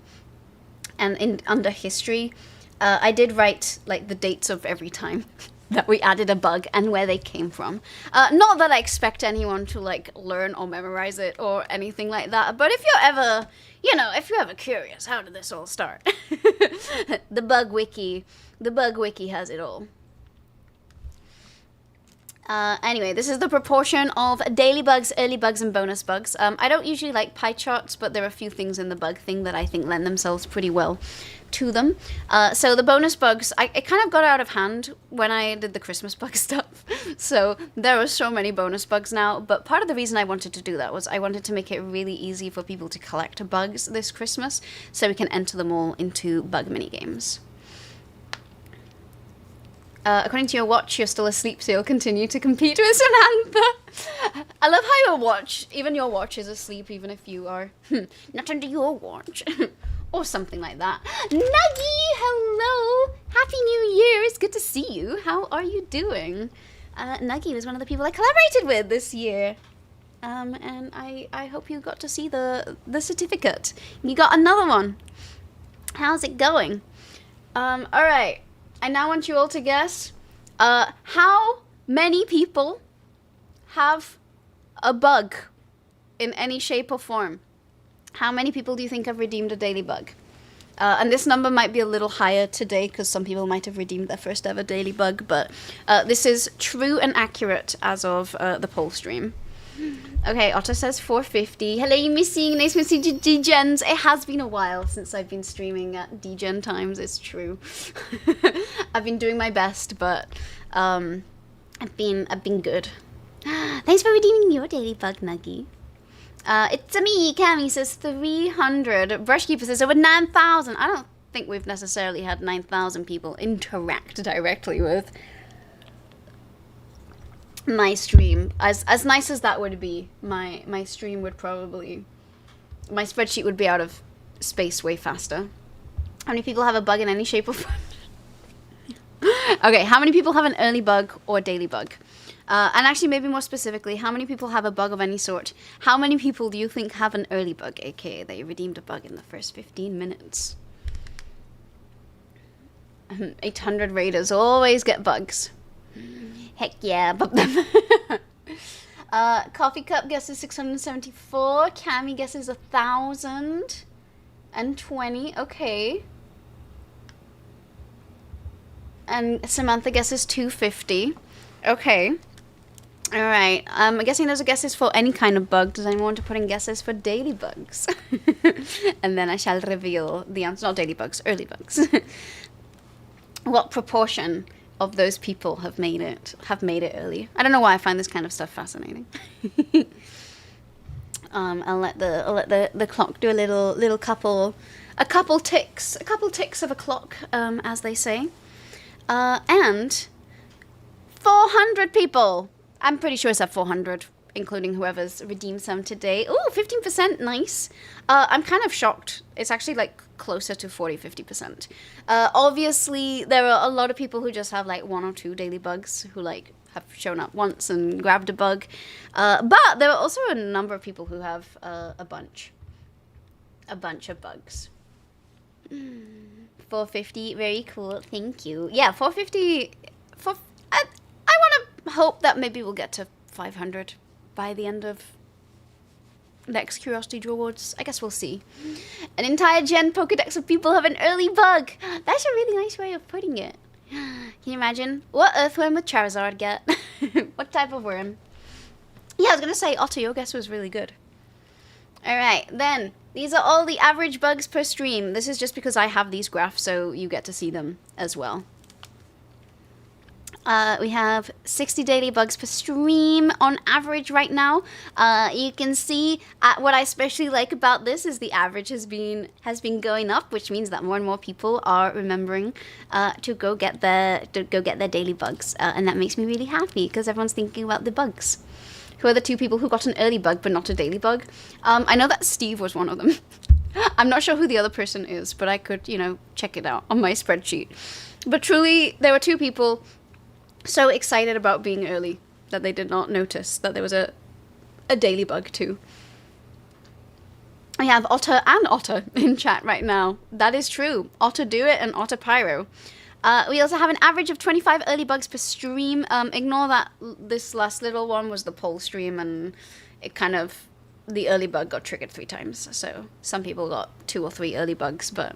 And under history, I did write like the dates of every time that we added a bug and where they came from. Not that I expect anyone to like learn or memorize it or anything like that, but if you're ever, if you're ever curious, how did this all start? The Bug Wiki has it all. Anyway, this is the proportion of daily bugs, early bugs, and bonus bugs. I don't usually like pie charts, but there are a few things in the bug thing that I think lend themselves pretty well to them. So the bonus bugs, it kind of got out of hand when I did the Christmas bug stuff. So there are so many bonus bugs now, but part of the reason I wanted to do that was I wanted to make it really easy for people to collect bugs this Christmas, so we can enter them all into bug minigames. According to your watch, you're still asleep, so you'll continue to compete with Samantha. I love how your watch, even your watch is asleep, even if you are not under your watch. Or something like that. Nuggy, hello! Happy New Year! It's good to see you. How are you doing? Nuggy was one of the people I collaborated with this year. And I hope you got to see the certificate. You got another one. How's it going? Alright. I now want you all to guess how many people have a bug in any shape or form. How many people do you think have redeemed a daily bug? And this number might be a little higher today because some people might have redeemed their first ever daily bug, but this is true and accurate as of the poll stream. Okay, Otter says 450. Hello, you missing? Nice to see you, D-Gens. It has been a while since I've been streaming at D-Gen times, it's true. I've been doing my best, but I've been good. Thanks for redeeming your daily bug, Nuggy. It's me, Cammy says 300. Brushkeeper says over 9,000. I don't think we've necessarily had 9,000 people interact directly with my stream. As nice as that would be, my stream would probably, my spreadsheet would be out of space way faster. How many people have a bug in any shape or form? Okay, how many people have an early bug or daily bug? And actually, maybe more specifically, how many people have a bug of any sort? How many people do you think have an early bug, aka they redeemed a bug in the first 15 minutes? 800 raiders always get bugs. Heck yeah, bump them. Coffee Cup guesses 674. Cammy guesses 1,020. Okay. And Samantha guesses 250. Okay. Alright. I'm guessing those are guesses for any kind of bug. Does anyone want to put in guesses for daily bugs? And then I shall reveal the answer. Not daily bugs, early bugs. What proportion of those people have made it early? I don't know why I find this kind of stuff fascinating. I'll let the clock do a couple ticks of a clock, as they say. And 400 people. I'm pretty sure it's at 400, including whoever's redeemed some today. Ooh, 15%, nice. I'm kind of shocked. It's actually like closer to 40-50%. Obviously, there are a lot of people who just have like 1 or 2 daily bugs who like have shown up once and grabbed a bug. But there are also a number of people who have a bunch of bugs. 450, very cool. Thank you. Yeah, 450. I want to hope that maybe we'll get to 500 by the end of next Curiosity Draw Awards. I guess we'll see. An entire gen Pokedex of people have an early bug. That's a really nice way of putting it. Can you imagine? What earthworm would Charizard get? What type of worm? Yeah, I was gonna say Otto, your guess was really good. Alright, then. These are all the average bugs per stream. This is just because I have these graphs, so you get to see them as well. We have 60 daily bugs per stream on average right now. You can see what I especially like about this is the average has been going up, which means that more and more people are remembering to go get their daily bugs, and that makes me really happy because everyone's thinking about the bugs. Who are the 2 people who got an early bug but not a daily bug? I know that Steve was one of them. I'm not sure who the other person is, but I could, check it out on my spreadsheet. But truly, there were 2 people so excited about being early that they did not notice that there was a daily bug too. I have Otter and Otter in chat right now. That is true. Otter Do It and Otter Pyro. We also have an average of 25 early bugs per stream. Ignore that this last little one was the poll stream, and it kind of, the early bug got triggered 3 times. So some people got 2 or 3 early bugs, but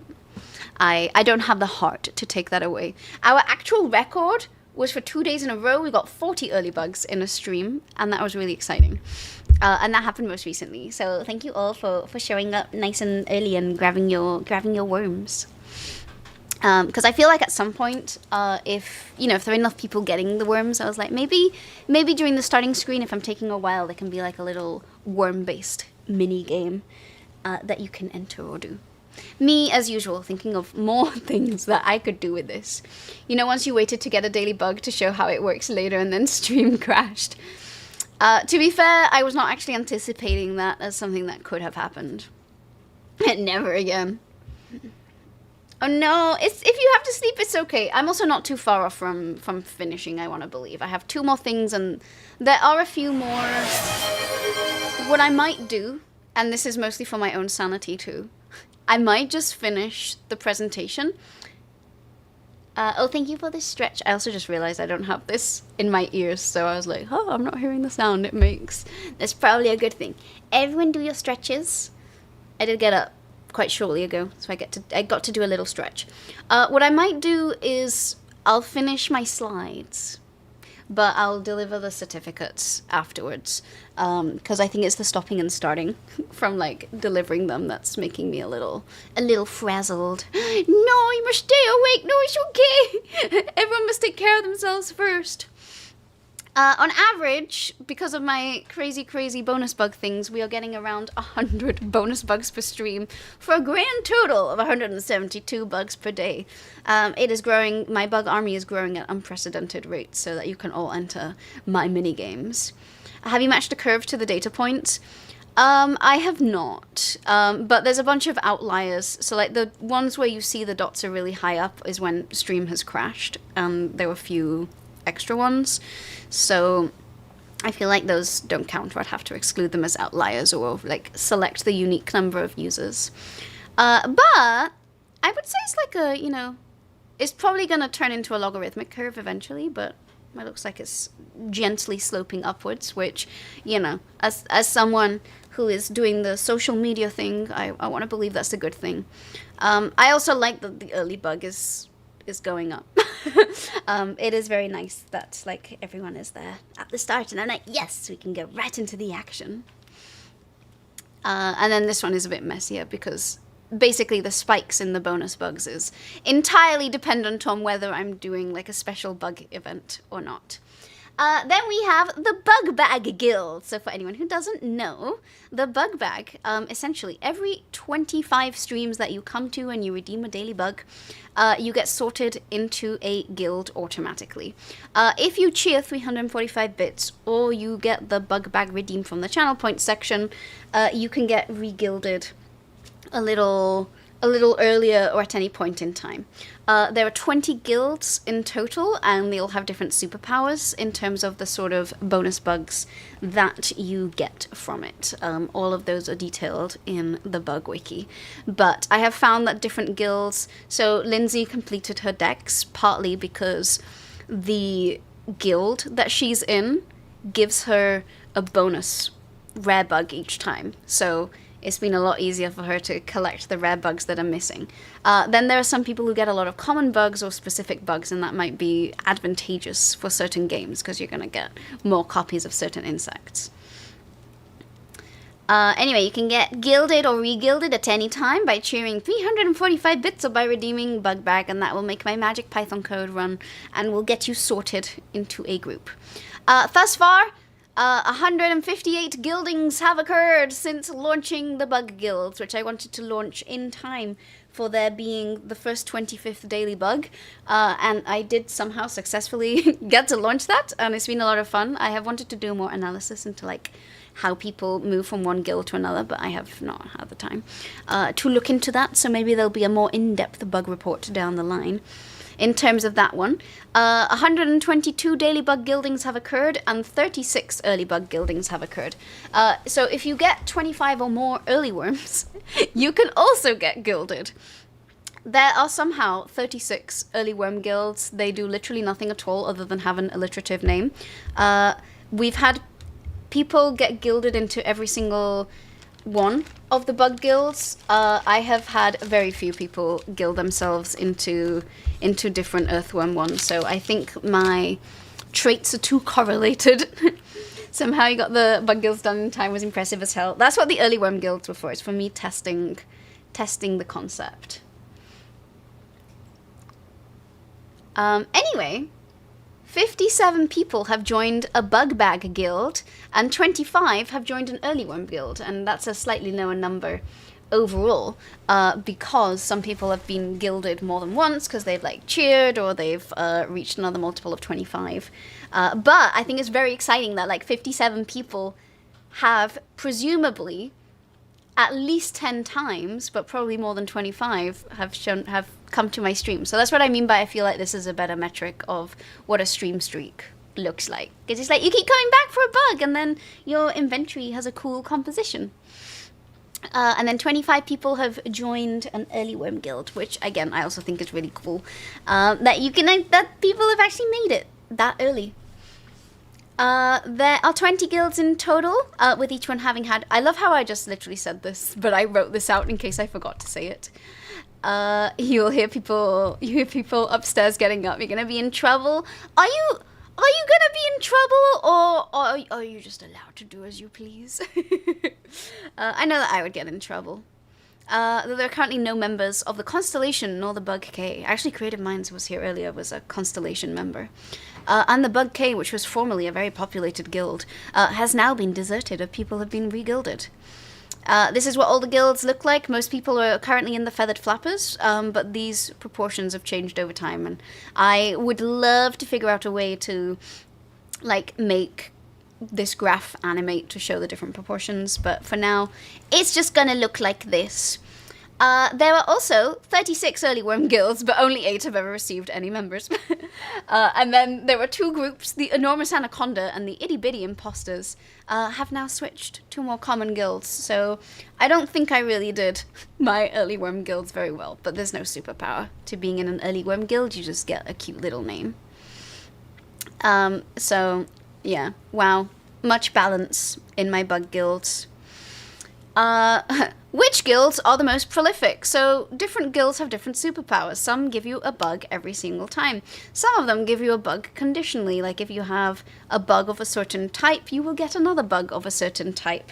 I don't have the heart to take that away. Our actual record was for 2 days in a row. We got 40 early bugs in a stream, and that was really exciting. And that happened most recently. So thank you all for showing up nice and early and grabbing your worms. Because I feel like at some point, if there are enough people getting the worms, I was like, maybe during the starting screen, if I'm taking a while, there can be like a little worm-based mini game that you can enter or do. Me, as usual, thinking of more things that I could do with this. Once you waited to get a daily bug to show how it works later and then stream crashed. To be fair, I was not actually anticipating that as something that could have happened. Never again. Oh no, if you have to sleep, it's okay. I'm also not too far off from finishing, I want to believe. I have 2 more things, and there are a few more. What I might do, and this is mostly for my own sanity too, I might just finish the presentation. Oh, thank you for this stretch. I also just realized I don't have this in my ears, so I was like, oh, I'm not hearing the sound it makes. That's probably a good thing. Everyone do your stretches. I did get up quite shortly ago, so I got to do a little stretch. What I might do is I'll finish my slides, but I'll deliver the certificates afterwards, because I think it's the stopping and starting from delivering them that's making me a little frazzled. No, you must stay awake. No, it's okay. Everyone must take care of themselves first. On average, because of my crazy bonus bug things, we are getting around 100 bonus bugs per stream for a grand total of 172 bugs per day. It is growing, my bug army is growing at unprecedented rates so that you can all enter my mini games. Have you matched the curve to the data points? I have not, but there's a bunch of outliers. So the ones where you see the dots are really high up is when stream has crashed, and there were a few extra ones. So I feel like those don't count, or I'd have to exclude them as outliers or select the unique number of users. But I would say it's it's probably going to turn into a logarithmic curve eventually, but it looks like it's gently sloping upwards, which, as someone who is doing the social media thing, I want to believe that's a good thing. I also like that the early bug is going up. It is very nice that everyone is there at the start, and I'm like, yes, we can go right into the action. And then this one is a bit messier because basically the spikes in the bonus bugs is entirely dependent on whether I'm doing a special bug event or not. Then we have the Bug Bag Guild. So for anyone who doesn't know, the Bug Bag, essentially every 25 streams that you come to and you redeem a daily bug, you get sorted into a guild automatically. If you cheer 345 bits or you get the Bug Bag redeemed from the channel point section, you can get re-guilded a little earlier or at any point in time. There are 20 guilds in total, and they all have different superpowers in terms of the sort of bonus bugs that you get from it. All of those are detailed in the bug wiki. But I have found that different guilds... So Lindsay completed her dex partly because the guild that she's in gives her a bonus rare bug each time. So it's been a lot easier for her to collect the rare bugs that are missing. Then there are some people who get a lot of common bugs or specific bugs, and that might be advantageous for certain games because you're going to get more copies of certain insects. Anyway, you can get gilded or re-gilded at any time by cheering 345 bits or by redeeming Bug Bag, and that will make my Magic Python code run and will get you sorted into a group. Thus far, 158 gildings have occurred since launching the Bug Guilds, which I wanted to launch in time for there being the first 25th daily bug, and I did somehow successfully get to launch that, and it's been a lot of fun. I have wanted to do more analysis into like how people move from one guild to another, but I have not had the time to look into that, so maybe there'll be a more in-depth bug report down the line. In terms of that one, 122 daily bug gildings have occurred and 36 early bug gildings have occurred. So if you get 25 or more early worms, you can also get gilded. There are somehow 36 early worm guilds. They do literally nothing at all other than have an alliterative name. We've had people get gilded into every single one of the bug guilds. I have had very few people gild themselves into different earthworm ones, so I think my traits are too correlated. Somehow you got the bug guilds done in time was impressive as hell. That's what the early worm guilds were for. It's for me testing the concept. Anyway, 57 people have joined a bug bag guild, and 25 have joined an early worm guild, and that's a slightly lower number overall, because some people have been gilded more than once because they've like cheered or they've reached another multiple of 25. But I think it's very exciting that like 57 people have presumably at least 10 times, but probably more than 25 have come to my stream. So that's what I mean by I feel like this is a better metric of what a stream streak looks like. It's just like you keep coming back for a bug and then your inventory has a cool composition. And then 25 people have joined an early worm guild, which again I also think is really cool. That people have actually made it that early. There are 20 guilds in total, with each one having had... I love how I just literally said this, but I wrote this out in case I forgot to say it. You hear people upstairs getting up. You're gonna be in trouble. Are you gonna be in trouble, or are you just allowed to do as you please? I know that I would get in trouble. There are currently no members of the Constellation nor the Bug K. Actually, Creative Minds was here earlier, was a Constellation member. And the Bug K, which was formerly a very populated guild, has now been deserted, or people have been re-guilded. This is what all the guilds look like. Most people are currently in the Feathered Flappers, but these proportions have changed over time, and I would love to figure out a way to like make this graph animate to show the different proportions, but for now it's just gonna look like this. There are also 36 early worm guilds, but only 8 have ever received any members. And then there were 2 groups, the Enormous Anaconda and the Itty Bitty Imposters, have now switched to more common guilds. So I don't think I really did my early worm guilds very well, but there's no superpower to being in an early worm guild. You just get a cute little name. So yeah, wow, much balance in my bug guilds. Which guilds are the most prolific? So different guilds have different superpowers. Some give you a bug every single time. Some of them give you a bug conditionally, like if you have a bug of a certain type, you will get another bug of a certain type.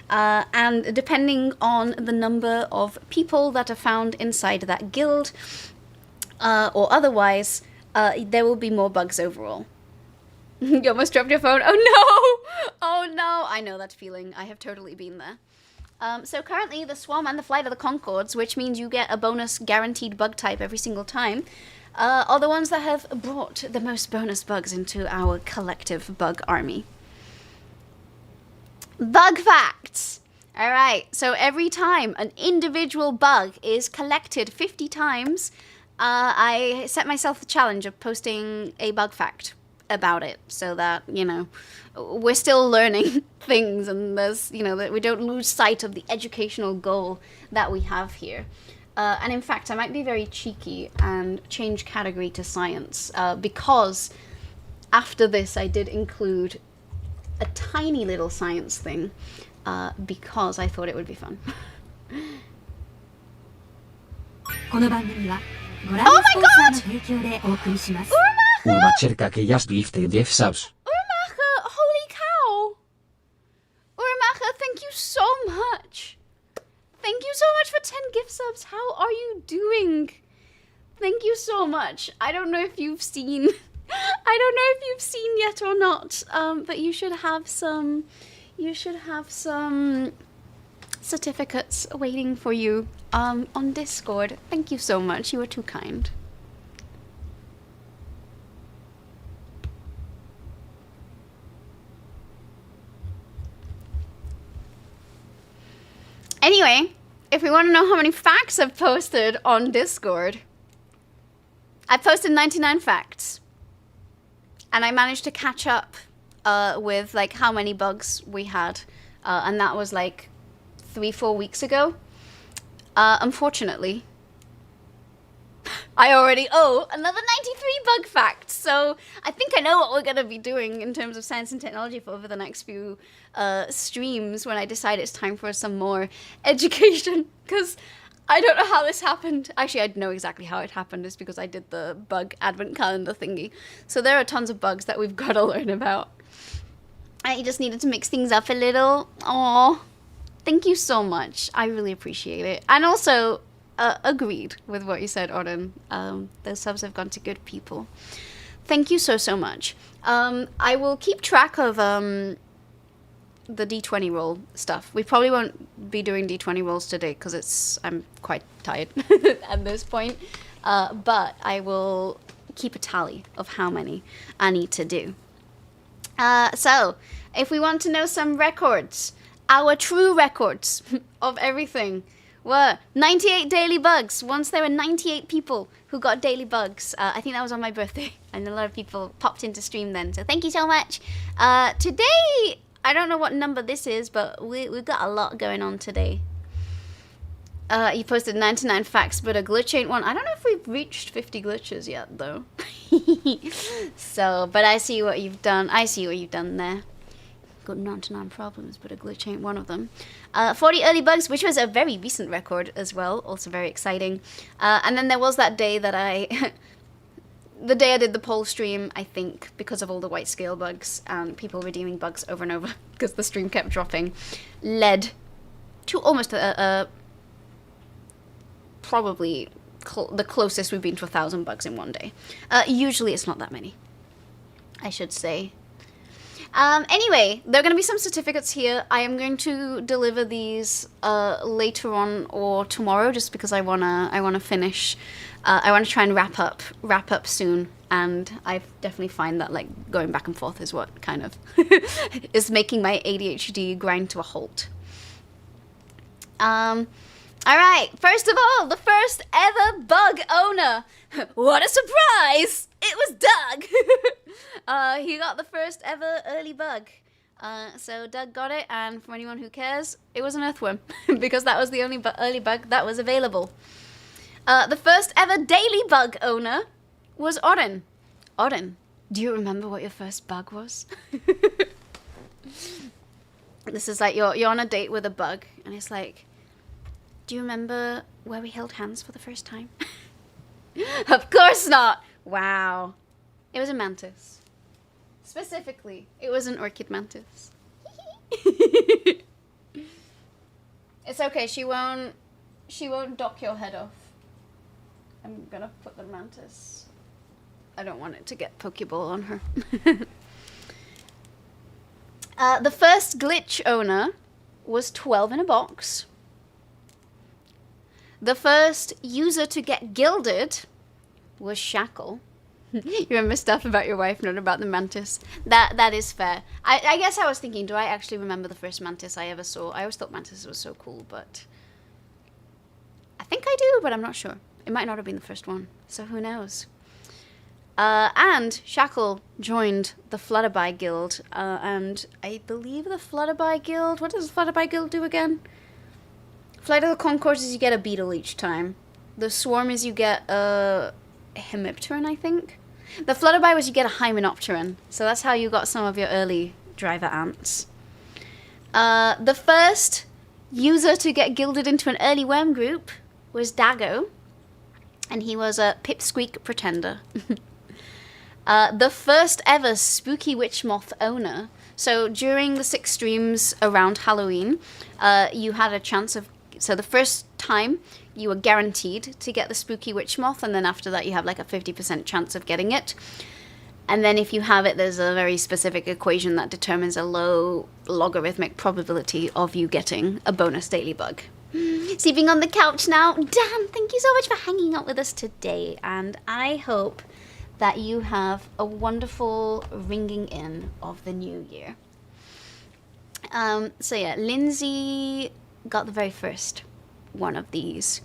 And depending on the number of people that are found inside that guild, or otherwise, there will be more bugs overall. You almost dropped your phone. Oh no! Oh no! I know that feeling. I have totally been there. So currently the Swarm and the Flight of the Concords, which means you get a bonus guaranteed bug type every single time, are the ones that have brought the most bonus bugs into our collective bug army. Bug facts! Alright, so every time an individual bug is collected 50 times, I set myself the challenge of posting a bug fact about it, so that, you know, we're still learning things, and there's, you know, that we don't lose sight of the educational goal that we have here. And in fact, I might be very cheeky and change category to science, because after this I did include a tiny little science thing because I thought it would be fun. この番組はご覧のスポンサーの提供でお送りします。 Una cerca que just gifted 10 subs. Urmacher, holy cow! Urmacher, thank you so much. Thank you so much for 10 gift subs. How are you doing? Thank you so much. I don't know if you've seen yet or not, but you should have some certificates waiting for you on Discord. Thank you so much. You were too kind. Anyway, if we want to know how many facts I've posted on Discord, I posted 99 facts. And I managed to catch up with like how many bugs we had. And that was like 3-4 weeks ago. Unfortunately, I already owe another 93 bug facts. So I think I know what we're going to be doing in terms of science and technology for over the next few streams when I decide it's time for some more education. Because I don't know how this happened. Actually, I know exactly how it happened. It's because I did the bug advent calendar thingy. So there are tons of bugs that we've got to learn about. I just needed to mix things up a little. Aww. Thank you so much. I really appreciate it. And also, agreed with what you said, Oren. Those subs have gone to good people. Thank you so much. I will keep track of the D20 roll stuff. We probably won't be doing D20 rolls today because I'm quite tired at this point. But I will keep a tally of how many I need to do. So, if we want to know some records, our true records of everything were 98 daily bugs. Once there were 98 people who got daily bugs. I think that was on my birthday, and a lot of people popped into stream then. So thank you so much. Today, I don't know what number this is, but we've got a lot going on today. You posted 99 facts, but a glitch ain't one. I don't know if we've reached 50 glitches yet, though. So, but I see what you've done. I see what you've done there. Got 99 problems, but a glitch ain't one of them. 40 early bugs, which was a very recent record as well. Also very exciting. And then there was that day that the day I did the poll stream, I think, because of all the white scale bugs and people redeeming bugs over and over because the stream kept dropping, led to almost probably the closest we've been to 1,000 bugs in one day. Usually it's not that many, I should say. Anyway, there are going to be some certificates here. I am going to deliver these later on or tomorrow, just because I wanna finish. I want to try and wrap up soon, and I definitely find that like going back and forth is what kind of is making my ADHD grind to a halt. All right, first of all, the first ever bug owner. What a surprise! It was Doug. He got the first ever early bug. So Doug got it, and for anyone who cares, it was an earthworm because that was the only early bug that was available. The first ever daily bug owner was Oren. Oren, do you remember what your first bug was? This is like you're on a date with a bug, and it's like, do you remember where we held hands for the first time? Of course not. Wow. It was a mantis. Specifically, it was an orchid mantis. It's okay. She won't dock your head off. I'm gonna put the mantis. I don't want it to get Pokeball on her. The first glitch owner was 12 in a box. The first user to get gilded was Shackle. You remember stuff about your wife, not about the mantis. That is fair. I guess I was thinking, do I actually remember the first mantis I ever saw? I always thought mantis was so cool, but I think I do, but I'm not sure. It might not have been the first one, so who knows? And Shackle joined the Flutterby Guild, and I believe the Flutterby Guild... What does the Flutterby Guild do again? Flight of the Concourse is you get a beetle each time. The Swarm is you get a Hemipteran, I think. The Flutterby was you get a Hymenopteran. So that's how you got some of your early driver ants. The first user to get gilded into an early worm group was Dago, and he was a Pipsqueak Pretender. The first ever Spooky Witch Moth owner. So during the 6 streams around Halloween, you had a chance of... So the first time, you were guaranteed to get the Spooky Witch Moth, and then after that you have like a 50% chance of getting it. And then if you have it, there's a very specific equation that determines a low logarithmic probability of you getting a bonus daily bug. Sleeping on the couch now. Dan, thank you so much for hanging out with us today, and I hope that you have a wonderful ringing in of the new year. So yeah, Lindsay got the very first one of these.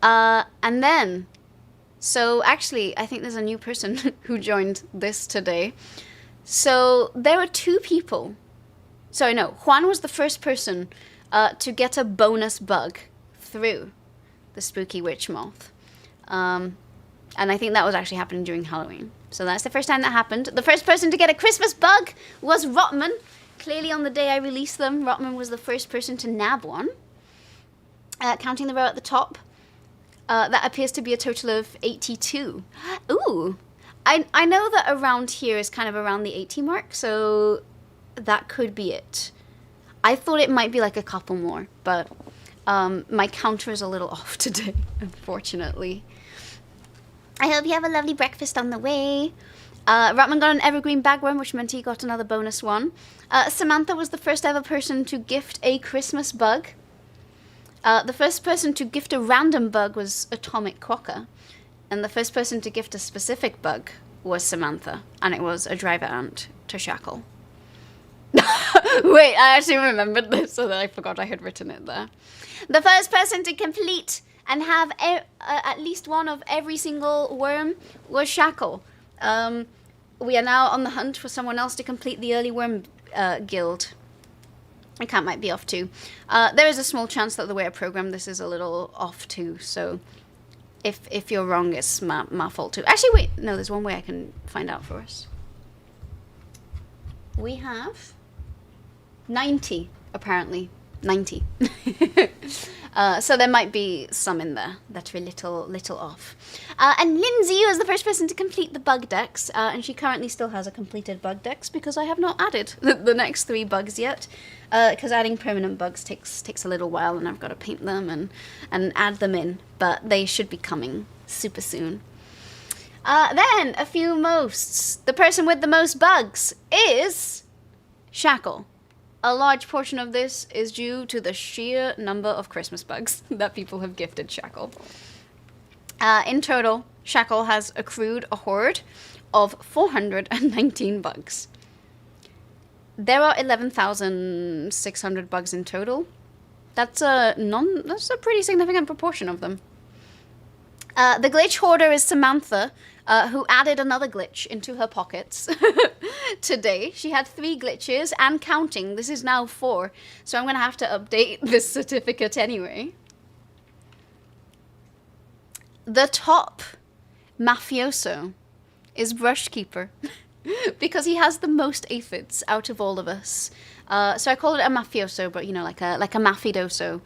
And then, so actually, I think there's a new person who joined this today. So there were 2 people. Sorry, no, Juan was the first person to get a bonus bug through the Spooky Witch Moth. And I think that was actually happening during Halloween. So that's the first time that happened. The first person to get a Christmas bug was Rotman. Clearly on the day I released them, Rotman was the first person to nab one. Counting the row at the top, that appears to be a total of 82. Ooh, I know that around here is kind of around the 80 mark, so that could be it. I thought it might be like a couple more, but my counter is a little off today, unfortunately. I hope you have a lovely breakfast on the way. Ratman got an evergreen bagworm, which meant he got another bonus one. Samantha was the first ever person to gift a Christmas bug. The first person to gift a random bug was Atomic Quokka. And the first person to gift a specific bug was Samantha. And it was a driver ant to Shackle. Wait, I actually remembered this, so that I forgot I had written it there. The first person to complete and have at least one of every single worm was Shackle. We are now on the hunt for someone else to complete the early worm guild. I can't might be off too. There is a small chance that the way I programmed this is a little off too, so if you're wrong, it's my fault too. Actually, wait, no, there's one way I can find out for us. We have 90, apparently. 90. So there might be some in there that are a little off. And Lindsay was the first person to complete the bug dex, and she currently still has a completed bug dex because I have not added the next 3 bugs yet. Because adding permanent bugs takes a little while, and I've got to paint them and add them in. But they should be coming super soon. Then a few mosts. The person with the most bugs is Shackle. A large portion of this is due to the sheer number of Christmas bugs that people have gifted Shackle. In total, Shackle has accrued a hoard of 419 bugs. There are 11,600 bugs in total. That's a pretty significant proportion of them. The glitch hoarder is Samantha, who added another glitch into her pockets today. She had 3 glitches and counting. This is now 4, so I'm going to have to update this certificate anyway. The top mafioso is Brushkeeper because he has the most aphids out of all of us. So I call it a mafioso, but you know, like a mafidoso.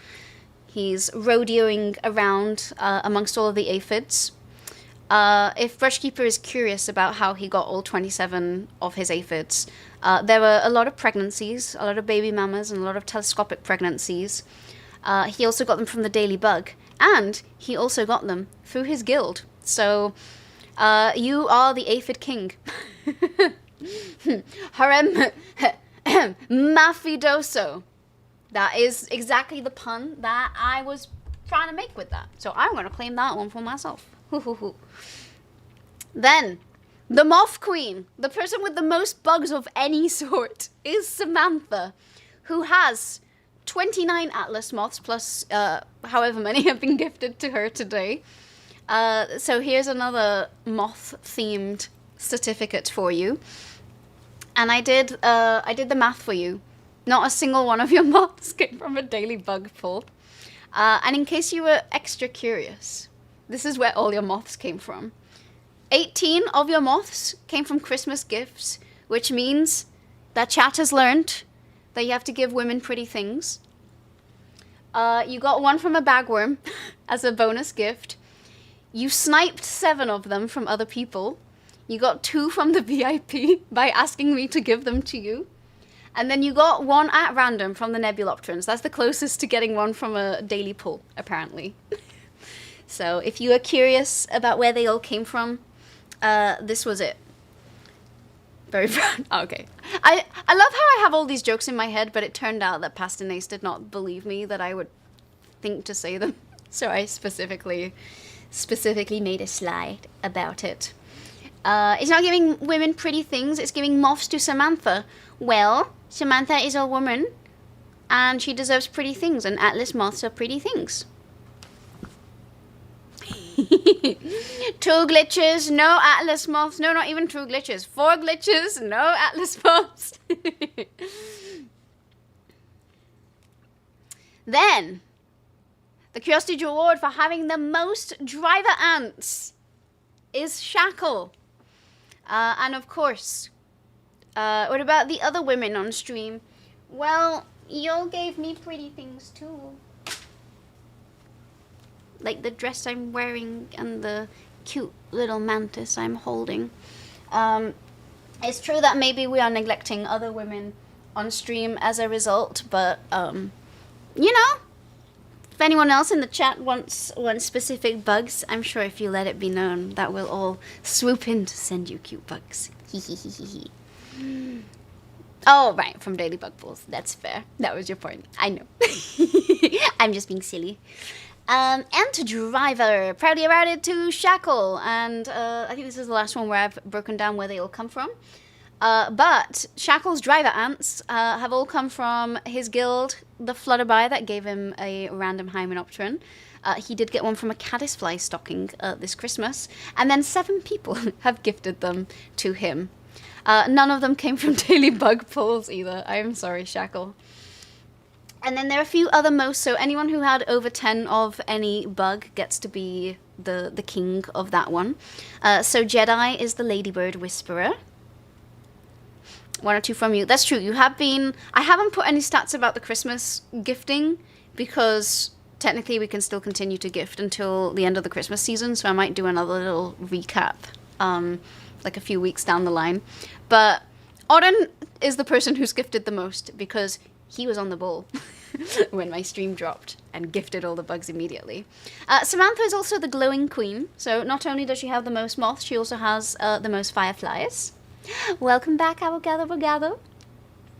He's rodeoing around amongst all of the aphids. If Brushkeeper is curious about how he got all 27 of his aphids, there were a lot of pregnancies, a lot of baby mamas, and a lot of telescopic pregnancies. He also got them from the Daily Bug, and he also got them through his guild. So, you are the aphid king. Harem Mafidoso. That is exactly the pun that I was trying to make with that. So I'm going to claim that one for myself. Then, the Moth Queen, the person with the most bugs of any sort, is Samantha, who has 29 Atlas moths plus however many have been gifted to her today. So here's another moth-themed certificate for you. And I did the math for you. Not a single one of your moths came from a Daily Bug pull. And in case you were extra curious, this is where all your moths came from. 18 of your moths came from Christmas gifts, which means that chat has learned that you have to give women pretty things. You got one from a bagworm as a bonus gift. You sniped 7 of them from other people. You got 2 from the VIP by asking me to give them to you. And then you got 1 at random from the Nebulopterans. That's the closest to getting one from a daily pull, apparently. So if you are curious about where they all came from, this was it. Very proud. Okay. I love how I have all these jokes in my head, but it turned out that Pastinace did not believe me that I would think to say them. So I specifically made a slide about it. It's not giving women pretty things, it's giving moths to Samantha. Well, Samantha is a woman, and she deserves pretty things, and Atlas moths are pretty things. 2 glitches, no Atlas moths. No, not even 2 glitches. 4 glitches, no Atlas moths. Then, the Curiosity Award for having the most driver ants is Shackle. And of course, what about the other women on stream? Well, y'all gave me pretty things too. Like the dress I'm wearing and the cute little mantis I'm holding. It's true that maybe we are neglecting other women on stream as a result, but, you know, if anyone else in the chat wants specific bugs, I'm sure if you let it be known that we'll all swoop in to send you cute bugs. Oh, right, from Daily Bug Balls. That's fair. That was your point. I know. I'm just being silly. And to Driver, proudly routed to Shackle, and I think this is the last one where I've broken down where they all come from. But Shackle's driver ants have all come from his guild, the Flutterby, that gave him a random Hymenopteron. He did get one from a caddisfly stocking this Christmas, and then 7 people have gifted them to him. None of them came from Daily Bug Pulls either. I am sorry, Shackle. And then there are a few other most, so anyone who had over 10 of any bug gets to be the king of that one. So Jedi is the Ladybird Whisperer. 1 or 2 from you. That's true, you have been... I haven't put any stats about the Christmas gifting, because technically we can still continue to gift until the end of the Christmas season, so I might do another little recap, like a few weeks down the line. But Auden is the person who's gifted the most, because he was on the ball when my stream dropped and gifted all the bugs immediately. Samantha is also the glowing queen, so not only does she have the most moths, she also has the most fireflies. Welcome back, Avogadro.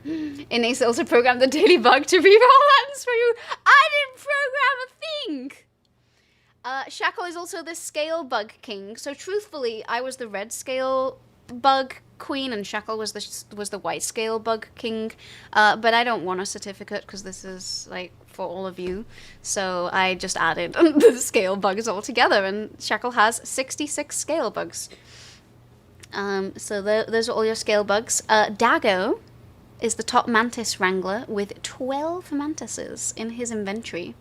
Inés also programmed the daily bug to reroll ants for you. I didn't program a thing! Shackle is also the scale bug king, so truthfully, I was the red scale bug queen and Shackle was the white scale bug king, but I don't want a certificate because this is like for all of you, so I just added the scale bugs all together, and Shackle has 66 scale bugs. So those are all your scale bugs. Dago is the top mantis wrangler with 12 mantises in his inventory.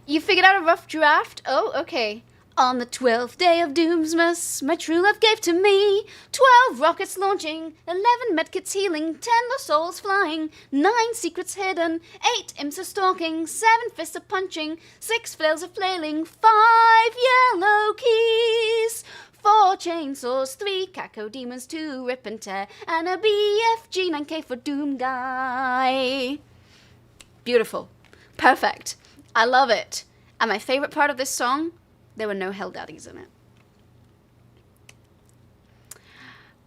You figured out a rough draft? Oh, okay. On the 12th day of Doomsmas, my true love gave to me 12 rockets launching, 11 medkits healing, 10 lost souls flying, 9 secrets hidden, 8 imps a stalking, 7 fists a punching, 6 flails a flailing, 5 yellow keys, 4 chainsaws, 3 caco demons, 2 rip and tear, and a BFG 9K for Doom Guy. Beautiful. Perfect. I love it. And my favorite part of this song, there were no Hell Daddies in it.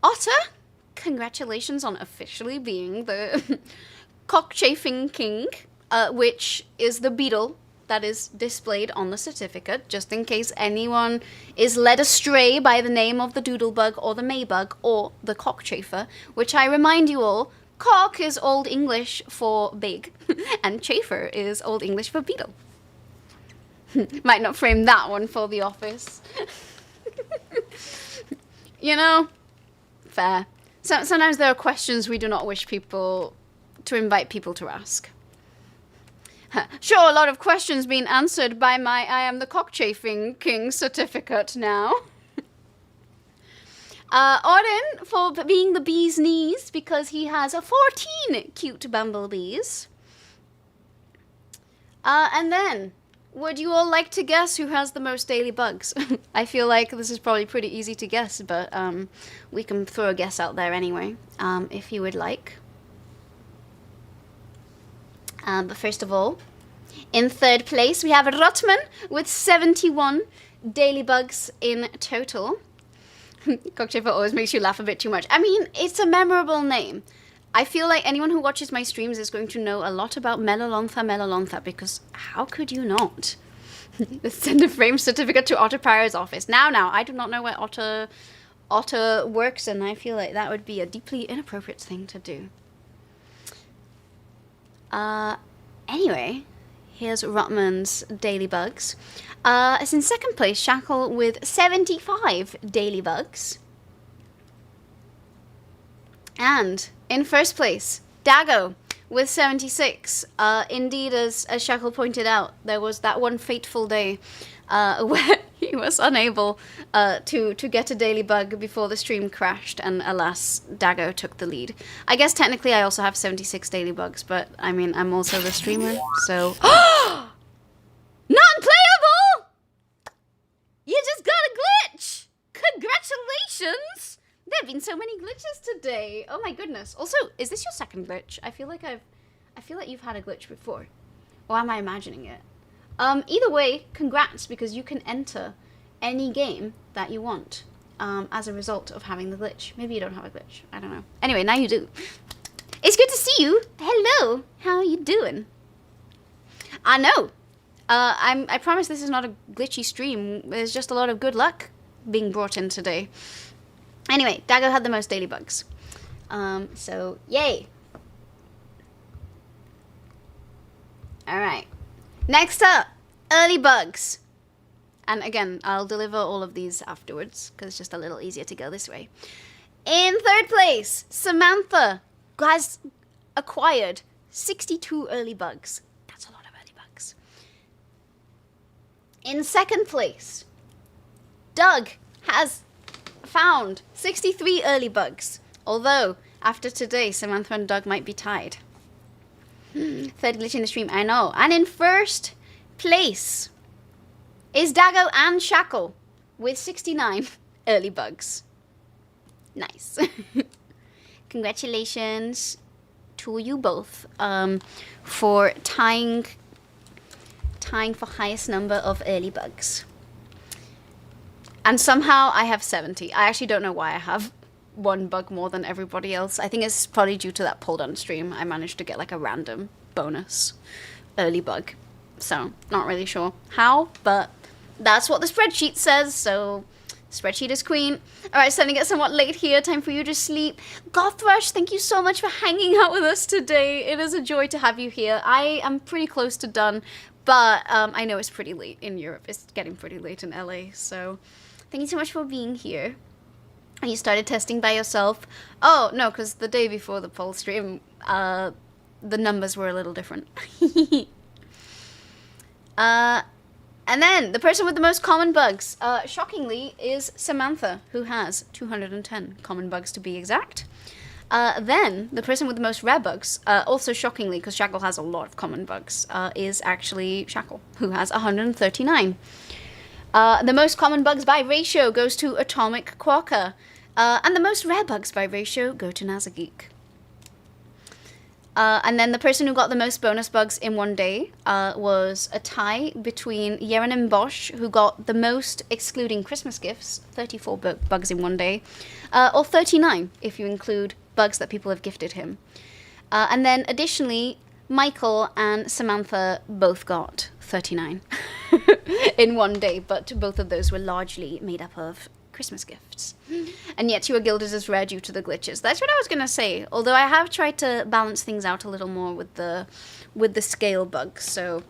Otter, congratulations on officially being the cockchafing king, which is the beetle that is displayed on the certificate, just in case anyone is led astray by the name of the doodlebug or the maybug or the cockchafer, which I remind you all, cock is Old English for big, and chafer is Old English for beetle. Might not frame that one for the office. You know, fair. Sometimes there are questions we do not wish people to invite people to ask. Sure, a lot of questions being answered by my I am the cockchafing king certificate now. Auden for being the bee's knees because he has 14 cute bumblebees. And then, would you all like to guess who has the most daily bugs? I feel like this is probably pretty easy to guess, but we can throw a guess out there anyway, if you would like. But first of all, in third place, we have Rotman with 71 daily bugs in total. Cockchafer always makes you laugh a bit too much. I mean, it's a memorable name. I feel like anyone who watches my streams is going to know a lot about Melolontha, because how could you not? Send a frame certificate to Otter Pyro's office. Now, I do not know where Otter works, and I feel like that would be a deeply inappropriate thing to do. Anyway, here's Rotman's daily bugs. It's in second place, Shackle with 75 daily bugs. And in first place, Dago with 76. Indeed, as Shackle pointed out, there was that one fateful day where he was unable to get a daily bug before the stream crashed, and alas, Dago took the lead. I guess technically I also have 76 daily bugs, but I mean, I'm also the streamer, so... Non-playable! You just got a glitch! Congratulations! There have been so many glitches today. Oh my goodness. Also, is this your second glitch? I feel like you've had a glitch before. Or am I imagining it? Either way, congrats, because you can enter any game that you want as a result of having the glitch. Maybe you don't have a glitch. I don't know. Anyway, now you do. It's good to see you. Hello. How are you doing? I know. I promise this is not a glitchy stream. There's just a lot of good luck being brought in today. Anyway, Dago had the most daily bugs. So, yay. Alright. Next up, early bugs. And again, I'll deliver all of these afterwards, because it's just a little easier to go this way. In third place, Samantha has acquired 62 early bugs. That's a lot of early bugs. In second place, Doug has found 63 early bugs. Although, after today, Samantha and Doug might be tied. Third glitch in the stream, I know. And in first place is Dago and Shackle with 69 early bugs. Nice. Congratulations to you both for tying for highest number of early bugs. And somehow I have 70. I actually don't know why I have one bug more than everybody else. I think it's probably due to that pull down stream. I managed to get like a random bonus early bug. So, not really sure how, but that's what the spreadsheet says, so spreadsheet is queen. Alright, starting to get somewhat late here. Time for you to sleep. Gothrush, thank you so much for hanging out with us today. It is a joy to have you here. I am pretty close to done, but I know it's pretty late in Europe. It's getting pretty late in LA, so thank you so much for being here. You started testing by yourself. Oh, no, because the day before the poll stream, the numbers were a little different. And then, the person with the most common bugs, shockingly, is Samantha, who has 210 common bugs to be exact. Then, the person with the most rare bugs, also shockingly, because Shackle has a lot of common bugs, is actually Shackle, who has 139. The most common bugs by ratio goes to Atomic Quokka. And the most rare bugs by ratio go to Nazageek. And then the person who got the most bonus bugs in one day was a tie between Yerenim Bosch, who got the most excluding Christmas gifts, 34 bugs in one day, or 39 if you include bugs that people have gifted him. And then additionally, Michael and Samantha both got 39 in one day, but both of those were largely made up of Christmas gifts. And yet you are gilded as rare due to the glitches. That's what I was going to say, although I have tried to balance things out a little more with the scale bugs, so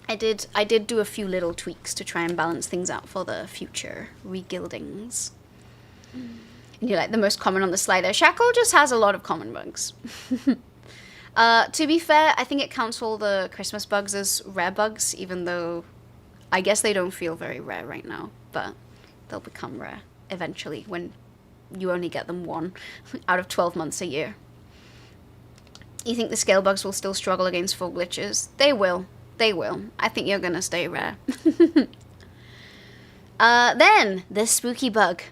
I did do a few little tweaks to try and balance things out for the future regildings. And you're like the most common on the slider. Shackle just has a lot of common bugs. To be fair, I think it counts all the Christmas bugs as rare bugs, even though I guess they don't feel very rare right now, but they'll become rare eventually when you only get them 1 out of 12 months a year. You think the scale bugs will still struggle against full glitches? They will. They will. I think you're gonna stay rare. Then, the spooky bug.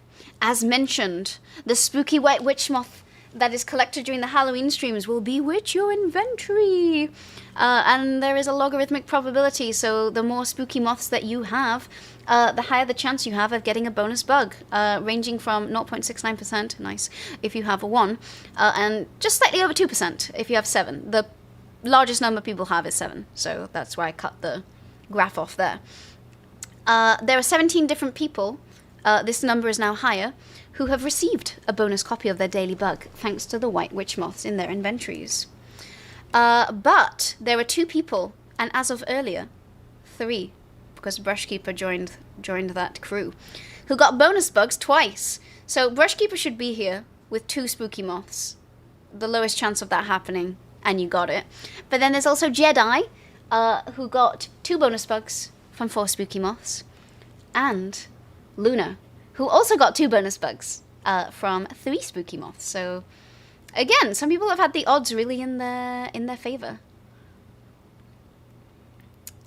As mentioned, the spooky white witch moth that is collected during the Halloween streams will bewitch your inventory. And there is a logarithmic probability, so the more spooky moths that you have, the higher the chance you have of getting a bonus bug, ranging from 0.69%, nice, if you have a 1, and just slightly over 2% if you have 7. The largest number people have is 7, so that's why I cut the graph off there. There are 17 different people, this number is now higher, who have received a bonus copy of their daily bug, thanks to the white witch moths in their inventories. But there were 2 people, and as of earlier, 3, because Brushkeeper joined that crew, who got bonus bugs twice. So Brushkeeper should be here with 2 spooky moths. The lowest chance of that happening, and you got it. But then there's also Jedi, who got 2 bonus bugs from 4 spooky moths, and Luna, who also got 2 bonus bugs from 3 spooky moths. So again, some people have had the odds really in their favor.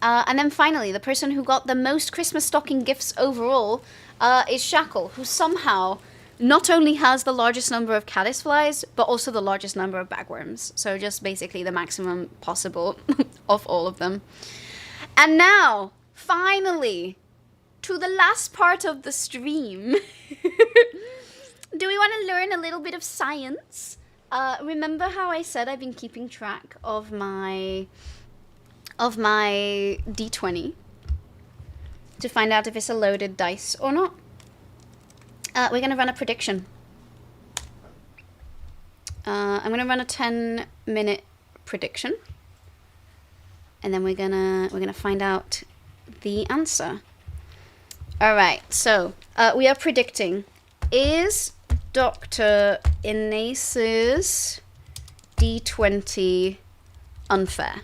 And then finally, the person who got the most Christmas stocking gifts overall is Shackle, who somehow not only has the largest number of caddisflies, but also the largest number of bagworms. So just basically the maximum possible of all of them. And now, finally, to the last part of the stream. Do we want to learn a little bit of science? Remember how I said I've been keeping track of my D20 to find out if it's a loaded dice or not? We're going to run a prediction. I'm going to run a 10-minute prediction, and then we're gonna find out the answer. All right, so we are predicting: is Dr. Inace's D20 unfair?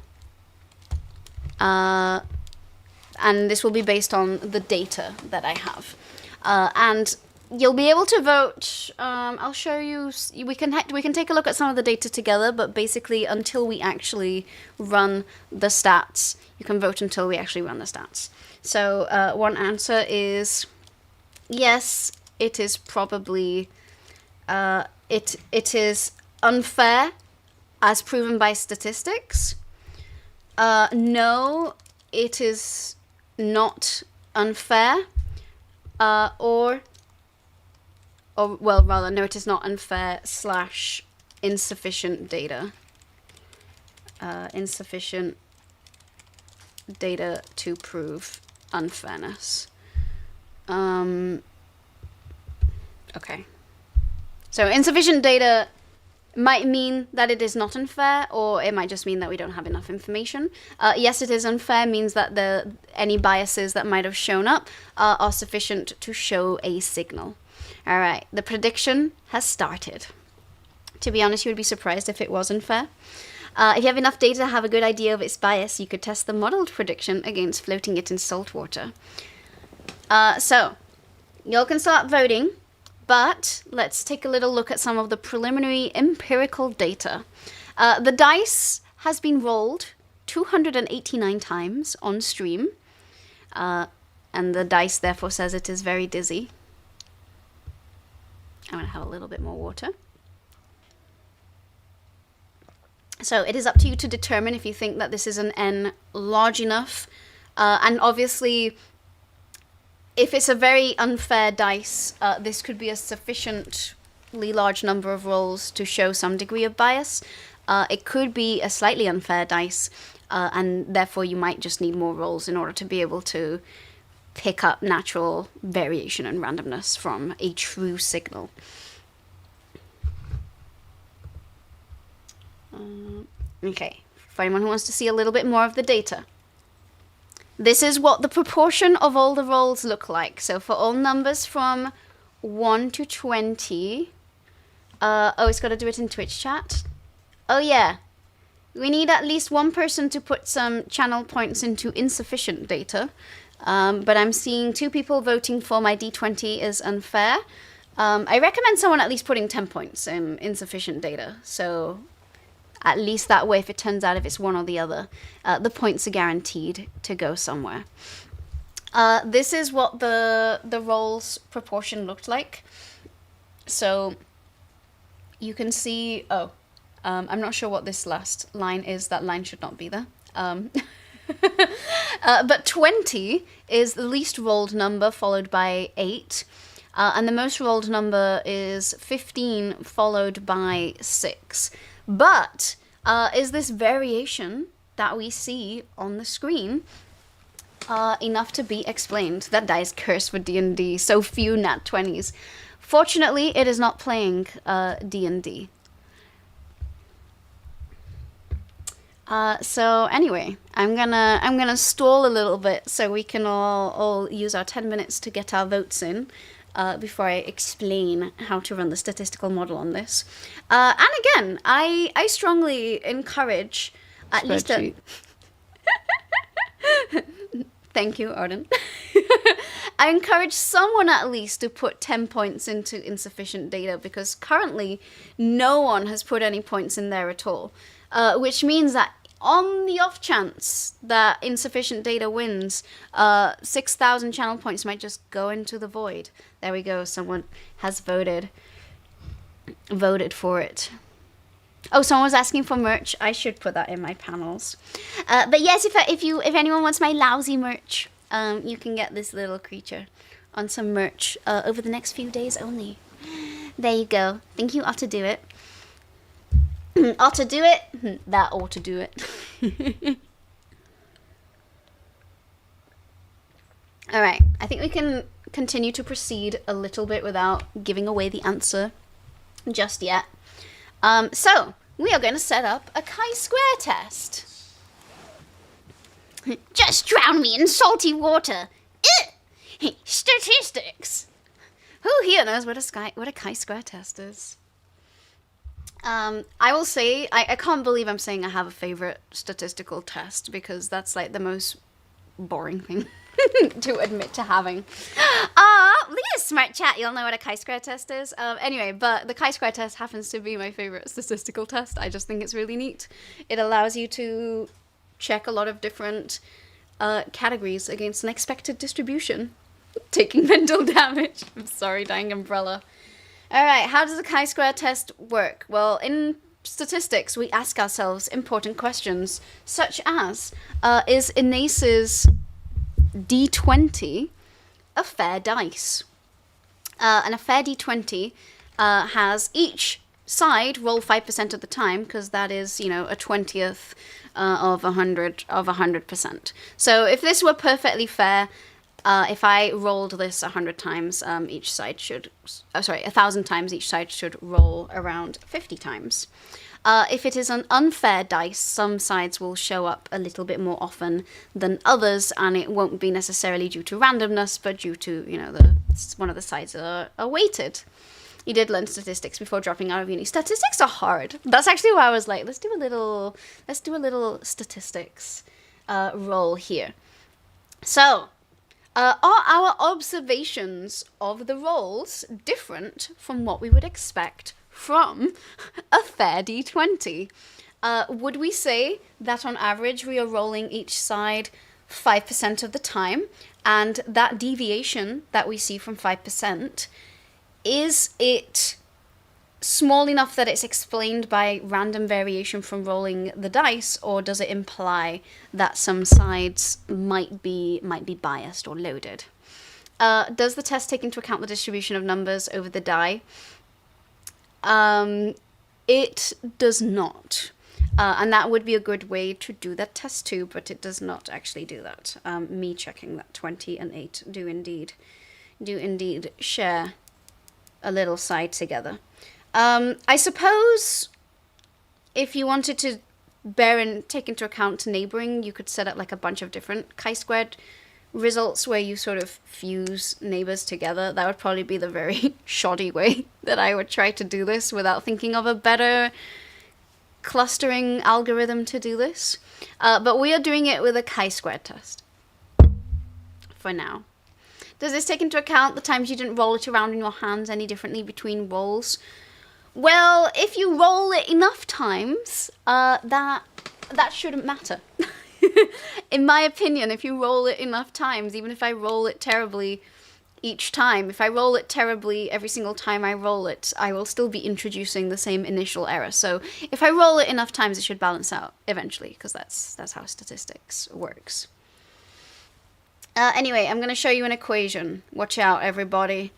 And this will be based on the data that I have. And you'll be able to vote. I'll show you. We can take a look at some of the data together, but basically until we actually run the stats, you can vote until we actually run the stats. So one answer is yes, it is probably it is unfair as proven by statistics. No, it is not unfair. Or well, rather, no, it is not unfair / insufficient data. Insufficient data to prove unfairness. Okay. So insufficient data might mean that it is not unfair, or it might just mean that we don't have enough information. Yes, it is unfair means that any biases that might have shown up are sufficient to show a signal. All right, the prediction has started. To be honest, you would be surprised if it was unfair. If you have enough data to have a good idea of its bias, you could test the modeled prediction against floating it in salt water. So, y'all can start voting. But let's take a little look at some of the preliminary empirical data. The dice has been rolled 289 times on stream. And the dice therefore says it is very dizzy. I'm going to have a little bit more water. So it is up to you to determine if you think that this is an N large enough. And obviously, if it's a very unfair dice, this could be a sufficiently large number of rolls to show some degree of bias. It could be a slightly unfair dice, and therefore you might just need more rolls in order to be able to pick up natural variation and randomness from a true signal. Okay, for anyone who wants to see a little bit more of the data. This is what the proportion of all the rolls look like. So for all numbers from 1 to 20... oh, it's got to do it in Twitch chat? Oh yeah. We need at least one person to put some channel points into insufficient data. But I'm seeing 2 people voting for my D20 is unfair. I recommend someone at least putting 10 points in insufficient data. So at least that way, if it turns out if it's one or the other, the points are guaranteed to go somewhere. This is what the rolls proportion looked like. So you can see, I'm not sure what this last line is. That line should not be there. But 20 is the least rolled number, followed by 8. And the most rolled number is 15, followed by 6. But is this variation that we see on the screen enough to be explained? That dice cursed for D&D. So few nat 20s. Fortunately, it is not playing D&D. So anyway, I'm gonna stall a little bit so we can all use our 10 minutes to get our votes in before I explain how to run the statistical model on this. And again, I strongly encourage at least a... Thank you, Arden. I encourage someone at least to put 10 points into insufficient data, because currently no one has put any points in there at all. Which means that on the off chance that insufficient data wins, 6,000 channel points might just go into the void. There we go. Someone has voted for it. Oh, someone was asking for merch. I should put that in my panels. But yes, if anyone wants my lousy merch, you can get this little creature on some merch over the next few days only. There you go. Think you ought to do it. Ought to do it? That ought to do it. Alright, I think we can continue to proceed a little bit without giving away the answer just yet. So, we are going to set up a chi-square test. Just drown me in salty water. Statistics. Who here knows what a chi-square test is? I will say, I can't believe I'm saying I have a favorite statistical test, because that's like the most boring thing to admit to having. Look at this smart chat, you'll know what a chi-square test is. Anyway, but the chi-square test happens to be my favorite statistical test. I just think it's really neat. It allows you to check a lot of different categories against an expected distribution. Taking mental damage. I'm sorry, dying umbrella. Alright, how does a chi-square test work? Well, in statistics, we ask ourselves important questions, such as, is Inace's D20 a fair dice? And a fair D20 has each side roll 5% of the time, because that is, a 20th of 100%. So if this were perfectly fair, if I rolled this 100 times, each side should... 1,000 times, each side should roll around 50 times. If it is an unfair dice, some sides will show up a little bit more often than others, and it won't be necessarily due to randomness, but due to, one of the sides are weighted. You did learn statistics before dropping out of uni. Statistics are hard. That's actually why I was like, let's do a little statistics roll here. So... are our observations of the rolls different from what we would expect from a fair D20? Would we say that on average we are rolling each side 5% of the time, and that deviation that we see from 5%, is it small enough that it's explained by random variation from rolling the dice, or does it imply that some sides might be biased or loaded? Does the test take into account the distribution of numbers over the die? It does not. And that would be a good way to do that test too, but it does not actually do that. Me checking that 20 and 8 do indeed share a little side together. I suppose if you wanted to take into account neighboring, you could set up like a bunch of different chi-squared results where you sort of fuse neighbors together. That would probably be the very shoddy way that I would try to do this without thinking of a better clustering algorithm to do this. But we are doing it with a chi-squared test for now. Does this take into account the times you didn't roll it around in your hands any differently between rolls? Well, if you roll it enough times, that shouldn't matter. In my opinion, if you roll it enough times, even if I roll it terribly each time, if I roll it terribly every single time I roll it, I will still be introducing the same initial error. So if I roll it enough times, it should balance out eventually, because that's how statistics works. Anyway, I'm going to show you an equation. Watch out, everybody.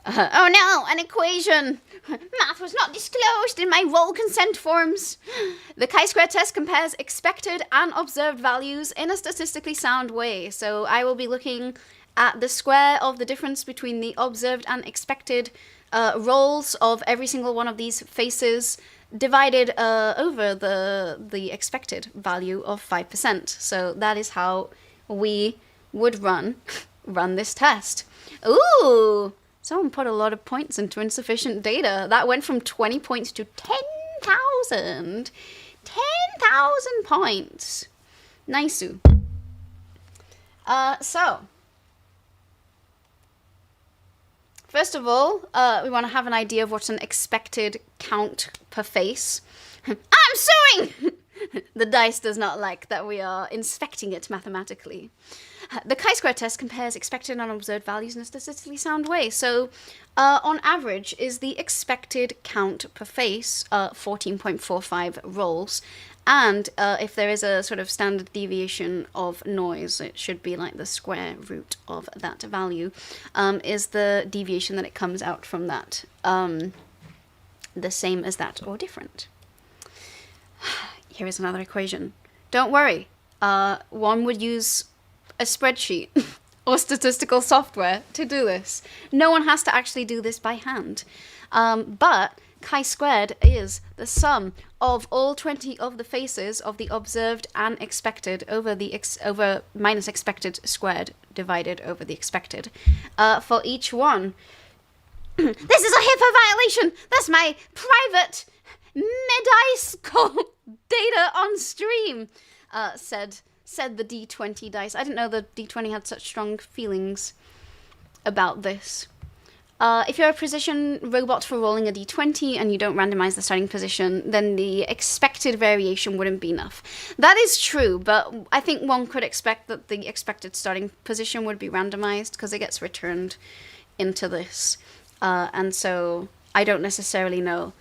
Oh no, an equation! Math was not disclosed in my roll consent forms. The chi-square test compares expected and observed values in a statistically sound way. So I will be looking at the square of the difference between the observed and expected rolls of every single one of these faces divided over the expected value of 5%. So that is how we would run this test. Ooh! Someone put a lot of points into insufficient data. That went from 20 points to 10,000. 10,000 points. Nice-oo. So, first of all, we want to have an idea of what's an expected count per face. I'm suing! The dice does not like that we are inspecting it mathematically. The chi-square test compares expected and observed values in a statistically sound way. So, on average, is the expected count per face 14.45 rolls. And if there is a sort of standard deviation of noise, it should be like the square root of that value, is the deviation that it comes out from that the same as that or different. Here is another equation. Don't worry. One would use a spreadsheet or statistical software to do this. No one has to actually do this by hand. But chi-squared is the sum of all 20 of the faces of the observed and expected over the over minus expected squared divided over the expected for each one. This is a HIPAA violation. That's my private mid-ice data on stream, said the D20 dice. I didn't know the D20 had such strong feelings about this. If you're a precision robot for rolling a D20 and you don't randomize the starting position, then the expected variation wouldn't be enough. That is true, but I think one could expect that the expected starting position would be randomized because it gets returned into this. And so I don't necessarily know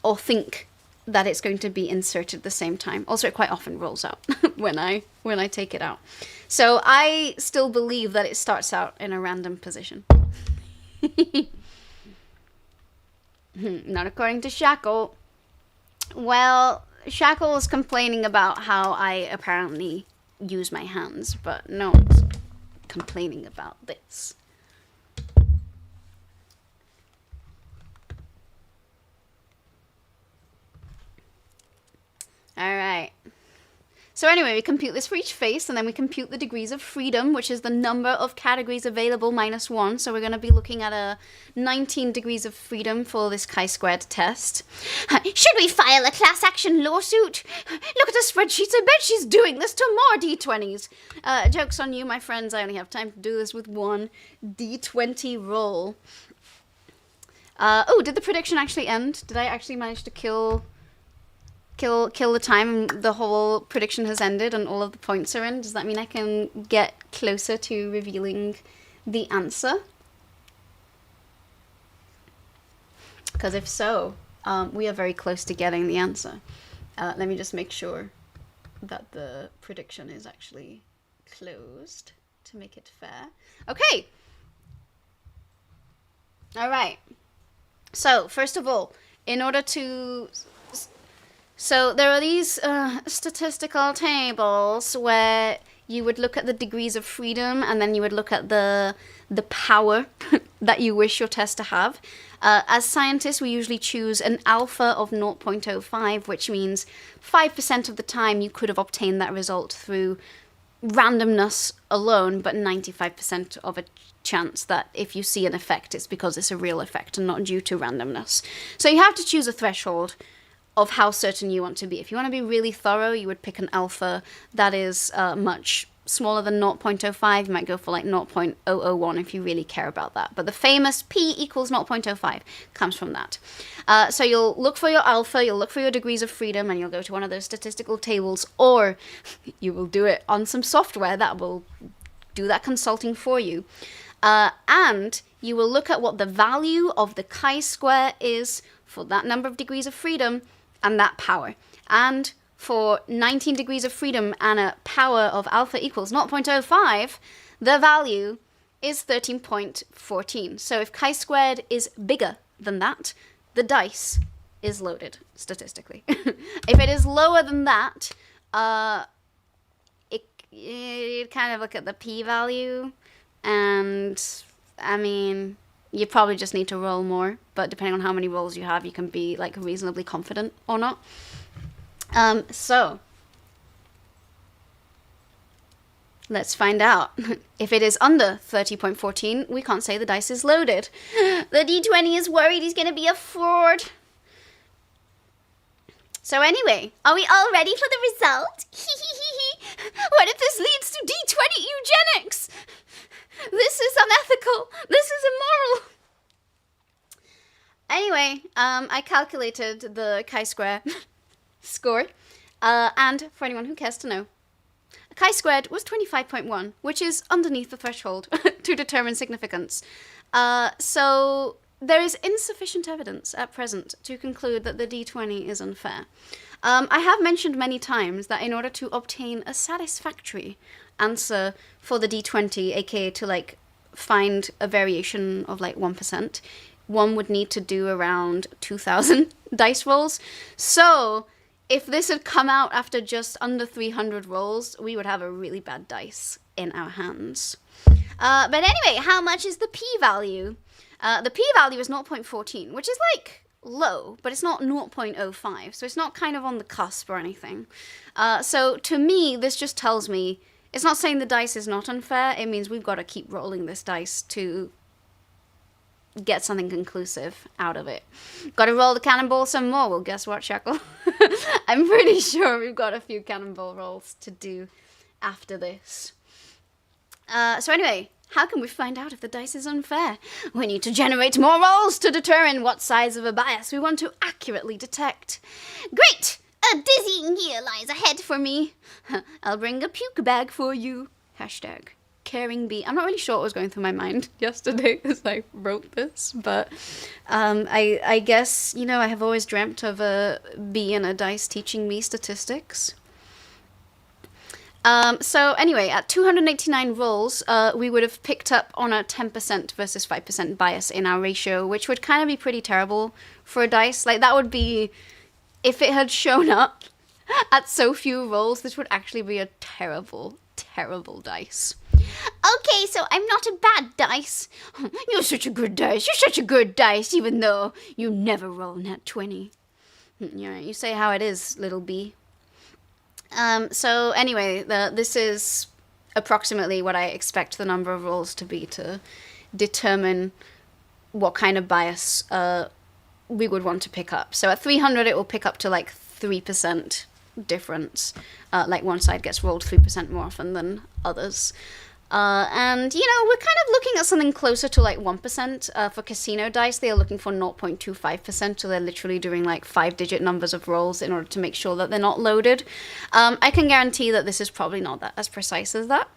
or think that it's going to be inserted at the same time. Also, it quite often rolls out when I take it out. So I still believe that it starts out in a random position. Not according to Shackle. Well, Shackle is complaining about how I apparently use my hands, but no one's complaining about this. Alright. So anyway, we compute this for each face, and then we compute the degrees of freedom, which is the number of categories available minus 1. So we're going to be looking at a 19 degrees of freedom for this chi-squared test. Should we file a class action lawsuit? Look at the spreadsheets. I bet she's doing this to more D20s. Joke's on you, my friends. I only have time to do this with one D20 roll. Oh, did the prediction actually end? Did I actually manage to kill the time and the whole prediction has ended and all of the points are in? Does that mean I can get closer to revealing the answer? Because if so, we are very close to getting the answer. Let me just make sure that the prediction is actually closed to make it fair. Okay. All right. So, first of all, in order to... So there are these statistical tables where you would look at the degrees of freedom and then you would look at the power that you wish your test to have. As scientists, we usually choose an alpha of 0.05, which means 5% of the time you could have obtained that result through randomness alone, but 95% of a chance that if you see an effect, it's because it's a real effect and not due to randomness. So you have to choose a threshold of how certain you want to be. If you want to be really thorough, you would pick an alpha that is much smaller than 0.05, you might go for like 0.001 if you really care about that. But the famous P equals 0.05 comes from that. So you'll look for your alpha, you'll look for your degrees of freedom, and you'll go to one of those statistical tables, or you will do it on some software that will do that consulting for you. And you will look at what the value of the chi-square is for that number of degrees of freedom and that power. And for 19 degrees of freedom and a power of alpha equals 0.05, the value is 13.14. So if chi-squared is bigger than that, the dice is loaded, statistically. If it is lower than that, you kind of look at the p-value, and I mean, you probably just need to roll more, but depending on how many rolls you have, you can be like reasonably confident or not. So let's find out. If it is under 30.14, we can't say the dice is loaded. The D20 is worried he's going to be a fraud. So anyway, are we all ready for the result? What if this leads to D20 eugenics? This is unethical. This is immoral. Anyway, I calculated the chi-square score, and for anyone who cares to know, chi-squared was 25.1, which is underneath the threshold to determine significance. So there is insufficient evidence at present to conclude that the D20 is unfair. I have mentioned many times that in order to obtain a satisfactory answer for the D20, aka to like find a variation of like 1%, one would need to do around 2,000 dice rolls. So if this had come out after just under 300 rolls, we would have a really bad dice in our hands. But anyway, how much is the p-value? The p-value is 0.14, which is like low, but it's not 0.05, so it's not kind of on the cusp or anything. So to me, this just tells me, it's not saying the dice is not unfair, it means we've got to keep rolling this dice to get something conclusive out of it. Got to roll the cannonball some more. Well, guess what, Shackle? I'm pretty sure we've got a few cannonball rolls to do after this. So anyway, how can we find out if the dice is unfair? We need to generate more rolls to determine what size of a bias we want to accurately detect. Great! A dizzying year lies ahead for me. I'll bring a puke bag for you. Hashtag caring bee. I'm not really sure what was going through my mind yesterday as I wrote this, but I guess, you know, I have always dreamt of a bee and a dice teaching me statistics. So anyway, at 289 rolls, we would have picked up on a 10% versus 5% bias in our ratio, which would kind of be pretty terrible for a dice. Like, that would be, if it had shown up at so few rolls, this would actually be a terrible, terrible dice. Okay, so I'm not a bad dice. You're such a good dice. You're such a good dice, even though you never roll nat 20. Yeah, you say how it is, little bee. So anyway, this is approximately what I expect the number of rolls to be to determine what kind of bias we would want to pick up. So at 300, it will pick up to like 3% difference. Like one side gets rolled 3% more often than others. And, you know, we're kind of looking at something closer to like 1%. For casino dice, they are looking for 0.25%, so they're literally doing like 5-digit numbers of rolls in order to make sure that they're not loaded. I can guarantee that this is probably not that as precise as that.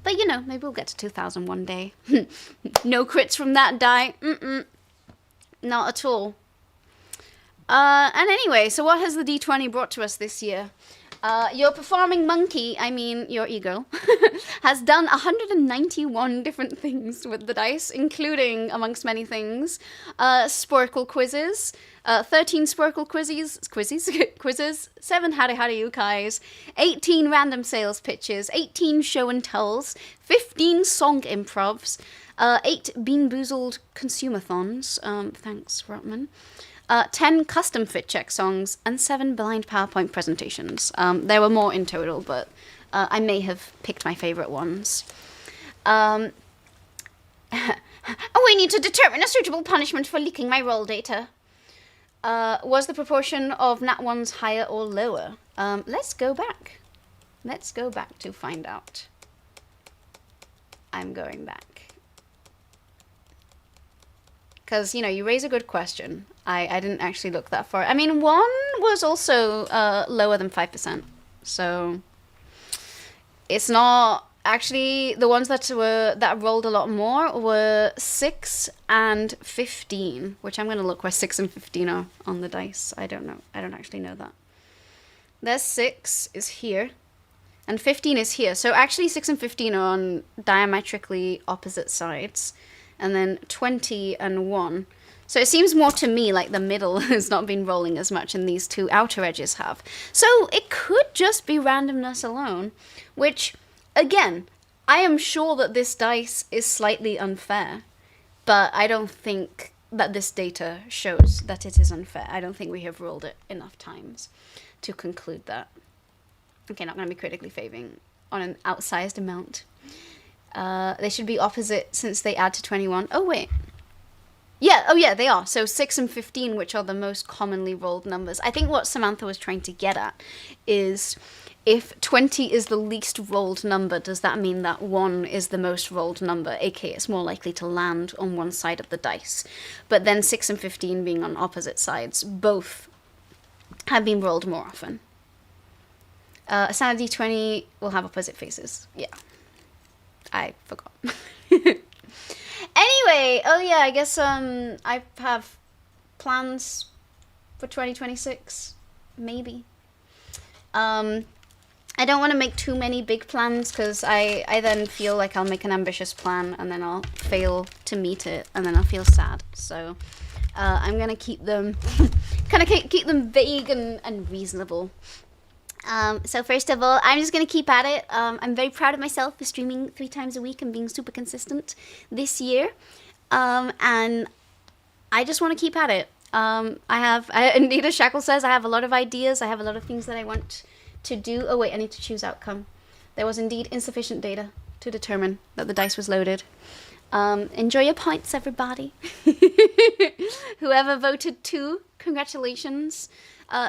But, you know, maybe we'll get to 2,000 one day. No crits from that die. Not at all. And anyway, so what has the D20 brought to us this year? Your performing monkey, I mean your eagle, has done 191 different things with the dice, including, amongst many things, Sporkle quizzes, 13 Sporkle quizzes, 7 Howdy Howdy Yukais, 18 random sales pitches, 18 show and tells, 15 song improvs, 8 Bean Boozled consumathons, thanks Rotman, 10 custom fit check songs, and 7 blind PowerPoint presentations. There were more in total, but I may have picked my favorite ones. We need to determine a suitable punishment for leaking my roll data. Was the proportion of nat 1s higher or lower? Let's go back. Let's go back to find out. I'm going back. Because, you know, you raise a good question. I didn't actually look that far. I mean, 1 was also lower than 5%. So it's not... Actually, the ones that rolled a lot more were 6 and 15, which I'm going to look where 6 and 15 are on the dice. I don't know. I don't actually know that. There's 6 is here, and 15 is here. So actually 6 and 15 are on diametrically opposite sides, and then 20 and 1. So it seems more to me like the middle has not been rolling as much, and these two outer edges have. So it could just be randomness alone, which... Again, I am sure that this dice is slightly unfair, but I don't think that this data shows that it is unfair. I don't think we have rolled it enough times to conclude that. Okay, not going to be critically favoring on an outsized amount. They should be opposite since they add to 21. Oh, wait. Yeah, oh yeah, they are. So 6 and 15, which are the most commonly rolled numbers. I think what Samantha was trying to get at is... If 20 is the least rolled number, does that mean that 1 is the most rolled number? aka it's more likely to land on one side of the dice. But then 6 and 15 being on opposite sides, both have been rolled more often. A standard D20 will have opposite faces. Yeah. I forgot. Anyway, oh yeah, I guess I have plans for 2026. Maybe. I don't want to make too many big plans because I then feel like I'll make an ambitious plan and then I'll fail to meet it and then I'll feel sad. So I'm going to keep them, keep them vague and reasonable. So first of all, I'm just going to keep at it. I'm very proud of myself for streaming 3 times a week and being super consistent this year. And I just want to keep at it. Anita Shackle says I have a lot of ideas. I have a lot of things that I want to do. Oh wait, I need to choose outcome. There was indeed insufficient data to determine that the dice was loaded. Enjoy your points, everybody. Whoever voted 2, congratulations.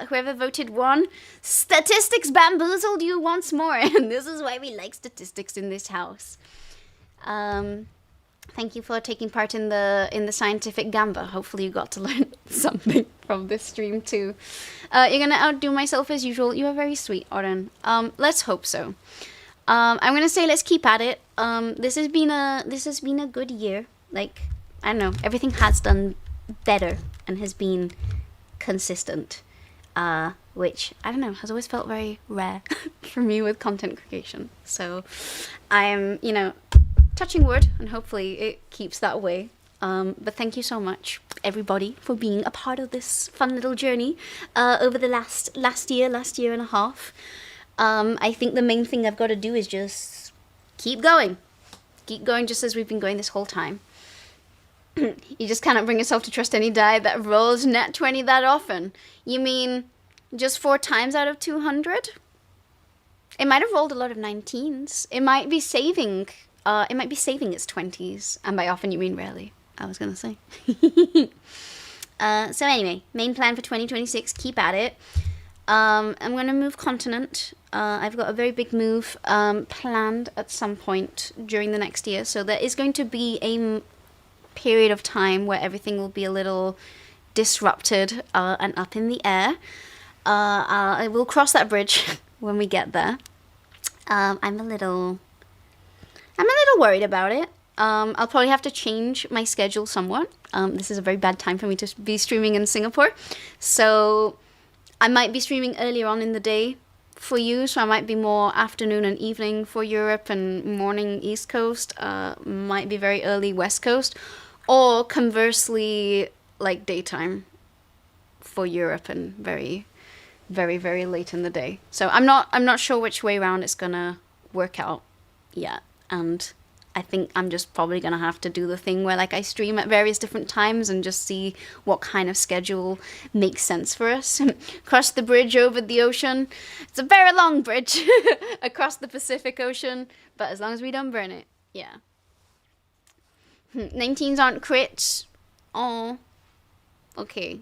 Whoever voted 1, statistics bamboozled you once more. And this is why we like statistics in this house. Thank you for taking part in the scientific gamba. Hopefully you got to learn something from this stream too. You're gonna outdo myself as usual. You are very sweet, Oren. Let's hope so. I'm gonna say let's keep at it. This has been a good year. Like, I don't know, everything has done better and has been consistent. Which, I don't know, has always felt very rare for me with content creation. So I am, you know, touching wood, and hopefully it keeps that way. But thank you so much, everybody, for being a part of this fun little journey over the last year and a half. I think the main thing I've got to do is just keep going. Keep going just as we've been going this whole time. You just cannot bring yourself to trust any die that rolls nat 20 that often. You mean just 4 times out of 200? It might have rolled a lot of 19s. It might be saving its 20s. And by often you mean rarely, I was gonna say. So anyway, main plan for 2026, keep at it. I'm gonna move continent. I've got a very big move planned at some point during the next year. So there is going to be a period of time where everything will be a little disrupted and up in the air. I will cross that bridge when we get there. I'm a little worried about it. I'll probably have to change my schedule somewhat. This is a very bad time for me to be streaming in Singapore. So I might be streaming earlier on in the day for you. So I might be more afternoon and evening for Europe and morning East Coast. Might be very early West Coast. Or conversely, like daytime for Europe and very, very, very late in the day. So I'm not sure which way around it's gonna work out yet. And I think I'm just probably gonna have to do the thing where like I stream at various different times and just see what kind of schedule makes sense for us. Cross the bridge over the ocean. It's a very long bridge across the Pacific Ocean, but as long as we don't burn it, yeah. 19s aren't crits. Oh, okay.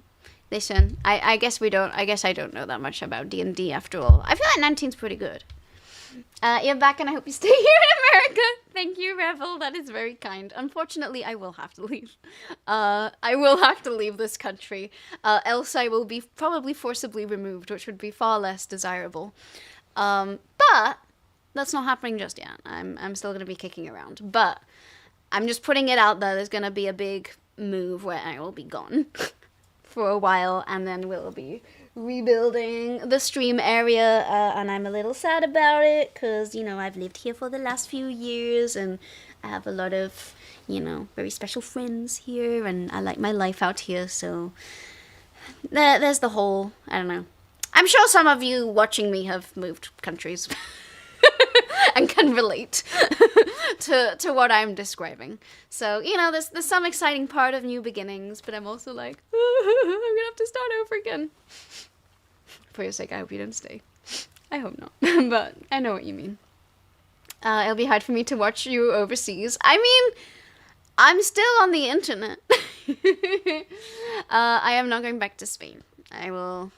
Listen, I guess I don't know that much about D&D after all. I feel like 19's pretty good. You're back and I hope you stay here in America. Thank you, Revel. That is very kind. Unfortunately, I will have to leave. I will have to leave this country. Else I will be probably forcibly removed, which would be far less desirable. But that's not happening just yet. I'm still going to be kicking around. But I'm just putting it out there. There's going to be a big move where I will be gone for a while, and then we'll be rebuilding the stream area, and I'm a little sad about it, because, you know, I've lived here for the last few years, and I have a lot of, you know, very special friends here, and I like my life out here, so there's the whole, I don't know. I'm sure some of you watching me have moved countries and can relate to what I'm describing. So, you know, there's some exciting part of new beginnings, but I'm also like, I'm gonna have to start over again. For your sake, I hope you don't stay. I hope not, but I know what you mean. It'll be hard for me to watch you overseas. I mean, I'm still on the internet. I am not going back to Spain. I will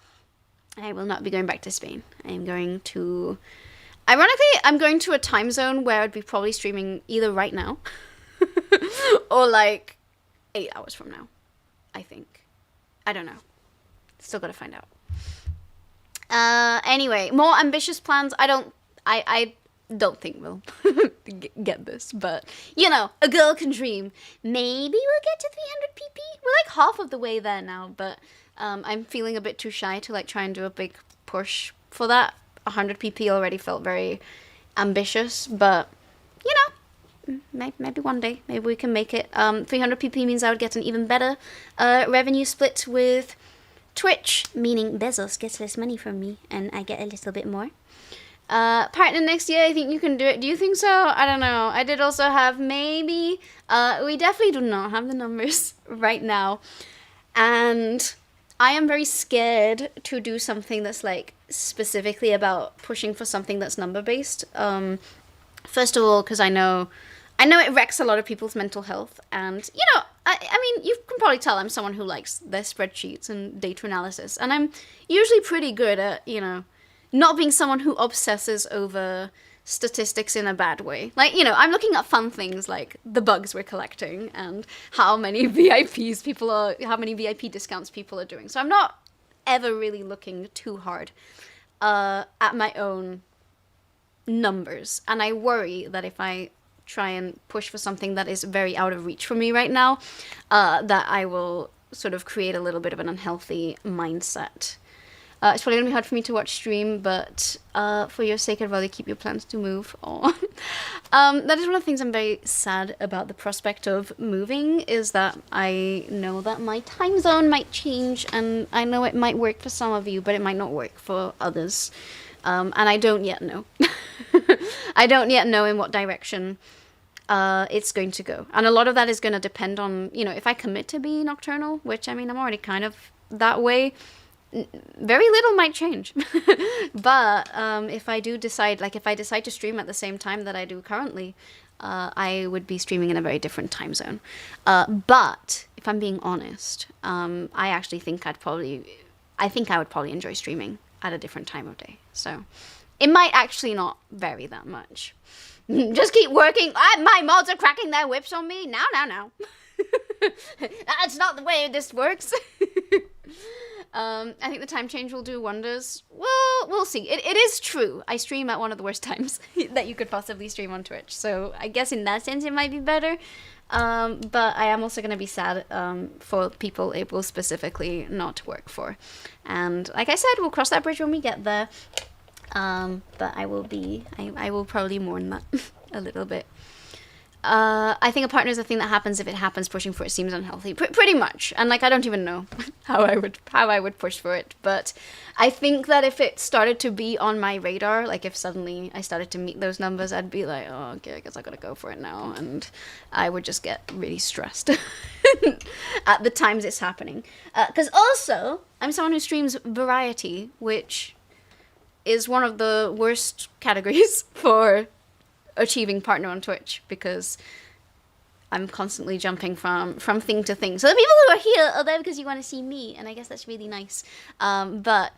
not be going back to Spain. I'm going to... Ironically, I'm going to a time zone where I'd be probably streaming either right now or like 8 hours from now, I think. I don't know. Still gotta find out. Anyway, more ambitious plans. I don't think we'll get this, but, you know, a girl can dream. Maybe we'll get to 300 pp. We're like half of the way there now, but I'm feeling a bit too shy to like try and do a big push for that. 100 pp already felt very ambitious, but, you know, maybe one day, maybe we can make it. 300 pp means I would get an even better revenue split with Twitch, meaning Bezos gets less money from me, and I get a little bit more. Partner next year, I think you can do it. Do you think so? I don't know. I did also have maybe, we definitely do not have the numbers right now, and I am very scared to do something that's like specifically about pushing for something that's number based. First of all, because I know it wrecks a lot of people's mental health, and, you know, I mean, you can probably tell I'm someone who likes their spreadsheets and data analysis, and I'm usually pretty good at, you know, not being someone who obsesses over statistics in a bad way. Like, you know, I'm looking at fun things like the bugs we're collecting and how many how many VIP discounts people are doing. So I'm not ever really looking too hard at my own numbers, and I worry that if I try and push for something that is very out of reach for me right now, that I will sort of create a little bit of an unhealthy mindset. It's probably going to be hard for me to watch stream, but for your sake, I'd rather keep your plans to move on. That is one of the things I'm very sad about the prospect of moving, is that I know that my time zone might change, and I know it might work for some of you, but it might not work for others. And I don't yet know. I don't yet know in what direction it's going to go. And a lot of that is going to depend on, you know, if I commit to being nocturnal, which, I mean, I'm already kind of that way, very little might change. But if I do decide, like if I decide to stream at the same time that I do currently, I would be streaming in a very different time zone. But if I'm being honest, I actually think I would probably enjoy streaming at a different time of day. So it might actually not vary that much. Just keep working. My mods are cracking their whips on me. Now. That's not the way this works. I think the time change will do wonders. Well, we'll see. It is true. I stream at one of the worst times that you could possibly stream on Twitch. So I guess in that sense it might be better. But I am also going to be sad for people it will specifically not work for. And like I said, we'll cross that bridge when we get there. But I will probably mourn that a little bit. I think a partner is a thing that happens if it happens. Pushing for it seems unhealthy, pretty much. And like I don't even know how I would push for it. But I think that if it started to be on my radar, like if suddenly I started to meet those numbers, I'd be like, oh, okay, I guess I gotta go for it now, and I would just get really stressed at the times it's happening. Because also I'm someone who streams variety, which is one of the worst categories for achieving partner on Twitch, because I'm constantly jumping from thing to thing. So the people who are here are there because you want to see me, and I guess that's really nice. But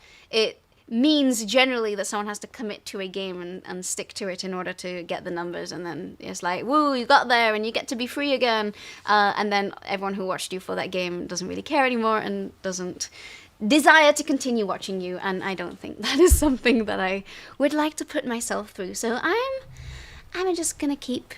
means generally that someone has to commit to a game and stick to it in order to get the numbers, and then it's like, woo, you got there and you get to be free again, and then everyone who watched you for that game doesn't really care anymore and doesn't desire to continue watching you, and I don't think that is something that I would like to put myself through. So I'm just gonna keep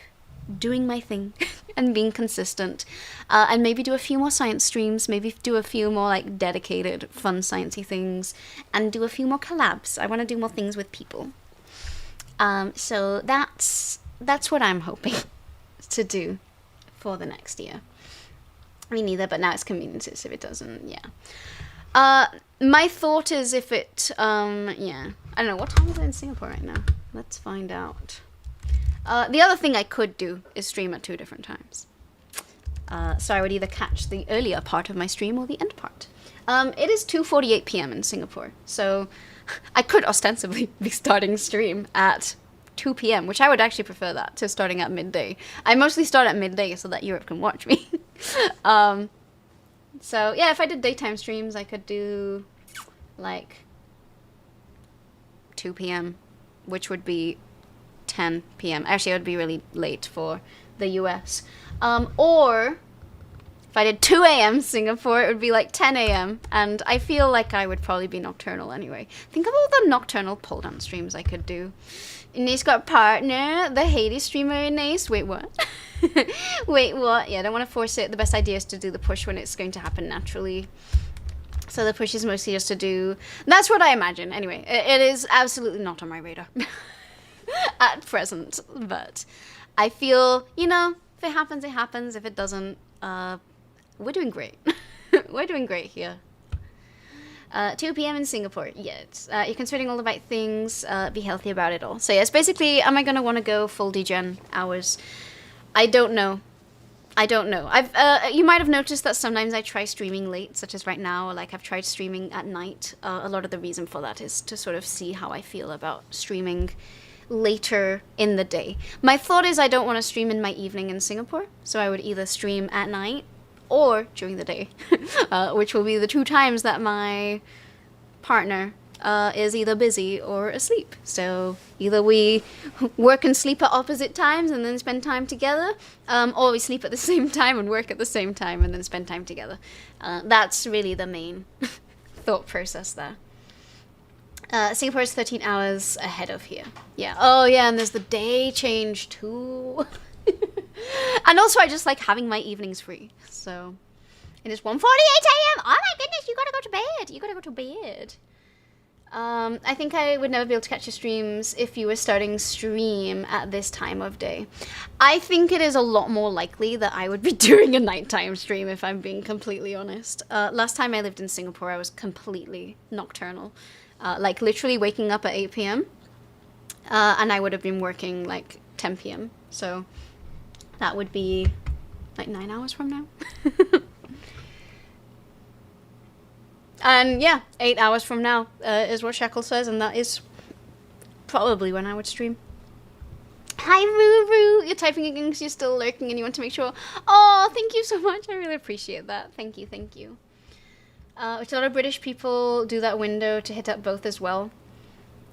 doing my thing and being consistent, and maybe do a few more science streams, maybe do a few more like dedicated fun sciencey things, and do a few more collabs. I want to do more things with people. So that's what I'm hoping to do for the next year. Me neither, but now it's conveniences if it doesn't. Yeah. My thought is if it yeah, I don't know, what time is it in Singapore right now? Let's find out. The other thing I could do is stream at 2 different times. So I would either catch the earlier part of my stream or the end part. It is 2:48 p.m. in Singapore, so I could ostensibly be starting stream at 2 p.m., which I would actually prefer that to starting at midday. I mostly start at midday so that Europe can watch me. So yeah, if I did daytime streams, I could do like 2 p.m., which would be 10 p.m. Actually, it would be really late for the US. Or if I did 2 a.m. Singapore, it would be like 10 a.m. And I feel like I would probably be nocturnal anyway. Think of all the nocturnal pole dance streams I could do. Inace got a partner, the Hades streamer Inace. Wait, what? Wait, what? Yeah, I don't want to force it. The best idea is to do the push when it's going to happen naturally. So the push is mostly just to do... That's what I imagine. Anyway, it is absolutely not on my radar. At present, but I feel, you know, if it happens, it happens. If it doesn't, we're doing great. We're doing great here. 2 p.m. in Singapore. Yeah, you're considering all the right things. Be healthy about it all. So yes, basically, am I gonna want to go full degen hours? I don't know. I don't know. You might have noticed that sometimes I try streaming late, such as right now. Like I've tried streaming at night. A lot of the reason for that is to sort of see how I feel about streaming later in the day. My thought is I don't want to stream in my evening in Singapore, so I would either stream at night or during the day, which will be the 2 times that my partner is either busy or asleep. So either we work and sleep at opposite times and then spend time together, or we sleep at the same time and work at the same time and then spend time together. That's really the main thought process there. Singapore is 13 hours ahead of here. Yeah. Oh, yeah, and there's the day change, too. And also, I just like having my evenings free. So, it is 1:48 a.m. Oh, my goodness, you gotta go to bed. You gotta go to bed. I think I would never be able to catch your streams if you were starting stream at this time of day. I think it is a lot more likely that I would be doing a nighttime stream, if I'm being completely honest. Last time I lived in Singapore, I was completely nocturnal. Like literally waking up at 8 p.m. And I would have been working like 10 p.m. So that would be like 9 hours from now. And yeah, 8 hours from now is what Shackle says, and that is probably when I would stream. Hi, Ruru! You're typing again because you're still lurking and you want to make sure. Oh, thank you so much. I really appreciate that. Thank you, thank you. Which a lot of British people do that window to hit up both as well.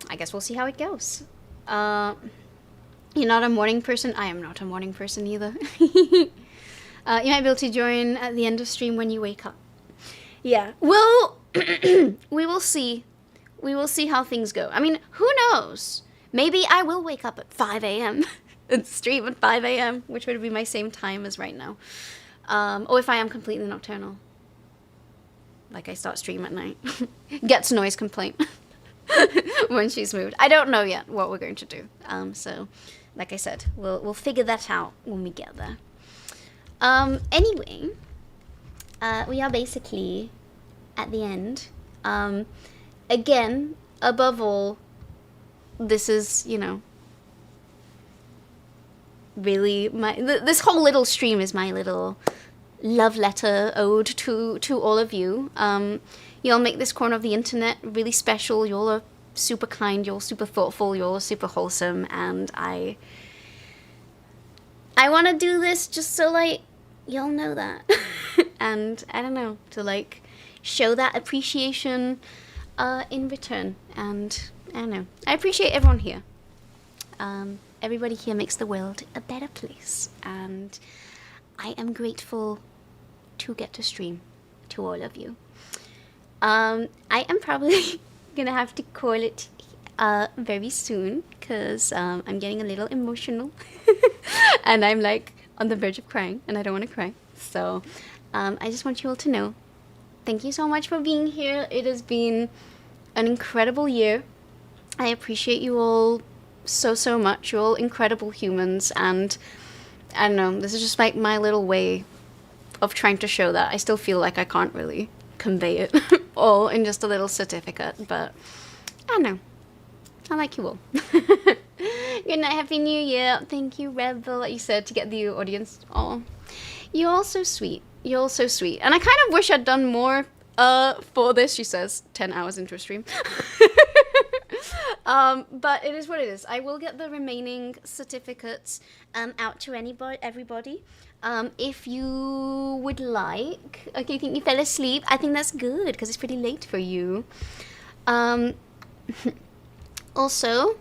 I guess we'll see how it goes. You're not a morning person? I am not a morning person either. You might be able to join at the end of stream when you wake up. Yeah, well, we will see. We will see how things go. I mean, who knows? Maybe I will wake up at 5 a.m. and stream at 5 a.m., which would be my same time as right now. Or if I am completely nocturnal. Like I start stream at night. Gets noise complaint when she's moved. I don't know yet what we're going to do. So, like I said, we'll figure that out when we get there. Anyway, we are basically at the end. Again, above all, this is, you know, really this whole little stream is my little love letter ode to all of you. You'll make this corner of the internet really special. You're all super kind, you're super thoughtful, you're all super wholesome, and I want to do this just so, like, y'all know that. And I don't know, to like show that appreciation. in return. And I don't know. I appreciate everyone here. Everybody here makes the world a better place. And I am grateful to get to stream to all of you. I am probably gonna have to call it very soon because I'm getting a little emotional and I'm like on the verge of crying and I don't want to cry. So I just want you all to know, thank you so much for being here. It has been an incredible year. I appreciate you all so much. You're all incredible humans, and I don't know, this is just like my little way of trying to show that. I still feel like I can't really convey it all in just a little certificate, but I don't know. I like you all. Good night, Happy New Year. Thank you, Rebel, like you said, to get the audience. Oh, you're all so sweet. You're all so sweet. And I kind of wish I'd done more for this, she says, 10 hours into a stream. But it is what it is. I will get the remaining certificates out to everybody. If you would like. Okay, you think you fell asleep? I think that's good, because it's pretty late for you. Also,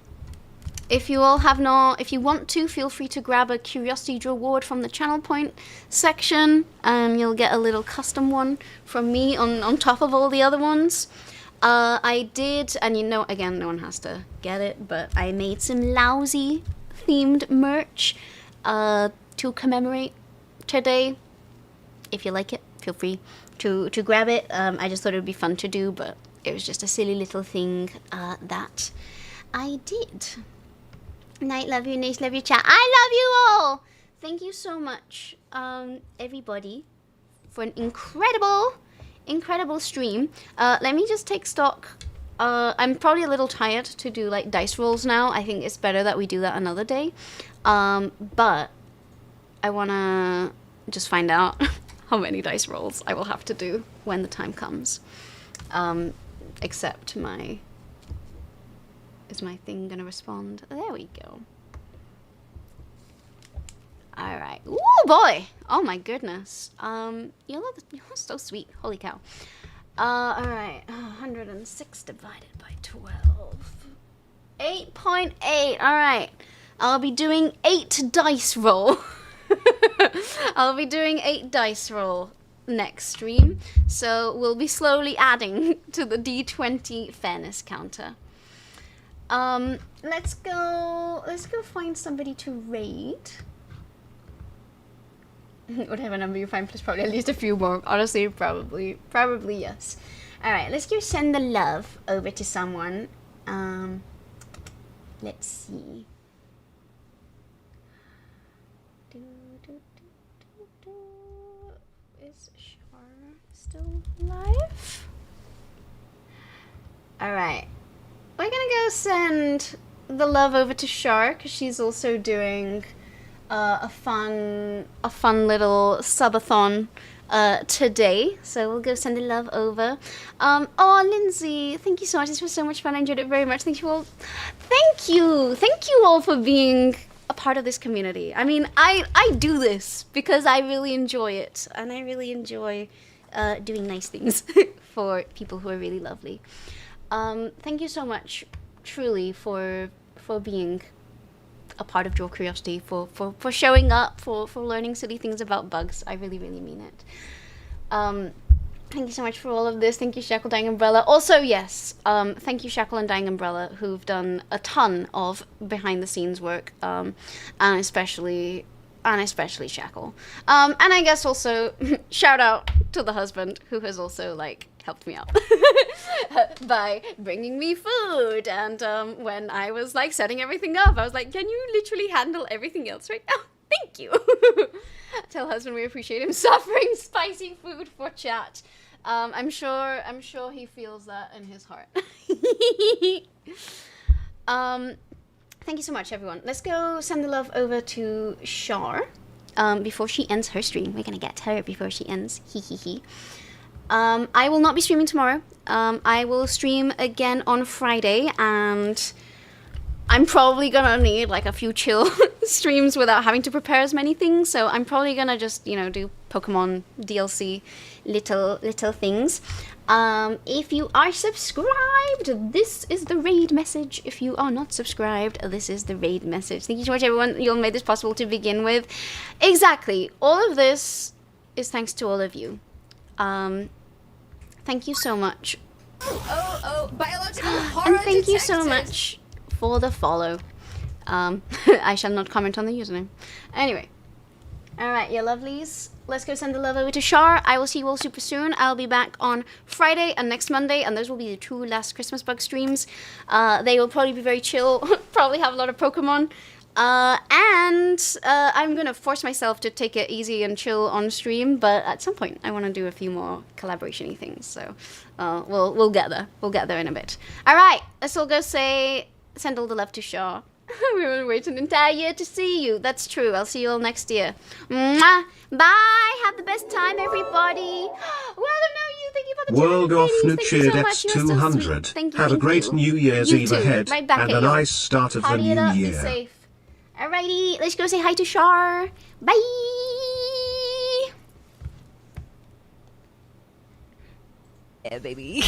if you all have not, if you want to, feel free to grab a Curiosity Draward from the channel point section. You'll get a little custom one from me on top of all the other ones. I did, and you know, again, no one has to get it, but I made some lousy themed merch to commemorate today. If you like it, feel free to grab it. I just thought it would be fun to do, but it was just a silly little thing that I did. Night, love you, nice, love you, chat. I love you all! Thank you so much, everybody, for an incredible stream. Let me just take stock. I'm probably a little tired to do like dice rolls now. I think it's better that we do that another day. But I wanna just find out how many dice rolls I will have to do when the time comes. Except is my thing gonna respond? There we go. Alright. Ooh, boy! Oh my goodness. You're so sweet. Holy cow. Alright. 106 divided by 12. 8.8. Alright. I'll be doing 8 dice roll. I'll be doing 8 dice roll next stream. So we'll be slowly adding to the D20 fairness counter. Let's go find somebody to raid. Whatever number you find, plus probably at least a few more. Honestly, probably yes. Alright, let's go send the love over to someone. Let's see. Is Shar still alive? Alright. We're gonna go send the love over to Shar, because she's also doing a fun little subathon today. So we'll go send the love over. Oh, Lindsay, thank you so much. This was so much fun. I enjoyed it very much. Thank you all. Thank you all for being a part of this community. I mean, I do this because I really enjoy it, and I really enjoy doing nice things for people who are really lovely. Thank you so much, truly, for being a part of Draw Curiosity, for showing up, for learning silly things about bugs. I really mean it. Thank you so much for all of this. Thank you, Shackle, Dying Umbrella. Also, yes, thank you, Shackle and Dying Umbrella, who've done a ton of behind-the-scenes work, and especially Shackle. And I guess also, shout out to the husband, who has also, like, helped me out by bringing me food. And when I was, like, setting everything up, I was like, can you literally handle everything else right now? Thank you. Tell husband we appreciate him suffering spicy food for chat. I'm sure he feels that in his heart. Thank you so much, everyone. Let's go send the love over to Shar before she ends her stream. We're gonna get to her before she ends. I will not be streaming tomorrow. I will stream again on Friday, and I'm probably gonna need like a few chill streams without having to prepare as many things. So I'm probably gonna just, you know, do Pokemon DLC little things. If you are subscribed, this is the raid message. If you are not subscribed, this is the raid message. Thank you so much, everyone. You all made this possible to begin with. Exactly. All of this is thanks to all of you. Thank you so much. Biological horror And thank you so detected. much for the follow. I shall not comment on the username. Anyway. Alright, you lovelies. Let's go send the love over to Shar. I will see you all super soon. I'll be back on Friday and next Monday, and those will be the 2 last Christmas bug streams. They will probably be very chill, probably have a lot of Pokemon. I'm gonna force myself to take it easy and chill on stream, but at some point I want to do a few more collaboration-y things, so we'll get there. We'll get there in a bit. Alright, let's all go send all the love to Shar. We will wait an entire year to see you. That's true. I'll see you all next year. Mwah. Bye. Have the best time, everybody. Well, no, you. Thank you for the World time, off ladies. Thank you Nuchid so much. You're so sweet. X200. Thank you. Have a thank great you. New Year's You Eve too. ahead Right back and at a you. nice start of the Party it new up. Be year. safe. Alrighty. Let's go say hi to Shar. Bye. Yeah, baby.